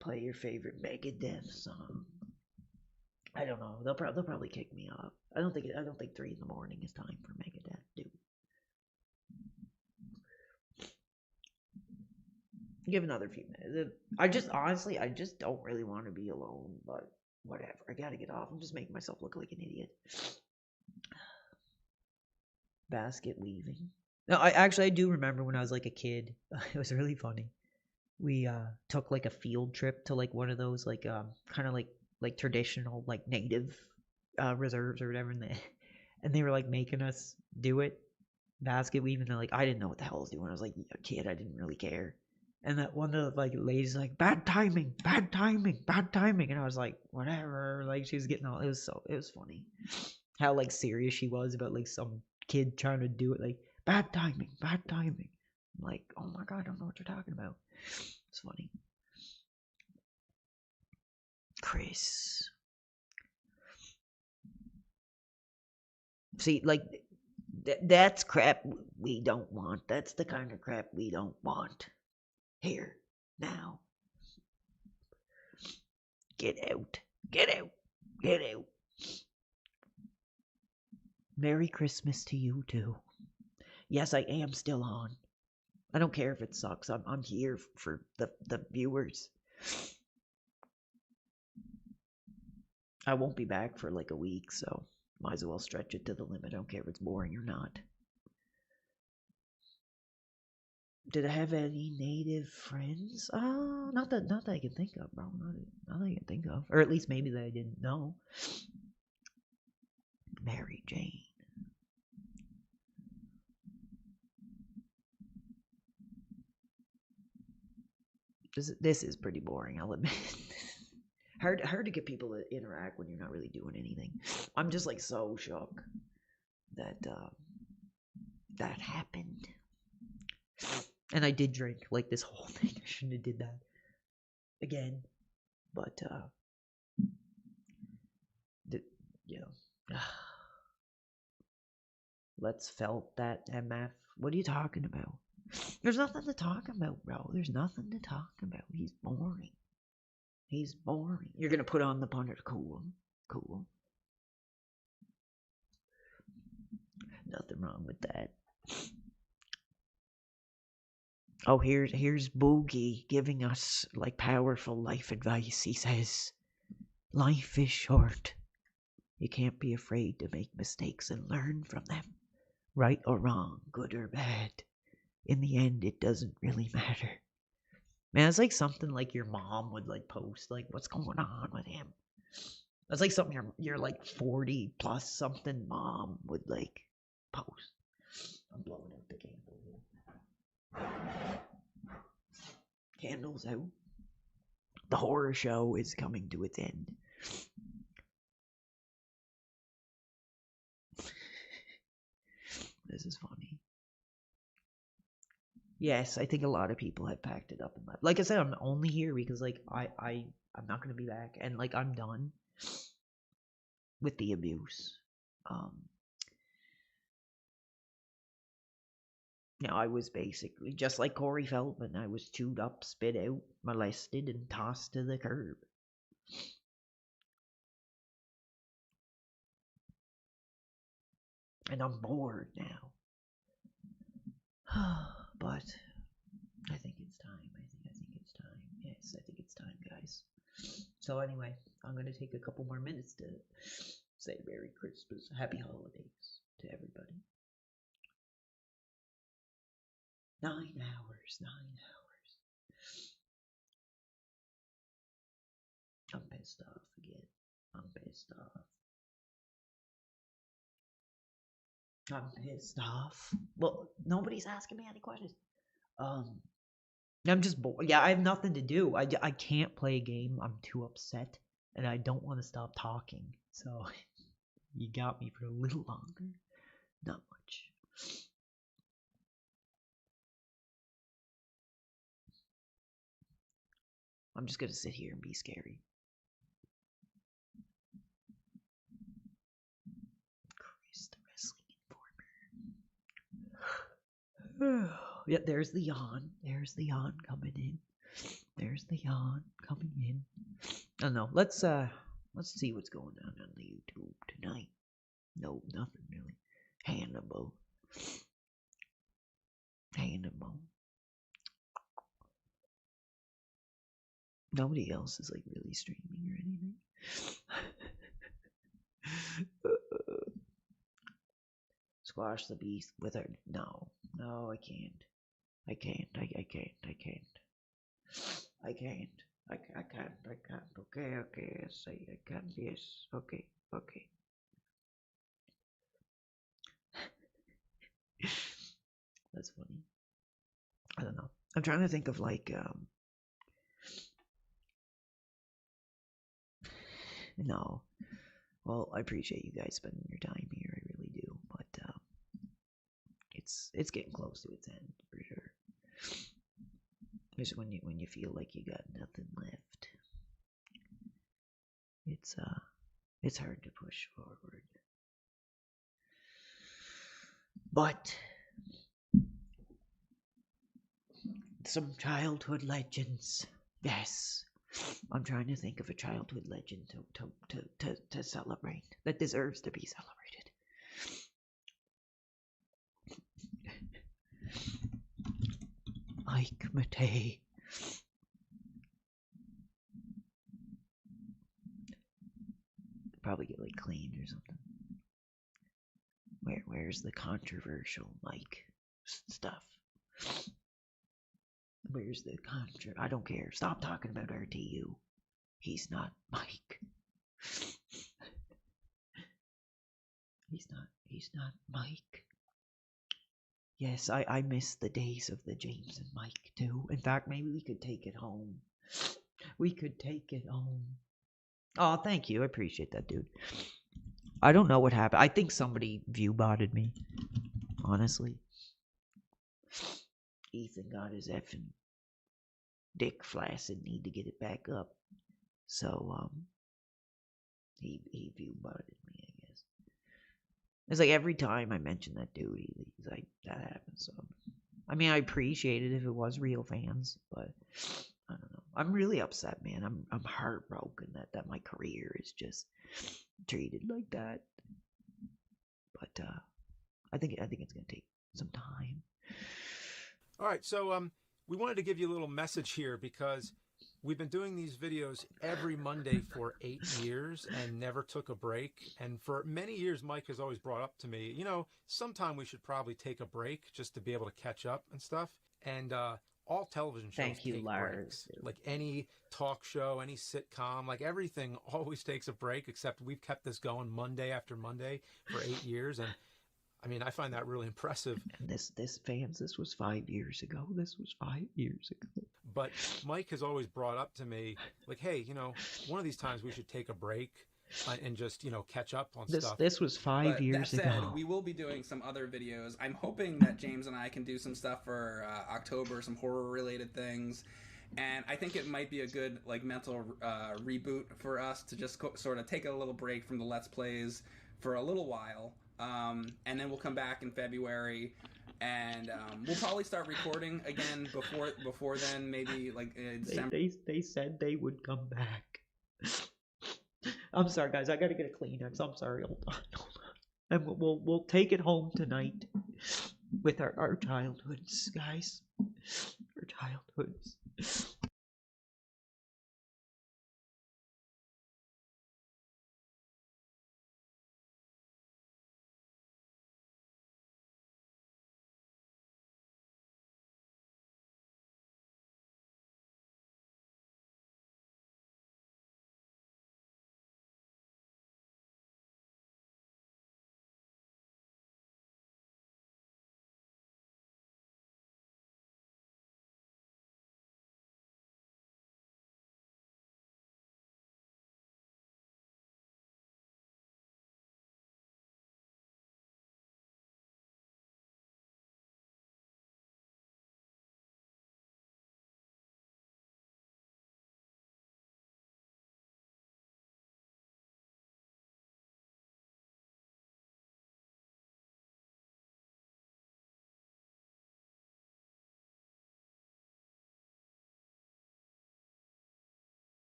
Play your favorite Megadeth song. I don't know. They'll probably kick me off. I don't think 3 in the morning is time for Megadeth, dude. Give another few minutes. I just don't really want to be alone, but whatever. I gotta get off. I'm just making myself look like an idiot. Basket weaving. No, I do remember when I was like a kid. It was really funny. We took like a field trip to like one of those like kind of like traditional like native reserves or whatever, and they were like making us do it, basket weaving. They're like, I didn't know what the hell I was doing. I was like a kid. I didn't really care. And that one of the like ladies like, bad timing, and I was like, whatever. Like she was getting all. It was funny how like serious she was about like some kid trying to do it. Like bad timing. I'm like, oh my god, I don't know what you're talking about. It's funny. Chris. See, like, that's crap we don't want. That's the kind of crap we don't want. Here, now. Get out. Merry Christmas to you, too. Yes, I am still on. I don't care if it sucks. I'm here for the viewers. I won't be back for like a week, so might as well stretch it to the limit. I don't care if it's boring or not. Did I have any native friends? Not that I can think of, bro. Not that I can think of. Or at least maybe that I didn't know. Mary Jane. This is pretty boring, I'll admit. Hard to get people to interact when you're not really doing anything. I'm just like so shook that that happened. And I did drink like this whole thing. I shouldn't have did that again. But let's felt that MF. What are you talking about? There's nothing to talk about, bro. There's nothing to talk about. He's boring. You're gonna put on the punter. Cool. Nothing wrong with that. Oh, here's Boogie giving us like powerful life advice. He says, life is short. You can't be afraid to make mistakes and learn from them. Right or wrong, good or bad. In the end, it doesn't really matter. Man, it's like something like your mom would like post, like, what's going on with him? That's like something your like 40 plus something mom would like post. I'm blowing out the candle. Candles out. The horror show is coming to its end. This is funny. Yes, I think a lot of people have packed it up and left. Like I said, I'm only here because like I'm not gonna be back, and like I'm done with the abuse. I was basically just like Corey Feldman. I was chewed up, spit out, molested, and tossed to the curb. And I'm bored now. But I think it's time. I think it's time. Yes, I think it's time, guys. So anyway, I'm gonna take a couple more minutes to say Merry Christmas, Happy Holidays to everybody. 9 hours. pissed off again. I'm pissed off. I'm pissed off. Well, nobody's asking me any questions. I'm just bored. Yeah, I have nothing to do. I can't play a game. I'm too upset, and I don't want to stop talking. So, you got me for a little longer. Not much. I'm just gonna sit here and be scary. Chris, the wrestling informer. Yeah, there's the yawn. There's the yawn coming in. There's the yawn coming in. I don't know. Let's see what's going on the YouTube tonight. No, nothing really. Hannibal. Nobody else is like really streaming or anything. Squash the beast with her. No, I can't. I can't. Okay, say I can't. Yes. Okay. That's funny. I don't know. I'm trying to think of like no. Well, I appreciate you guys spending your time here. I really do. But it's getting close to its end for sure. Just when you feel like you got nothing left, it's hard to push forward. But some childhood legends. Yes. I'm trying to think of a childhood legend to celebrate that deserves to be celebrated. Mike Matei. Probably get like cleaned or something. Where's the controversial Mike stuff? Where's the I don't care. Stop talking about RTU. He's not Mike. He's not Mike. Yes, I miss the days of the James and Mike too. In fact, maybe we could take it home. We could take it home. Oh, thank you. I appreciate that, dude. I don't know what happened. I think somebody view-botted me. Honestly. Ethan got his effing dick flaccid, need to get it back up. So, he view-botted me, I guess. It's like every time I mention that dude, he's like, that happens. So, I mean, I appreciate it if it was real fans, but I don't know. I'm really upset, man. I'm heartbroken that my career is just treated like that. But I think it's gonna take some time. All right, so we wanted to give you a little message here because we've been doing these videos every Monday for 8 years and never took a break. And for many years, Mike has always brought up to me, sometime we should probably take a break just to be able to catch up and stuff. And all television shows take breaks. Like any talk show, any sitcom, like everything always takes a break, except we've kept this going Monday after Monday for 8 years. And I mean, I find that really impressive. And this was 5 years ago. This was 5 years ago. But Mike has always brought up to me, like, hey, one of these times we should take a break and just, catch up on stuff. This was 5 years ago. That said, ago. we will be doing some other videos. I'm hoping that James and I can do some stuff for October, some horror-related things. And I think it might be a good mental reboot for us to just sort of take a little break from the Let's Plays for a little while. And then we'll come back in February, and we'll probably start recording again before then, maybe December. They said they would come back. I'm sorry, guys. I gotta get a Kleenex. I'm sorry. Hold on. And we'll take it home tonight with our childhoods, guys. Our childhoods.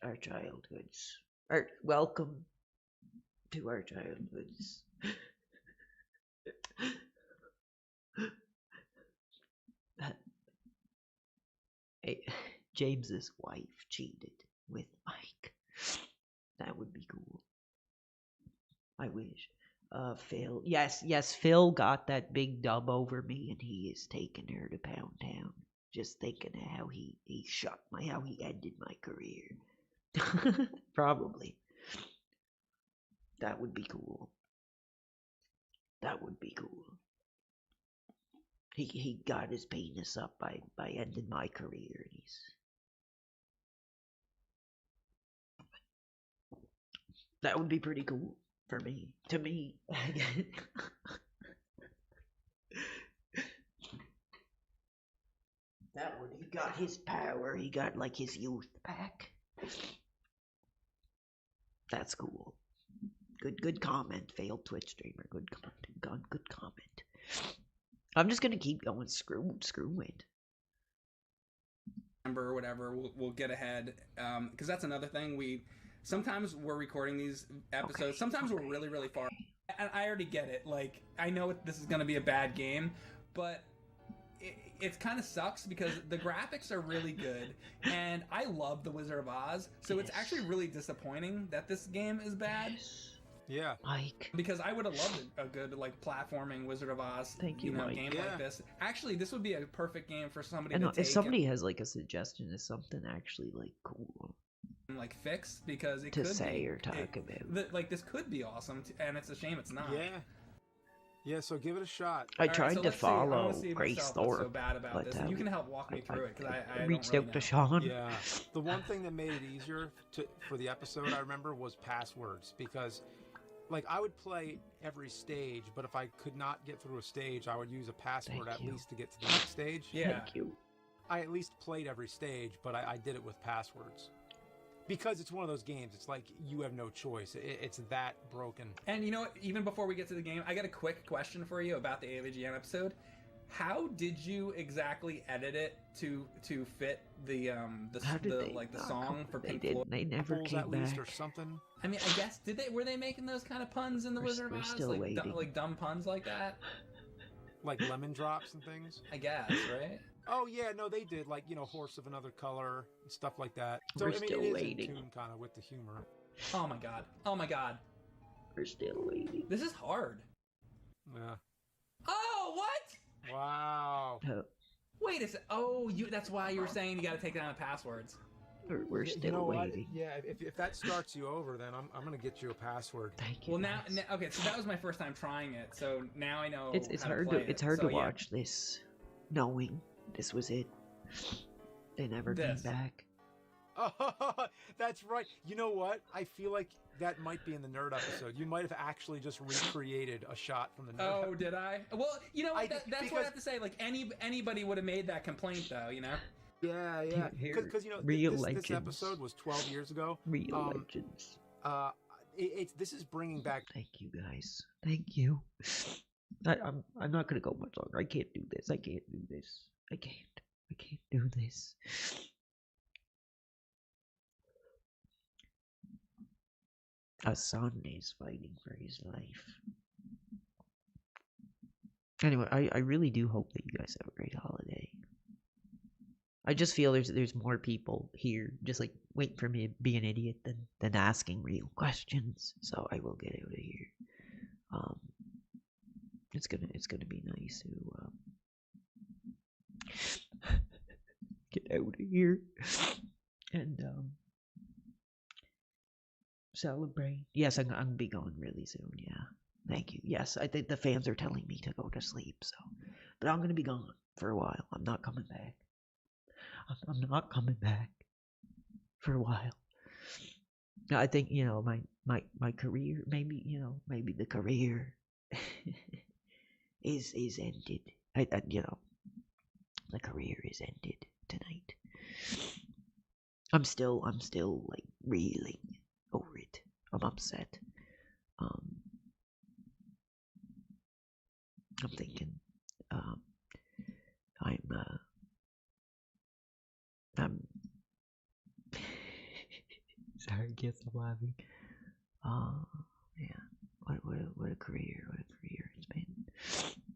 our childhoods. Welcome to our childhoods. Hey, James's wife cheated with Mike. That would be cool. I wish. Phil. Yes, Phil got that big dub over me, and he is taking her to Pound Town. Just thinking of how he ended my career. Probably. That would be cool. That would be cool. He got his penis up by ending my career, and he's. That would be pretty cool for me. To me. He got his power. He got like his youth back. That's cool. Good comment, failed Twitch streamer. Good comment. I'm just gonna keep going. Screw it. Or whatever, we'll get ahead. Because that's another thing. Sometimes we're recording these episodes. Okay, sometimes we're really, really far. And I already get it. Like, I know this is gonna be a bad game, but it kind of sucks because the graphics are really good, and I love the Wizard of Oz. So it's actually really disappointing that this game is bad. Yeah, Mike. Because I would have loved a good like platforming Wizard of Oz, Thank you, Mike. game like this. Actually, this would be a perfect game for somebody And to take. if somebody has like a suggestion of something actually like cool, like fix, because it to could say be, or talk about. Like this could be awesome, and it's a shame it's not. Yeah. So give it a shot. I tried to follow Grace Thorpe, so bad about this. You can help walk me through it because I reached don't out really to know. Sean. Yeah. The one thing that made it easier for the episode, I remember, was passwords, because like I would play every stage, but if I could not get through a stage, I would use a password at least to get to the next stage. Yeah. Thank you. I at least played every stage, but I did it with passwords. Because it's one of those games, it's like you have no choice. It's that broken. And you know what? Even before we get to the game, I got a quick question for you about the AVGN episode. How did you exactly edit it to fit the song for Pink Floyd? They never came at least, back. or something. I mean, I guess were they making those kind of puns in the Wizard of Oz? still waiting. Like dumb puns like that? Like lemon drops and things? I guess, right? Oh yeah, no, they did, like, horse of another color and stuff like that. So We're I mean, still it is waiting. in tune kind of with the humor. Oh my god. We're still waiting. This is hard. Yeah. Oh, what? Wow. Wait a sec. Oh, that's why you were saying you got to take down the passwords. We're still waiting. Yeah, if that starts you over, then I'm gonna get you a password. Thank you. Well, now, okay, so that was my first time trying it, so now I know. It's how hard to play it's it. hard So, to yeah. watch this, knowing this was it. They never came back. Oh, that's right. You know what? I feel like that might be in the nerd episode. You might have actually just recreated a shot from the nerd Oh, episode. did I? Well, you know what? That's what I have to say. Like anybody would have made that complaint, though. You know. Yeah. Because Real this legends. episode was 12 years ago. Real legends. This is bringing back. Thank you, guys. Thank you. I'm not gonna go much longer. I can't do this. I can't do this. I can't do this. A son is fighting for his life. Anyway, I really do hope that you guys have a great holiday. I just feel there's more people here just like waiting for me to be an idiot than asking real questions. So I will get out of here. It's gonna be nice to get out of here and celebrate. Yes, I'm gonna be going really soon. Yeah, thank you. Yes, I think the fans are telling me to go to sleep. So, but I'm gonna be gone for a while. I'm not coming back. I'm not coming back for a while. I think my career maybe the career is ended. The career is ended tonight. I'm still like reeling over it. I'm upset. I'm thinking I'm Sorry, I can't stop laughing. Yeah. What a career. What a career it's been.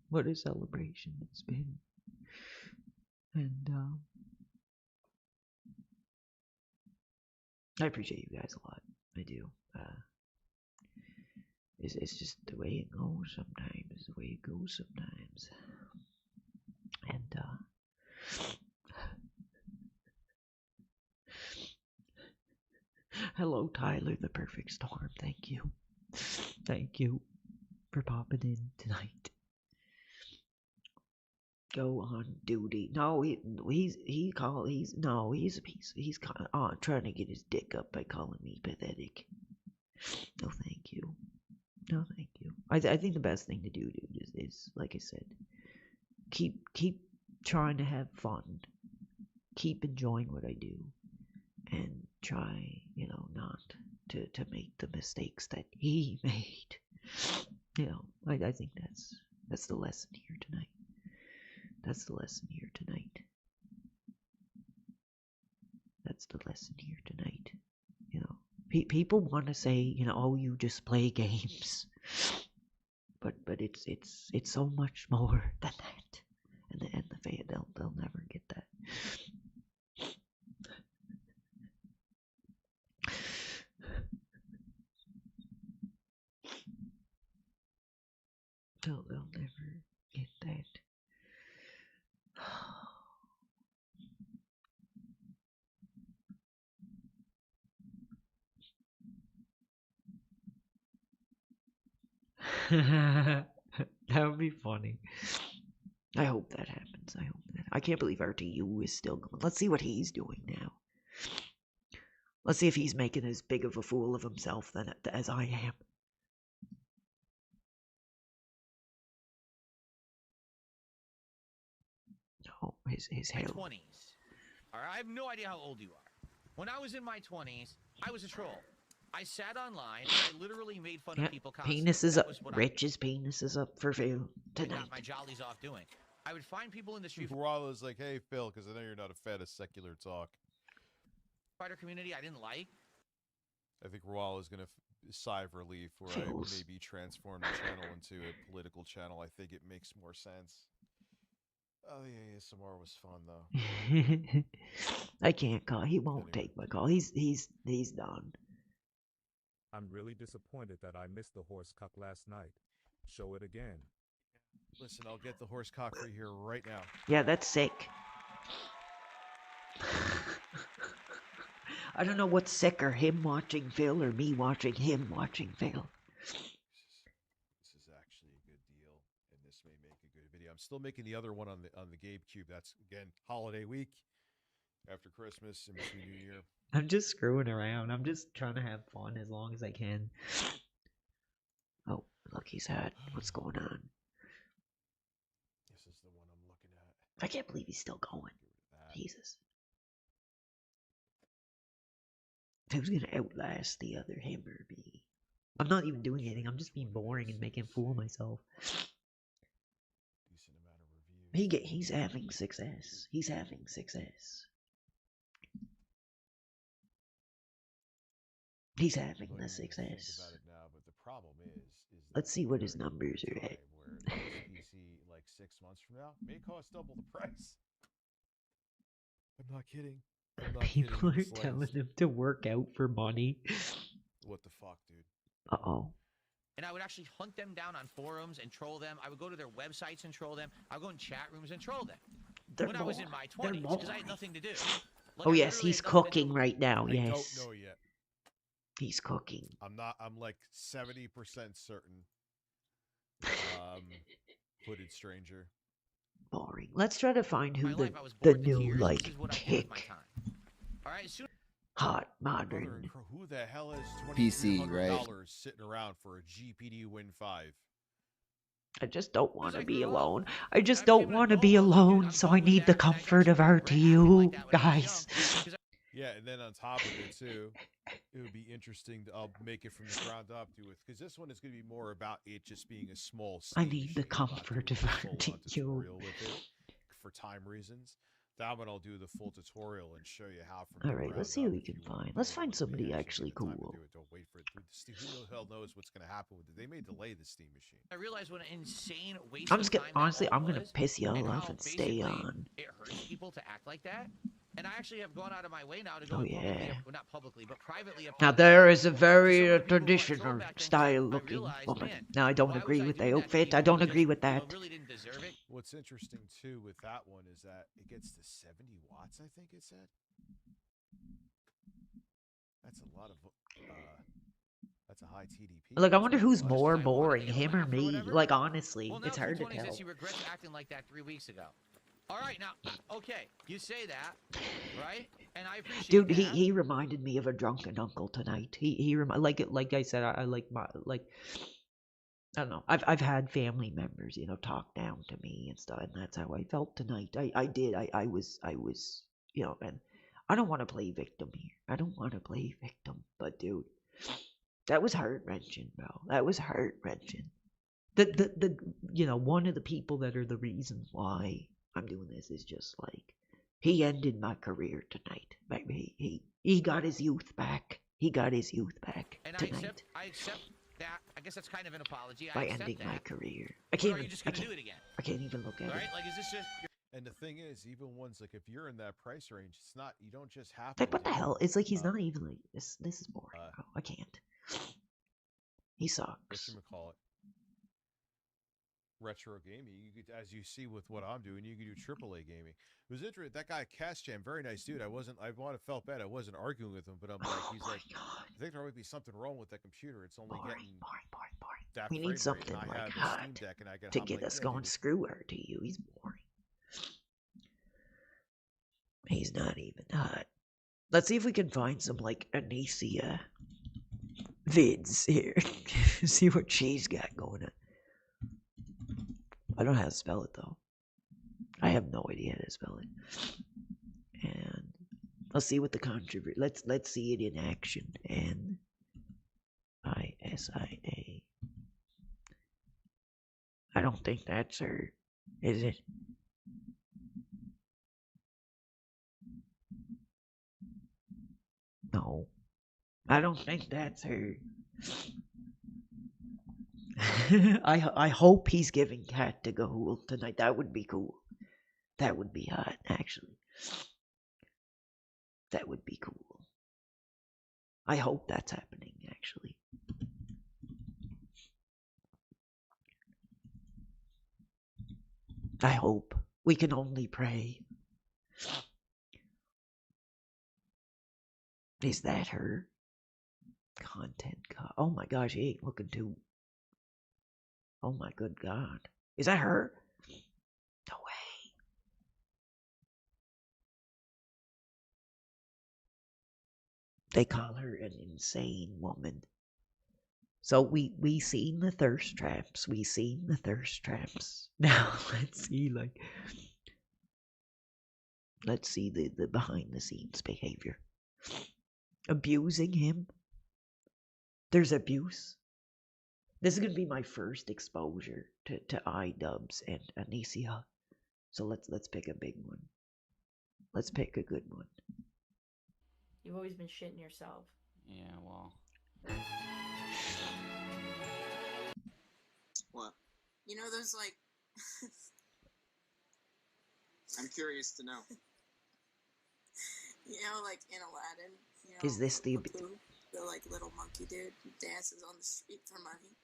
What a celebration it's been. And I appreciate you guys a lot. I do. It's just the way it goes sometimes. It's the way it goes sometimes. And hello, Tyler, the perfect storm. Thank you. Thank you for popping in tonight. Go on duty. No, he's a piece. He's trying to get his dick up by calling me pathetic. No, thank you. No, thank you. I think the best thing to do, dude, is like I said, keep trying to have fun. Keep enjoying what I do, and try, not to make the mistakes that he made. I think that's the lesson here tonight. That's the lesson here tonight. That's the lesson here tonight. People want to say, oh, you just play games, but it's so much more than that. And the fan, they'll never get that. They'll never get that. That would be funny. I hope that happens. I can't believe RTU is still going. Let's see what he's doing now. Let's see if he's making as big of a fool of himself as I am. No, his hair. 20s. All right, I have no idea how old you are. When I was in my 20s, I was a troll. I sat online and I literally made fun of people constantly. Penis is up. Rich's penis is up for Phil tonight. I got my jollies off doing. I would find people in the street. Koala's like, hey, Phil, because I know you're not a fan of secular talk. Fighter community I didn't like. I think Ruala's going to sigh of relief where I maybe transform the channel into a political channel. I think it makes more sense. Oh, the ASMR was fun, though. I can't call. He won't take my call. He's done. I'm really disappointed that I missed the horse cock last night. Show it again. Listen, I'll get the horse cock for you here right now. Yeah, that's sick. I don't know what's sicker, him watching Phil or me watching him watching Phil. This is actually a good deal, and this may make a good video. I'm still making the other one on the Gabe Cube. That's, again, holiday week after Christmas and between New Year. I'm just screwing around. I'm just trying to have fun as long as I can. Oh, look, he's had. What's going on? This is the one I'm looking at. I can't believe he's still going. Jesus. Who's gonna outlast the other, him or me? I'm not even doing anything. I'm just being boring and making a fool of myself. Decent amount of reviews. He's having success. He's having success. He's having the success. About it now, but the problem is let's see what his numbers are at. Where PC like 6 months from now may cost double the price. I'm not kidding. People are telling him to work out for money. What the fuck, dude? Uh-oh. And I would actually hunt them down on forums and troll them. I would go to their websites and troll them. I would go in chat rooms and troll them. When I was in my 20s, because I had nothing to do. Oh, yes, he's cooking right now, yes. I don't know yet. He's cooking. I'm like 70% certain. Hooded stranger. Boring. Let's try to find who the new, like, kick. Hot modern. Who the hell is PC, right? Sitting around for a GPD Win 5? I just don't want to be alone. I just don't want to be alone, so I need the comfort of RTU, guys. Yeah, and then on top of it, too, it would be interesting. I'll make it from the ground up to it, because this one is going to be more about it just being a small stage. I need the comfort of RTU. For time reasons. That one I'll do the full tutorial and show you how from All the right, ground let's see up what we if can you want find. to Let's build find one. We somebody actually actually get the time to cool. do it. Don't wait for it. Who the hell knows what's going to happen with it? They may delay the Steam machine. I realize what an insane waste I'm of just time gonna that honestly, all I'm gonna was, piss y'all and off how and stay basically on. it hurts people to act like that. And I actually have gone out of my way now to go Oh and publicly, yeah. well, not publicly, but privately. Now there is a very traditional style looking woman. Now I don't agree with the outfit. I don't agree with that. Really didn't deserve it. What's interesting too with that one is that it gets to 70 watts. I think it said. That's a lot of. That's a high TDP. Like I wonder who's more boring, him or me. Like honestly, Well, it's hard to 220 tell. says he regrets acting like that 3 weeks ago. All right, now, okay, you say that, right? And I appreciate Dude, that. he reminded me of a drunken uncle tonight. Like I said, I like my like. I don't know. I've had family members, you know, talk down to me and stuff, and that's how I felt tonight. I did. I was, you know, and I don't want to play victim here. I don't want to play victim, but dude, that was heart wrenching, bro. That was heart wrenching. The you know, one of the people that are the reason why I'm doing this is just like he ended my career tonight. He got his youth back. He got his youth back And tonight I accept that. I guess that's kind of an apology. by I accept ending that. my career. But are you just gonna do it again? I can't even look at All it. right, like is this just? And the thing is, even ones like if you're in that price range, it's not. You don't just have Like to. what the hell? It's like he's not even like this. This is boring, bro. I can't. He sucks. Whatchamacallit? Retro gaming. You could, as you see with what I'm doing, you can do AAA gaming. It was interesting. That guy Cast Jam, very nice dude. I felt bad. I wasn't arguing with him, but I'm like, he's like, I think there might be something wrong with that computer. It's only getting that We frame need rate, something and I like have the that Steam Deck, and I can to I'm get like, us yeah, going. dude, Screw RTU. He's boring. He's not even hot. Let's see if we can find some like Anicia vids here. See what she's got going on. I don't know how to spell it though. I have no idea how to spell it. And let's see what the controversy. Let's see it in action. Nisia. I don't think that's her, is it? No, I don't think that's her. I hope he's giving Cat to Gahul tonight. That would be cool. That would be hot, actually. That would be cool. I hope that's happening, actually. I hope. We can only pray. Is that her? Content. Oh my gosh, he ain't looking too. Oh my good God. Is that her? No way. They call her an insane woman. So we seen the thirst traps. We seen the thirst traps. Now let's see the behind the scenes behavior. Abusing him. There's abuse. This is gonna be my first exposure to iDubbbz and Anicia. So let's pick a big one. Let's pick a good one. You've always been shitting yourself. Yeah, well. What? You know those like I'm curious to know. You know, like in Aladdin, you know, Is this the Apu, the like little monkey dude who dances on the street for money?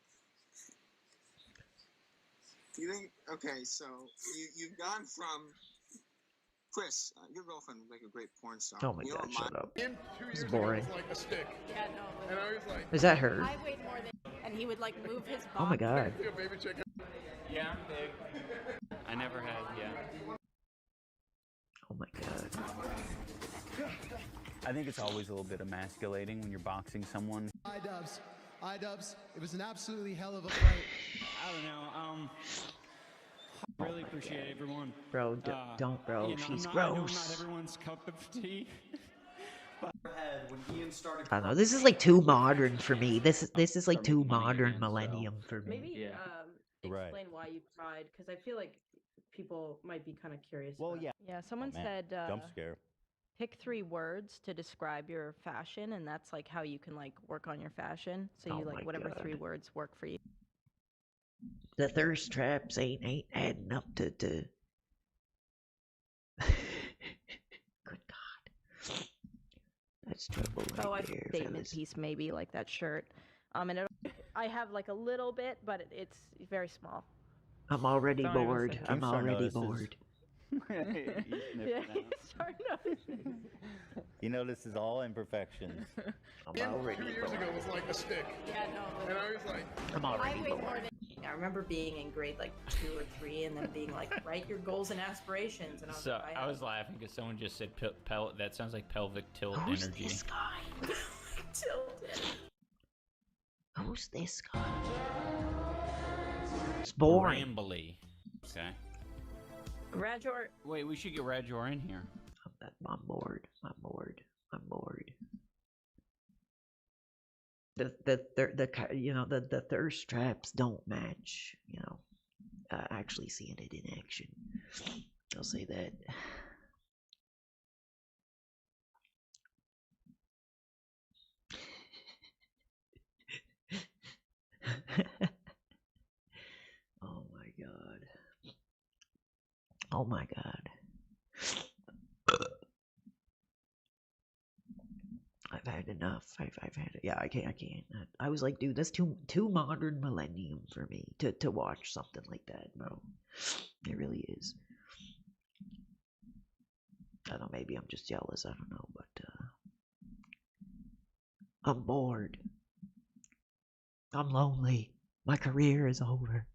Do you think? Okay, so you've gone from Chris, your girlfriend would make a great porn star. Oh my You know God, what shut up. 2 It's years boring. ago, it was like a stick. Yeah, no. And I was like, Is that her? I weighed more than, and he would like move his body. Oh my God. Baby chicken. Yeah, I'm big. I never had, yeah. Oh my God. I think it's always a little bit emasculating when you're boxing someone. iDubbbz, it was an absolutely hell of a fight. I don't know, I really appreciate everyone. Bro, don't, bro. You know, She's I know gross. not everyone's cup of tea. But when Ian started I don't know. This is like too modern for me. This is like too modern millennium for me. Maybe explain why you cried, because I feel like people might be kind of curious. Well, about. yeah. Yeah. Someone man. said Jump scare. pick 3 words to describe your fashion, and that's like how you can like work on your fashion. So you Oh my like whatever 3 God. words work for you. The thirst traps ain't adding up to. Good God. That's trouble right Oh, I there, statement fellas. piece maybe like that shirt. And I have like a little bit, but it's very small. I'm already Don't even bored. say that. I'm already bored. You Yeah, you start noticing. He notices all imperfections. I'm already 2 years ago was like a stick. Yeah, no. And I was like, I'm already I weigh more bored. than. I remember being in grade like 2 or 3, and then being like, write your goals and aspirations. And I was So like, I was laughing because someone just said that sounds like pelvic tilt Who's energy. this guy? tilted. Who's this guy? It's boring. Rambly. Okay. Rajor. Wait, we should get Rajor in here. I'm bored. I'm bored. I'm bored. The thirst traps don't match. Actually seeing it in action. I'll say that. Oh my God. Oh my God. I've had enough. I've had it. Yeah, I can't. I was like, dude, that's too modern millennium for me to watch something like that, bro. It really is. I don't know, maybe I'm just jealous, I don't know, but I'm bored. I'm lonely. My career is over.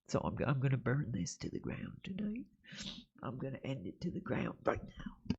So I'm gonna burn this to the ground tonight. I'm gonna end it to the ground right now.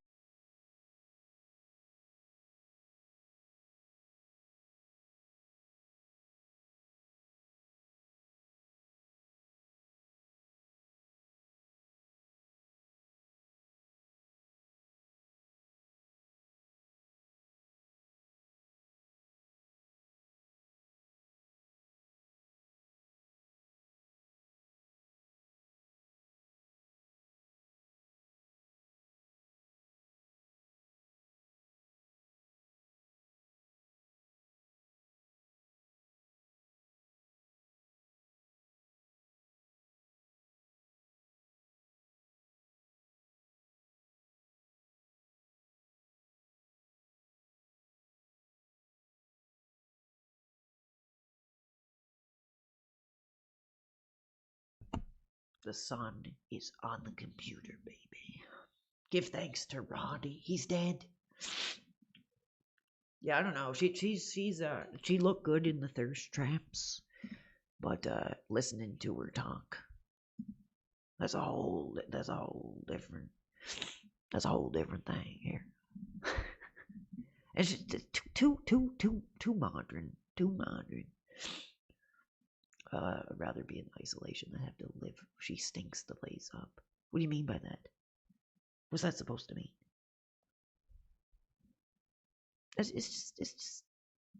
The sun is on the computer, baby. Give thanks to Roddy. He's dead. Yeah, I don't know. She looked good in the thirst traps, but listening to her talk, that's a whole different thing here. It's just too modern. I'd rather be in isolation than have to live. She stinks the place up. What do you mean by that? What's that supposed to mean? It's just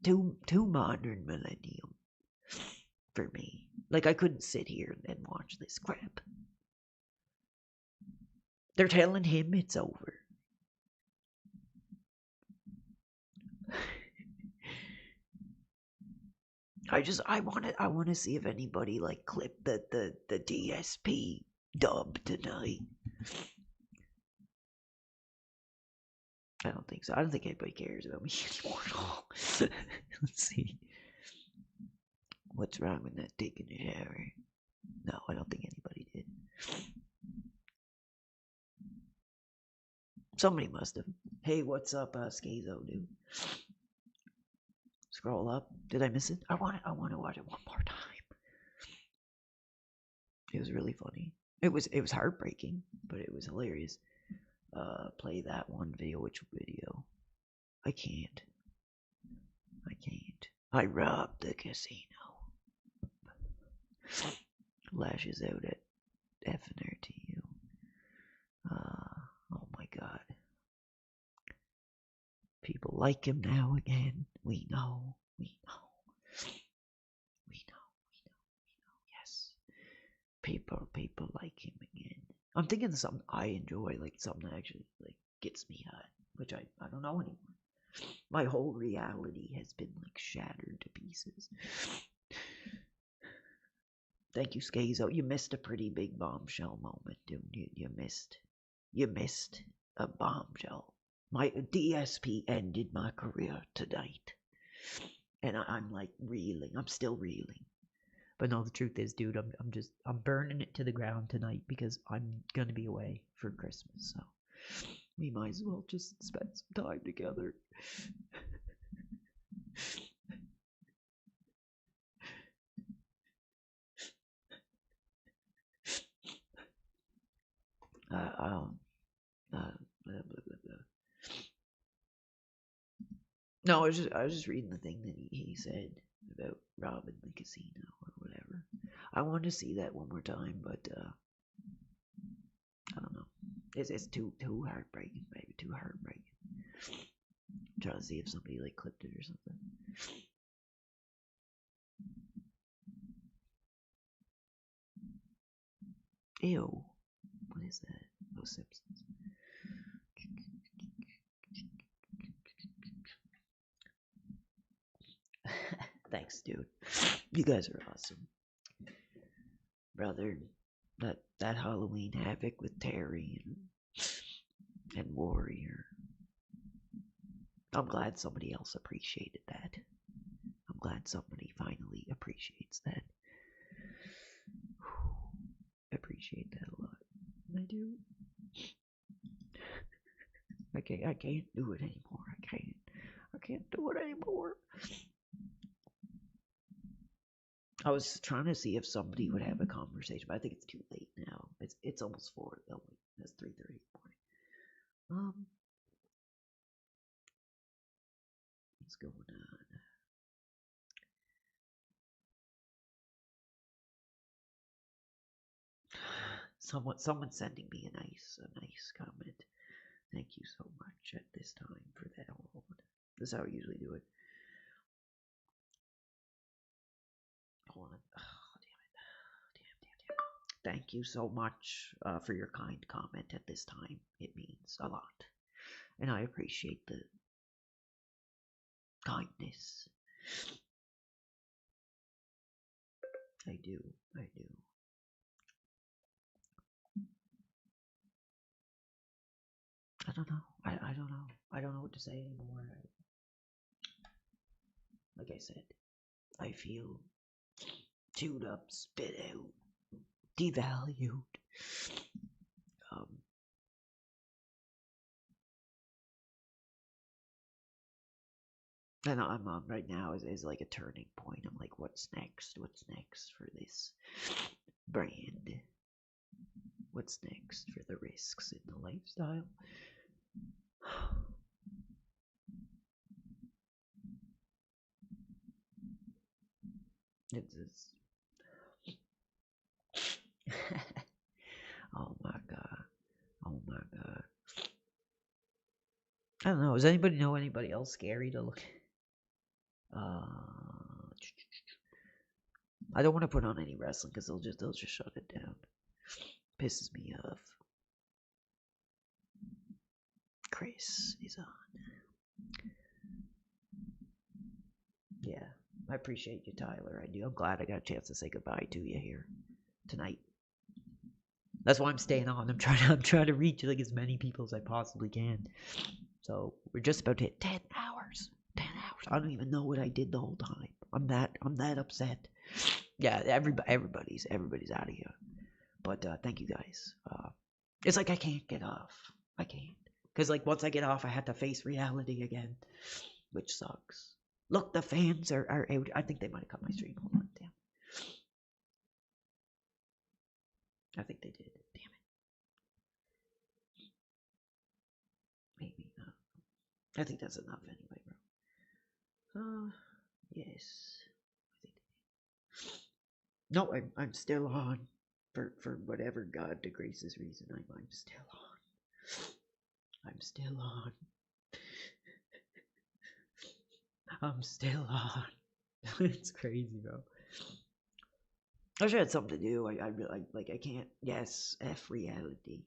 too modern millennium for me. Like, I couldn't sit here and watch this crap. They're telling him it's over. I want to see if anybody like clipped the DSP dub tonight. I don't think so. I don't think anybody cares about me anymore at all. Let's see. What's wrong with that dick in the shower? No, I don't think anybody did. Somebody must have. Hey, what's up, Scazo, dude? Scroll up. Did I miss it? I want to watch it one more time. It was really funny. It was heartbreaking, but it was hilarious. Play that one video. Which video? I can't. I robbed the casino. Lashes out at Effner to you. Oh my God. People like him now again. We know. Yes. People like him again. I'm thinking of something I enjoy, like something that actually like gets me hot, which I don't know anymore. My whole reality has been like shattered to pieces. Thank you, Skazo. You missed a pretty big bombshell moment, dude. You missed a bombshell. My DSP ended my career tonight, and I'm like reeling. I'm still reeling. But no, the truth is, dude, I'm burning it to the ground tonight because I'm gonna be away for Christmas. So we might as well just spend some time together. Blah, blah, blah. No, I was just reading the thing that he said about robbing the casino or whatever. I want to see that one more time, but I don't know. It's too heartbreaking, baby. Too heartbreaking. I'm trying to see if somebody like clipped it or something. Ew. What is that? Oh, Simpsons. Thanks, dude. You guys are awesome. Brother, that Halloween Havoc with Terry and Warrior. I'm glad somebody else appreciated that. I'm glad somebody finally appreciates that. I appreciate that a lot. I do. I can't do it anymore. I can't do it anymore. I was trying to see if somebody would have a conversation, but I think it's too late now. It's almost 4. Oh wait, that's 3:30 in the morning. What's going on? Someone's sending me a nice comment. Thank you so much at this time for that. This is how I usually do it. Hold on. Oh, damn it. Thank you so much for your kind comment at this time. It means a lot. And I appreciate the kindness. I do. I don't know. I don't know. I don't know what to say anymore. Like I said, I feel chewed up, spit out, devalued. And I'm on right now is like a turning point. I'm like, what's next? What's next for this brand? What's next for the risks in the lifestyle? It's oh my god. Oh my god. I don't know. Does anybody know anybody else scary to look at? I don't want to put on any wrestling because they'll just shut it down. Pisses me off. Chris is on. Yeah, I appreciate you, Tyler. I do. I'm glad I got a chance to say goodbye to you here tonight. That's why I'm staying on. I'm trying to reach like as many people as I possibly can. So we're just about to hit 10 hours. 10 hours. I don't even know what I did the whole time. I'm that upset. Yeah, everybody's out of here. But thank you guys. It's like I can't get off. I can't. Because like once I get off, I have to face reality again, which sucks. Look, the fans are out. I think they might have cut my stream. Hold on, damn. I think they did. Damn it. Maybe not. I think that's enough anyway, bro. Yes. I think they did. No, I'm still on. For whatever God to grace's reason, I'm still on. I'm still on. I'm still on. It's crazy, bro. I should have something to do. I really like. I can't. Yes, F reality.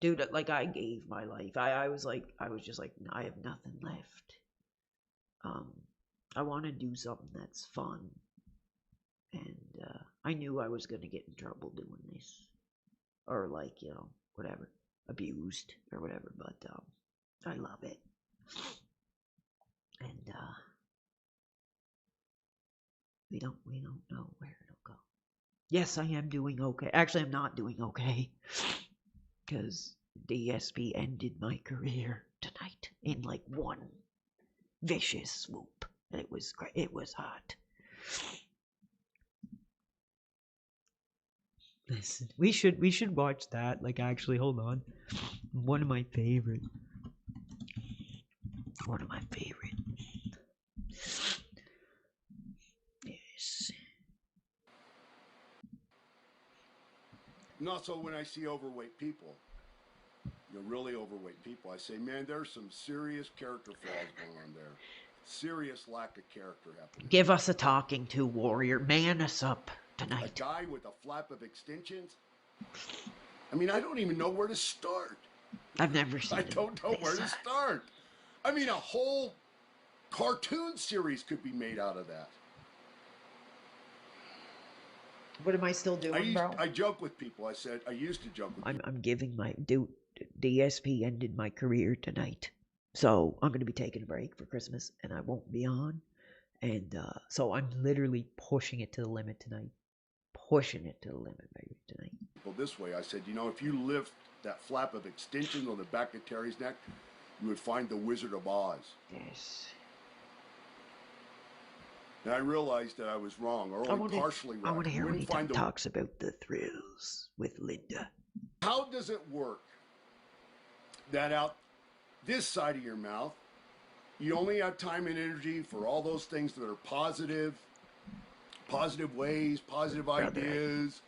Dude, like I gave my life. I was just like, I have nothing left. I want to do something that's fun, and I knew I was gonna get in trouble doing this, or like whatever, abused or whatever. But I love it, and we don't know where it'll go. Yes, I am doing okay. Actually, I'm not doing okay, because DSP ended my career tonight in like one vicious swoop. It was great. It was hot. Listen, we should watch that. Like, actually, hold on. One of my favorite. Yes. And also, when I see overweight people, really overweight people, I say, man, there's some serious character flaws going on there. Serious lack of character happening. Give us a talking to, Warrior. Man us up tonight. A guy with a flap of extensions? I mean, I don't even know where to start. I've never seen it. I don't know where to start. I mean, a whole cartoon series could be made out of that. What am I still doing, bro? I joke with people. I said, I used to joke with people. I'm giving my... Dude, DSP ended my career tonight. So I'm going to be taking a break for Christmas, and I won't be on. And so I'm literally pushing it to the limit tonight. Pushing it to the limit, baby, tonight. Well, this way, I said, if you lift that flap of extension on the back of Terry's neck, you would find the Wizard of Oz. Yes. And I realized that I was wrong, or only partially right. I want to hear when he talks about the thrills with Linda. How does it work that out this side of your mouth, you only have time and energy for all those things that are positive ways, positive ideas,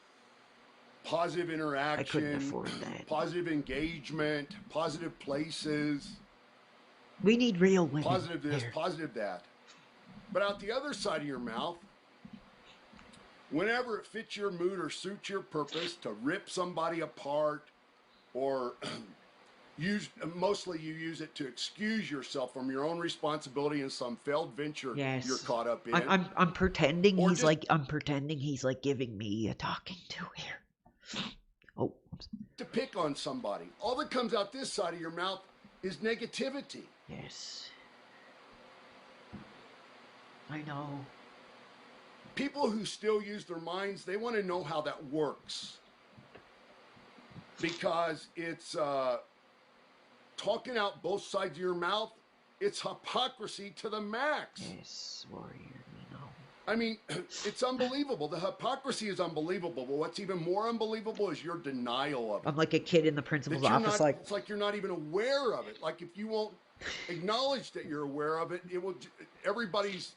positive interaction, positive engagement, positive places. We need real women. Positive this, positive that. But out the other side of your mouth, whenever it fits your mood or suits your purpose to rip somebody apart, or mostly you use it to excuse yourself from your own responsibility in some failed venture you're caught up in. I'm pretending I'm pretending he's like giving me a talking to here. Oh. To pick on somebody. All that comes out this side of your mouth is negativity. Yes. I know. People who still use their minds, they want to know how that works. Because it's talking out both sides of your mouth, it's hypocrisy to the max. Yes, Warrior, I mean, it's unbelievable. The hypocrisy is unbelievable, but what's even more unbelievable is your denial of it. I'm like a kid in the principal's office. It's like you're not even aware of it. Like, if you won't acknowledge that you're aware of it, it will. Everybody's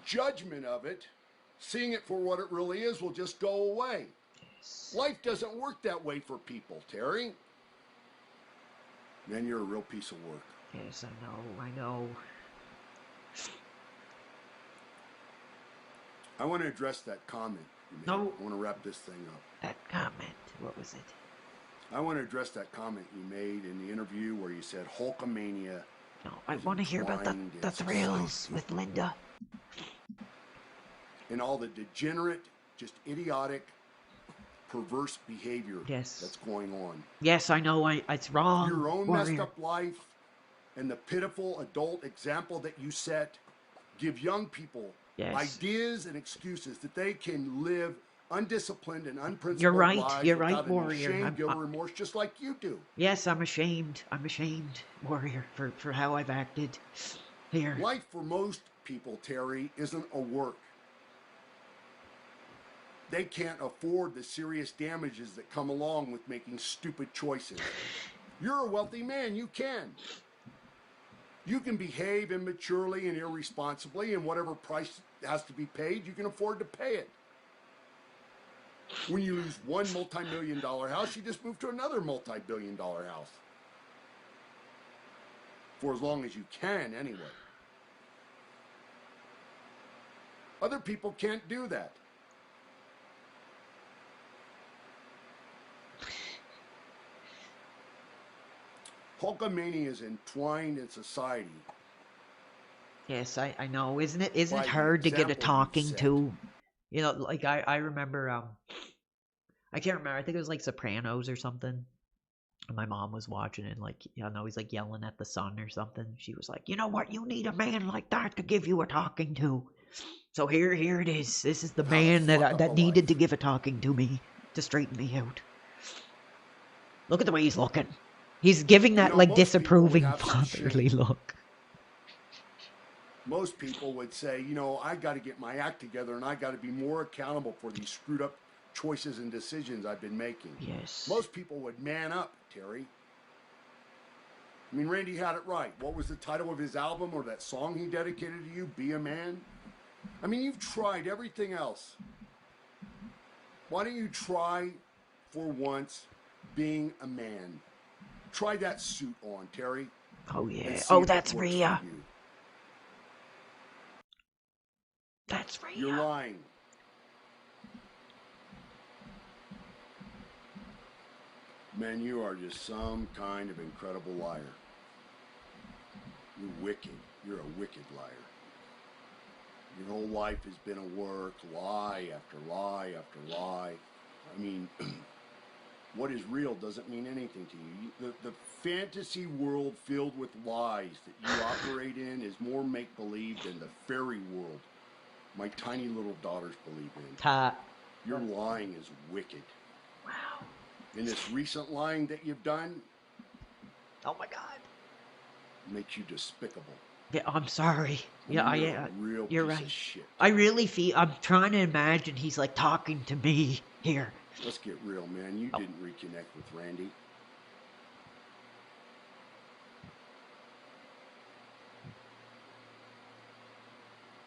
judgment of it, seeing it for what it really is, will just go away. Yes. Life doesn't work that way for people, Terry. Man, you're a real piece of work. Yes, I know. I want to address that comment you made. No. I want to wrap this thing up. That comment, what was it? I want to address that comment you made in the interview where you said Hulkamania. No, I want to hear about the thrills with Linda. And all the degenerate, just idiotic, perverse behavior that's going on. Yes, I know. It's wrong. Your own Warrior. messed up life and the pitiful adult example that you set give young people ideas and excuses that they can live undisciplined and unprincipled lives. You're right, without Warrior. Shame, guilt, remorse, just like you do. Yes, I'm ashamed. Warrior, for how I've acted here. Life for most people, Terry, isn't a work. They can't afford the serious damages that come along with making stupid choices. You're a wealthy man. You can. You can behave immaturely and irresponsibly, and whatever price has to be paid, you can afford to pay it. When you lose one multi-million-dollar house, you just move to another multi-billion-dollar house. For as long as you can, anyway. Other people can't do that. Hulkamania is entwined in society. Yes, I know. Isn't it By the hard to get a example you talking set. to? You know, like I remember I can't remember. I think it was like Sopranos or something. And my mom was watching it, and like, you know, he's like yelling at the son or something. She was like, "You know what? You need a man like that to give you a talking to." So here it is. This is the How to man fuck that up that a needed life. to give a talking to me to straighten me out. Look at the way he's looking. He's giving that like most people would disapproving have some fatherly shame. look. Most people would say, I got to get my act together and I got to be more accountable for these screwed up choices and decisions I've been making. Yes. Most people would man up, Terry. I mean, Randy had it right. What was the title of his album or that song he dedicated to you? Be a Man? I mean, you've tried everything else. Why don't you try, for once, being a man? Try that suit on, Terry. Oh, and yeah. see Oh, if it that's works for Rhea. you. That's Rhea. You're lying. Man, you are just some kind of incredible liar. You're wicked. You're a wicked liar. Your whole life has been a work, lie after lie after lie. I mean, what is real doesn't mean anything to you. The fantasy world filled with lies that you operate in is more make-believe than the fairy world my tiny little daughters believe in. Your lying is wicked. Wow. And this recent lying that you've done, oh my God, makes you despicable. Yeah, I'm sorry. Yeah, You're a real you're piece right. of shit. I really feel. I'm trying to imagine he's like talking to me here. Let's get real, man. You didn't reconnect with Randy.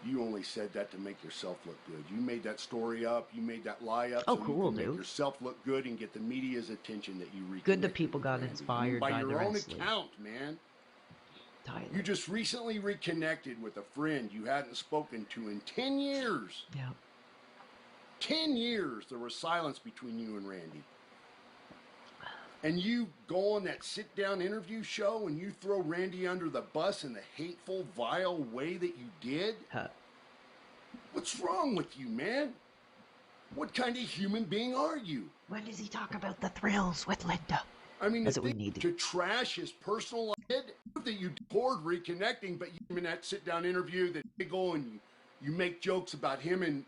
You only said that to make yourself look good. You made that story up. You made that lie up Oh, so cool, you can make dude. yourself look good and get the media's attention that you reconnected Good that people with got Randy. inspired by by your the own wrestling. account, man. Tyler. You just recently reconnected with a friend you hadn't spoken to in 10 years. Yeah. 10 years there was silence between you and Randy. And you go on that sit-down interview show and you throw Randy under the bus in the hateful, vile way that you did? What's wrong with you, man? What kind of human being are you? When does he talk about the thrills with Linda? I mean, That's what we need to trash his personal life, that you deplored reconnecting, but you in that sit-down interview that you go and you make jokes about him and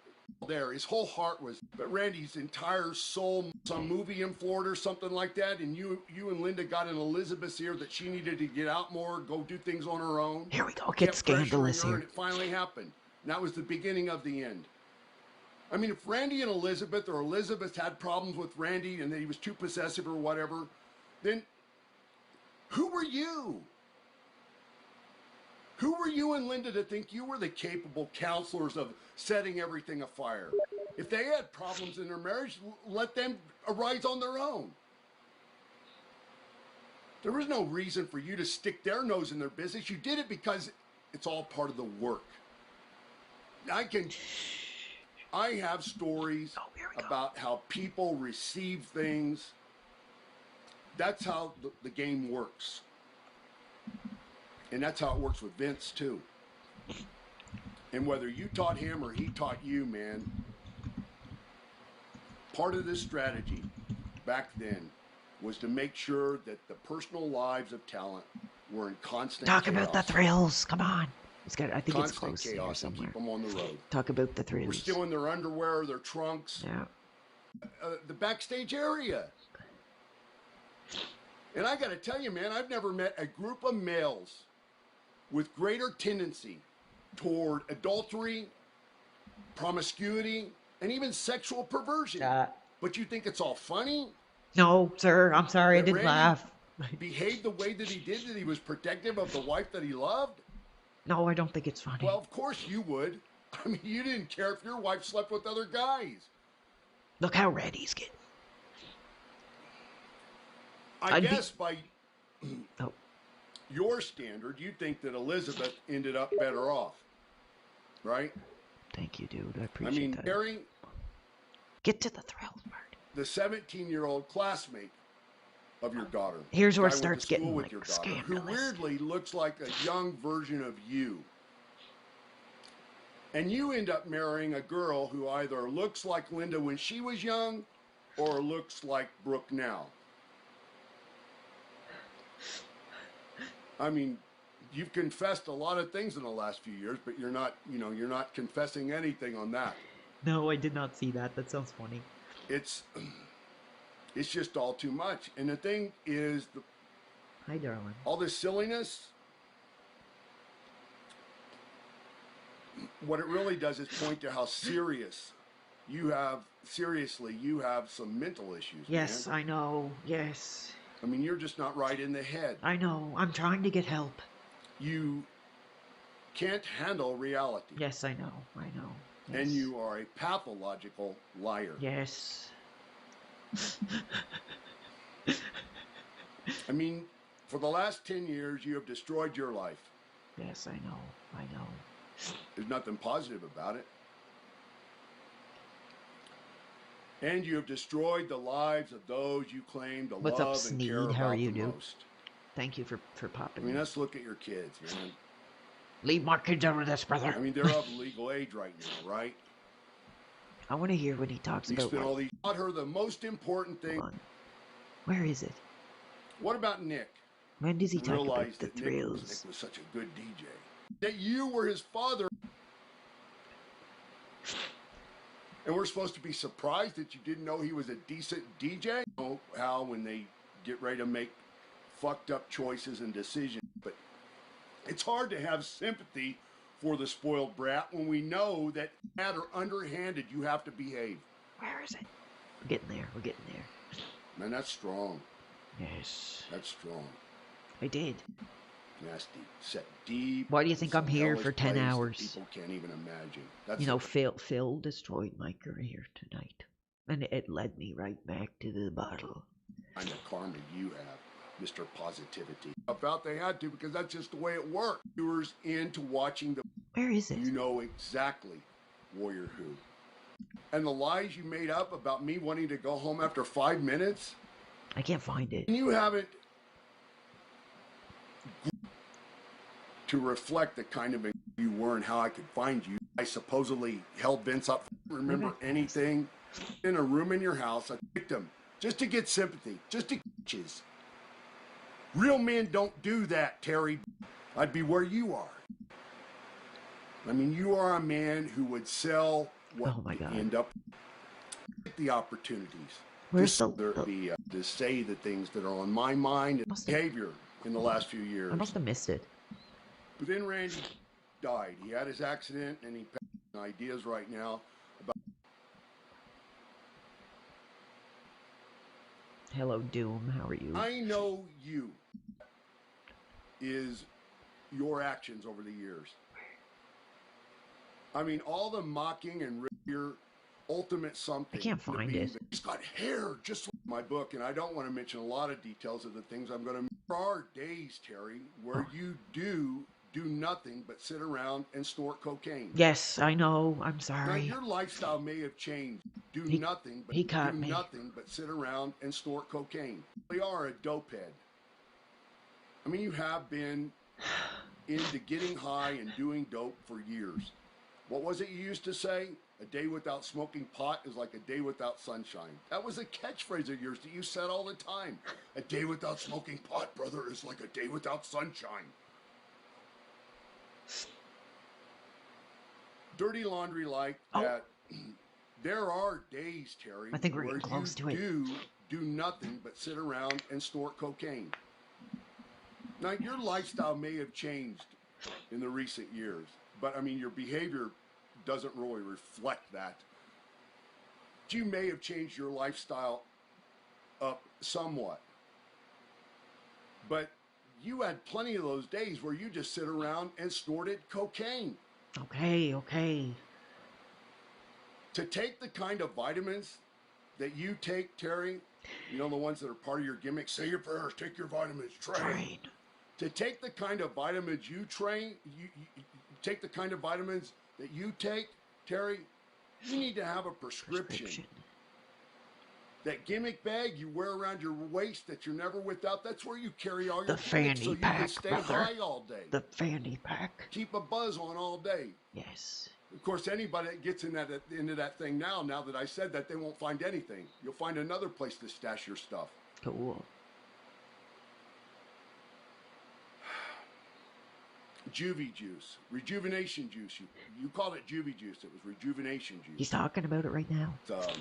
there. His whole heart was, but Randy's entire soul, some movie in Florida or something like that, and you and Linda got in Elizabeth's ear that she needed to get out more, go do things on her own. Here we go. Kept Get scandalous pressuring her, here. and it finally happened. And that was the beginning of the end. I mean, if Randy and Elizabeth, or Elizabeth had problems with Randy and that he was too possessive or whatever, then who were you? Who were you and Linda to think you were the capable counselors of setting everything afire? If they had problems in their marriage, let them arise on their own. There was no reason for you to stick their nose in their business. You did it because it's all part of the work. I have stories about how people receive things. That's how the game works. And that's how it works with Vince, too. And whether you taught him or he taught you, man, part of this strategy back then was to make sure that the personal lives of talent were in constant Talk chaos. about the thrills. Come on. It's got. I think it's Constant close here chaos and somewhere. keep them on the road. Talk about the We're thrills. still in their underwear, their trunks. Yeah. The backstage area. And I got to tell you, man, I've never met a group of males with greater tendency toward adultery, promiscuity, and even sexual perversion. But you think it's all funny? No, sir. I'm sorry. I That didn't Randy laugh. behaved the way that he did, that he was protective of the wife that he loved? No, I don't think it's funny. Well, of course you would. I mean, you didn't care if your wife slept with other guys. Look how red he's getting. I guess by your standard, you think that Elizabeth ended up better off, right? Thank you, dude. I I appreciate mean, that. Terry, Get to the thrills part. the 17-year-old classmate of your daughter. Here's where it guy went to starts school getting, with like, your daughter, who scandalous. weirdly looks like a young version of you. And you end up marrying a girl who either looks like Linda when she was young or looks like Brooke now. I mean, you've confessed a lot of things in the last few years, but you're not confessing anything on that. No, I did not see that. That sounds funny. It's just all too much. And the thing is, Hi, darling. all this silliness, what it really does is point to how you have some mental issues. Yes, man. I know. Yes. I mean, you're just not right in the head. I know. I'm trying to get help. You can't handle reality. Yes, I know. I know. Yes. And you are a pathological liar. Yes. I mean, for the last 10 years, you have destroyed your life. Yes, I know. I know. There's nothing positive about it. And you have destroyed the lives of those you claim to What's up, love and care Sneed? How are about you, the dude? most. Thank you for I popping. mean, let's look at your kids, man. Leave my kids out of this, brother. I mean, they're of legal age right now, right? I want to hear what he talks You about. spent all these. Taught her the most important thing. Hold on. Where is it? What about Nick? When does he talk about Realized the that thrills? Nick was such a good DJ. That you were his father. And we're supposed to be surprised that you didn't know he was a decent DJ? You know how when they get ready to make fucked up choices and decisions. But it's hard to have sympathy for the spoiled brat when we know that bad or underhanded you have to behave. Where is it? We're getting there. We're getting there. Man, that's strong. Yes. That's strong. I did. Nasty. Set deep. Why do you think I'm here for 10 hours? People can't even imagine. That's You know, Phil destroyed my career tonight. And it led me right back to the bottle. kind of karma you have, Mr. Positivity. I felt they had to because that's just the way it worked. Viewers into watching the. Where is it? You know exactly, Warrior Who. And the lies you made up about me wanting to go home after 5 minutes. I can't find it. You haven't. To reflect the kind of you were and how I could find you. I supposedly held Vince up. Remember anything? In a room in your house, I picked him just to get sympathy, just to catches. Real men don't do that, Terry. I'd be where you are. I mean, you are a man who would sell what you end up the opportunities. Where's just to say the things that are on my mind and behavior in the last few years. I must have missed it. But then Randy died. He had his accident, and he passed ideas right now about. Hello, Doom. How are you? I know you is your actions over the years. I mean, all the mocking and your ultimate something. I can't find it. He's got hair just like my book, and I don't want to mention a lot of details of the things I'm going to. There are days, Terry, where you do nothing but sit around and snort cocaine. Yes, I know. I'm sorry. Now, your lifestyle may have changed. Do nothing but sit around and snort cocaine. You are a dope head. I mean, you have been into getting high and doing dope for years. What was it you used to say? A day without smoking pot is like a day without sunshine. That was a catchphrase of yours that you said all the time. A day without smoking pot, brother, is like a day without sunshine. Dirty laundry like that. There are days, Terry, I think we're where getting close to it. do nothing but sit around and snort cocaine. Now, your lifestyle may have changed in the recent years, but I mean, your behavior doesn't really reflect that. You may have changed your lifestyle up somewhat, but you had plenty of those days where you just sit around and snorted cocaine. Okay. To take the kind of vitamins that you take, Terry, you know, the ones that are part of your gimmick, say your prayers, take your vitamins, train. To take the kind of vitamins you take the kind of vitamins that you take, Terry, you need to have a prescription. That gimmick bag you wear around your waist that you're never without, that's where you carry all your The gimmicks so fanny you can pack, stay brother. high all day. The fanny pack. Keep a buzz on all day. Yes. Of course, anybody that gets into that thing now that I said that, they won't find anything. You'll find another place to stash your stuff. Cool. Juvie juice, rejuvenation juice. You called it juvie juice. It was rejuvenation juice. He's talking about it right now. It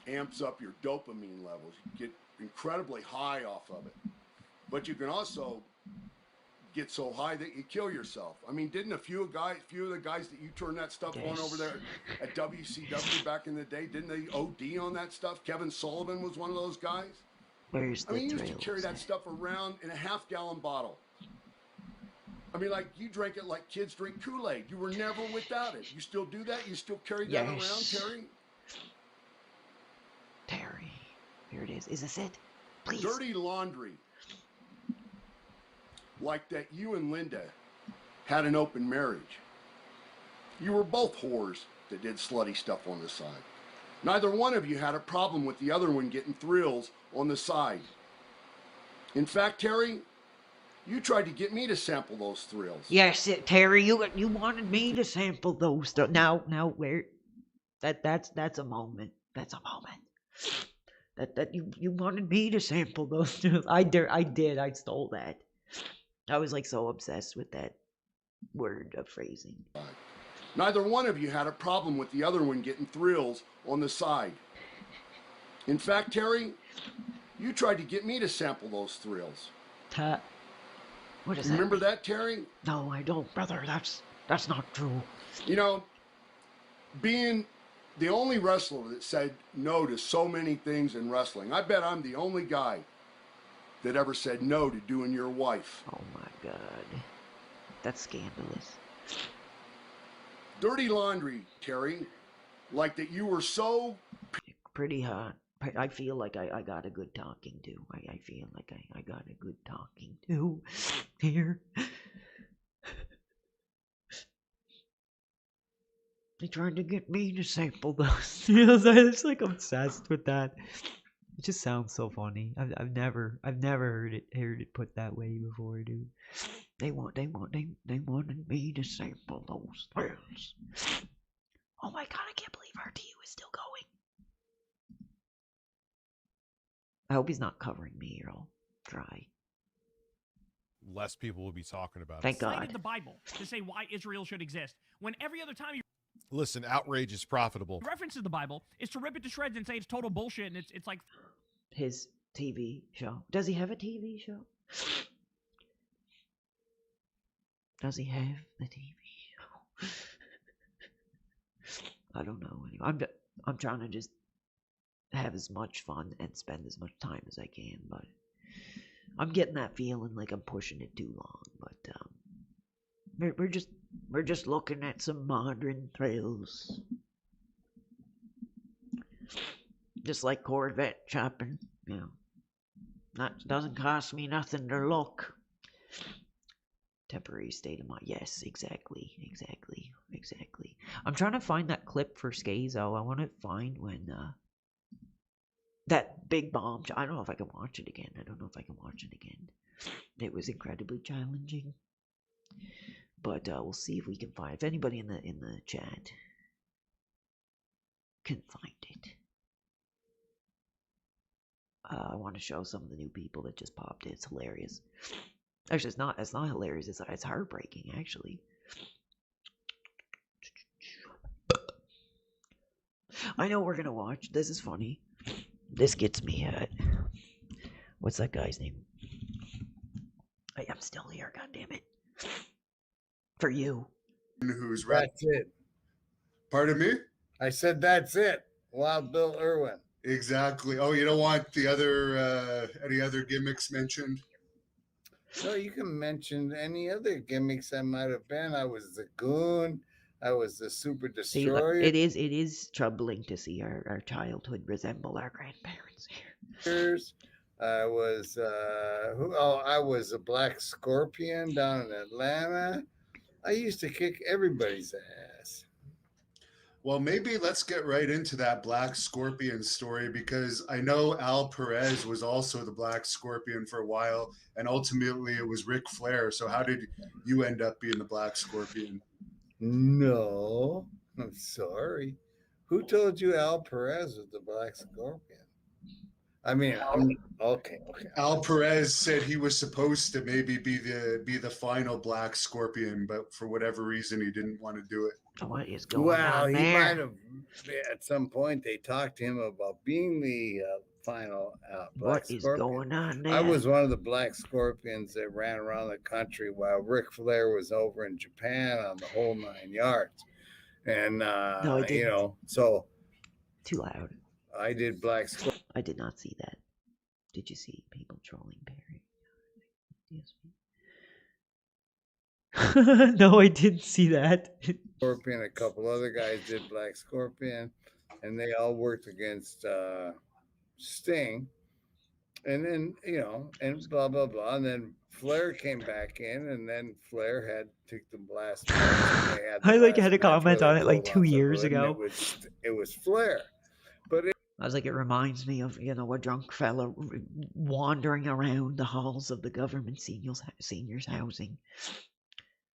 amps up your dopamine levels. You get incredibly high off of it. But you can also get so high that you kill yourself. I mean, didn't a few of the guys that you turned that stuff on over there at WCW back in the day, didn't they OD on that stuff? Kevin Sullivan was one of those guys. Where's the you used to carry that stuff around in a half-gallon bottle. I mean, like, you drank it like kids drink Kool-Aid. You were never without it. You still do that? You still carry that around, Terry? Terry. Here it is. Is this it? Please. Dirty laundry. Like that you and Linda had an open marriage. You were both whores that did slutty stuff on the side. Neither one of you had a problem with the other one getting thrills on the side. In fact, Terry, you tried to get me to sample those thrills. Yes, Terry, you wanted me to sample those. Now, where? That's a moment. That's a moment. That you wanted me to sample those thrills. I did. I stole that. I was like so obsessed with that word of phrasing. Neither one of you had a problem with the other one getting thrills on the side. In fact, Terry, you tried to get me to sample those thrills. What is Remember that, Terry? No, I don't, brother. That's not true. You know, being the only wrestler that said no to so many things in wrestling, I bet I'm the only guy that ever said no to doing your wife. Oh my God. That's scandalous. Dirty laundry, Terry. Like that you were so... Pretty hot. I feel like I got a good talking to. I feel like I got a good talking to here. They tried to get me to sample those. I was like obsessed with that. It just sounds so funny. I've never heard it put that way before, dude. They wanted me to sample those thrills. Oh my God, I can't believe RTU is still going. I hope he's not covering me here all dry. Less people will be talking about it. Thank God. Cited the Bible to say why Israel should exist, when every other time he Listen, outrage is profitable. references the Bible is to rip it to shreds and say it's total bullshit, and it's like His TV show. Does he have a TV show? Does he have the TV show? I don't know. I'm trying to just have as much fun and spend as much time as I can, but I'm getting that feeling like I'm pushing it too long. But we're just looking at some modern thrills, just like Corvette shopping. You know, that doesn't cost me nothing to look. Temporary state of mind. Yes, exactly. I'm trying to find that clip for Scazo. I want to find when that big bomb. I don't know if I can watch it again. It was incredibly challenging, but we'll see if we can find. If anybody in the chat can find it, I want to show some of the new people that just popped in. It's hilarious. Actually, it's not hilarious. It's heartbreaking, actually. I know we're gonna watch. This is funny. This gets me at... What's that guy's name? I am still here, goddammit. For you. Who's right? That's it. Pardon me? I said that's it. Wild Bill Irwin. Exactly. Oh, you don't want the other any other gimmicks mentioned? No, you can mention any other gimmicks I might have been. I was the Goon. I was the Super Destroyer. See, it is troubling to see our childhood resemble our grandparents here. I was I was a Black Scorpion down in Atlanta. I used to kick everybody's ass. Well, maybe let's get right into that Black Scorpion story, because I know Al Perez was also the Black Scorpion for a while, and ultimately it was Ric Flair. So how did you end up being the Black Scorpion? No, I'm sorry. Who told you Al Perez was the Black Scorpion? I mean, okay. Al Perez said he was supposed to maybe be the final Black Scorpion, but for whatever reason he didn't want to do it. What is going Well, on he there? might have at some point. They talked to him about being the final Black What is Scorpion. going on there? I was one of the Black Scorpions that ran around the country while Ric Flair was over in Japan on the whole 9 yards, and No, I didn't. you know, so Too loud. I did Black Scorpion. I did not see that. Did you see people trolling Perry? Yes. No, I didn't see that. Scorpion, a couple other guys did Black Scorpion, and they all worked against Sting. And then, you know, and blah, blah, blah. And then Flair came back in, and then Flair had to take the last match. I had a comment on it like 2 years ago. It was Flair. But I was like, it reminds me of, you know, a drunk fella wandering around the halls of the government seniors housing.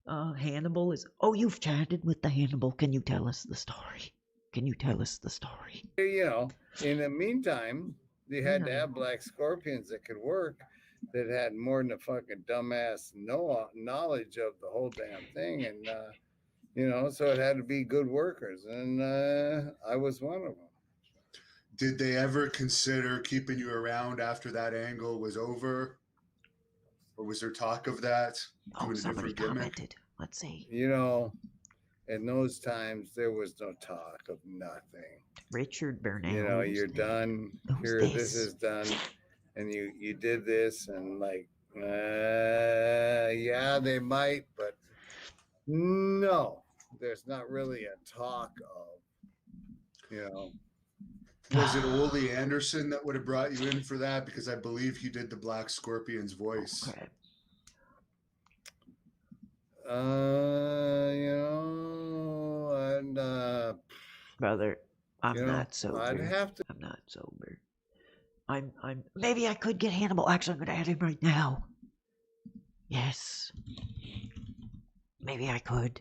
Hannibal is... Oh, you've chatted with the Hannibal. Can you tell us the story? You know, in the meantime, they had to have Black Scorpions that could work, that had more than a fucking dumbass knowledge of the whole damn thing. And, you know, so it had to be good workers. And I was one of them. Did they ever consider keeping you around after that angle was over? Or was there talk of that? Doing a different gimmick? Commented. Let's see. You know, in those times, there was no talk of nothing. Richard Burnell. You know, you're done. This is done. And you did this, and like, yeah, they might, but no, there's not really a talk of, you know. Was it Ole Anderson that would have brought you in for that? Because I believe he did the Black Scorpion's voice. Okay. You know, and brother, I'm not sober. I'd have to. I'm not sober. I'm. Maybe I could get Hannibal. Actually, I'm gonna add him right now. Yes. Maybe I could.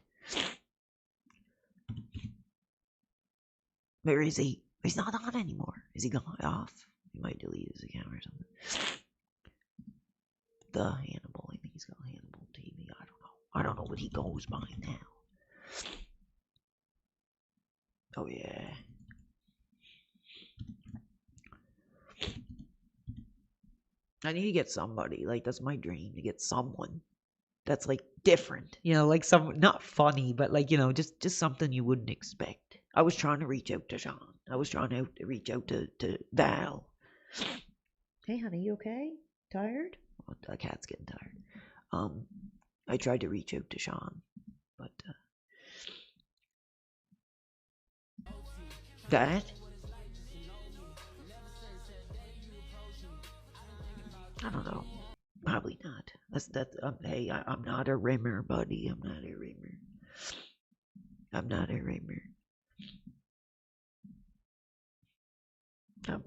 Where is he? He's not on anymore. Is he gone off? He might delete his account or something. The Hannibal. I think he's got Hannibal TV. I don't know what he goes by now. Oh yeah. I need to get somebody. Like, that's my dream, to get someone that's like different. You know, like someone not funny, but like, you know, just something you wouldn't expect. I was trying to reach out to Sean. I was trying to reach out to Val. Hey honey, you okay? Tired? Oh, the cat's getting tired. I tried to reach out to Sean, but that I don't know. Probably not. Hey, I'm not a rimmer, buddy. I'm not a rimmer.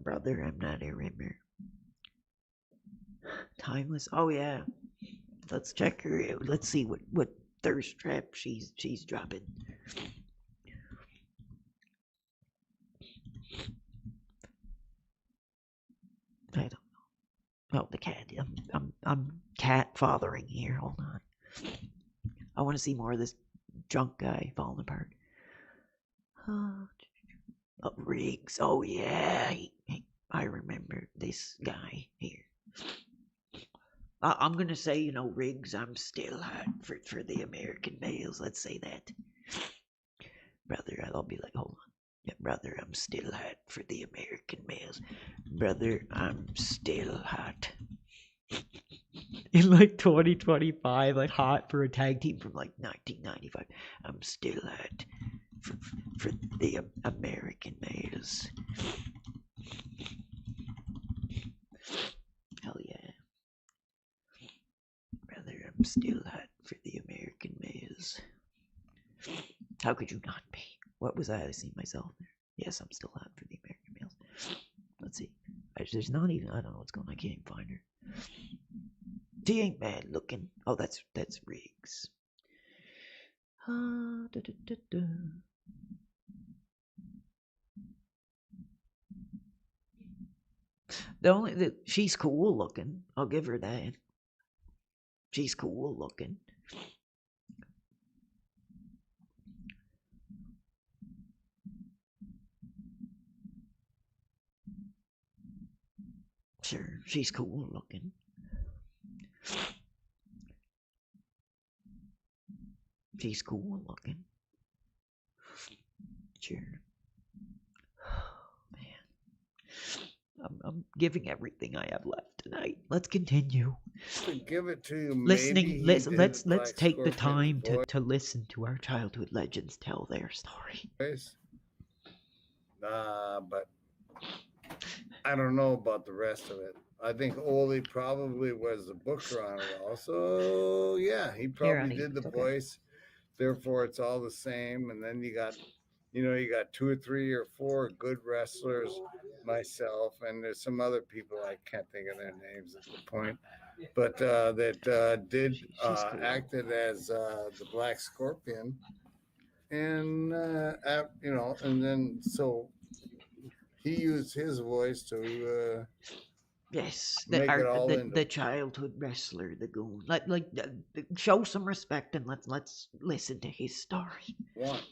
Brother, I'm not a rimmer. Timeless. Oh yeah. Let's check her out. Let's see what thirst trap she's dropping. I don't know. Oh, the cat. I'm cat fathering here. Hold on. I want to see more of this drunk guy falling apart. Oh, Riggs. Oh yeah. I remember this guy here. I'm gonna say, you know, Riggs, I'm still hot for the American males. Let's say that. Brother, I'll be like, hold on. Yeah, brother, I'm still hot for the American males. Brother, I'm still hot. In like 2025, like hot for a tag team from like 1995. I'm still hot for the American males. Hell yeah. Brother, I'm still hot for the American males. How could you not be? What was I see myself there? Yes, I'm still out for the American males. Let's see. There's not even. I don't know what's going on. I can't even find her. She ain't bad looking. Oh, that's Riggs. She's cool looking. I'll give her that. She's cool looking. Sure, she's cool looking. She's cool looking. Sure. I'm giving everything I have left tonight. Let's continue. To give it to you. Listening. Let's take the time to listen to our childhood legends tell their story. But I don't know about the rest of it. I think Ole probably was the booker on it also. Yeah, he probably did the voice. Therefore, it's all the same. And then you got 2 or 3 or 4 good wrestlers, myself, and there's some other people I can't think of their names at the point, but that did acted as the Black Scorpion, and and then so he used his voice to yes, make it all into the childhood wrestler, the goon. Show some respect and let's listen to his story. One.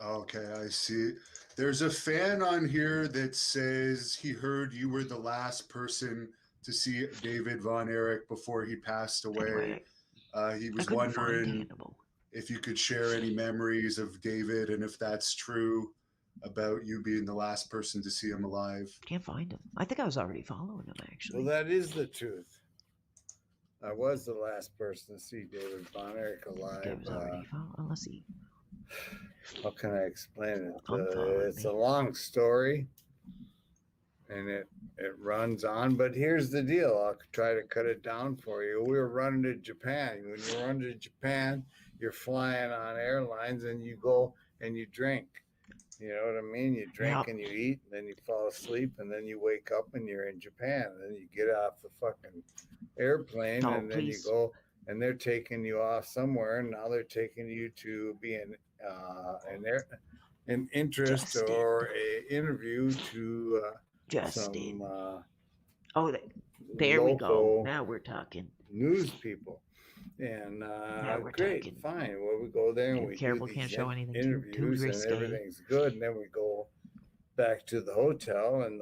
Okay, I see. There's a fan on here that says he heard you were the last person to see David Von Erich before he passed away. He was wondering if you could share any memories of David and if that's true about you being the last person to see him alive. Can't find him. I think I was already following him, actually. Well, that is the truth. I was the last person to see David Von Erich alive. I was already following. Let's see. How can I explain it? It's a long story, and it runs on. But here's the deal. I'll try to cut it down for you. We were running to Japan. When you run to Japan, you're flying on airlines, and you go and you drink. You know what I mean? You drink and you eat, and then you fall asleep, and then you wake up, and you're in Japan. And then you get off the fucking airplane, and then you go, and they're taking you off somewhere, and now they're taking you to be an interest or a interview to some there we go. Now we're talking. News people. And great, fine. Well, we go there and we careful, do can't these show anything interviews, too and everything's good. And then we go back to the hotel, and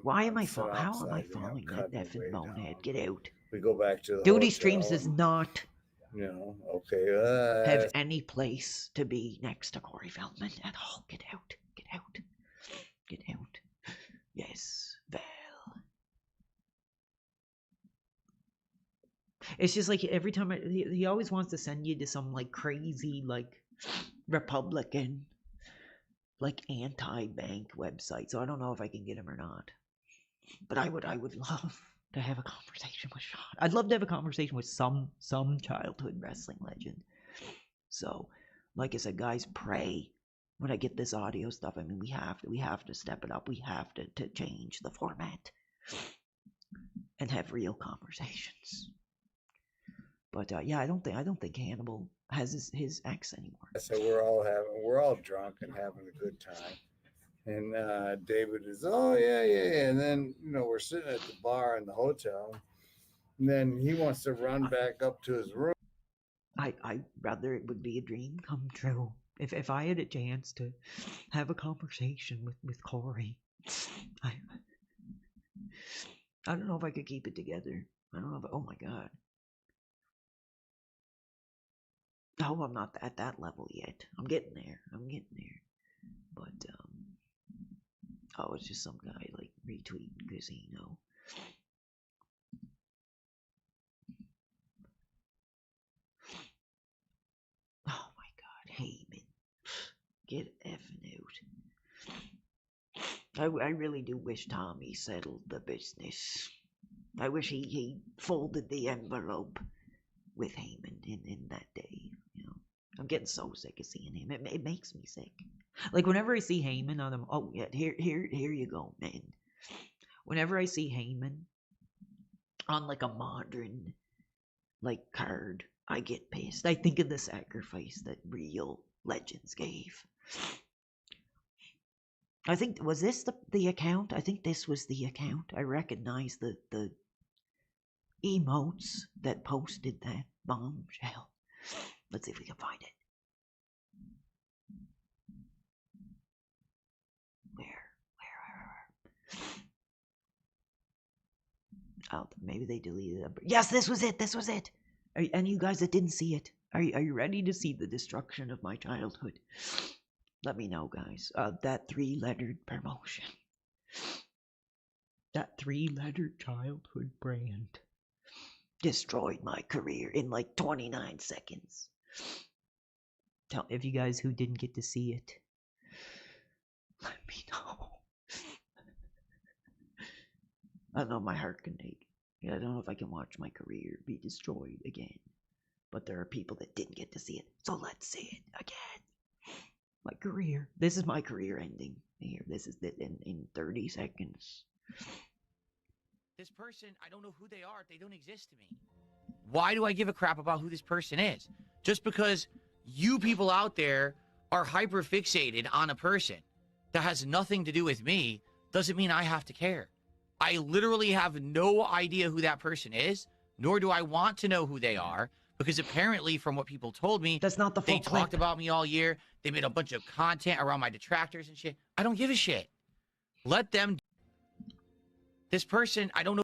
why am I following? How am I following that effing bonehead? Get out. We go back to the Duty hotel, Streams does not have any place to be next to Corey Feldman at all. Get out. Get out. Get out. Yes, Val. It's just like every time he always wants to send you to some like crazy like Republican like anti-bank website. So I don't know if I can get him or not. But I would love to have a conversation with Sean. I'd love to have a conversation with some childhood wrestling legend. So, like I said, guys, pray when I get this audio stuff. I mean, we have to step it up. We have to change the format and have real conversations. But yeah, I don't think Hannibal has his ex anymore. So we're all drunk and having a good time. And David is, yeah. And then, we're sitting at the bar in the hotel. And then he wants to run back up to his room. I'd rather it would be a dream come true. If I had a chance to have a conversation with Corey, I don't know if I could keep it together. I don't know if, oh my God. No, I'm not at that level yet. I'm getting there. But, it's just some guy, like, retweeting Casino. Oh my God, Heyman. Get effing out. I really do wish Tommy settled the business. I wish he folded the envelope with Heyman in that day, I'm getting so sick of seeing him. It makes me sick. Like whenever I see Heyman on them, oh yeah, here you go, man. Whenever I see Heyman on like a modern like card, I get pissed. I think of the sacrifice that real legends gave. I think, was this the account? I think this was the account. I recognize the emotes that posted that bombshell. Let's see if we can find it. Where? Oh, maybe they deleted it. Yes, this was it. This was it. And you guys that didn't see it, are you ready to see the destruction of my childhood? Let me know, guys. That 3-lettered promotion. That 3-lettered childhood brand destroyed my career in like 29 seconds. Tell if you guys who didn't get to see it, let me know. I don't know, my heart can take. I don't know if I can watch my career be destroyed again. But there are people that didn't get to see it, so let's see it again. My career. This is my career ending. Here, this is it in 30 seconds. This person, I don't know who they are. They don't exist to me. Why do I give a crap about who this person is? Just because you people out there are hyper fixated on a person that has nothing to do with me doesn't mean I have to care. I literally have no idea who that person is, nor do I want to know who they are, because apparently from what people told me, that's not the full they talked about me all year. They made a bunch of content around my detractors and shit. I don't give a shit. Let them. This person, I don't know.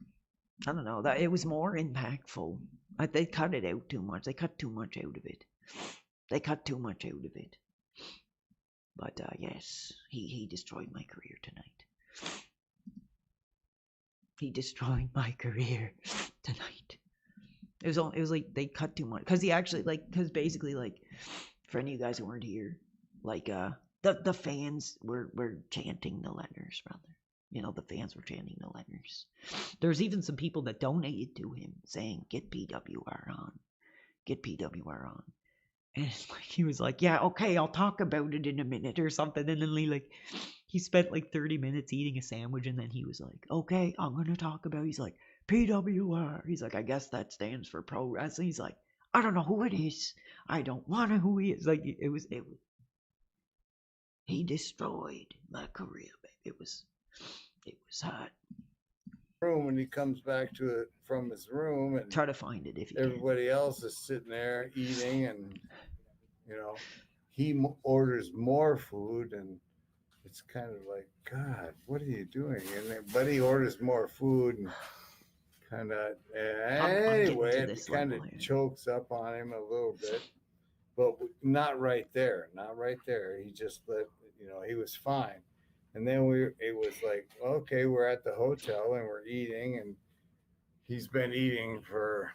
I don't know. That it was more impactful. They cut it out too much. They cut too much out of it. But yes, he destroyed my career tonight. He destroyed my career tonight. It was like they cut too much because he actually because basically for any of you guys who weren't here, the fans were chanting the letters, brother. You know, the fans were chanting the letters. There's even some people that donated to him saying, "Get PWR on, get PWR on." And he was like, "Yeah, okay, I'll talk about it in a minute or something." And then he spent 30 minutes eating a sandwich, and then he was like, "Okay, I'm gonna talk about." He's like, "PWR." He's like, "I guess that stands for pro wrestling." He's like, "I don't know who it is. I don't want to know who he is." It was. He destroyed my career, baby. It was hot. Room when he comes back to it from his room and try to find it if you everybody else is sitting there eating, and he orders more food, and it's kind of like, God, what are you doing? And then Buddy orders more food, and kind of anyway, it kind of chokes up on him a little bit, but not right there. He just let he was fine. And then it was like, okay, we're at the hotel and we're eating, and he's been eating for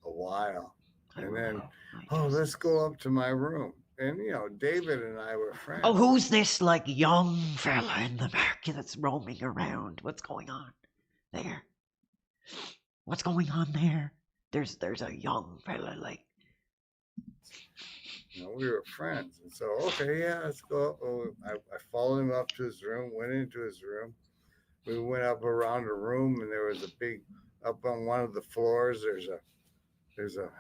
a while. And then, let's go up to my room. And, David and I were friends. Oh, who's this, young fella in the back that's roaming around? What's going on there? What's going on there? There's a young fella, we were friends. And so, okay, yeah, let's go. I followed him up to his room, went into his room. We went up around the room, and there was a big, up on one of the floors, there's a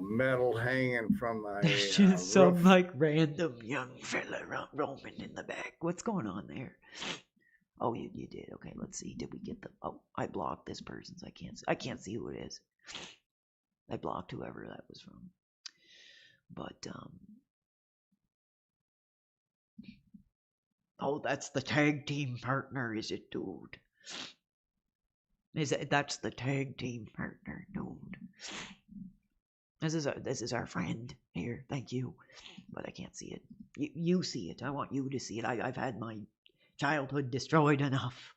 metal hanging from a There's just some roof. random young fella roaming in the back. What's going on there? Oh, you did. Okay, let's see. Did we get the? Oh, I blocked this person, so I can't see who it is. I blocked whoever that was from. But oh, that's the tag team partner, is it, dude? That's the tag team partner, dude? This is our friend here. Thank you, but I can't see it. You see it. I want you to see it. I've had my childhood destroyed enough.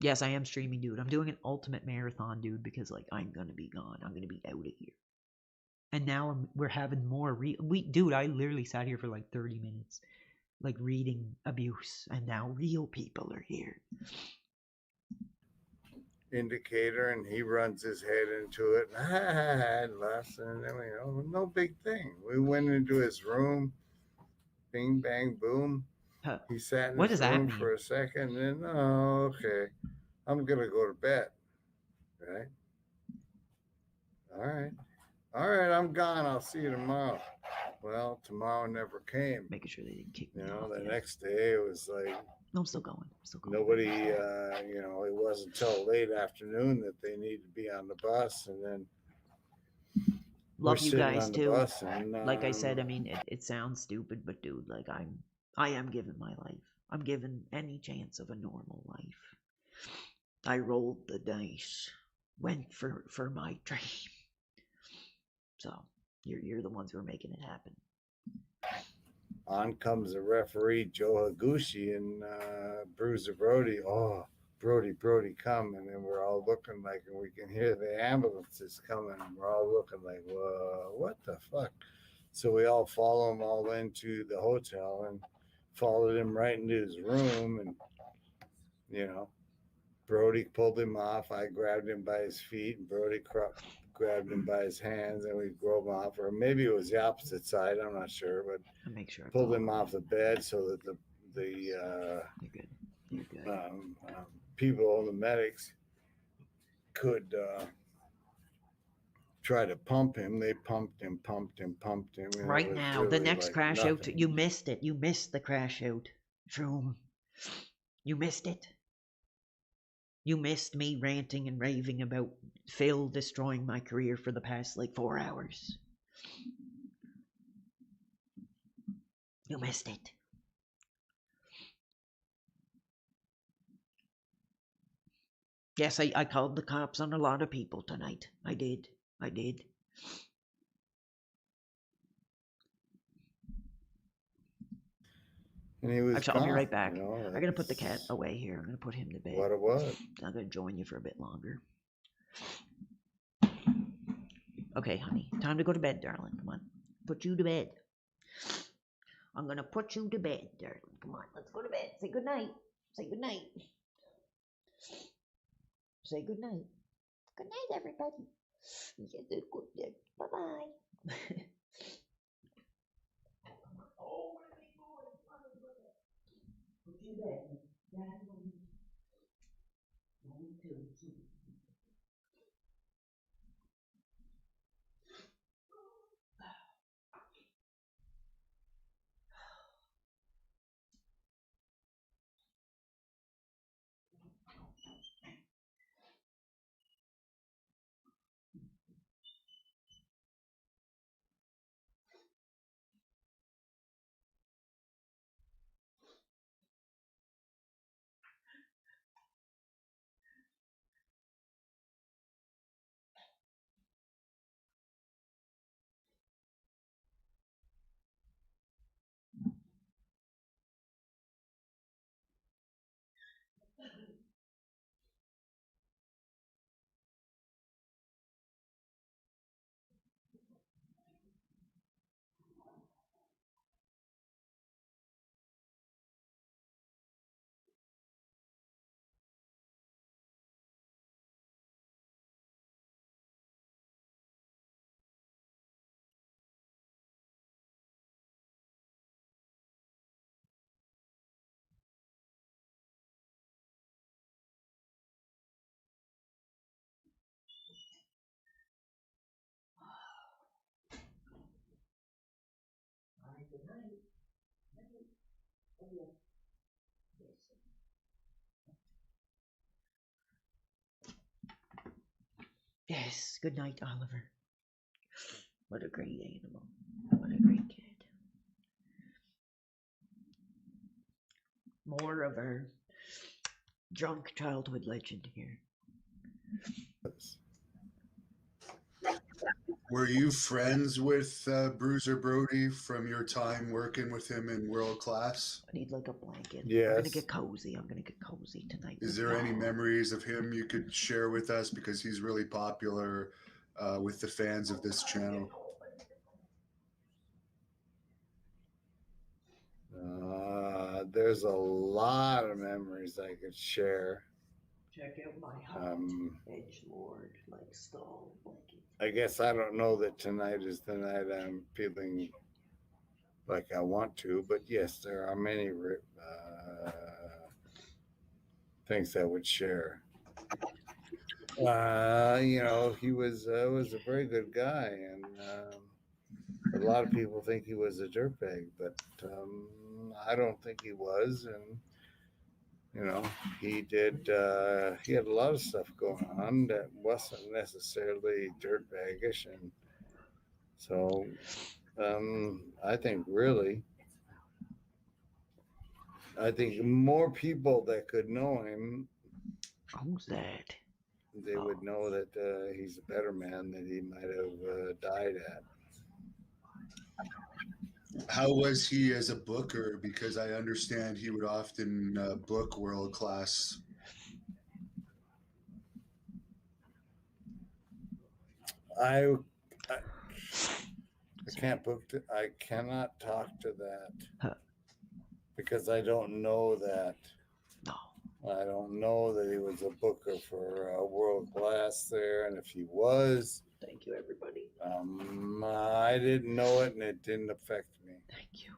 Yes, I am streaming, dude. I'm doing an ultimate marathon, dude, because I'm gonna be gone. I'm gonna be out of here. And now we're having more dude, I literally sat here for 30 minutes, reading abuse, and now real people are here. indicator, and he runs his head into it. And I had less, and then no big thing. We went into his room, bing bang boom. He sat in What his does that room mean? for a second, and then okay, I'm gonna go to bed. Right? All right, I'm gone. I'll see you tomorrow. Well, tomorrow never came. Making sure they didn't kick me off. The next day it was like No, I'm still going. nobody. It wasn't until late afternoon that they needed to be on the bus, and then Love we're you sitting guys on the too. bus, and Like I said, I mean, it sounds stupid, but dude, like I am giving my life. I'm giving any chance of a normal life. I rolled the dice, went for my dream. So you're the ones who are making it happen. on comes the referee Joe Higuchi and Bruiser Brody. Oh, Brody, come, and then we're all looking like, and we can hear the ambulances coming, and we're all looking like, whoa, what the fuck? So we all follow him all into the hotel and followed him right into his room, and Brody pulled him off. I grabbed him by his feet, and Brody grabbed him by his hands, and we drove him off, or maybe it was the opposite side. I'm not sure, but I'll make sure I pulled him off the bed so that the people, the medics, could try to pump him. They pumped him. And Right now, the next crash nothing. out, you missed it. You missed the crash out. Shroom. You missed it. You missed me ranting and raving about Phil destroying my career for the past 4 hours. You missed it. Yes, I called the cops on a lot of people tonight. I did. And he was Actually, I'll be gone, right back. I'm going to put the cat away here. I'm going to put him to bed. What it was. I'm going to join you for a bit longer. Okay, honey. Time to go to bed, darling. Come on. Put you to bed. I'm going to put you to bed, darling. Come on. Let's go to bed. Say goodnight. Say goodnight. Say goodnight. Good night, everybody. Bye-bye. Yes, good night, Oliver. What a great animal. What a great kid. More of our drunk childhood legend here. Were you friends with Bruiser Brody from your time working with him in World Class? I need a blanket. Yes. I'm gonna get cozy tonight. Is there any memories of him you could share with us? Because he's really popular with the fans of this channel. There's a lot of memories I could share. Check out my edgelord, like skull. I guess I don't know that tonight is the night I'm feeling like I want to, but yes, there are many things I would share. He was a very good guy, and a lot of people think he was a dirtbag, but I don't think he was. And he did. He had a lot of stuff going on that wasn't necessarily dirtbaggish, and so I think more people that could know him. Who's that? They would know that he's a better man than he might have died at. How was he as a booker? Because I understand he would often book world class. I can't book. I cannot talk to that because I don't know that. No. I don't know that he was a booker for world class there, and if he was, thank you, everybody. I didn't know it, and it didn't affect me. Thank you.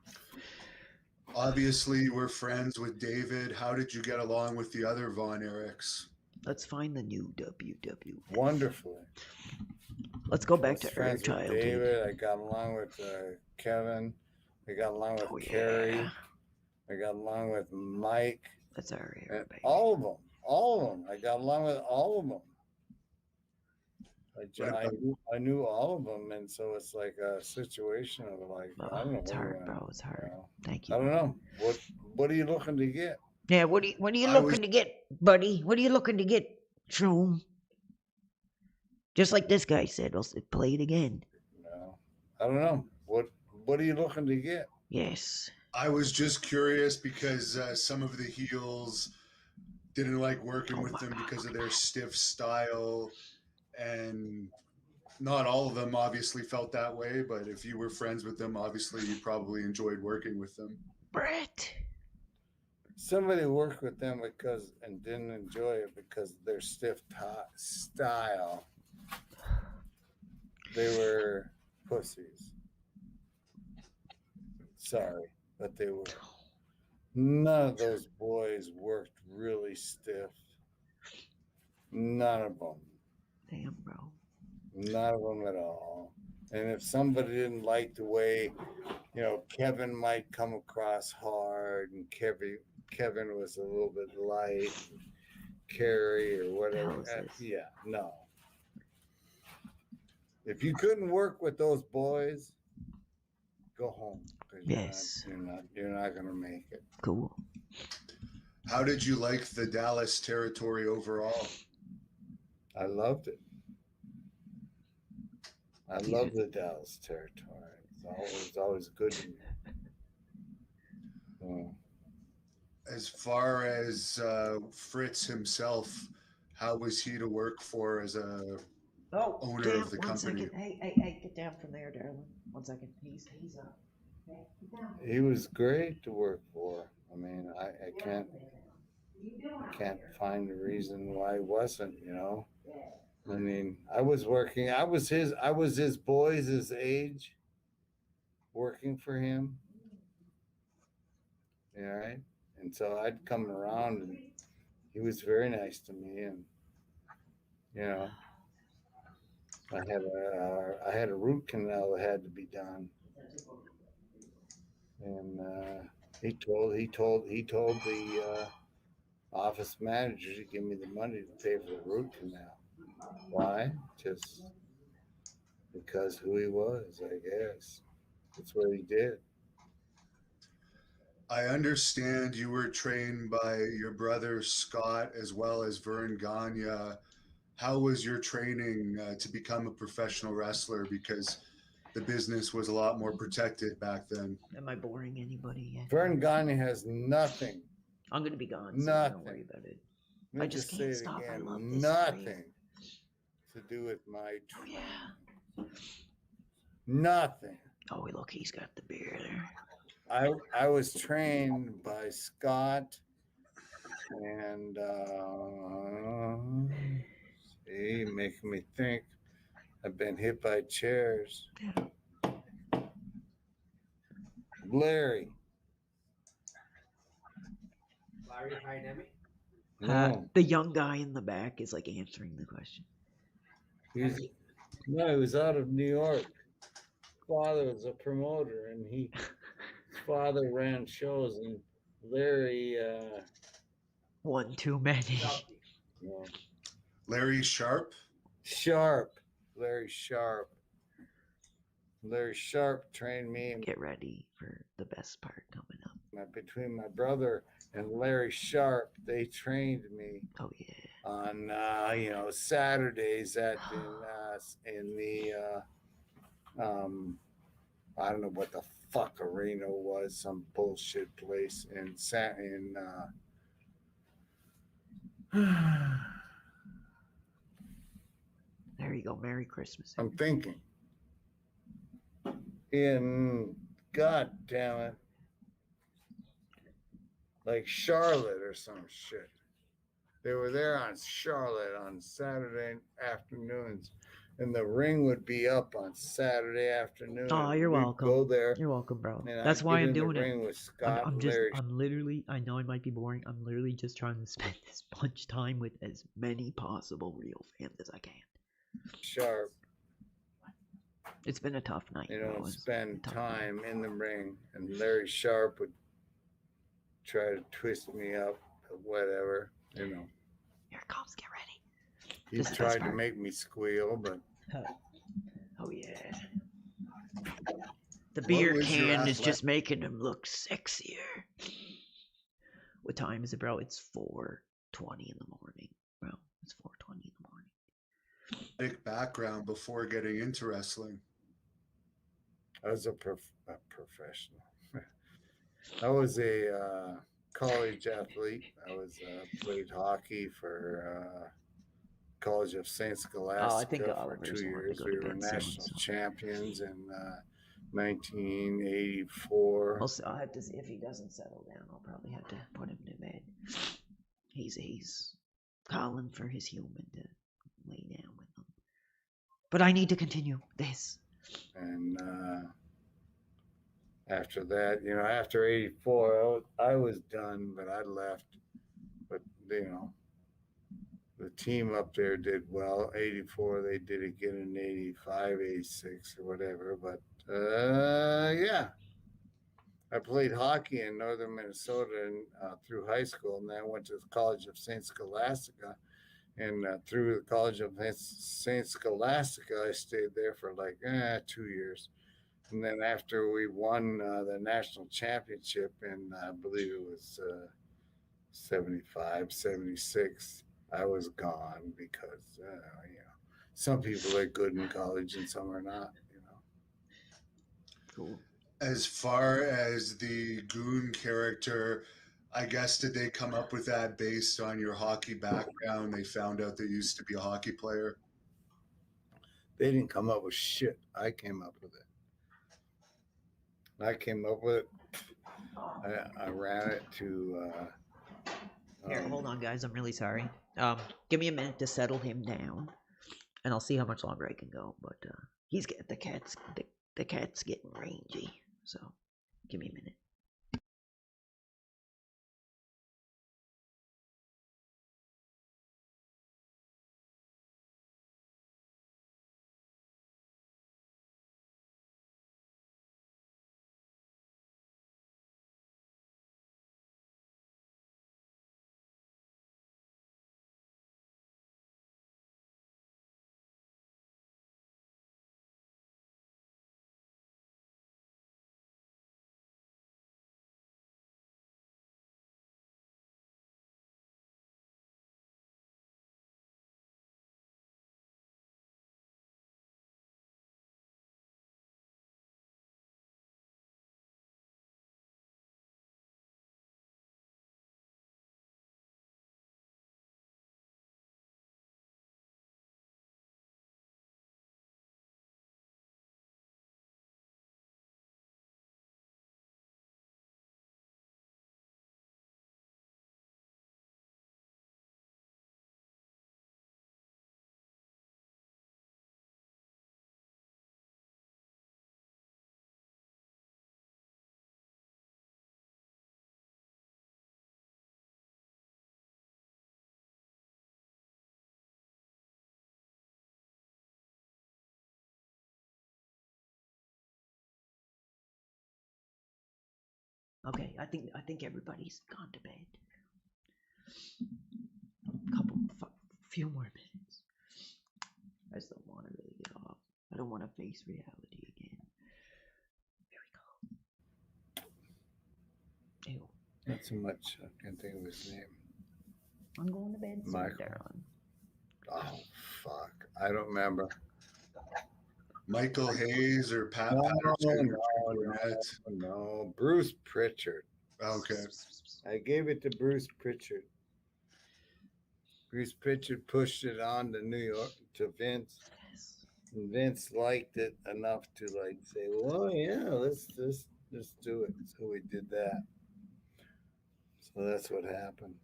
Obviously, you were friends with David. How did you get along with the other Von Erichs? Let's find the new WWF. Wonderfully. Let's go back I was to friends with childhood. David. I got along with Kevin. I got along with Carrie. Yeah. I got along with Mike. That's our era, baby. All of them. I got along with all of them. I knew all of them, and so it's like a situation of like, I don't know. It's hard, bro. It's hard. Thank I you. don't know. What are you looking to get? Yeah, what are you looking to get, buddy? What are you looking to get, Shroom? Just like this guy said, I'll play it again. No, I don't know. What are you looking to get? Yes. I was just curious because some of the heels didn't like working with them because of their stiff style, and not all of them obviously felt that way, but if you were friends with them, obviously you probably enjoyed working with them. Brett. Somebody worked with them and didn't enjoy it because of their stiff style. They were pussies. Sorry, but they were. None of those boys worked really stiff. None of them. Damn, bro. None of them at all. And if somebody didn't like the way, Kevin might come across hard, and Kevin was a little bit light, Carrie or whatever. No. If you couldn't work with those boys, go home. Yes. You're not gonna make it. Cool. How did you like the Dallas territory overall? I loved it. I love the Dallas territory. It's always good to me. As far as Fritz himself, how was he to work for as a owner of the company? Second. Hey, get down from there, darling. 1 second. He's up. Hey, get down. He was great to work for. I mean, I can't find a reason why he wasn't, I mean, I was his boys' age working for him. Yeah, right. And so I'd come around and he was very nice to me, and I had a root canal that had to be done. And he told the office manager to give me the money to pay for the root canal. Why? Just because who he was, I guess. That's what he did. I understand you were trained by your brother Scott as well as Vern Gagne. How was your training to become a professional wrestler? Because the business was a lot more protected back then. Am I boring anybody yet? Vern Gagne has nothing. I'm going to be gone, so nothing. Don't worry about it. I just can't stop. Again. I love this. Nothing to do with my training. Yeah. Nothing. Oh, look, he's got the beer there. I was trained by Scott And see, making me think. I've been hit by chairs. Larry. Larry Hynemi? No. The young guy in the back is like answering the question. He was out of New York. Father was a promoter, and his father ran shows, and Larry. One too many. No. Larry Sharp. Sharp. Larry Sharp. Larry Sharp trained me. Get ready for the best part coming up. Between my brother and Larry Sharp, they trained me. Oh yeah. On Saturdays in the I don't know what the fuck arena was, some bullshit place in There you go. Merry Christmas. I'm thinking. God damn it. Like Charlotte or some shit. They were there on Charlotte on Saturday afternoons, and the ring would be up on Saturday afternoon. Oh, you're We'd welcome. Go there. You're welcome, bro. And That's I'd why get I'm in the doing ring it. with Scott I'm and just, Larry. I'm literally, I know it might be boring. I'm literally just trying to spend as much time with as many possible real fans as I can. Sharp. It's been a tough night. You bro. don't It's spend a tough time in the ring, and Larry Sharp would try to twist me up, or whatever, Here it comes. Get ready. He This is the tried best to part. make me squeal, but Oh yeah. The beer was your can is athletic- just making him look sexier. What time is it, bro? It's 4:20 in the morning, bro. It's 4:20 in the morning. background before getting into wrestling? I was a professional. I was a college athlete. I was played hockey for College of Saint Scholastica for Oliver's 2 wanting to years. go We to were bed soon, national so. champions in 1984. I'll have to see if he doesn't settle down. I'll probably have to put him to bed. He's calling for his human to lay down with him. But I need to continue this. And after that, after 84, I was done, but I left. But, the team up there did well. 84, they did again in 85, 86, or whatever. But, yeah. I played hockey in northern Minnesota through high school, and then I went to the College of Saint Scholastica. And through the College of Saint Scholastica, I stayed there for like 2 years. And then after we won the national championship in, I believe it was 75, 76, I was gone because, some people are good in college and some are not, Cool. As far as the goon character, I guess, did they come up with that based on your hockey background? They found out that you used to be a hockey player? They didn't come up with shit. I came up with it. I came up with it. I ran it to... Here, hold on, guys. I'm really sorry. Give me a minute to settle him down, and I'll see how much longer I can go. But he's getting the cat's getting rangy, so give me a minute. Okay, I think everybody's gone to bed. Few more minutes. I just don't want to really get off. I don't want to face reality again. Here we go. Ew. Not so much. I can't think of his name. I'm going to bed soon, Michael. Darren. Oh, fuck. I don't remember. Michael Hayes or Pat Patterson or Burnett? No. Bruce Pritchard. Okay. I gave it to Bruce Pritchard. Bruce Pritchard pushed it on to New York to Vince. And Vince liked it enough to like say, well, yeah, let's do it. So we did that. So that's what happened.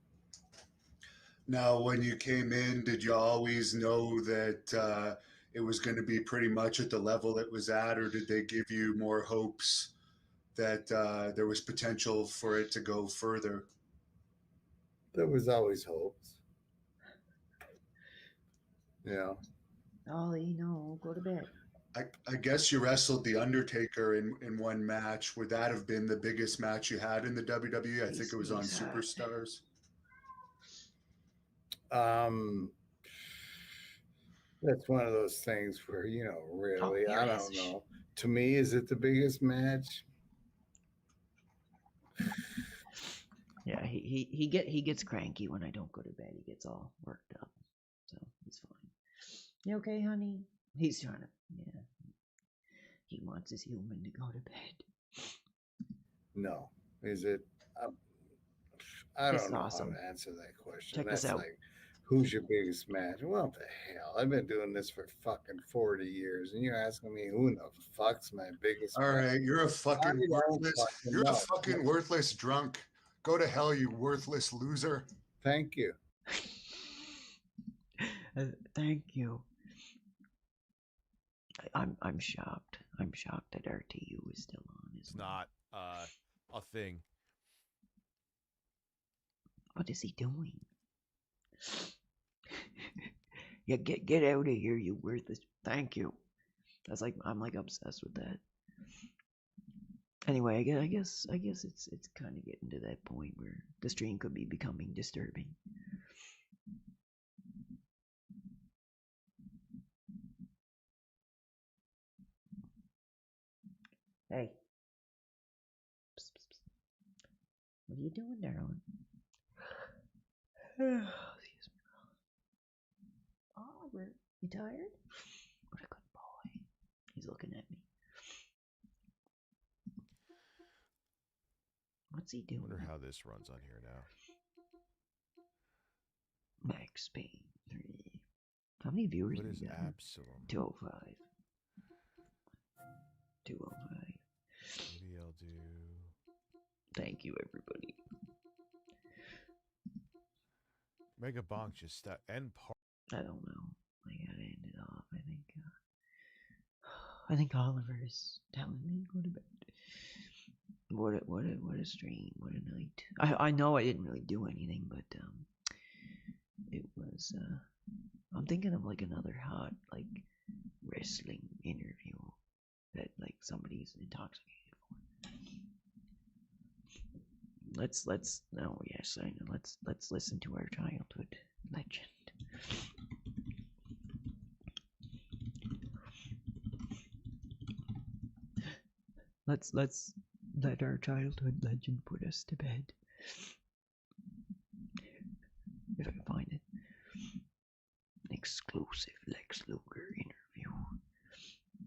Now, when you came in, did you always know that it was going to be pretty much at the level it was at, or did they give you more hopes that there was potential for it to go further? There was always hopes. Yeah. Ollie, no, go to bed. I guess you wrestled The Undertaker in one match. Would that have been the biggest match you had in the WWE? I think it was on Superstars. That's one of those things where, you know, really, Oh, I don't know. To me, is it the biggest match? Yeah, he gets cranky when I don't go to bed. He gets all worked up. So he's fine. You okay, honey? He's trying to, yeah. He wants his human to go to bed. No. Is it? I This don't is know awesome. how to answer that question. Check That's this out. like, who's your biggest match? What the hell? I've been doing this for fucking 40 years, and you're asking me who the fuck's my biggest All match? right, you're a fucking I don't worthless. fucking You're a know. fucking worthless drunk. Go to hell, you worthless loser. Thank you. Thank you. I'm shocked. I'm shocked that RTU is still on. It's not a thing. What is he doing? Yeah, get out of here, you worthless. Thank you. That's like I'm like obsessed with that. Anyway, I guess it's kind of getting to that point where the stream could be becoming disturbing. Hey. Psst, psst, psst. What are you doing, darling? Excuse me. Oliver, you tired? What a good boy. He's looking at me. What's he doing? I wonder how this runs on here now. Max Payne 3. How many viewers What do is we got? Absalom? 205. 205. Maybe I'll do. Thank you, everybody. Mega Bonk just end part. I don't know. I gotta end it off. I think Oliver's telling me to go to bed. What a stream. What a night. I know I didn't really do anything, but it was I'm thinking of like another hot like wrestling interview that like somebody's intoxicated for. Let's listen to our childhood legend. Let's let our childhood legend put us to bed. If I can find it. An exclusive Lex Luger interview.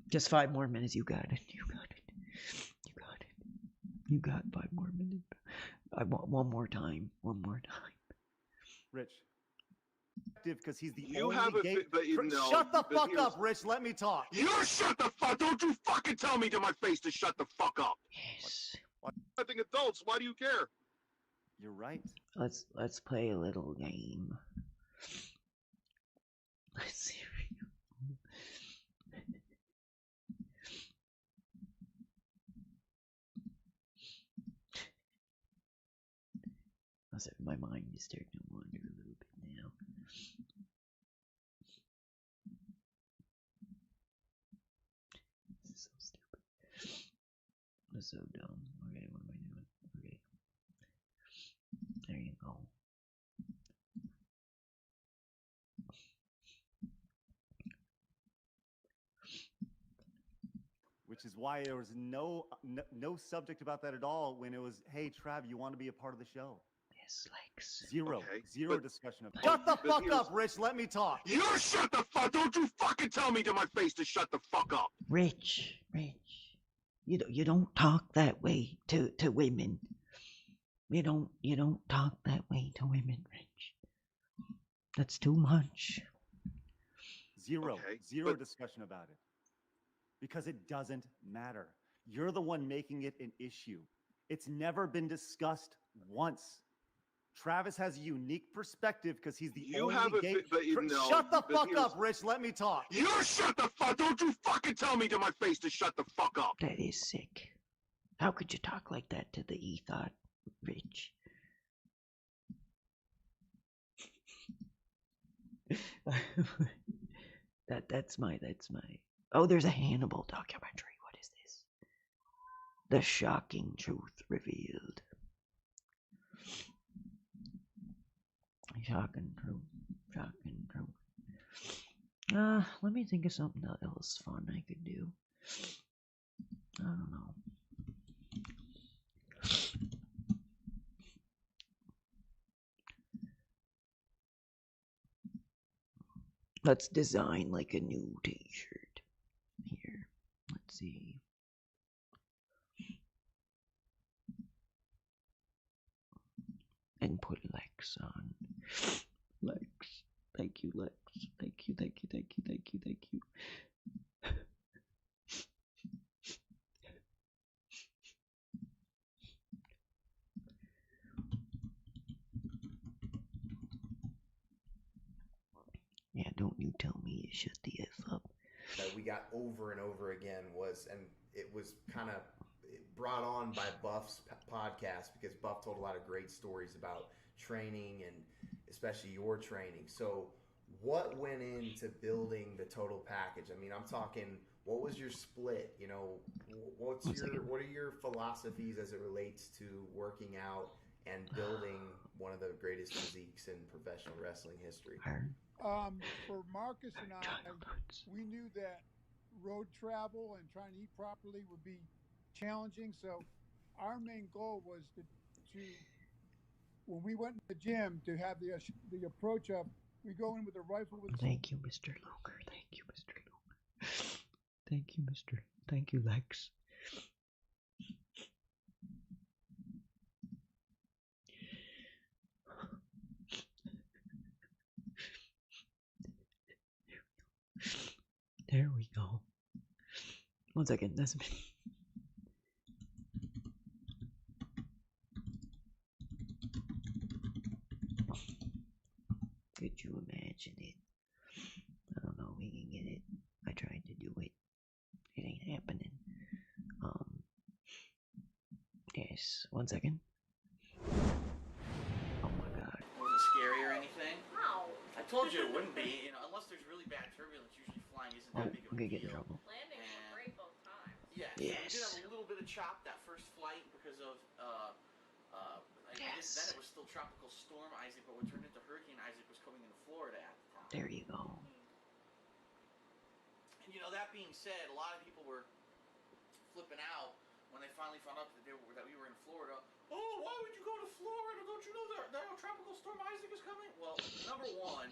Just 5 more minutes. You got it. You got it. You got it. You got 5 more minutes. I want one more time. One more time. Rich. Because he's the You only have a gay... but you know, Shut the but fuck here's- up, Rich. Let me talk. You shut the fuck! Don't you fucking tell me to my face to shut the fuck up! Yes. I think adults. Why do you care? You're right. Let's play a little game. Let's see. My mind is starting to wander a little bit now. This is so stupid. This is so dumb. Okay, what am I doing? Okay. which is why there was no subject about that at all when it was, hey, Trav, you want to be a part of the show? Yes, Lex. Zero but- discussion of Shut the fuck up, Rich. Let me talk. You shut the fuck! Don't you fucking tell me to my face to shut the fuck up! Rich, you don't talk that way to women. You don't talk that way to women, Rich. That's too much. Zero discussion about it. Because it doesn't matter. You're the one making it an issue. It's never been discussed once. Travis has a unique perspective because he's the only gay. Shut the fuck up, Rich. Let me talk. You shut the fuck! Don't you fucking tell me to my face to shut the fuck up! That is sick. How could you talk like that to the ethot, Rich? That's my. Oh, there's a Hannibal documentary. What is this? The shocking truth revealed. Shocking truth. Let me think of something else fun I could do. I don't know. Let's design like a new t-shirt. Here. Let's see. And put Lex on. Lex. Thank you, Lex. Thank you. Yeah, don't you tell me to shut the F up. That we got over and over again was, and it was kind of brought on by Buff's podcast because Buff told a lot of great stories about training and especially your training. So what went into building the total package? I mean, I'm talking, what was your split? You know, what are your philosophies as it relates to working out and building one of the greatest physiques in professional wrestling history? For Marcus and I, we knew that road travel and trying to eat properly would be challenging. So our main goal was to when we went in the gym, to have the approach of, we go in with a rifle with. Thank you, Mr. Luger. Thank you, Lex. There we go. 1 second. That's me. Could you imagine it? I don't know. We can get it. I tried to do it. It ain't happening. Yes. 1 second. Oh my God. Wasn't scary or anything. No. I told you it wouldn't be. You know, unless there's really bad turbulence, usually flying isn't that big of a I'm gonna get in deal. trouble. Landing was great both times. Yes. Yes. We did have a little bit of chop that first flight because of Yes. then it was still Tropical Storm Isaac, but what turned into Hurricane Isaac was coming into Florida at the time. There you go. And you know, that being said, a lot of people were flipping out when they finally found out that we were in Florida. Oh, why would you go to Florida? Don't you know that Tropical Storm Isaac is coming? Well, number one,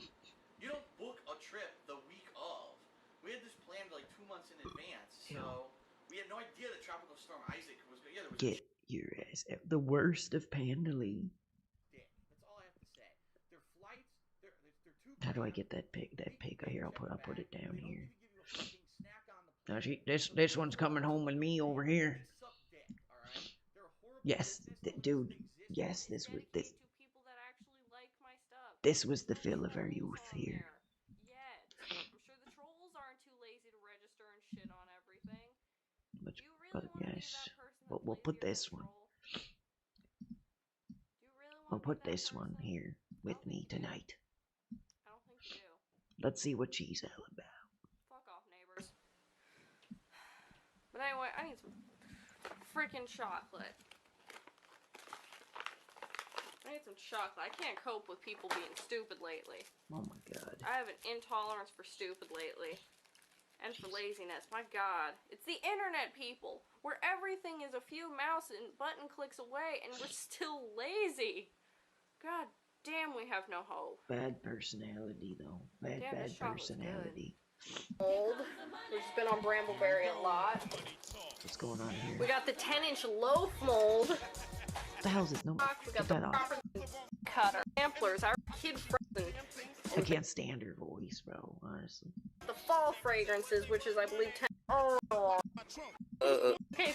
you don't book a trip the week of. We had this planned like 2 months in advance, so we had no idea that Tropical Storm Isaac was going. Yeah, there was Get your ass out. The worst of Panda League. That's all I have to say. Their flights, they're too. How do I get that pig? That pig here. I'll put it down here. Now this one's coming home with me over here. Yes, dude. Yes, this was the fill of our youth here. Yet. I'm sure the trolls aren't too lazy to register and shit on everything. But yes, we'll put this one. We'll put this one here with me tonight. I don't think you do. Let's see what she's all about. Fuck off, neighbors. But anyway, I need some freaking chocolate. I need some chocolate. I can't cope with people being stupid lately. Oh my God. I have an intolerance for stupid lately. And for laziness, my God. It's the internet, people, where everything is a few mouse and button clicks away, and we're still lazy. God damn, we have no hope. Bad personality, though. Bad personality. Old. We've just been on Brambleberry a lot. What's going on here? We got the 10-inch loaf mold. What the hell is this? No, We get got the that off. proper cutter. Samplers, our kid frozen. I can't stand her voice, bro, honestly. The fall fragrances, which is, I believe, 10. Okay,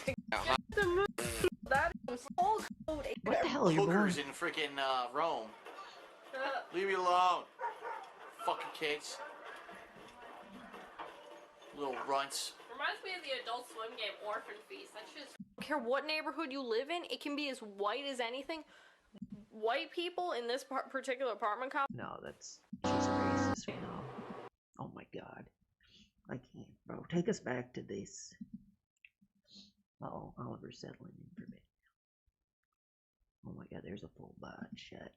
that is so cold. What the hell are you doing? Hookers in freaking Rome. Leave me alone. Fucking kids. Little runts. Reminds me of the Adult Swim game Orphan Feast. That's just. I don't care what neighborhood you live in, it can be as white as anything. White people in this particular apartment complex. No, that's. She's racist. No. Oh my god. I can't, bro. Take us back to this. Uh-oh, Oliver's settling in for me. Oh my god, there's a full bot shot.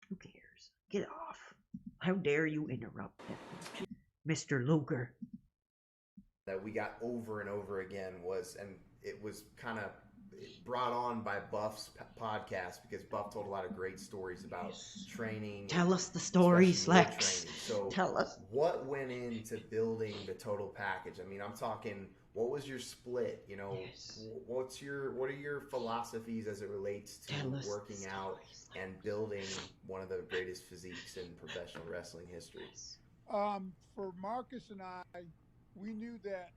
Who cares? Get off. How dare you interrupt him, Mr. Luger? That we got over and over again was, and it was kind of brought on by Buff's podcast, because Buff told a lot of great stories about training. Tell us the stories, Lex. So tell us what went into building the total package. I mean, I'm talking, what was your split? You know, what are your philosophies as it relates to working out and building one of the greatest physiques in professional wrestling history? For Marcus and I, we knew that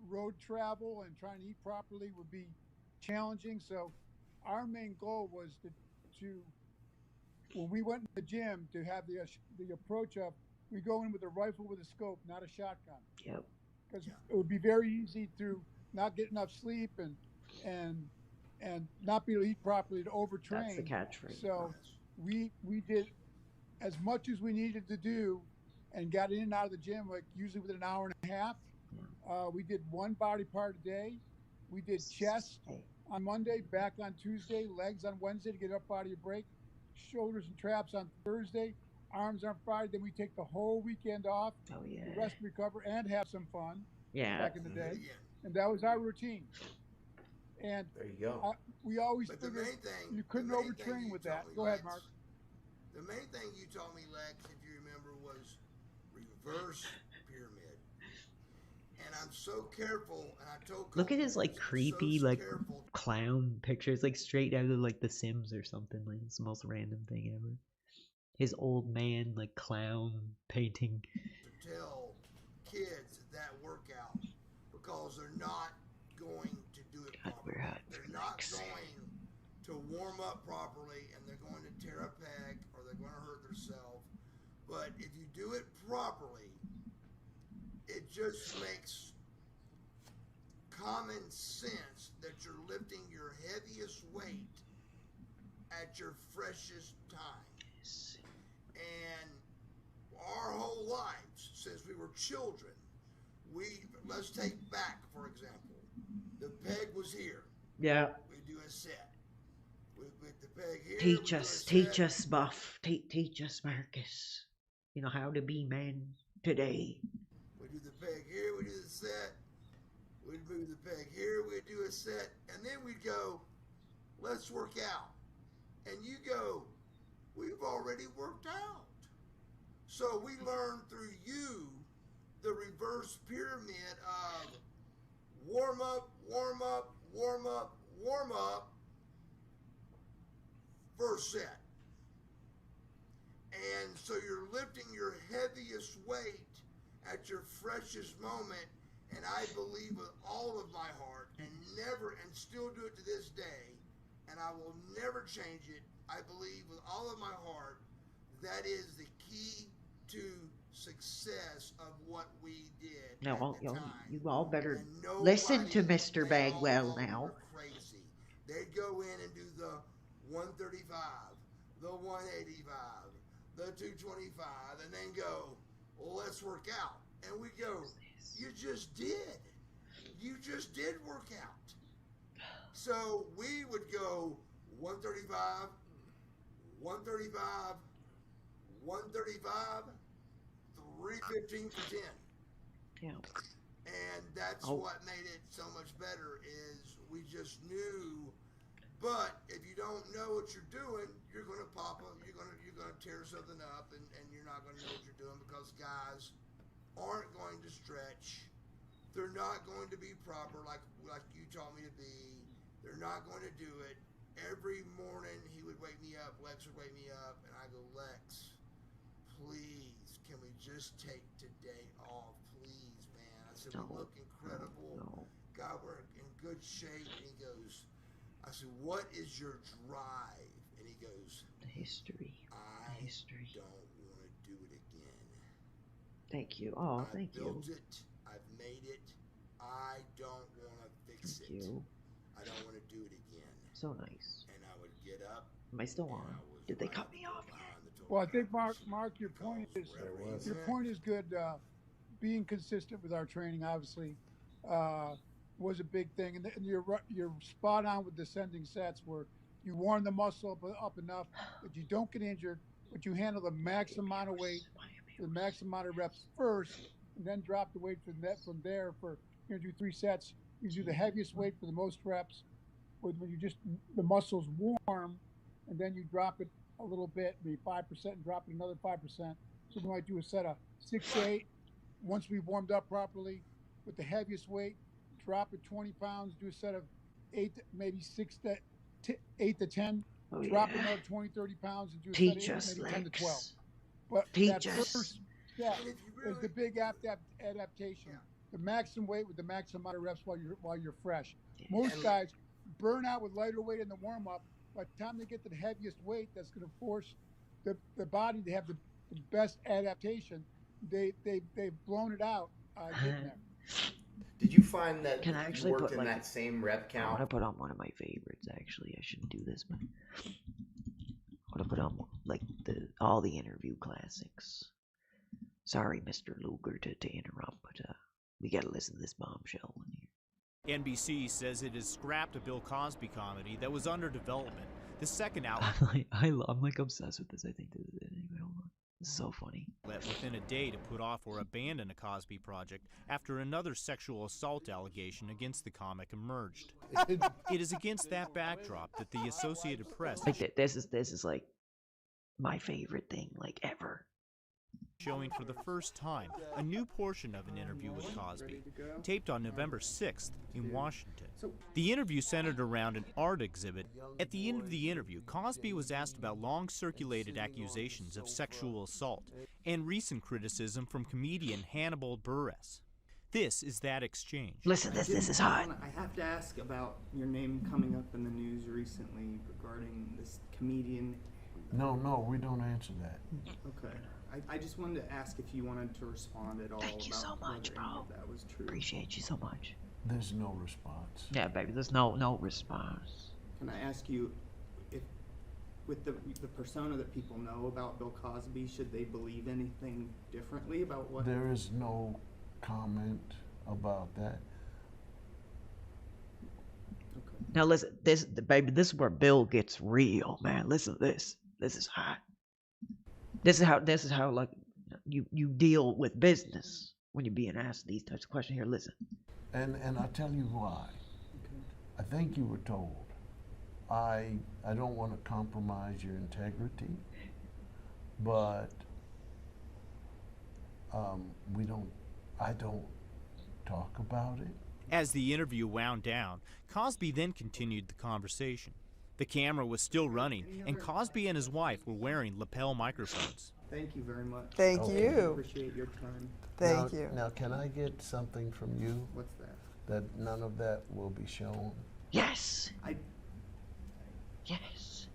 road travel and trying to eat properly would be challenging. So our main goal was to when we went to the gym, to have the approach of, we go in with a rifle with a scope, not a shotgun. Yep. Because it would be very easy to not get enough sleep and not be able to eat properly, to overtrain. That's the catchphrase. So we did as much as we needed to do, and got in and out of the gym like usually within an hour and a half. We did one body part a day. We did chest on Monday, back on Tuesday, legs on Wednesday to get up out of your break, shoulders and traps on Thursday, arms on Friday. Then we take the whole weekend off. Oh yeah. To rest, recover, and have some fun. Yeah. Back in the day, and that was our routine. And there you go. We always But figured the main thing, you couldn't overtrain with that. Go ahead, Mark. The main thing you told me, Lex, if you remember, was reverse pyramid. And I'm so careful, and I told Look at his like creepy clown pictures, like straight out of like The Sims or something. Like it's the most random thing ever. His old man like clown painting. To tell kids that workout, because they're not going to do it properly. They're not going to warm up properly, and they're going to tear a peg or they're going to hurt themselves. But if you do it properly, it just makes common sense that you're lifting your heaviest weight at your freshest time. And our whole lives, since we were children, let's take back, for example, the peg was here. Yeah. We do a set. We put the peg here. Teach us, Buff. Teach us, Marcus. You know how to be men today. We do the peg here, we do the set. We'd move the peg here, we'd do a set, and then we'd go, let's work out. And you go, we've already worked out. So we learned through you the reverse pyramid of warm up, warm up, warm up, warm up, first set. And so you're lifting your heaviest weight at your freshest moment, and I believe with all of my heart, and still do it to this day, and I will never change it. I believe with all of my heart that is the key to success of what we did. Now, you all better listen to Mr. Bagwell now. Crazy. They'd go in and do the 135, the 185, the 225, and then go, well, let's work out. And we go, you just did. You just did work out. So we would go 135, 135, 135, 315 for 10. Yeah. And that's what made it so much better is we just knew. But if you don't know what you're doing, you're gonna you're gonna tear something up, and you're not gonna know what you're doing because guys aren't going to stretch. They're not going to be proper like you taught me to be. They're not going to do it. Every morning he would wake me up. Lex would wake me up, and I go, Lex, please, can we just take today off, please, man? I said, we look incredible. God, we're in good shape. And he goes, I said, what is your drive? And he goes, the history. I don't want to do it again. Thank you. Oh, thank you. I built it. I've made it. I don't want to fix it. I don't want to do it again. So nice. And I would get up. Am I still on? Did they cut me off? Well, I think Mark, your point is good. Being consistent with our training, obviously, was a big thing, and you're spot on with descending sets where you warm the muscle up enough that you don't get injured, but you handle the maximum amount of weight, the maximum amount of reps first, and then drop the weight from there. For you're gonna do 3 sets. You do the heaviest weight for the most reps, when you just the muscles warm, and then you drop it a little bit, maybe 5%, and drop it another 5%. So we might do a set of 6 to 8. Once we've warmed up properly with the heaviest weight, drop it 20 pounds, do a set of 8, maybe 8 to 10, drop another 20, 30 pounds, and do a set of 8, maybe 10 to 12. But that first step is the big adaptation. The maximum weight with the maximum amount of reps while you're fresh. Most guys burn out with lighter weight in the warm-up. By the time they get to the heaviest weight, that's going to force the body to have the best adaptation. They've blown it out getting there. Did you find that Can I you actually worked put in like that same rep I count? want to put on one of my favorites. Actually, I shouldn't do this, but I want to put on like all the interview classics. Sorry, Mr. Luger, to interrupt, but we got to listen to this bombshell one here. NBC says it has scrapped a Bill Cosby comedy that was under development. The second outlet I'm like obsessed with this. I think this is it. Anyway, hold on. This is so funny. Within a day to put off or abandon a Cosby project after another sexual assault allegation against the comic emerged. It is against that backdrop that the Associated Press Like this is like my favorite thing like ever. Showing for the first time a new portion of an interview with Cosby, taped on November 6th in Washington. The interview centered around an art exhibit. At the end of the interview, Cosby was asked about long-circulated accusations of sexual assault and recent criticism from comedian Hannibal Buress. This is that exchange. Listen, this is hot. I have to ask about your name coming up in the news recently regarding this comedian. No, we don't answer that. Okay. I just wanted to ask if you wanted to respond at all. Thank you so much, bro. That was true. Appreciate you so much. There's no response. Yeah, baby, there's no response. Can I ask you, if with the persona that people know about Bill Cosby, should they believe anything differently about what? There is no comment about that. Okay. Now listen, this is where Bill gets real, man. Listen to this. This is hot. This is how like you deal with business when you're being asked these types of questions. Here, listen. And I'll tell you why. Okay. I think you were told. I don't want to compromise your integrity, but I don't talk about it. As the interview wound down, Cosby then continued the conversation. The camera was still running, and Cosby and his wife were wearing lapel microphones. Thank you very much. Thank I you. appreciate your time. Thank you. Now, can I get something from you? What's that? That none of that will be shown? Yes. Yes.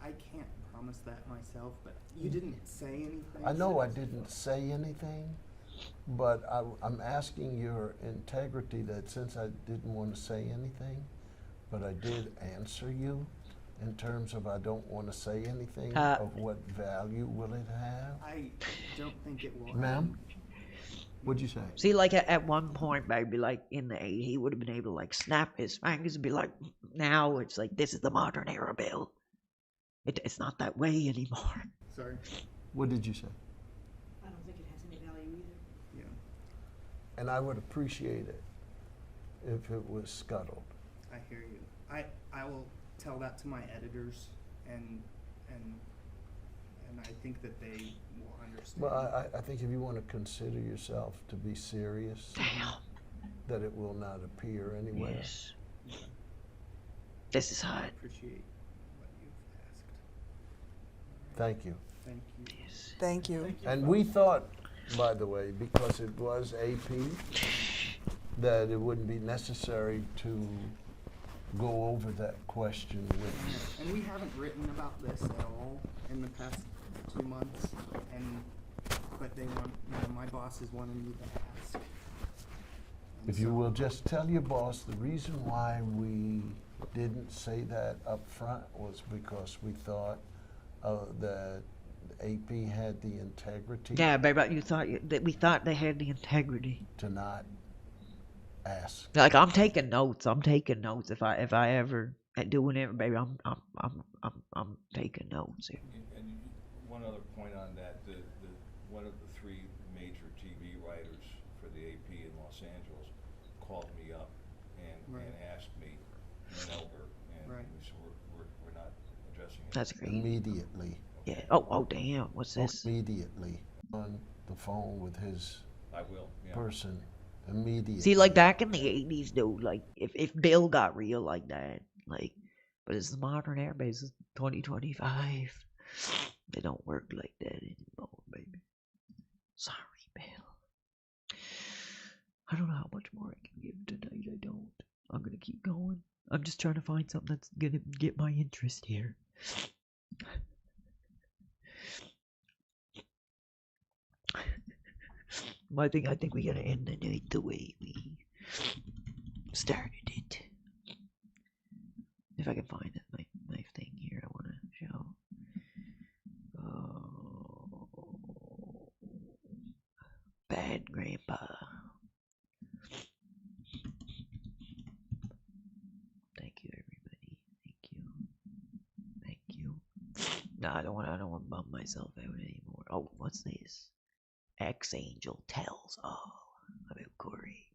I can't promise that myself, but you didn't say anything. I know I didn't say anything, but I'm asking your integrity that since I didn't want to say anything, but I did answer you in terms of I don't want to say anything of what value will it have? I don't think it will. Ma'am? What'd you say? See, like at one point, baby, like in the 80s, he would have been able to like snap his fingers and be like, now it's like, this is the modern era, Bill. It's not that way anymore. Sorry. What did you say? I don't think it has any value either. Yeah. And I would appreciate it if it was scuttled. I hear you. I will tell that to my editors, and I think that they will understand. Well, I think if you want to consider yourself to be serious, that it will not appear anywhere. Yes. This is hard. I appreciate what you've asked. Thank you. Thank you. Yes. Thank you. And we thought, by the way, because it was AP, that it wouldn't be necessary to go over that question with. And we haven't written about this at all in the past 2 months, but they want, my boss is wanting me to ask. And If you will just tell your boss, the reason why we didn't say that up front was because we thought that AP had the integrity. Yeah, but you thought that we thought they had the integrity to not ask. Like I'm taking notes. If I ever doing it, baby, I'm taking notes here. And one other point on that, one of the 3 major TV writers for the AP in Los Angeles called me up and asked me, over, and we said we're not addressing it. That's great. Immediately. Yeah. Oh damn. What's this? Immediately on the phone with his person. Immediately. See, like back in the 80s, dude, like if Bill got real like that, like, but it's the modern era, baby. It's 2025. They don't work like that anymore, baby. Sorry, Bill. I don't know how much more I can give tonight. I don't. I'm gonna keep going. I'm just trying to find something that's gonna get my interest here. I think we gotta end the night the way we started it. If I can find it, my thing here, I wanna show. Bad grandpa. Thank you, everybody. Thank you. No, I don't want to bum myself out anymore. Oh, what's this? Ex-Angel tells all about Corey.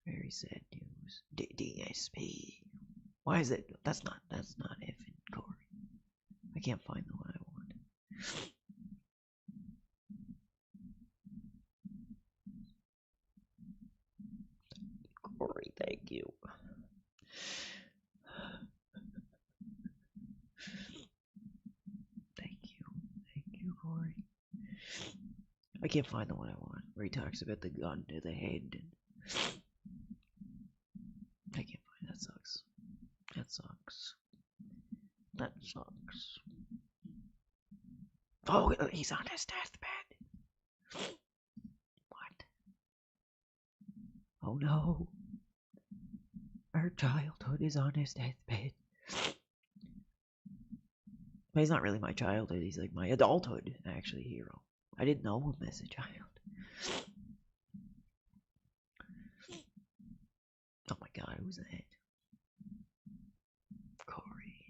Very sad news. DSP. Why is it? That's not effing Corey. I can't find the one I want. Corey, thank you. Thank you, Corey. I can't find the one I want, where he talks about the gun to the head. I can't find that. Sucks. That sucks. Oh, he's on his deathbed. What? Oh no. Our childhood is on his deathbed. But he's not really my childhood, he's like my adulthood, actually, hero. I didn't know him as a child. Oh my god, who's that? Corey.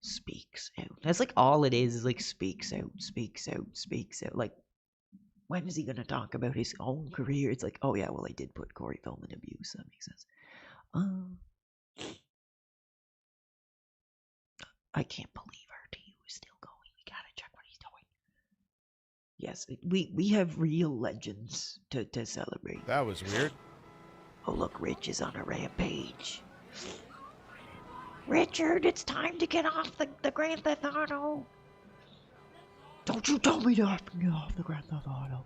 Speaks out. That's like all it is like speaks out. Like, when is he gonna talk about his own career? It's like, oh yeah, well I did put Corey Feldman in abuse, that makes sense. I can't believe RTU is still going. We gotta check what he's doing. Yes, we have real legends to celebrate. That was weird. Oh look, Rich is on a rampage. Richard, it's time to get off the Grand Theft Auto. Don't you tell me to get off the Grand Theft Auto.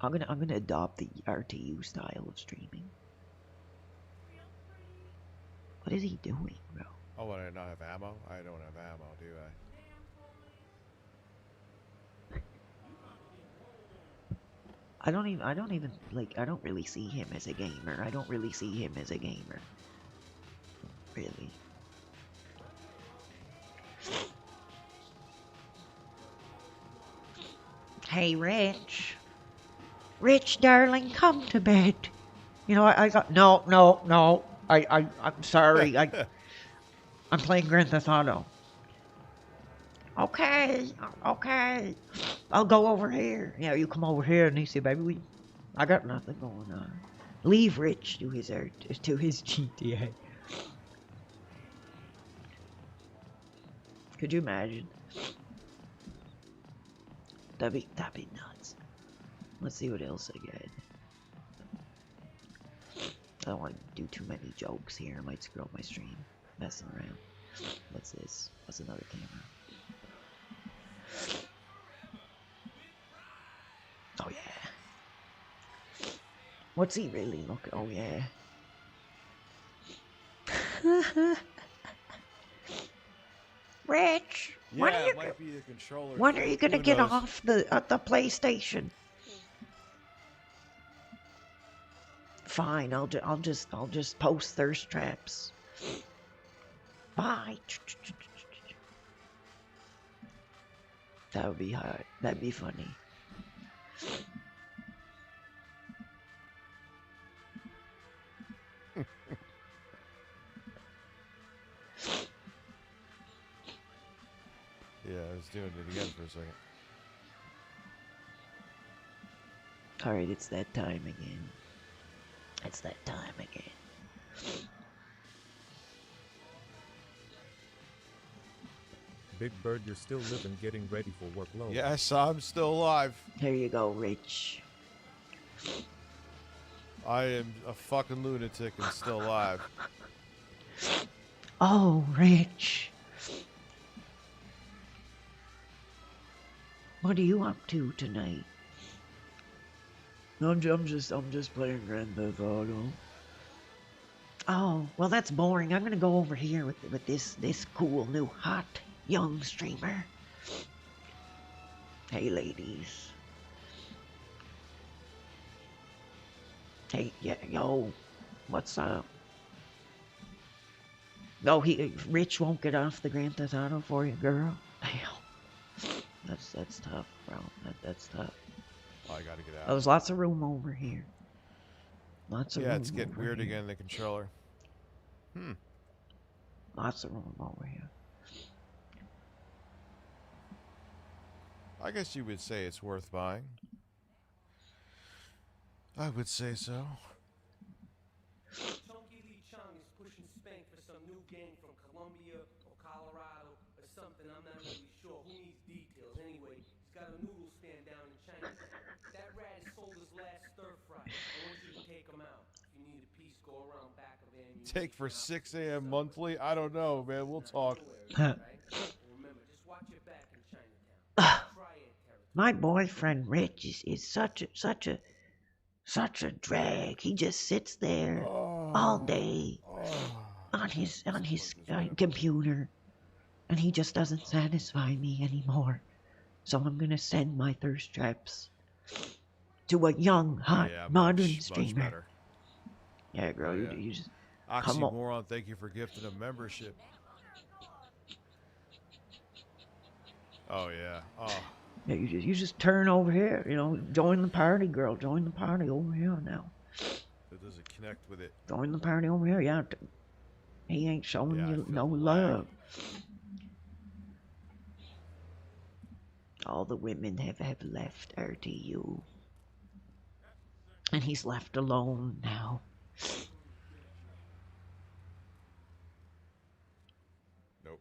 I'm gonna adopt the RTU style of streaming. What is he doing, bro? Oh, what, I not have ammo? I don't have ammo, do I? I don't even like, I don't really see him as a gamer. Really. Hey, Rich. Rich, darling, come to bed. You know, I got no. I'm sorry. I'm playing Grand Theft Auto. Okay, okay. I'll go over here. Yeah, you come over here, and he said, baby, I got nothing going on. Leave Rich to his GTA. Could you imagine? That'd be nuts. Let's see what else I get. I don't want to do too many jokes here. I might screw up my stream. Messing around. What's this? What's another camera? Oh yeah. What's he really looking? Oh yeah. Rich, Yeah, it might be the controller. when are you gonna Who get knows? off the PlayStation? Fine, I'll just post thirst traps. Bye. That would be hard. That'd be funny. Yeah, I was doing it again for a second. Alright, it's that time again. It's that time again. Big Bird, you're still living, getting ready for workload. Yes, I'm still alive. There you go, Rich. I am a fucking lunatic and still alive. Oh, Rich. What are you up to tonight? I'm just playing Grand Theft Auto. Oh, well that's boring. I'm gonna go over here with this cool new hot young streamer. Hey ladies. Hey, yeah, yo, what's up? No, Rich won't get off the Grand Theft Auto for you, girl. Damn. That's tough, bro. That's tough. Oh, I gotta get out. Oh, there's lots of room over here. Lots of room. Yeah, it's getting over weird here. again, the controller. Lots of room over here. I guess you would say it's worth buying. I would say so. Chunky Lee Chung is pushing Spank for some new gang from Colombia or Colorado or something. I'm not really sure. Who needs details? Anyway, he's got a noodle stand down in China. That rat has sold his last stir fry. I want you to take him out. If you need a piece, go around back of ammunition. Take for 6 a.m. monthly? I don't know, man. We'll talk. Remember, just watch your back in Chinatown. My boyfriend Rich is such a drag. He just sits there all day on his computer, and he just doesn't satisfy me anymore. So I'm gonna send my thirst traps to a young, hot, modern streamer. Much better. Yeah, girl, Yeah. you just come on. Oxymoron, thank you for gifting a membership. Oh yeah. Oh. Yeah, you just turn over here. You know, join the party, girl. Join the party over here now. It doesn't connect with it. Join the party over here. Yeah, he ain't showing you no love. All the women have left RTU. And he's left alone now. Nope.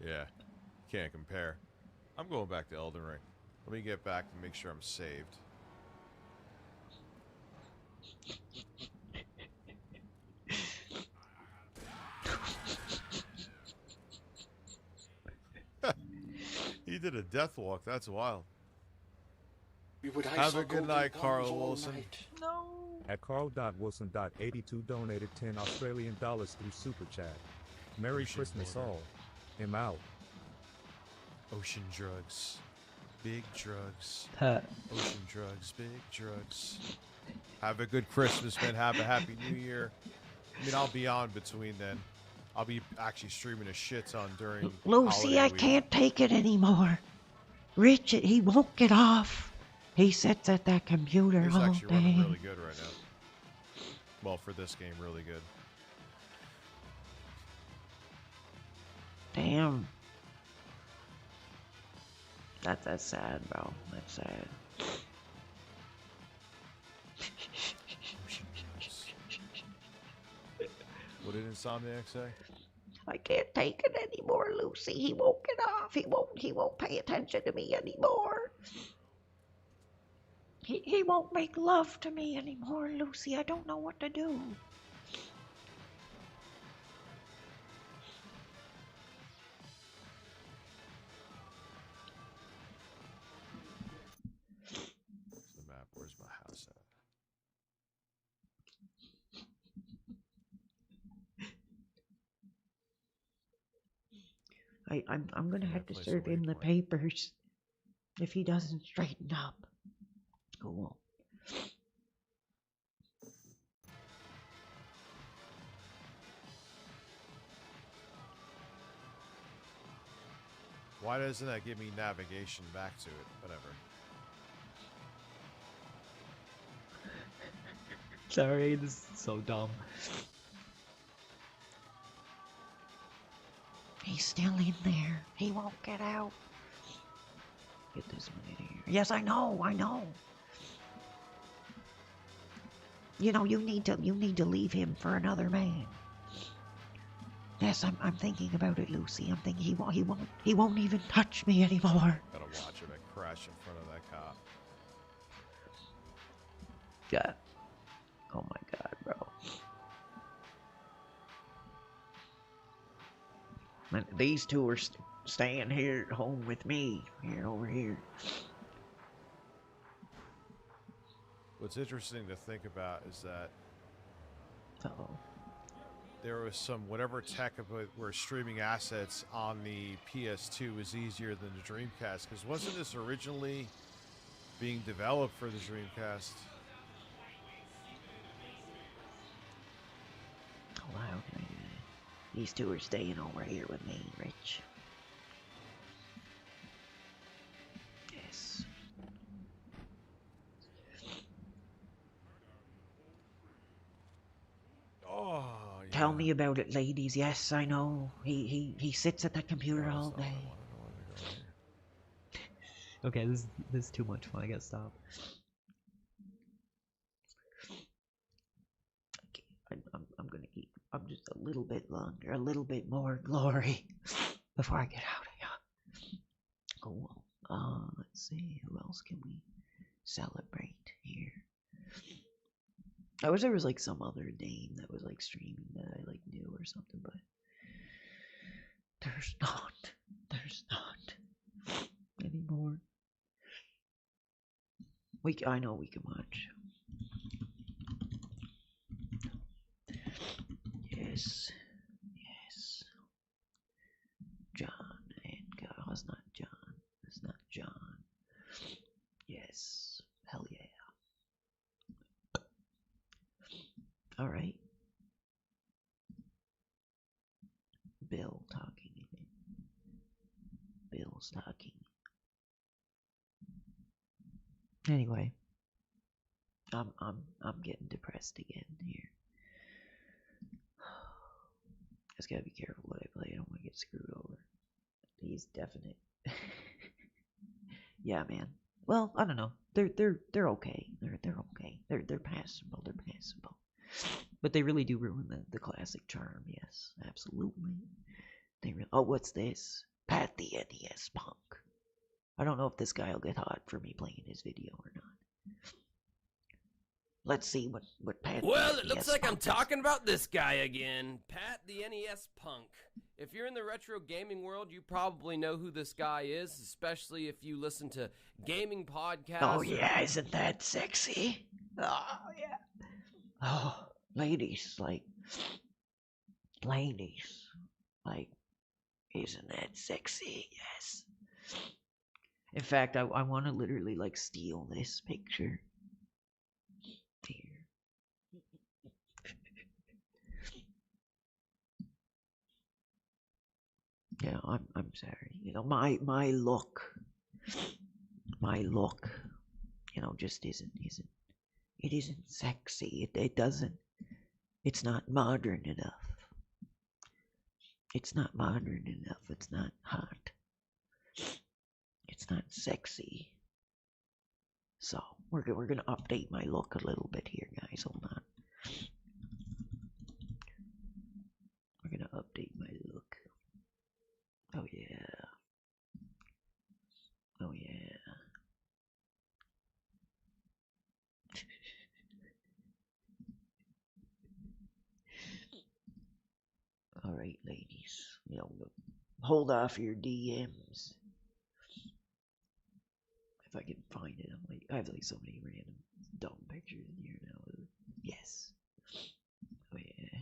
Yeah, can't compare. I'm going back to Elden Ring. Let me get back and make sure I'm saved. He did a death walk. That's wild. Have a good night, Carl Wilson. No. At Carl.Wilson.82 donated 10 Australian dollars through Super Chat. Merry Christmas all. I'm out. Ocean drugs. Big drugs. Huh. Ocean drugs. Big drugs. Have a good Christmas, man. Have a happy New Year. I mean, I'll be on between then. I'll be actually streaming a shit ton during Lucy, holiday I week. can't take it anymore. Richard, he won't get off. He sits at that computer He's all actually running day. really good right now. Well, for this game, really good. Damn. That's sad, bro. That's sad. What did Insomniac say? I can't take it anymore, Lucy. He won't get off. He won't pay attention to me anymore. He won't make love to me anymore, Lucy. I don't know what to do. Where's the map? Where's my house at? I'm gonna have to serve him the papers if he doesn't straighten up. Cool. Why doesn't that give me navigation back to it? Whatever. Sorry, this is so dumb. He's still in there. He won't get out. Get this one in here. Yes, I know. You know, you need to leave him for another man. Yes, I'm thinking about it, Lucy. I'm thinking he won't even touch me anymore. Gotta watch him crash in front of that cop. Yeah. Oh my god, bro. Man, these two are staying here at home with me. Here, over here. What's interesting to think about is that Uh-oh. there was some whatever tech about where streaming assets on the PS2 was easier than the Dreamcast, because wasn't this originally being developed for the Dreamcast? Oh, wow. These two are staying over here with me, Rich. Yes. Oh, yeah. Tell me about it, ladies. Yes, I know. He sits at that computer all day. Okay, this is too much fun. I gotta stop. Okay, I'm gonna keep. I'm just a little bit longer, a little bit more glory before I get out of here. Cool. Let's see. Who else can we celebrate here? I wish there was like some other dame that was like streaming that I like knew or something, but there's not. There's not anymore. I know we can watch. Yes. Yes. John and God. Oh, it's not John. It's not John. Yes. Hell yeah. Alright. Bill talking. Bill's talking. Anyway. I'm getting depressed again here. Just gotta be careful what I play. I don't want to get screwed over. He's definite. Yeah, man. Well, I don't know. They're okay. They're okay. They're passable. They're passable. But they really do ruin the classic charm. Yes, absolutely. Oh, what's this? Pat the NES Punk. I don't know if this guy will get hot for me playing his video or not. Let's see what Pat. Well, the it looks NES like I'm Punk is. talking about this guy again, Pat the NES Punk. If you're in the retro gaming world, you probably know who this guy is, especially if you listen to gaming podcasts. Oh yeah, isn't that sexy? Oh yeah. Oh, ladies, isn't that sexy? Yes. In fact, I want to literally steal this picture. Here. Yeah, I'm sorry. You know, my look just isn't. It isn't sexy. It doesn't. It's not modern enough. It's not modern enough. It's not hot. It's not sexy. So we're gonna update my look a little bit here, guys. Hold on. We're gonna update my look. Oh yeah. Oh yeah. All right, ladies. Hold off your DMs. If I can find it, I have like so many random dumb pictures in here now. Yes. Oh yeah.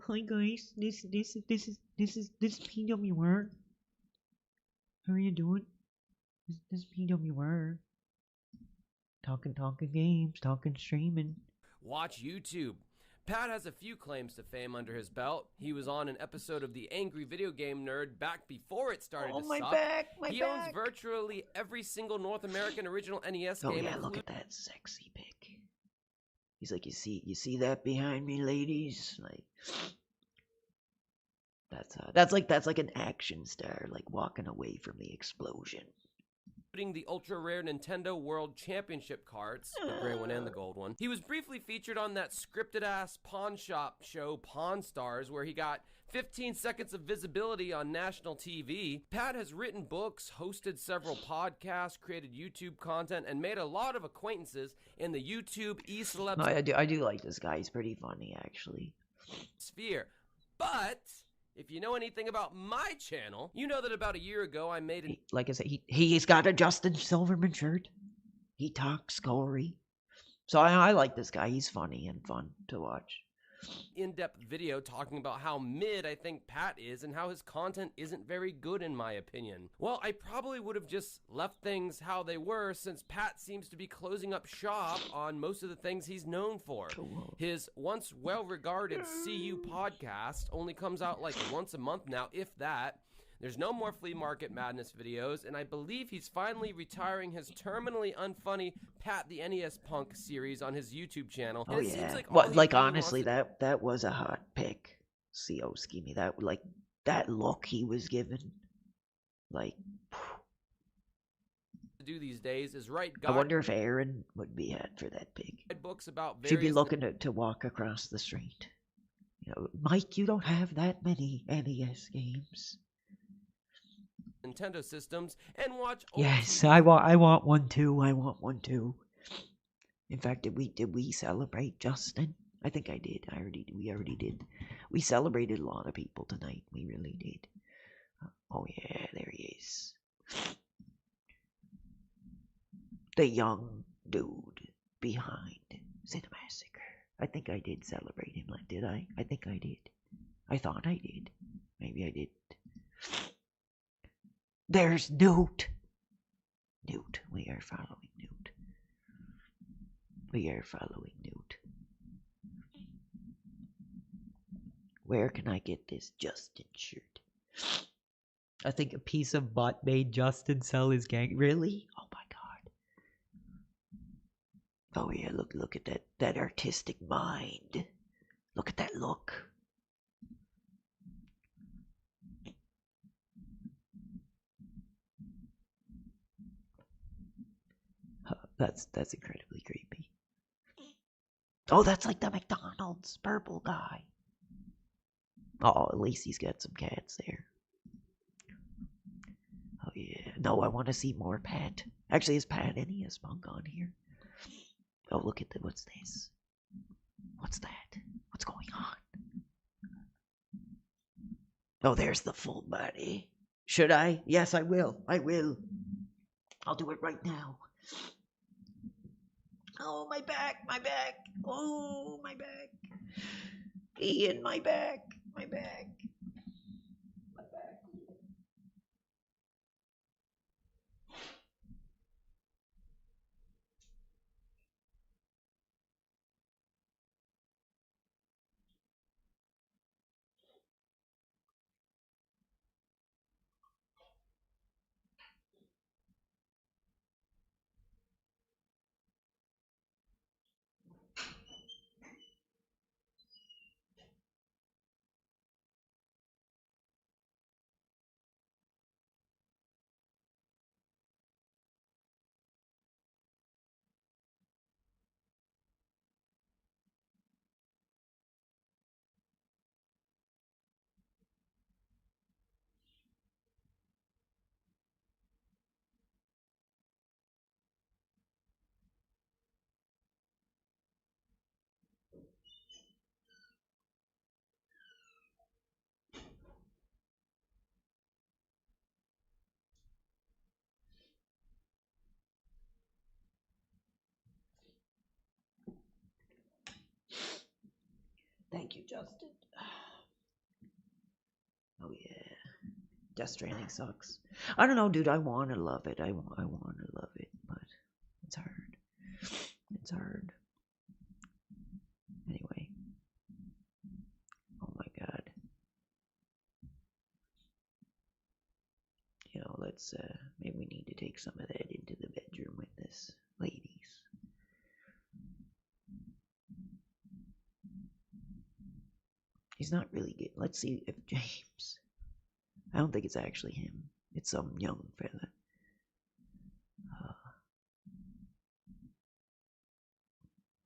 Hi guys. This is PWR. How are you doing? This PWR. Talking games, talking streaming. Watch YouTube. Pat has a few claims to fame under his belt. He was on an episode of The Angry Video Game Nerd back before it started to my suck. back, my he back. owns virtually every single North American original NES Oh game. yeah, look at that sexy pic. He's like, you see that behind me, ladies? Like, that's like an action star, like walking away from the explosion. Including the ultra-rare Nintendo World Championship cards, the gray one and the gold one. He was briefly featured on that scripted-ass pawn shop show Pawn Stars, where he got 15 seconds of visibility on national TV. Pat has written books, hosted several podcasts, created YouTube content, and made a lot of acquaintances in the YouTube e-celeb No, I do like this guy. He's pretty funny, actually. sphere. But if you know anything about my channel, you know that about a year ago I made an Like I said, he's got a Justin Silverman shirt. He talks gory. So I like this guy. He's funny and fun to watch. in-depth video talking about how mid I think Pat is and how his content isn't very good in my opinion. Well, I probably would have just left things how they were, since Pat seems to be closing up shop on most of the things he's known for. His once well-regarded CU podcast only comes out like once a month now, if that. There's no more Flea Market Madness videos, and I believe he's finally retiring his terminally unfunny Pat the NES Punk series on his YouTube channel. Oh And it yeah. seems like all Well, he like really honestly, wants that was a hot pick. CO Schemy. That look he was given. Like, to do these days is write I wonder if Aaron would be at for that pick. books about She'd be various looking to walk across the street. Mike, you don't have that many NES games. Nintendo systems and watch old Yes, I want one too. I want one too. In fact, did we celebrate Justin? I think I did. We already did. We celebrated a lot of people tonight. We really did. Oh yeah, there he is. The young dude behind Cinemassacre. I think I did celebrate him, did I? I think I did. I thought I did. Maybe I didn't. There's Newt. Newt. We are following Newt. We are following Newt. Where can I get this Justin shirt? I think a piece of butt made Justin sell his gang. Really? Oh my god. Oh yeah, look at that artistic mind. Look at that look. That's incredibly creepy. Oh, that's like the McDonald's purple guy. Oh, at least he's got some cats there. Oh yeah. No, I want to see more Pat. Actually, is Pat NES Punk on here? Oh, look at what's this? What's that? What's going on? Oh, there's the full body. Should I? Yes, I will. I will. I'll do it right now. Oh, my back, my back. Oh, my back. Ian, my back, my back. My back. adjusted. Oh yeah, Death Stranding sucks. I don't know, dude. I want to love it. I want to love it, but it's hard. It's hard. Anyway. Oh my god. You know, let's maybe we need to take some of that into the bedroom with this, ladies. He's not really good. Let's see if James. I don't think it's actually him. It's some young fella.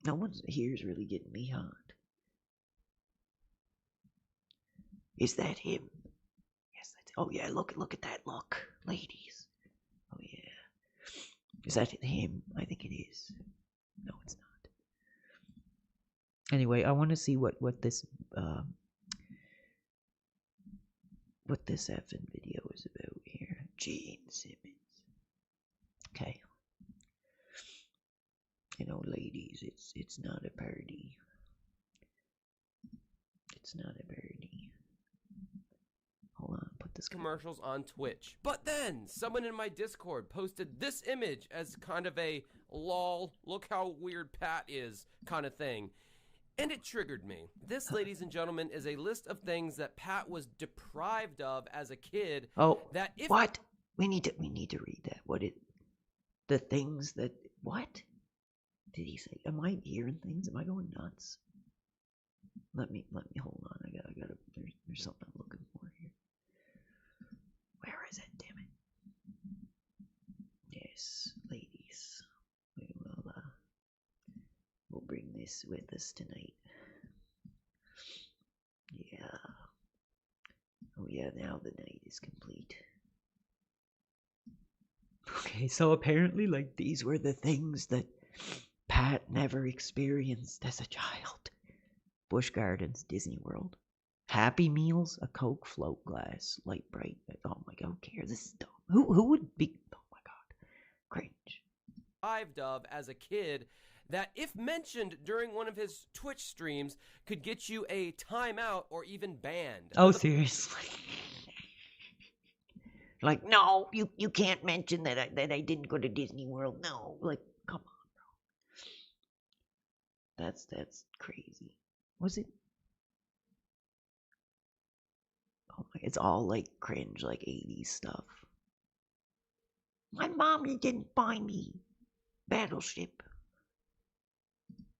No one's here is really getting me hot. Is that him? Yes, that's. Oh yeah, look at that look, ladies. Oh yeah. Is that him? I think it is. No, it's not. Anyway, I want to see what this effing video is about here. Gene Simmons. Okay. You know, ladies, it's not a party. It's not a party. Hold on, put this commercials on Twitch. But then someone in my Discord posted this image as kind of a lol, look how weird Pat is kind of thing. And it triggered me. This, ladies and gentlemen, is a list of things that Pat was deprived of as a kid. Oh, that if what? We need to read that. The things that what? Did he say? Am I hearing things? Am I going nuts? Let me hold on. I gotta. There's something I'm looking for here. Where is it? Damn it. Yes, ladies. We'll bring this with us tonight. Yeah. Oh yeah. Now the night is complete. Okay, so apparently, like, these were the things that Pat never experienced as a child. Busch Gardens, Disney World. Happy Meals, a Coke float glass, light bright. Oh my god, who cares? This is dumb. Who would be? Oh my god, cringe. Deprived of as a kid that, if mentioned during one of his Twitch streams, could get you a timeout or even banned. Oh, seriously? Like, no, you can't mention that I didn't go to Disney World. No, like, come on, bro. That's crazy. Was it? Oh my, it's all like cringe, like 80s stuff. My mommy didn't buy me Battleship.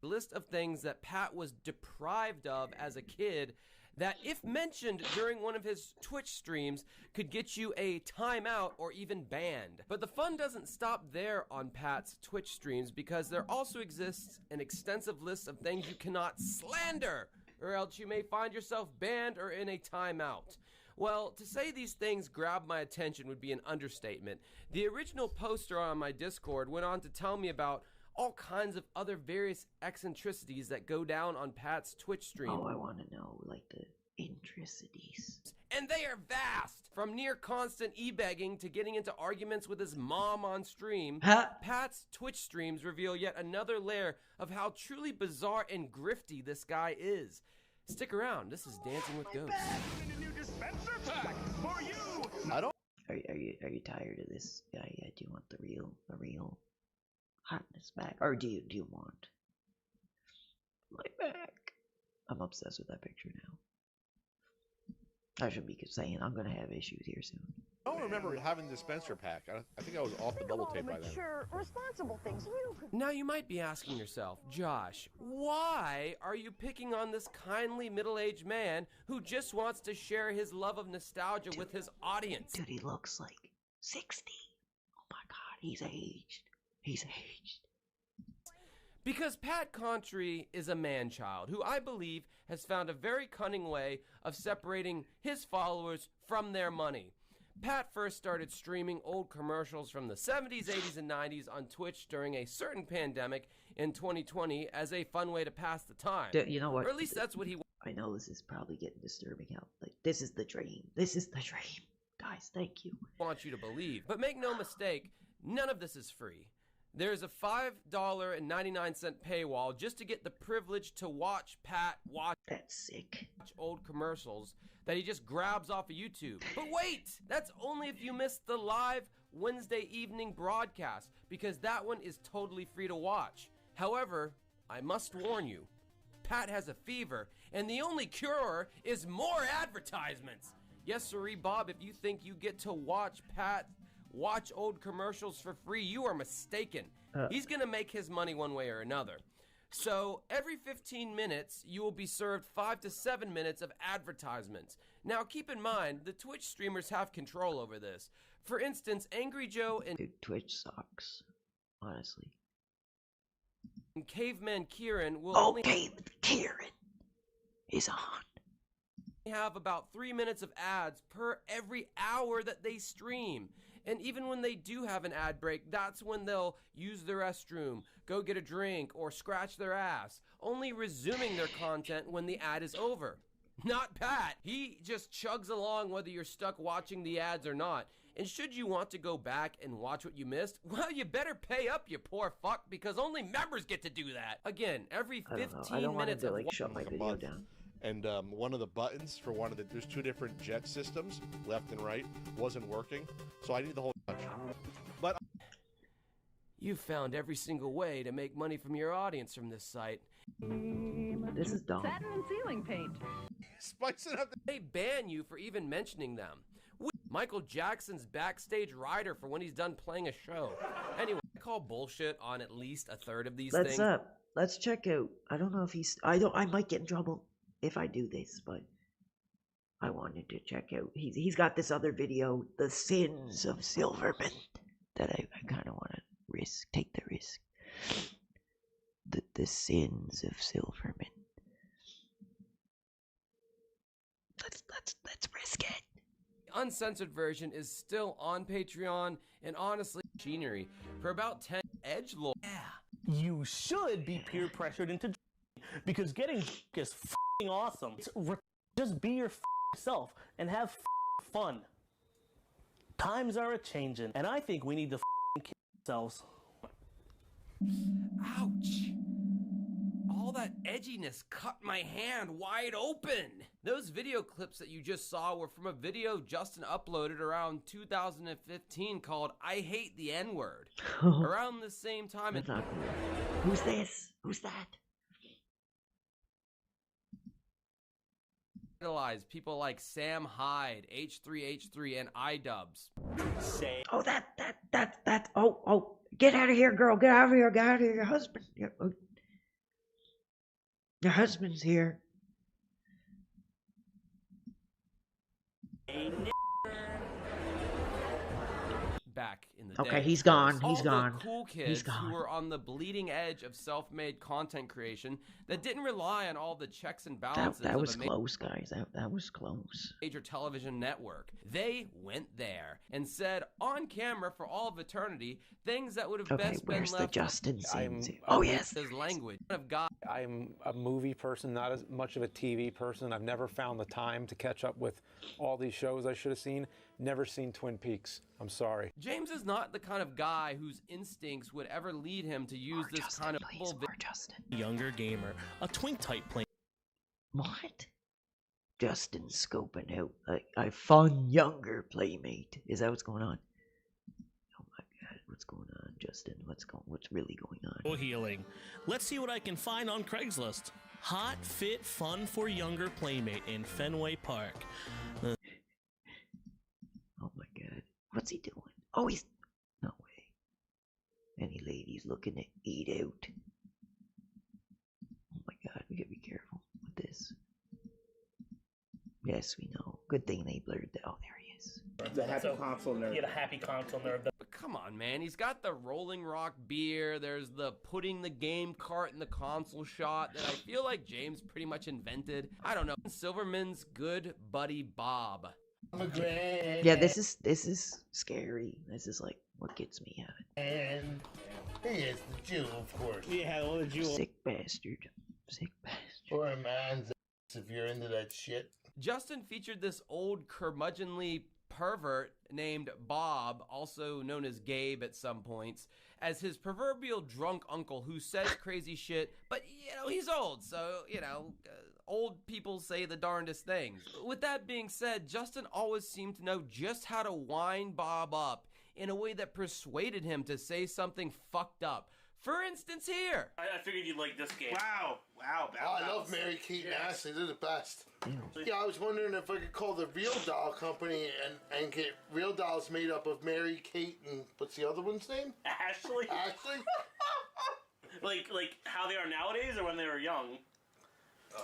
List of things that Pat was deprived of as a kid that, if mentioned during one of his Twitch streams, could get you a timeout or even banned. But the fun doesn't stop there on Pat's Twitch streams, because there also exists an extensive list of things you cannot slander, or else you may find yourself banned or in a timeout. Well, to say these things grabbed my attention would be an understatement. The original poster on my Discord went on to tell me about all kinds of other various eccentricities that go down on Pat's Twitch stream. Oh, I want to know, like, the intricities. And they are vast! From near constant e-begging to getting into arguments with his mom on stream, Pat's Twitch streams reveal yet another layer of how truly bizarre and grifty this guy is. Stick around, this is Dancing with Ghosts. I don't. Are you tired of this guy yet? Do you want the real hotness back, or do you want my back? I'm obsessed with that picture now. I should be saying I'm gonna have issues here soon. I don't remember having the dispenser pack. I think I was off the double tape by then. Responsible things you could. Now you might be asking yourself, Josh, why are you picking on this kindly middle-aged man who just wants to share his love of nostalgia with his audience? Dude, he looks like 60. Oh my god, he's aged. He's aged. Because Pat Contri is a man-child who I believe has found a very cunning way of separating his followers from their money. Pat first started streaming old commercials from the 70s, 80s, and 90s on Twitch during a certain pandemic in 2020 as a fun way to pass the time. You know what? Or at least that's what he... I know this is probably getting disturbing out. Like, this is the dream. This is the dream. Guys, thank you. ...want you to believe. But make no mistake, none of this is free. There's a $5.99 paywall just to get the privilege to watch Pat watch That's sick. Watch old commercials that he just grabs off of YouTube. But wait, that's only if you missed the live Wednesday evening broadcast, because that one is totally free to watch. However, I must warn you, Pat has a fever, and the only cure is more advertisements. Yes, sirree, Bob, if you think you get to watch Pat watch old commercials for free, you are mistaken. He's gonna make his money one way or another. So every 15 minutes, you will be served 5 to 7 minutes of advertisements. Now, keep in mind, the Twitch streamers have control over this. For instance, Angry Joe and Dude, Twitch sucks, honestly. Caveman Kieran will only Kieran is on. Have about 3 minutes of ads per every hour that they stream. And even when they do have an ad break, that's when they'll use the restroom, go get a drink, or scratch their ass, only resuming their content when the ad is over. Not Pat. He just chugs along whether you're stuck watching the ads or not. And should you want to go back and watch what you missed, well, you better pay up, you poor fuck, because only members get to do that. Again, every 15 minutes to, of like, shut my video down. And one of the buttons for there's 2 different jet systems, left and right, wasn't working. So I need the whole touch. But you've found every single way to make money from your audience from this site. This is dumb. Satin and ceiling paint. Spice it up. They ban you for even mentioning them. Michael Jackson's backstage rider for when he's done playing a show. Anyway, I call bullshit on at least a third of these things. Let's check out. I don't know if he's. I might get in trouble if I do this, but I wanted to check out. He's got this other video, The Sins of Silverman, that I kind of want to take the risk. The Sins of Silverman. Let's risk it. The uncensored version is still on Patreon, and honestly, machinery for about 10 edgelord. Yeah, you should be peer pressured into because getting is f***ing awesome. Just be your self and have fun. Times are a-changin', and I think we need to kill ourselves. Ouch! All that edginess cut my hand wide open. Those video clips that you just saw were from a video Justin uploaded around 2015 called I Hate the N-Word. Around the same time. Who's this? Who's that? People like Sam Hyde, H3H3, and iDubbbz. Oh, that. Oh, get out of here, girl. Get out of here. Get out of here. Your husband. Your husband's here. Back in the day. Okay, he's gone. All He's gone. the cool kids who were on the bleeding edge of self-made content creation that didn't rely on all the checks and balances. That was close, guys. That was close. Major television network. They went there and said on camera for all of eternity things that would have best been left. Where's the Justin scenes? Oh yes, his language of God. I'm a movie person, not as much of a TV person. I've never found the time to catch up with all these shows I should have seen. Never seen Twin Peaks. I'm sorry. James is not the kind of guy whose instincts would ever lead him to use this kind of Younger gamer, a twink type plane. What? Justin scoping out a fun younger playmate. Is that what's going on? Oh my god, what's going on, Justin? What's really going on? Healing. Let's see what I can find on Craigslist. Hot, fit, fun for younger playmate in Fenway Park. Oh my god. What's he doing? Oh, he's... No way. Any ladies looking to eat out? Oh my god, we gotta be careful with this. Yes, we know. Good thing they blurred that. Oh, there he is. The happy console nerd. Yeah, the happy console nerd. But come on, man. He's got the Rolling Rock beer. There's the putting the game cart in the console shot that I feel like James pretty much invented. I don't know. Silverman's good buddy Bob. Yeah, this is scary. This is like what gets me out. And he is the Jew, of course. Yeah, well, the Jew. Sick bastard. Sick bastard. Poor man's ass if you're into that shit. Justin featured this old curmudgeonly pervert named Bob, also known as Gabe at some points, as his proverbial drunk uncle who says crazy shit, but, he's old, so, old people say the darndest things. With that being said, Justin always seemed to know just how to wind Bob up in a way that persuaded him to say something fucked up. For instance, here. I figured you'd like this game. Wow. I love Mary Kate and Ashley. They're the best. Yeah, I was wondering if I could call the Real Doll Company and get real dolls made up of Mary, Kate, and what's the other one's name? Ashley? Ashley? like how they are nowadays or when they were young?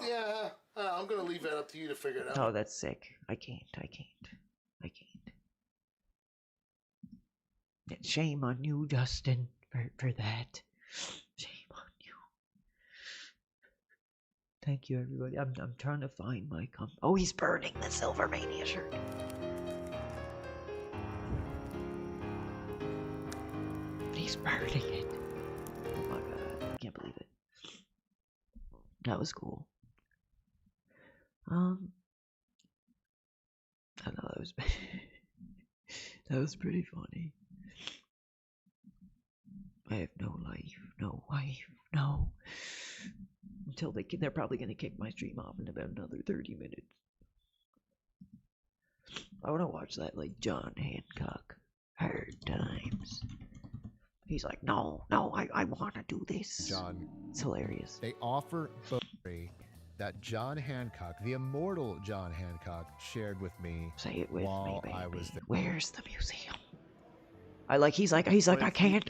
Yeah, I'm going to leave that up to you to figure it out. Oh, that's sick. I can't. Shame on you, Justin, for that. Shame on you. Thank you, everybody. I'm trying to find my Oh, he's burning the Silver Mania shirt. He's burning it. Oh my god, I can't believe it. That was cool. I know that was that was pretty funny. I have no life, no wife, no. Until they're probably gonna kick my stream off in about another 30 minutes. I wanna watch that like John Hancock. Hard Times. He's like, no, I wanna do this. John. It's hilarious. They offer Bowie that John Hancock, the immortal John Hancock, shared with me. Say it with while me, baby. I was there. Where's the museum? He's like, I can't.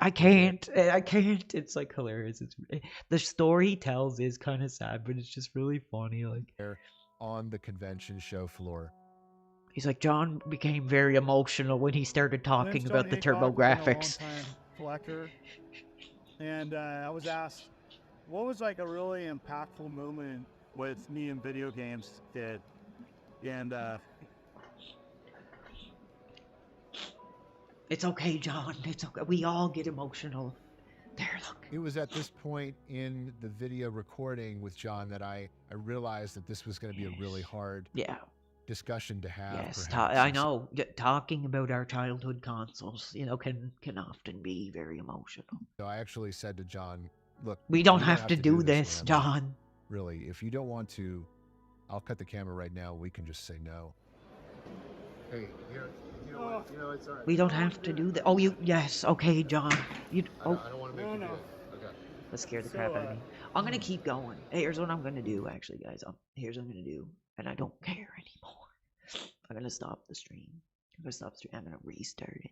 It's like hilarious. The story he tells is kind of sad, but it's just really funny. Like on the convention show floor. He's like, John became very emotional when he started talking about the TurboGrafx. Collector, and I was asked, what was like a really impactful moment with me and video games did, and it's okay, John. It's okay. We all get emotional. There, look. It was at this point in the video recording with John that I realized that this was going to be a really hard discussion to have. Yes, I know. Talking about our childhood consoles, can often be very emotional. So I actually said to John, look, we don't have to do this, John. Really, if you don't want to, I'll cut the camera right now. We can just say no. Hey, you know what? It's all right. We don't have to do that. Oh, yes. Okay, John. I don't want to make you do it. Okay. That scared the crap out of me. I'm going to keep going. Hey, here's what I'm going to do, actually, guys. Here's what I'm going to do. And I don't care anymore. I'm going to stop the stream. I'm going to restart it.